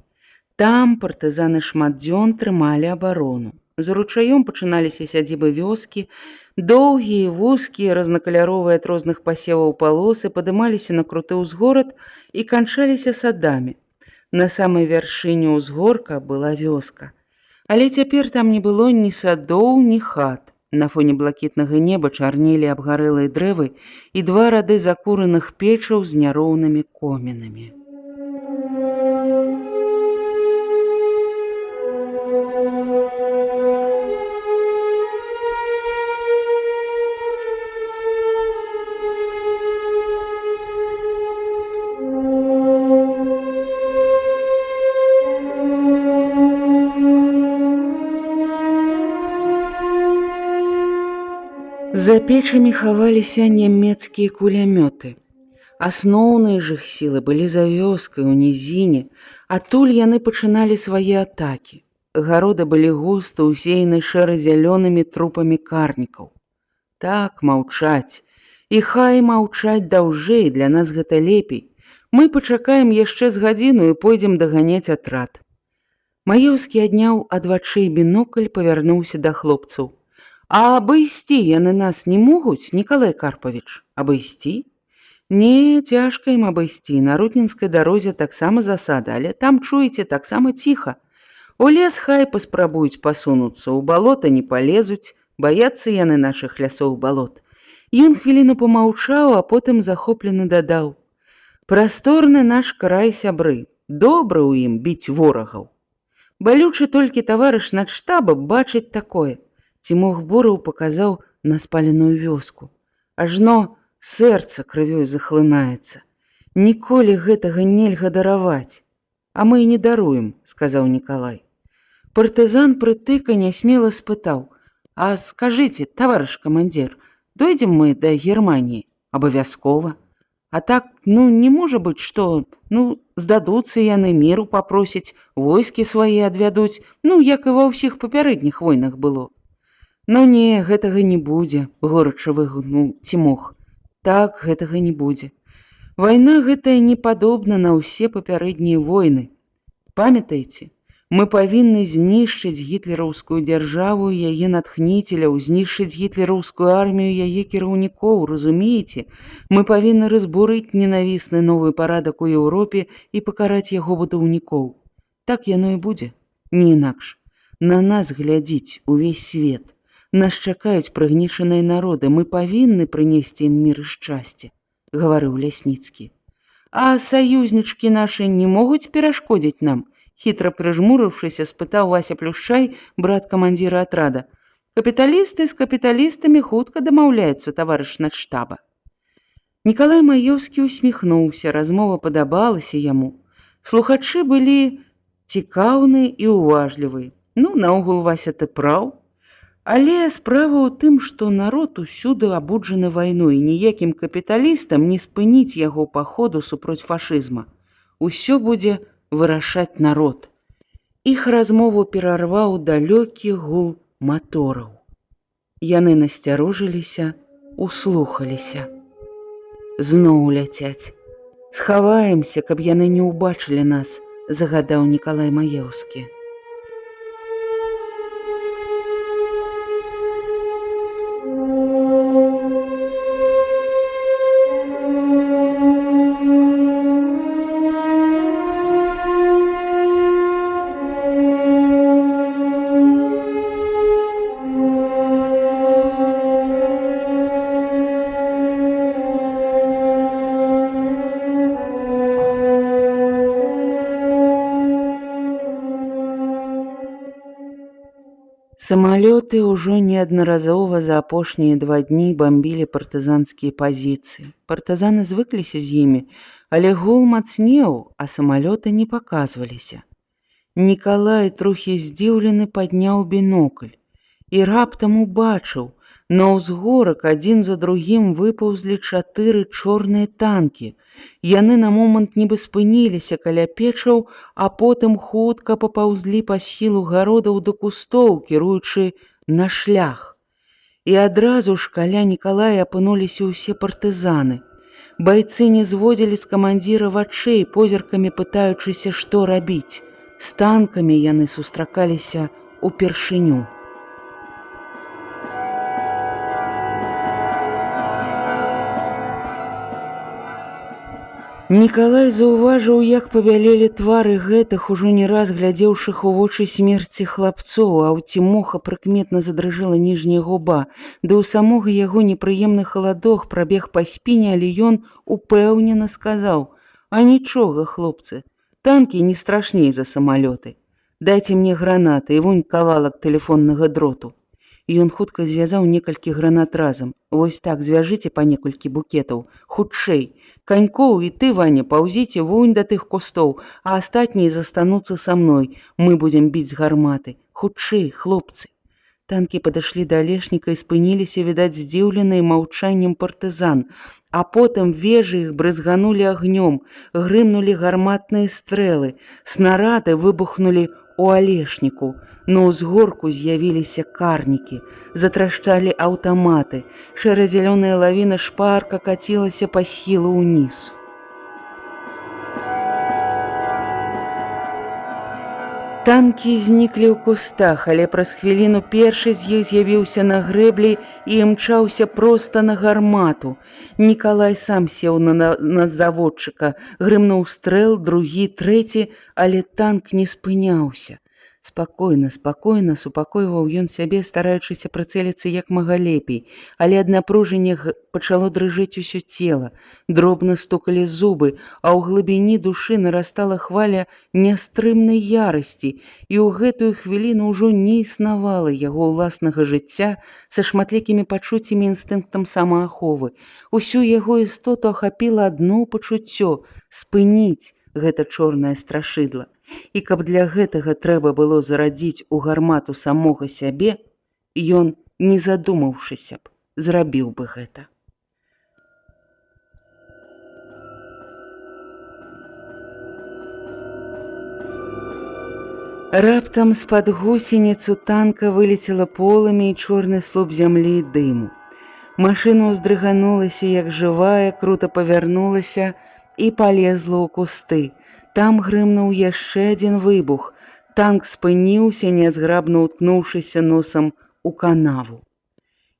Там партызаны шмат дзён трымалі абарону. За ручаём пачыналіся сядзібы вёскі, доўгія, вузкія, разнакаляровыя ад розных пасеваў палосы падымаліся на круты ўзгорад і канчаліся садамі. На самай вяршыні ўзгорка была вёска. Але цяпер там не было ні садоў, ні хат. На фоне блакітнага неба чарнелі абгарэлыя дрэвы і два рады закураных печаў з няроўнымі комінамі. За печамі хаваліся нямецкія кулямёты. Асноўныя ж іх сілы былі за вёскай у нізіне, адтуль яны пачыналі свае атакі. Гароды былі густа ўсеяны шэра-зялёнымі трупамі карнікаў. Так, маўчаць. І хай маўчаць даўжэй, для нас гэта лепей. Мы пачакаем яшчэ з гадзіну і пойдзем даганяць атрад. Маеўскі адняў ад вачэй бінокль, павярнуўся да хлопцаў. А абысці яны нас не могуць, Нікалай Карпавіч? Абысці? Не, цяжка ім абысці. На руднінскай дарозе таксама засада, але там, чуеце, таксама ціха. У лес хай паспрабуюць пасунуцца, у балота не палезуць, баяцца яны нашых лясоў балот. Ён хвіліну помаўчаў, а потым захоплены дадаў. Прасторны наш край, сябры, добра ў ім біць ворагаў. Балючы толькі таварыш начштаба бачыць такое. Цімох Бураў паказаў на спаленую вёску. Ажно сэрца крывёй захлынаецца. Ніколі гэтага нельга дараваць. А мы і не даруем, сказаў Нікалай. Партызан прытыка нясмела спытаў: а скажыце, таварыш камандзір, дойдзем мы да Германіі? Абавязкова. А так, не можа быць, што, здадуцца яны, міру папросяць, войскі свае адвядуць, як і ва ўсіх папярэдніх войнах было. Не, гэтага не будзе, горача выгукнуў Цімох. Так, гэтага не будзе. Вайна гэтая не падобна на ўсе папярэднія войны. Памятаеце, мы павінны знішчыць гітлераўскую дзяржаву і яе натхніцеляў, знішчыць гітлераўскую армію яе кіраўнікоў, разумееце? Мы павінны разбурыць ненавісны новы парадак у Еўропе і пакараць яго будаўнікоў. Так яно і будзе, не інакш. На нас глядзіць увесь свет. Нас чакаюць прыгнечаныя народы, мы павінны прынесці ім мір і шчасце, гаварыў Лясніцкі. А саюзнічкі нашы не могуць перашкодзіць нам? Хітра прыжмурыўшыся, спытаў Вася Плюшчай, брат камандзіра атрада. Капіталісты з капіталістамі хутка дамаўляюцца, таварыш начштаба. Нікалай Маеўскі усміхнуўся, размова падабалася яму. Слухачы былі цікаўныя і уважлівыя. Наогул, Вася, ты праў. Але справа ў тым, што народ усюды абуджаны вайной, і ніякім капіталістам не спыніць яго паходу супроць фашызма. Усё будзе вырашаць народ. Іх размову перарваў далёкі гул матораў. Яны насцярожыліся, услухаліся. Зноў ляцяць. Схаваемся, каб яны не ўбачылі нас, загадаў Нікалай Маеўскі. Самалёты ўжо неаднаразова за апошнія 2 дні бамбілі партызанскія пазіцыі. Партызаны звыкліся з імі, але гул мацнеў, а самалёты не паказваліся. Нікалай, трохі здзіўлены, падняў бінокль і раптам убачыў, на ўзгорак адзін за другім выпаўзлі 4 чорныя танкі. Яны на момант нібы спыніліся каля печаў, а потым хутка папаўзлі па схілу гародаў да кустоў, кіруючы на шлях. І адразу ж каля Нікалая апынуліся ўсе партызаны. Байцы не зводзілі з камандзіра вачэй, позіркамі пытаючыся, што рабіць. З танкамі яны сустракаліся упершыню. Нікалай заўважыў, як павялелі твары гэтых, ужо не раз глядзеўшых у вочы смерці хлапцоў, а ў Цімоха прыкметна задрыжэла ніжняя губа, да ў самога яго непрыемны халадок прабег па спіне, але ён упэўнена сказаў: «А нічога, хлопцы, танкі не страшней за самалёты. Дайце мне гранаты і вунь кавалак тэлефоннага дроту». І ён хутка звязаў некалькі гранат разам. «Вось так, звяжыце па некалькі букетаў. Хутчэй. Канькоў і ты, Ваня, паўзіце вунь да тых кустоў, а астатнія застануцца са мной. Мы будзем біць з гарматы. Хутчэй, хлопцы». Танкі падышлі да Алешніка і спыніліся, відаць, здзіўленыя маўчаннем партызан. А потым вежы іх брызганулі агнём, грымнулі гарматныя стрэлы, снарады выбухнулі у Алешніку. На ўзгорку з'явіліся карнікі, затрашчалі аўтаматы, шэра-зялёная лавіна шпарка кацілася па схілу ўніз. Танкі зніклі ў кустах, але праз хвіліну першы з іх з'явіўся на грэблі і імчаўся проста на гармату. Нікалай сам сеў на заводчыка, грымнуў стрэл, другі, трэці, але танк не спыняўся. Спакойна, спакойна супакойваў ён сябе, стараючыся прыцэліцца як мага лепей, але ад напружання пачало дрыжэць усё цела, дробна стукалі зубы, а ў глыбіні душы нарастала хваля нястрымнай ярасці, і ў гэтую хвіліну ўжо не існавала яго ўласнага жыцця са шматлікімі пачуццямі інстынктам самааховы. Усю яго істоту ахапіла адно пачуццё — спыніць гэта чорнае страшыдла. І каб для гэтага трэба было зарадзіць у гармату самога сябе, ён, не задумаўшыся б, зрабіў бы гэта. Раптам з-пад гусеніцу танка вылецела полымя і чорны слуп зямлі і дыму. Машына ўздрыганулася, як жывая, крута павярнулася і палезла ў кусты. Там грымнуў яшчэ адзін выбух. Танк спыніўся, нязграбна уткнуўшыся носам у канаву.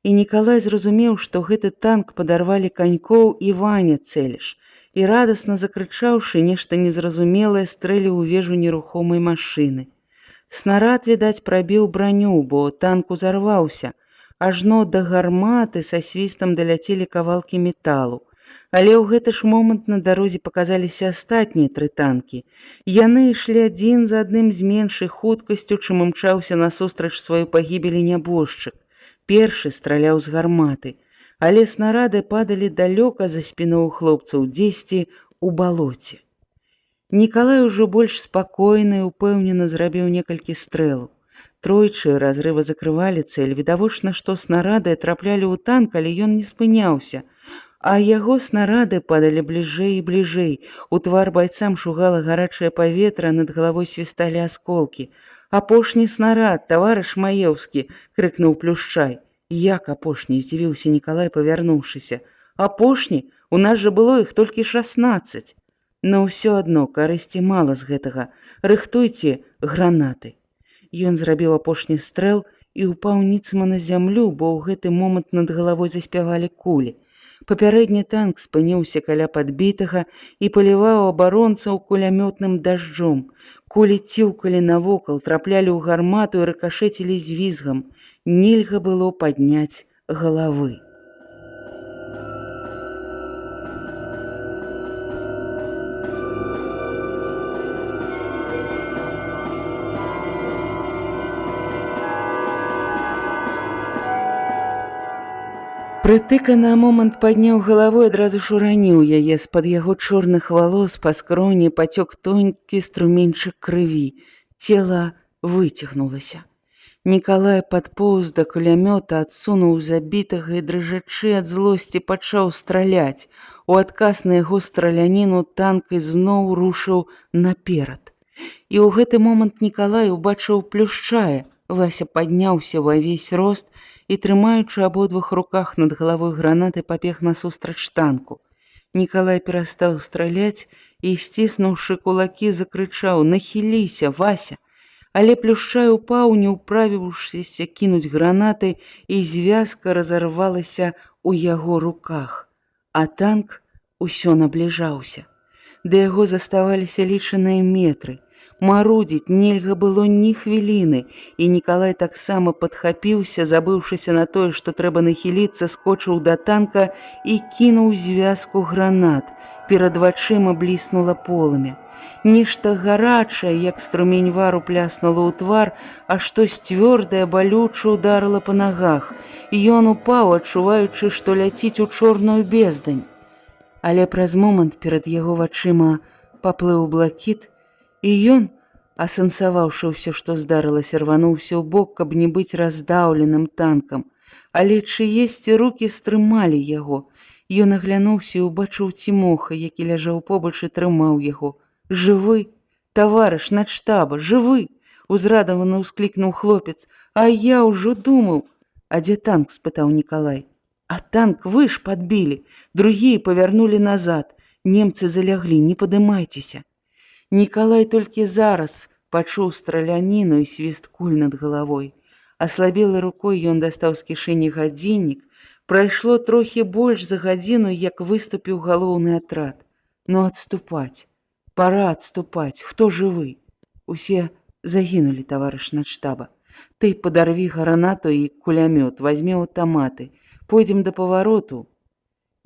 І Нікалай зразумеў, што гэты танк падарвалі Канькоў і Ваня Цэліш, і радасна закрычаўшы нешта незразумелае, стрэліў у вежу нерухомай машыны. Снарад, відаць, прабіў браню, бо танк узарваўся. Ажно да гарматы са свістам даляцелі кавалкі металу. Але ў гэты ж момант на дарозе паказаліся астатнія тры танкі. Яны ішлі адзін за адным з меншай хуткасцю, чым імчаўся насустрач сваёй пагібелі нябожчык. Першы страляў з гарматы, але снарады падалі далёка за спіnou хлопцаў, дзесьці ў балоце. Нікалай ужо больш спакойна і упэўнена зрабіў некалькі стрэлаў. Тройчы разрывы закрывалі цэль. Відавочна, што снарады траплялі ў танк, але ён не спыняўся. А яго снарады падалі бліжэй і бліжэй. У твар байцам шугала гарачае паветра, над галавой свісталі асколкі. «Апошні снарад, таварыш Маеўскі!» — крыкнуў Плюшчай. «Як апошні?» — здзівіўся Нікалай, павярнуўшыся. «Апошні? У нас жа было іх толькі 16. Но ўсё адно карысці мала з гэтага. Рыхтуйце гранаты». Ён зрабіў апошні стрэл і ўпаў ніцма на зямлю, бо ў гэты момант над галавой заспявалі кулі. Папярэдні танк спыніўся каля падбітага і паліваў абаронцаў кулямётным дажджом. Кулі ціўкалі навокал, траплялі ў гармату і рыкашэцілі з візгам. Нельга было падняць галавы. Прытыка на момант падняў галаву і адразу ж ураніў яе. З-пад яго чорных валос па скроні пацёк тонкі струменьчык крыві. Цела выцягнулася. Нікалай падпоўз да кулямёта, адсунуў забітага і, дрыжачы ад злосці, пачаў страляць. У адказ на яго страляніну танк ізноў рушыў наперад. І ў гэты момант Нікалай убачыў Плюшчая. Вася падняўся ва ўвесь рост і, трымаючы абодвух руках над галавой гранаты, пабег насустрач танку. Нікалай перастаў страляць і, сціснуўшы кулакі, закрычаў: «Нахіліся, Вася!» Але Плюшчай упаў, не ўправіўшыся кінуць гранаты, і звязка разарвалася ў яго руках. А танк усё набліжаўся. Да яго заставаліся лічаныя метры. Марудзіць нельга было ні хвіліны, і Нікалай таксама падхапіўся, забыўшыся на тое, што трэба нахіліцца, скочыў да танка і кінуў звязку гранат. Перад вачыма бліснула полымя. Нешта гарачае, як струмень вару, пляснула ў твар, а штось цвёрдае балюча ударыла па нагах. Ён упаў, адчуваючы, што ляціць у чорную бездань. Але праз момант перад яго вачыма паплыў блакіт, і ён, асэнсаваўшы ўсё, што здарылася, рвануўся ў бок, каб не быць раздаўленым танкам. Але чыесьці рукі стрымалі яго. Ён аглянуўся і ўбачыў Цімоха, які ляжаў побач і трымаў яго. «Жывы, таварыш начштаба, жывы!» — узрадавана ўсклікнуў хлопец. «А я ўжо думаў!» «А дзе танк?» — спытаў Нікалай. «А танк вы ж падбілі, другія павярнулі назад. Немцы заляглі, не падымайцеся». Нікалай толькі зараз пачуў страляніну і свіст куль над галавой. Аслабелай рукой ён дастаў з кішэні гадзіннік. Прайшло трохі больш за гадзіну, як выступіў галоўны атрад. Ну адступаць. Пора адступаць. Хто жывы? Усе загінулі, таварыш начштаба. Ты падарві гранату і кулямёт, вазьмі аўтаматы. Пойдзем да павароту.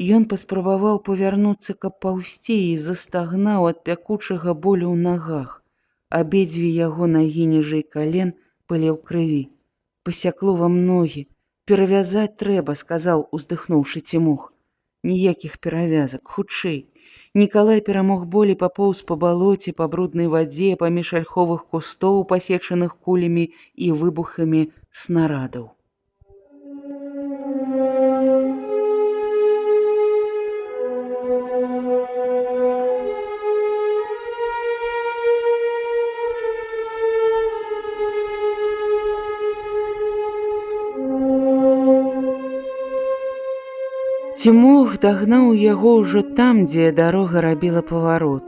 Ён паспрабаваў павярнуцца, каб паўсці, і застагнаў ад пякучага болю ў нагах. Абедзве яго нагі ніжэй кален былі ў крыві. «Пасякло вам ногі. Перавязаць трэба», — сказаў, уздыхнуўшы Цімох. «Ніякіх перавязак, хутчэй». Нікалай перамог болі, папоўз па балоце, па бруднай вадзе, паміж альховых кустоў, пасечаных кулямі і выбухамі снарадаў. Цімох дагнаў яго ўжо там, дзе дарога рабіла паварот.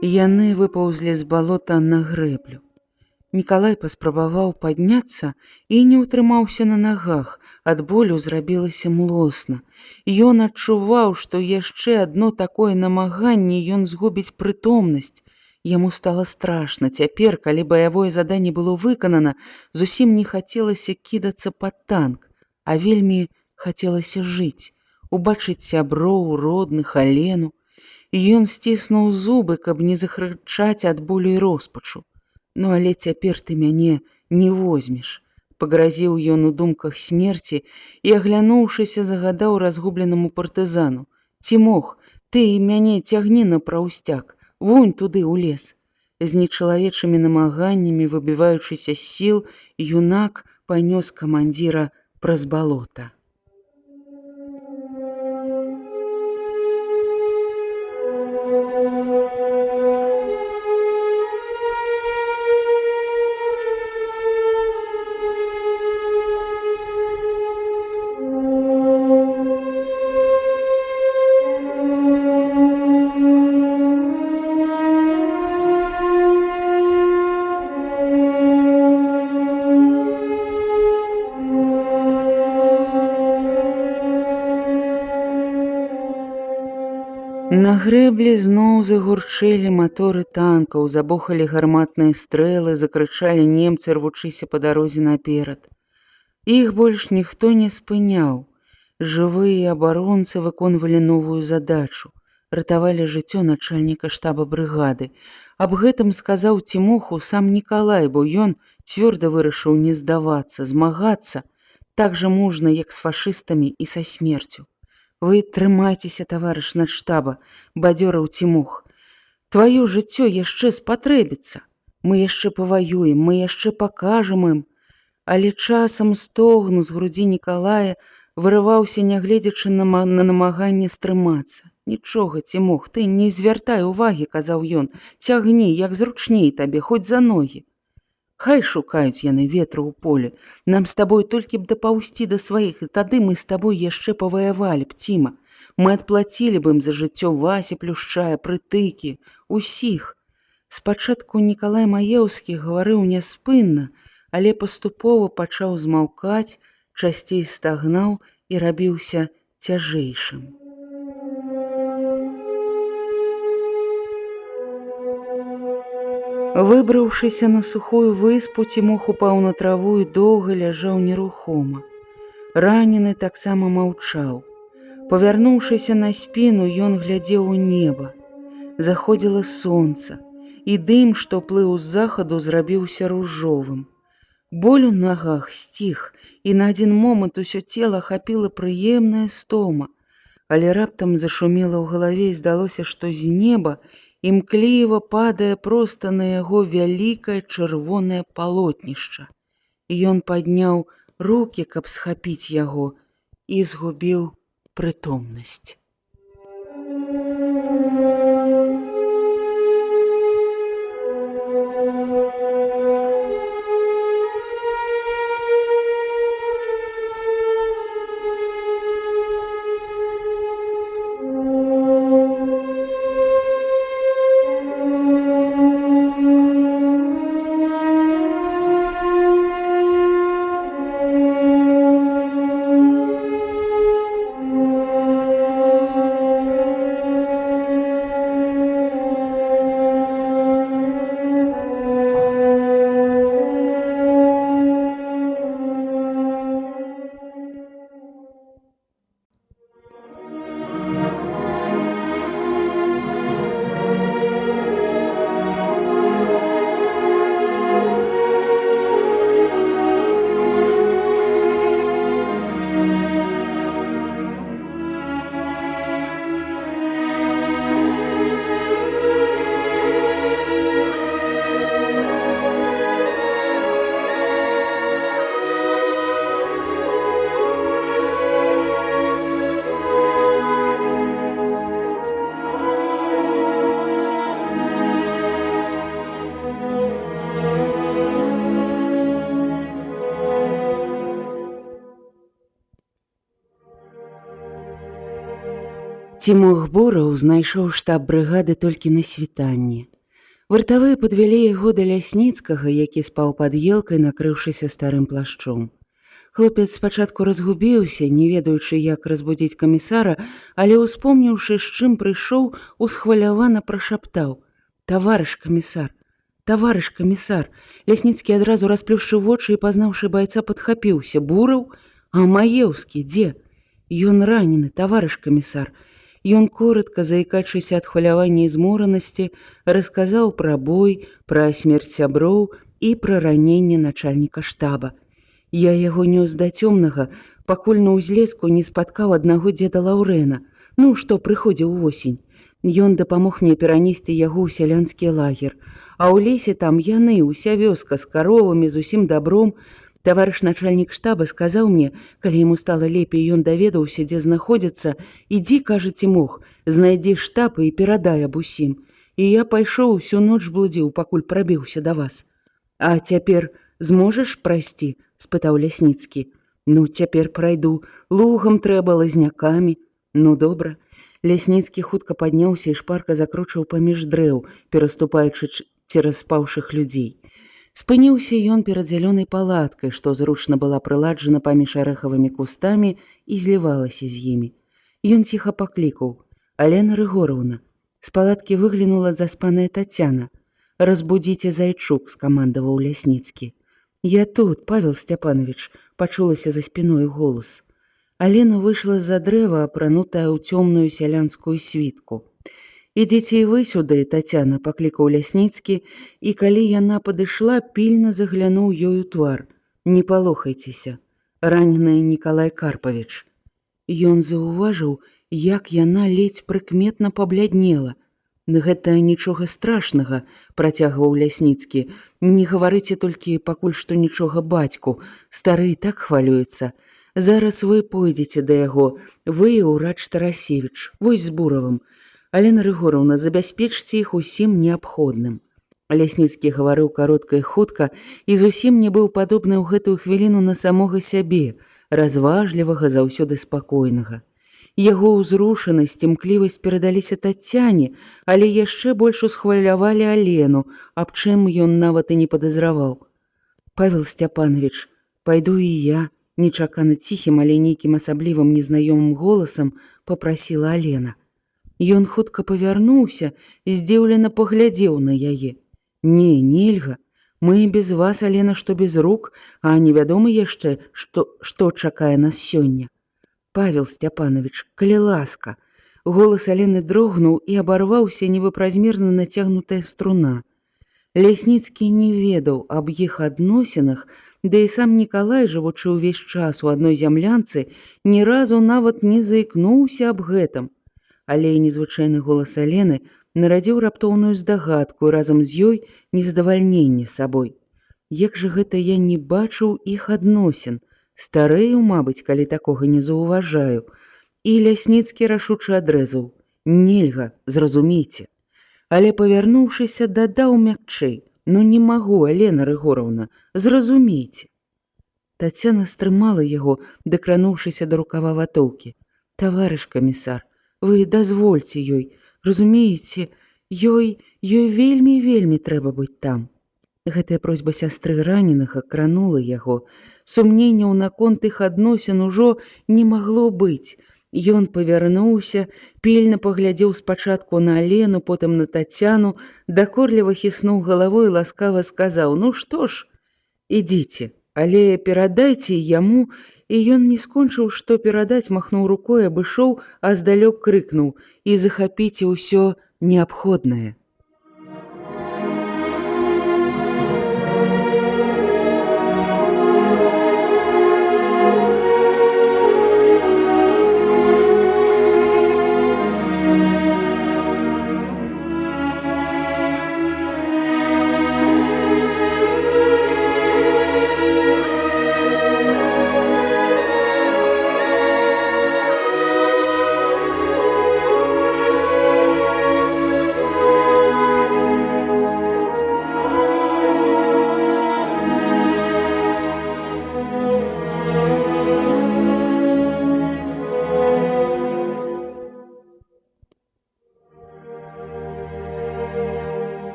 Яны выпаўзлі з балота на грэблю. Нікалай паспрабаваў падняцца і не ўтрымаўся на нагах, ад болю зрабілася млосна. Ён адчуваў, што яшчэ адно такое намаганне ён згубіць прытомнасць. Яму стала страшна. Цяпер, калі баявое заданне было выканана, зусім не хацелася кідацца пад танк, а вельмі хацелася жыць, убачыць сяброў, родных, Алену. Ён сціснуў зубы, каб не захрычаць ад болю і роспачу. «Ну, але цяпер ты мяне не возьмеш», — пагразіў ён у думках смерці і, аглянуўшыся, загадаў разгубленаму партызану. «Цімох, ты і мяне цягні на праўсцяк, вунь туды ў лес». З нечалавечымі намаганнямі, выбіваючыся з сіл, юнак панёс камандзіра праз балота. На грэблі зноў загурчэлі маторы танкаў, забухалі гарматныя стрэлы, закрычалі немцы, рвучыся па дарозе наперад. Іх больш ніхто не спыняў. Жывыя абаронцы выконвалі новую задачу, ратавалі жыццё начальніка штаба брыгады. Аб гэтым сказаў Цімоху сам Нікалай, бо ён цвёрда вырашыў не здавацца, змагацца так жа мужна, як з фашыстамі і са смерцю. «Вы трымайцеся, таварыш начштаба», — бадзёраў Цімох. «Тваё жыццё яшчэ спатрэбіцца. Мы яшчэ паваюем, мы яшчэ пакажам ім». Але часам стогн з грудзі Нікалая вырываўся, нягледзячы на намаганне стрымацца. «Нічога, Цімох, ты не звяртай увагі», — казаў ён. «Цягні, як зручней табе, хоць за ногі». Хай шукаюць яны ветра ў полі. Нам з табой толькі б дапаўсці да сваіх, і тады мы з табой яшчэ паваявалі б, Ціма. Мы адплацілі б ім за жыццё Васі Плюшчая, Прытыкі, усіх. Спачатку Нікалай Маеўскі гаварыў няспынна, але паступова пачаў змаўкаць, часцей стагнаў і рабіўся цяжэйшым. Выбраўшыся на сухую выспу, Цімох упаў на траву і доўга ляжаў нерухома. Ранены таксама маўчаў. Павярнуўшыся на спіну, ён глядзеў у неба. Заходзіла сонца, і дым, што плыў з захаду, зрабіўся ружовым. Боль у нагах сціх, і на адзін момант усё цела ахапіла прыемная стома, але раптам зашумела ў галаве і здалося, што з неба імкліва падае проста на яго вялікае чырвонае палотнішча. Ён падняў рукі, каб схапіць яго, і згубіў прытомнасць. Цімох Бураў знайшоў штаб брыгады толькі на світанні. Вартавыя падвялі яго да Лясніцкага, які спаў пад елкай, накрыўшыся старым плашчом. Хлопец спачатку разгубіўся, не ведаючы, як разбудзіць камісара, але, успомніўшы, з чым прыйшоў, усхвалявана прашаптаў: «Таварыш камісар! Таварыш камісар!» Лясніцкі адразу расплюшчыў вочы і, пазнаўшы байца, падхапіўся. «Бураў? А Маеўскі дзе?» «Ён ранены, таварыш камісар!» Ён коротка, заікаючыся ад хвалявання і зморанасці, расказаў пра бой, пра смерць сяброў і пра раненне начальніка штаба. «Я яго нёс да цёмнага, пакуль на ўзлеску не спаткаў аднаго дзеда Лаўрэна, што прыходзіў увосень. Ён дапамог мне перанесці яго ў сялянскі лагер. А ў лесе там яны, уся вёска з каровамі, з усім дабром. Таварыш начальнік штаба сказаў мне, калі яму стала лепей, ён даведаўся, дзе знаходзіцца: «Ідзі, кажа Цімох, знайдзі штаб і перадай аб усім». І я пайшоў, усю ноч блудзіў, пакуль прабіўся да вас. «А цяпер зможаш прайсці?» – спытаў Лясніцкі. «Цяпер прайду. Лугам трэба, лазнякамі». Добра». Лясніцкі хутка падняўся і шпарка закручаў паміж дрэў, пераступаючы цераз спаўшых людзей. Спыніўся ён перад зялёнай палаткай, што зручна была прыладжана паміж арэхавымі кустамі і злівалася з імі. Ён ціха паклікаў: «Алена Рыгораўна!» З палаткі выглянула заспаная Тацяна. «Разбудзіце Зайчук!» – скамандаваў Лясніцкі. «Я тут, Павел Сцяпанович!» – пачулася за спіной голас. Алена выйшла з-за дрэва, апранутая ў цёмную сялянскую світку. «Ідзіце і вы сюды, Тацяна!» – паклікаў Лясніцкі, і калі яна падышла, пільна заглянуў ёй у твар. «Не палохайцеся, ранены Нікалай Карпавіч». Ён заўважыў, як яна ледзь прыкметна пабляднела. «Гэта нічога страшнага», – працягваў Лясніцкі. «Не гаварыце толькі пакуль што нічога бацьку, стары і так хвалюецца. Зараз вы пойдзеце да яго, вы і ўрач Тарасевіч, вось з Буравым. Алена Рыгораўна, забяспечце іх усім неабходным». Лясніцкі гаварыў каротка і хутка і зусім не быў падобны ў гэтую хвіліну на самога сябе, разважлівага, заўсёды спакойнага. Яго ўзрушанасць, імклівасць перадаліся Таццяне, але яшчэ больш усхвалявалі Алену, аб чым ён нават і не падазраваў. «Павел Степанович, пойду і я», – нечакана ціхім, але нейкім асаблівым незнаёмым голасам папрасіла Алена. Ён хутка павярнуўся і здзіўлена паглядзеў на яе. «Не, нельга. Мы без вас, Алена, што без рук, а невядома яшчэ, што чакае нас сёння. Павел Степанович, калі ласка». Голас Алены дрогнуў і абарваўся невыпразмерна нацягнутая струна. Лясніцкі не ведаў аб іх адносінах, да і сам Нікалай, жывучы ўвесь час у адной зямлянцы, ні разу нават не заікнуўся аб гэтым. Але незвычайны голас Алены нарадзіў раптоўную здагадку і разам з ёй незадавальненне сабой. Як жа гэта я не бачыў іх адносін, старэю, мабыць, калі такога не заўважаю. І Лясніцкі рашуча адрэзаў: «Нельга, зразумейце». Але, павярнуўшыся, дадаў мякчэй: «Ну не магу, Алена Рыгоровна, зразумейце». Таццяна стрымала яго, дакрануўшыся да рукава ватоўкі. «Таварыш камісар, вы дазвольце ёй, разумееце, ёй вельмі трэба быць там». Гэтая просьба сястры раненага кранула яго. Сумненняў наконт іх адносін ужо не магло быць. Ён павярнуўся, пільна паглядзеў спачатку на Алену, потым на Таццяну, дакорліва хіснуў галавой і ласкава сказаў: «Ну што ж, ідзіце, але перадайце яму». І ён не скончыў, што перадаць, махнуў рукой, абышоў, а здалёк крыкнуў: «І захапіце ўсё неабходнае».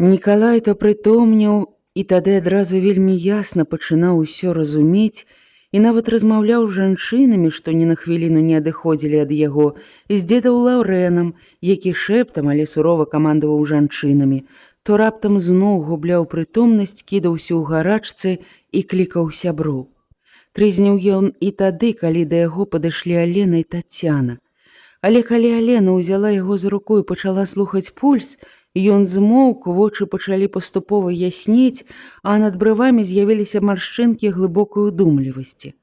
Нікалай то прытомніў і тады адразу вельмі ясна пачынаў усё разумець і нават размаўляў з жанчынамі, што ні на хвіліну не адыходзілі ад яго, з дзедаў Лаўрэнам, які шэптам, але сурова камандаваў жанчынамі, то раптам зноў губляў прытомнасць, кідаўся ў гарачцы і клікаў сяброў. Трызніў ён і тады, калі да яго падышлі Алена і Таццяна. Але калі Алена ўзяла яго за руку і пачала слухаць пульс, ён змоўк, вочы пачалі паступова яснець, а над брывамі з'явіліся маршчынкі глыбокай удумлівасці.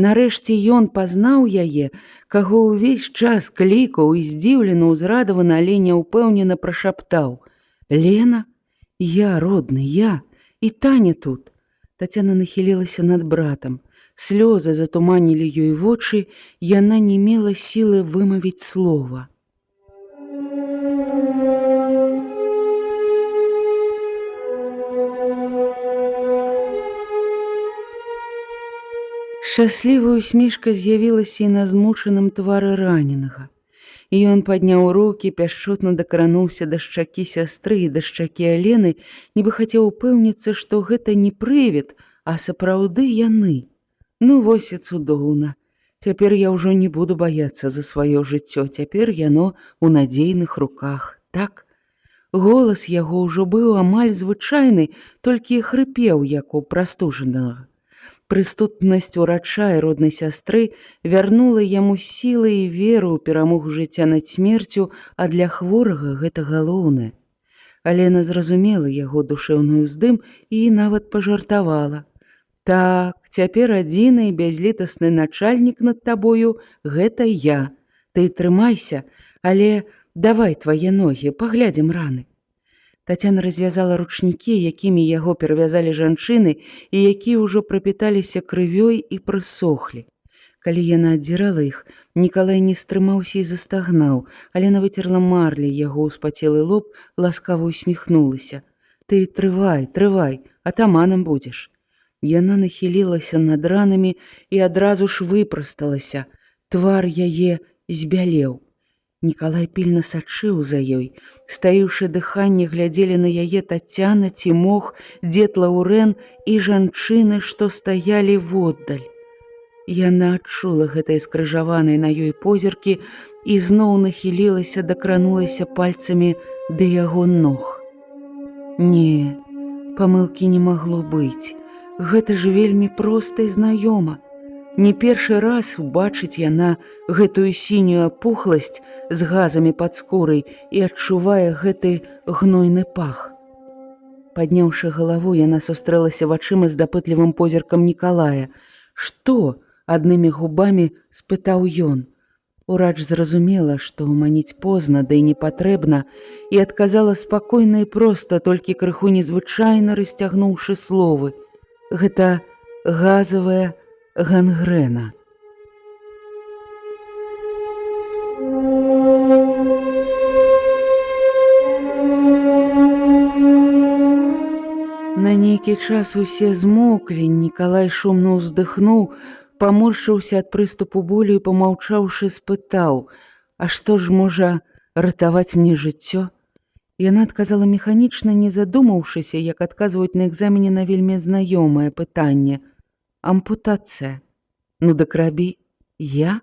Нарэшце ён пазнаў яе, каго ўвесь час клікаў, і здзіўлена, узрадавана, але няўпэўнена прашаптаў: «Лена? Я, родны, я. І Таня тут». Таццяна нахілілася над братам. Слёзы затуманілі ёй вочы, яна не мела сілы вымавіць слова. Шчаслівая усмешка з'явілася і на змучаным твары раненага. І ён падняў рукі, пяшчотна дакрануўся да шчакі сястры і да шчакі Алены, нібы хацеў упэўніцца, што гэта не прывід, а сапраўды яны. Ну вось і цудоўна. Цяпер я ўжо не буду баяцца за сваё жыццё, цяпер яно ў надзейных руках, так? Голас яго ўжо быў амаль звычайны, толькі хрыпеў, як у прастужанага. Прыступнасць урача і роднай сястры вярнула яму сілы і веру ў перамогу жыцця над смерцю, а для хворага гэта галоўнае. Алена зразумела яго душэўны ўздым і нават пажартавала: «Так, цяпер адзіны і бязлітасны начальнік над табою – гэта я. Ты трымайся, але давай твае ногі, паглядзім раны». Таццяна развязала ручнікі, якімі яго перавязалі жанчыны і якія ўжо прапіталіся крывёй і прысохлі. Калі яна аддзірала іх, Нікалай не стрымаўся і застагнаў, Алена выцерла марлі яго ўспацелы лоб, ласкава усміхнулася. Ты трывай, атаманам будзеш. Яна нахілілася над ранамі і адразу ж выпрасталася. Твар яе збялеў. Нікалай пільна сачыў за ёй. Стаіўшы дыханне, глядзелі на яе Тацяна, Цімох, дзед Лаўрэн і жанчыны, што стаялі воддаль. Яна адчула гэтыя скрыжаваныя на ёй позіркі і зноў нахілілася, дакранулася пальцамі да яго ног. Не, памылкі не магло быць. Гэта ж вельмі проста і знаёма. Не першы раз убачыць яна гэтую сінюю апухласць з газамі пад скурай і адчувае гэты гнойны пах. Падняўшы галаву, яна сустрэлася вачыма з дапытлівым позіркам Нікалая. «Што?» – аднымі губамі спытаў ён. Урач зразумела, што ўманіць позна, да і не патрэбна, і адказала спакойна і проста, толькі крыху незвычайна расцягнуўшы словы. Гэта газавая гангрэна. На нейкі час усе змоўклі, Нікалай шумна ўздыхнуў, паморшыўся ад прыступу болю і, памаўчаўшы, спытаў: «А што ж можа ратаваць мне жыццё?» Яна адказала механічна, не задумаўшыся, як адказваюць на экзамене на вельмі знаёмае пытанне. «Ампутацыя». «Ну дык рабі». «Я?»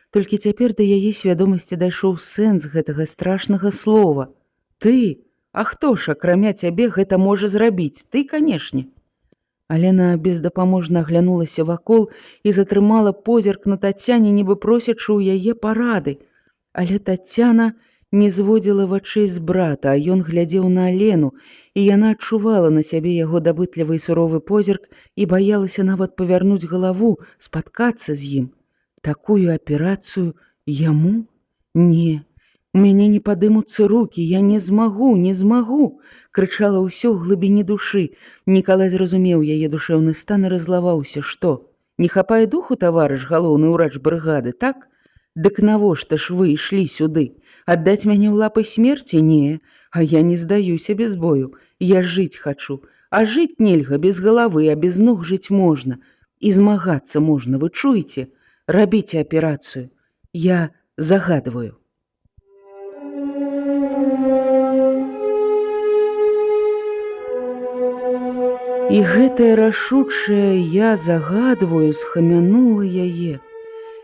Толькі цяпер да яе свядомасці дайшоў сэнс гэтага страшнага слова. «Ты? А хто ж, акрамя цябе, гэта можа зрабіць? Ты, канешне». Алена бездапаможна аглянулася вакол і затрымала позірк на Тацяне, нібы просячы ў яе парады. Але Тацяна не зводзіла вачэй з брата, а ён глядзеў на Алену, і яна адчувала на сябе яго дабытлівы і суровы позірк і баялася нават павярнуць галаву, спаткацца з ім. Такую аперацыю яму? Не, у мяне не падымуцца рукі, я не змагу, крычала ўсё ў глыбіні душы. Нікалай зразумеў яе душэўны стан і раззлаваўся. Што? Не хапае духу, таварыш галоўны ўрач брыгады, так? Дык навошта ж вы ішлі сюды? Аддаць мяне ў лапы смерці? Не, а я не здаюся без бою. Я жыць хачу. А жыць нельга без галавы, а без ног жыць можна. І змагацца можна, вы чуеце? Рабіце аперацыю. Я загадваю». І гэтае рашучае «я загадваю» схамянула яе.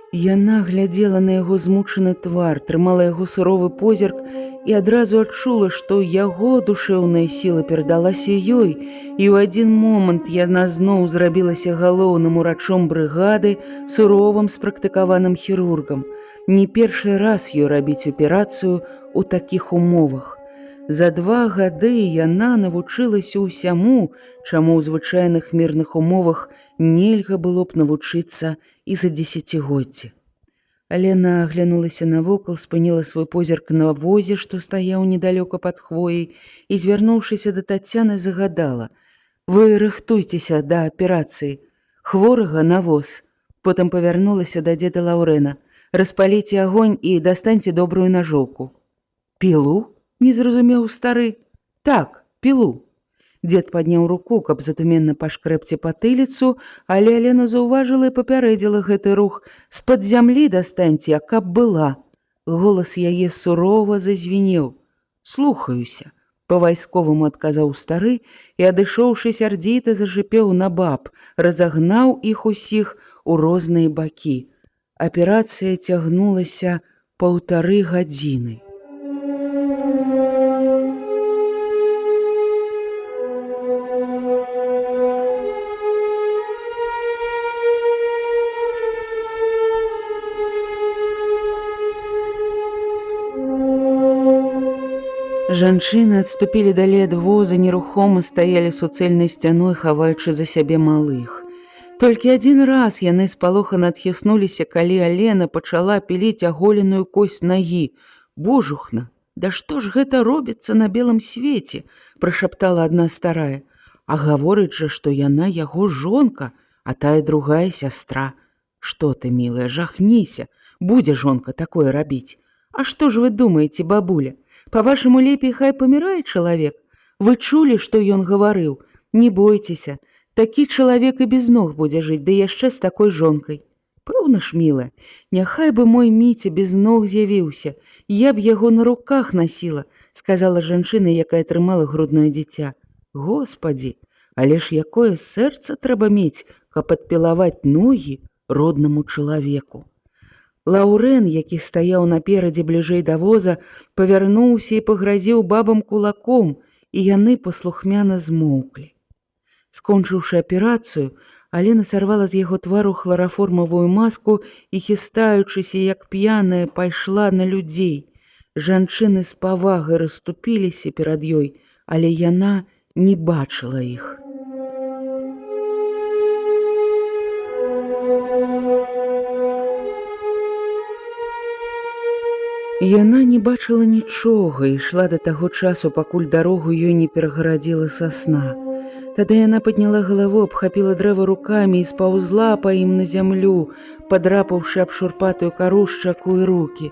Яна глядзела на яго змучаны твар, трымала яго суровы позірк і адразу адчула, што яго душэўная сіла перадалася ёй, і ў адзін момант яна зноў зрабілася галоўным урачом брыгады, суровым спрактыкаваным хірургам. Не першы раз ёй рабіць аперацыю ў такіх умовах. За 2 гады яна навучылася ўсяму, чаму ў звычайных мірных умовах нельга было б навучыцца і за дзесяцігоддзі. Алена аглянулася навокал, спыніла свой позірк на возе, што стаяў недалёка пад хвояй, і, звярнуўшыся да Тацяны, загадала: «Вы рыхтуйцеся да аперацыі. Хворага на воз». Потым павярнулася да дзеда Лаўрэна: «Распаліце агонь і дастаньце добрую нажоўку». «Пілу?» – не зразумеў стары. «Так, пілу». Дзед падняў руку, каб затуменна пашкрэбце патыліцу, але Алена заўважыла і папярэдзіла гэты рух. «З-пад зямлі дастаньце, а каб была». Голас яе сурова зазвінеў. «Слухаюся», – па-вайсковаму адказаў стары і, адышоўшы, сярдзіта зашыпеў на баб, разагнаў іх усіх у розныя бакі. Аперацыя цягнулася 1,5 гадзіны. Жанчыны адступілі далей ад воза, нерухома стаялі суцэльнай сцяной, хаваючы за сябе малых. Толькі адзін раз яны спалохана адхіснуліся, калі Алена пачала піліць аголеную кость нагі. «Божухна, да што ж гэта робіцца на белым свеце?» – прашаптала адна старая. «А гаворыць жа, што яна яго жонка, а тая другая сястра. Што ты, мілая, жахніся, будзе жонка такое рабіць. А што ж вы думаеце, бабуля? Па-вашаму, лепей хай памірае чалавек? Вы чулі, што ён гаварыў? Не бойцеся, такі чалавек і без ног будзе жыць, ды яшчэ з такой жонкай. Пэўна ж, мілая, няхай бы мой Міця без ног з'явіўся, я б яго на руках насіла, сказала жанчына, якая трымала грудное дзіця. Господі, але ж якое сэрца трэба мець, каб адпілаваць ногі роднаму чалавеку. Лаўрэн, які стаяў наперадзе бліжэй да воза, павярнуўся і пагразіў бабам кулаком, і яны паслухмяна змоўклі. Скончыўшы аперацыю, Алена сарвала з яго твару хлараформавую маску і, хістаючыся, як п'яная, пайшла на людзей. Жанчыны з павагай расступіліся перад ёй, але яна не бачыла іх. Яна не бачыла нічога і ішла да таго часу, пакуль дарогу ёй не перагарадзіла сасна. Тады яна падняла галаву, абхапіла дрэва рукамі і спаўзла па ім на зямлю, падрапаўшы аб шурпатую кару шчаку і рукі.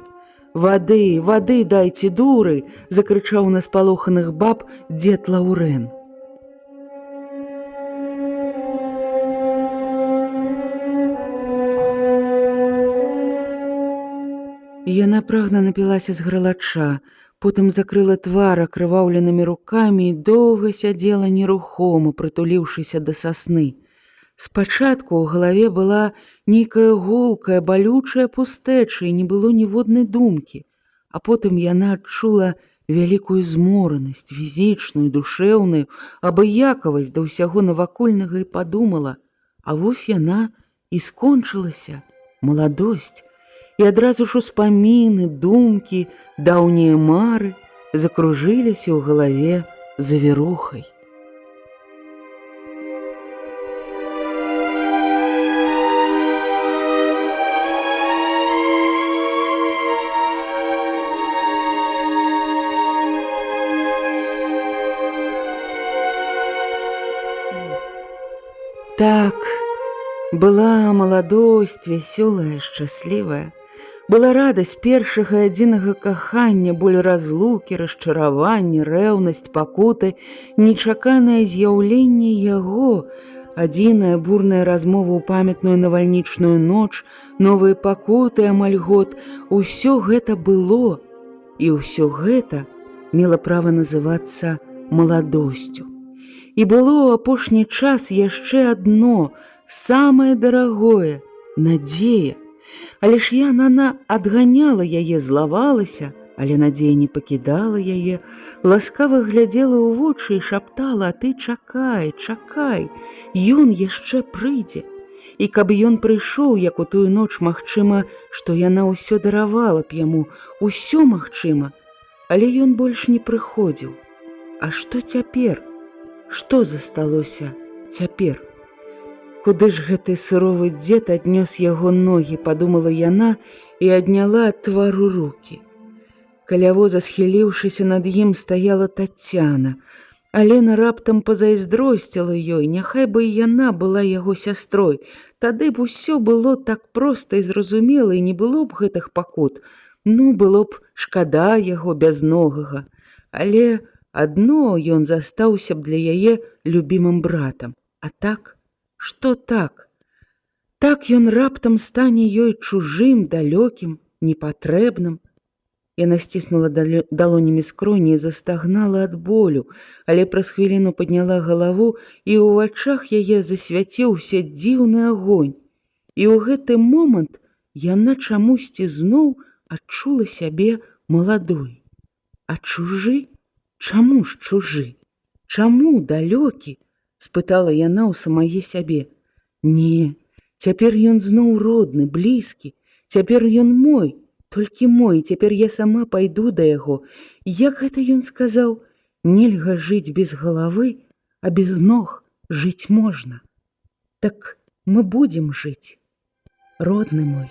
«Вады, вады дайце, дуры!» – закрычаў на спалоханых баб дзед Лаўрэн. Яна прагна напілася з гралача, потым закрыла твар акрываўленымі рукамі і доўга сядзела нерухома, прытуліўшыся да сасны. Спачатку ў галаве была нейкая гулкая, балючая пустэча і не было ніводнай думкі, а потым яна адчула вялікую зморанасць, фізічную, душэўную, абыякавасць да ўсяго навакольнага і падумала, а вось яна і скончылася, маладосць. І адразу ж успаміны, думкі, даўнія мары закружыліся ў галаве завірухай. Так, была маладосць вясёлая, шчаслівая. Была радасць першага адзінага кахання, боль разлукі, расчаравання, рэўнасць, пакуты, нечаканае з'яўленне яго, адзіная бурная размова ў памятную навальнічную ноч, новыя пакуты амаль год. Усё гэта было, і ўсё гэта мела права называцца маладосцю. І было ў апошні час яшчэ адно, самае дарагое – надзея. Але ж яна адганяла яе, злавалася, але надзея не пакідала яе, ласкава глядзела ў вочы і шаптала: «А ты чакай, чакай, ён яшчэ прыйдзе». І каб ён прыйшоў, як у тую ноч, магчыма, што яна ўсё даравала б яму, усё магчыма, але ён больш не прыходзіў. А што цяпер? Што засталося цяпер? Куды ж гэты суровы дзед аднёс яго ногі, падумала яна і адняла ад твару рукі. Каля воза, схіліўшыся над ім, стаяла Таццяна. Алена раптам пазайздросціла ёй, няхай бы і яна была яго сястрой. Тады б усё было так проста і зразумела, і не было б гэтых пакут. Ну, было б шкада яго бязногага. Але адно ён застаўся б для яе любімым братам. А так? Што так? Так ён раптам стане ёй чужым, далёкім, непатрэбным. Яна сціснула далонямі скроні і застагнала ад болю, але праз хвіліну падняла галаву, і ў вачах яе засвяціўся дзіўны агонь. І ў гэты момант яна чамусьці зноў адчула сябе маладой. А чужы? Чаму ж чужы? Чаму далёкі? Спытала яна ў самае сябе. Не, цяпер ён зноў родны, блізкі, цяпер ён мой, толькі мой, цяпер я сама пайду да яго. Як гэта ён сказаў? Нельга жыць без галавы, а без ног жыць можна. Так мы будзем жыць, родны мой.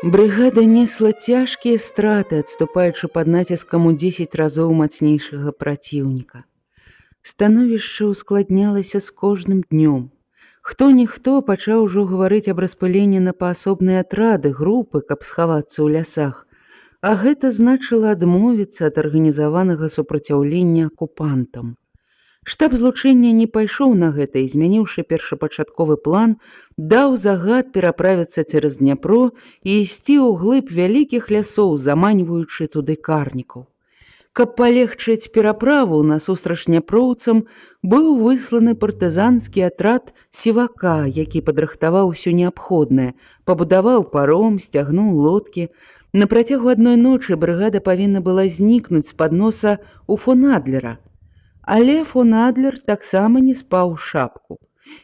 Брыгада несла цяжкія страты, адступаючы пад націскам у 10 разоў мацнейшага праціўніка. Становішча ускладнялася з кожным днём. Хто-ніхто пачаў ужо гаварыць аб распыленні на паасобныя атрады, групы, каб схавацца ў лясах, а гэта значыла адмовіцца ад арганізаванага супраціўлення акупантам. Штаб злучэння не пайшоў на гэта і, змяніўшы першапачатковы план, даў загад пераправіцца цераз Дняпро і ісці ўглыб вялікіх лясоў, заманьваючы туды карнікаў. Каб палегчыць пераправу, насустрач дняпроўцам быў высланы партызанскі атрад сівака, які падрыхтаваў усё неабходнае, пабудаваў паром, сцягнуў лодкі. На працягу адной ночы брыгада павінна была знікнуць з-пад носа у фон Адлера. Але фон Адлер таксама не спаў шапку.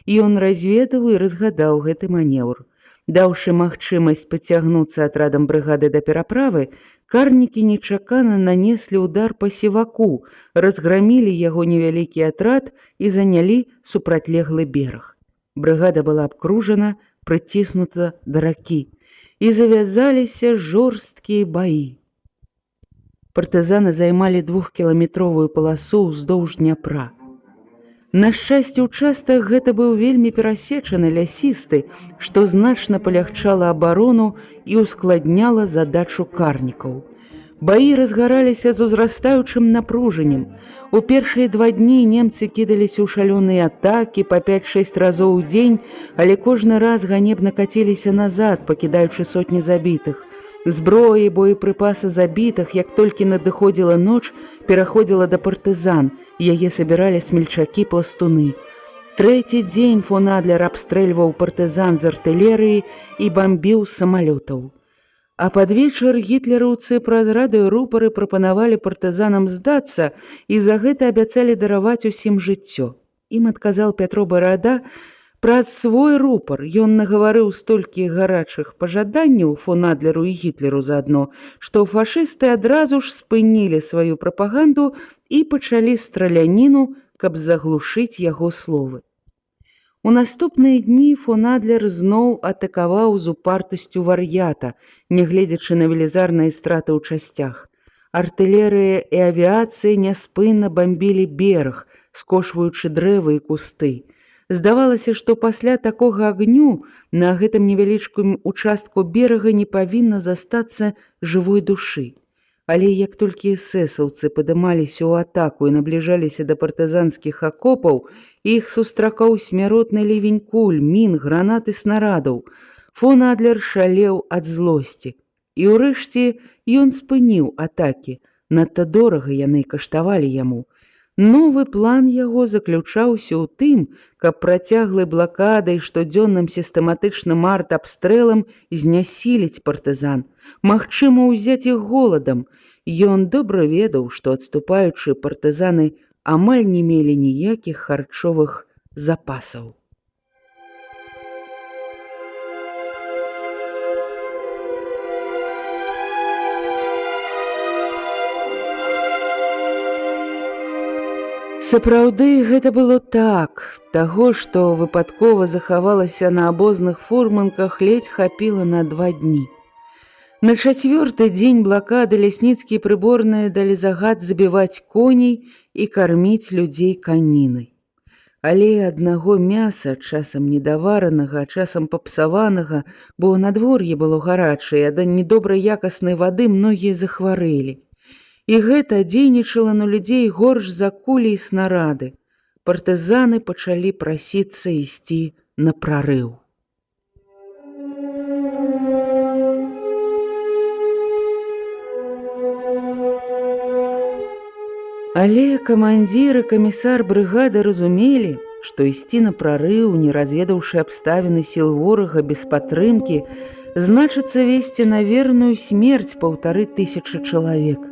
Ён разведаў і разгадаў гэты манеўр. Даўшы магчымасць пацягнуцца атрадам брыгады да пераправы, карнікі нечакана нанеслі ўдар па сіваку, разграмілі яго невялікі атрад і занялі супрацьлеглы бераг. Брыгада была абкружана, прыціснута да ракі, і завязаліся жорсткія баі. Партызаны займалі 2-кіламетровую паласу ўздоўж Дняпра. На шчасце, участак гэта быў вельмі перасечаны, лясісты, што значна палягчала абарону і ускладняла задачу карнікаў. Баі разгараліся з узрастаючым напружаннем. У першыя 2 дні немцы кідаліся ў шалёныя атакі па 5-6 разоў у дзень, але кожны раз ганебна каціліся назад, пакідаючы сотні забітых. Зброі, боепрыпасы забітых, як толькі надыходзіла ноч, пераходзіла да партызан, яе сабіралі смельчакі-пластуны. 3-й дзень фон Адлер абстрэльваў партызан з артылерыі і бамбіў з самалётаў. А пад вечар гітлераўцы праз радыёрупары прапанавалі партызанам здацца і за гэта абяцалі дараваць усім жыццё. Ім адказаў Пятро Барада праз свой рупар. Ён нагаварыў столькі гарачых пажаданняў фон Адлеру і Гітлеру заадно, што фашысты адразу ж спынілі сваю прапаганду і пачалі страляніну, каб заглушыць яго словы. У наступныя дні фон Адлер зноў атакаваў з упартасцю вар'ята, нягледзячы на велізарныя страты ў часцях. Артылерыя і авіацыя няспынна бамбілі бераг, скошваючы дрэвы і кусты. Здавалася, што пасля такога агню на гэтым невялічкім участку берага не павінна застацца жывой душы. Але як толькі эсэсаўцы падымаліся ў атаку і набліжаліся да партызанскіх акопаў, іх сустракаў смяротны лівень куль, мін, гранат і снарадаў. Фон Адлер шалеў ад злосці. І ўрэшце ён спыніў атакі. Надта дорага яны каштавалі яму. Новы план яго заключаўся ў тым, каб працяглай блакадай штодзённым сістэматычным арт-абстрэлам знясіліць партызан, магчыма, узяць іх голадам. Ён добра ведаў, што адступаючыя партызаны амаль не мелі ніякіх харчовых запасаў. Сапраўды, гэта было так. Таго, што выпадкова захавалася на абозных фурманках, ледзь хапіла на 2 дні. На 4-й дзень блакады лясніцкія прыборныя далі загад забіваць коней і карміць людзей канінай. Але аднаго мяса, часам недаваранага, часам папсаванага, бо надвор'е было гарачае, а да недобрай якаснай вады многія захварэлі. І гэта дзейнічала на людзей горш за кулі і снарады. Партызаны пачалі прасіцца ісці на прарыў. Але камандзір і камісар брыгады разумелі, што ісці на прарыў, не разведаўшы абставіны сіл ворага без падтрымкі, значыцца весці на верную смерць 1500 чалавек.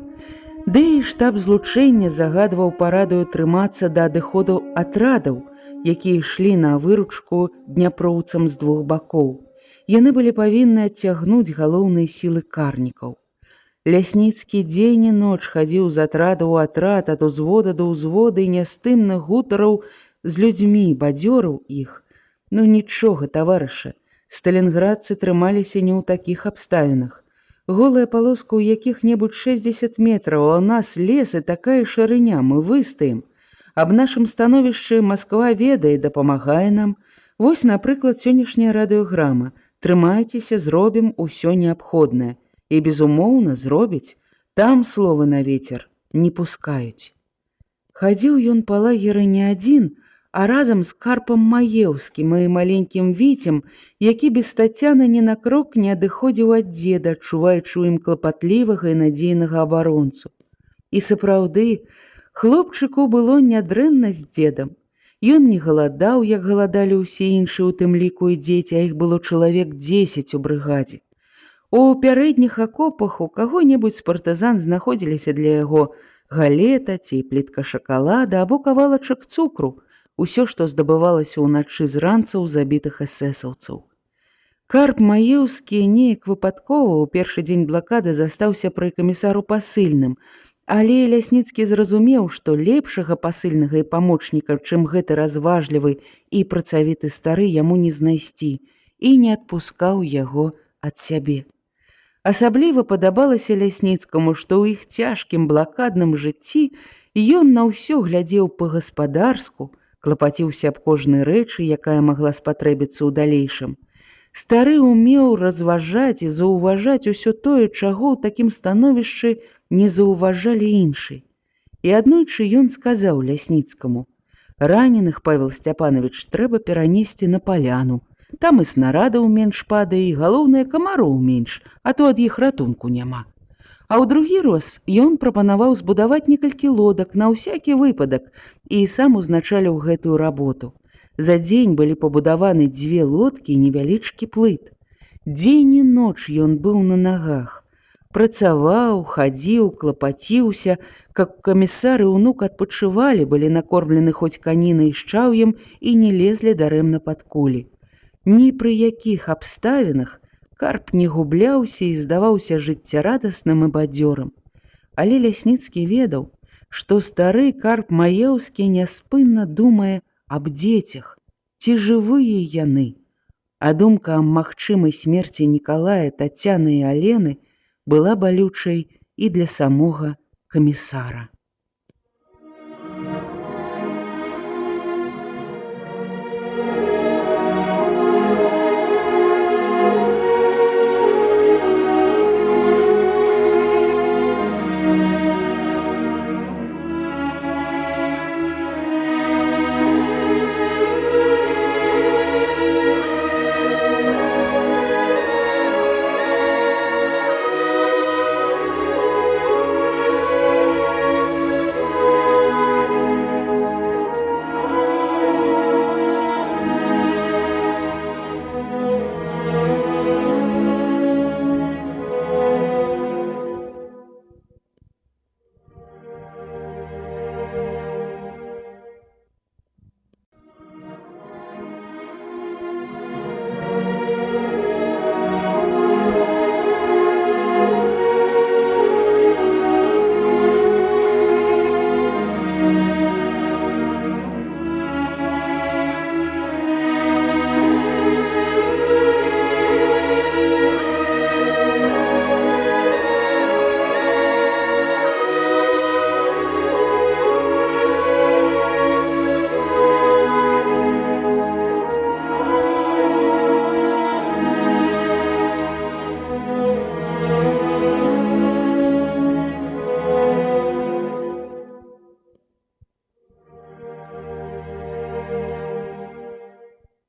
Ды і штаб злучэння загадваў парадаю трымацца да адыходу атрадаў, якія ішлі на выручку дняпроўцам з 2 бакоў. Яны былі павінны адцягнуць галоўныя сілы карнікаў. Лясніцкі дзень і ноч хадзіў з атрада ў атрад, ад узвода да ўзвода і нястымных гутараў з людзьмі, бадзёраў іх. Ну нічога, таварышы, Сталінградцы трымаліся не ў такіх абставінах. Голая палоска ў якіх-небудзь 60 метраў, а ў нас лес і такая шырыня, мы выстаім. Аб нашым становішчы Масква ведае, дапамагае нам. Вось, напрыклад, сённяшняя радыёграма. Трымайцеся, зробім усё неабходнае. І, безумоўна, зробіць. Там словы на вецер не пускаюць. Хадзіў ён па лагеры не адзін, а разам з Карпам Маеўскім і маленькім Віцем, які без Тацяны ні на крок не адыходзіў ад дзеда, адчуваючы ў ім клапатлівага і надзейнага абаронцу. І сапраўды, хлопчыку было нядрэнна з дзедам. Ён не галадаў, як галадалі ўсе іншыя, у тым ліку і дзеці, а іх было чалавек 10 у брыгадзе. У пярэдніх акопах у каго-небудзь з партызан знаходзіліся для яго галета ці плітка шакалада або кавалачак цукру, усё, што здабывалася ўначы з ранцаў забітых эсэсаўцаў. Карп Маеўскі неяк выпадкова ў першы дзень блакады застаўся пры камісару пасыльным, але Лясніцкі зразумеў, што лепшага пасыльнага і памочніка, чым гэты разважлівы і працавіты стары, яму не знайсці, і не адпускаў яго ад сябе. Асабліва падабалася Лясніцкаму, што ў іх цяжкім блакадным жыцці ён на ўсё глядзеў па-гаспадарску, клапаціўся аб кожнай рэчы, якая магла спатрэбіцца ў далейшым. Стары ўмеў разважаць і заўважаць усё тое, чаго ў такім становішчы не заўважалі іншыя. І аднойчы ён сказаў Лясніцкаму: «Раненых, Павел Сцяпанович, трэба перанесці на паляну. Там і снарадаў менш падае, і, галоўнае, камароў менш, а то ад іх ратунку няма». А ў другі раз ён прапанаваў збудаваць некалькі лодак на ўсякі выпадак і сам узначаліў гэтую работу. За дзень былі пабудаваны 2 лодкі і невялічкі плыт. Дзень і ноч ён быў на нагах. Працаваў, хадзіў, клапаціўся, каб камісар і ўнук адпачывалі, былі накормлены хоць канінай з шчаўем і не лезлі дарэмна пад кулі. Ні пры якіх абставінах Карп не губляўся і здаваўся жыццярадасным і бадзёрым. Але Лясніцкі ведаў, што стары Карп Маеўскі няспынна думае аб дзецях, ці жывыя яны. А думка аб магчымай смерці Нікалая, Тацяны і Алены была балючай і для самога камісара.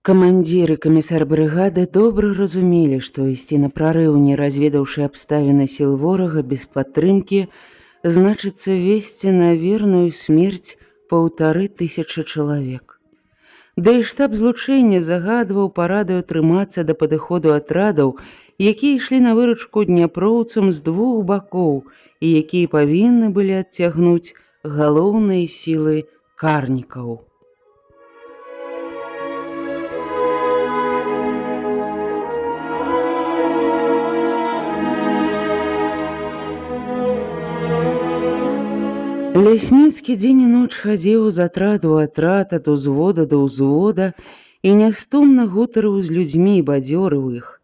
Камандзір і камісар брыгады добра разумелі, што ісці на прарыў, не разведаўшы абставіны сіл ворага без падтрымкі, значыцца весці на верную смерць 1500 чалавек. Да і штаб злучэння загадваў па радыё трымацца да падыходу атрадаў, якія ішлі на выручку дняпроўцам з 2 бакоў і якія павінны былі адцягнуць галоўныя сілы карнікаў. Лясніцкі дзень і ноч хадзіў з атраду ў атрад, ад узвода да ўзвода і нястомна гутарыў з людзьмі, бадзёрыў іх.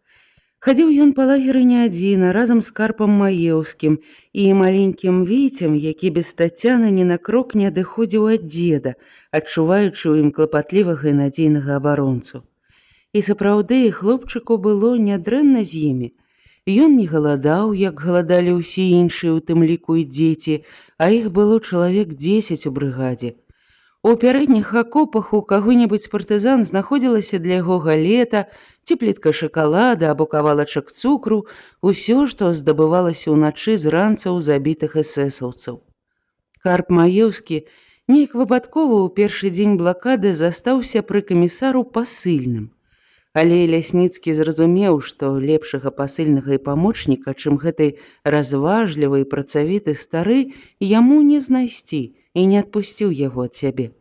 Хадзіў ён па лагеры не адзін, а разам з Карпам Маеўскім і маленькім Віцем, які без Тацяны ні на крок не адыходзіў ад дзеда, адчуваючы ў ім клапатлівага і надзейнага абаронцу. І сапраўды, хлопчыку было нядрэнна з імі. Ён не галадаў, як галадалі ўсе іншыя, у тым ліку і дзеці, а іх было чалавек 10 у брыгадзе. У пярэдніх акопах у каго-небудзь партызан знаходзілася для яго галета, ці плітка шакалада або кавалачак цукру, усё, што здабывалася ўначы з ранцаў забітых эсэсаўцаў. Карп Маеўскі неяк выпадкова ў першы дзень блакады застаўся пры камісару пасыльным. Але Лясніцкі зразумеў, што лепшага пасыльнага і памочніка, чым гэты разважлівы і працавіты стары, яму не знайсці, і не адпусціў яго ад сябе.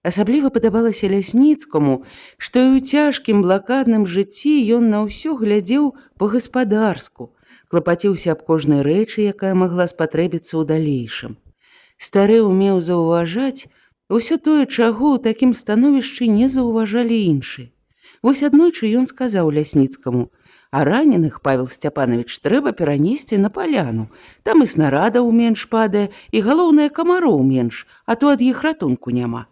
Асабліва падабалася Лясніцкаму, што і ў цяжкім блакадным жыцці ён на ўсё глядзеў па-гаспадарску, клапаціўся аб кожнай рэчы, якая магла спатрэбіцца ў далейшым. Стары ўмеў заўважаць усё тое, чаго ў такім становішчы не заўважалі іншыя. Вось аднойчы ён сказаў Лясніцкаму: «А раненых, Павел Сцяпанович, трэба перанесці на паляну. Там і снарадаў менш падае, і галоўнае камароў менш, а то ад іх ратунку няма».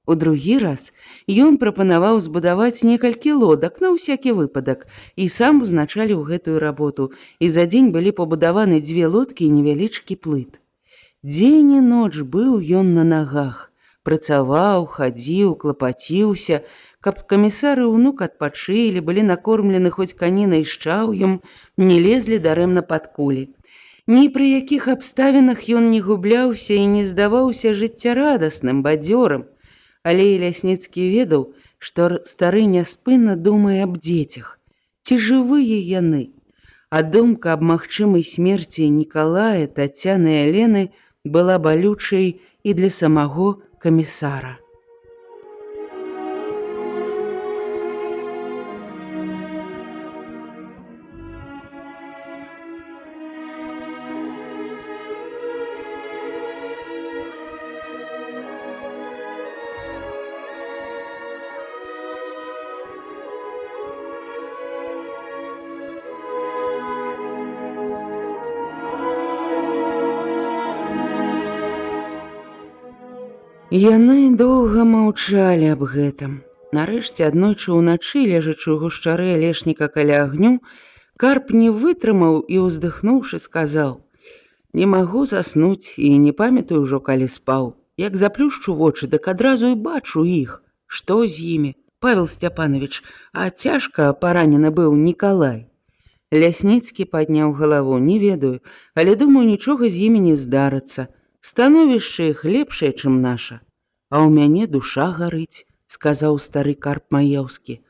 У другі раз ён прапанаваў збудаваць некалькі лодак на ўсякі выпадак і сам узначаліў гэтую работу, і за дзень былі пабудаваны 2 лодкі і невялічкі плыт. Дзень і ноч быў ён на нагах, працаваў, хадзіў, клапаціўся, каб камісары ўнук адпачылі, былі накормлены хоць канінай з чаўем, не лезлі дарэмна пад кулі. Ні пры якіх абставінах ён не губляўся і не здаваўся жыццярадасным, бадзёрым. Але і Лясніцкі ведаў, што стары няспынна думае аб дзецях. Ці жывыя яны? А думка аб магчымай смерці Нікалая, Тацяны і Алены была балючай і для самого камісара. Яны доўга маўчалі аб гэтым. Нарэшце, аднойчы ўначы, лежачы ў гушчары алешніка каля агню, Карп не вытрымаў і, уздыхнуўшы, сказаў: «Не магу заснуць і не памятаю ўжо, калі спаў. Як заплюшчу вочы, дык адразу і бачу іх. Што з імі? Павел Сцяпанович, а цяжка паранены быў Нікалай». Лясніцкі падняў галаву: «Не ведаю, але думаю, нічога з імі не здарыцца. Становішча іх лепшае, чым наша». «А ў мяне душа гарыць», – сказаў стары Карп Маеўскі.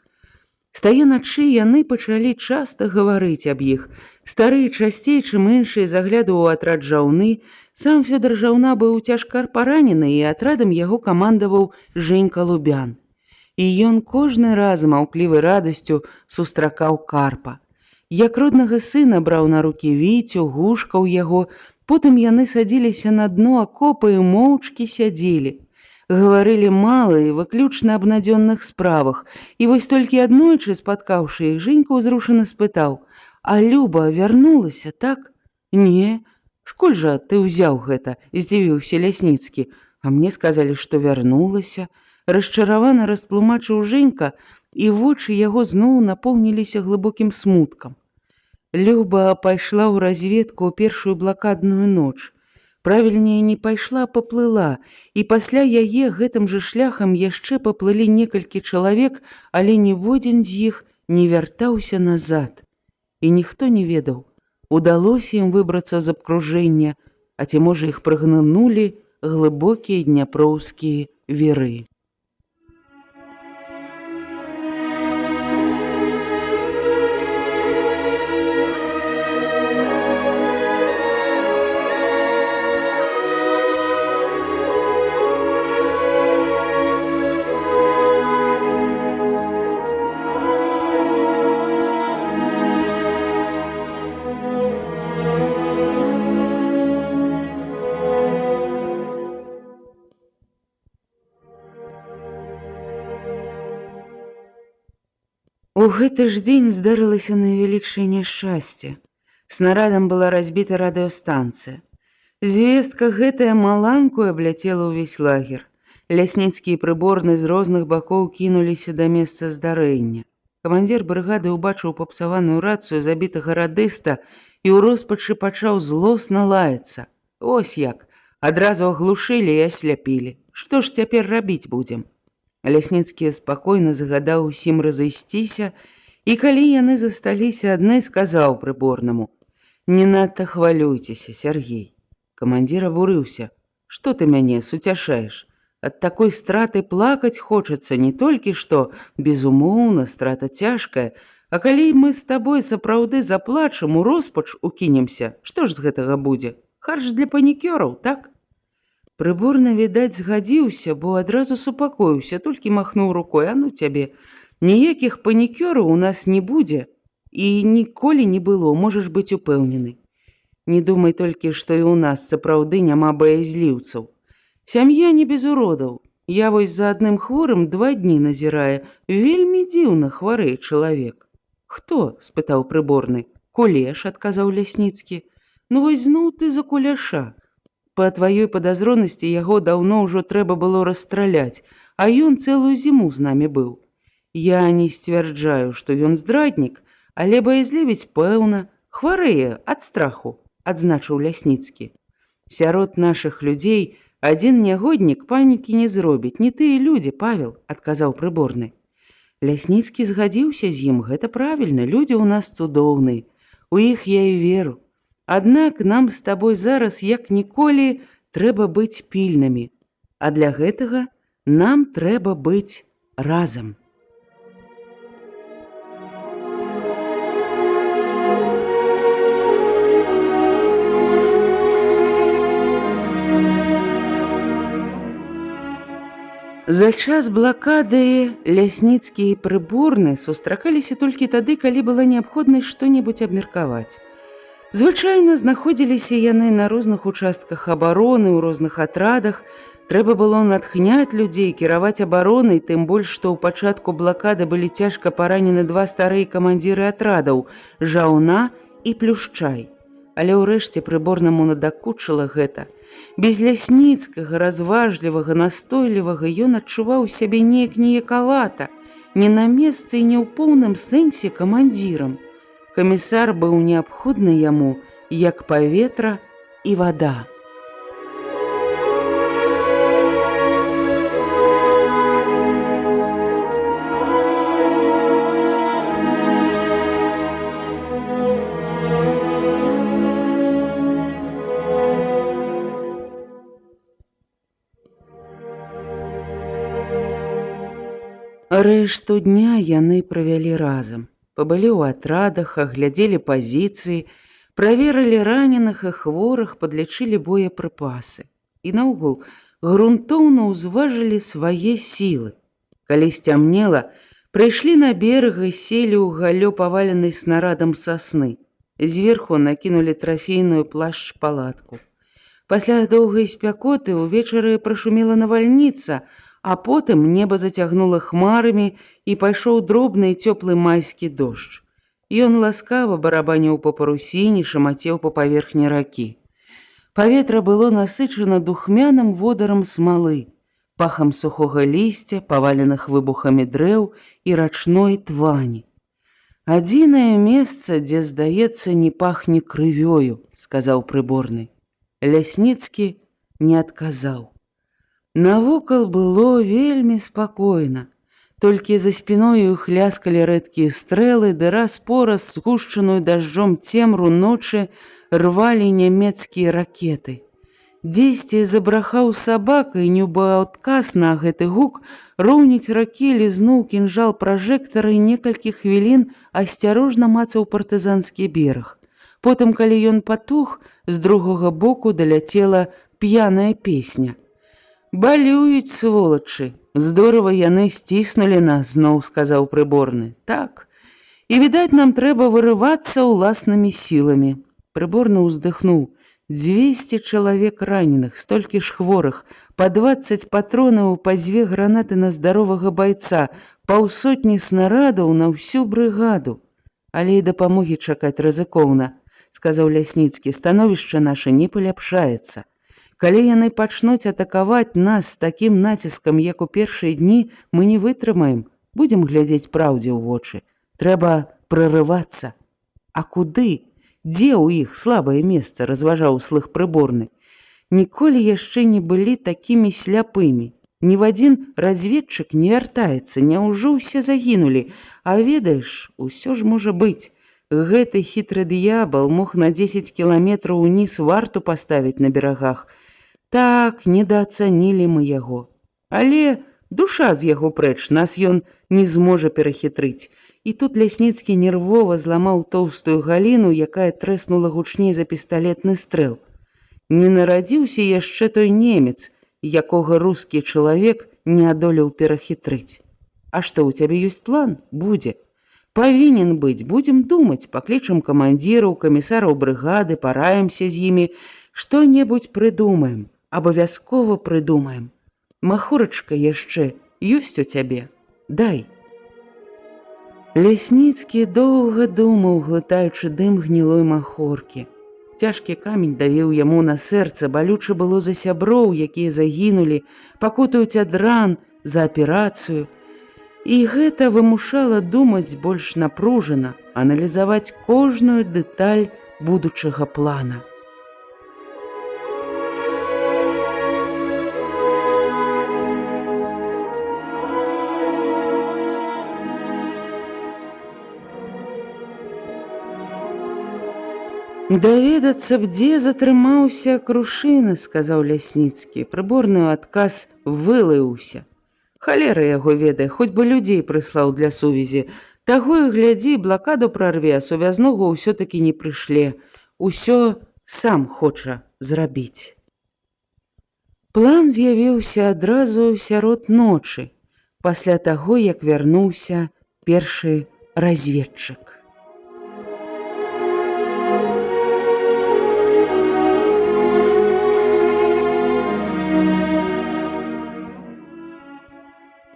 З тае начы яны пачалі часта гаварыць аб іх. Стары часцей, чым іншыя, заглядаў у атрад Жаўны. Сам Фёдор Жаўна быў цяжка паранены, і атрадам яго камандаваў Женька Лубян. І ён кожны раз маўклівай радасцю сустракаў Карпа. Як роднага сына браў на рукі Віцю, гушкаў яго. Потым яны садзіліся на дно акопа і моўчкі сядзелі. Гаварылі мала і выключна аб надзённых справах. І вось толькі аднойчы, спаткаўшы іх, Женька ўзрушана спытаў: «А Люба вярнулася, так?» «Не. Скуль жа ты ўзяў гэта?» – здзівіўся Лясніцкі. «А мне сказалі, што вярнулася». Расчаравана растлумачыў Женька, і вочы яго зноў напоўніліся глыбокім смуткам. Люба пайшла ў разведку ў першую блакадную ноч. Правільней, не пайшла, а паплыла, і пасля яе гэтым жа шляхам яшчэ паплылі некалькі чалавек, але ніводзін з іх не вяртаўся назад. І ніхто не ведаў, удалося ім выбрацца з абкружэння, а ці, можа, іх прыгнанулі глыбокія дняпроўскія віры. У гэты ж дзень здарылася найвялікшае няшчасце. Снарадам была разбіта радыёстанцыя. Звестка гэтая маланкую абляцела ўвесь лагер. Лясніцкі і прыборны з розных бакоў кінуліся да месца здарэння. Камандзір брыгады ўбачыў папсаваную рацыю забітага радыста і ў роспачы пачаў злосна лаяцца. Ось як, адразу аглушылі і асляпілі. Што ж цяпер рабіць будзем? Лясніцкі спакойна загадаў усім разысціся, і калі яны засталіся адны, сказаў прыборнаму: «Не надта хвалюйцеся, Сяргей». Камандзір абурыўся: «Што ты мяне суцяшаеш? Ад такой страты плакаць хочацца не толькі што, безумоўна, страта цяжкая, а калі мы з табой сапраўды заплачам, у роспач укінемся, што ж з гэтага будзе? Харч для панікёраў, так?» Прыборны, відаць, згадзіўся, бо адразу супакоіўся, толькі махнуў рукой: «А ну цябе, ніякіх панікёраў у нас не будзе і ніколі не было, можаш быць упэўнены. Не думай толькі, што і ў нас сапраўды няма баязліўцаў. Сям'я не без уродаў. Я вось за адным хворым 2 дні назірае, вельмі дзіўна хварэе чалавек». «Хто?» – спытаў прыборны. «Кулеш», – адказаў Лясніцкі. «Ну вось зноў ты за куляша. Па тваёй падазронасці яго даўно ўжо трэба было расстраляць, а ён цэлую зіму з намі быў. Я не сцвярджаю, што ён здраднік, але баязлівіць пэўна, хварэе ад страху», – адзначыў Лясніцкі. «Сярод нашых людзей адзін нягоднік панікі не зробіць, не тыя людзі, Павел», – адказаў прыборны. Лясніцкі згадзіўся з ім: «Гэта правільна, людзі ў нас цудоўныя, у іх я і веру. Аднак нам з табой зараз, як ніколі, трэба быць пільнымі, а для гэтага нам трэба быць разам». За час блакады Лясніцкі і прыборны сустракаліся толькі тады, калі была неабходнасць што-небудзь абмеркаваць. Звычайна знаходзіліся яны на розных участках абароны, ў розных атрадах. Трэба было натхняць людзей, кіраваць абаронай, тым больш, што ў пачатку блакады былі цяжка паранены 2 старыя камандзіры атрадаў – Жаўна і Плюшчай. Але ўрэшце прыборнаму надакучыла гэта. Без Лясніцкага, разважлівага, настойлівага, ён адчуваў сябе неяк ніякавата, не на месцы і не ў поўным сэнсе камандзірам. Камісар быў неабходны яму, як паветра і вада. Рэшту дня яны правялі разам. Пабылі ў атрадах, аглядзелі пазіцыі, праверылі раненых і хворых, падлічылі боепрыпасы. І наогул грунтоўна ўзважылі свае сілы. Калі сцямнела, прыйшлі на бераг і селі ў галлё паваленай снарадам сасны. Зверху накінулі трафейную плашч-палатку. Пасля доўгай спякоты ўвечары прашумела навальніца, а потым неба зацягнула хмарамі і пайшоў дробны і цёплы майскі дождж. Ён ласкава барабаніў па парусіне, шамацеў па паверхні ракі. Паветра было насычана духмяным водарам смалы, пахам сухога лісця, паваленых выбухамі дрэў і рачной твані. «Адзінае месца, дзе, здаецца, не пахне крывёю», – сказаў прыборны. Лясніцкі не адказаў. Навокал было вельмі спакойна. Толькі за спіною хляскалі рэдкія стрэлы, ды раз-пораз згушчаную дажджом цемру ночы рвалі нямецкія ракеты. Дзесьці забрахаў сабака, і нюба адказ на гэты гук роўніць ракі лізнуў кінжал пражэктара і некалькі хвілін асцярожна мацаў партызанскі бераг. Потым, калі ён патух, з другога боку даляцела п'яная песня. «Балююць, сволачы, здорава яны сціснулі нас», – зноў сказаў прыборны. «Так, і, відаць, нам трэба вырывацца ўласнымі сіламі». Прыборны ўздыхнуў. 200 чалавек раненых, столькі ж хворых, па 20 патронаў, па 2 гранаты на здаровага байца, паўсотні снарадаў на ўсю брыгаду. Але і дапамогі чакаць рызыкоўна, сказаў Лясніцкі, становішча наша не паляпшаецца. Калі яны пачнуць атакаваць нас з такім націскам, як у першыя дні, мы не вытрымаем, будзем глядзець праўдзе ў вочы. Трэба прарывацца. А куды? Дзе ў іх слабае месца, разважаў услых прыборны. Ніколі яшчэ не былі такімі сляпымі. Ні в адзін разведчык не вяртаецца, няўжо ўсе загінулі. А ведаеш, усё ж можа быць. Гэты хітры д'ябал мог на 10 кіламетраў уніз варту паставіць на берагах. Так, недаацанілі мы яго. Але душа з яго прэч, нас ён не зможа перахітрыць. І тут Лясніцкі нервова зламаў тоўстую галіну, якая трэснула гучней за пісталетны стрэл. Не нарадзіўся яшчэ той немец, якога рускі чалавек не адолеў перахітрыць. А што, у цябе ёсць план? Будзе. Павінен быць, будзем думаць, паклічам камандзіраў, камісараў брыгады, параімся з імі, што-небудзь прыдумаем, абавязкова прыдумаем. Махорачка яшчэ ёсць у цябе? Дай. Лясніцкі доўга думаў, глытаючы дым гнілой махоркі. Цяжкі камень давеў яму на сэрца, балюча было за сяброў, якія загінулі, пакутаюць ад ран, за аперацыю. І гэта вымушала думаць больш напружана, аналізаваць кожную дэталь будучага плана. «Даведацца б, дзе затрымаўся Крушына», – сказаў Лясніцкі. Прыборны ў адказ вылаяўся. Халера яго ведае, хоць бы людзей прыслаў для сувязі. Таго і глядзі, блакаду прарве, а сувязнога ўсё-такі не прышле. Усё сам хоча зрабіць. План з'явіўся адразу сярод ночы, пасля таго, як вярнуўся першы разведчык.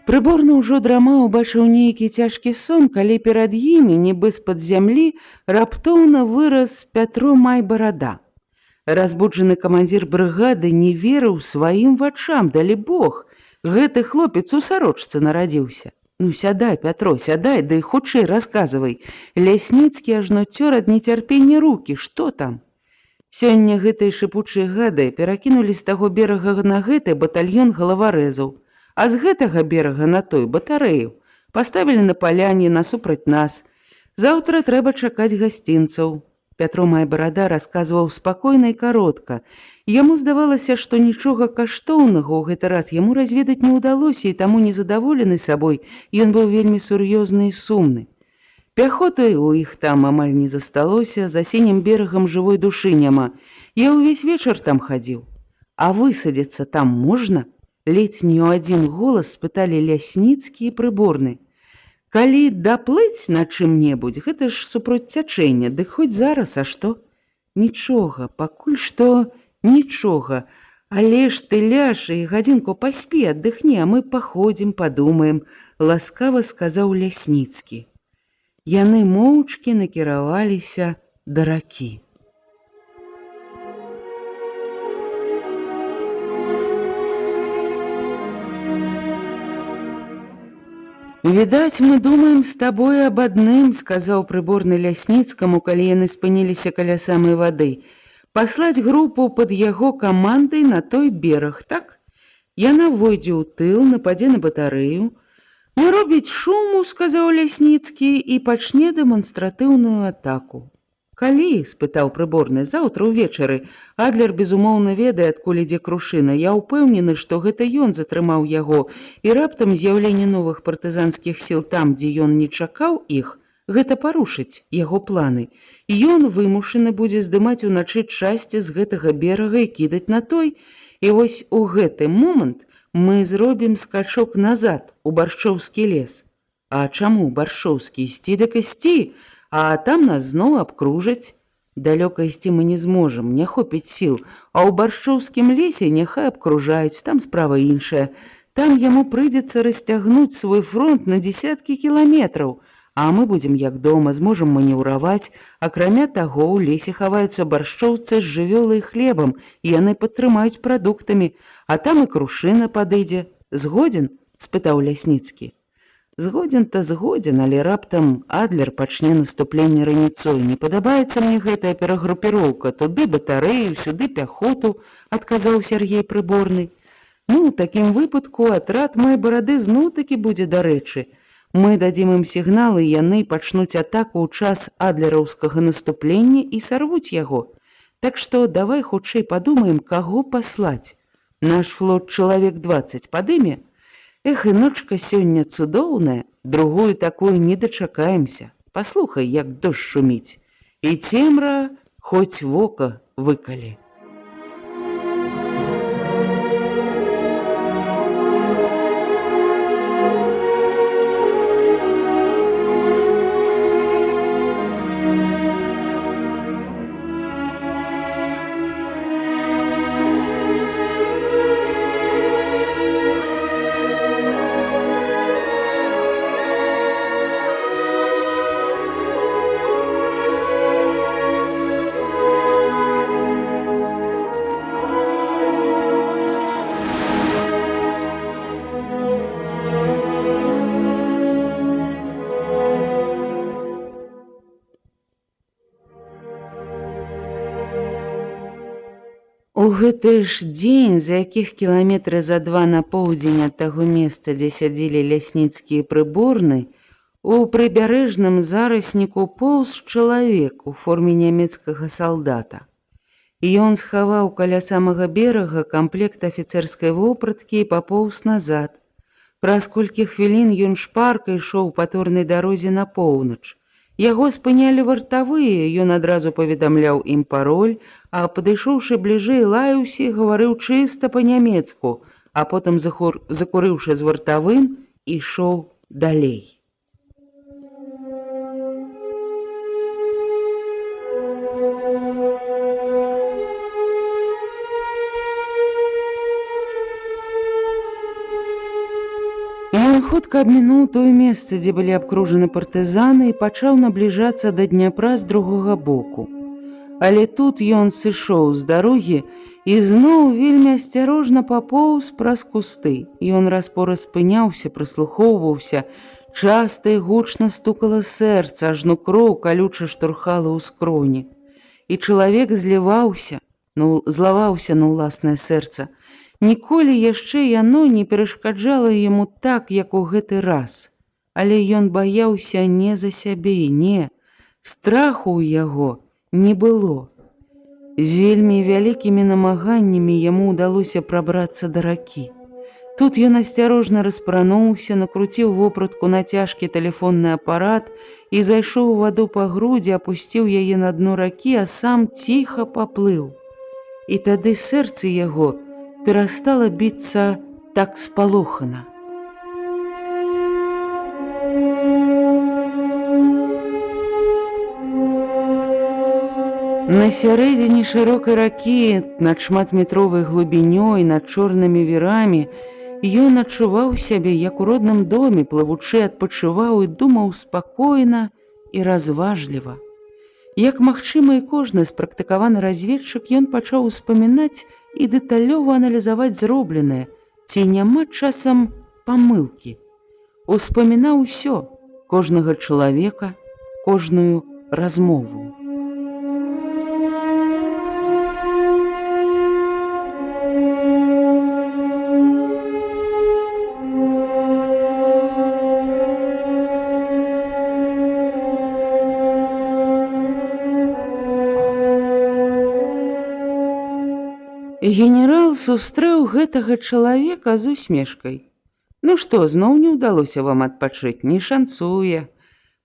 Прыборны ўжо драмаў, бачыў нейкі цяжкі сон, калі перад імі, нібы з-пад зямлі, раптоўна вырас Пятро Майбарада. Разбуджаны камандзір брыгады не верыў сваім вачам, далі Бог, гэты хлопец у сарочцы нарадзіўся. Ну, сядай, Пятро, сядай, ды хутчэй расказвай. Лясніцкі ажно цёр ад нецярпення рукі, што там? Сёння гэтай шыпучай гады перакінулі з таго берага на гэты батальён галаварэзаў. А з гэтага берага на той батарэю паставілі на паляне насупраць нас. Заўтра трэба чакаць гасцінцаў. Пятро Майбарада расказваў спакойна і каротка. Яму здавалася, што нічога каштоўнага ў гэты раз яму разведаць не ўдалося, і таму незадаволены сабой ён быў вельмі сур'ёзны і сумны. Пяхоты ў іх там амаль не засталося, за сінім берагам жывой душы няма. Я ўвесь вечар там хадзіў. А высадзіцца там можна? Ледзь не ў адзін голас спыталі Лясніцкі і прыборны. Калі даплыць на чым-небудзь, гэта ж супроць цячэння, дык хоць зараз, а што? Нічога, пакуль што нічога. Але ж ты ляж і гадзінку паспі, аддыхні, а мы паходзім, падумаем, ласкава сказаў Лясніцкі. Яны моўчкі накіраваліся да ракі. «Відаць, мы думаем з табой аб адным», – сказаў прыборны Лясніцкаму, калі яны спыніліся каля самай вады. «Паслаць групу пад яго камандай на той бераг, так? Яна войдзе ў тыл, нападзе на батарэю. Наробіць шуму», – сказаў Лясніцкі, – «і пачне дэманстратыўную атаку». «Калі?» – спытаў прыборны. «Заўтра ўвечары. Адлер, безумоўна, ведае, адкуль ідзе Крушына. Я ўпэўнены, што гэта ён затрымаў яго, і раптам з'яўленне новых партызанскіх сіл там, дзе ён не чакаў іх, гэта парушыць яго планы. Ён вымушаны будзе здымаць уначы часці з гэтага берага і кідаць на той. І вось у гэты момант мы зробім скачок назад у Баршчоўскі лес. А чаму Баршчоўскі? Ісці дык ісці, а там нас зноў абкружаць. Далёка ісці мы не зможам, не хопіць сіл, а ў баршчоўскім лесе няхай абкружаюць, там справа іншая. Там яму прыйдзецца расцягнуць свой фронт на дзесяткі кіламетраў, а мы будзем як дома, зможам манеўраваць. Акрамя таго, у лесе хаваюцца баршчоўцы з жывёлай і хлебам, і яны падтрымаюць прадуктамі, а там і крушына падыдзе. Згодзін? Спытаў Лясніцкі. Згодзін-то згодзін, але раптам Адлер пачне наступленне раніцой. Не падабаецца мне гэтая перагрупіроўка. Туды батарэю, сюды пяхоту, адказаў Сяргей Прыборны. Ну, у такім выпадку атрад мой барады зноў-такі будзе дарэчы. Мы дадзім ім сігнал, і яны пачнуць атаку ў час адлераўскага наступлення і сарвуць яго. Так што давай хутчэй падумаем, каго паслаць. Наш флот чалавек 20 падыме? Эх, і ночка сёння цудоўная, другую такую не дачакаемся. Паслухай, як дождж шуміць. І цемра хоць вока выкалі. У гэты ж дзень, за якіх кіламетра за 2 на поўдзень ад таго месца, дзе сядзелі Лясніцкі і Прыборны, у прыбярэжным зарасніку поўз чалавек у форме нямецкага салдата. І ён схаваў каля самага берага камплект афіцэрскай вопраткі і папоўз назад. Праз колькі хвілін ён шпарка ішоў па торнай дарозе на поўнач. Яго спынялі вартавыя, ён адразу паведамляў ім пароль, а падышоўшы бліжэй, лаяўся і гаварыў чыста па-нямецку, а потым, закурыўшы з вартавым, ішоў далей. Ён хутка абмінуў тое месца, дзе былі абкружаны партызаны, і пачаў набліжацца да Дняпра з другога боку. Але тут ён сышоў з дарогі і зноў вельмі асцярожна папоўз праз кусты. Ён раз-пораз спыняўся, прыслухоўваўся, часта і гучна стукала сэрца, ажно кроў калюча штурхала ў скроні. І чалавек злаваўся на ўласнае сэрца. Ніколі яшчэ яно не перашкаджала яму так, як у гэты раз. Але ён баяўся не за сябе, не. Страху ў яго не было. З вельмі вялікімі намаганнямі яму ўдалося прабрацца да ракі. Тут ён асцярожна распрануўся, накруціў вопратку на цяжкі тэлефонны апарат і зайшоў у ваду па грудзі, апусціў яе на дно ракі, а сам ціха паплыў. І тады сэрца яго перастала біцца так спалохана. На сярэдзіне шырокай ракі, над шматметровай глыбінёй, над чорнымі вірамі, ён адчуваў сябе, як у родным доме, плывучы адпачываў і думаў спакойна і разважліва. Як магчыма, і кожны спрактыкаваны разведчык, ён пачаў успамінаць і дэталёва аналізаваць зробленае, ці няма часам памылкі. Успамінаў усё, кожнага чалавека, кожную размову. Генерал сустрэў гэтага чалавека з усмешкай. Ну што, зноў не ўдалося вам адпачыць? Не шанцуе.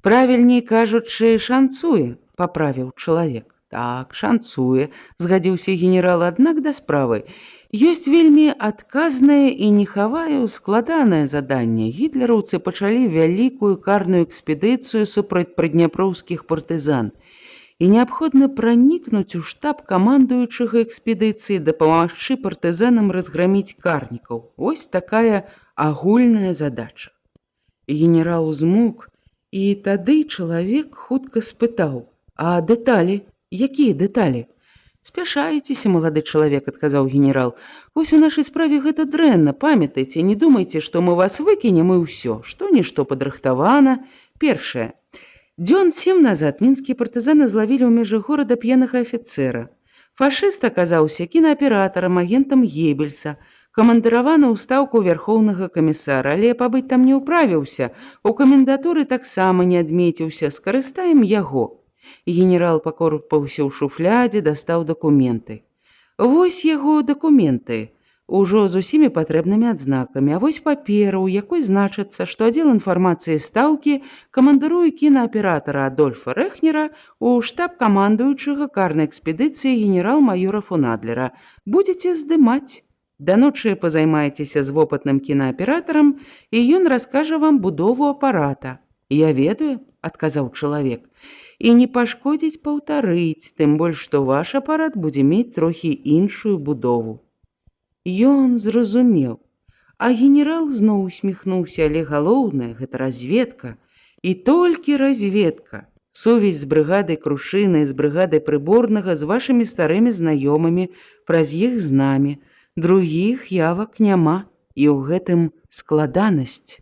Правільней кажучы, шанцуе, паправіў чалавек. Так, шанцуе, згадзіўся генерал, аднак да справы. Ёсць вельмі адказнае і не хаваю складанае заданне. Гітлераўцы пачалі вялікую карную экспедыцыю супраць прыдняпроўскіх партызан. і неабходна пранікнуць у штаб камандуючага экспедыцыі, дапамагчы партызанам разграміць карнікаў. Вось такая агульная задача. Генерал змоўк, і тады чалавек хутка спытаў: «А дэталі? Якія дэталі?» «Спяшаецеся, малады чалавек», — адказаў генерал. «Вось у нашай справе гэта дрэнна, памятайце, не думайце, што мы вас выкінем і ўсё, што-нішто падрыхтавана. Першае. Дзён 7 назад мінскія партызаны злавілі ў межах горада п'янага афіцэра. Фашыст аказаўся кінааператарам, агентам Геббельса, камандыраваны ў стаўку вярхоўнага камісара, але пабыць там не ўправіўся, у камендатуры таксама не адмеціўся, скарыстаем яго». Генерал пакорпаўся ў шуфлядзе, дастаў дакументы. Вось яго дакументы, ужо з усімі патрэбнымі адзнакамі, а вось папера, у якой значыцца, што аддзел інфармацыі стаўкі камандыруе кінааператара Адольфа Рэхнера ў штаб камандуючага карнай экспедыцыі генерал-маёра фон Адлера. Будзеце здымаць. Да ночы пазаймаецеся з вопытным кінааператарам, і ён раскажа вам будову апарата. «Я ведаю», — адказаў чалавек, «і не пашкодзіць паўтарыць, тым больш, што ваш апарат будзе мець трохі іншую будову». Ён зразумеў, а генерал зноў усміхнуўся, але галоўнае — гэта разведка. І толькі разведка. Сувязь з брыгадай Крушыны, з брыгадай Прыборнага, з вашымі старымі знаёмымі, праз іх з намі. Другіх явак няма, і ў гэтым складанасць.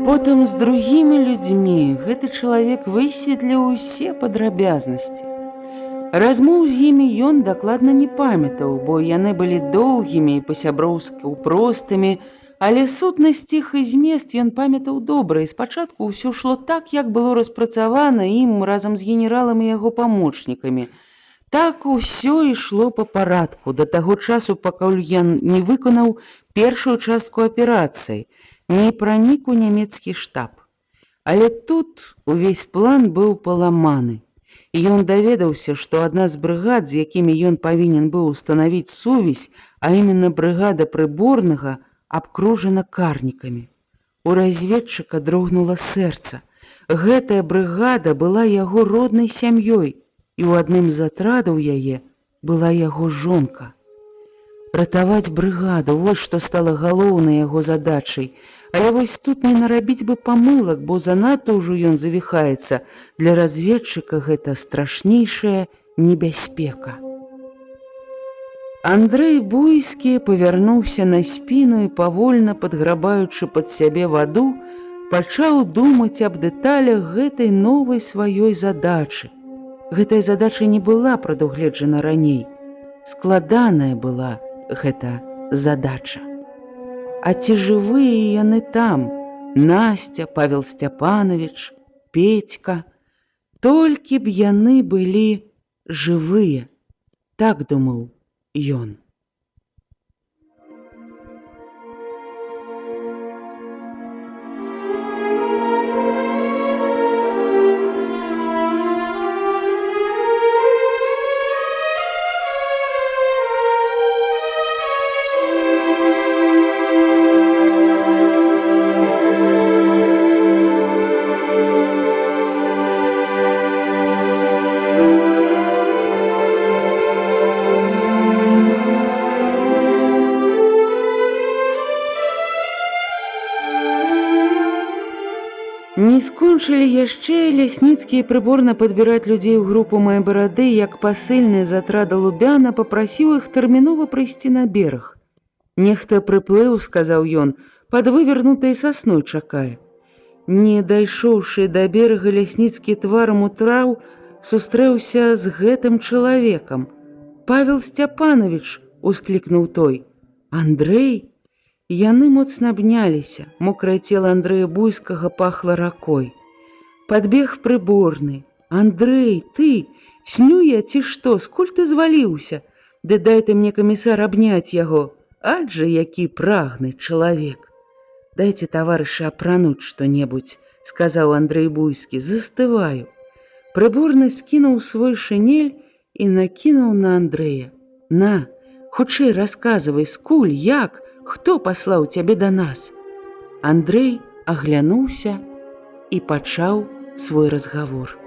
Потым з другімі людзьмі гэты чалавек высветліў усе падрабязнасці. Размоў з імі ён дакладна не памятаў, бо яны былі доўгімі і па-сяброўску простымі, але сутнасць іх і змест ён памятаў добра, і спачатку ўсё шло так, як было распрацавана ім разам з генералам і яго памочнікамі. Так усё ішло па парадку, да таго часу, пакуль ён не выканаў першую частку аперацыі, не пранік у нямецкі штаб. Але тут увесь план быў паламаны. І ён даведаўся, што адна з брыгад, з якімі ён павінен быў устанавіць сувязь, а іменно брыгада Прыборнага, абкружана карнікамі. У разведчыка дрогнула сэрца. Гэтая брыгада была яго роднай сям'ёй, і ў адным з атрадаў яе была яго жонка. Ратаваць брыгаду, вось што стала галоўнай яго задачай. Але вось тут не нарабіць бы памылак, бо занадта ўжо ён завіхаецца. Для разведчыка гэта страшнейшая небяспека. Андрэй Буйскі павярнуўся на спіну і, павольна падграбаючы пад сябе ваду, пачаў думаць аб дэталях гэтай новай сваёй задачы. Гэтая задача не была прадугледжана раней. Складаная была гэта задача. А ці жывыя яны там? Настя, Павел Сцяпанович, Петька. Толькі б яны былі жывыя, так думаў ён. Не скончылі яшчэ Лясніцкі і Прыборна падбіраць людзей у групу Майбарады, як пасыльны з атрада Лубяна папрасіў іх тэрмінова прыйсці на бераг. Нехта прыплыў, сказаў ён, пад вывернутай сасной чакае. Не дайшоўшы да берага, Лясніцкі тварам у траў сустрэўся з гэтым чалавекам. «Павел Сцяпанович!» — усклікнуў той. «Андрэй?» Яны моцна абняліся, мокрае цела Андрэя Буйскага пахла ракой. Падбег Прыборны. «Андрэй, ты? Сню я ці што? Скуль ты зваліўся? Ды дайте мне, камісар, абняць яго. Адже які прагны чалавек. Дайте, таварышы, апрануць што-небудзь, сказаў Андрэй Буйскі, застываю. Прыборны скінуў свой шынель і накінуў на Андрэя. На, хутчэй расказвай, скуль, як, хто паслаў цябе да нас? Андрэй аглянуўся і пачаў свой разгавор.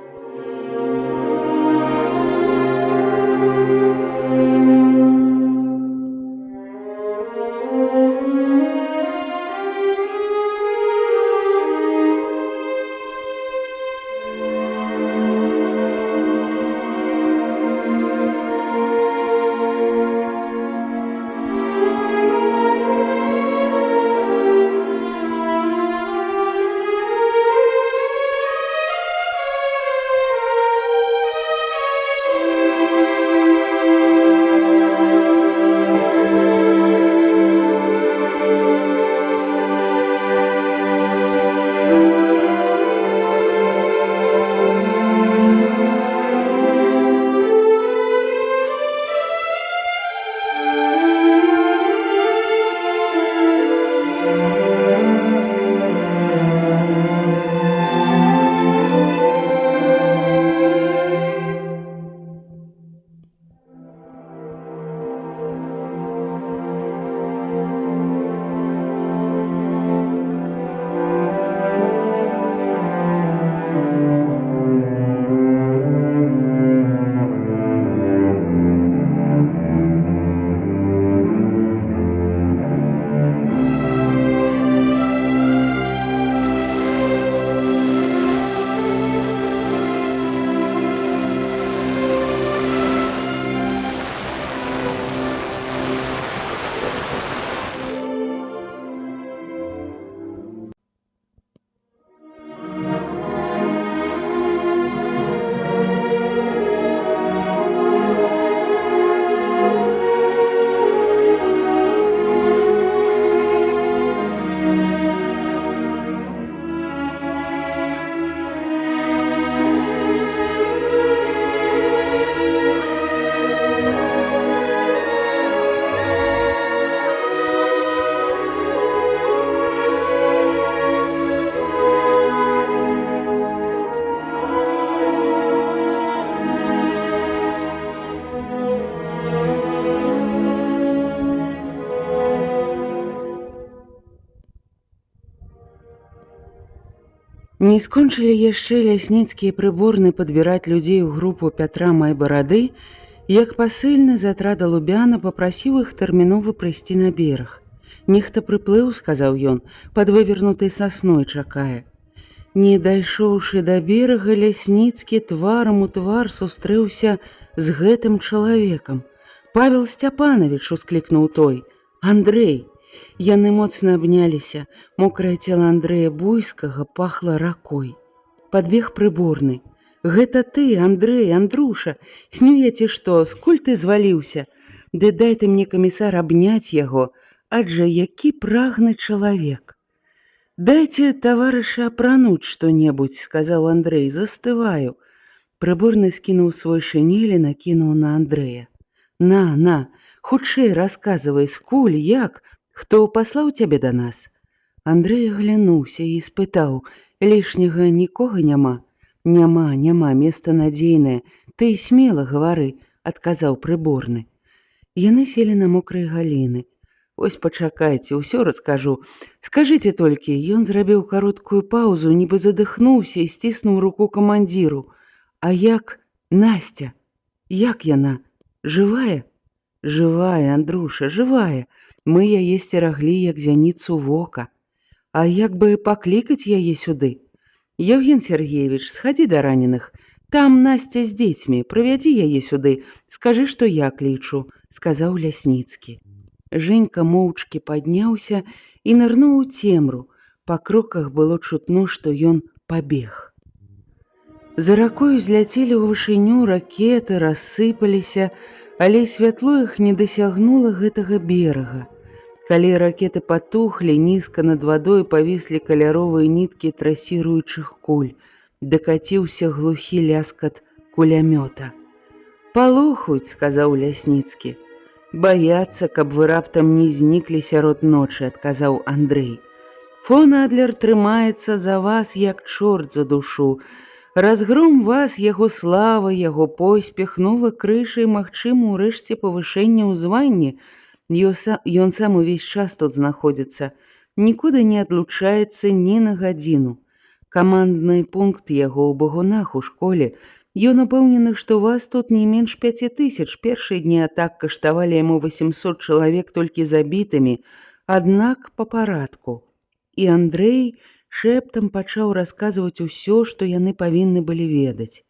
Не скончылі яшчэ лясніцкія прыборны падбіраць людзей у групу Пятра Майбарады, як пасыльны з атрада Лубяна папрасіў іх тэрмінова прыйсці на бераг. Нехта прыплыў, сказаў ён, пад вывернутай сасной чакае. Не дайшоўшы да берага, Лясніцкі тварам у твар сустрэўся з гэтым чалавекам. «Павел Степанович!» — усклікнуў той. «Андрэй!» Яны моцна абняліся. Мокрае цела Андрэя Буйскага пахла ракой. Падбег прыборны. «Гэта ты, Андрэй, Андруша! Снюе ці што, скуль ты зваліўся? Ды дай ты мне, камісар, абняць яго, адже які прагны чалавек!» «Дайце, таварышы, апрануць што-небудзь», — сказаў Андрэй, — «застываю». Прыборны скінуў свой шынель і накінуў на Андрэя. На, хутчэй расказвай, скуль, як, хто паслаў цябе да нас? Андрэй аглянуўся і спытаў: «Лішняга нікога няма?» Няма, месца надзейнае, ты смела гавары», — адказаў прыборны. Яны селі на мокрай галіны. «Ось пачакайце, усё раскажу. Скажыце толькі», — ён зрабіў кароткую паўзу, нібы задыхнуўся і сціснуў руку камандзіру. «А як Настя? Як яна? Жывая?» «Жывая, Андруша, жывая. Мы яе сцераглі, як зяніцу вока. А як бы паклікаць яе сюды? Евген Сергеевич, схадзі да раненых. Там Настя з дзецьмі, прывядзі яе сюды, скажы, што я клічу», — сказаў Лясніцкі. Женька моўчкі падняўся і нырнуў у цемру. Па кроках было чутно, што ён пабег. За ракою зляцелі ў вышыню ракеты, рассыпаліся, але святло іх не дасягнула гэтага берага. Калі ракеты патухлі, нізка над вадой павіслі каляровыя ніткі трасіруючых куль. Дакаціўся глухі ляскат кулямёта. Палохаюць, сказаў Лясніцкі. Баяцца, каб вы раптам не зніклі сярод ночы, адказаў Андрэй. Фон Адлер трымаецца за вас, як чорт за душу. Разгром вас, яго слава, яго поспех, новы крыж і, магчыма, урэшце павышэнне ў званні. Ён сам увесь час тут знаходзіцца, нікуды не адлучаецца ні на гадзіну. Камандны пункт яго ў багунах у школе. Ён упэўнены, што вас тут не менш 5000. Першыя дні атак каштавалі яму 800 чалавек толькі забітымі, аднак па парадку. І Андрэй шэптам пачаў расказваць усё, што яны павінны былі ведаць.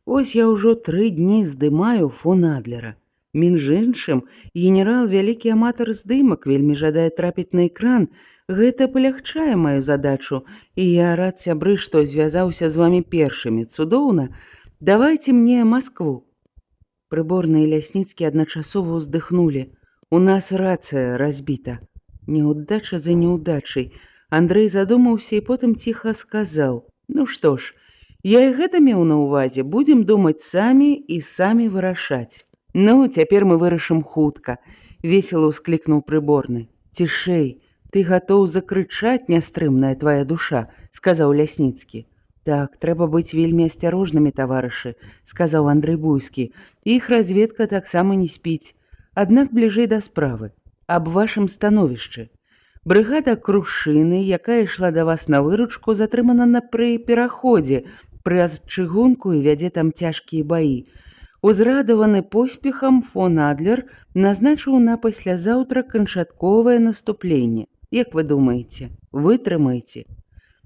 Вось я ўжо 3 дні здымаю фон Адлера. Між іншым, генерал вялікі аматар здымак, вельмі жадае трапіць на экран. Гэта палягчае маю задачу, і я рад, сябры, што звязаўся з вамі першымі. Цудоўна. Давайце мне Маскву. Прыборны і Лясніцкі адначасова ўздыхнулі. У нас рацыя разбіта. Няўдача за няўдачай. Андрэй задумаўся і потым ціха сказаў: ну што ж, я і гэта меў на ўвазе, будзем думаць самі і самі вырашаць. Ну, цяпер мы вырашым хутка, весела ўсклікнуў прыборны. Цішэй, ты гатоў закрычаць, нястрымная твая душа, сказаў Лясніцкі. Так, трэба быць вельмі асцярожнымі, таварышы, сказаў Андрэй Буйскі. Іх разведка таксама не спіць. Аднак бліжэй да справы. Аб вашым становішчы. Брыгада Крушыны, якая ішла да вас на выручку, затрымана пры пераходзе праз чыгунку і вядзе там цяжкія баі. Узрадаваны поспехам, фон Адлер назначыў на паслязаўтра канчатковае наступленне. Як вы думаеце, вытрымаеце?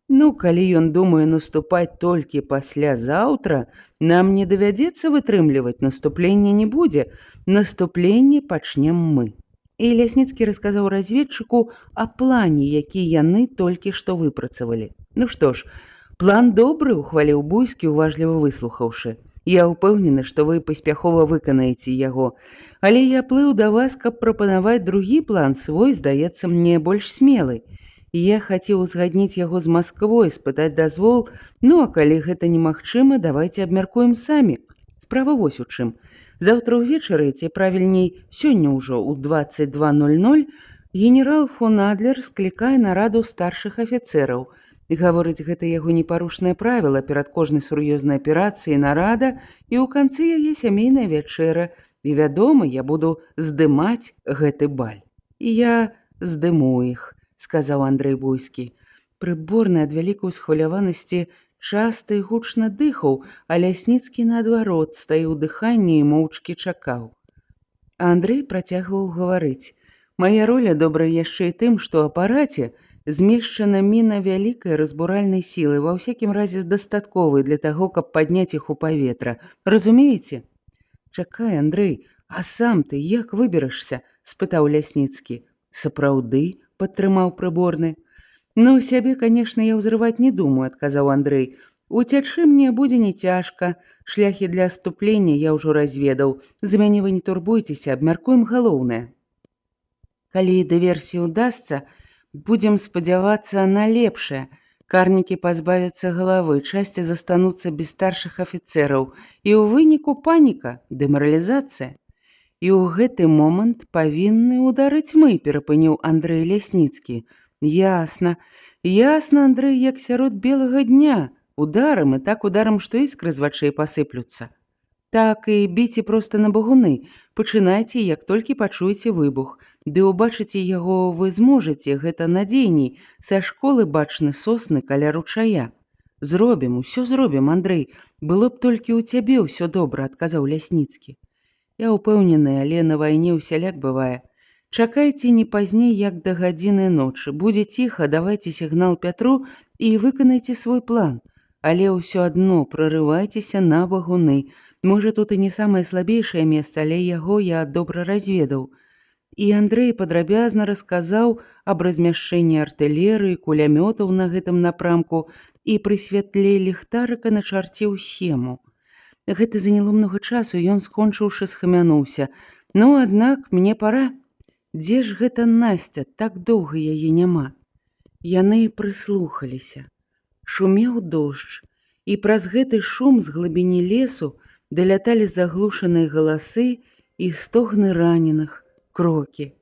Ну, калі ён думае наступаць толькі паслязаўтра, нам не давядзецца вытрымліваць, наступленне не будзе. Наступленне пачнем мы. І Лясніцкі расказаў разведчыку о плане, які яны толькі што выпрацавалі. Ну што ж, план добры, ухваліў Буйскі, уважліва выслухаўшы. Я ўпэўнены, што вы паспяхова выканаеце яго. Але я плыў да вас, каб прапанаваць другі план, свой, здаецца мне, больш смелы. Я хацеў узгадніць яго з Масквой, спытаць дазвол. Ну, а калі гэта немагчыма, давайце абмяркуем самі. Справа вось у чым. Заўтра ўвечары, ці правільней, сёння ўжо ў 22:00, генерал фон Адлер склікае нараду старшых афіцэраў. Гаворыць, гэта яго непарушнае правіла, перад кожнай сур'ёзнай аперацыяй нарада і ў канцы яе сямейная вячэра. І вядома, я буду здымаць гэты баль. І я здыму іх, сказаў Андрэй Буйскі. Прыборны ад вялікай усхваляванасці часта і гучна дыхаў, а Лясніцкі, наадварот, стаіў дыханне і моўчкі чакаў. А Андрэй працягваў гаварыць. Мая роля добрая яшчэ і тым, што ў апараце змешчана міна вялікай разбуральнай сілы, ва ўсякім разе дастатковай для таго, каб падняць іх у паветра. Разумееце? Чакай, Андрэй, а сам ты як выберешся? Спытаў Лясніцкі. Сапраўды, падтрымаў прыборны. Ну, сябе, конечно, я ўзрываць не думаю, адказаў Андрэй. Уцячы мне будзе не цяжка. Шляхі для адступлення я ўжо разведаў. За мяне вы не турбуйцеся, абмяркуем галоўнае. Калі дыверсія ўдасца, будзем спадзявацца на лепшае. Карнікі пазбавяцца галавы, часці застануцца без старшых афіцэраў. І ў выніку паніка, дэмаралізацыя. І ў гэты момант павінны ўдарыць мы, перапыніў Андрэй Лясніцкі. Ясна, Андрэй, як сярод белага дня. Ударам і так ударам, што іскры з вачэй пасыплюцца. Так і біце проста на багуны. Пачынайце, як толькі пачуеце выбух. Ды ўбачыце яго вы зможаце, гэта надзейней. Са школы бачны сосны каля ручая. Зробім, усё зробім, Андрэй. Было б толькі ў цябе ўсё добра, адказаў Лясніцкі. Я ўпэўнены, але на вайне ўсяляк бывае. Чакайце не пазней, як да гадзіны ночы. Будзе ціха, давайце сігнал Пятру і выканайце свой план. Але ўсё адно прарывайцеся на багуны. Можа, тут і не самае слабейшае месца, але яго я добра разведаў. І Андрэй падрабязна расказаў аб размяшчэнні артылерыі, кулямётаў на гэтым напрамку і пры святле ліхтарыка начарціў схему. Гэта заняло многа часу, ён, скончыўшы, схамянуўся. Ну, аднак, мне пара. Дзе ж гэта Насця? Так доўга яе няма. Яны прыслухаліся. Шумеў дождж, і праз гэты шум з глыбіні лесу даляталі заглушаныя галасы і стогны раненых, крокі.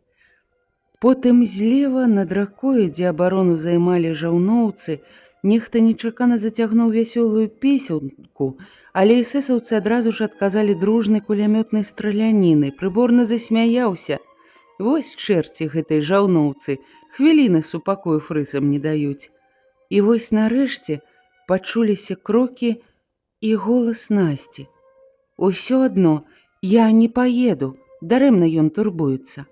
Потым злева над ракою, дзе абарону займалі жаўноўцы, нехта нечакана зацягнуў вясёлую песенку, але эсэсаўцы адразу ж адказалі дружнай кулямётнай стралянінай, прыборна засмяяўся. Вось чэрці гэтай жаўноўцы, хвіліны супакою фрыцам не даюць. І вось нарэшце пачуліся крокі і голас Насці. «Усё адно, я не паеду, дарэмна ён турбуецца».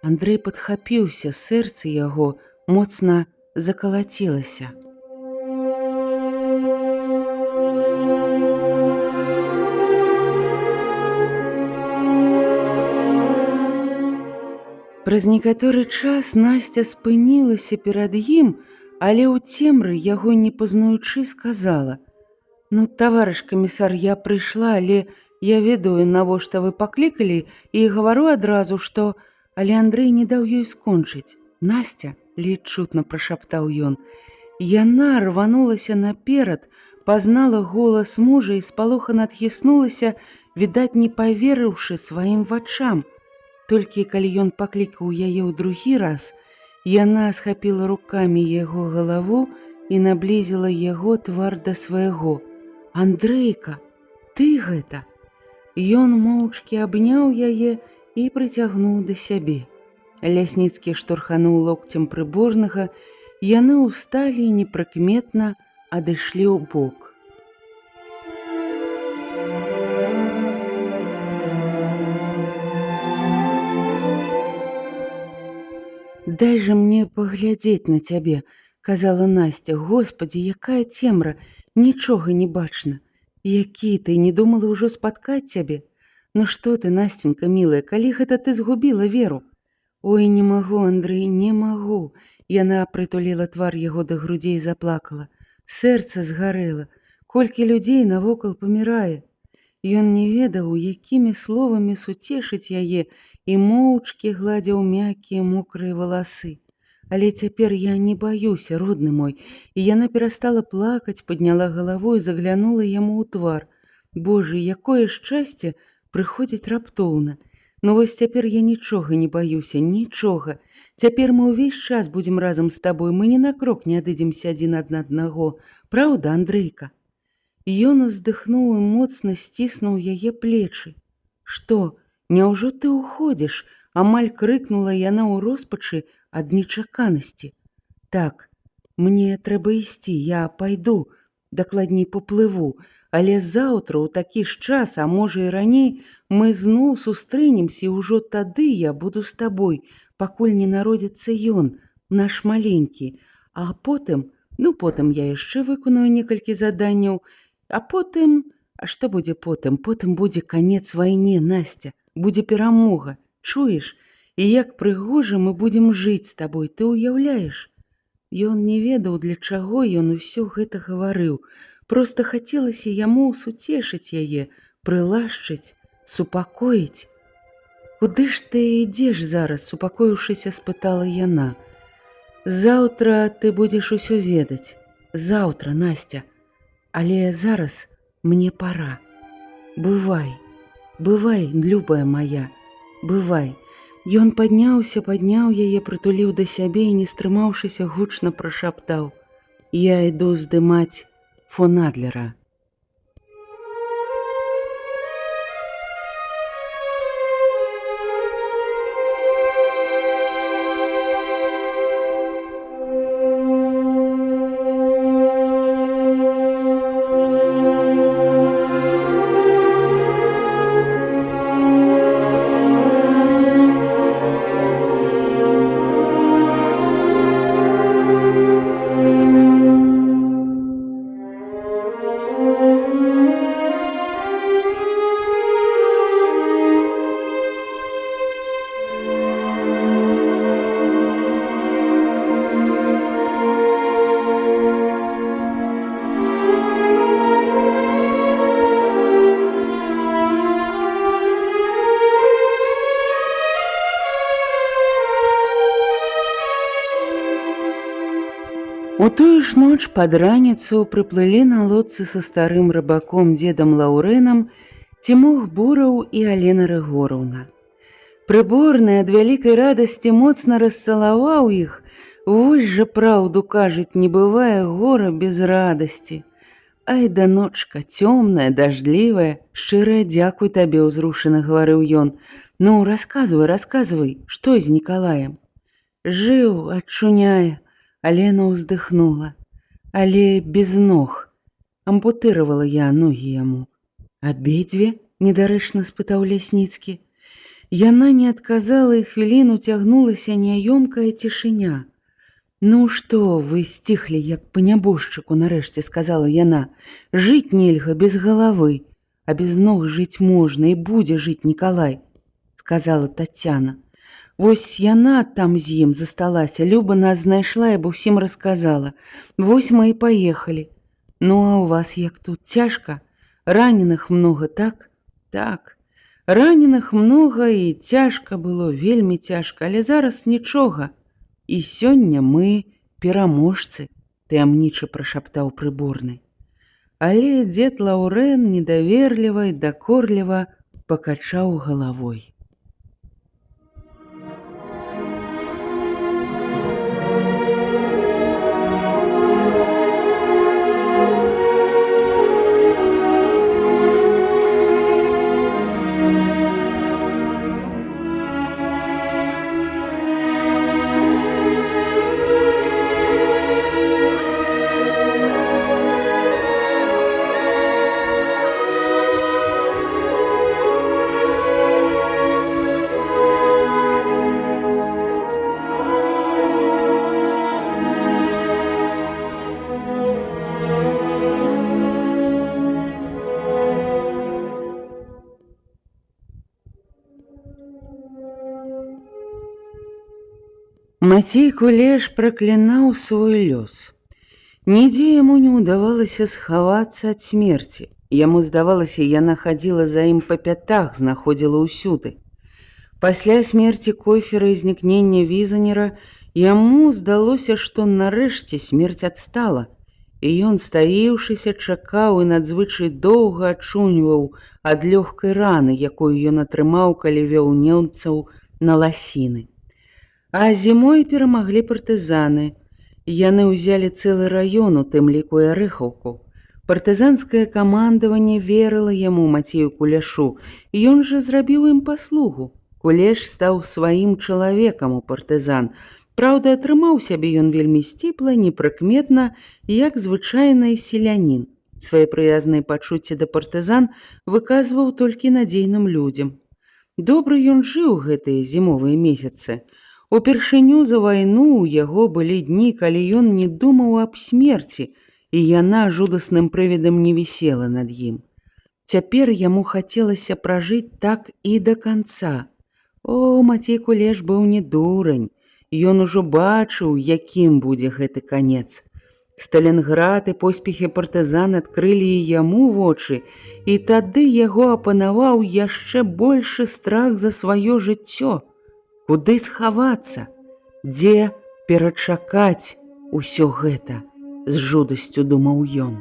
Андрэй падхапіўся, сэрца яго моцна закалацілася. Праз некаторы час Насця спынілася перад ім, але ў цемры яго не пазнаючы сказала: «Ну, таварыш камісар, я прыйшла, але я ведаю, навошта вы паклікалі, і гавару адразу, што...» Але Андрэй не даў ёй скончыць. «Насця», — ледзь чутна прашаптаў ён. Яна рванулася наперад, пазнала голас мужа і спалохана адхіснулася, відаць, не паверыўшы сваім вачам. Толькі калі ён паклікаў яе ў другі раз, яна схапіла рукамі яго галаву і наблізіла яго твар да свайго. «Андрэйка, ты гэта?» Ён моўчкі абняў яе і прыцягнуў да сябе. Лясніцкі штурхануў локцем прыборнага, яны ўсталі і непрыкметна адышлі ў бок. «Дай жа мне паглядзець на цябе», — казала Насця. «Господі, якая цемра, нічога не бачна. Які ты, не думала ўжо спаткаць цябе? Ну што ты, Насценька, мілая, калі гэта ты згубіла веру?» «Ой, не магу, Андрэй, не магу». Яна прытуліла твар яго да грудзей і заплакала. Сэрца згарэла. Колькі людзей навокал памірае. Ён не ведаў, якімі словамі суцешыць яе, і моўчкі гладзіў мяккія мокрыя валасы. «Але цяпер я не баюся, родны мой». І яна перастала плакаць, падняла галаву і заглянула яму ў твар. «Божа, якое шчасце прыходзіць раптоўна. Ну вось цяпер я нічога не баюся, нічога. Цяпер мы ўвесь час будзем разам з табой, мы ні на крок не адыдземся адзін ад аднаго. Праўда, Андрейка?» Ён уздыхнуў і моцна сціснуў яе плечы. «Што, няўжо ты ўходзіш?» — амаль крыкнула яна ў роспачы ад нечаканасці. «Так, мне трэба ісці, я пайду, дакладней паплыву. Але заўтра ў такі ж час, а можа і раней, мы зноў сустрэнемся, і ўжо тады я буду з табой, пакуль не народзіцца ён, наш маленькі. А потым, потым я яшчэ выканаю некалькі заданняў, а потым... А што будзе потым? Потым будзе канец вайне, Насця, будзе перамога, чуеш? І як прыгожа мы будзем жыць з табой, ты ўяўляеш?» Ён не ведаў, для чаго ён усё гэта гаварыў. Проста хацелася яму суцешыць яе, прылашчыць, супакоіць. «Куды ж ты ідзеш зараз?» — супакоіўшыся, спытала яна. «Заўтра ты будзеш усё ведаць. Заўтра, Насця. Але зараз мне пара. Бывай, бывай, любая моя, бывай». Ён падняўся, падняў яе, прытуліў да сябе і, не стрымаўшыся, гучна прашаптаў: «Я іду здымаць фон Адлера». У тую ж ноч пад раніцу прыплылі на лодцы са старым рыбаком дзедам Лаўрэнам Цімох Бураў і Алена Рыгораўна. Прыборны ад вялікай радасці моцна расцалаваў іх. Вось жа праўду кажуць, не бывае гора без радасці. Ай да ночка, цёмная, дажджлівая, шчырая дзякуй табе, ўзрушана гаварыў ён. Ну, расказвай, што з Нікалаем? Жыў, адчуняе, Алена ўздыхнула. Але без ног. Ампутыравала я ногі яму. Абедзве? Недарэчна спытаў Лясніцкі. Яна не адказала, і хвіліну цягнулася няёмкая цішыня. Ну што, вы сціхлі, як па нябожчыку, нарэшце сказала яна. Жыць нельга без галавы, а без ног жыць можна, і будзе жыць Нікалай, сказала Таццяна. Вось яна там з ім засталася, Люба нас знайшла і аб усім расказала. Вось мы і паехалі. Ну, а у вас як тут, цяжка? Раненых много, так? Так. Раненых много, і цяжка было, вельмі цяжка, але зараз нічога. І сёння мы пераможцы, таямніча прашаптаў прыборны. Але дзед Лаўрэн недаверліва і дакорліва пакачаў галавой. Мацей Кулеш праклінаў свой лёс. Нідзе яму не ўдавалася схавацца ад смерці. Яму здавалася, яна хадзіла за ім па пятах, знаходзіла ўсюды. Пасля смерці Койфера і знікнення Візанера яму здалося, што нарэшце смерць адстала, і ён, стаіўшыся, чакаў і надзвычай доўга ачуньваў ад лёгкай раны, якую ён атрымаў, калі вёў немцаў на ласіны. А зімой перамаглі партызаны. Яны ўзялі цэлы раён, у тым ліку і Арэхаўку. Партызанскае камандаванне верыла яму, Мацею Куляшу, і ён жа зрабіў ім паслугу. Кулеш стаў сваім чалавекам у партызан. Праўда, атрымаў сябе ён вельмі сціпла, непрыкметна, як звычайны селянін. Свае прыязныя пачуцці да партызан выказваў толькі надзейным людзям. Добра ён жыў гэтыя зімовыя месяцы. Упершыню за вайну ў яго былі дні, калі ён не думаў аб смерці, і яна жудасным прывідам не вісела над ім. Цяпер яму хацелася пражыць так і да канца. О, Мацей Кулеш быў не дурань. Ён ужо бачыў, якім будзе гэты канец. Сталінград і поспехі партызан адкрылі і яму вочы, і тады яго апанаваў яшчэ большы страх за сваё жыццё. Куды схавацца? Дзе перачакаць усё гэта? З жудасцю думаў ён.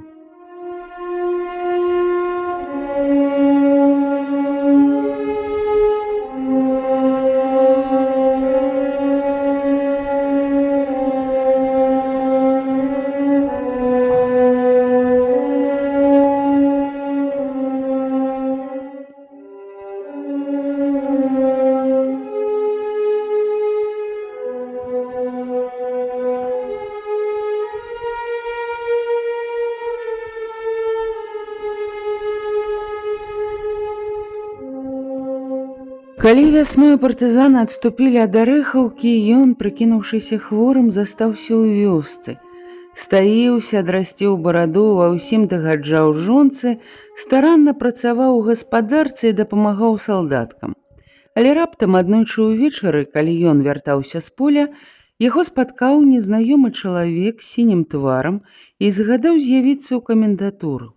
Калі вясною партызаны адступілі ад Арэхаўкі, ён, прыкінуўшыся хворым, застаўся ў вёсцы. Стаіўся, адрасціў бараду, ва ўсім дагаджаў жонцы, старанна працаваў у гаспадарцы і дапамагаў салдаткам. Але раптам аднойчы ўвечары, калі ён вяртаўся з поля, яго спаткаў незнаёмы чалавек з сінім тварам і загадаў з'явіцца ў камендатуру.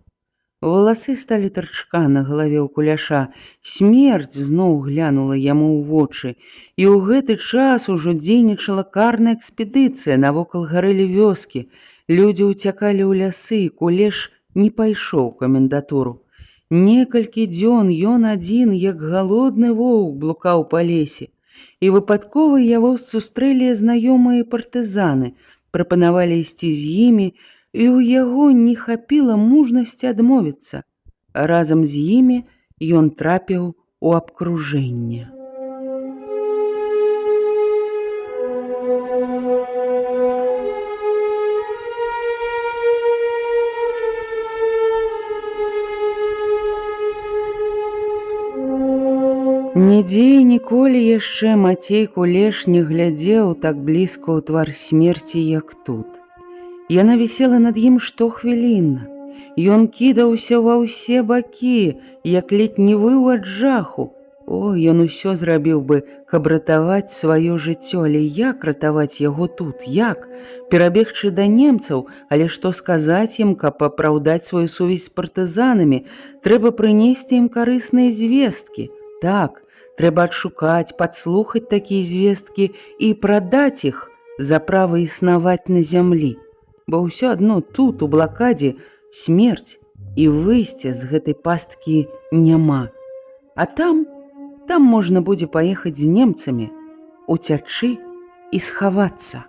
Валасы сталі тарчка на галаве ў Куляша. Смерць зноў глянула яму ў вочы, і ў гэты час ужо дзейнічала карная экспедыцыя, навокал гарэлі вёскі. Людзі ўцякалі ў лясы, і Кулеш не пайшоў у камендатуру. Некалькі дзён ён адзін, як галодны воўк, блукаў па лесе, і выпадкова яго сустрэлі знаёмыя партызаны, прапанавалі ісці з імі, і ў яго не хапіла мужнасці адмовіцца. Разам з імі ён трапіў у абкружэнне. Нідзе і ніколі яшчэ Мацей Кулеш не глядзеў так блізка ў твар смерці, як тут. Яна вісела над ім штохвілінна. Ён кідаўся ва ўсе бакі, як ледь не выў ад жаху. О, ён усё зрабіў бы, каб ратаваць сваё жыццё, але як ратаваць яго тут? Як? Перабегчы да немцаў, але што сказаць ім, каб апраўдаць сваю сувязь з партызанамі? Трэба прынесці ім карысныя звесткі. Так, трэба адшукаць, падслухаць такія звесткі і прадаць іх за права існаваць на зямлі. Бо ўсё адно тут, у блакадзе, смерць, і выйсця з гэтай пасткі няма. А там можна будзе паехаць з немцамі, уцячы і схавацца.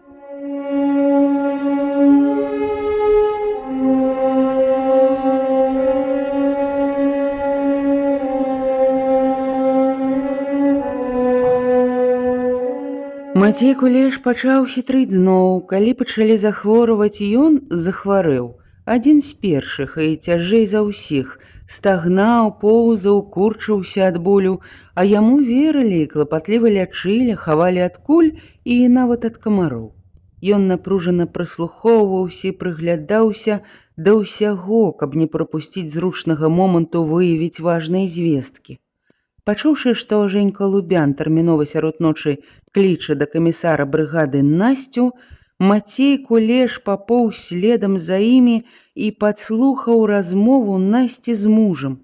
Мацей Кулеш пачаў хітрыць зноў. Калі пачалі захворваць, ён захварэў. Адзін з першых і цяжэй за ўсіх. Стагнаў, поўзаў, курчыўся ад болю, а яму верылі і клапатліва лячылі, хавалі ад куль і нават ад камароў. Ён напружана прыслухоўваўся і прыглядаўся да ўсяго, каб не прапусціць зручнага моманту выявіць важныя звесткі. Пачуўшы, што Жэнька Лубян тэрмінова сярод ночы кліча да камісара брыгады Насцю, Мацей Кулеш папоўз следам за імі і падслухаў размову Насці з мужам.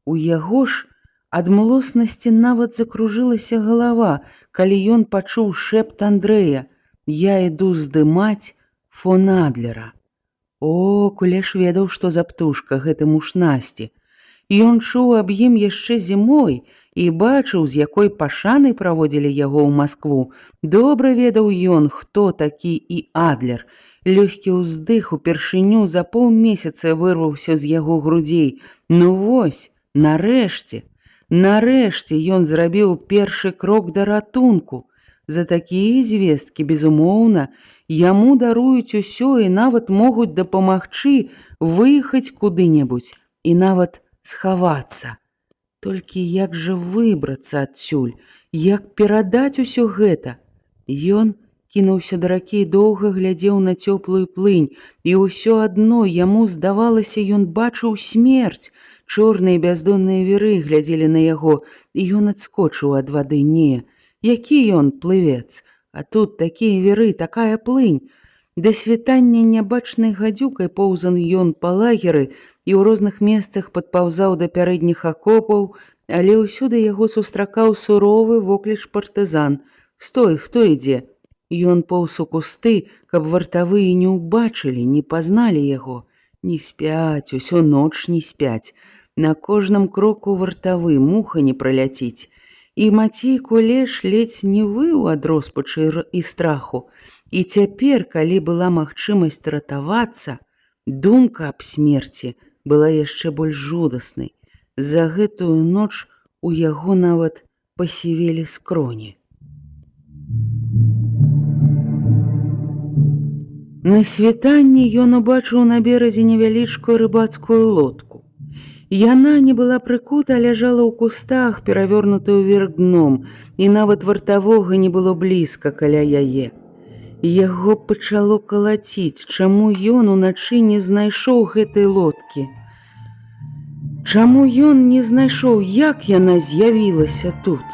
У яго ж ад млоснасці нават закружылася галава, калі ён пачуў шэпт Андрэя: «Я іду здымаць фон Адлера». О, Кулеш ведаў, што за птушка гэты муж Насці. Ён чуў аб ім яшчэ зімой і бачыў, з якой пашанай праводзілі яго ў Маскву. Добра ведаў ён, хто такі і Адлер. Лёгкі ўздых упершыню за паўмесяца вырваўся з яго грудзей. Ну вось, нарэшце ён зрабіў першы крок да ратунку. За такія звесткі, безумоўна, яму даруюць усё і нават могуць дапамагчы выехаць куды-небудзь і нават схавацца. Толькі як жа выбрацца адсюль, як перадаць усё гэта? Ён кінуўся да ракі і доўга глядзеў на цёплую плынь, і ўсё адно яму здавалася, ён бачыў смерць. Чорныя бяздонныя віры глядзелі на яго, і ён адскочыў ад вады. Не, які ён плывец, а тут такія віры, такая плынь. Да світання нябачнай гадзюкай поўзан ён па лагеры і ў розных месцах падпаўзаў да пярэдніх акопаў, але ўсюды яго сустракаў суровы вокліч партызан. «Стой, хто ідзе?» Ён поўз у кусты, каб вартавыя не ўбачылі, не пазналі яго. Не спяць, усю ноч не спяць. На кожным кроку вартавы, муха не праляціць. І Мацей Кулеш ледзь не выў ад роспачы і страху. І цяпер, калі была магчымасць ратавацца, думка аб смерці была яшчэ больш жудаснай. За гэтую ноч у яго нават пасівелі скроні. На світанні ён убачыў на беразе невялічкую рыбацкую лодку. Яна не была прыкута, а ляжала ў кустах, перавёрнутая ўверх дном, і нават вартавога не было блізка каля яе. Яго пачало калаціць, чаму ён уначы не знайшоў гэтай лодкі. Чаму ён не знайшоў, як яна з'явілася тут?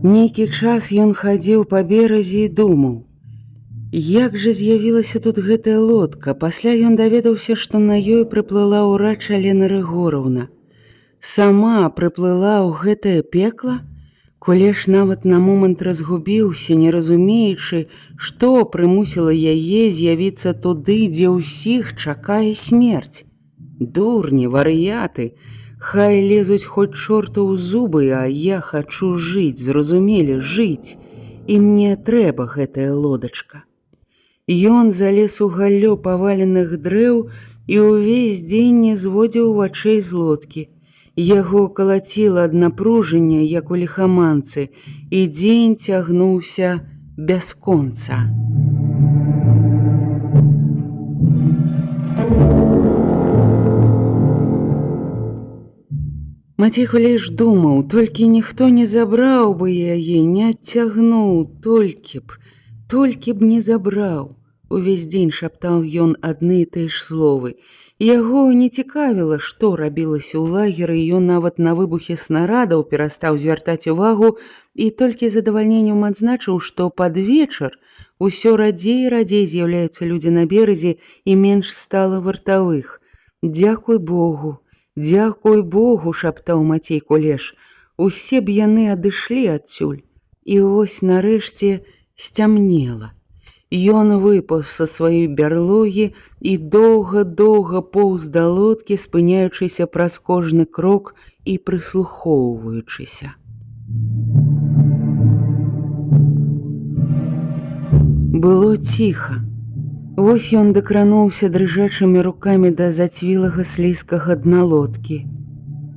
Нейкі час ён хадзіў па беразе і думаў. Як жа з'явілася тут гэтая лодка? Пасля ён даведаўся, што на ёй прыплыла ўрач Алена Рыгораўна. Сама прыплыла ў гэтае пекла? Кулеш нават на момант разгубіўся, не разумеючы, што прымусіла яе з'явіцца туды, дзе ўсіх чакае смерць. Дурні, вар'яты, хай лезуць хоць чорту ў зубы, а я хачу жыць, зразумелі, жыць. І мне трэба гэтая лодачка. Ён залез у галлё паваленых дрэў і ўвесь дзень не зводзіў вачэй з лодкі. Яго калаціла ад напружання, як у ліхаманцы, і дзень цягнуўся бясконца. Мацей Кулеш думаў, толькі ніхто не забраў бы яе, не адцягнуў, толькі б не забраў. Увесь дзень шаптаў ён адны і тыя ж словы. Яго не цікавіла, што рабілася ў лагеры, ён нават на выбухе снарадаў перастаў звяртаць увагу і толькі з задавальненнем адзначыў, што пад вечар усё радзей і радзей з'яўляюцца людзі на беразе і менш стала вартавых. Дзякуй Богу, шаптаў Мацей Кулеш. Усе б яны адышлі адсюль. І вось нарэшце сцямнела. Ён выпаўз са сваёй бярлогі і доўга-доўга поўз да лодкі, спыняючыся праз кожны крок і прыслухоўваючыся. Было ціха. Вось ён дакрануўся дрыжачымі рукамі да зацвілага слізкага дна лодкі.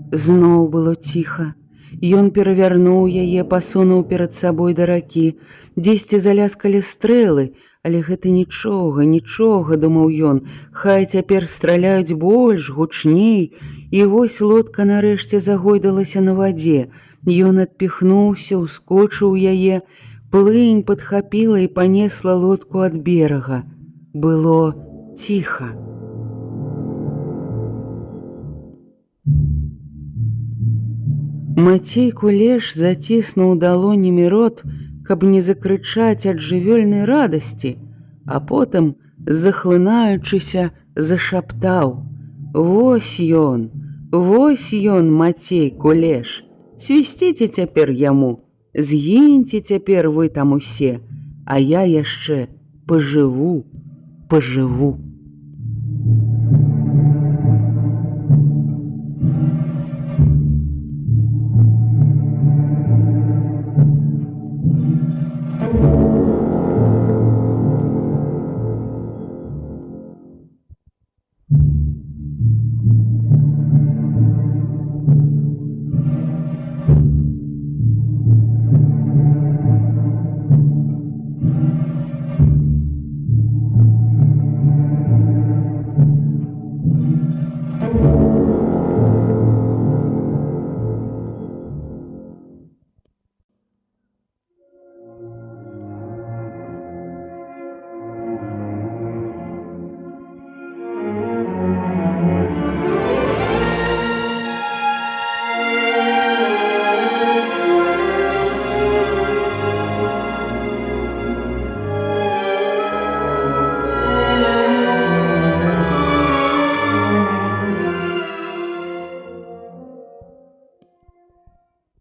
Зноў было ціха. Ён перавярнуў яе, пасунуў перад сабой да ракі. Дзесьці заляскалі стрэлы, але гэта нічога, думаў ён. Хай цяпер страляюць больш, гучней. І вось лодка нарэшце загойдалася на вадзе. Ён адпіхнуўся, ускочыў яе. Плынь падхапіла і панесла лодку ад берага. Было ціха. Мацей Кулеш заціснуў далонямі рот, каб не закрычаць ад жывёльнай радасці, а потым, захлынаючыся, зашаптаў: Вось ён, Мацей Кулеш, свісціце цяпер яму, згіньце цяпер вы там усе, а я яшчэ пажыву.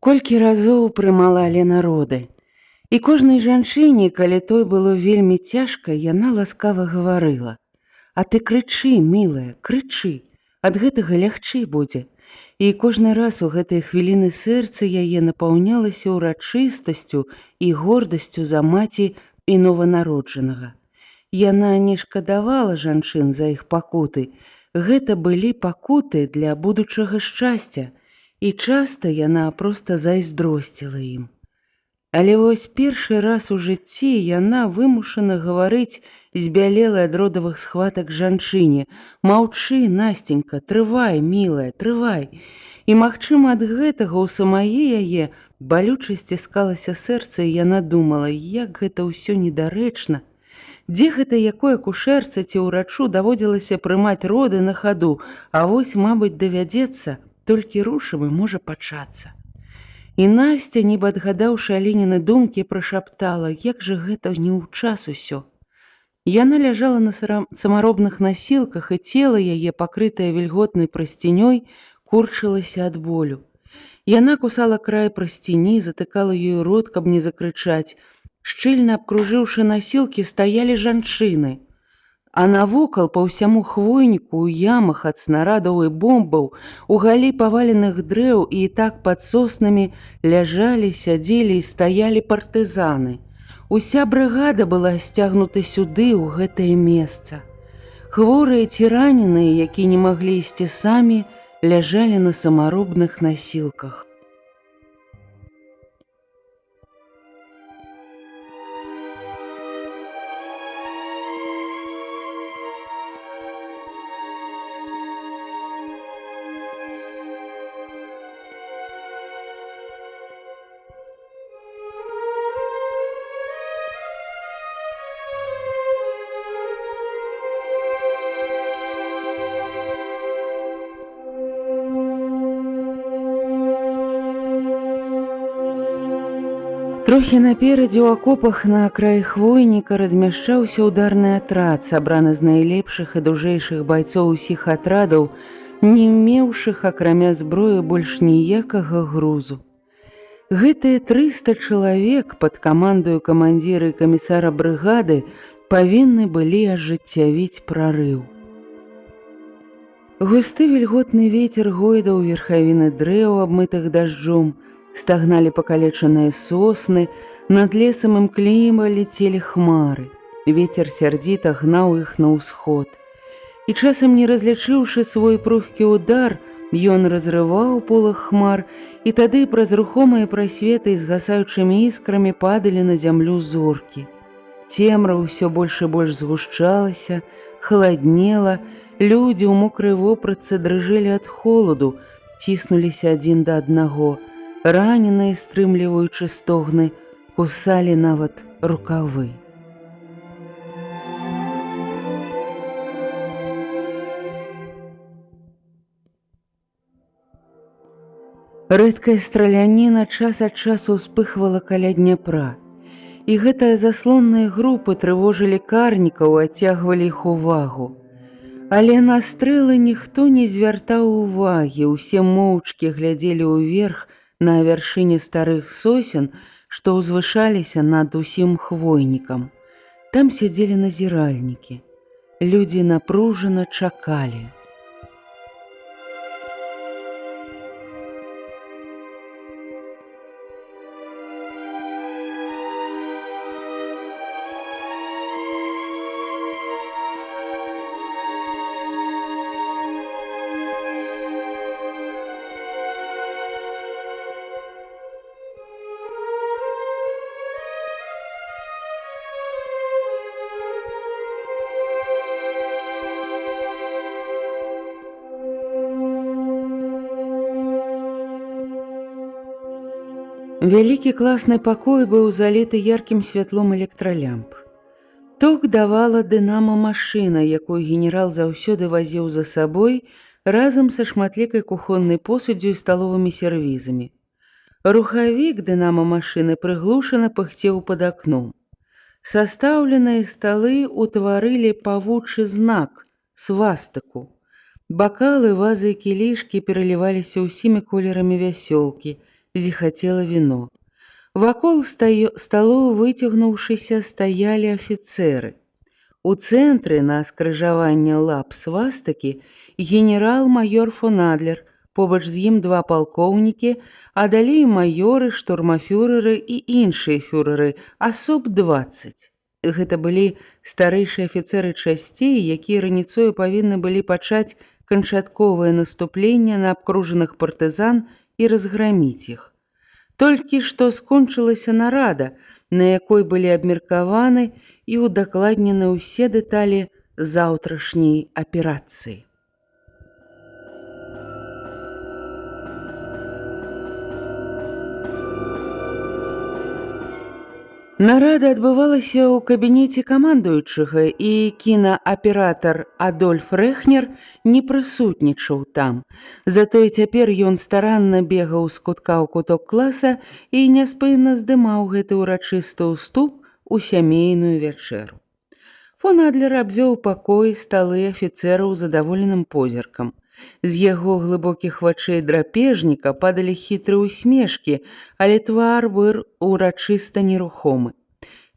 Колькі разоў прымала Алена роды. І кожнай жанчыне, калі той было вельмі цяжка, яна ласкава гаварыла: А ты крычы, мілая, крычы, ад гэтага лягчэй будзе. І кожны раз у гэтыя хвіліны сэрца яе напаўнялася ўрачыстасцю і гордасцю за маці і нованароджанага. Яна не шкадавала жанчын за іх пакуты. Гэта былі пакуты для будучага шчасця. І часта яна проста зайздросціла ім. Але вось першы раз у жыцці яна вымушана гаварыць збялелай ад родавых схватак жанчыне: Маўчы, Насценька, трывай, мілая, трывай. І, магчыма, ад гэтага ў самае яе балюча сціскалася сэрца, і яна думала, як гэта ўсё недарэчна. Дзе гэта якой акушэрцы ці ўрачу даводзілася прымаць роды на хаду, а вось, мабыць, давядзецца, толькі рушым і можа пачацца. І Насця, нібы адгадаўшы Аленіны думкі, прашаптала: як жа гэта не ў час усё. Яна ляжала на самаробных насілках, і цела яе, пакрытае вільготнай прасцінёй, курчылася ад болю. Яна кусала край прасціні, затыкала ёю рот, каб не закрычаць. Шчыльна абкружыўшы насілкі, стаялі жанчыны. А навокал па ўсяму хвойніку, у ямах ад снарадаў і бомбаў, у галі паваленых дрэў і так пад соснамі ляжалі, сядзелі і стаялі партызаны. Уся брыгада была сцягнута сюды, у гэтае месца. Хворыя ці раненыя, якія не маглі ісці самі, ляжалі на самаробных насілках. Трохі наперадзе ў акопах на краі хвойніка размяшчаўся ўдарны атрад, сабраны з найлепшых і дужэйшых байцоў усіх атрадаў, не меўшых, акрамя зброі, больш ніякага грузу. Гэтыя 300 чалавек пад камандаю камандзіра і камісара брыгады павінны былі ажыццявіць прарыў. Густы вільготны вецер гойдаў верхавіны дрэў, абмытых дажджом, стагналі пакалечаныя сосны, над лесам імкліва лецелі хмары. Вецер сярдзіта гнаў іх на ўсход. І часам, не разлічыўшы свой прухкі ўдар, ён разрываў полах хмар, і тады праз рухомыя прасветы з гасаючымі іскрамі падалі на зямлю зоркі. Цемра ўсё больш і больш згушчалася, халаднела, людзі ў мокрай вопратцы дрыжэлі ад холаду, ціснуліся адзін да аднаго, раненыя, стрымліваючы стогны, кусалі нават рукавы. Рэдкая страляніна час ад часу ўспыхвала каля Дняпра, і гэтыя заслонныя групы трывожылі карнікаў, адцягвалі іх увагу. Але на стрэлы ніхто не звяртаў увагі, усе моўчкі глядзелі ўверх на вяршыні старых сосен, што ўзвышаліся над усім хвойнікам. Там сядзелі назіральнікі. Людзі напружана чакалі. Вялікі класны пакой быў заліты яркім святлом электралямп. Ток давала дынама-машына, якую генерал заўсёды вазіў за сабой разам са шматлікай кухоннай посуддзю і сталовымі сервізамі. Рухавік дынама-машыны прыглушана пыхцеў пад акном. Састаўленыя сталы ўтварылі павучы знак – свастыку. Бакалы, вазы і кілішкі пераліваліся ўсімі колерамі вясёлкі, зіхацела віно. Вакол сталоў, выцягнуўшыся, стаялі афіцэры. У цэнтры, на скрыжаванне лап свастыкі, генерал-маёр фон Адлер, побач з ім 2 палкоўнікі, а далей маёры, штурмафюрэры і іншыя фюрэры, асоб 20. Гэта былі старэйшыя афіцэры часцей, якія раніцою павінны былі пачаць канчатковае наступленне на абкружаных партызан і разграміць іх. Толькі што скончылася нарада, на якой былі абмеркаваны і удакладнены ўсе дэталі заўтрашняй аперацыі. Нарада адбывалася ў кабінеце камандуючага, і кінааператар Адольф Рэхнер не прысутнічаў там. Затое цяпер ён старанна бегаў з кутка ў куток класа і няспынна здымаў гэты ўрачысты ўступ у сямейную вячэру. Фон Адлер абвёў пакой, сталы афіцэраў задаволеным позіркам. З яго глыбокіх вачэй драпежніка падалі хітрыя усмешкі, але твар быў урачыста нерухомы.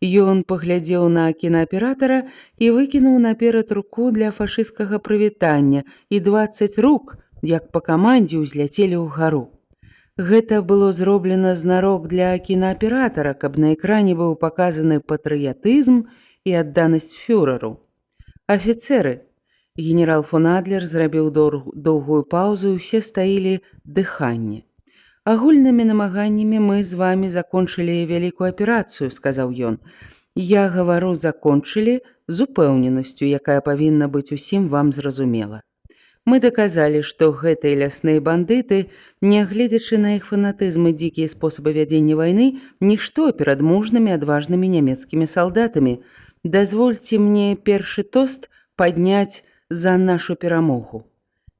Ён паглядзеў на кінааператара і выкінуў наперад руку для фашысцкага прывітання, і 20 рук, як па камандзе, узляцелі ўгару. Гэта было зроблена знарок для кінааператара, каб на экране быў паказаны патрыятызм і адданасць фюрэру. «Афіцэры!» Генерал фон Адлер зрабіў доўгую паўзу, і ўсе стаілі дыханне. «Агульнымі намаганнямі мы з вамі закончылі вялікую аперацыю», — сказаў ён. «Я гавару закончылі з упэўненасцю, якая павінна быць усім вам зразумела. Мы даказалі, што гэтыя лясныя бандыты, нягледзячы на іх фанатызм і дзікія спосабы вядзення вайны, нішто перад мужнымі адважнымі нямецкімі салдатамі. Дазвольце мне першы тост падняць за нашу перамогу».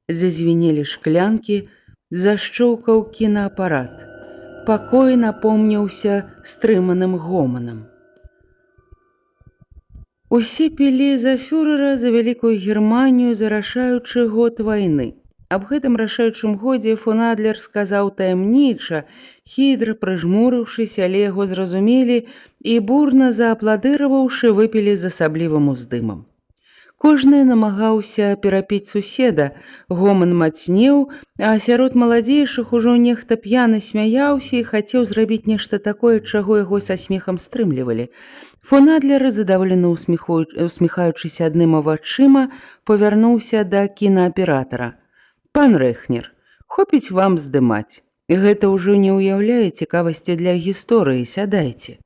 Зазвінелі шклянкі, зашчоўкаў кінаапарат. Пакой напомніўся стрыманым гоманам. Усе пілі за фюрэра, за вялікую Германію, за рашаючы год вайны. Аб гэтым рашаючым годзе фон Адлер сказаў таямніча, хітра прыжмурыўшыся, але яго зразумелі і, бурна заапладыраваўшы, выпілі з асаблівым уздымам. Кожны намагаўся перапіць суседа, гоман мацнеў, а сярод маладзейшых ужо нехта п'яны смяяўся і хацеў зрабіць нешта такое, чаго яго са смехам стрымлівалі. Фон Адлер, задаволена усміхаючыся адныма вачыма, павярнуўся да кінааператара. «Пан Рэхнер, хопіць вам здымаць. Гэта ўжо не ўяўляе цікавасці для гісторыі, сядайце».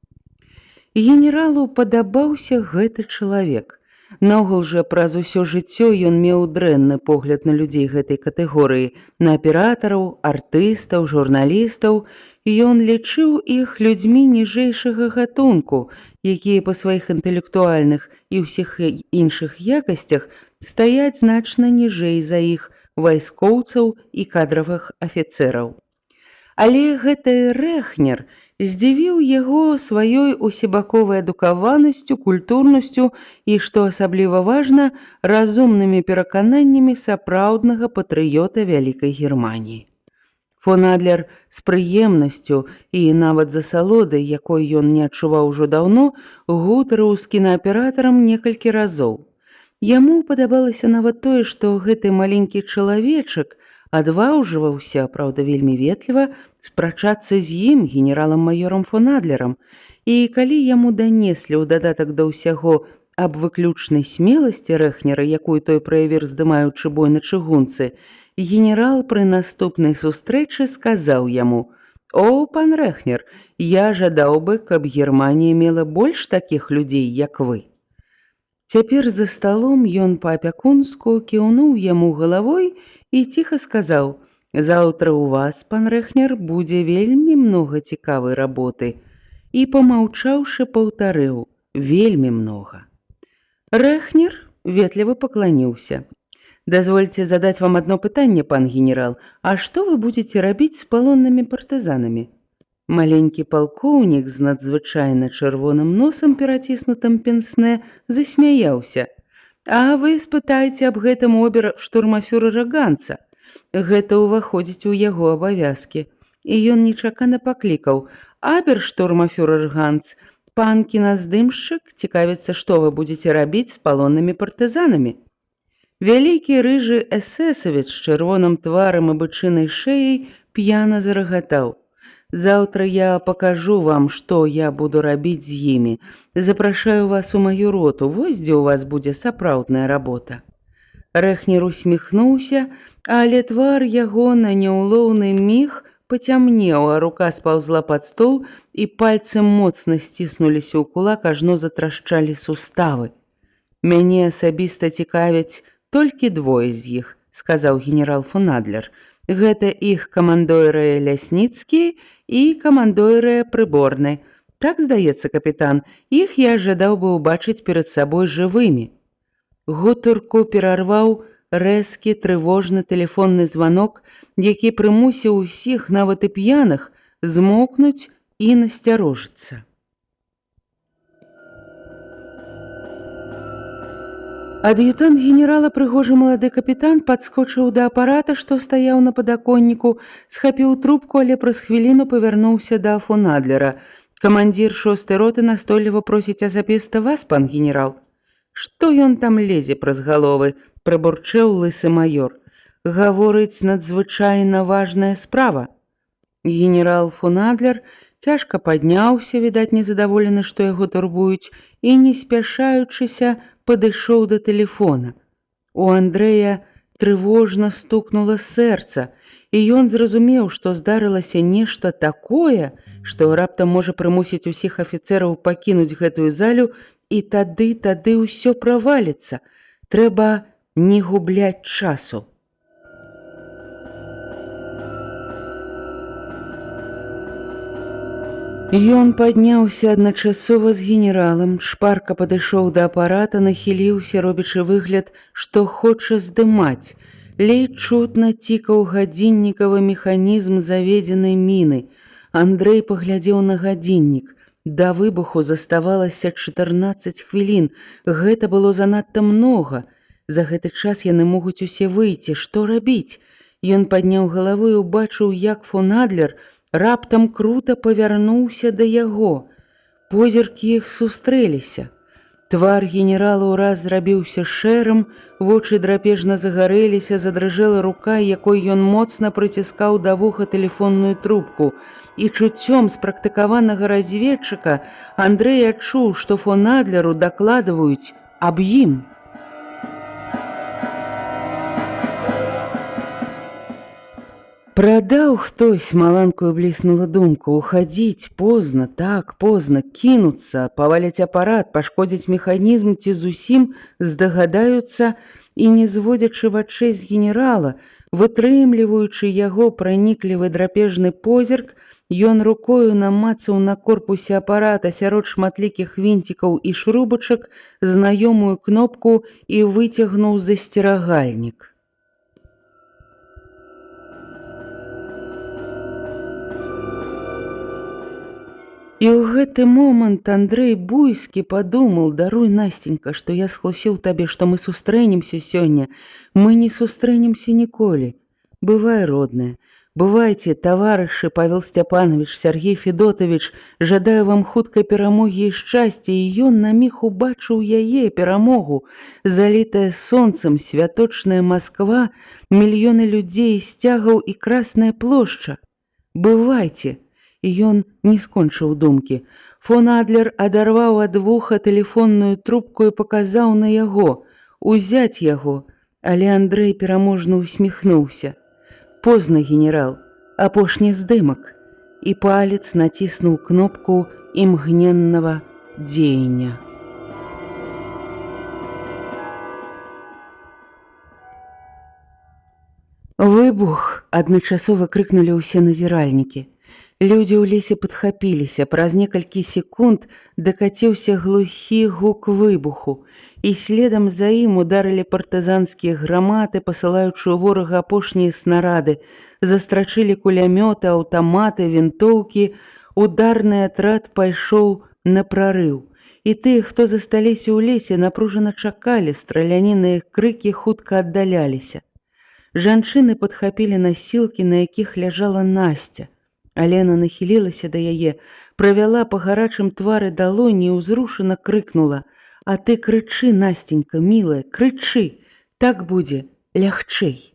Генералу падабаўся гэты чалавек. Наогул жа праз усё жыццё ён меў дрэнны погляд на людзей гэтай катэгорыі, на аператараў, артыстаў, журналістаў, і ён лічыў іх людзьмі ніжэйшага гатунку, якія па сваіх інтэлектуальных і ўсіх іншых якасцях стаяць значна ніжэй за іх вайскоўцаў і кадравых афіцэраў. Але гэты Рэхнер здзівіў яго сваёй усебаковай адукаванасцю, культурнасцю і, што асабліва важна, разумнымі перакананнямі сапраўднага патрыёта вялікай Германіі. Фон Адлер з прыемнасцю і нават з асалодай, якой ён не адчуваў ужо даўно, гутарыў з кінааператарам некалькі разоў. Яму падабалася нават тое, што гэты маленькі чалавечак адважваўся, праўда, вельмі ветліва, спрачацца з ім, генералам-маёрам фон Адлерам, і калі яму данеслі ў дадатак да ўсяго аб выключнай смеласці Рэхнера, якую той праявіў, здымаючы бой на чыгунцы, генерал пры наступнай сустрэчы сказаў яму: «О, пан Рэхнер, я жадаў бы, каб Германія мела больш такіх людзей, як вы». Цяпер за сталом ён па-апякунску кіўнуў яму галавой і ціха сказаў: «Заўтра ў вас, пан Рэхнер, будзе вельмі многа цікавай работы». І, памаўчаўшы, паўтарыў: «Вельмі многа». Рэхнер ветліва пакланіўся. «Дазвольце задаць вам адно пытанне, пан генерал, а што вы будзеце рабіць з палоннымі партызанамі?» Маленькі палкоўнік з надзвычайна чырвоным носам, пераціснутым пенсне, засмяяўся. «А вы спытайце аб гэтым оберштурмфюрэра Ганца. Гэта ўваходзіць у яго абавязкі». І ён нечакана паклікаў: «Аберштурмфюрэр Ганц, пан кіназдымшчык цікавіцца, што вы будзеце рабіць з палоннымі партызанамі». Вялікі рыжы эсэсавец з чырвоным тварам і бычынай шэяй п'яна зарагатаў: «Заўтра я пакажу вам, што я буду рабіць з імі. Запрашаю вас у маю роту, вось дзе ў вас будзе сапраўдная работа». Рэхнер усміхнуўся, але твар яго на няўлоўны міг пацямнеў, а рука спаўзла пад стол, і пальцы моцна сціснуліся ў кулак, ажно затрашчалі суставы. «Мяне асабіста цікавяць толькі двое з іх», — сказаў генерал фон Адлер. «Гэта іх камандойры Лясніцкі і камандойры Прыборны. Так, здаецца, капітан, іх я жадаў бы ўбачыць перад сабой жывымі». Гутарку перарваў рэзкі трывожны тэлефонны званок, які прымусіў усіх, нават і п'яных, змоўкнуць і насцярожыцца. Ад'ютант генерала, прыгожы малады капітан, падскочыў да апарата, што стаяў на падаконніку, схапіў трубку, але праз хвіліну павярнуўся да фон Адлера. «Камандзір 6-й роты настойліва просіць асабіста вас, пан генерал». «Што ён там лезе праз галовы?» – прабурчэў лысы майор. «Гаворыць, надзвычайна важная справа». Генерал фон Адлер цяжка падняўся, відаць, незадаволены, што яго турбуюць, і, не спяшаючыся, падышоў да тэлефона. У Андрэя трывожна стукнула сэрца, і ён зразумеў, што здарылася нешта такое, што раптам можа прымусіць усіх афіцэраў пакінуць гэтую залю, і тады ўсё праваліцца. Трэба не губляць часу. Ён падняўся адначасова з генералам, шпарка падышоў да апарата, нахіліўся, робячы выгляд, што хоча здымаць. Ледзь чутна цікаў гадзіннікавы механізм заведзенай міны. Андрэй паглядзеў на гадзіннік. Да выбуху заставалася 14 хвілін. Гэта было занадта многа. За гэты час яны могуць усе выйти. Што рабіць? Ён падняў галаву і убачыў, як фон Адлер раптам крута павярнуўся да яго. Позіркі іх сустрэліся. Твар генерала ўраз зрабіўся шэрым, вочы драпежна загарэліся, задрыжэла рука, якой ён моцна прыціскаў да вуха тэлефонную трубку. І чуццём спрактыкаванага разведчыка Андрэй адчуў, што фон Адлеру дакладваюць аб ім. Прадаў хтось, маланкую бліснула думка, ухадзіць позна, так, позна, кінуцца, паваляць апарат, пашкодзіць механізм ці зусім здагадаюцца, і не зводзячы вачэй з генерала, вытрымліваючы яго праніклівы драпежны позірк, ён рукою намацаў на корпусе апарата сярод шматлікіх вінцікаў і шрубачак знаёмую кнопку і выцягнуў засцерагальнік. І ў гэты момант Андрэй буйскі падумаў: даруй, Насценька, што я схлусіў табе, што мы сустрэнемся сёння. Мы не сустрэнемся ніколі. Бывай, родная. Бывайце, таварышы Павел Степанович, Сергей Федотович, жадаю вам хуткай перамогі і шчасця. І ён на міг убачыў яе перамогу. Залітая сонцам святочная Москва, мільёны людзей, сцягаў і Красная плошча. Бывайце. І ён не скончыў думкі. Фон Адлер адарваў ад вуха тэлефонную трубку і паказаў на яго. Узяць яго, але Андрэй пераможна усміхнуўся. Позна, генерал, апошні здымак. І палец націснуў кнопку імгненнага дзеяння. Выбух! Адначасова крыкнулі ўсе назіральнікі. Людзі ў лесе падхапіліся, праз некалькі секунд дакаціўся глухі гук выбуху, і следам за ім ударылі партызанскія граматы, пасылаючы ў ворага апошнія снарады, застрачылі кулямёты, аўтаматы, вінтоўкі, ударны атрад пайшоў на прарыў. І тыя, хто засталіся ў лесе, напружана чакалі, страляніны іх крыкі хутка аддаляліся. Жанчыны падхапілі насілкі, на якіх ляжала Насця. Алена нахілілася да яе, правяла па гарачым твары далоні і ўзрушана крыкнула: «А ты крычы, Насценька, мілая, крычы, так будзе лягчэй».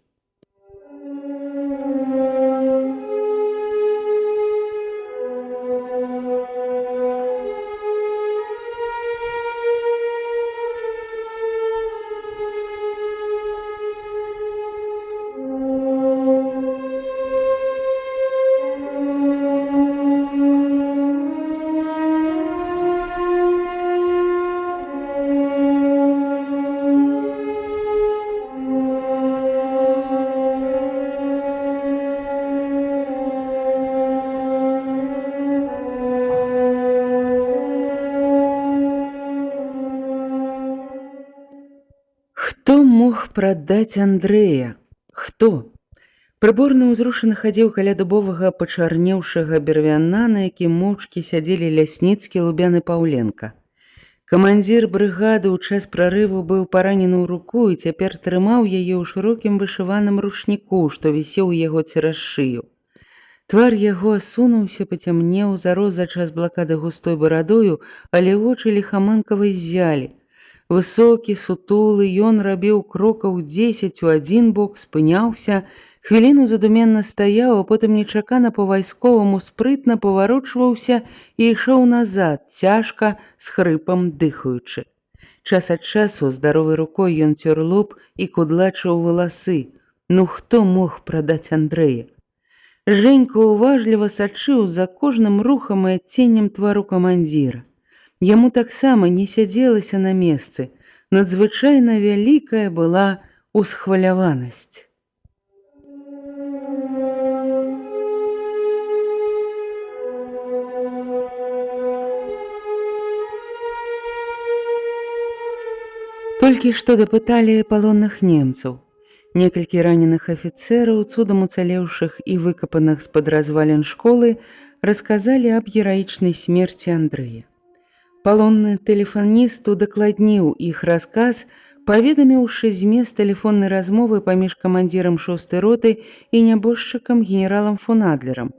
Хто мог прадаць Андрэя? Хто? Прыборны ўзрушана хадзіў каля дубовага пачарнеўшага бервяна, на якім моўчкі сядзелі Лясніцкі, Лубян і Паўленка. Камандзір брыгады ў час прарыву быў паранены ў руку і цяпер трымаў яе ў шырокім вышываным ручніку, што вісеў у яго цераз шыю. Твар яго асунуўся, пацямнеў, зарос за час блакады густой барадою, але вочы ліхаманкава ззялі. Высокі, сутулы, ён рабіў крокаў 10 у адзін бок, спыняўся, хвіліну задуменна стаяў, а потым нечакана па-вайсковаму спрытна паварочваўся і ішоў назад, цяжка, з хрыпам дыхаючы. Час ад часу здаровай рукой ён цёр лоб і кудлачыў валасы. Ну хто мог прадаць Андрэя? Жэнька уважліва сачыў за кожным рухам і адценнем твару камандзіра. Яму таксама не сядзелася на месцы. Надзвычайна вялікая была усхваляванасць. Толькі што дапыталі палонных немцаў. Некалькі раненых афіцэраў, цудам уцалеўшых і выкапаных з-пад развалін школы, расказалі аб гераічнай смерці Андрэя. Палонны тэлефаніст удакладніў іх расказ, паведаміўшы змест тэлефоннай размовы паміж камандзірам 6-й роты і нябожчыкам генералам фон Адлерам.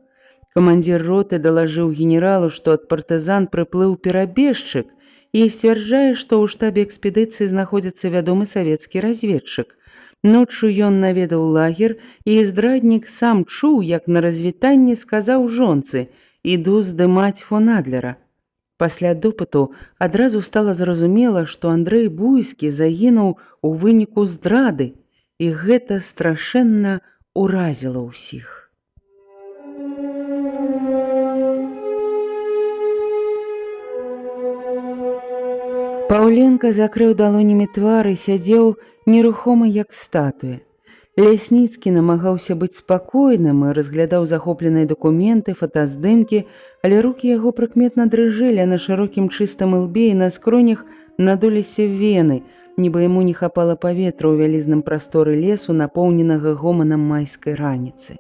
Камандзір роты далажыў генералу, што ад партызан прыплыў перабежчык і сцвярджае, што ў штабе экспедыцыі знаходзіцца вядомы савецкі разведчык. Ноччу ён наведаў лагер, і здраднік сам чуў, як на развітанні сказаў жонцы: «Іду здымаць фон Адлера». Пасля допыту адразу стала зразумела, што Андрэй Буйскі загінуў у выніку здрады, і гэта страшэнна ўразіла ўсіх. Паўленка закрыў далонямі твар і сядзеў нерухома, як статуя. Лясніцкі намагаўся быць спакойным і разглядаў захопленыя дакументы, фотаздымкі, але рукі яго прыкметна дрыжэлі, а на шырокім чыстым ілбе і на скронях надуліся вены, нібы яму не хапала паветра ў вялізным прасторы лесу, напоўненага гоманам майскай раніцы.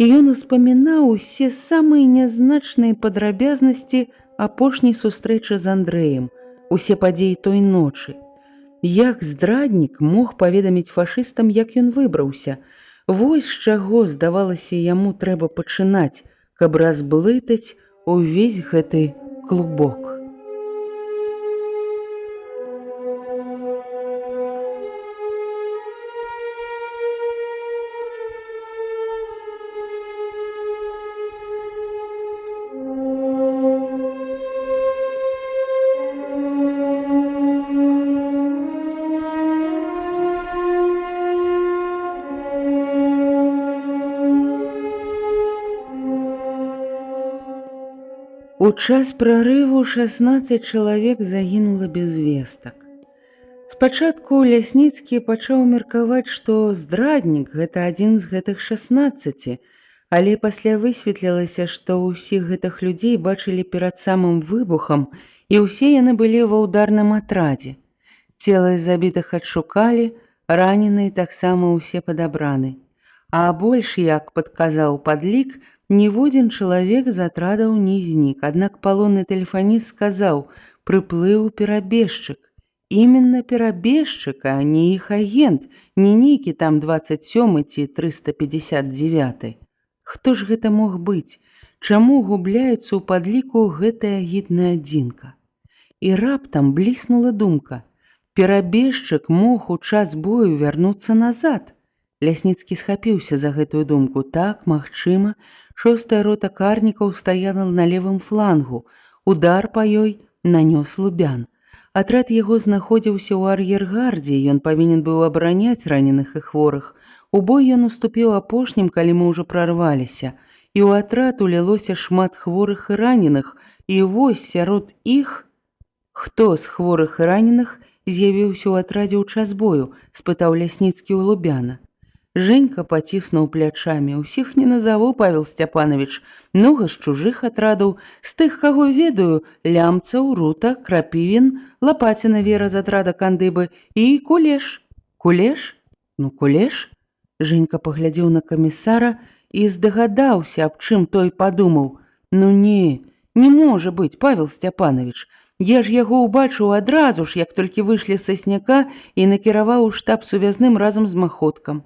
І ён успамінаў усе самыя нязначныя падрабязнасці апошняй сустрэчы з Андрэем, усе падзеі той ночы. Як здраднік мог паведаміць фашыстам, як ён выбраўся? Вось з чаго, здавалася, яму трэба пачынаць, каб разблытаць увесь гэты клубок. У час прарыву 16 чалавек загінула без вестак. Спачатку Лясніцкі пачаў меркаваць, што здраднік – гэта адзін з гэтых 16, але пасля высветлілася, што ўсіх гэтых людзей бачылі перад самым выбухам, і ўсе яны былі ва ўдарным атрадзе. Целы забітых адшукалі, раненыя таксама ўсе падабраны. А больш, як падказаў падлік, ніводзін чалавек з атрадаў не знік, аднак палонны тэлефаніст сказаў: прыплыў перабежчык. Іменна перабежчыка, а не іх агент, не нейкі там 27 ці 359. Хто ж гэта мог быць? Чаму губляецца ў падліку гэтая агідная адзінка? І раптам бліснула думка: перабежчык мог у час бою вярнуцца назад. Лясніцкі схапіўся за гэтую думку. Так, магчыма, 6-я рота карнікаў стаяла на левым флангу. Удар па ёй нанёс Лубян. Атрад яго знаходзіўся ў ар'ергардзе, ён павінен быў абараняць раненых і хворых. У бой ён уступіў апошнім, калі мы ўжо прарваліся. І ў атрад улілося шмат хворых і раненых, і вось сярод іх... Хто з хворых і раненых з'явіўся ў атрадзе ў час бою? Спытаў Лясніцкі ў Лубяна. Жэнька паціснуў плячамі. Усіх не назаву, Павел Сцяпанович. Многа з чужых атрадаў, з тых, каго ведаю: Лямцаў, Рута, Крапівін, Лапаціна Вера з атрада Кандыбы і Кулеш. Кулеш? Ну, Кулеш? Жэнька паглядзеў на камісара і здагадаўся, аб чым той падумаў. Ну не можа быць, Павел Сцяпанович. Я ж яго ўбачыў адразу ж, як толькі выйшлі з сасняка і накіраваў у штаб сувязным разам з Маходкам.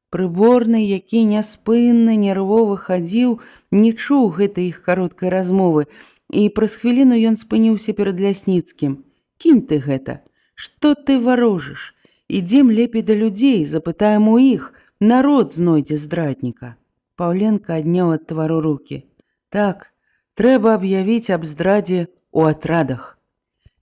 Прыборны, які няспынна, нервова хадзіў, не чуў гэтай іх кароткай размовы, і праз хвіліну ён спыніўся перад Лясніцкім. «Кінь ты гэта! Што ты варожыш? Ідзем лепей да людзей, запытаем у іх, народ знойдзе здрадніка». Паўленка адняў ад твару рукі. «Так, трэба аб'явіць аб здрадзе у атрадах».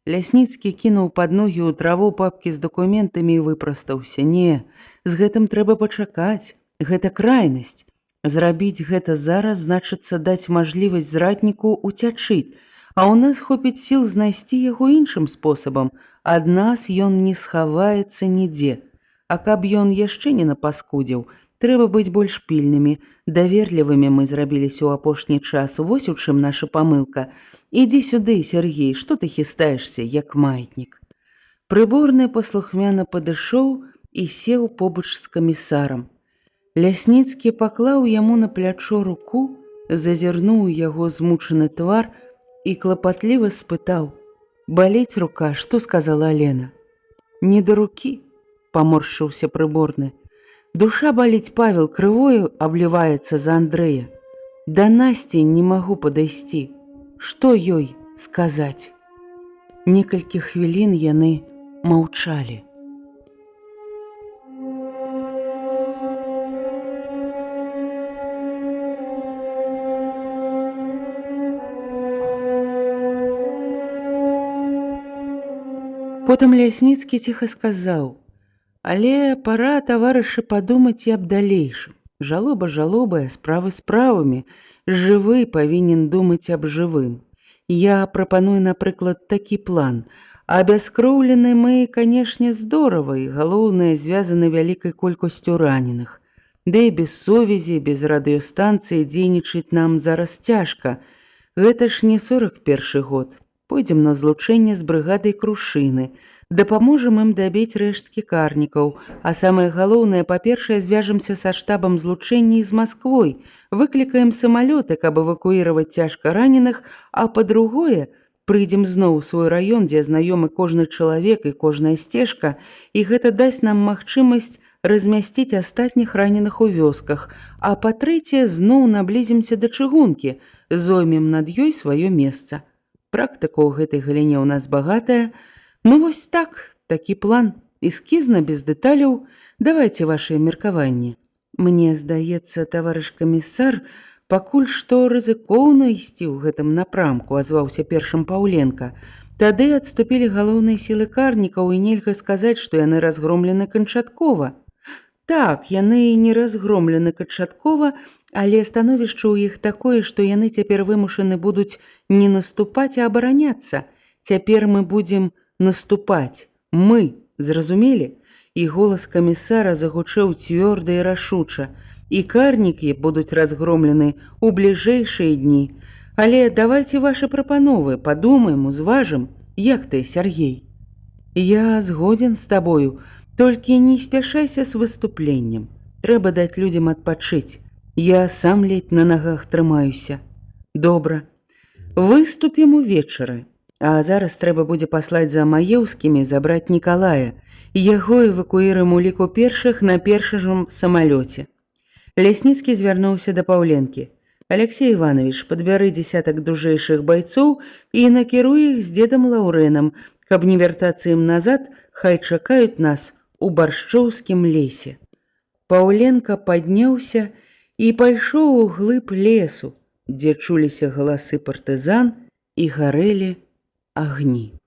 Лясніцкі кінуў пад ногі ў траву папкі з дакументамі і выпрастаўся. «Не, з гэтым трэба пачакаць. Гэта крайнасць. Зрабіць гэта зараз значыцца даць мажлівасць зрадніку уцячыць, а ў нас хопіць сіл знайсці яго іншым спосабам. Ад нас ён не схаваецца нідзе. А каб ён яшчэ не напаскудзіў, трэба быць больш пільнымі, даверлівымі мы зрабіліся ў апошні час. Вось у чым наша памылка. Ідзі сюды, Сергей, што ты хістаешся, як маятнік». Прыборны паслухмяна падышоў і сеў побач з камісарам. Лясніцкі паклаў яму на плячо руку, зазірнуў у яго змучаны твар і клапатліва спытаў: «Баліць рука, што сказала Алена?» «Не да рукі», – паморшчыўся прыборны. «Душа баліць, Павел, крывою абліваецца за Андрэя. Да Насці не магу падайсці. Што ёй сказаць?» Некалькі хвілін яны маўчалі. Потым Лясніцкі ціха сказаў: «Але пара, таварышы, падумаць і аб далейшым. Жалоба жалобая, справы справамі. Жывы павінен думаць аб жывым. Я прапаную, напрыклад, такі план. Абяскроўлены мы, канешне, здорава, і галоўнае, звязаны вялікай колькасцю раненых. Да і без сувязі, без радыёстанцыі дзейнічаць нам зараз цяжка. Гэта ж не 41-й год. Пойдзем на злучэнне з брыгадай Крушыны, дапаможам ім дабіць рэшткі карнікаў, а самае галоўнае, па-першае, звяжемся са штабам злучэння з Масквой, выклікаем самалёты, каб эвакуіраваць цяжка раненых, а па-другое, прыйдзем зноў у свой раён, дзе знаёмы кожны чалавек і кожная сцежка, і гэта дасць нам магчымасць размясціць астатніх раненых у вёсках, а па-трэцяе, зноў наблізімся да чыгункі, зоймем над ёй сваё месца. Практыка ў гэтай галіне ў нас багатая. Ну вось так, такі план, эскізна, без дэталяў. Давайце вашыя меркаванні. Мне здаецца, таварыш камісар, пакуль што рызыкоўна ісці ў гэтым напрамку», – азваўся першым Паўленка. «Тады адступілі галоўныя сілы карнікаў, і нельга сказаць, што яны разгромлены канчаткова». «Так, яны не разгромлены канчаткова, але становішча ў іх такое, што яны цяпер вымушаны будуць не наступаць, а абараняцца. Цяпер мы будзем наступаць. Мы, зразумелі?» І голас камісара загучэў цвёрда і рашуча. «І карнікі будуць разгромлены ў бліжэйшыя дні. Але давайце вашы прапановы, падумаем, узважым. Як ты, Сергей?» «Я згоден з табою, толькі не спяшайся з выступленнем. Трэба даць людзям адпачыць. Я сам ледь на нагах трымаюся». «Добра. Выступім увечары. А зараз трэба будзе паслаць за Маеўскімі забраць Нікалая. Яго эвакуіруем у ліку першых на першым самалёце». Лясніцкі звярнуўся да Паўленкі. «Алексей Иванович, падбяры дзесятак дужэйшых байцоў і накіруй іх з дзедам Лаўрэнам, каб не вяртацца ім назад, хай чакаюць нас у Баршчоўскім лесе». Паўленка падняўся і пайшоў у глыб лесу, дзе чуліся галасы партызан і гарэлі агні.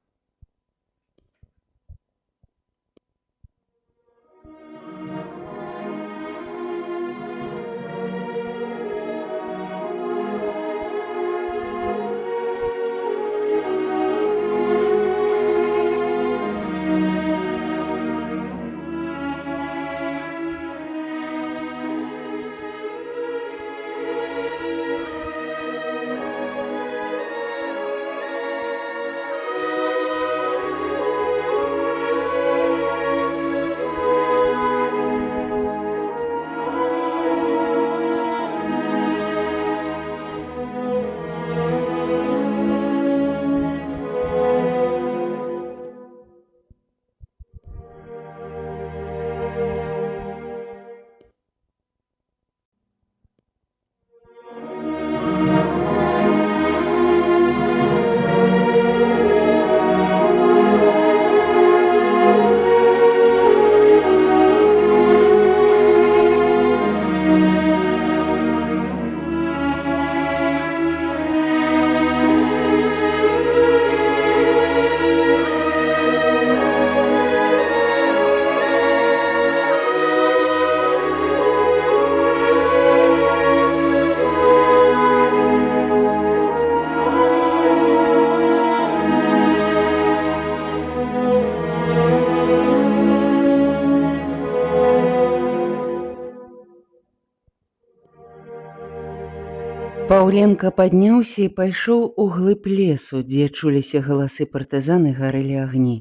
Паўленка падняўся і пайшоў у глыб лесу, дзе чуліся галасы партызан і гарэлі агні.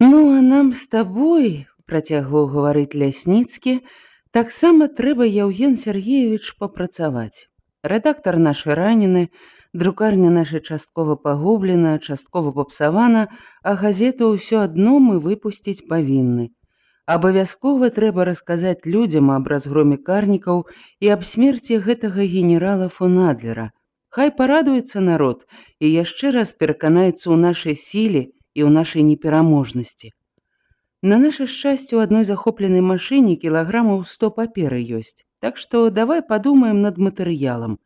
«Ну, а нам з табой, — працягваў гаварыць Лясніцкі, — таксама трэба, Яўген Сергеевич, папрацаваць. Рэдактар наш ранены, друкарня наша часткова пагублена, часткова папсавана, а газету ўсё адно мы выпусціць павінны. Абавязкова трэба расказаць людзям аб разгроме карнікаў і аб смерці гэтага генерала фон Адлера. Хай парадуецца народ і яшчэ раз пераканаецца ў нашай сіле і ў нашай непераможнасці. На наше шчасце, у адной захопленай машыне кілаграмаў 100 паперы ёсць, так што давай падумаем над матэрыялам.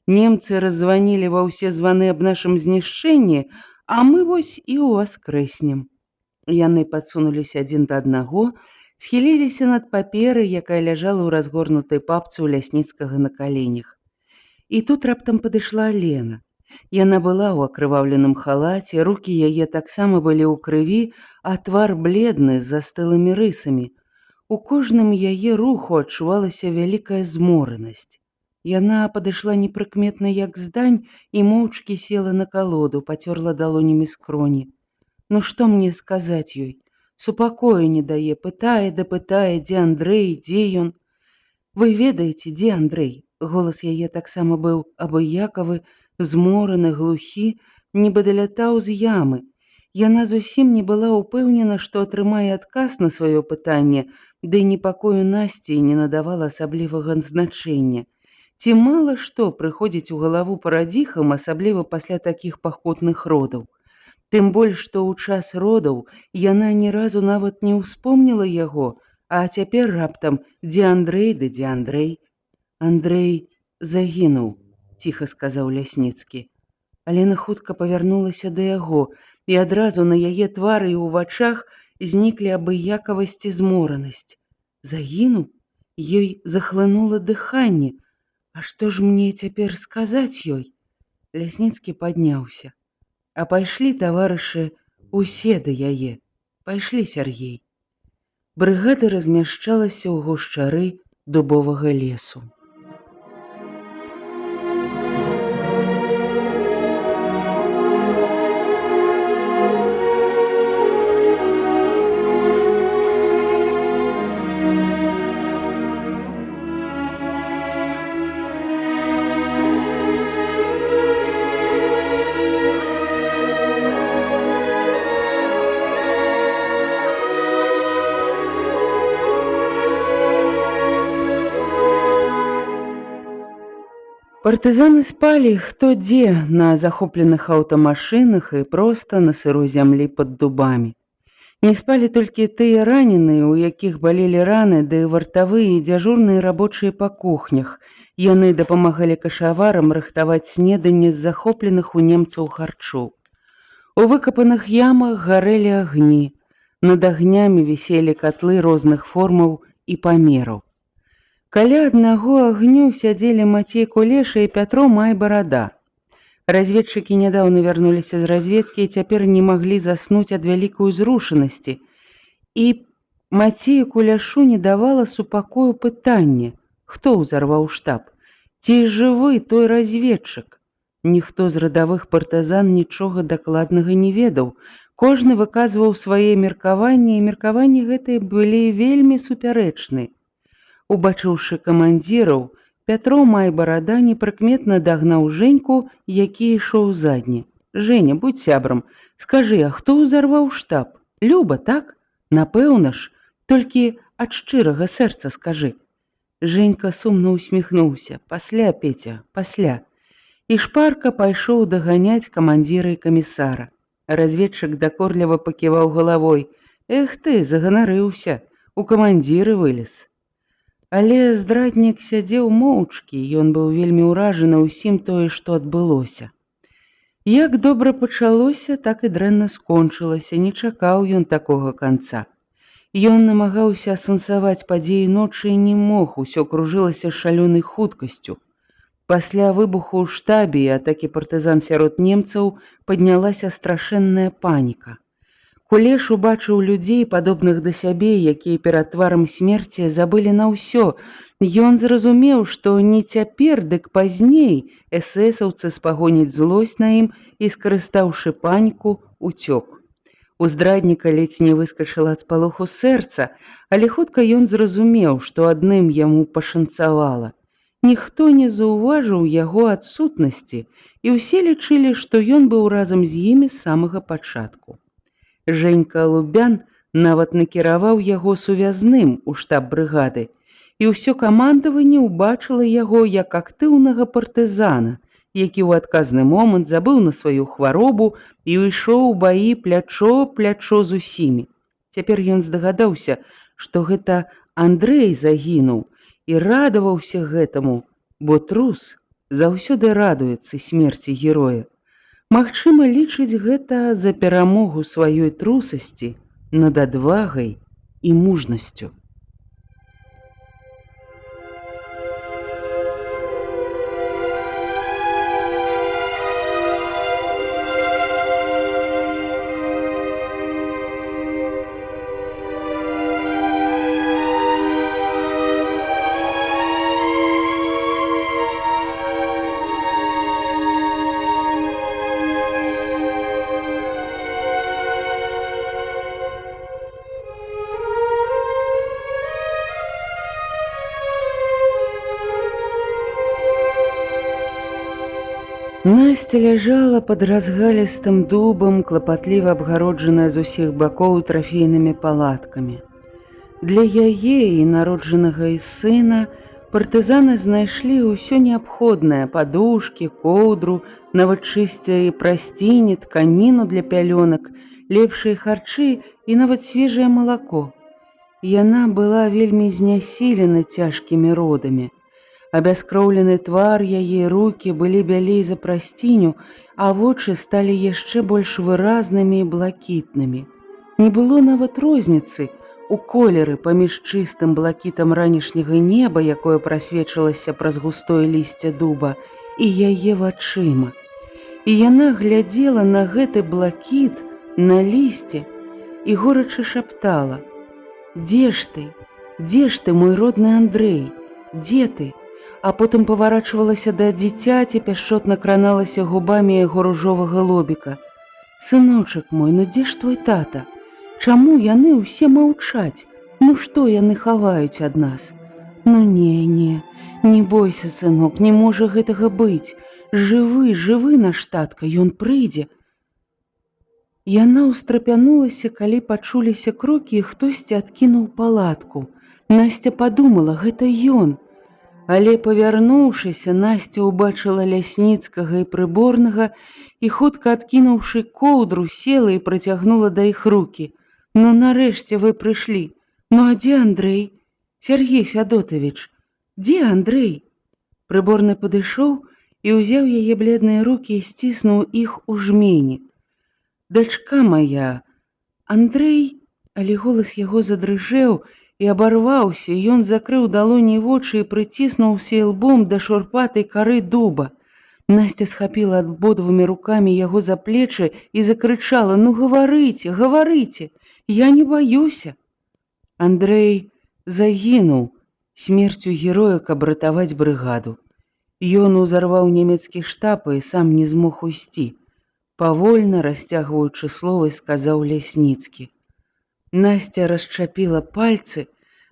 Немцы раззванілі ва ўсе званы аб нашым знішчэнні, а мы вось і ўваскрэснем». Яны падсунуліся адзін да аднаго, схіліліся над паперай, якая ляжала ў разгорнутай папцы ў Лясніцкага на каленях. І тут раптам падышла Лена. Яна была ў акрываўленым халаце, рукі яе таксама былі ў крыві, а твар бледны, з застылымі рысамі. У кожным яе руху адчувалася вялікая зморанасць. Яна падышла непрыкметна, як здань, і моўчкі села на калоду, пацёрла далонямі скроні. Ну што мне сказаць ёй? Супакою не дае, пытае да пытае, дзе Андрэй, дзе ён. Вы ведаеце, дзе Андрэй? Голас яе таксама быў абыякавы, змораны, глухі, нібы далятаў з ямы. Яна зусім не была ўпэўнена, што атрымае адказ на сваё пытанне, ды непакою Насці не надавала асаблівага значэння. Ці мала што прыходзіць у галаву парадзіхам, асабліва пасля такіх пахутных родаў. Тым больш, што ў час родаў яна ні разу нават не ўспомніла яго, а цяпер раптам дзе Андрэй ды дзе Андрэй. «Андрэй загінуў», — ціха сказаў Лясніцкі. Алена хутка павярнулася да яго, і адразу на яе твары і ў вачах зніклі абыякавасць і зморанасць. Загінуў? Ёй захлынула дыханне. А што ж мне цяпер сказаць ёй? Лясніцкі падняўся. А пайшлі, таварышы, усе да яе. Пайшлі, Сяргей. Брыгада размяшчалася ў гушчары дубовага лесу. Партызаны спалі хто дзе, на захопленых аўтамашынах і проста на сырой зямлі пад дубамі. Не спалі толькі тыя раненыя, у якіх балелі раны, ды вартавыя і дзяжурныя рабочыя па кухнях. Яны дапамагалі кашаварам рыхтаваць снеданне з захопленых у немцаў харчоў. У выкапаных ямах гарэлі агні. Над агнямі віселі катлы розных формаў і памераў. Каля аднаго агню сядзелі Мацей Кулеша і Пятро Майбарада. Разведчыкі нядаўна вярнуліся з разведкі і цяпер не маглі заснуць ад вялікай узрушанасці. І Мацею Куляшу не давала супакою пытанне, хто ўзарваў штаб, ці жывы той разведчык. Ніхто з радавых партызан нічога дакладнага не ведаў. Кожны выказваў свае меркаванні, і меркаванні гэтыя былі вельмі супярэчныя. Убачыўшы камандзіраў, Пятро Майбарада непрыкметна дагнаў Жэньку, які ішоў задні. «Жэня, будь сябрам, скажы, а хто ўзарваў штаб? Люба, так? Напэўна ж, толькі ад шчырага сэрца скажы». Жэнька сумна усміхнуўся. «Пасля, Петя, пасля». І шпарка пайшоў даганяць камандзіра і камісара. Разведчык дакорліва паківаў галавой. «Эх ты, заганарыўся, у камандзіры вылез». Але здраднік сядзеў моўчкі, ён быў вельмі ўражаны ўсім тое, што адбылося. Як добра пачалося, так і дрэнна скончылася, не чакаў ён такога канца. Ён намагаўся асэнсаваць падзеі ночы і не мог, усё кружылася шалёнай хуткасцю. Пасля выбуху ў штабе і атакі партызан сярод немцаў паднялася страшэнная паніка. Кулеш убачыў людзей, падобных да сябе, якія перад тварам смерці забылі на ўсё. Ён зразумеў, што не цяпер, дык пазней эсэсаўцы спагоняць злосць на ім і, скарыстаўшы паніку, уцёк. У здрадніка ледзь не выскачыла ад спалоху сэрца, але хутка ён зразумеў, што адным яму пашанцавала. Ніхто не заўважыў яго адсутнасці, і ўсе лічылі, што ён быў разам з імі з самага пачатку. Женька Лубян нават накіраваў яго сувязным у штаб брыгады, і ўсё камандаванне ўбачыла яго як актыўнага партызана, які ў адказны момант забыў на сваю хваробу і ўйшоў у баі плячо-плячо з усімі. Цяпер ён здагадаўся, што гэта Андрэй загінуў, і радаваўся гэтаму, бо трус заўсёды радуецца смерці героя. Магчыма, лічыць гэта за перамогу сваёй трусасці над адвагай і мужнасцю. Насця ляжала пад разгалістым дубам, клапатліва абгароджаная з усіх бакоў трафейнымі палаткамі. Для яе і народжанага і сына партызаны знайшлі ўсё неабходнае: падушкі, коўдру, нават чысцяе прасціні, тканіну для пялёнак, лепшыя харчы і нават свежае малако. Яна была вельмі знясілена цяжкімі родамі. Абяскроўлены твар яе, рукі былі бялей за прасціню, а вочы сталі яшчэ больш выразнымі і блакітнымі. Не было нават розніцы у колеры паміж чыстым блакітам ранішняга неба, якое прасвечылася праз густое лісце дуба, і яе вачыма. І яна глядзела на гэты блакіт, на лісце, і горача шаптала: «Дзе ж ты? Дзе ж ты, мой родны Андрэй? Дзе ты?» А потым паварачвалася да дзіцяці, пяшчотна краналася губамі яго ружовага лобіка. «Сыночак мой, ну дзе ж твой тата? Чаму яны ўсе маўчаць? Ну што яны хаваюць ад нас? Ну не бойся, сынок, не можа гэтага быць. Жывы наш татка, ён прыйдзе». Яна ўстрапянулася, калі пачуліся крокі, і хтосьці адкінуў палатку. Насця падумала, гэта ён. Але, павярнуўшыся, Насця ўбачыла Лясніцкага і Прыборнага і, хутка адкінуўшы коўдру, села і працягнула да іх рукі. «Ну, нарэшце вы прыйшлі. Ну, а дзе Андрэй? Сергей Фядотавіч, дзе Андрэй?» Прыборны падышоў і ўзяў яе бледныя рукі і сціснуў іх у жмені. «Дачка моя, Андрэй...» Але голас яго задрыжэў і абарваўся, і ён закрыў далоні вочы і прыціснуўся лбом да шурпатай кары дуба. Насця схапіла абодвумі рукамі яго за плечы і закрычала: «Ну, гаварыце, гаварыце, я не баюся». Андрэй загінуў смерцю героя, каб ратаваць брыгаду. Ён узарваў нямецкі штаб і сам не змог уйсці. Павольна, расцягваючы словы, сказаў Лясніцкі. Насця расчапіла пальцы,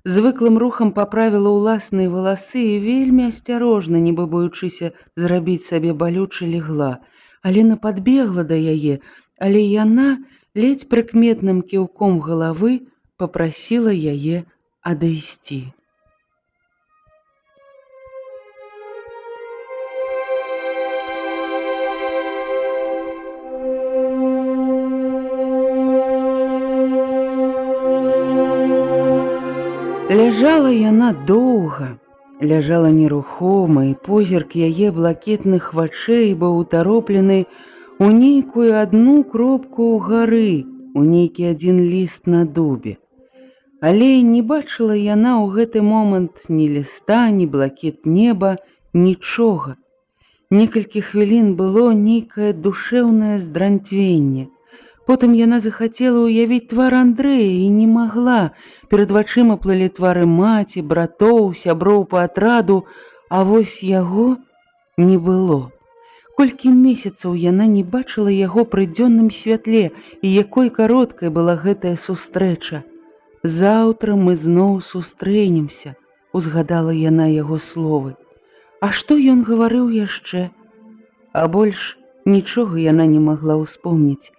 звыклым рухам паправіла ўласныя валасы і вельмі асцярожна, нібы боючыся зрабіць сабе балюча, легла. Алена падбегла да яе, але яна ледзь прыкметным кіўком галавы папрасіла яе адысці. Ляжала яна доўга, ляжала нерухома, і позірк яе блакітных вачэй быў утароплены у нейкую адну кропку ўгары, у нейкі адзін ліст на дубе. Але не бачыла яна ў гэты момант ні ліста, ні блакіт неба, нічога. Некалькі хвілін было нейкае душэўнае здранцвенне. Потым яна захацела ўявіць твар Андрэя і не магла. Перад вачыма плылі твары маці, братоў, сяброў па атраду, а вось яго не было. Колькі месяцаў яна не бачыла яго пры дзённым святле, і якой кароткай была гэтая сустрэча. «Заўтра мы зноў сустрэнемся», – узгадала яна яго словы. А што ён гаварыў яшчэ? А больш нічога яна не магла ўспомніць.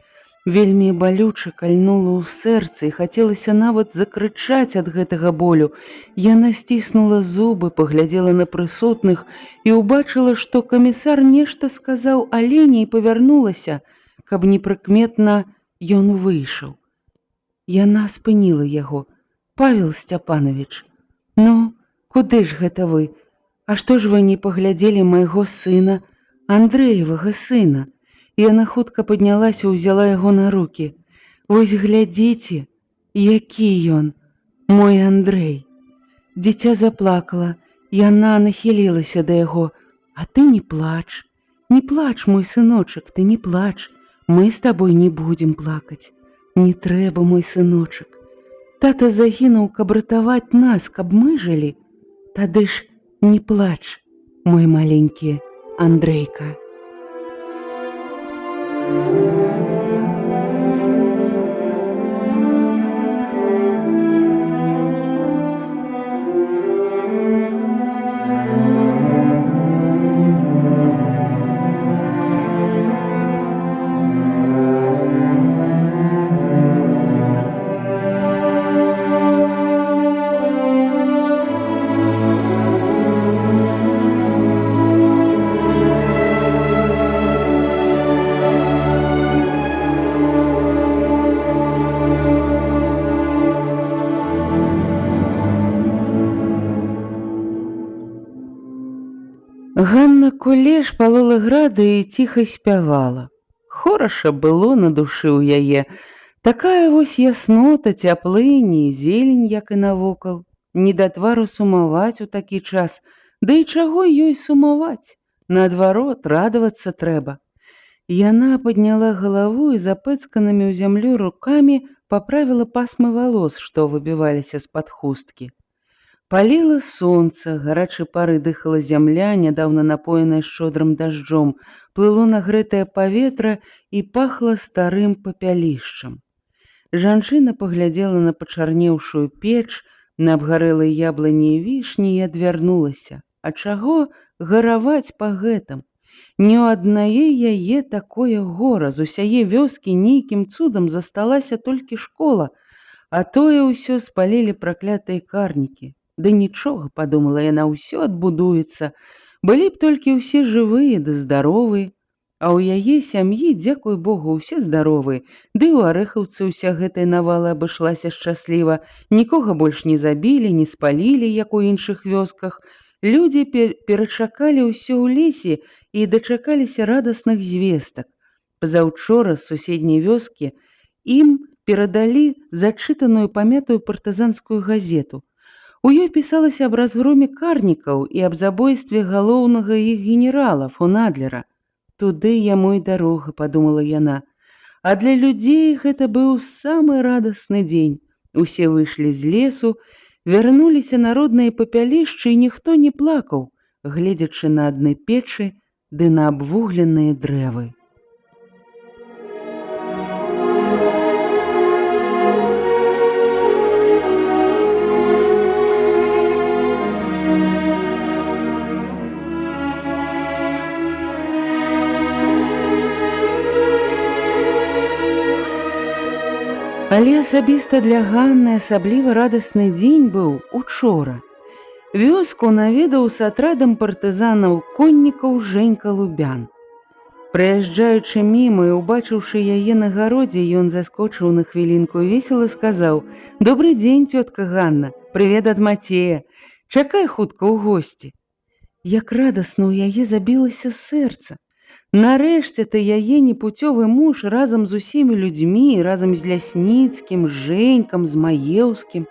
Вельмі балюча кальнула ў сэрцы і хацелася нават закрычаць ад гэтага болю. Яна сціснула зубы, паглядзела на прысутных і ўбачыла, што камісар нешта сказаў Алене і павярнулася, каб непрыкметна ён выйшаў. Яна спыніла яго. «Павел Сцяпанович, ну, куды ж гэта вы? А што ж вы не паглядзелі майго сына, Андрэевага сына?» Яна хутка паднялася і ўзяла яго на рукі. «Вось глядзіце, які ён, мой Андрэй!» Дзіця заплакала, яна нахілілася да яго. «А ты не плач, не плач, мой сыночак, ты не плач, мы з табой не будзем плакаць. Не трэба, мой сыночак. Тата загінуў, каб ратаваць нас, каб мы жылі. Тады ж не плач, мой маленькі Андрейка». Ганна Кулеш палола грады і ціха спявала. Хораша было на душы ў яе. Такая вось яснота, цяплыні, зелень, як і навокал. Не да твару сумаваць у такі час. Да і чаго ёй сумаваць? Наадварот, радавацца трэба. Яна падняла галаву і запэцканымі ў зямлю рукамі паправіла пасмы валос, што выбіваліся з-пад хусткі. Паліла сонца, гарачай пары дыхала зямля, нядаўна напоеная шчодрым дажджом, плыло нагрэтае паветра і пахла старым папялішчам. Жанчына паглядзела на пачарнеўшую печ, на абгарэлыя яблыні і вішні і адвярнулася. А чаго гараваць па гэтым? Не ў аднае яе такое гора, з усяе вёскі нейкім цудам засталася толькі школа, а тое ўсё спалілі праклятыя карнікі. Ды нічога, падумала яна, ўсё адбудуецца. Былі б толькі ўсе жывыя ды здаровыя. А ў яе сям'і, дзякуй Богу, усе здаровыя. Ды ў арэхаўцы ўся гэтая навала абышлася шчасліва. Нікога больш не забілі, не спалілі, як у іншых вёсках. Людзі перачакалі ўсё ў лесе і дачакаліся радасных звестак. Пазаўчора з суседняй вёскі ім перадалі зачытаную памятую партызанскую газету. У ёй пісалася аб разгроме карнікаў і аб забойстве галоўнага іх генерала, фон Адлера. «Туды яму і дарога», – падумала яна. А для людзей гэта быў самы радасны дзень. Усе выйшлі з лесу, вярнуліся на родныя папялішчы, і ніхто не плакаў, гледзячы на адны печы ды на абвугленыя дрэвы. Але асабіста для Ганны асабліва радасны дзень быў учора. Вёску наведаў з атрадам партызанаў-коннікаў Жэнька Лубян. Праязджаючы міма і ўбачыўшы яе на гародзе, ён заскочыў на хвілінку і весела сказаў: «Добры дзень, цётка Ганна, прывет ад Мацея. Чакай хутка ў госці». Як радасна ў яе забілася сэрца. Нарэшце ты яе непуцёвы муж разам з усімі людзьмі, разам з Лясніцкім, з Жэнькам, з Маеўскім.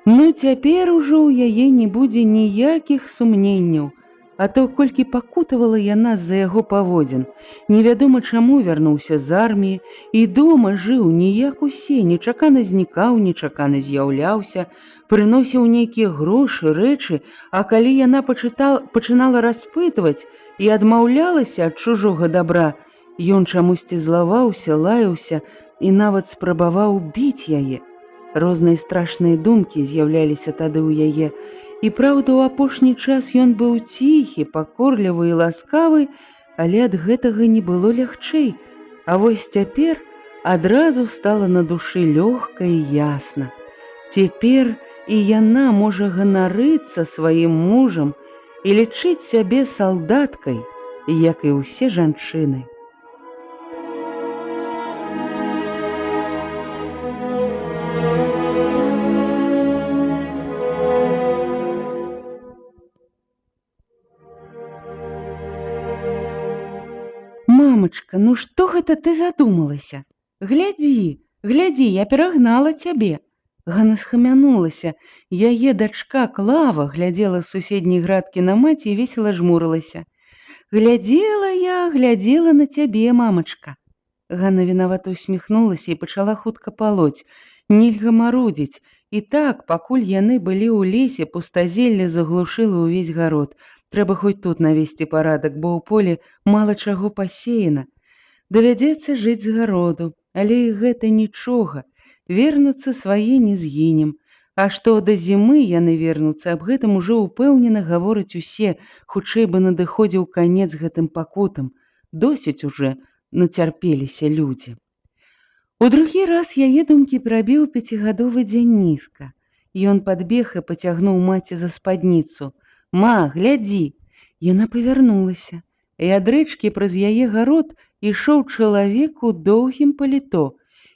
Ну цяпер ужо ў яе не будзе ніякіх сумненняў. А то колькі пакутавала яна з-за яго паводзін. Невядома чаму вярнуўся з арміі і дома жыў не як усе, нечакана знікаў, нечакана з'яўляўся, прыносіў нейкія грошы, рэчы, а калі яна пачынала распытваць і адмаўлялася ад чужога дабра, ён чамусьці злаваўся, лаяўся і нават спрабаваў біць яе. Розныя страшныя думкі з'яўляліся тады ў яе, і праўда, у апошні час ён быў ціхі, пакорлівы і ласкавы, але ад гэтага не было лягчэй. А вось цяпер адразу стала на душы лёгка і ясна. Цяпер і яна можа ганарыцца сваім мужам і лічыць сябе салдаткай, як і ўсе жанчыны. Мамачка, ну што гэта ты задумалася? Глядзі, глядзі, я перагнала цябе. Ганна схамянулася. Яе дачка Клава глядзела з суседняй градкі на маці і весела жмурылася. Глядзела на цябе, мамачка. Ганна вінавата усміхнулася і пачала хутка палоць. Нельга марудзіць. І так, пакуль яны былі ў лесе, пустазелле заглушыла ўвесь гарод. Трэба хоць тут навесці парадак, бо ў полі мала чаго пасеяна. Давядзецца жыць з гароду, але і гэта нічога. Вернуцца свае не згінем. А што да зімы яны вернуцца, аб гэтым ужо ўпэўнена гавораць усе, хутчэй бы надыходзіў канец гэтым пакутам. Досыць уже нацярпеліся людзі. У другі раз яе думкі прабіў 5гадовы Дзяніска. Ён падбег і пацягнуў маці за спадніцу. «Ма, глядзі!» Яна павярнулася, і ад рэчкі праз яе гарод ішоў чалавек у доўгім паліто.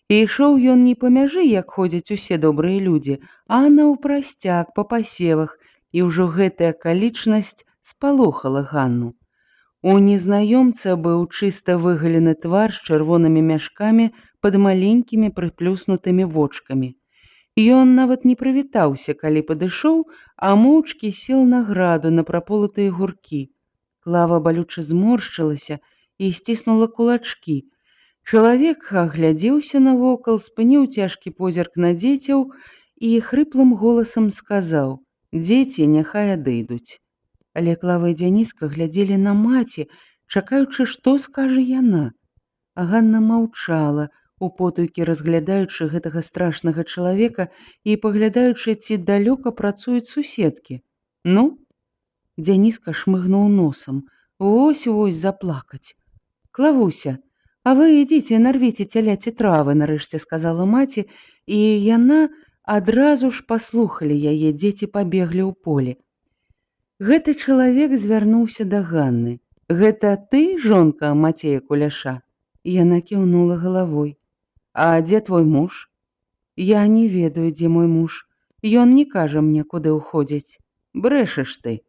І ішоў ён не па мяжы, як ходзяць усе добрыя людзі, а наўпрасцяг па пасевах, і ўжо гэтая акалічнасць спалохала Ганну. У незнаёмца быў чыста выгалены твар з чырвонымі мяшкамі пад маленькімі прыплюснутымі вочкамі. Ён нават не прывітаўся, калі падышоў, а моўчкі сеў на граду на праполатыя гуркі. Клава балюча зморшчылася і сціснула кулачкі. Чалавек аглядзеўся навокал, спыніў цяжкі позірк на дзецяў і хрыплым голасам сказаў: «Дзеці няхай адыдуць». Але Клава і Дзяніска глядзелі на маці, чакаючы, што скажа яна. А Ганна маўчала, употайкі разглядаючы гэтага страшнага чалавека і паглядаючы, ці далёка працуюць суседкі. «Ну?» Дзяніска шмыгнуў носам. «Вось-вось заплакаць». «Клавуся, а вы ідзіце нарвіце цяляці травы», нарэшце сказала маці, і яна адразу ж паслухалі яе, дзеці пабеглі ў поле. Гэты чалавек звярнуўся да Ганны. «Гэта ты, жонка Мацея Куляша?» Яна кіўнула галавой. «А дзе твой муж?» «Я не ведаю, дзе мой муж. Ён не кажа мне, куды ўходзіць». «Брэшаш ты».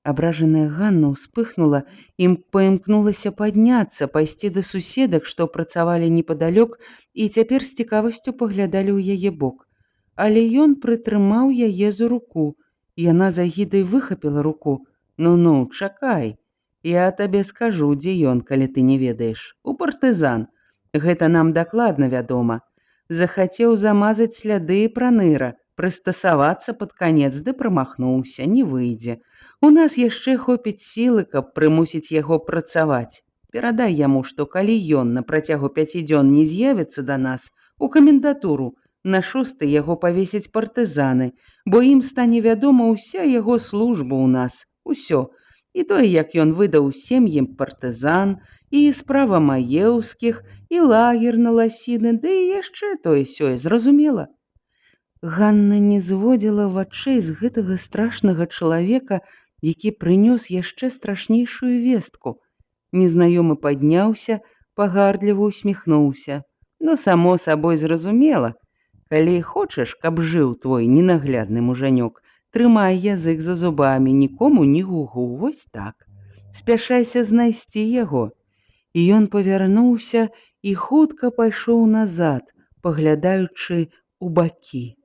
Абражаная Ганна ўспыхнула і паімкнулася падняцца, пайсці да суседак, што працавалі непадалёк, і цяпер з цікавасцю паглядалі ў яе бок. Але ён прытрымаў яе за руку. Яна з агідай выхапіла руку. «Ну-ну, чакай. Я табе скажу, дзе ён, калі ты не ведаеш. У партызан. Гэта нам дакладна вядома. Захацеў замазаць сляды праныра, прыстасавацца пад канец, ды прамахнуўся, не выйдзе. У нас яшчэ хопіць сілы, каб прымусіць яго працаваць. Перадай яму, што калі ён на працягу 5 дзён не з'явіцца да нас, у камендатуру, на 6 яго павесяць партызаны, бо ім стане вядома ўся яго служба ў нас, усё. І тое, як ён выдаў сем'ям партызан, і справа маеўскіх, і лагер на ласіны, ды і яшчэ тое-сёе, зразумела». Ганна не зводзіла вачэй з гэтага страшнага чалавека, які прынёс яшчэ страшнейшую вестку. Незнаёмы падняўся, пагардліва усміхнуўся. «Ну, само сабой зразумела. Калі хочаш, каб жыў твой ненаглядны мужанёк, трымай язык за зубамі, нікому ні гугу, вось так. Спяшайся знайсці яго». І ён павярнуўся і хутка пайшоў назад, паглядаючы ў бакі.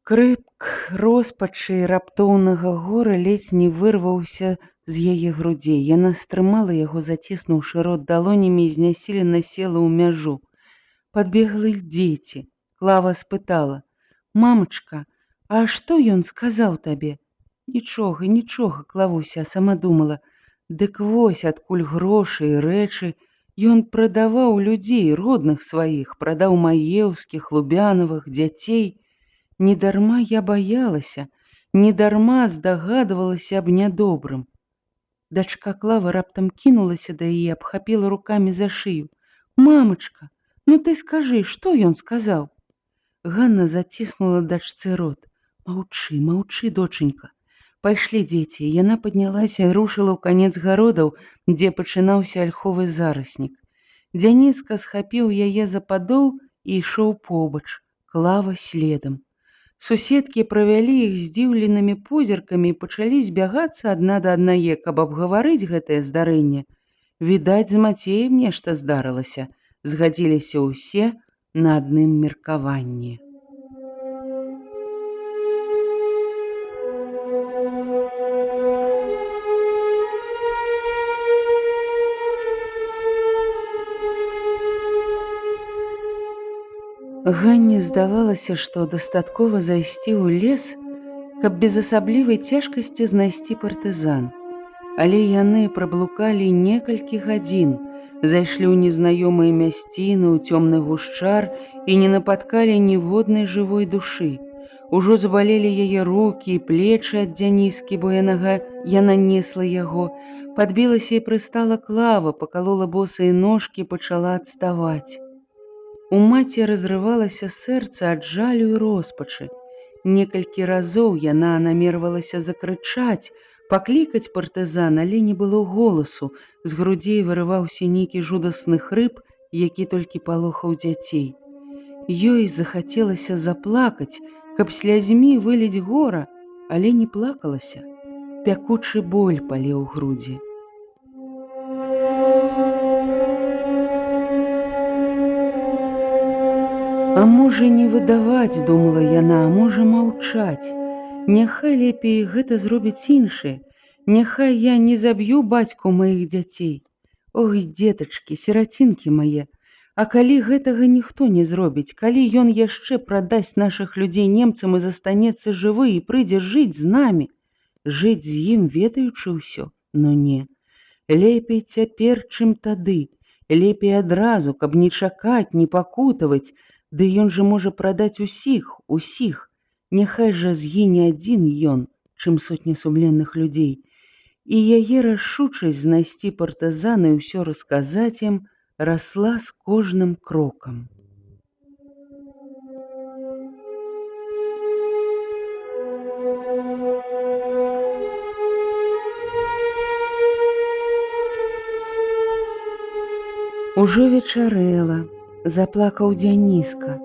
Крык роспачы і раптоўнага гора ледзь не вырваўся з яе грудзей. Яна стрымала яго, заціснуўшы рот далонямі, і знясілена села ў мяжу. Падбеглі дзеці. Клава спытала: «Мамачка, а што ён сказаў табе?» «Нічога, нічога, Клавуся», сама думала. Дык вось адкуль грошы і рэчы. Ён прадаваў людзей, родных сваіх, прадаў маеўскіх, лубянавых, дзяцей. Недарма я баялася, недарма здагадвалася аб нядобрым. Дачка Клава раптам кінулася да яе, абхапіла рукамі за шыю. «Мамачка, ну ты скажы, што ён сказаў?» Ганна заціснула дачцы рот. «Маўчы, маўчы, доченька». Пайшлі дзеці, яна паднялася і рушыла ў канец гародаў, дзе пачынаўся альховы зараснік. Дзяніска схапіў яе за падол і ішоў побач, Клава следам. Суседкі правялі іх здзіўленымі позіркамі і пачалі збягацца адна да аднае, каб абгаварыць гэтае здарэнне. Відаць, з Мацеем нешта здарылася, згадзіліся ўсе на адным меркаванні. Ганне здавалася, што дастаткова зайсці ў лес, каб без асаблівай цяжкасці знайсці партызан. Але яны праблукалі некалькі гадзін, зайшлі ў незнаёмыя мясціны, ў цёмны гушчар і не напаткалі ніводнай жывой душы. Ужо забалелі яе рукі і плечы ад Дзяніскі, бо яна несла яго. Падбілася і прыстала Клава, пакалола босыя ножкі, пачала адставаць. У маці разрывалася сэрца ад жалю і роспачы. Некалькі разоў яна намервалася закрычаць, паклікаць партызан, але не было голасу. З грудзей вырываўся нейкі жудасны хрып, які толькі палохаў дзяцей. Ёй захацелася заплакаць, каб слязьмі выліць гора, але не плакалася. Пякучы боль палеў грудзі. А можа не выдаваць, думала яна, а можа маўчаць. Няхай лепей гэта зробяць іншыя. Няхай я не заб'ю бацьку маіх дзяцей. Ох, дзетачкі, сірацінкі мае. А калі гэтага ніхто не зробіць, калі ён яшчэ прадасць нашых людзей немцам і застанецца жывы і прыйдзе жыць з намі, жыць з ім, ведаючы ўсё, но не. Лепей цяпер, чым тады, лепей адразу, каб не чакаць, не пакутаваць. Ды ён жа можа прадаць усіх, усіх. Няхай жа згіне адзін ён, чым сотні сумленных людзей. І яе рашучасць знайсці партызана і ўсё расказаць ім расла з кожным крокам. Ужо вечарэла. Заплакаў Дзяніска.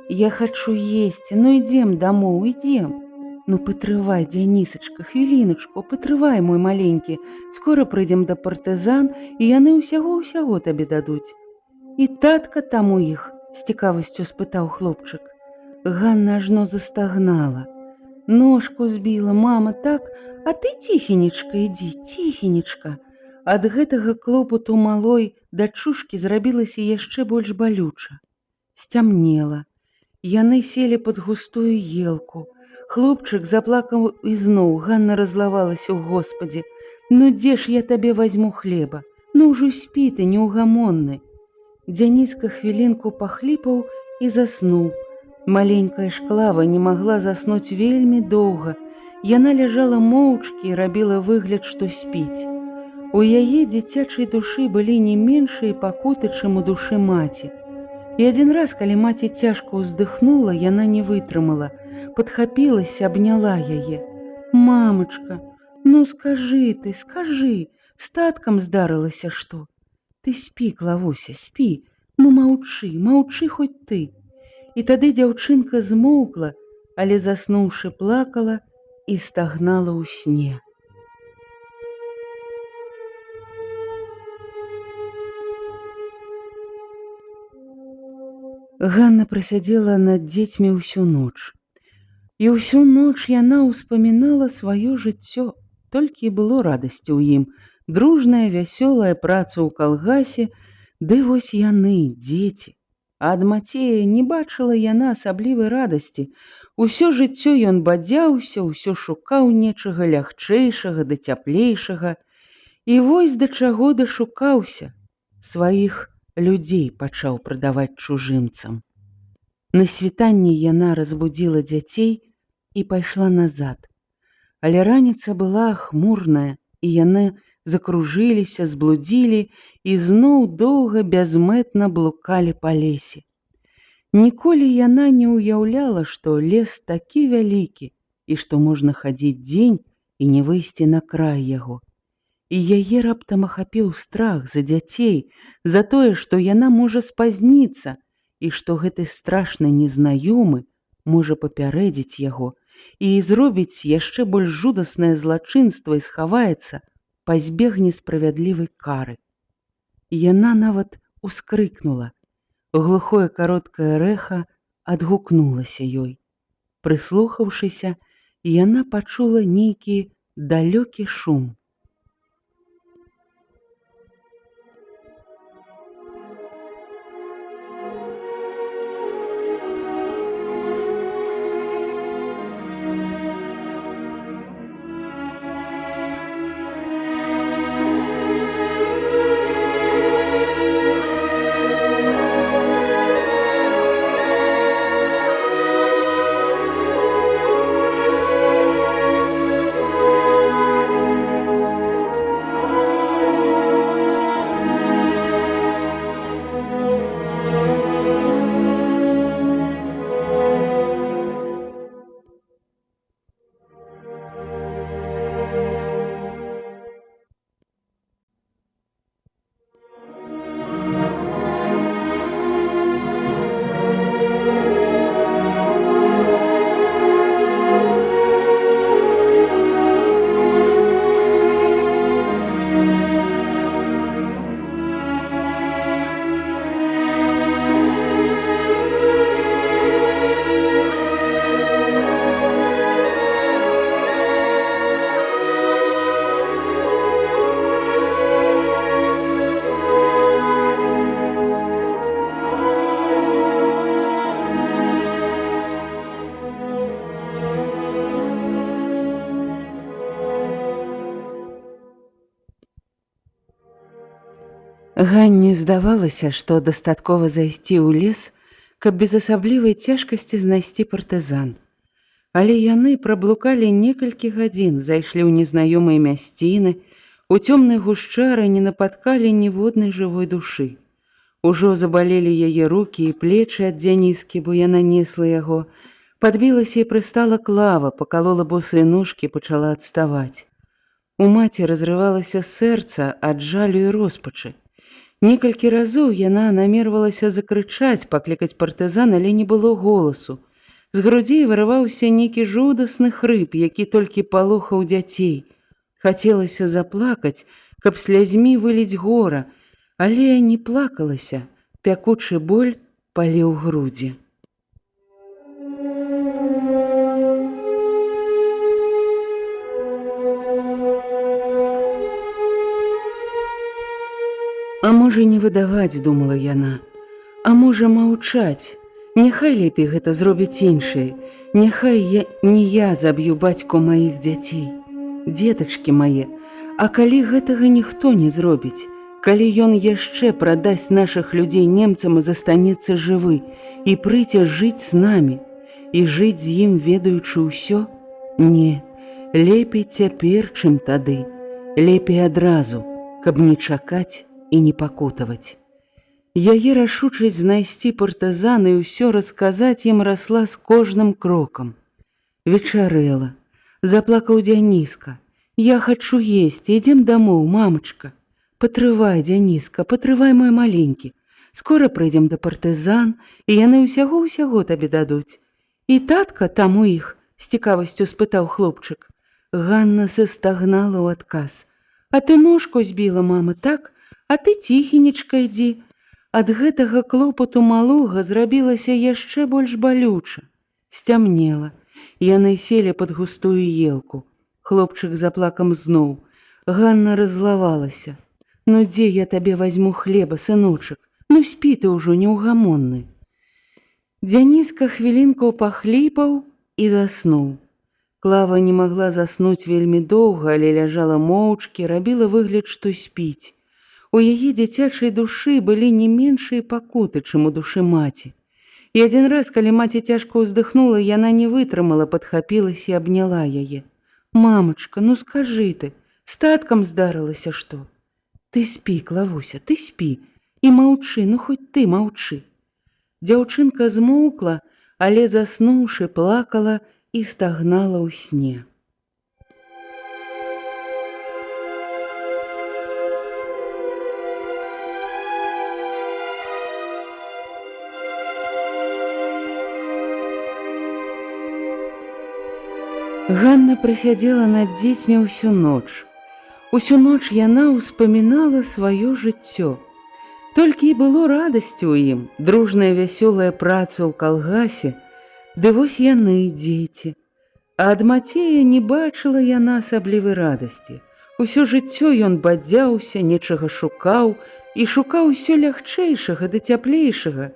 «Я хачу есці, ну ідзем дамоў, ідзем». «Ну патрывай, Дзянісачка, хвіліначку, патрывай, мой маленькі, скора прыйдзем да партызан, і яны ўсяго-ўсяго табе дадуць». «І татка там у іх?» – з цікавасцю спытаў хлопчык. Ганна ажно застагнала. «Ножку збіла, мама, так, а ты ціхенечка ідзі, ціхенечка». Ад гэтага клопату малой дачушкі зрабілася яшчэ больш балюча. Сцямнела. Яны селі пад густую елку. Хлопчык заплакаў ізноў. Ганна разлавалася ў Господзе. «Ну дзе ж я табе вазьму хлеба? Ну ўжо спі ты, неўгамонны». Дзяніска хвілінку пахліпаў і заснуў. Маленькая ж Клава не магла заснуць вельмі доўга. Яна ляжала моўчкі і рабіла выгляд, што спіць. У яе дзіцячай душы былі не меншыя пакуты, чым у душы маці. І адзін раз, калі маці цяжка ўздыхнула, яна не вытрымала, падхапілася, абняла яе. «Мамачка, ну скажы ты, скажы, з таткам здарылася што?» «Ты спі, Клавуся, спі, ну маўчы, маўчы хоць ты». І тады дзяўчынка змоўкла, але заснуўшы плакала і стагнала ў сне. Ганна прасядзела над дзецьмі ўсю ноч. І ўсю ноч яна ўспамінала сваё жыццё, толькі і было радасці ў ім, дружная, вясёлая праца ў калгасе, ды вось яны, дзеці. А ад Мацея не бачыла яна асаблівай радасці. Усё жыццё ён бадзяўся, усё шукаў нечага лягчэйшага ды цяплейшага. І вось да чаго дашукаўся. Сваіх людзей пачаў прадаваць чужымцам. На світанні яна разбудзіла дзяцей і пайшла назад. Але раніца была хмурная, і яны закружыліся, зблудзілі і зноў доўга бязмэтна блукалі па лесе. Ніколі яна не ўяўляла, што лес такі вялікі і што можна хадзіць дзень і не выйсці на край яго. І яе раптам ахапіў страх за дзяцей, за тое, што яна можа спазніцца і што гэты страшны незнаёмы можа папярэдзіць яго і зробіць яшчэ больш жудаснае злачынства і схаваецца, пазбегне справядлівай кары. Яна нават ускрыкнула. Глухое кароткае рэха адгукнулася ёй. Прыслухаўшыся, яна пачула нейкі далёкі шум. Ганне здавалася, што дастаткова зайсці ў лес, каб без асаблівай цяжкасці знайсці партызан. Але яны праблукалі некалькі гадзін, зайшлі ў незнаёмыя мясціны, у цёмнай гушчары не напаткалі ніводнай жывой душы. Ужо забалелі яе рукі і плечы ад Дзяніскі, бо яна несла яго. Падбілася і прыстала клава, пакалола босыя ножкі, пачала адставаць. У маці разрывалася сэрца ад жалю і роспачы. Некалькі разоў яна намервалася закрычаць, паклікаць партызан, але не было голасу. З грудзей вырываўся нейкі жудасны хрып, які толькі палохаў дзяцей. Хацелася заплакаць, каб слязьмі выліць гора, але не плакалася, пякучы боль паліў грудзі. А можа не выдаваць, думала яна, а можа маўчаць. Няхай лепей гэта зробяць іншыя, няхай не я заб'ю бацьку маіх дзяцей. Дзетачкі мае, а калі гэтага ніхто не зробіць, калі ён яшчэ прадасць нашых людзей немцам і застанецца жывы, і прыйдзе жыць з намі, і жыць з ім ведаючы ўсё? Не, лепей цяпер, чым тады, лепей адразу, каб не чакаць і не пакутаваць. Яе рашучасць знайсці партызан і ўсё расказаць ім расла з кожным крокам. Вечарэла. Заплакаў Дзяніска. Я хачу есці, ідзем дамоў, мамачка. Патрывай, Дзяніска, патрывай, мой маленькі. Скора прыйдзем да партызан, і яны ўсяго-ўсяго табе дадуць. І татка там у іх, з цікавасцю спытаў хлопчык. Ганна застагнала ў адказ. А ты ножку збіла, мама, так? А ты ціхенечка ідзі. Ад гэтага клопату малога зрабілася яшчэ больш балюча. Сцямнела, Яны селі пад густую елку. Хлопчык заплакам зноў. Ганна раззлавалася. «Ну дзе я табе возьму хлеба, сыночак? Ну спі ты ўжо неўгамонны». Дзяніска хвілінку пахліпаў і заснуў. Клава не магла заснуць вельмі доўга, але ляжала моўчкі, рабіла выгляд, што спіць. У яе дзіцячай душы былі не меншыя пакуты, чым у душы маці. І адзін раз, калі маці цяжка ўздыхнула, яна не вытрымала, падхапілася і абняла яе. «Мамачка, ну скажы ты, з таткам здарылася што? Ты спі, Клавуся, ты спі, і маўчы, ну хоць ты маўчы». Дзяўчынка змоўкла, але заснуўшы плакала і стагнала ў сне. Ганна прасядзела над дзецьмі ўсю ноч. Усю ноч яна ўспамінала сваё жыццё. Толькі і было радасці ў ім, дружная вясёлая праца ў калгасе, ды вось яны, дзеці. А ад Мацея не бачыла яна асаблівай радасці. Усё жыццё ён бадзяўся, нечага шукаў, і шукаў усё лягчэйшага ды цяплейшага.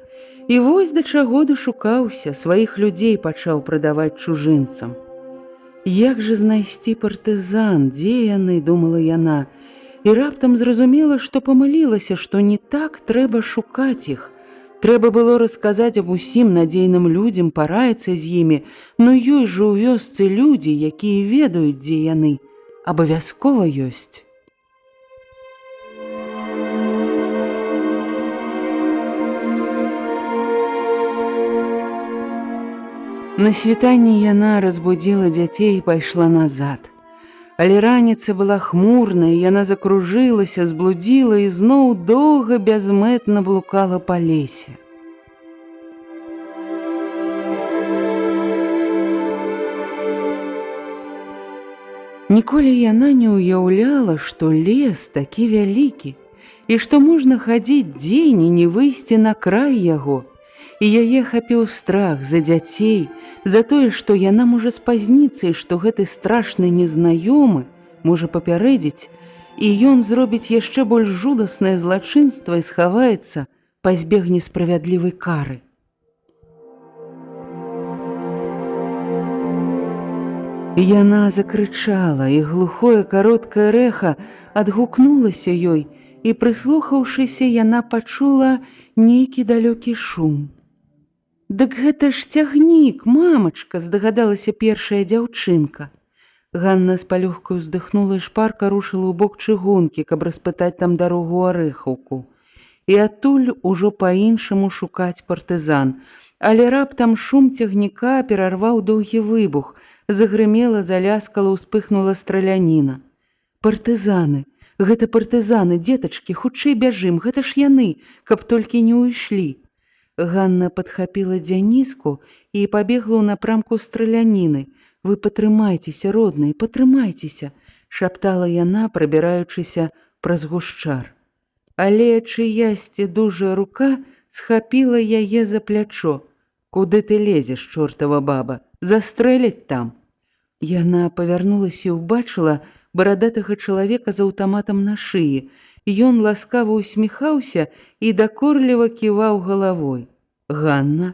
І вось да чаго дашукаўся, сваіх людзей пачаў прадаваць чужынцам. Як жа знайсці партызан, дзе яны, думала яна, і раптам зразумела, што памылілася, што не так трэба шукаць іх. Трэба было расказаць аб усім надзейным людзям, параіцца з імі, но ёсць жа ў вёсцы людзі, якія ведаюць, дзе яны. Абавязкова ёсць. На світанні яна разбудзіла дзяцей і пайшла назад. Але раніца была хмурная, яна закружылася, зблудзіла і зноў доўга бязмэтна блукала па лесе. Ніколі яна не ўяўляла, што лес такі вялікі, і што можна хадзіць дзень і не выйсці на край яго. І яе хапіў страх за дзяцей, за тое, што яна можа спазніцца і што гэты страшны незнаёмы можа папярэдзіць, і ён зробіць яшчэ больш жудаснае злачынства і схаваецца, пазбегне справядлівай кары. Яна закрычала, і глухое кароткае рэха адгукнулася ёй, і, прыслухаўшыся, яна пачула нейкі далёкі шум. «Дык гэта ж цягнік, мамачка!» – здагадалася першая дзяўчынка. Ганна з палёгкай уздыхнула і шпарка рушыла ў бок чыгункі, каб распытаць там дарогу ў Арэхаўку. І адтуль ужо па-іншаму шукаць партызан. Але раптам шум цягніка перарваў доўгі выбух. Загрымела, заляскала, успыхнула страляніна. «Партызаны! Гэта партызаны, дзетачкі, хутчэй бяжым, гэта ж яны, каб толькі не ўйшлі!» Ганна падхапіла Дзяніску і пабегла ў напрамку страляніны. «Вы патрымайцеся, родныя, патрымайцеся!» – шаптала яна, прабіраючыся праз гушчар. Але чыясьці дужая рука схапіла яе за плячо. «Куды ты лезеш, чортава баба? Застрэліць там!» Яна павярнулася і ўбачыла барадатага чалавека з аўтаматам на шыі. Ён ласкава усміхаўся і дакорліва ківаў галавой. «Ганна,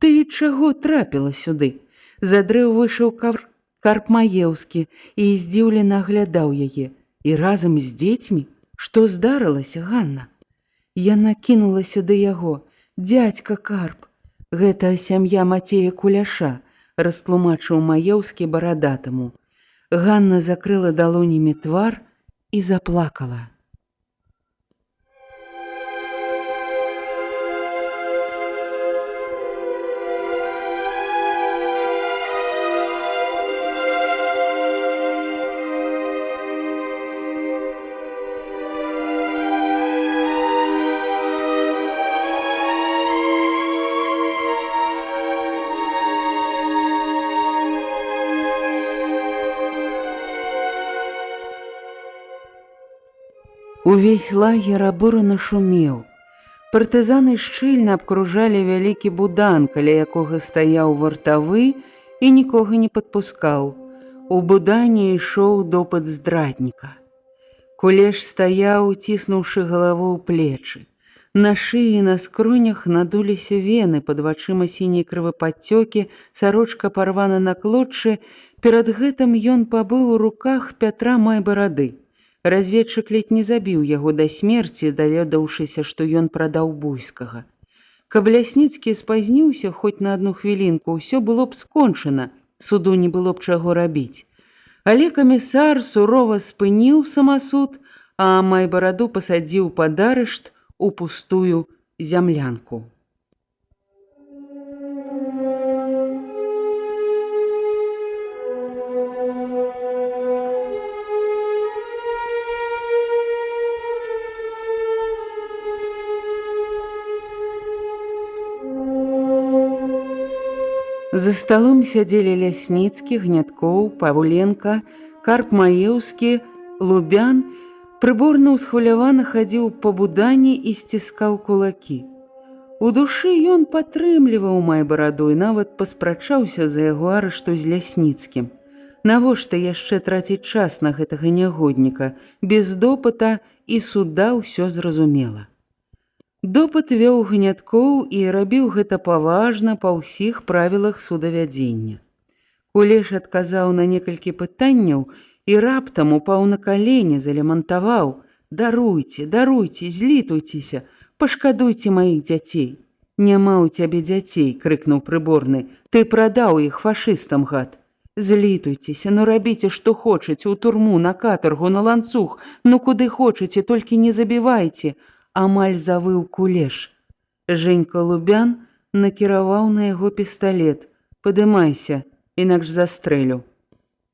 ты від чаго трапіла сюды?» За дрэў выйшаў Карп Маеўскі і здзіўлена аглядаў яе. І разам з дзецьмі? Што здарылася, Ганна? Яна кінулася да яго. «Дзядзька Карп, гэта сям'я Мацея Куляша», – растлумачыў Маеўскі барадатаму. Ганна закрыла далонямі твар і заплакала. Увесь лагер абурана шумеў. Партызаны шчыльна абкружалі вялікі будан, каля якога стаяў вартавы і нікога не падпускаў. У будані ішоў допыт здрадніка. Кулеш стаяў, ціснуўшы галаву ў плечы. На шыі і на скронях надуліся вены, пад вачыма сінія крывападцёкі, сарочка парвана на клоччы. Перад гэтым ён пабыў у руках Пятра Майбарады. Разведчык ледзь не забіў яго да смерці, даведаўшыся, што ён прадаў Буйскага. Каб Лясніцкі спазніўся хоць на адну хвілінку, усё было б скончана, суду не было б чаго рабіць. Але камісар сурова спыніў самасуд, а Майбараду пасадзіў пад арышт у пустую зямлянку. За сталом сядзелі Лясніцкі, Гняткоў, Павленка, Карп Маеўскі, Лубян. Прыборна ўсхвалявана хадзіў па будані і сціскаў кулакі. У душы ён падтрымліваў Майбараду і нават паспрачаўся за яго арышту з Лясніцкім. Навошта яшчэ траціць час на гэтага нягодніка? Без допыта і суда ўсё зразумела. Допыт вёў Гняткоў і рабіў гэта паважна па ўсіх правілах судавядзення. Кулеш адказаў на некалькі пытанняў і раптам упаў на калені, залямантаваў: «Даруйце, даруйце, злітуйцеся, пашкадуйце маіх дзяцей». «Няма ў цябе дзяцей», – крыкнуў прыборны, – «ты прадаў іх фашыстам, гад». «Злітуйцеся, ну рабіце, што хочаце, у турму, на катаргу, на ланцуг, ну куды хочаце, толькі не забівайце», – амаль завыў Кулеш. Женька Лубян накіраваў на яго пісталет: «Падымайся, інакш застрэлю».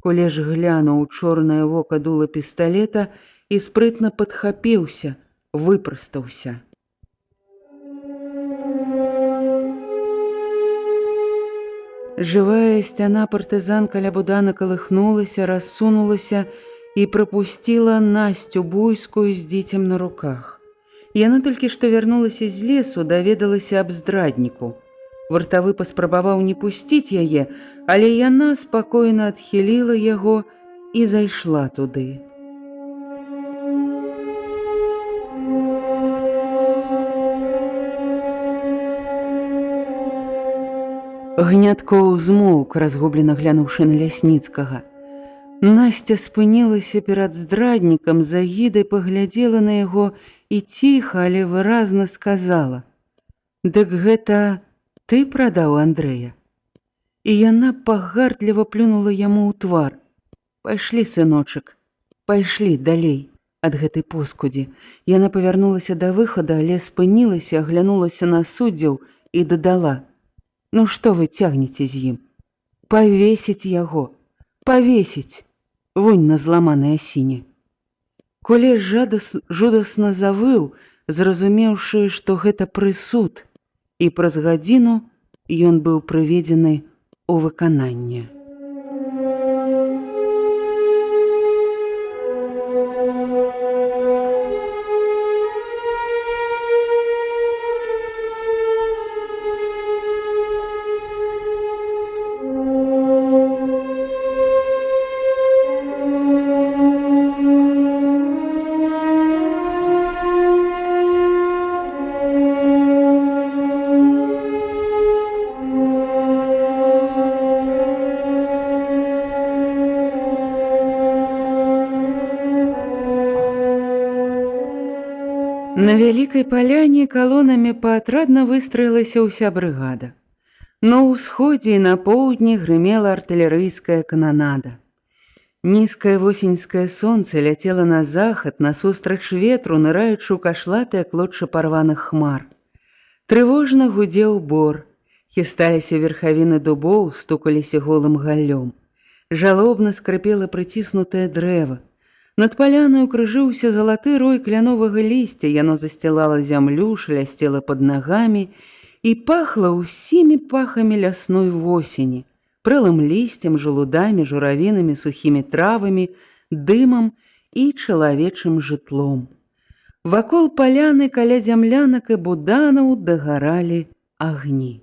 Кулеш глянуў у чорнае вока дула пісталета і спрытна падхапіўся, выпрастаўся. Жывая сцяна партызан каля будана калыхнулася, рассунулася і прапусціла Насцю Буйскую з дзіцем на руках. Яна толькі што вярнулася з лесу, даведалася аб здрадніку. Вартавы паспрабаваў не пусціць яе, але яна спакойна адхіліла яго і зайшла туды. Гняткоў змоўк, разгублена глянуўшы на Лясніцкага. Насця спынілася перад здраднікам, з агідай паглядзела на яго і ціха, але выразна сказала: «Дык гэта ты прадаў Андрэя?» І яна пагардліва плюнула яму ў твар. «Пайшлі, сыночак, пайшлі далей ад гэтай поскудзі». Яна павярнулася да выхада, але спынілася, аглянулася на суддзяў і дадала: «Ну што вы цягнеце з ім? Павесіць яго, павесіць, вунь на зламанай асіне». Кулеш жудасна завыў, зразумеўшы, што гэта прысуд, і праз гадзіну ён быў прыведзены ў выкананне. На вялікай паляне калонамі паатрадна выстраілася ўся брыгада. На ўсходзе і на поўдні грымела артылерыйская кананада. Нізкае восеньскае сонца ляцела на захад, насустрач ветру, ныраючы ў кашлатыя клоччы парваных хмар. Трывожна гудзеў бор, хісталіся верхавіны дубоў, стукаліся голым галлём. Жалобна скрыпела прыціснутае дрэва. Над палянаю крыжыўся залаты рой кляновага лісця, яно засцілала зямлю, шалясцела пад нагамі і пахла ўсімі пахамі лясной восені, прэлым лісцем, жалудамі, журавінамі, сухімі травамі, дымам і чалавечым жытлом. Вакол паляны каля зямлянак і буданаў дагаралі агні.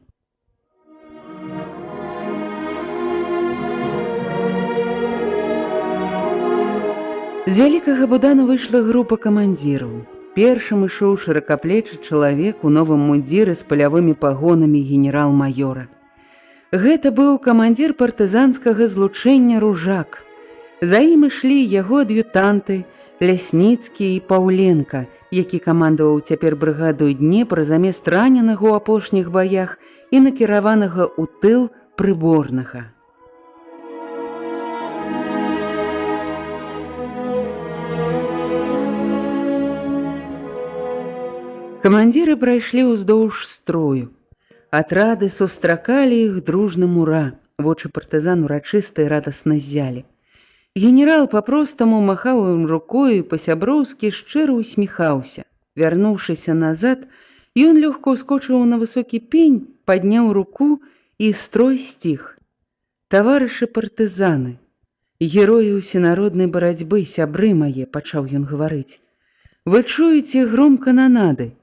З вялікага будану выйшла група камандзіраў. Першым ішоў шыракаплечы чалавек у новым мундзіры з палявымі пагонамі генерал-маёра. Гэта быў камандзір партызанскага злучэння «Ружак». За ім ішлі яго ад'ютанты Лясніцкі і Паўленка, які камандаваў цяпер брыгаду Днепра замест раненага ў апошніх баях і накіраванага ў тыл Прыборнага. Камандзіры прайшлі ўздоўж строю. Атрады сустракалі іх дружным ура. Вочы партызан урачыста і радасна ззялі. Генерал па-простаму махаў ім рукою і па-сяброўскі шчыра усміхаўся. Вярнуўшыся назад, ён лёгка ўскочыў на высокі пень, падняў руку, і строй сціх. «Таварышы партызаны, героі усенароднай барацьбы, сябры мае», – пачаў ён гаварыць. «Вы чуеце гром кананады?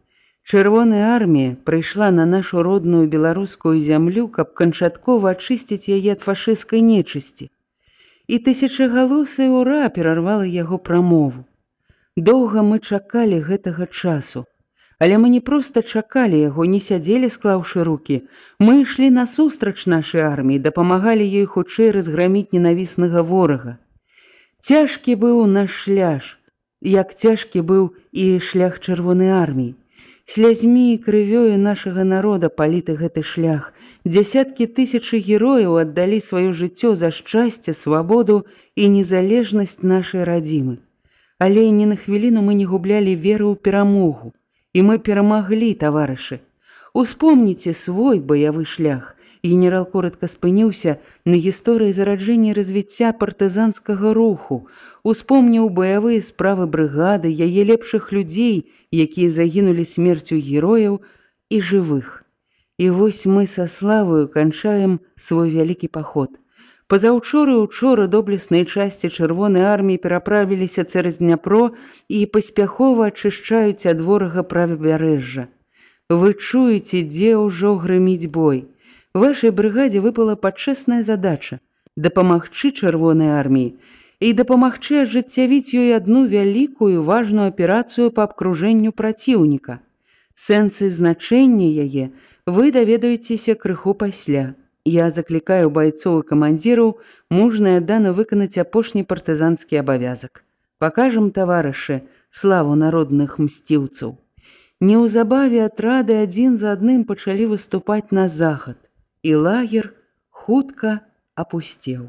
Чырвоная армія прыйшла на нашу родную беларускую зямлю, каб канчаткова ачысціць яе ад фашысцкай нечысці». І тысячагалосае ура перарвала яго прамову. Доўга мы чакалі гэтага часу. Але мы не проста чакалі яго, не сядзелі, склаўшы рукі. Мы ішлі насустрач нашай арміі, дапамагалі ёй хутчэй разграміць ненавіснага ворага. Цяжкі быў наш шлях, як цяжкі быў і шлях чырвонай арміі. Слязьмі і крывёю нашага народа паліты гэты шлях. Дзясяткі тысячы герояў аддалі сваё жыццё за шчасце, свабоду і незалежнасць нашай радзімы. Але ні на хвіліну мы не гублялі веры ў перамогу. І мы перамаглі, таварышы. Успомніце свой баявы шлях. Генерал коротка спыніўся на гісторыі зараджэння і развіцця партызанскага руху. Успомніў баявыя справы брыгады, яе лепшых людзей, якія загінулі смерцю герояў і жывых. І вось мы са славою канчаем свой вялікі паход. Пазаўчора і учора доблесныя часці чырвонай арміі пераправіліся цераз Дняпро і паспяхова ачышчаюць ад ворага правабярэжжа. Вы чуеце, дзе ўжо грыміць бой. Вашай брыгадзе выпала пачэсная задача дапамагчы чырвонай арміі і дапамагчы ажыццявіць ёй адну вялікую важную аперацыю па абкружэнню праціўніка. Сэнс і значэнне яе вы даведаецеся крыху пасля. Я заклікаю байцоў і камандзіраў мужна і аддана выканаць апошні партызанскі абавязак. Пакажам, таварышы, славу народных мсціўцаў. Неўзабаве атрады адзін за адным пачалі выступаць на захад, і лагер хутка апусцеў.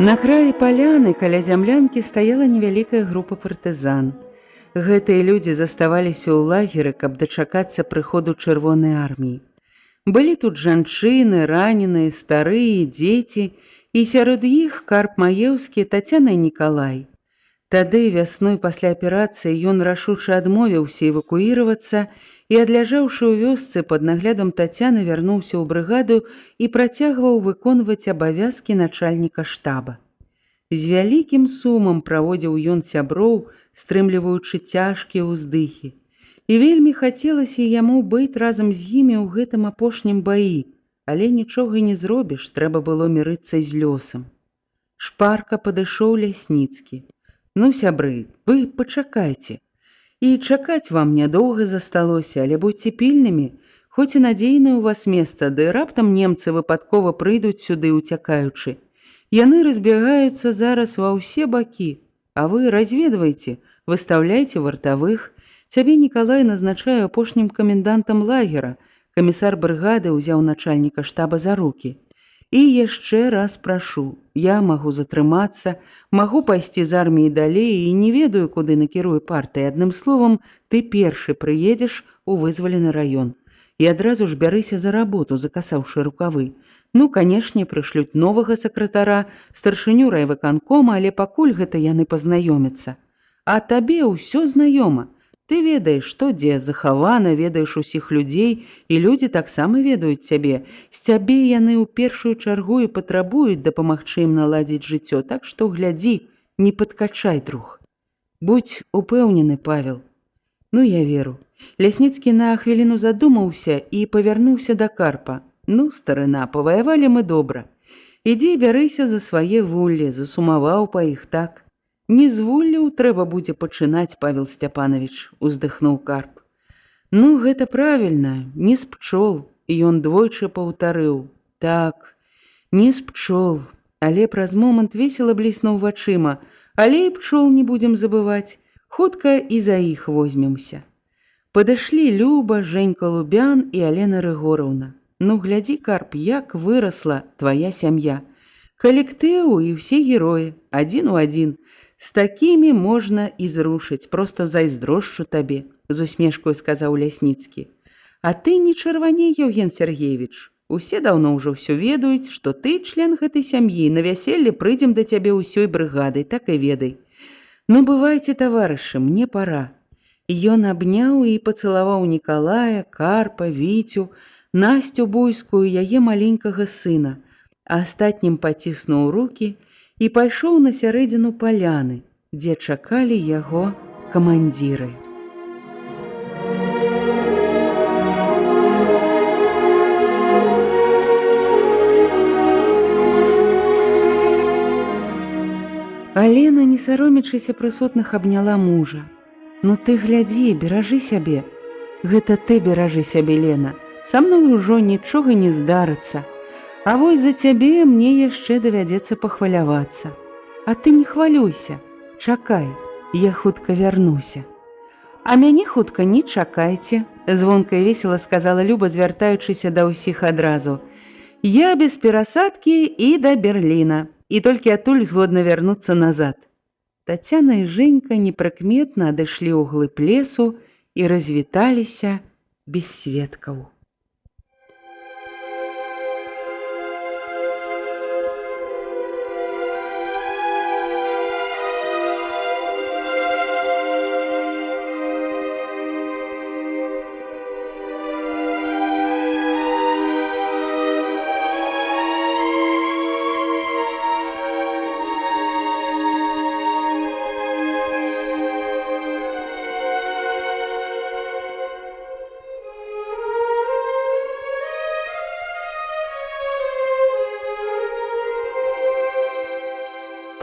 На краі паляны каля зямлянкі стаяла невялікая група партызан. Гэтыя людзі заставаліся ў лагеры, каб дачакацца прыходу чырвонай арміі. Былі тут жанчыны, раненыя, старыя, дзеці, і сярод іх Карп Маеўскі, Тацяна і Нікалай. Тады вясной пасля аперацыі ён рашуча адмовіўся эвакуіравацца і, адляжаўшы ў вёсцы пад наглядам Тацяны, вярнуўся ў брыгаду і працягваў выконваць абавязкі начальніка штаба. З вялікім сумам праводзіў ён сяброў, стрымліваючы цяжкія ўздыхі. І вельмі хацелася яму быць разам з імі ў гэтым апошнім баі, але нічога не зробіш, трэба было мірыцца з лёсам. Шпарка падышоў Лясніцкі. «Ну, сябры, вы пачакайце. І чакаць вам нядоўга засталося, але будьце пільнымі, хоць і надзейнае ў вас месца, ды раптам немцы выпадкова прыйдуць сюды уцякаючы. Яны разбягаюцца зараз ва ўсе бакі, а вы разведвайце, выстаўляйце вартавых. Цябе Нікалай назначаю апошнім камендантам лагера». Камісар брыгады ўзяў начальніка штаба за рукі. «І яшчэ раз прашу, я магу затрымацца, магу пайсці з арміі далей і не ведаю, куды накірую партыі. Адным словам, ты першы прыедзеш у вызвалены раён. і адразу ж бярыся за работу, закасаўшы рукавы. Ну, канешне, прышлюць новага сакратара, старшыню райвыканкома, але пакуль гэта яны пазнаёмяцца. А табе ўсё знаёма. Ты ведаеш, што дзе захавана, ведаеш усіх людзей, і людзі таксама ведаюць цябе. З цябе яны ў першую чаргу і патрабуюць дапамагчы ім наладзіць жыццё, так што глядзі, не падкачай, друг. Будзь упэўнены, Павел. Ну, я веру. Лясніцкі на хвіліну задумаўся і павярнуўся да Карпа. Ну, старына, паваявалі мы добра. Ідзі бярыся за свае вуллі, засумаваў па іх так. Не з вулляў трэба будзе пачынаць, Павел Сцяпанович, уздыхнуў Карп. Ну, гэта правільна, не з пчол, і ён двойчы паўтарыў. Так, не з пчол, але праз момант весела бліснуў вачыма. Але і пчол не будзем забываць, хутка і за іх возьмемся. Падышлі Люба, Женька Лубян і Алена Рыгораўна. Ну, глядзі, Карп, як вырасла твая сям'я. Калектыў і ўсе героі, адзін у адзін. З такімі можна і зрушыць, проста зайздрошчу табе, з усмешкаю сказаў Лясніцкі. А ты не чырваней, Евген Сергеевич. Усе даўно ўжо ўсё ведаюць, што ты член гэтай сям'і, на вяселле прыйдзем да цябе ўсёй брыгадай, так і ведай. Ну, бывайце, таварышы, мне пара. Ён абняў і пацалаваў Нікалая, Карпа, Віцю, Насцю Буйскую, яе маленькага сына, а астатнім паціснуў рукі і пайшоў на сярэдзіну паляны, дзе чакалі яго камандзіры. Алена, не саромячыся прысутных, абняла мужа. Ну ты глядзі, беражы сябе. Гэта ты беражы сябе, Лена. Са мной ужо нічога не здарыцца. А вось за цябе мне яшчэ давядзецца пахвалявацца. А ты не хвалюйся, чакай, я хутка вярнуся. А мяне хутка не чакайце, звонка і весела сказала Люба, звяртаючыся да ўсіх адразу. Я без перасадкі і да Берліна, і толькі адтуль згодна вярнуцца назад. Тацяна і Женька непрыкметна адышлі ў глыб лесу і развіталіся без сведкаў.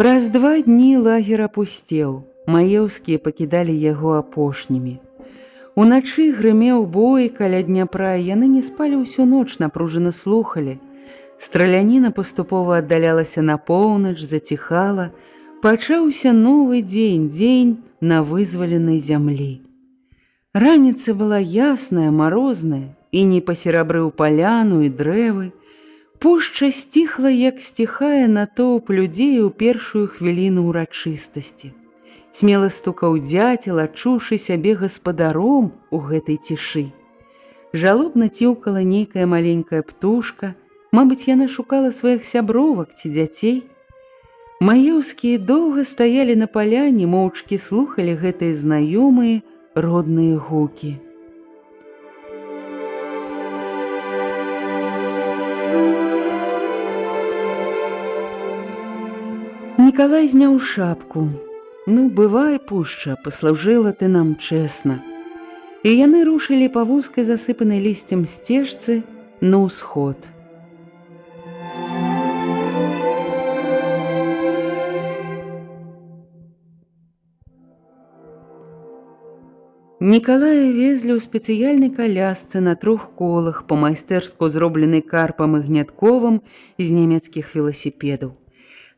Праз 2 дні лагер апусцеў, маеўскія пакідалі яго апошнімі. Уначы грымеў бой каля Дняпра, яны не спалі ўсю ноч, напружана слухалі. Страляніна паступова аддалялася на поўнач, заціхала. Пачаўся новы дзень, дзень на вызваленай зямлі. Раніца была ясная, марозная, і не пасерабрыў паляну і дрэвы. Пушча сціхла, як сціхае натоўп людзей у першую хвіліну ўрачыстасці. Смела стукаў дзяцел, адчуўшы сябе гаспадаром у гэтай цішы. Жалобна ціўкала нейкая маленькая птушка, мабыць, яна шукала сваіх сябровак ці дзяцей. Маеўскія доўга стаялі на паляне, моўчкі слухалі гэтыя знаёмыя родныя гукі. Нікалай зняў шапку. Ну, бывай, пушча, паслужыла ты нам чэсна. І яны рушылі па вузкай засыпанай лісцем сцежцы на ўсход. Нікалая везлі ў спецыяльнай калясцы на 3 колах, па-майстэрску зробленай Карпам і Гнятковым з нямецкіх веласіпедаў.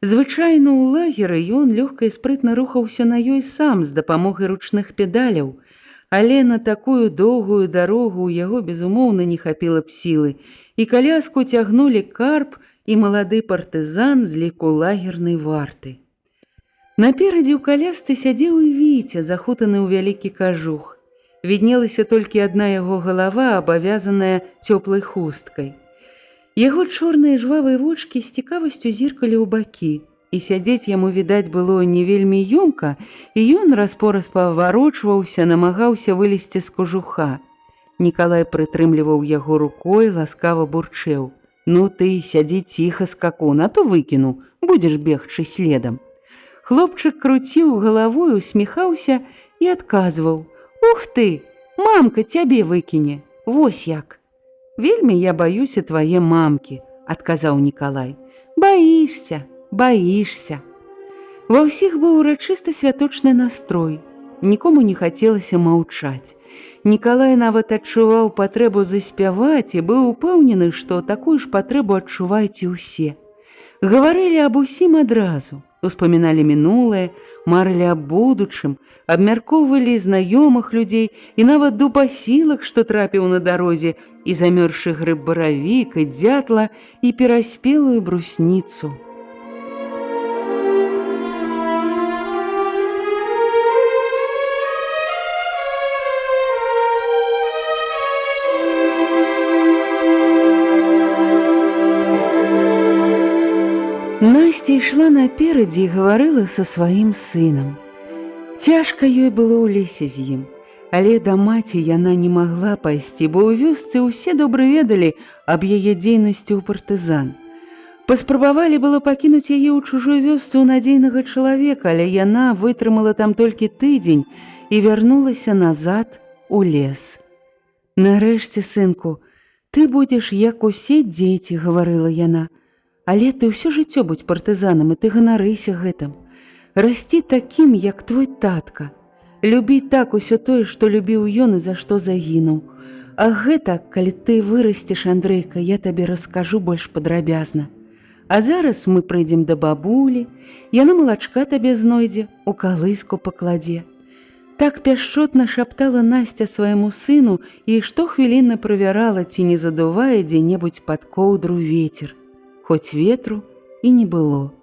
Звычайна ў лагеры ён лёгка і спрытна рухаўся на ёй сам з дапамогай ручных педаляў, але на такую доўгую дарогу ў яго, безумоўна, не хапіла б сілы, і каляску цягнулі Карп і малады партызан з ліку лагернай варты. Наперадзе ў калясцы сядзеў і Віця, захутаны ў вялікі кажух. Віднелася толькі адна яго галава, абавязаная цёплай хусткай. Яго чорныя жвавыя вочкі з цікавасцю зіркалі ў бакі, і сядзець яму, відаць, было не вельмі ёмка, і ён раз-пораз паварочваўся, намагаўся вылезці з кожуха. Нікалай прытрымліваў яго рукой, ласкава бурчэў: «Ну ты, сядзі ціха, скакун, а то выкіну, будзеш бегчы следам». Хлопчык круціў галавой, усміхаўся і адказваў: «Ух ты, мамка цябе выкіне, вось як». «Вельмі я баюся твае мамкі», – адказаў Нікалай. «Баішся, баішся». Ва ўсіх быў урачысты святочны настрой. Нікому не хацелася маўчаць. Нікалай нават адчуваў патрэбу заспяваць і быў упэўнены, што такую ж патрэбу адчуваюць і ўсе. Гаварылі аб усім адразу, успаміналі мінулае, марылі аб будучым, абмяркоўвалі знаёмых людзей і нават дубасілак, што трапіў на дарозе, і замёрзшы грыб баравік, і дзятла, і пераспелую брусніцу. Насця ішла наперадзе і гаварыла са сваім сынам. Цяжка ёй было ў лесе з ім, але да маці яна не магла пайсці, бо ў вёсцы ўсе добра ведалі аб яе дзейнасці ў партызан. Паспрабавалі было пакінуць яе ў чужой вёсцы ў надзейнага чалавека, але яна вытрымала там толькі тыдзень і вярнулася назад у лес. «Нарэшце, сынку, ты будзеш як усе дзеці», – гаварыла яна. «Але ты ўсё жыццё будзь партызанам, і ты ганарыся гэтым. Расці такім, як твой татка. Любі так усё тое, што любіў ён і за што загінуў. А гэта, калі ты вырасцеш, Андрейка, я табе раскажу больш падрабязна. А зараз мы прыйдзем да бабулі, яна малачка табе знойдзе, у калыску пакладзе». Так пяшчотна шаптала Насця свайму сыну і штохвілінна правярала, ці не задувае дзе-небудзь пад коўдру вецер. Хоць ветру і не было.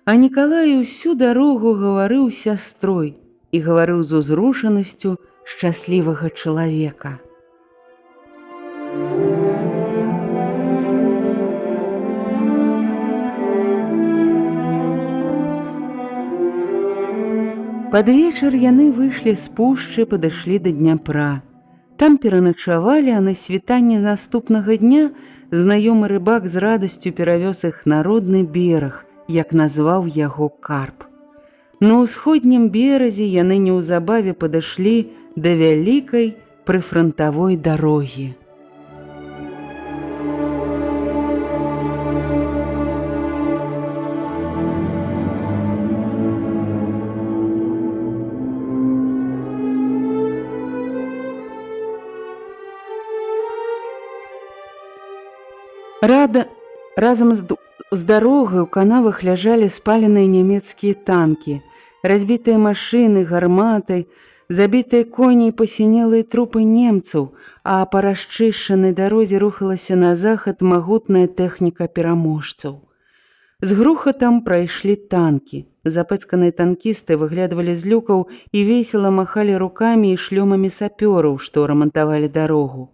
А Нікалай усю дарогу гаварыў з сястрой і гаварыў з узрушанасцю шчаслівага чалавека. Пад вечар яны выйшлі з пушчы, падышлі да Дняпра. Там пераначавалі, а на світанне наступнага дня знаёмы рыбак з радасцю перавёз іх на родны бераг, як назваў яго Карп. На ўсходнім беразе яны неўзабаве падышлі да вялікай прыфрантавой дарогі. Разам з дарогай у канавах ляжалі спаленыя нямецкія танкі, разбітыя машыны, гарматы, забітыя коні і пасінелыя трупы немцаў, а па расчышчанай дарозе рухалася на захад магутная тэхніка пераможцаў. З грухатам прайшлі танкі. Запэцканыя танкісты выглядвалі з люкаў і весела махалі рукамі і шлёмамі сапёраў, што рамантавалі дарогу.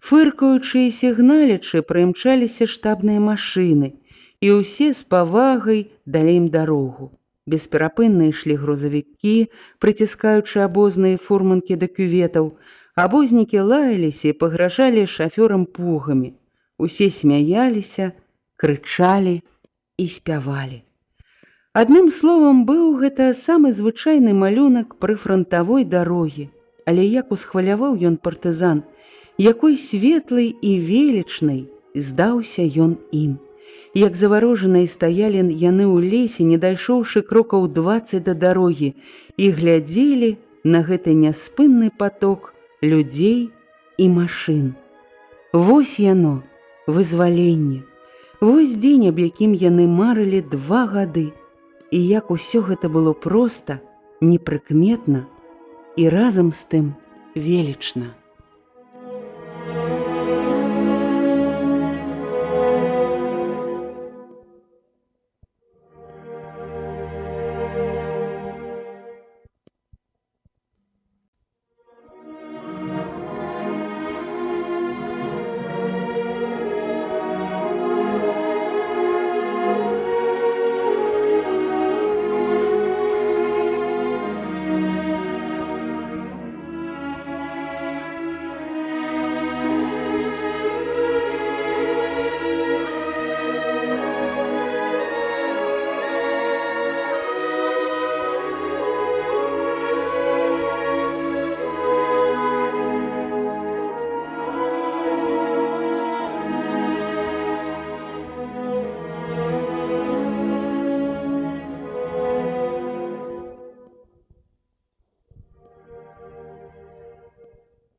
Фыркаючы і сігналячы прымчаліся штабныя машыны, і ўсе з павагай далі ім дарогу. Бесперапынна ішлі грузавікі, прыціскаючы абозныя фурманкі да кюветаў. Абознікі лаяліся і пагражалі шафёрам пугамі. Усе смяяліся, крычалі і спявалі. Адным словам, быў гэта самы звычайны малюнак прыфрантавой дарогі. Але як усхваляваў ён партызан, якой светлай і велічнай здаўся ён ім. Як заварожаныя стаялі яны ў лесе, не дайшоўшы крокаў 20 да дарогі, і глядзелі на гэты няспынны поток людзей і машын. Вось яно, вызваленне. Вось дзень, аб якім яны марылі 2 гады. І як усё гэта было проста, непрыкметна і разам з тым велічна.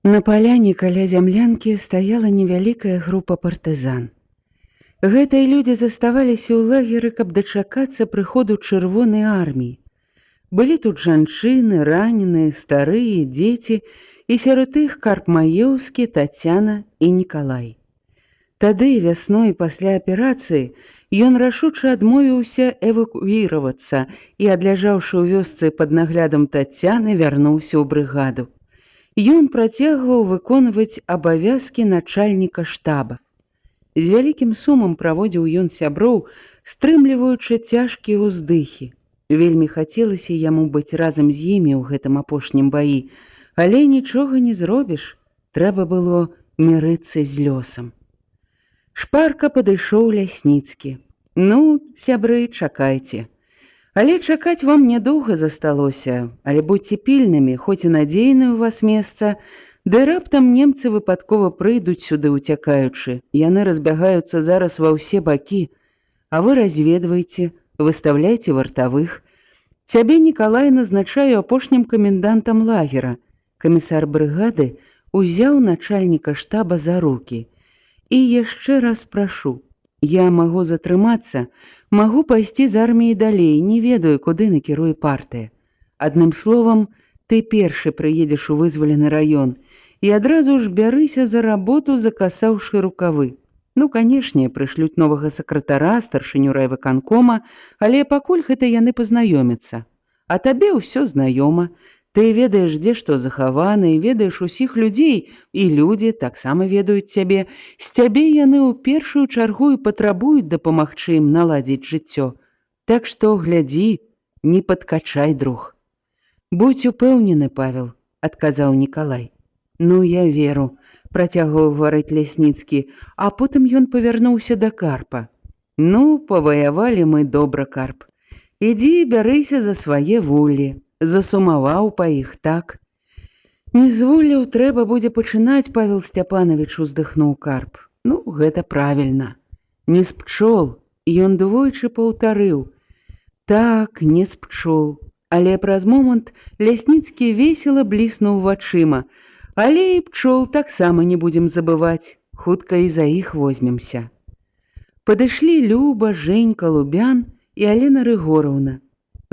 На паляне каля зямлянкі стаяла невялікая група партызан. Гэтыя людзі заставаліся ў лагеры, каб дачакацца прыходу чырвонай арміі. Былі тут жанчыны, раненыя, старыя, дзеці, і сярод іх Карп Маеўскі, Тацяна і Нікалай. Тады, вясной пасля аперацыі, ён рашуча адмовіўся эвакуіравацца і, адляжаўшы ў вёсцы пад наглядам Тацяны, вярнуўся ў брыгаду. Ён працягваў выконваць абавязкі начальніка штаба. З вялікім сумам праводзіў ён сяброў, стрымліваючы цяжкія ўздыхі. Вельмі хацелася яму быць разам з імі ў гэтым апошнім баі, але нічога не зробіш, трэба было мірыцца з лёсам. Шпарка падышоў Лясніцкі. «Ну, сябры, чакайце. Але чакаць вам нядоўга засталося, але будьце пільнымі, хоць і надзейнае ў вас месца, ды раптам немцы выпадкова прыйдуць сюды уцякаючы. Яны разбягаюцца зараз ва ўсе бакі, а вы разведвайце, выставляйце вартавых. Цябе, Нікалай, назначаю апошнім камендантам лагера». Камісар брыгады узяў начальніка штаба за рукі. «І яшчэ раз прашу, я магу затрымацца, магу пайсці з арміі далей, не ведаю, куды накіруе партыя. Адным словам, ты першы прыедзеш у вызвалены раён і адразу ж бярыся за работу, закасаўшы рукавы. Ну, канешне, прышлюць новага сакратара, старшыню райвыканкома, але пакуль гэта яны пазнаёмяцца. А табе ўсё знаёма. Ты ведаеш, дзе што захавана, і ведаеш усіх людзей, і людзі таксама ведаюць цябе. З цябе яны ў першую чаргу і патрабуюць дапамагчы ім наладзіць жыццё. Так што глядзі, не падкачай, друг». «Будзь упэўнены, Павел», — адказаў Нікалай. «Ну, я веру», — працягваў гаварыць Лясніцкі, а потым ён павярнуўся да Карпа. «Ну, паваявалі мы добра, Карп. Ідзі і бярыся за свае вуллі. Засумаваў па іх, так?» «Не з вулляў трэба будзе пачынаць, Павел Сцяпанович», — уздыхнуў Карп. «Ну, гэта правільна. Не з пчол», — ён двойчы паўтарыў. «Так, не з пчол». Але праз момант Лясніцкі весела бліснуў вачыма. «Але і пчол таксама не будзем забываць. Хутка і за іх возьмемся». Падышлі Люба, Женька, Лубян і Алена Рыгораўна.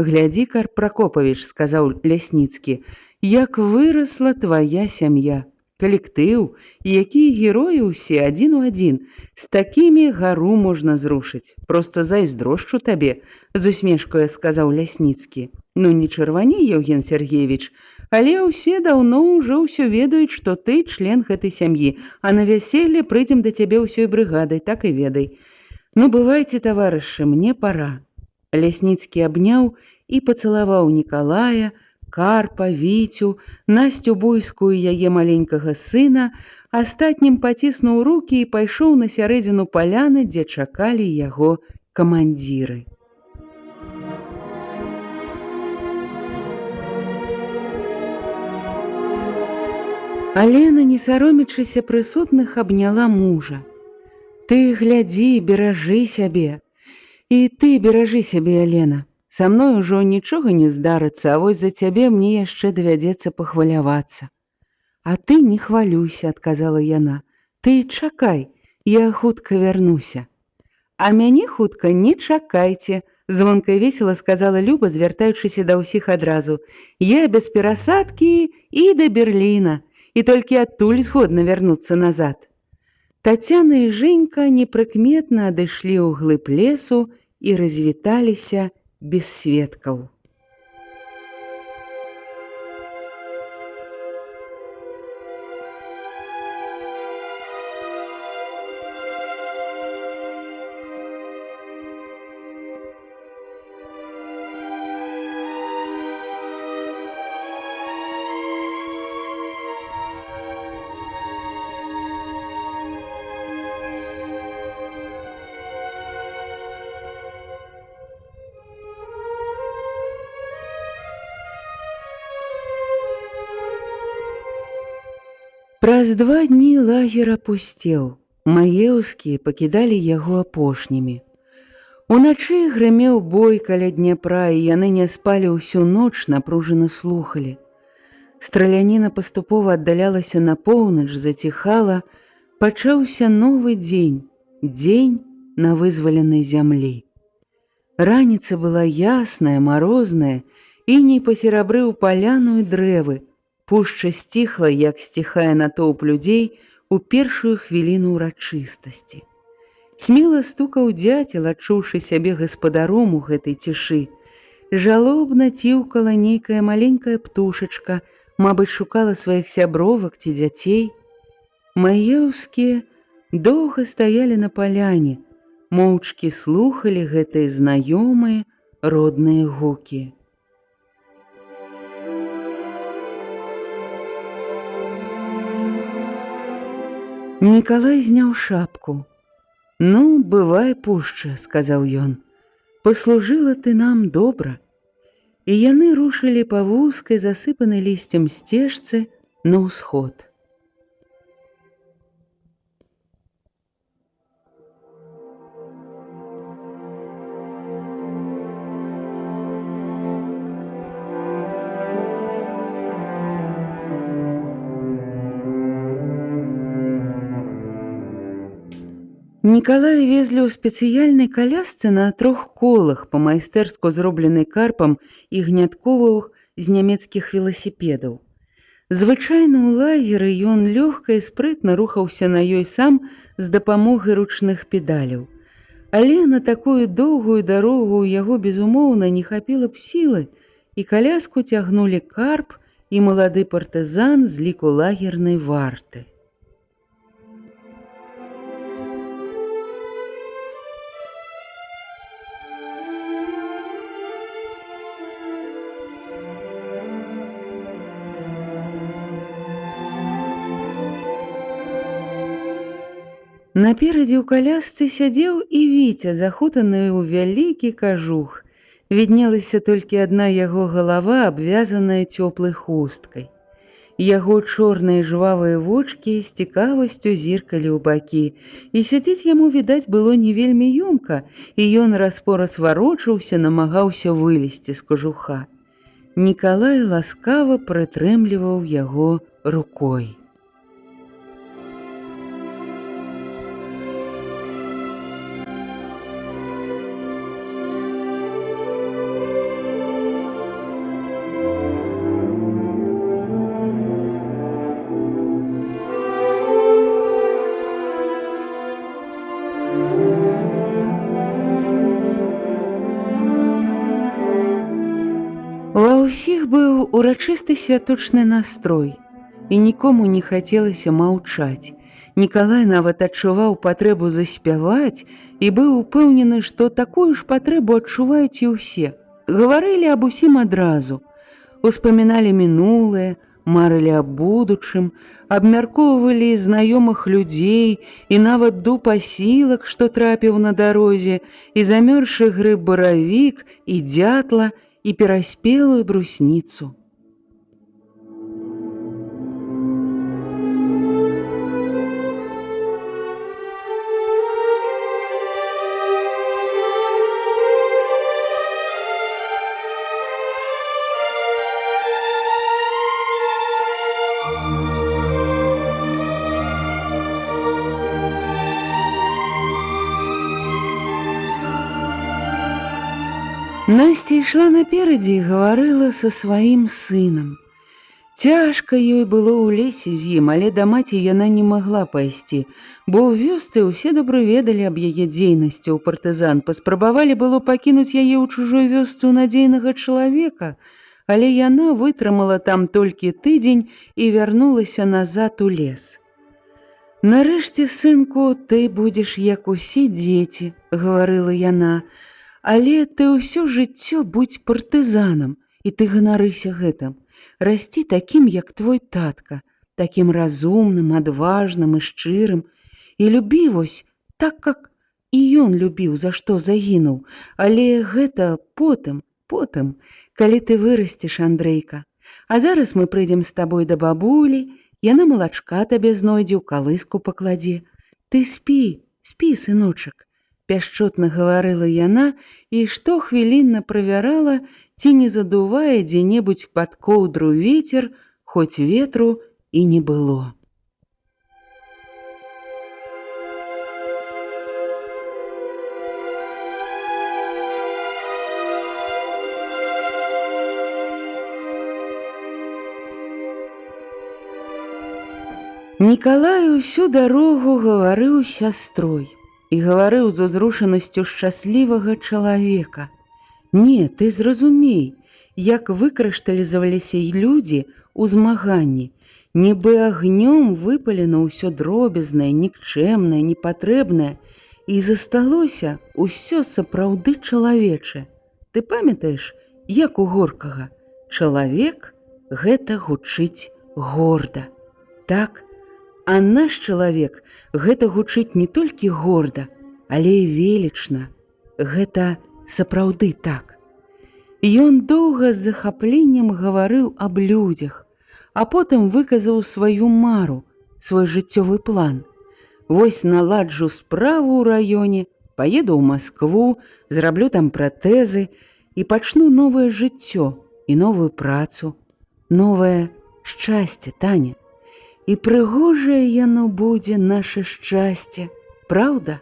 «Глядзі, Карп Пракопавіч», — сказаў Лясніцкі, — «як вырасла твая сям'я. Калектыў, і якія героі ўсе адзін у адзін. З такімі гару можна зрушыць. Проста зайздрошчу табе», — з усмешкаю сказаў Лясніцкі. «Ну, не чырвані, Евген Сергеевич, але ўсе даўно ўжо ўсё ведаюць, што ты член гэтай сям'і, а на вяселле прыйдзем да цябе ўсёй брыгадай, так і ведай. Ну, бывайце, таварышы, мне пара». Лясніцкі абняў і пацалаваў Нікалая, Карпа, Віцю, Насцю Буйскую і яе маленькага сына, астатнім паціснуў рукі і пайшоў на сярэдзіну паляны, дзе чакалі яго камандзіры. Алена, не саромячыся прысутных, абняла мужа. «Ты глядзі, беражы сябе. І ты беражы сябе, Алена. Са мной ужо нічога не здарыцца, а вось за цябе мне яшчэ давядзецца пахвалявацца». «А ты не хвалюйся», — адказала яна. «Ты чакай, я хутка вярнуся». «А мяне хутка не чакайце», — звонка і весела сказала Люба, звяртаючыся да ўсіх адразу. «Я без перасадкі і да Берліна, і толькі адтуль згодна вярнуцца назад». Тацяна і Женька непрыкметна адышлі ў глыб лесу і развіталіся без сведкаў. Праз 2 дні лагер апусцеў. Маеўскія пакідалі яго апошнімі. Уначы грымеў бой каля Дняпра, і яны не спалі ўсю ноч, напружана слухалі. Страляніна паступова аддалялася на поўнач, заціхала, пачаўся новы дзень, дзень на вызваленай зямлі. Раніца была ясная, марозная, іней пасерабрыў паляну і дрэвы. Пушча сціхла, як сціхае натоўп людзей у першую хвіліну ўрачыстасці. Смела стукаў дзяцел, адчуўшы сябе гаспадаром у гэтай цішы. Жалобна ціўкала нейкая маленькая птушачка, мабыць, шукала сваіх сябровак ці дзяцей. Маеўскія доўга стаялі на паляне, моўчкі слухалі гэтыя знаёмыя родныя гукі. Нікалай зняў шапку. «Ну, бывай, пушча», — сказаў ён, — «паслужыла ты нам добра». І яны рушылі па вузкай, засыпанай лісцем сцежцы на ўсход. Нікалая везлі ў спецыяльнай калясцы на 3 колах, па-майстэрску зробленай карпам і гнятковых з нямецкіх веласіпедаў. Звычайна ў лагеры ён лёгка і спрытна рухаўся на ёй сам з дапамогай ручных педаляў. Але на такую доўгую дарогу ў яго, безумоўна, не хапіла б сілы, і каляску цягнулі карп і малады партызан з ліку лагернай варты. Наперадзе ў калясцы сядзеў і Віця, захутаны ў вялікі кажух. Віднелася толькі адна яго галава, абвязаная цёплай хусткай. Яго чорныя жвавыя вочкі з цікавасцю зіркалі ў бакі, і сядзець яму, відаць, было не вельмі ёмка, і ён раз-пораз варочаўся, намагаўся вылезці з кажуха. Нікалай ласкава прытрымліваў яго рукой. Ва ўсіх быў урачысты святочны настрой, і нікому не хацелася маўчаць. Нікалай нават адчуваў патрэбу заспяваць і быў упэўнены, што такую ж патрэбу адчуваюць і ўсе. Гаварылі аб усім адразу, успаміналі мінулае, марылі аб будучым, абмяркоўвалі знаёмых людзей і нават дуб асілак, што трапіў на дарозе, і замёрзшы грыб баравік, і дятла, і пераспелую брусніцу. Насця ішла наперадзе і гаварыла са сваім сынам. Цяжка ёй было ў лесе з ім, але да маці яна не магла пайсці, бо ў вёсцы ўсе добра ведалі аб яе дзейнасці ў партызан, паспрабавалі было пакінуць яе ў чужой вёсцы ў надзейнага чалавека, але яна вытрымала там толькі тыдзень і вярнулася назад у лес. «Нарэшце, сынку, ты будзеш як усе дзеці», — гаварыла яна, «але ты ўсё жыццё будзь партызанам, і ты ганарыся гэтым. Расці такім, як твой татка, такім разумным, адважным і шчырым, і любі вось так, как і ён любіў, за што загінуў. Але гэта потым, калі ты вырасцеш, Андрейка. А зараз мы прыйдзем з табой да бабулі, яна малачка табе знойдзе, ў калыску пакладзе. Ты спі, сыночак», — пяшчотна гаварыла яна і штохвілінна правярала, ці не задувае дзе-небудзь пад коўдру вецер, хоць ветру і не было. Нікалай усю дарогу гаварыў з сястрой і гаварыў з узрушанасцю шчаслівага чалавека. Не, ты зразумей, як выкрышталізаваліся людзі ў змаганні, нібы агнём выпалена ўсё дробязнае, нікчэмнае, непатрэбнае, і засталося ўсё сапраўды чалавечае. Ты памятаеш, як у Горкага? Чалавек – гэта гучыць горда. Так, а наш чалавек гэта гучыць не толькі горда, але і велічна. Гэта сапраўды так. Ён доўга з захапленнем гаварыў аб людзях, а потым выказаў сваю мару, свой жыццёвы план. Вось наладжу справу ў раёне, паеду ў Маскву, зраблю там пратэзы і пачну новае жыццё і новую працу, новае шчасце, Таня. І прыгожае яно будзе, наша шчасце, праўда?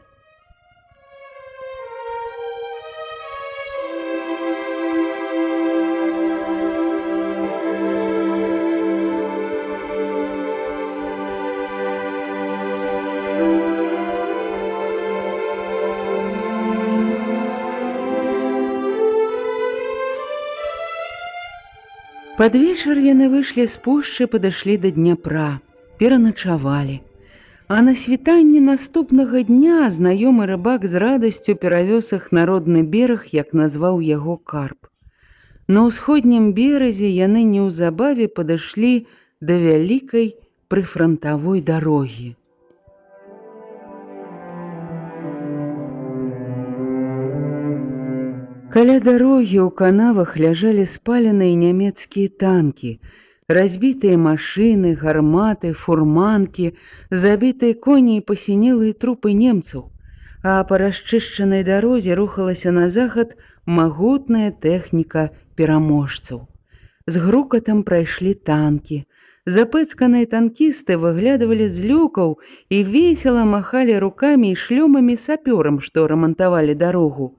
Пад вечар яны выйшлі з пушчы, падышлі да Дняпра, пераначавалі. А на світанні наступнага дня знаёмы рыбак з радасцю перавёз іх на родны бераг, як назваў яго Карп. На ўсходнім беразе яны неўзабаве падышлі да вялікай прыфрантавой дарогі. Каля дарогі ў канавах ляжалі спаленыя нямецкія танкі, разбітыя машыны, гарматы, фурманкі, забітыя коні і пасінелыя трупы немцаў, а па расчышчанай дарозе рухалася на захад магутная тэхніка пераможцаў. З грукатам прайшлі танкі. Запэцканыя танкісты выглядывалі з люкаў і весела махалі рукамі і шлёмамі сапёрам, што рамантавалі дарогу.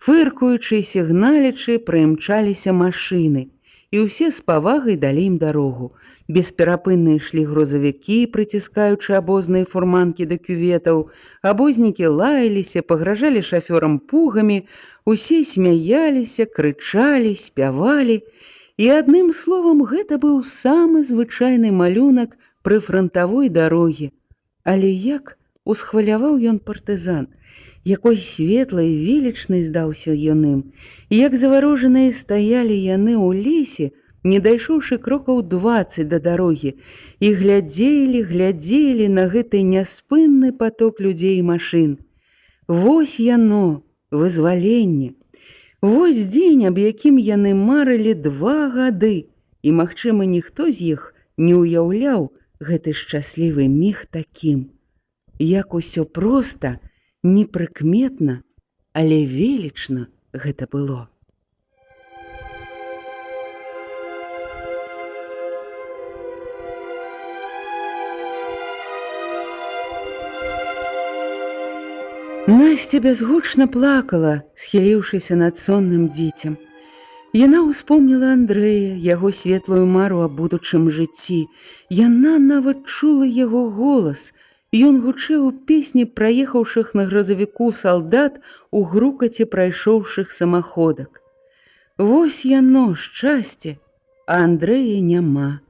Фыркаючы і сігналячы прымчаліся машыны, і ўсе з павагай далі ім дарогу. Бесперапынна ішлі грузавікі, прыціскаючы абозныя фурманкі да кюветаў. Абознікі лаяліся, пагражалі шафёрам пугамі, усе смяяліся, крычалі, спявалі. І адным словам, гэта быў самы звычайны малюнак прыфрантавой дарогі. Але як усхваляваў ён партызан, якой светлай і велічнай здаўся ён ім, і як заварожаныя стаялі яны ў лесе, не дайшоўшы крокаў 20 да дарогі, і глядзелі на гэты няспынны поток людзей і машын. Вось яно, вызваленне. Вось дзень, аб якім яны марылі 2 гады, і, магчыма, ніхто з іх не ўяўляў гэты шчаслівы міг такім. Як усё проста, непрыкметна, але велічна гэта было. Насця бязгучна плакала, схіліўшыся над сонным дзіцем. Яна ўспомніла Андрэя, яго светлую мару аб будучым жыцці. Яна нават чула яго голас. Ён гучэў у песні праехаўшых на грузавіку салдат у грукаце прайшоўшых самаходак. Вось яно, шчасце, а Андрэя няма.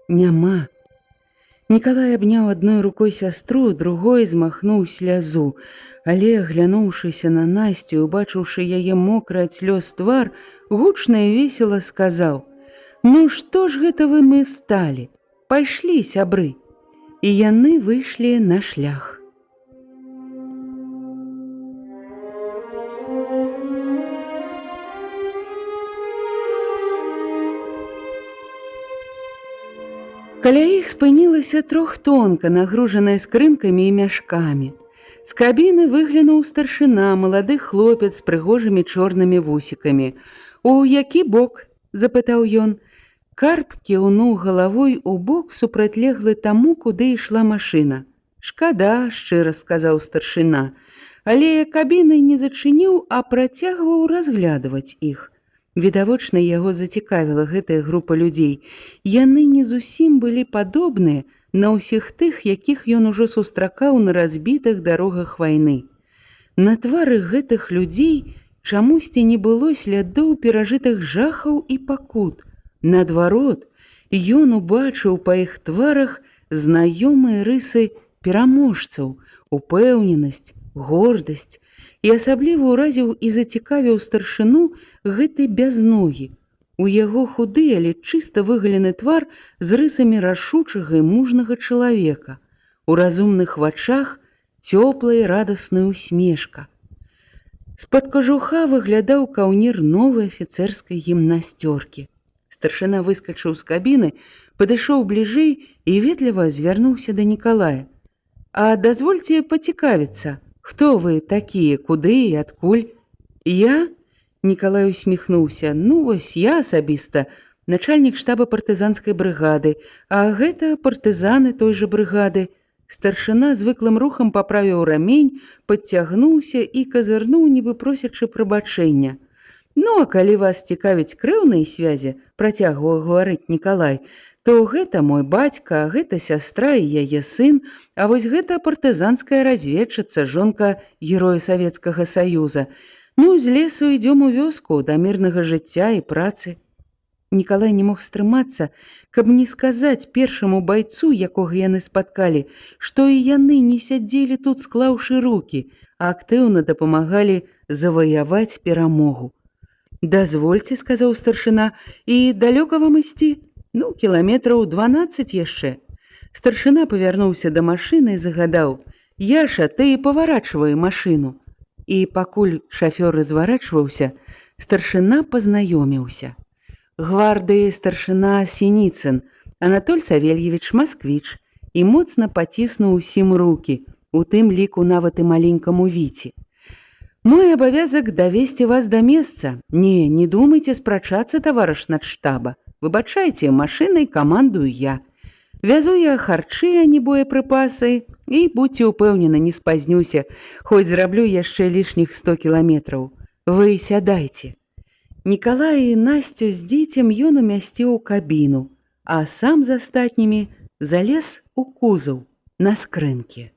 Няма. Нікалай абняў адной рукой сястру, другой змахнуў слязу, але, глянуўшыся на Насцю, убачыўшы яе мокры ад слёз твар, гучна і весела сказаў: «Ну што ж гэта вы мы сталі? Пайшлі, сябры!» І яны выйшлі на шлях. Каля іх спынілася трохтонка, нагружаная скрынкамі і мяшкамі. З кабіны выглянуў старшына, малады хлопец з прыгожымі чорнымі вусікамі. «У які бок?» – запытаў ён. Карп кіўнуў галавой у бок супрацьлеглы таму, куды ішла машына. «Шкада», – шчыра сказаў старшына, але кабіны не зачыніў, а працягваў разглядваць іх. Відавочна, яго зацікавіла гэтая група людзей. Яны не зусім былі падобныя на ўсіх тых, якіх ён ужо сустракаў на разбітых дарогах вайны. На твары гэтых людзей чамусьці не было слядоў перажытых жахаў і пакут. Наадварот, ён убачыў па іх тварах знаёмыя рысы пераможцаў, упэўненасць, гордасць, і асабліва ўразіў і зацікавіў старшыну гэты бязногі. У яго худы, але чыста выгалены твар з рысамі рашучага і мужнага чалавека. У разумных вачах цёплая і радасная усмешка. З-пад кажуха выглядаў каўнер новай афіцэрскай гімнасцёркі. Старшына выскачыў з кабіны, падышоў бліжэй і ветліва звярнуўся да Нікалая. «А дазвольце пацікавіцца, хто вы такія, куды і адкуль?» «Я?» – Нікалай усміхнуўся. «Ну, вось я асабіста, начальнік штаба партызанскай брыгады, а гэта партызаны той жа брыгады». Старшына звыклым рухам паправіў рамень, падцягнуўся і казырнуў, нібы просячы прабачэння. «Ну, а калі вас цікавіць крэўныя связі», – працягваў гаварыць Нікалай, «то гэта мой бацька, а гэта сястра і яе сын, а вось гэта партызанская разведчыца, жонка героя Савецкага Саюза. Ну, з лесу ідём у вёску, да мірнага жыцця і працы». Нікалай не мог стрымацца, каб не сказаць першаму байцу, якога яны спаткалі, што і яны не сядзелі тут, склаўшы рукі, а актыўна дапамагалі заваяваць перамогу. «Дазвольце», – сказаў старшына, – «і далёка вам ісці?» «Ну, кіламетраў 12 яшчэ». Старшына павярнуўся да машыны і загадаў: «Яша, ты паварачвай машыну». І пакуль шафёр разварачваўся, старшына пазнаёміўся. Гвардыі старшына Сініцын, Анатоль Савельевич Масквіч, і моцна паціснуў усім рукі, у тым ліку нават і маленькаму Віці. «Мой абавязак давесці вас да месца. Не думайце спрачацца, таварыш начштаба. Выбачайце, машынай камандую я. Вязу я харчы, а не боепрыпасы, і будьце ўпэўнены, не спазнюся, хоць зраблю яшчэ лішніх 100 кіламетраў. Вы сядайце». Нікалай і Насцю з дзіцем ён умясціў у кабіну, а сам з астатнімі залез у кузаў на скрынкі.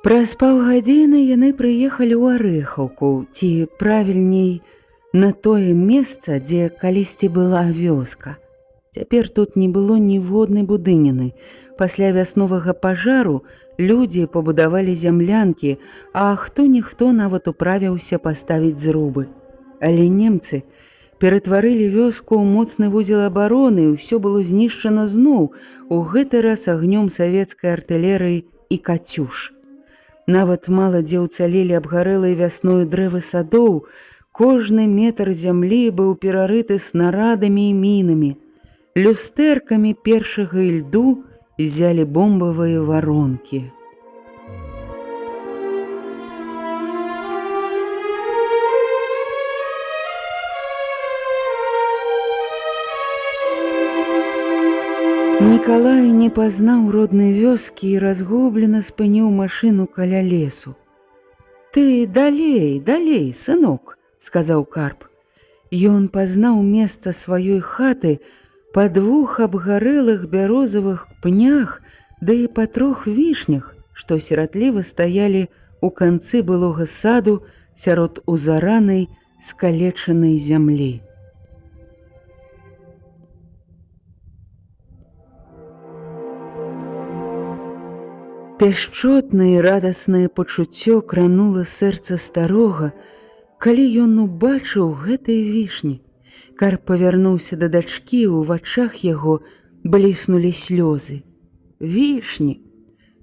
Праз паўгадзіны яны прыехалі ў Арэхаўку, ці, правільней, на тое месца, дзе калісьці была вёска. Цяпер тут не было ніводнай будыніны. Пасля вясновага пажару людзі пабудавалі зямлянкі, а хто-ніхто нават управіўся паставіць зрубы. Але немцы ператварылі вёску ў моцны вузел абароны, і ўсё было знішчана зноў, у гэты раз агнём савецкай артылерыі і кацюш. Нават мала дзе ўцалелі абгарэлыя вясною дрэвы садоў, кожны метр зямлі быў перарыты снарадамі і мінамі. Люстэркамі першага ільду ззялі бомбавыя варонкі. Нікалай не пазнаў роднай вёскі і разгублена спыніў машыну каля лесу. «Ты далей, сынок», – сказаў Карп. Ён пазнаў месца сваёй хаты па 2 абгарэлых бярозавых пнях, ды і па 3 вішнях, што сіратліва стаялі ў канцы былога саду сярод узаранай скалечанай зямлі. Пяшчотнае і радаснае пачуццё кранула сэрца старога, калі ён убачыў гэтыя вішні. Карп павярнуўся да дачкі, у вачах яго бліснулі слёзы. Вішні,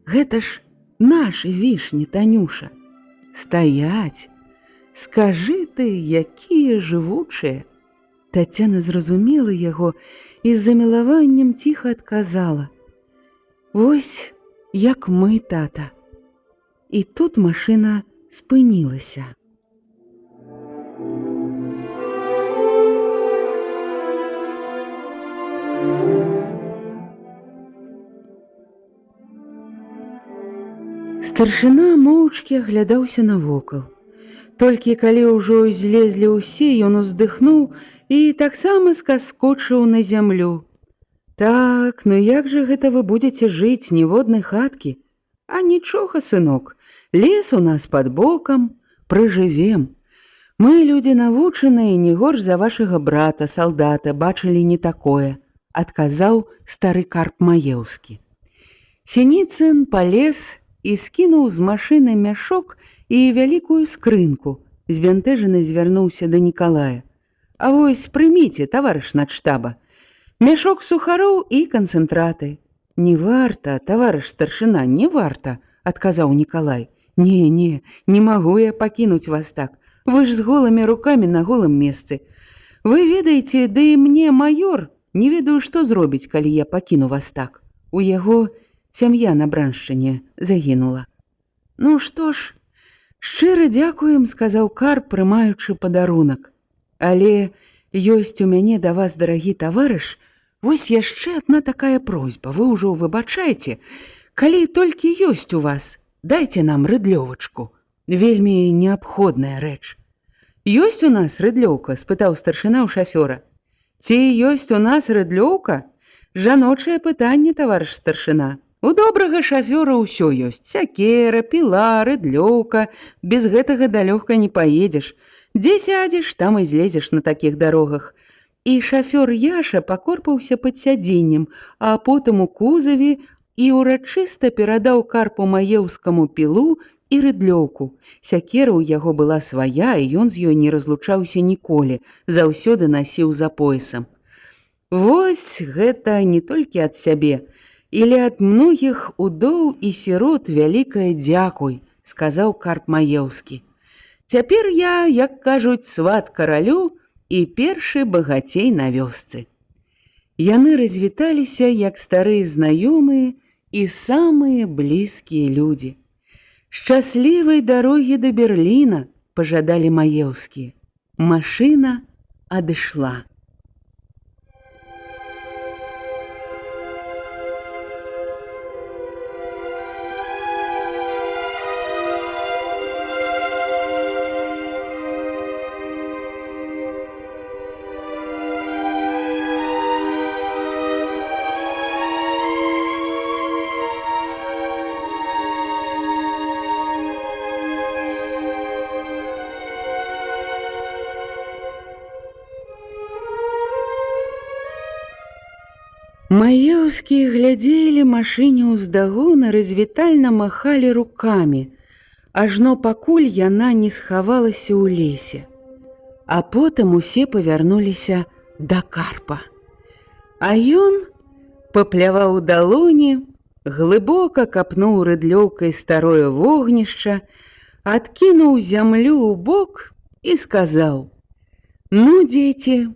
гэта ж нашы вішні, Танюша. Стаяць, скажы ты, якія жывучыя. Тацяна зразумела яго і з замілаваннем ціха адказала: «Вось як мы, тата». І тут машына спынілася. Старшына моўчкі аглядаўся навокал. Толькі калі ўжо злезлі ўсе, ён уздыхнуў і таксама скаскочыў на зямлю. «Так, ну як жа гэта вы будзеце жыць ніводнай хаткі? А нічога, сынок, лес у нас пад бокам, прыжывем. Мы людзі навучаныя, не горш за вашага брата, салдата, бачылі не такое», — адказаў стары Карп Маеўскі. Сініцын палез і скінуў з машыны мяшок і вялікую скрынку, збянтэжаны звярнуўся да Нікалая. «А вось прыміце, таварыш начштаба, мяшок сухароў і канцэнтраты». «Не варта, таварыш старшына, не варта», — адказаў Нікалай. Не магу я пакінуць вас так. Вы ж з голымі рукамі на голым месцы. Вы ведаеце, ды і мне маёр, не ведаю, што зробіць, калі я пакіну вас так. У яго сям'я на Браншчыне загінула». «Ну што ж, шчыра дзякуем», — сказаў Карп, прымаючы падарунак. «Але ёсць у мяне да вас, дарагі таварыш, вось яшчэ адна такая просьба. Вы ўжо выбачайце, калі толькі ёсць у вас, дайце нам рыдлёвачку. Вельмі неабходная рэч». «Ёсць у нас рыдлёўка?» — спытаў старшына ў шафёра. «Ці ёсць у нас рыдлёўка? Жаночае пытанне, таварыш старшына. У добрага шафёра ўсё ёсць. Сякера, піла, рыдлёўка. Без гэтага далёгка не паедзеш. Дзе сядзеш, там і злезеш на такіх дарогах». І шафёр Яша пакорпаўся пад сядзеннем, а потым у кузаве і урачыста перадаў Карпу Маеўскаму пілу і рыдлёўку. Сякера ў яго была свая, і ён з ёй не разлучаўся ніколі, заўсёды насіў за поясам. «Вось гэта не толькі ад сябе, але ад многіх удоў і сірот вялікае дзякуй», — сказаў Карп Маеўскі. «Цяпер я, як кажуць, сват каралю і першы багацей на вёсцы». Яны развіталіся, як старыя знаёмыя і самыя блізкія людзі. «Шчаслівай дарогі да Берліна», — пажадалі Маеўскія. Машына адышла. Маеўскія глядзелі машыне ўздагон і развітальна махалі рукамі, ажно пакуль яна не схавалася ў лесе. А потым усе павярнуліся да Карпа. А ён папляваў далоні, глыбока капнуў рыдлёўкай старое вогнішча, адкінуў зямлю ў бок і сказаў: «Ну, дзеці,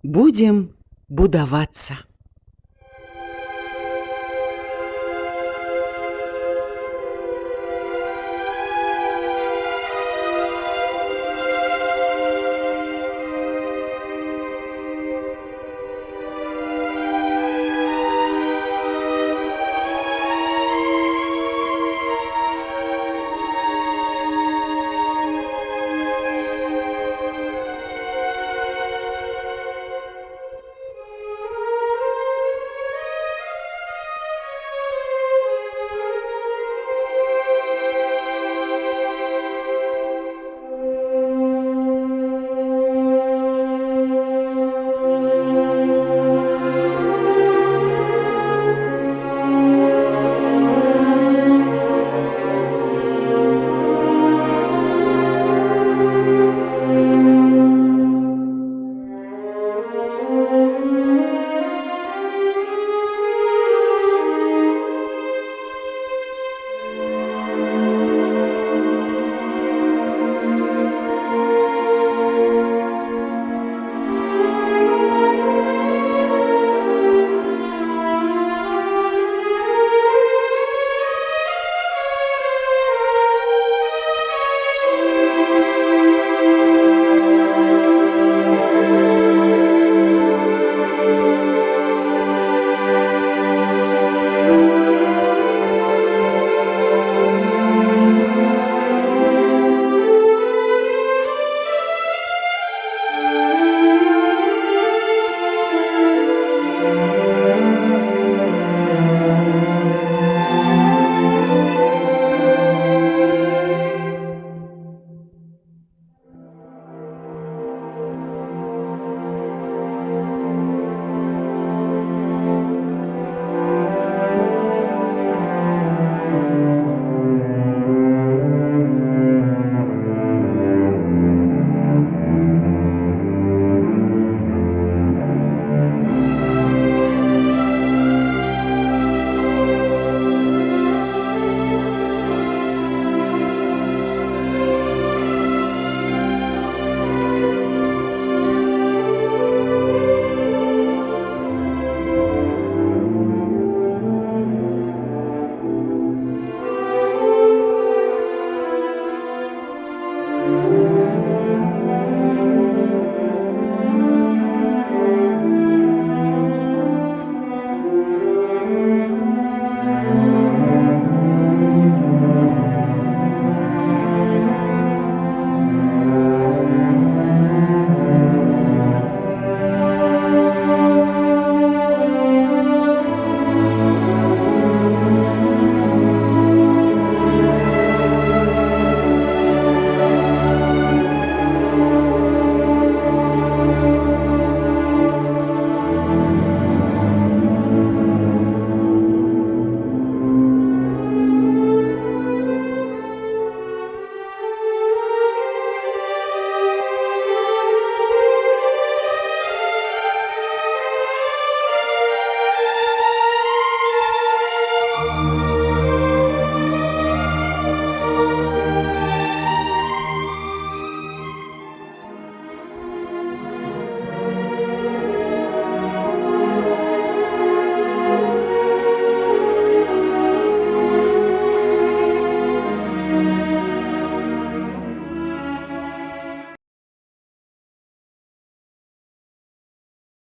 будзем будавацца».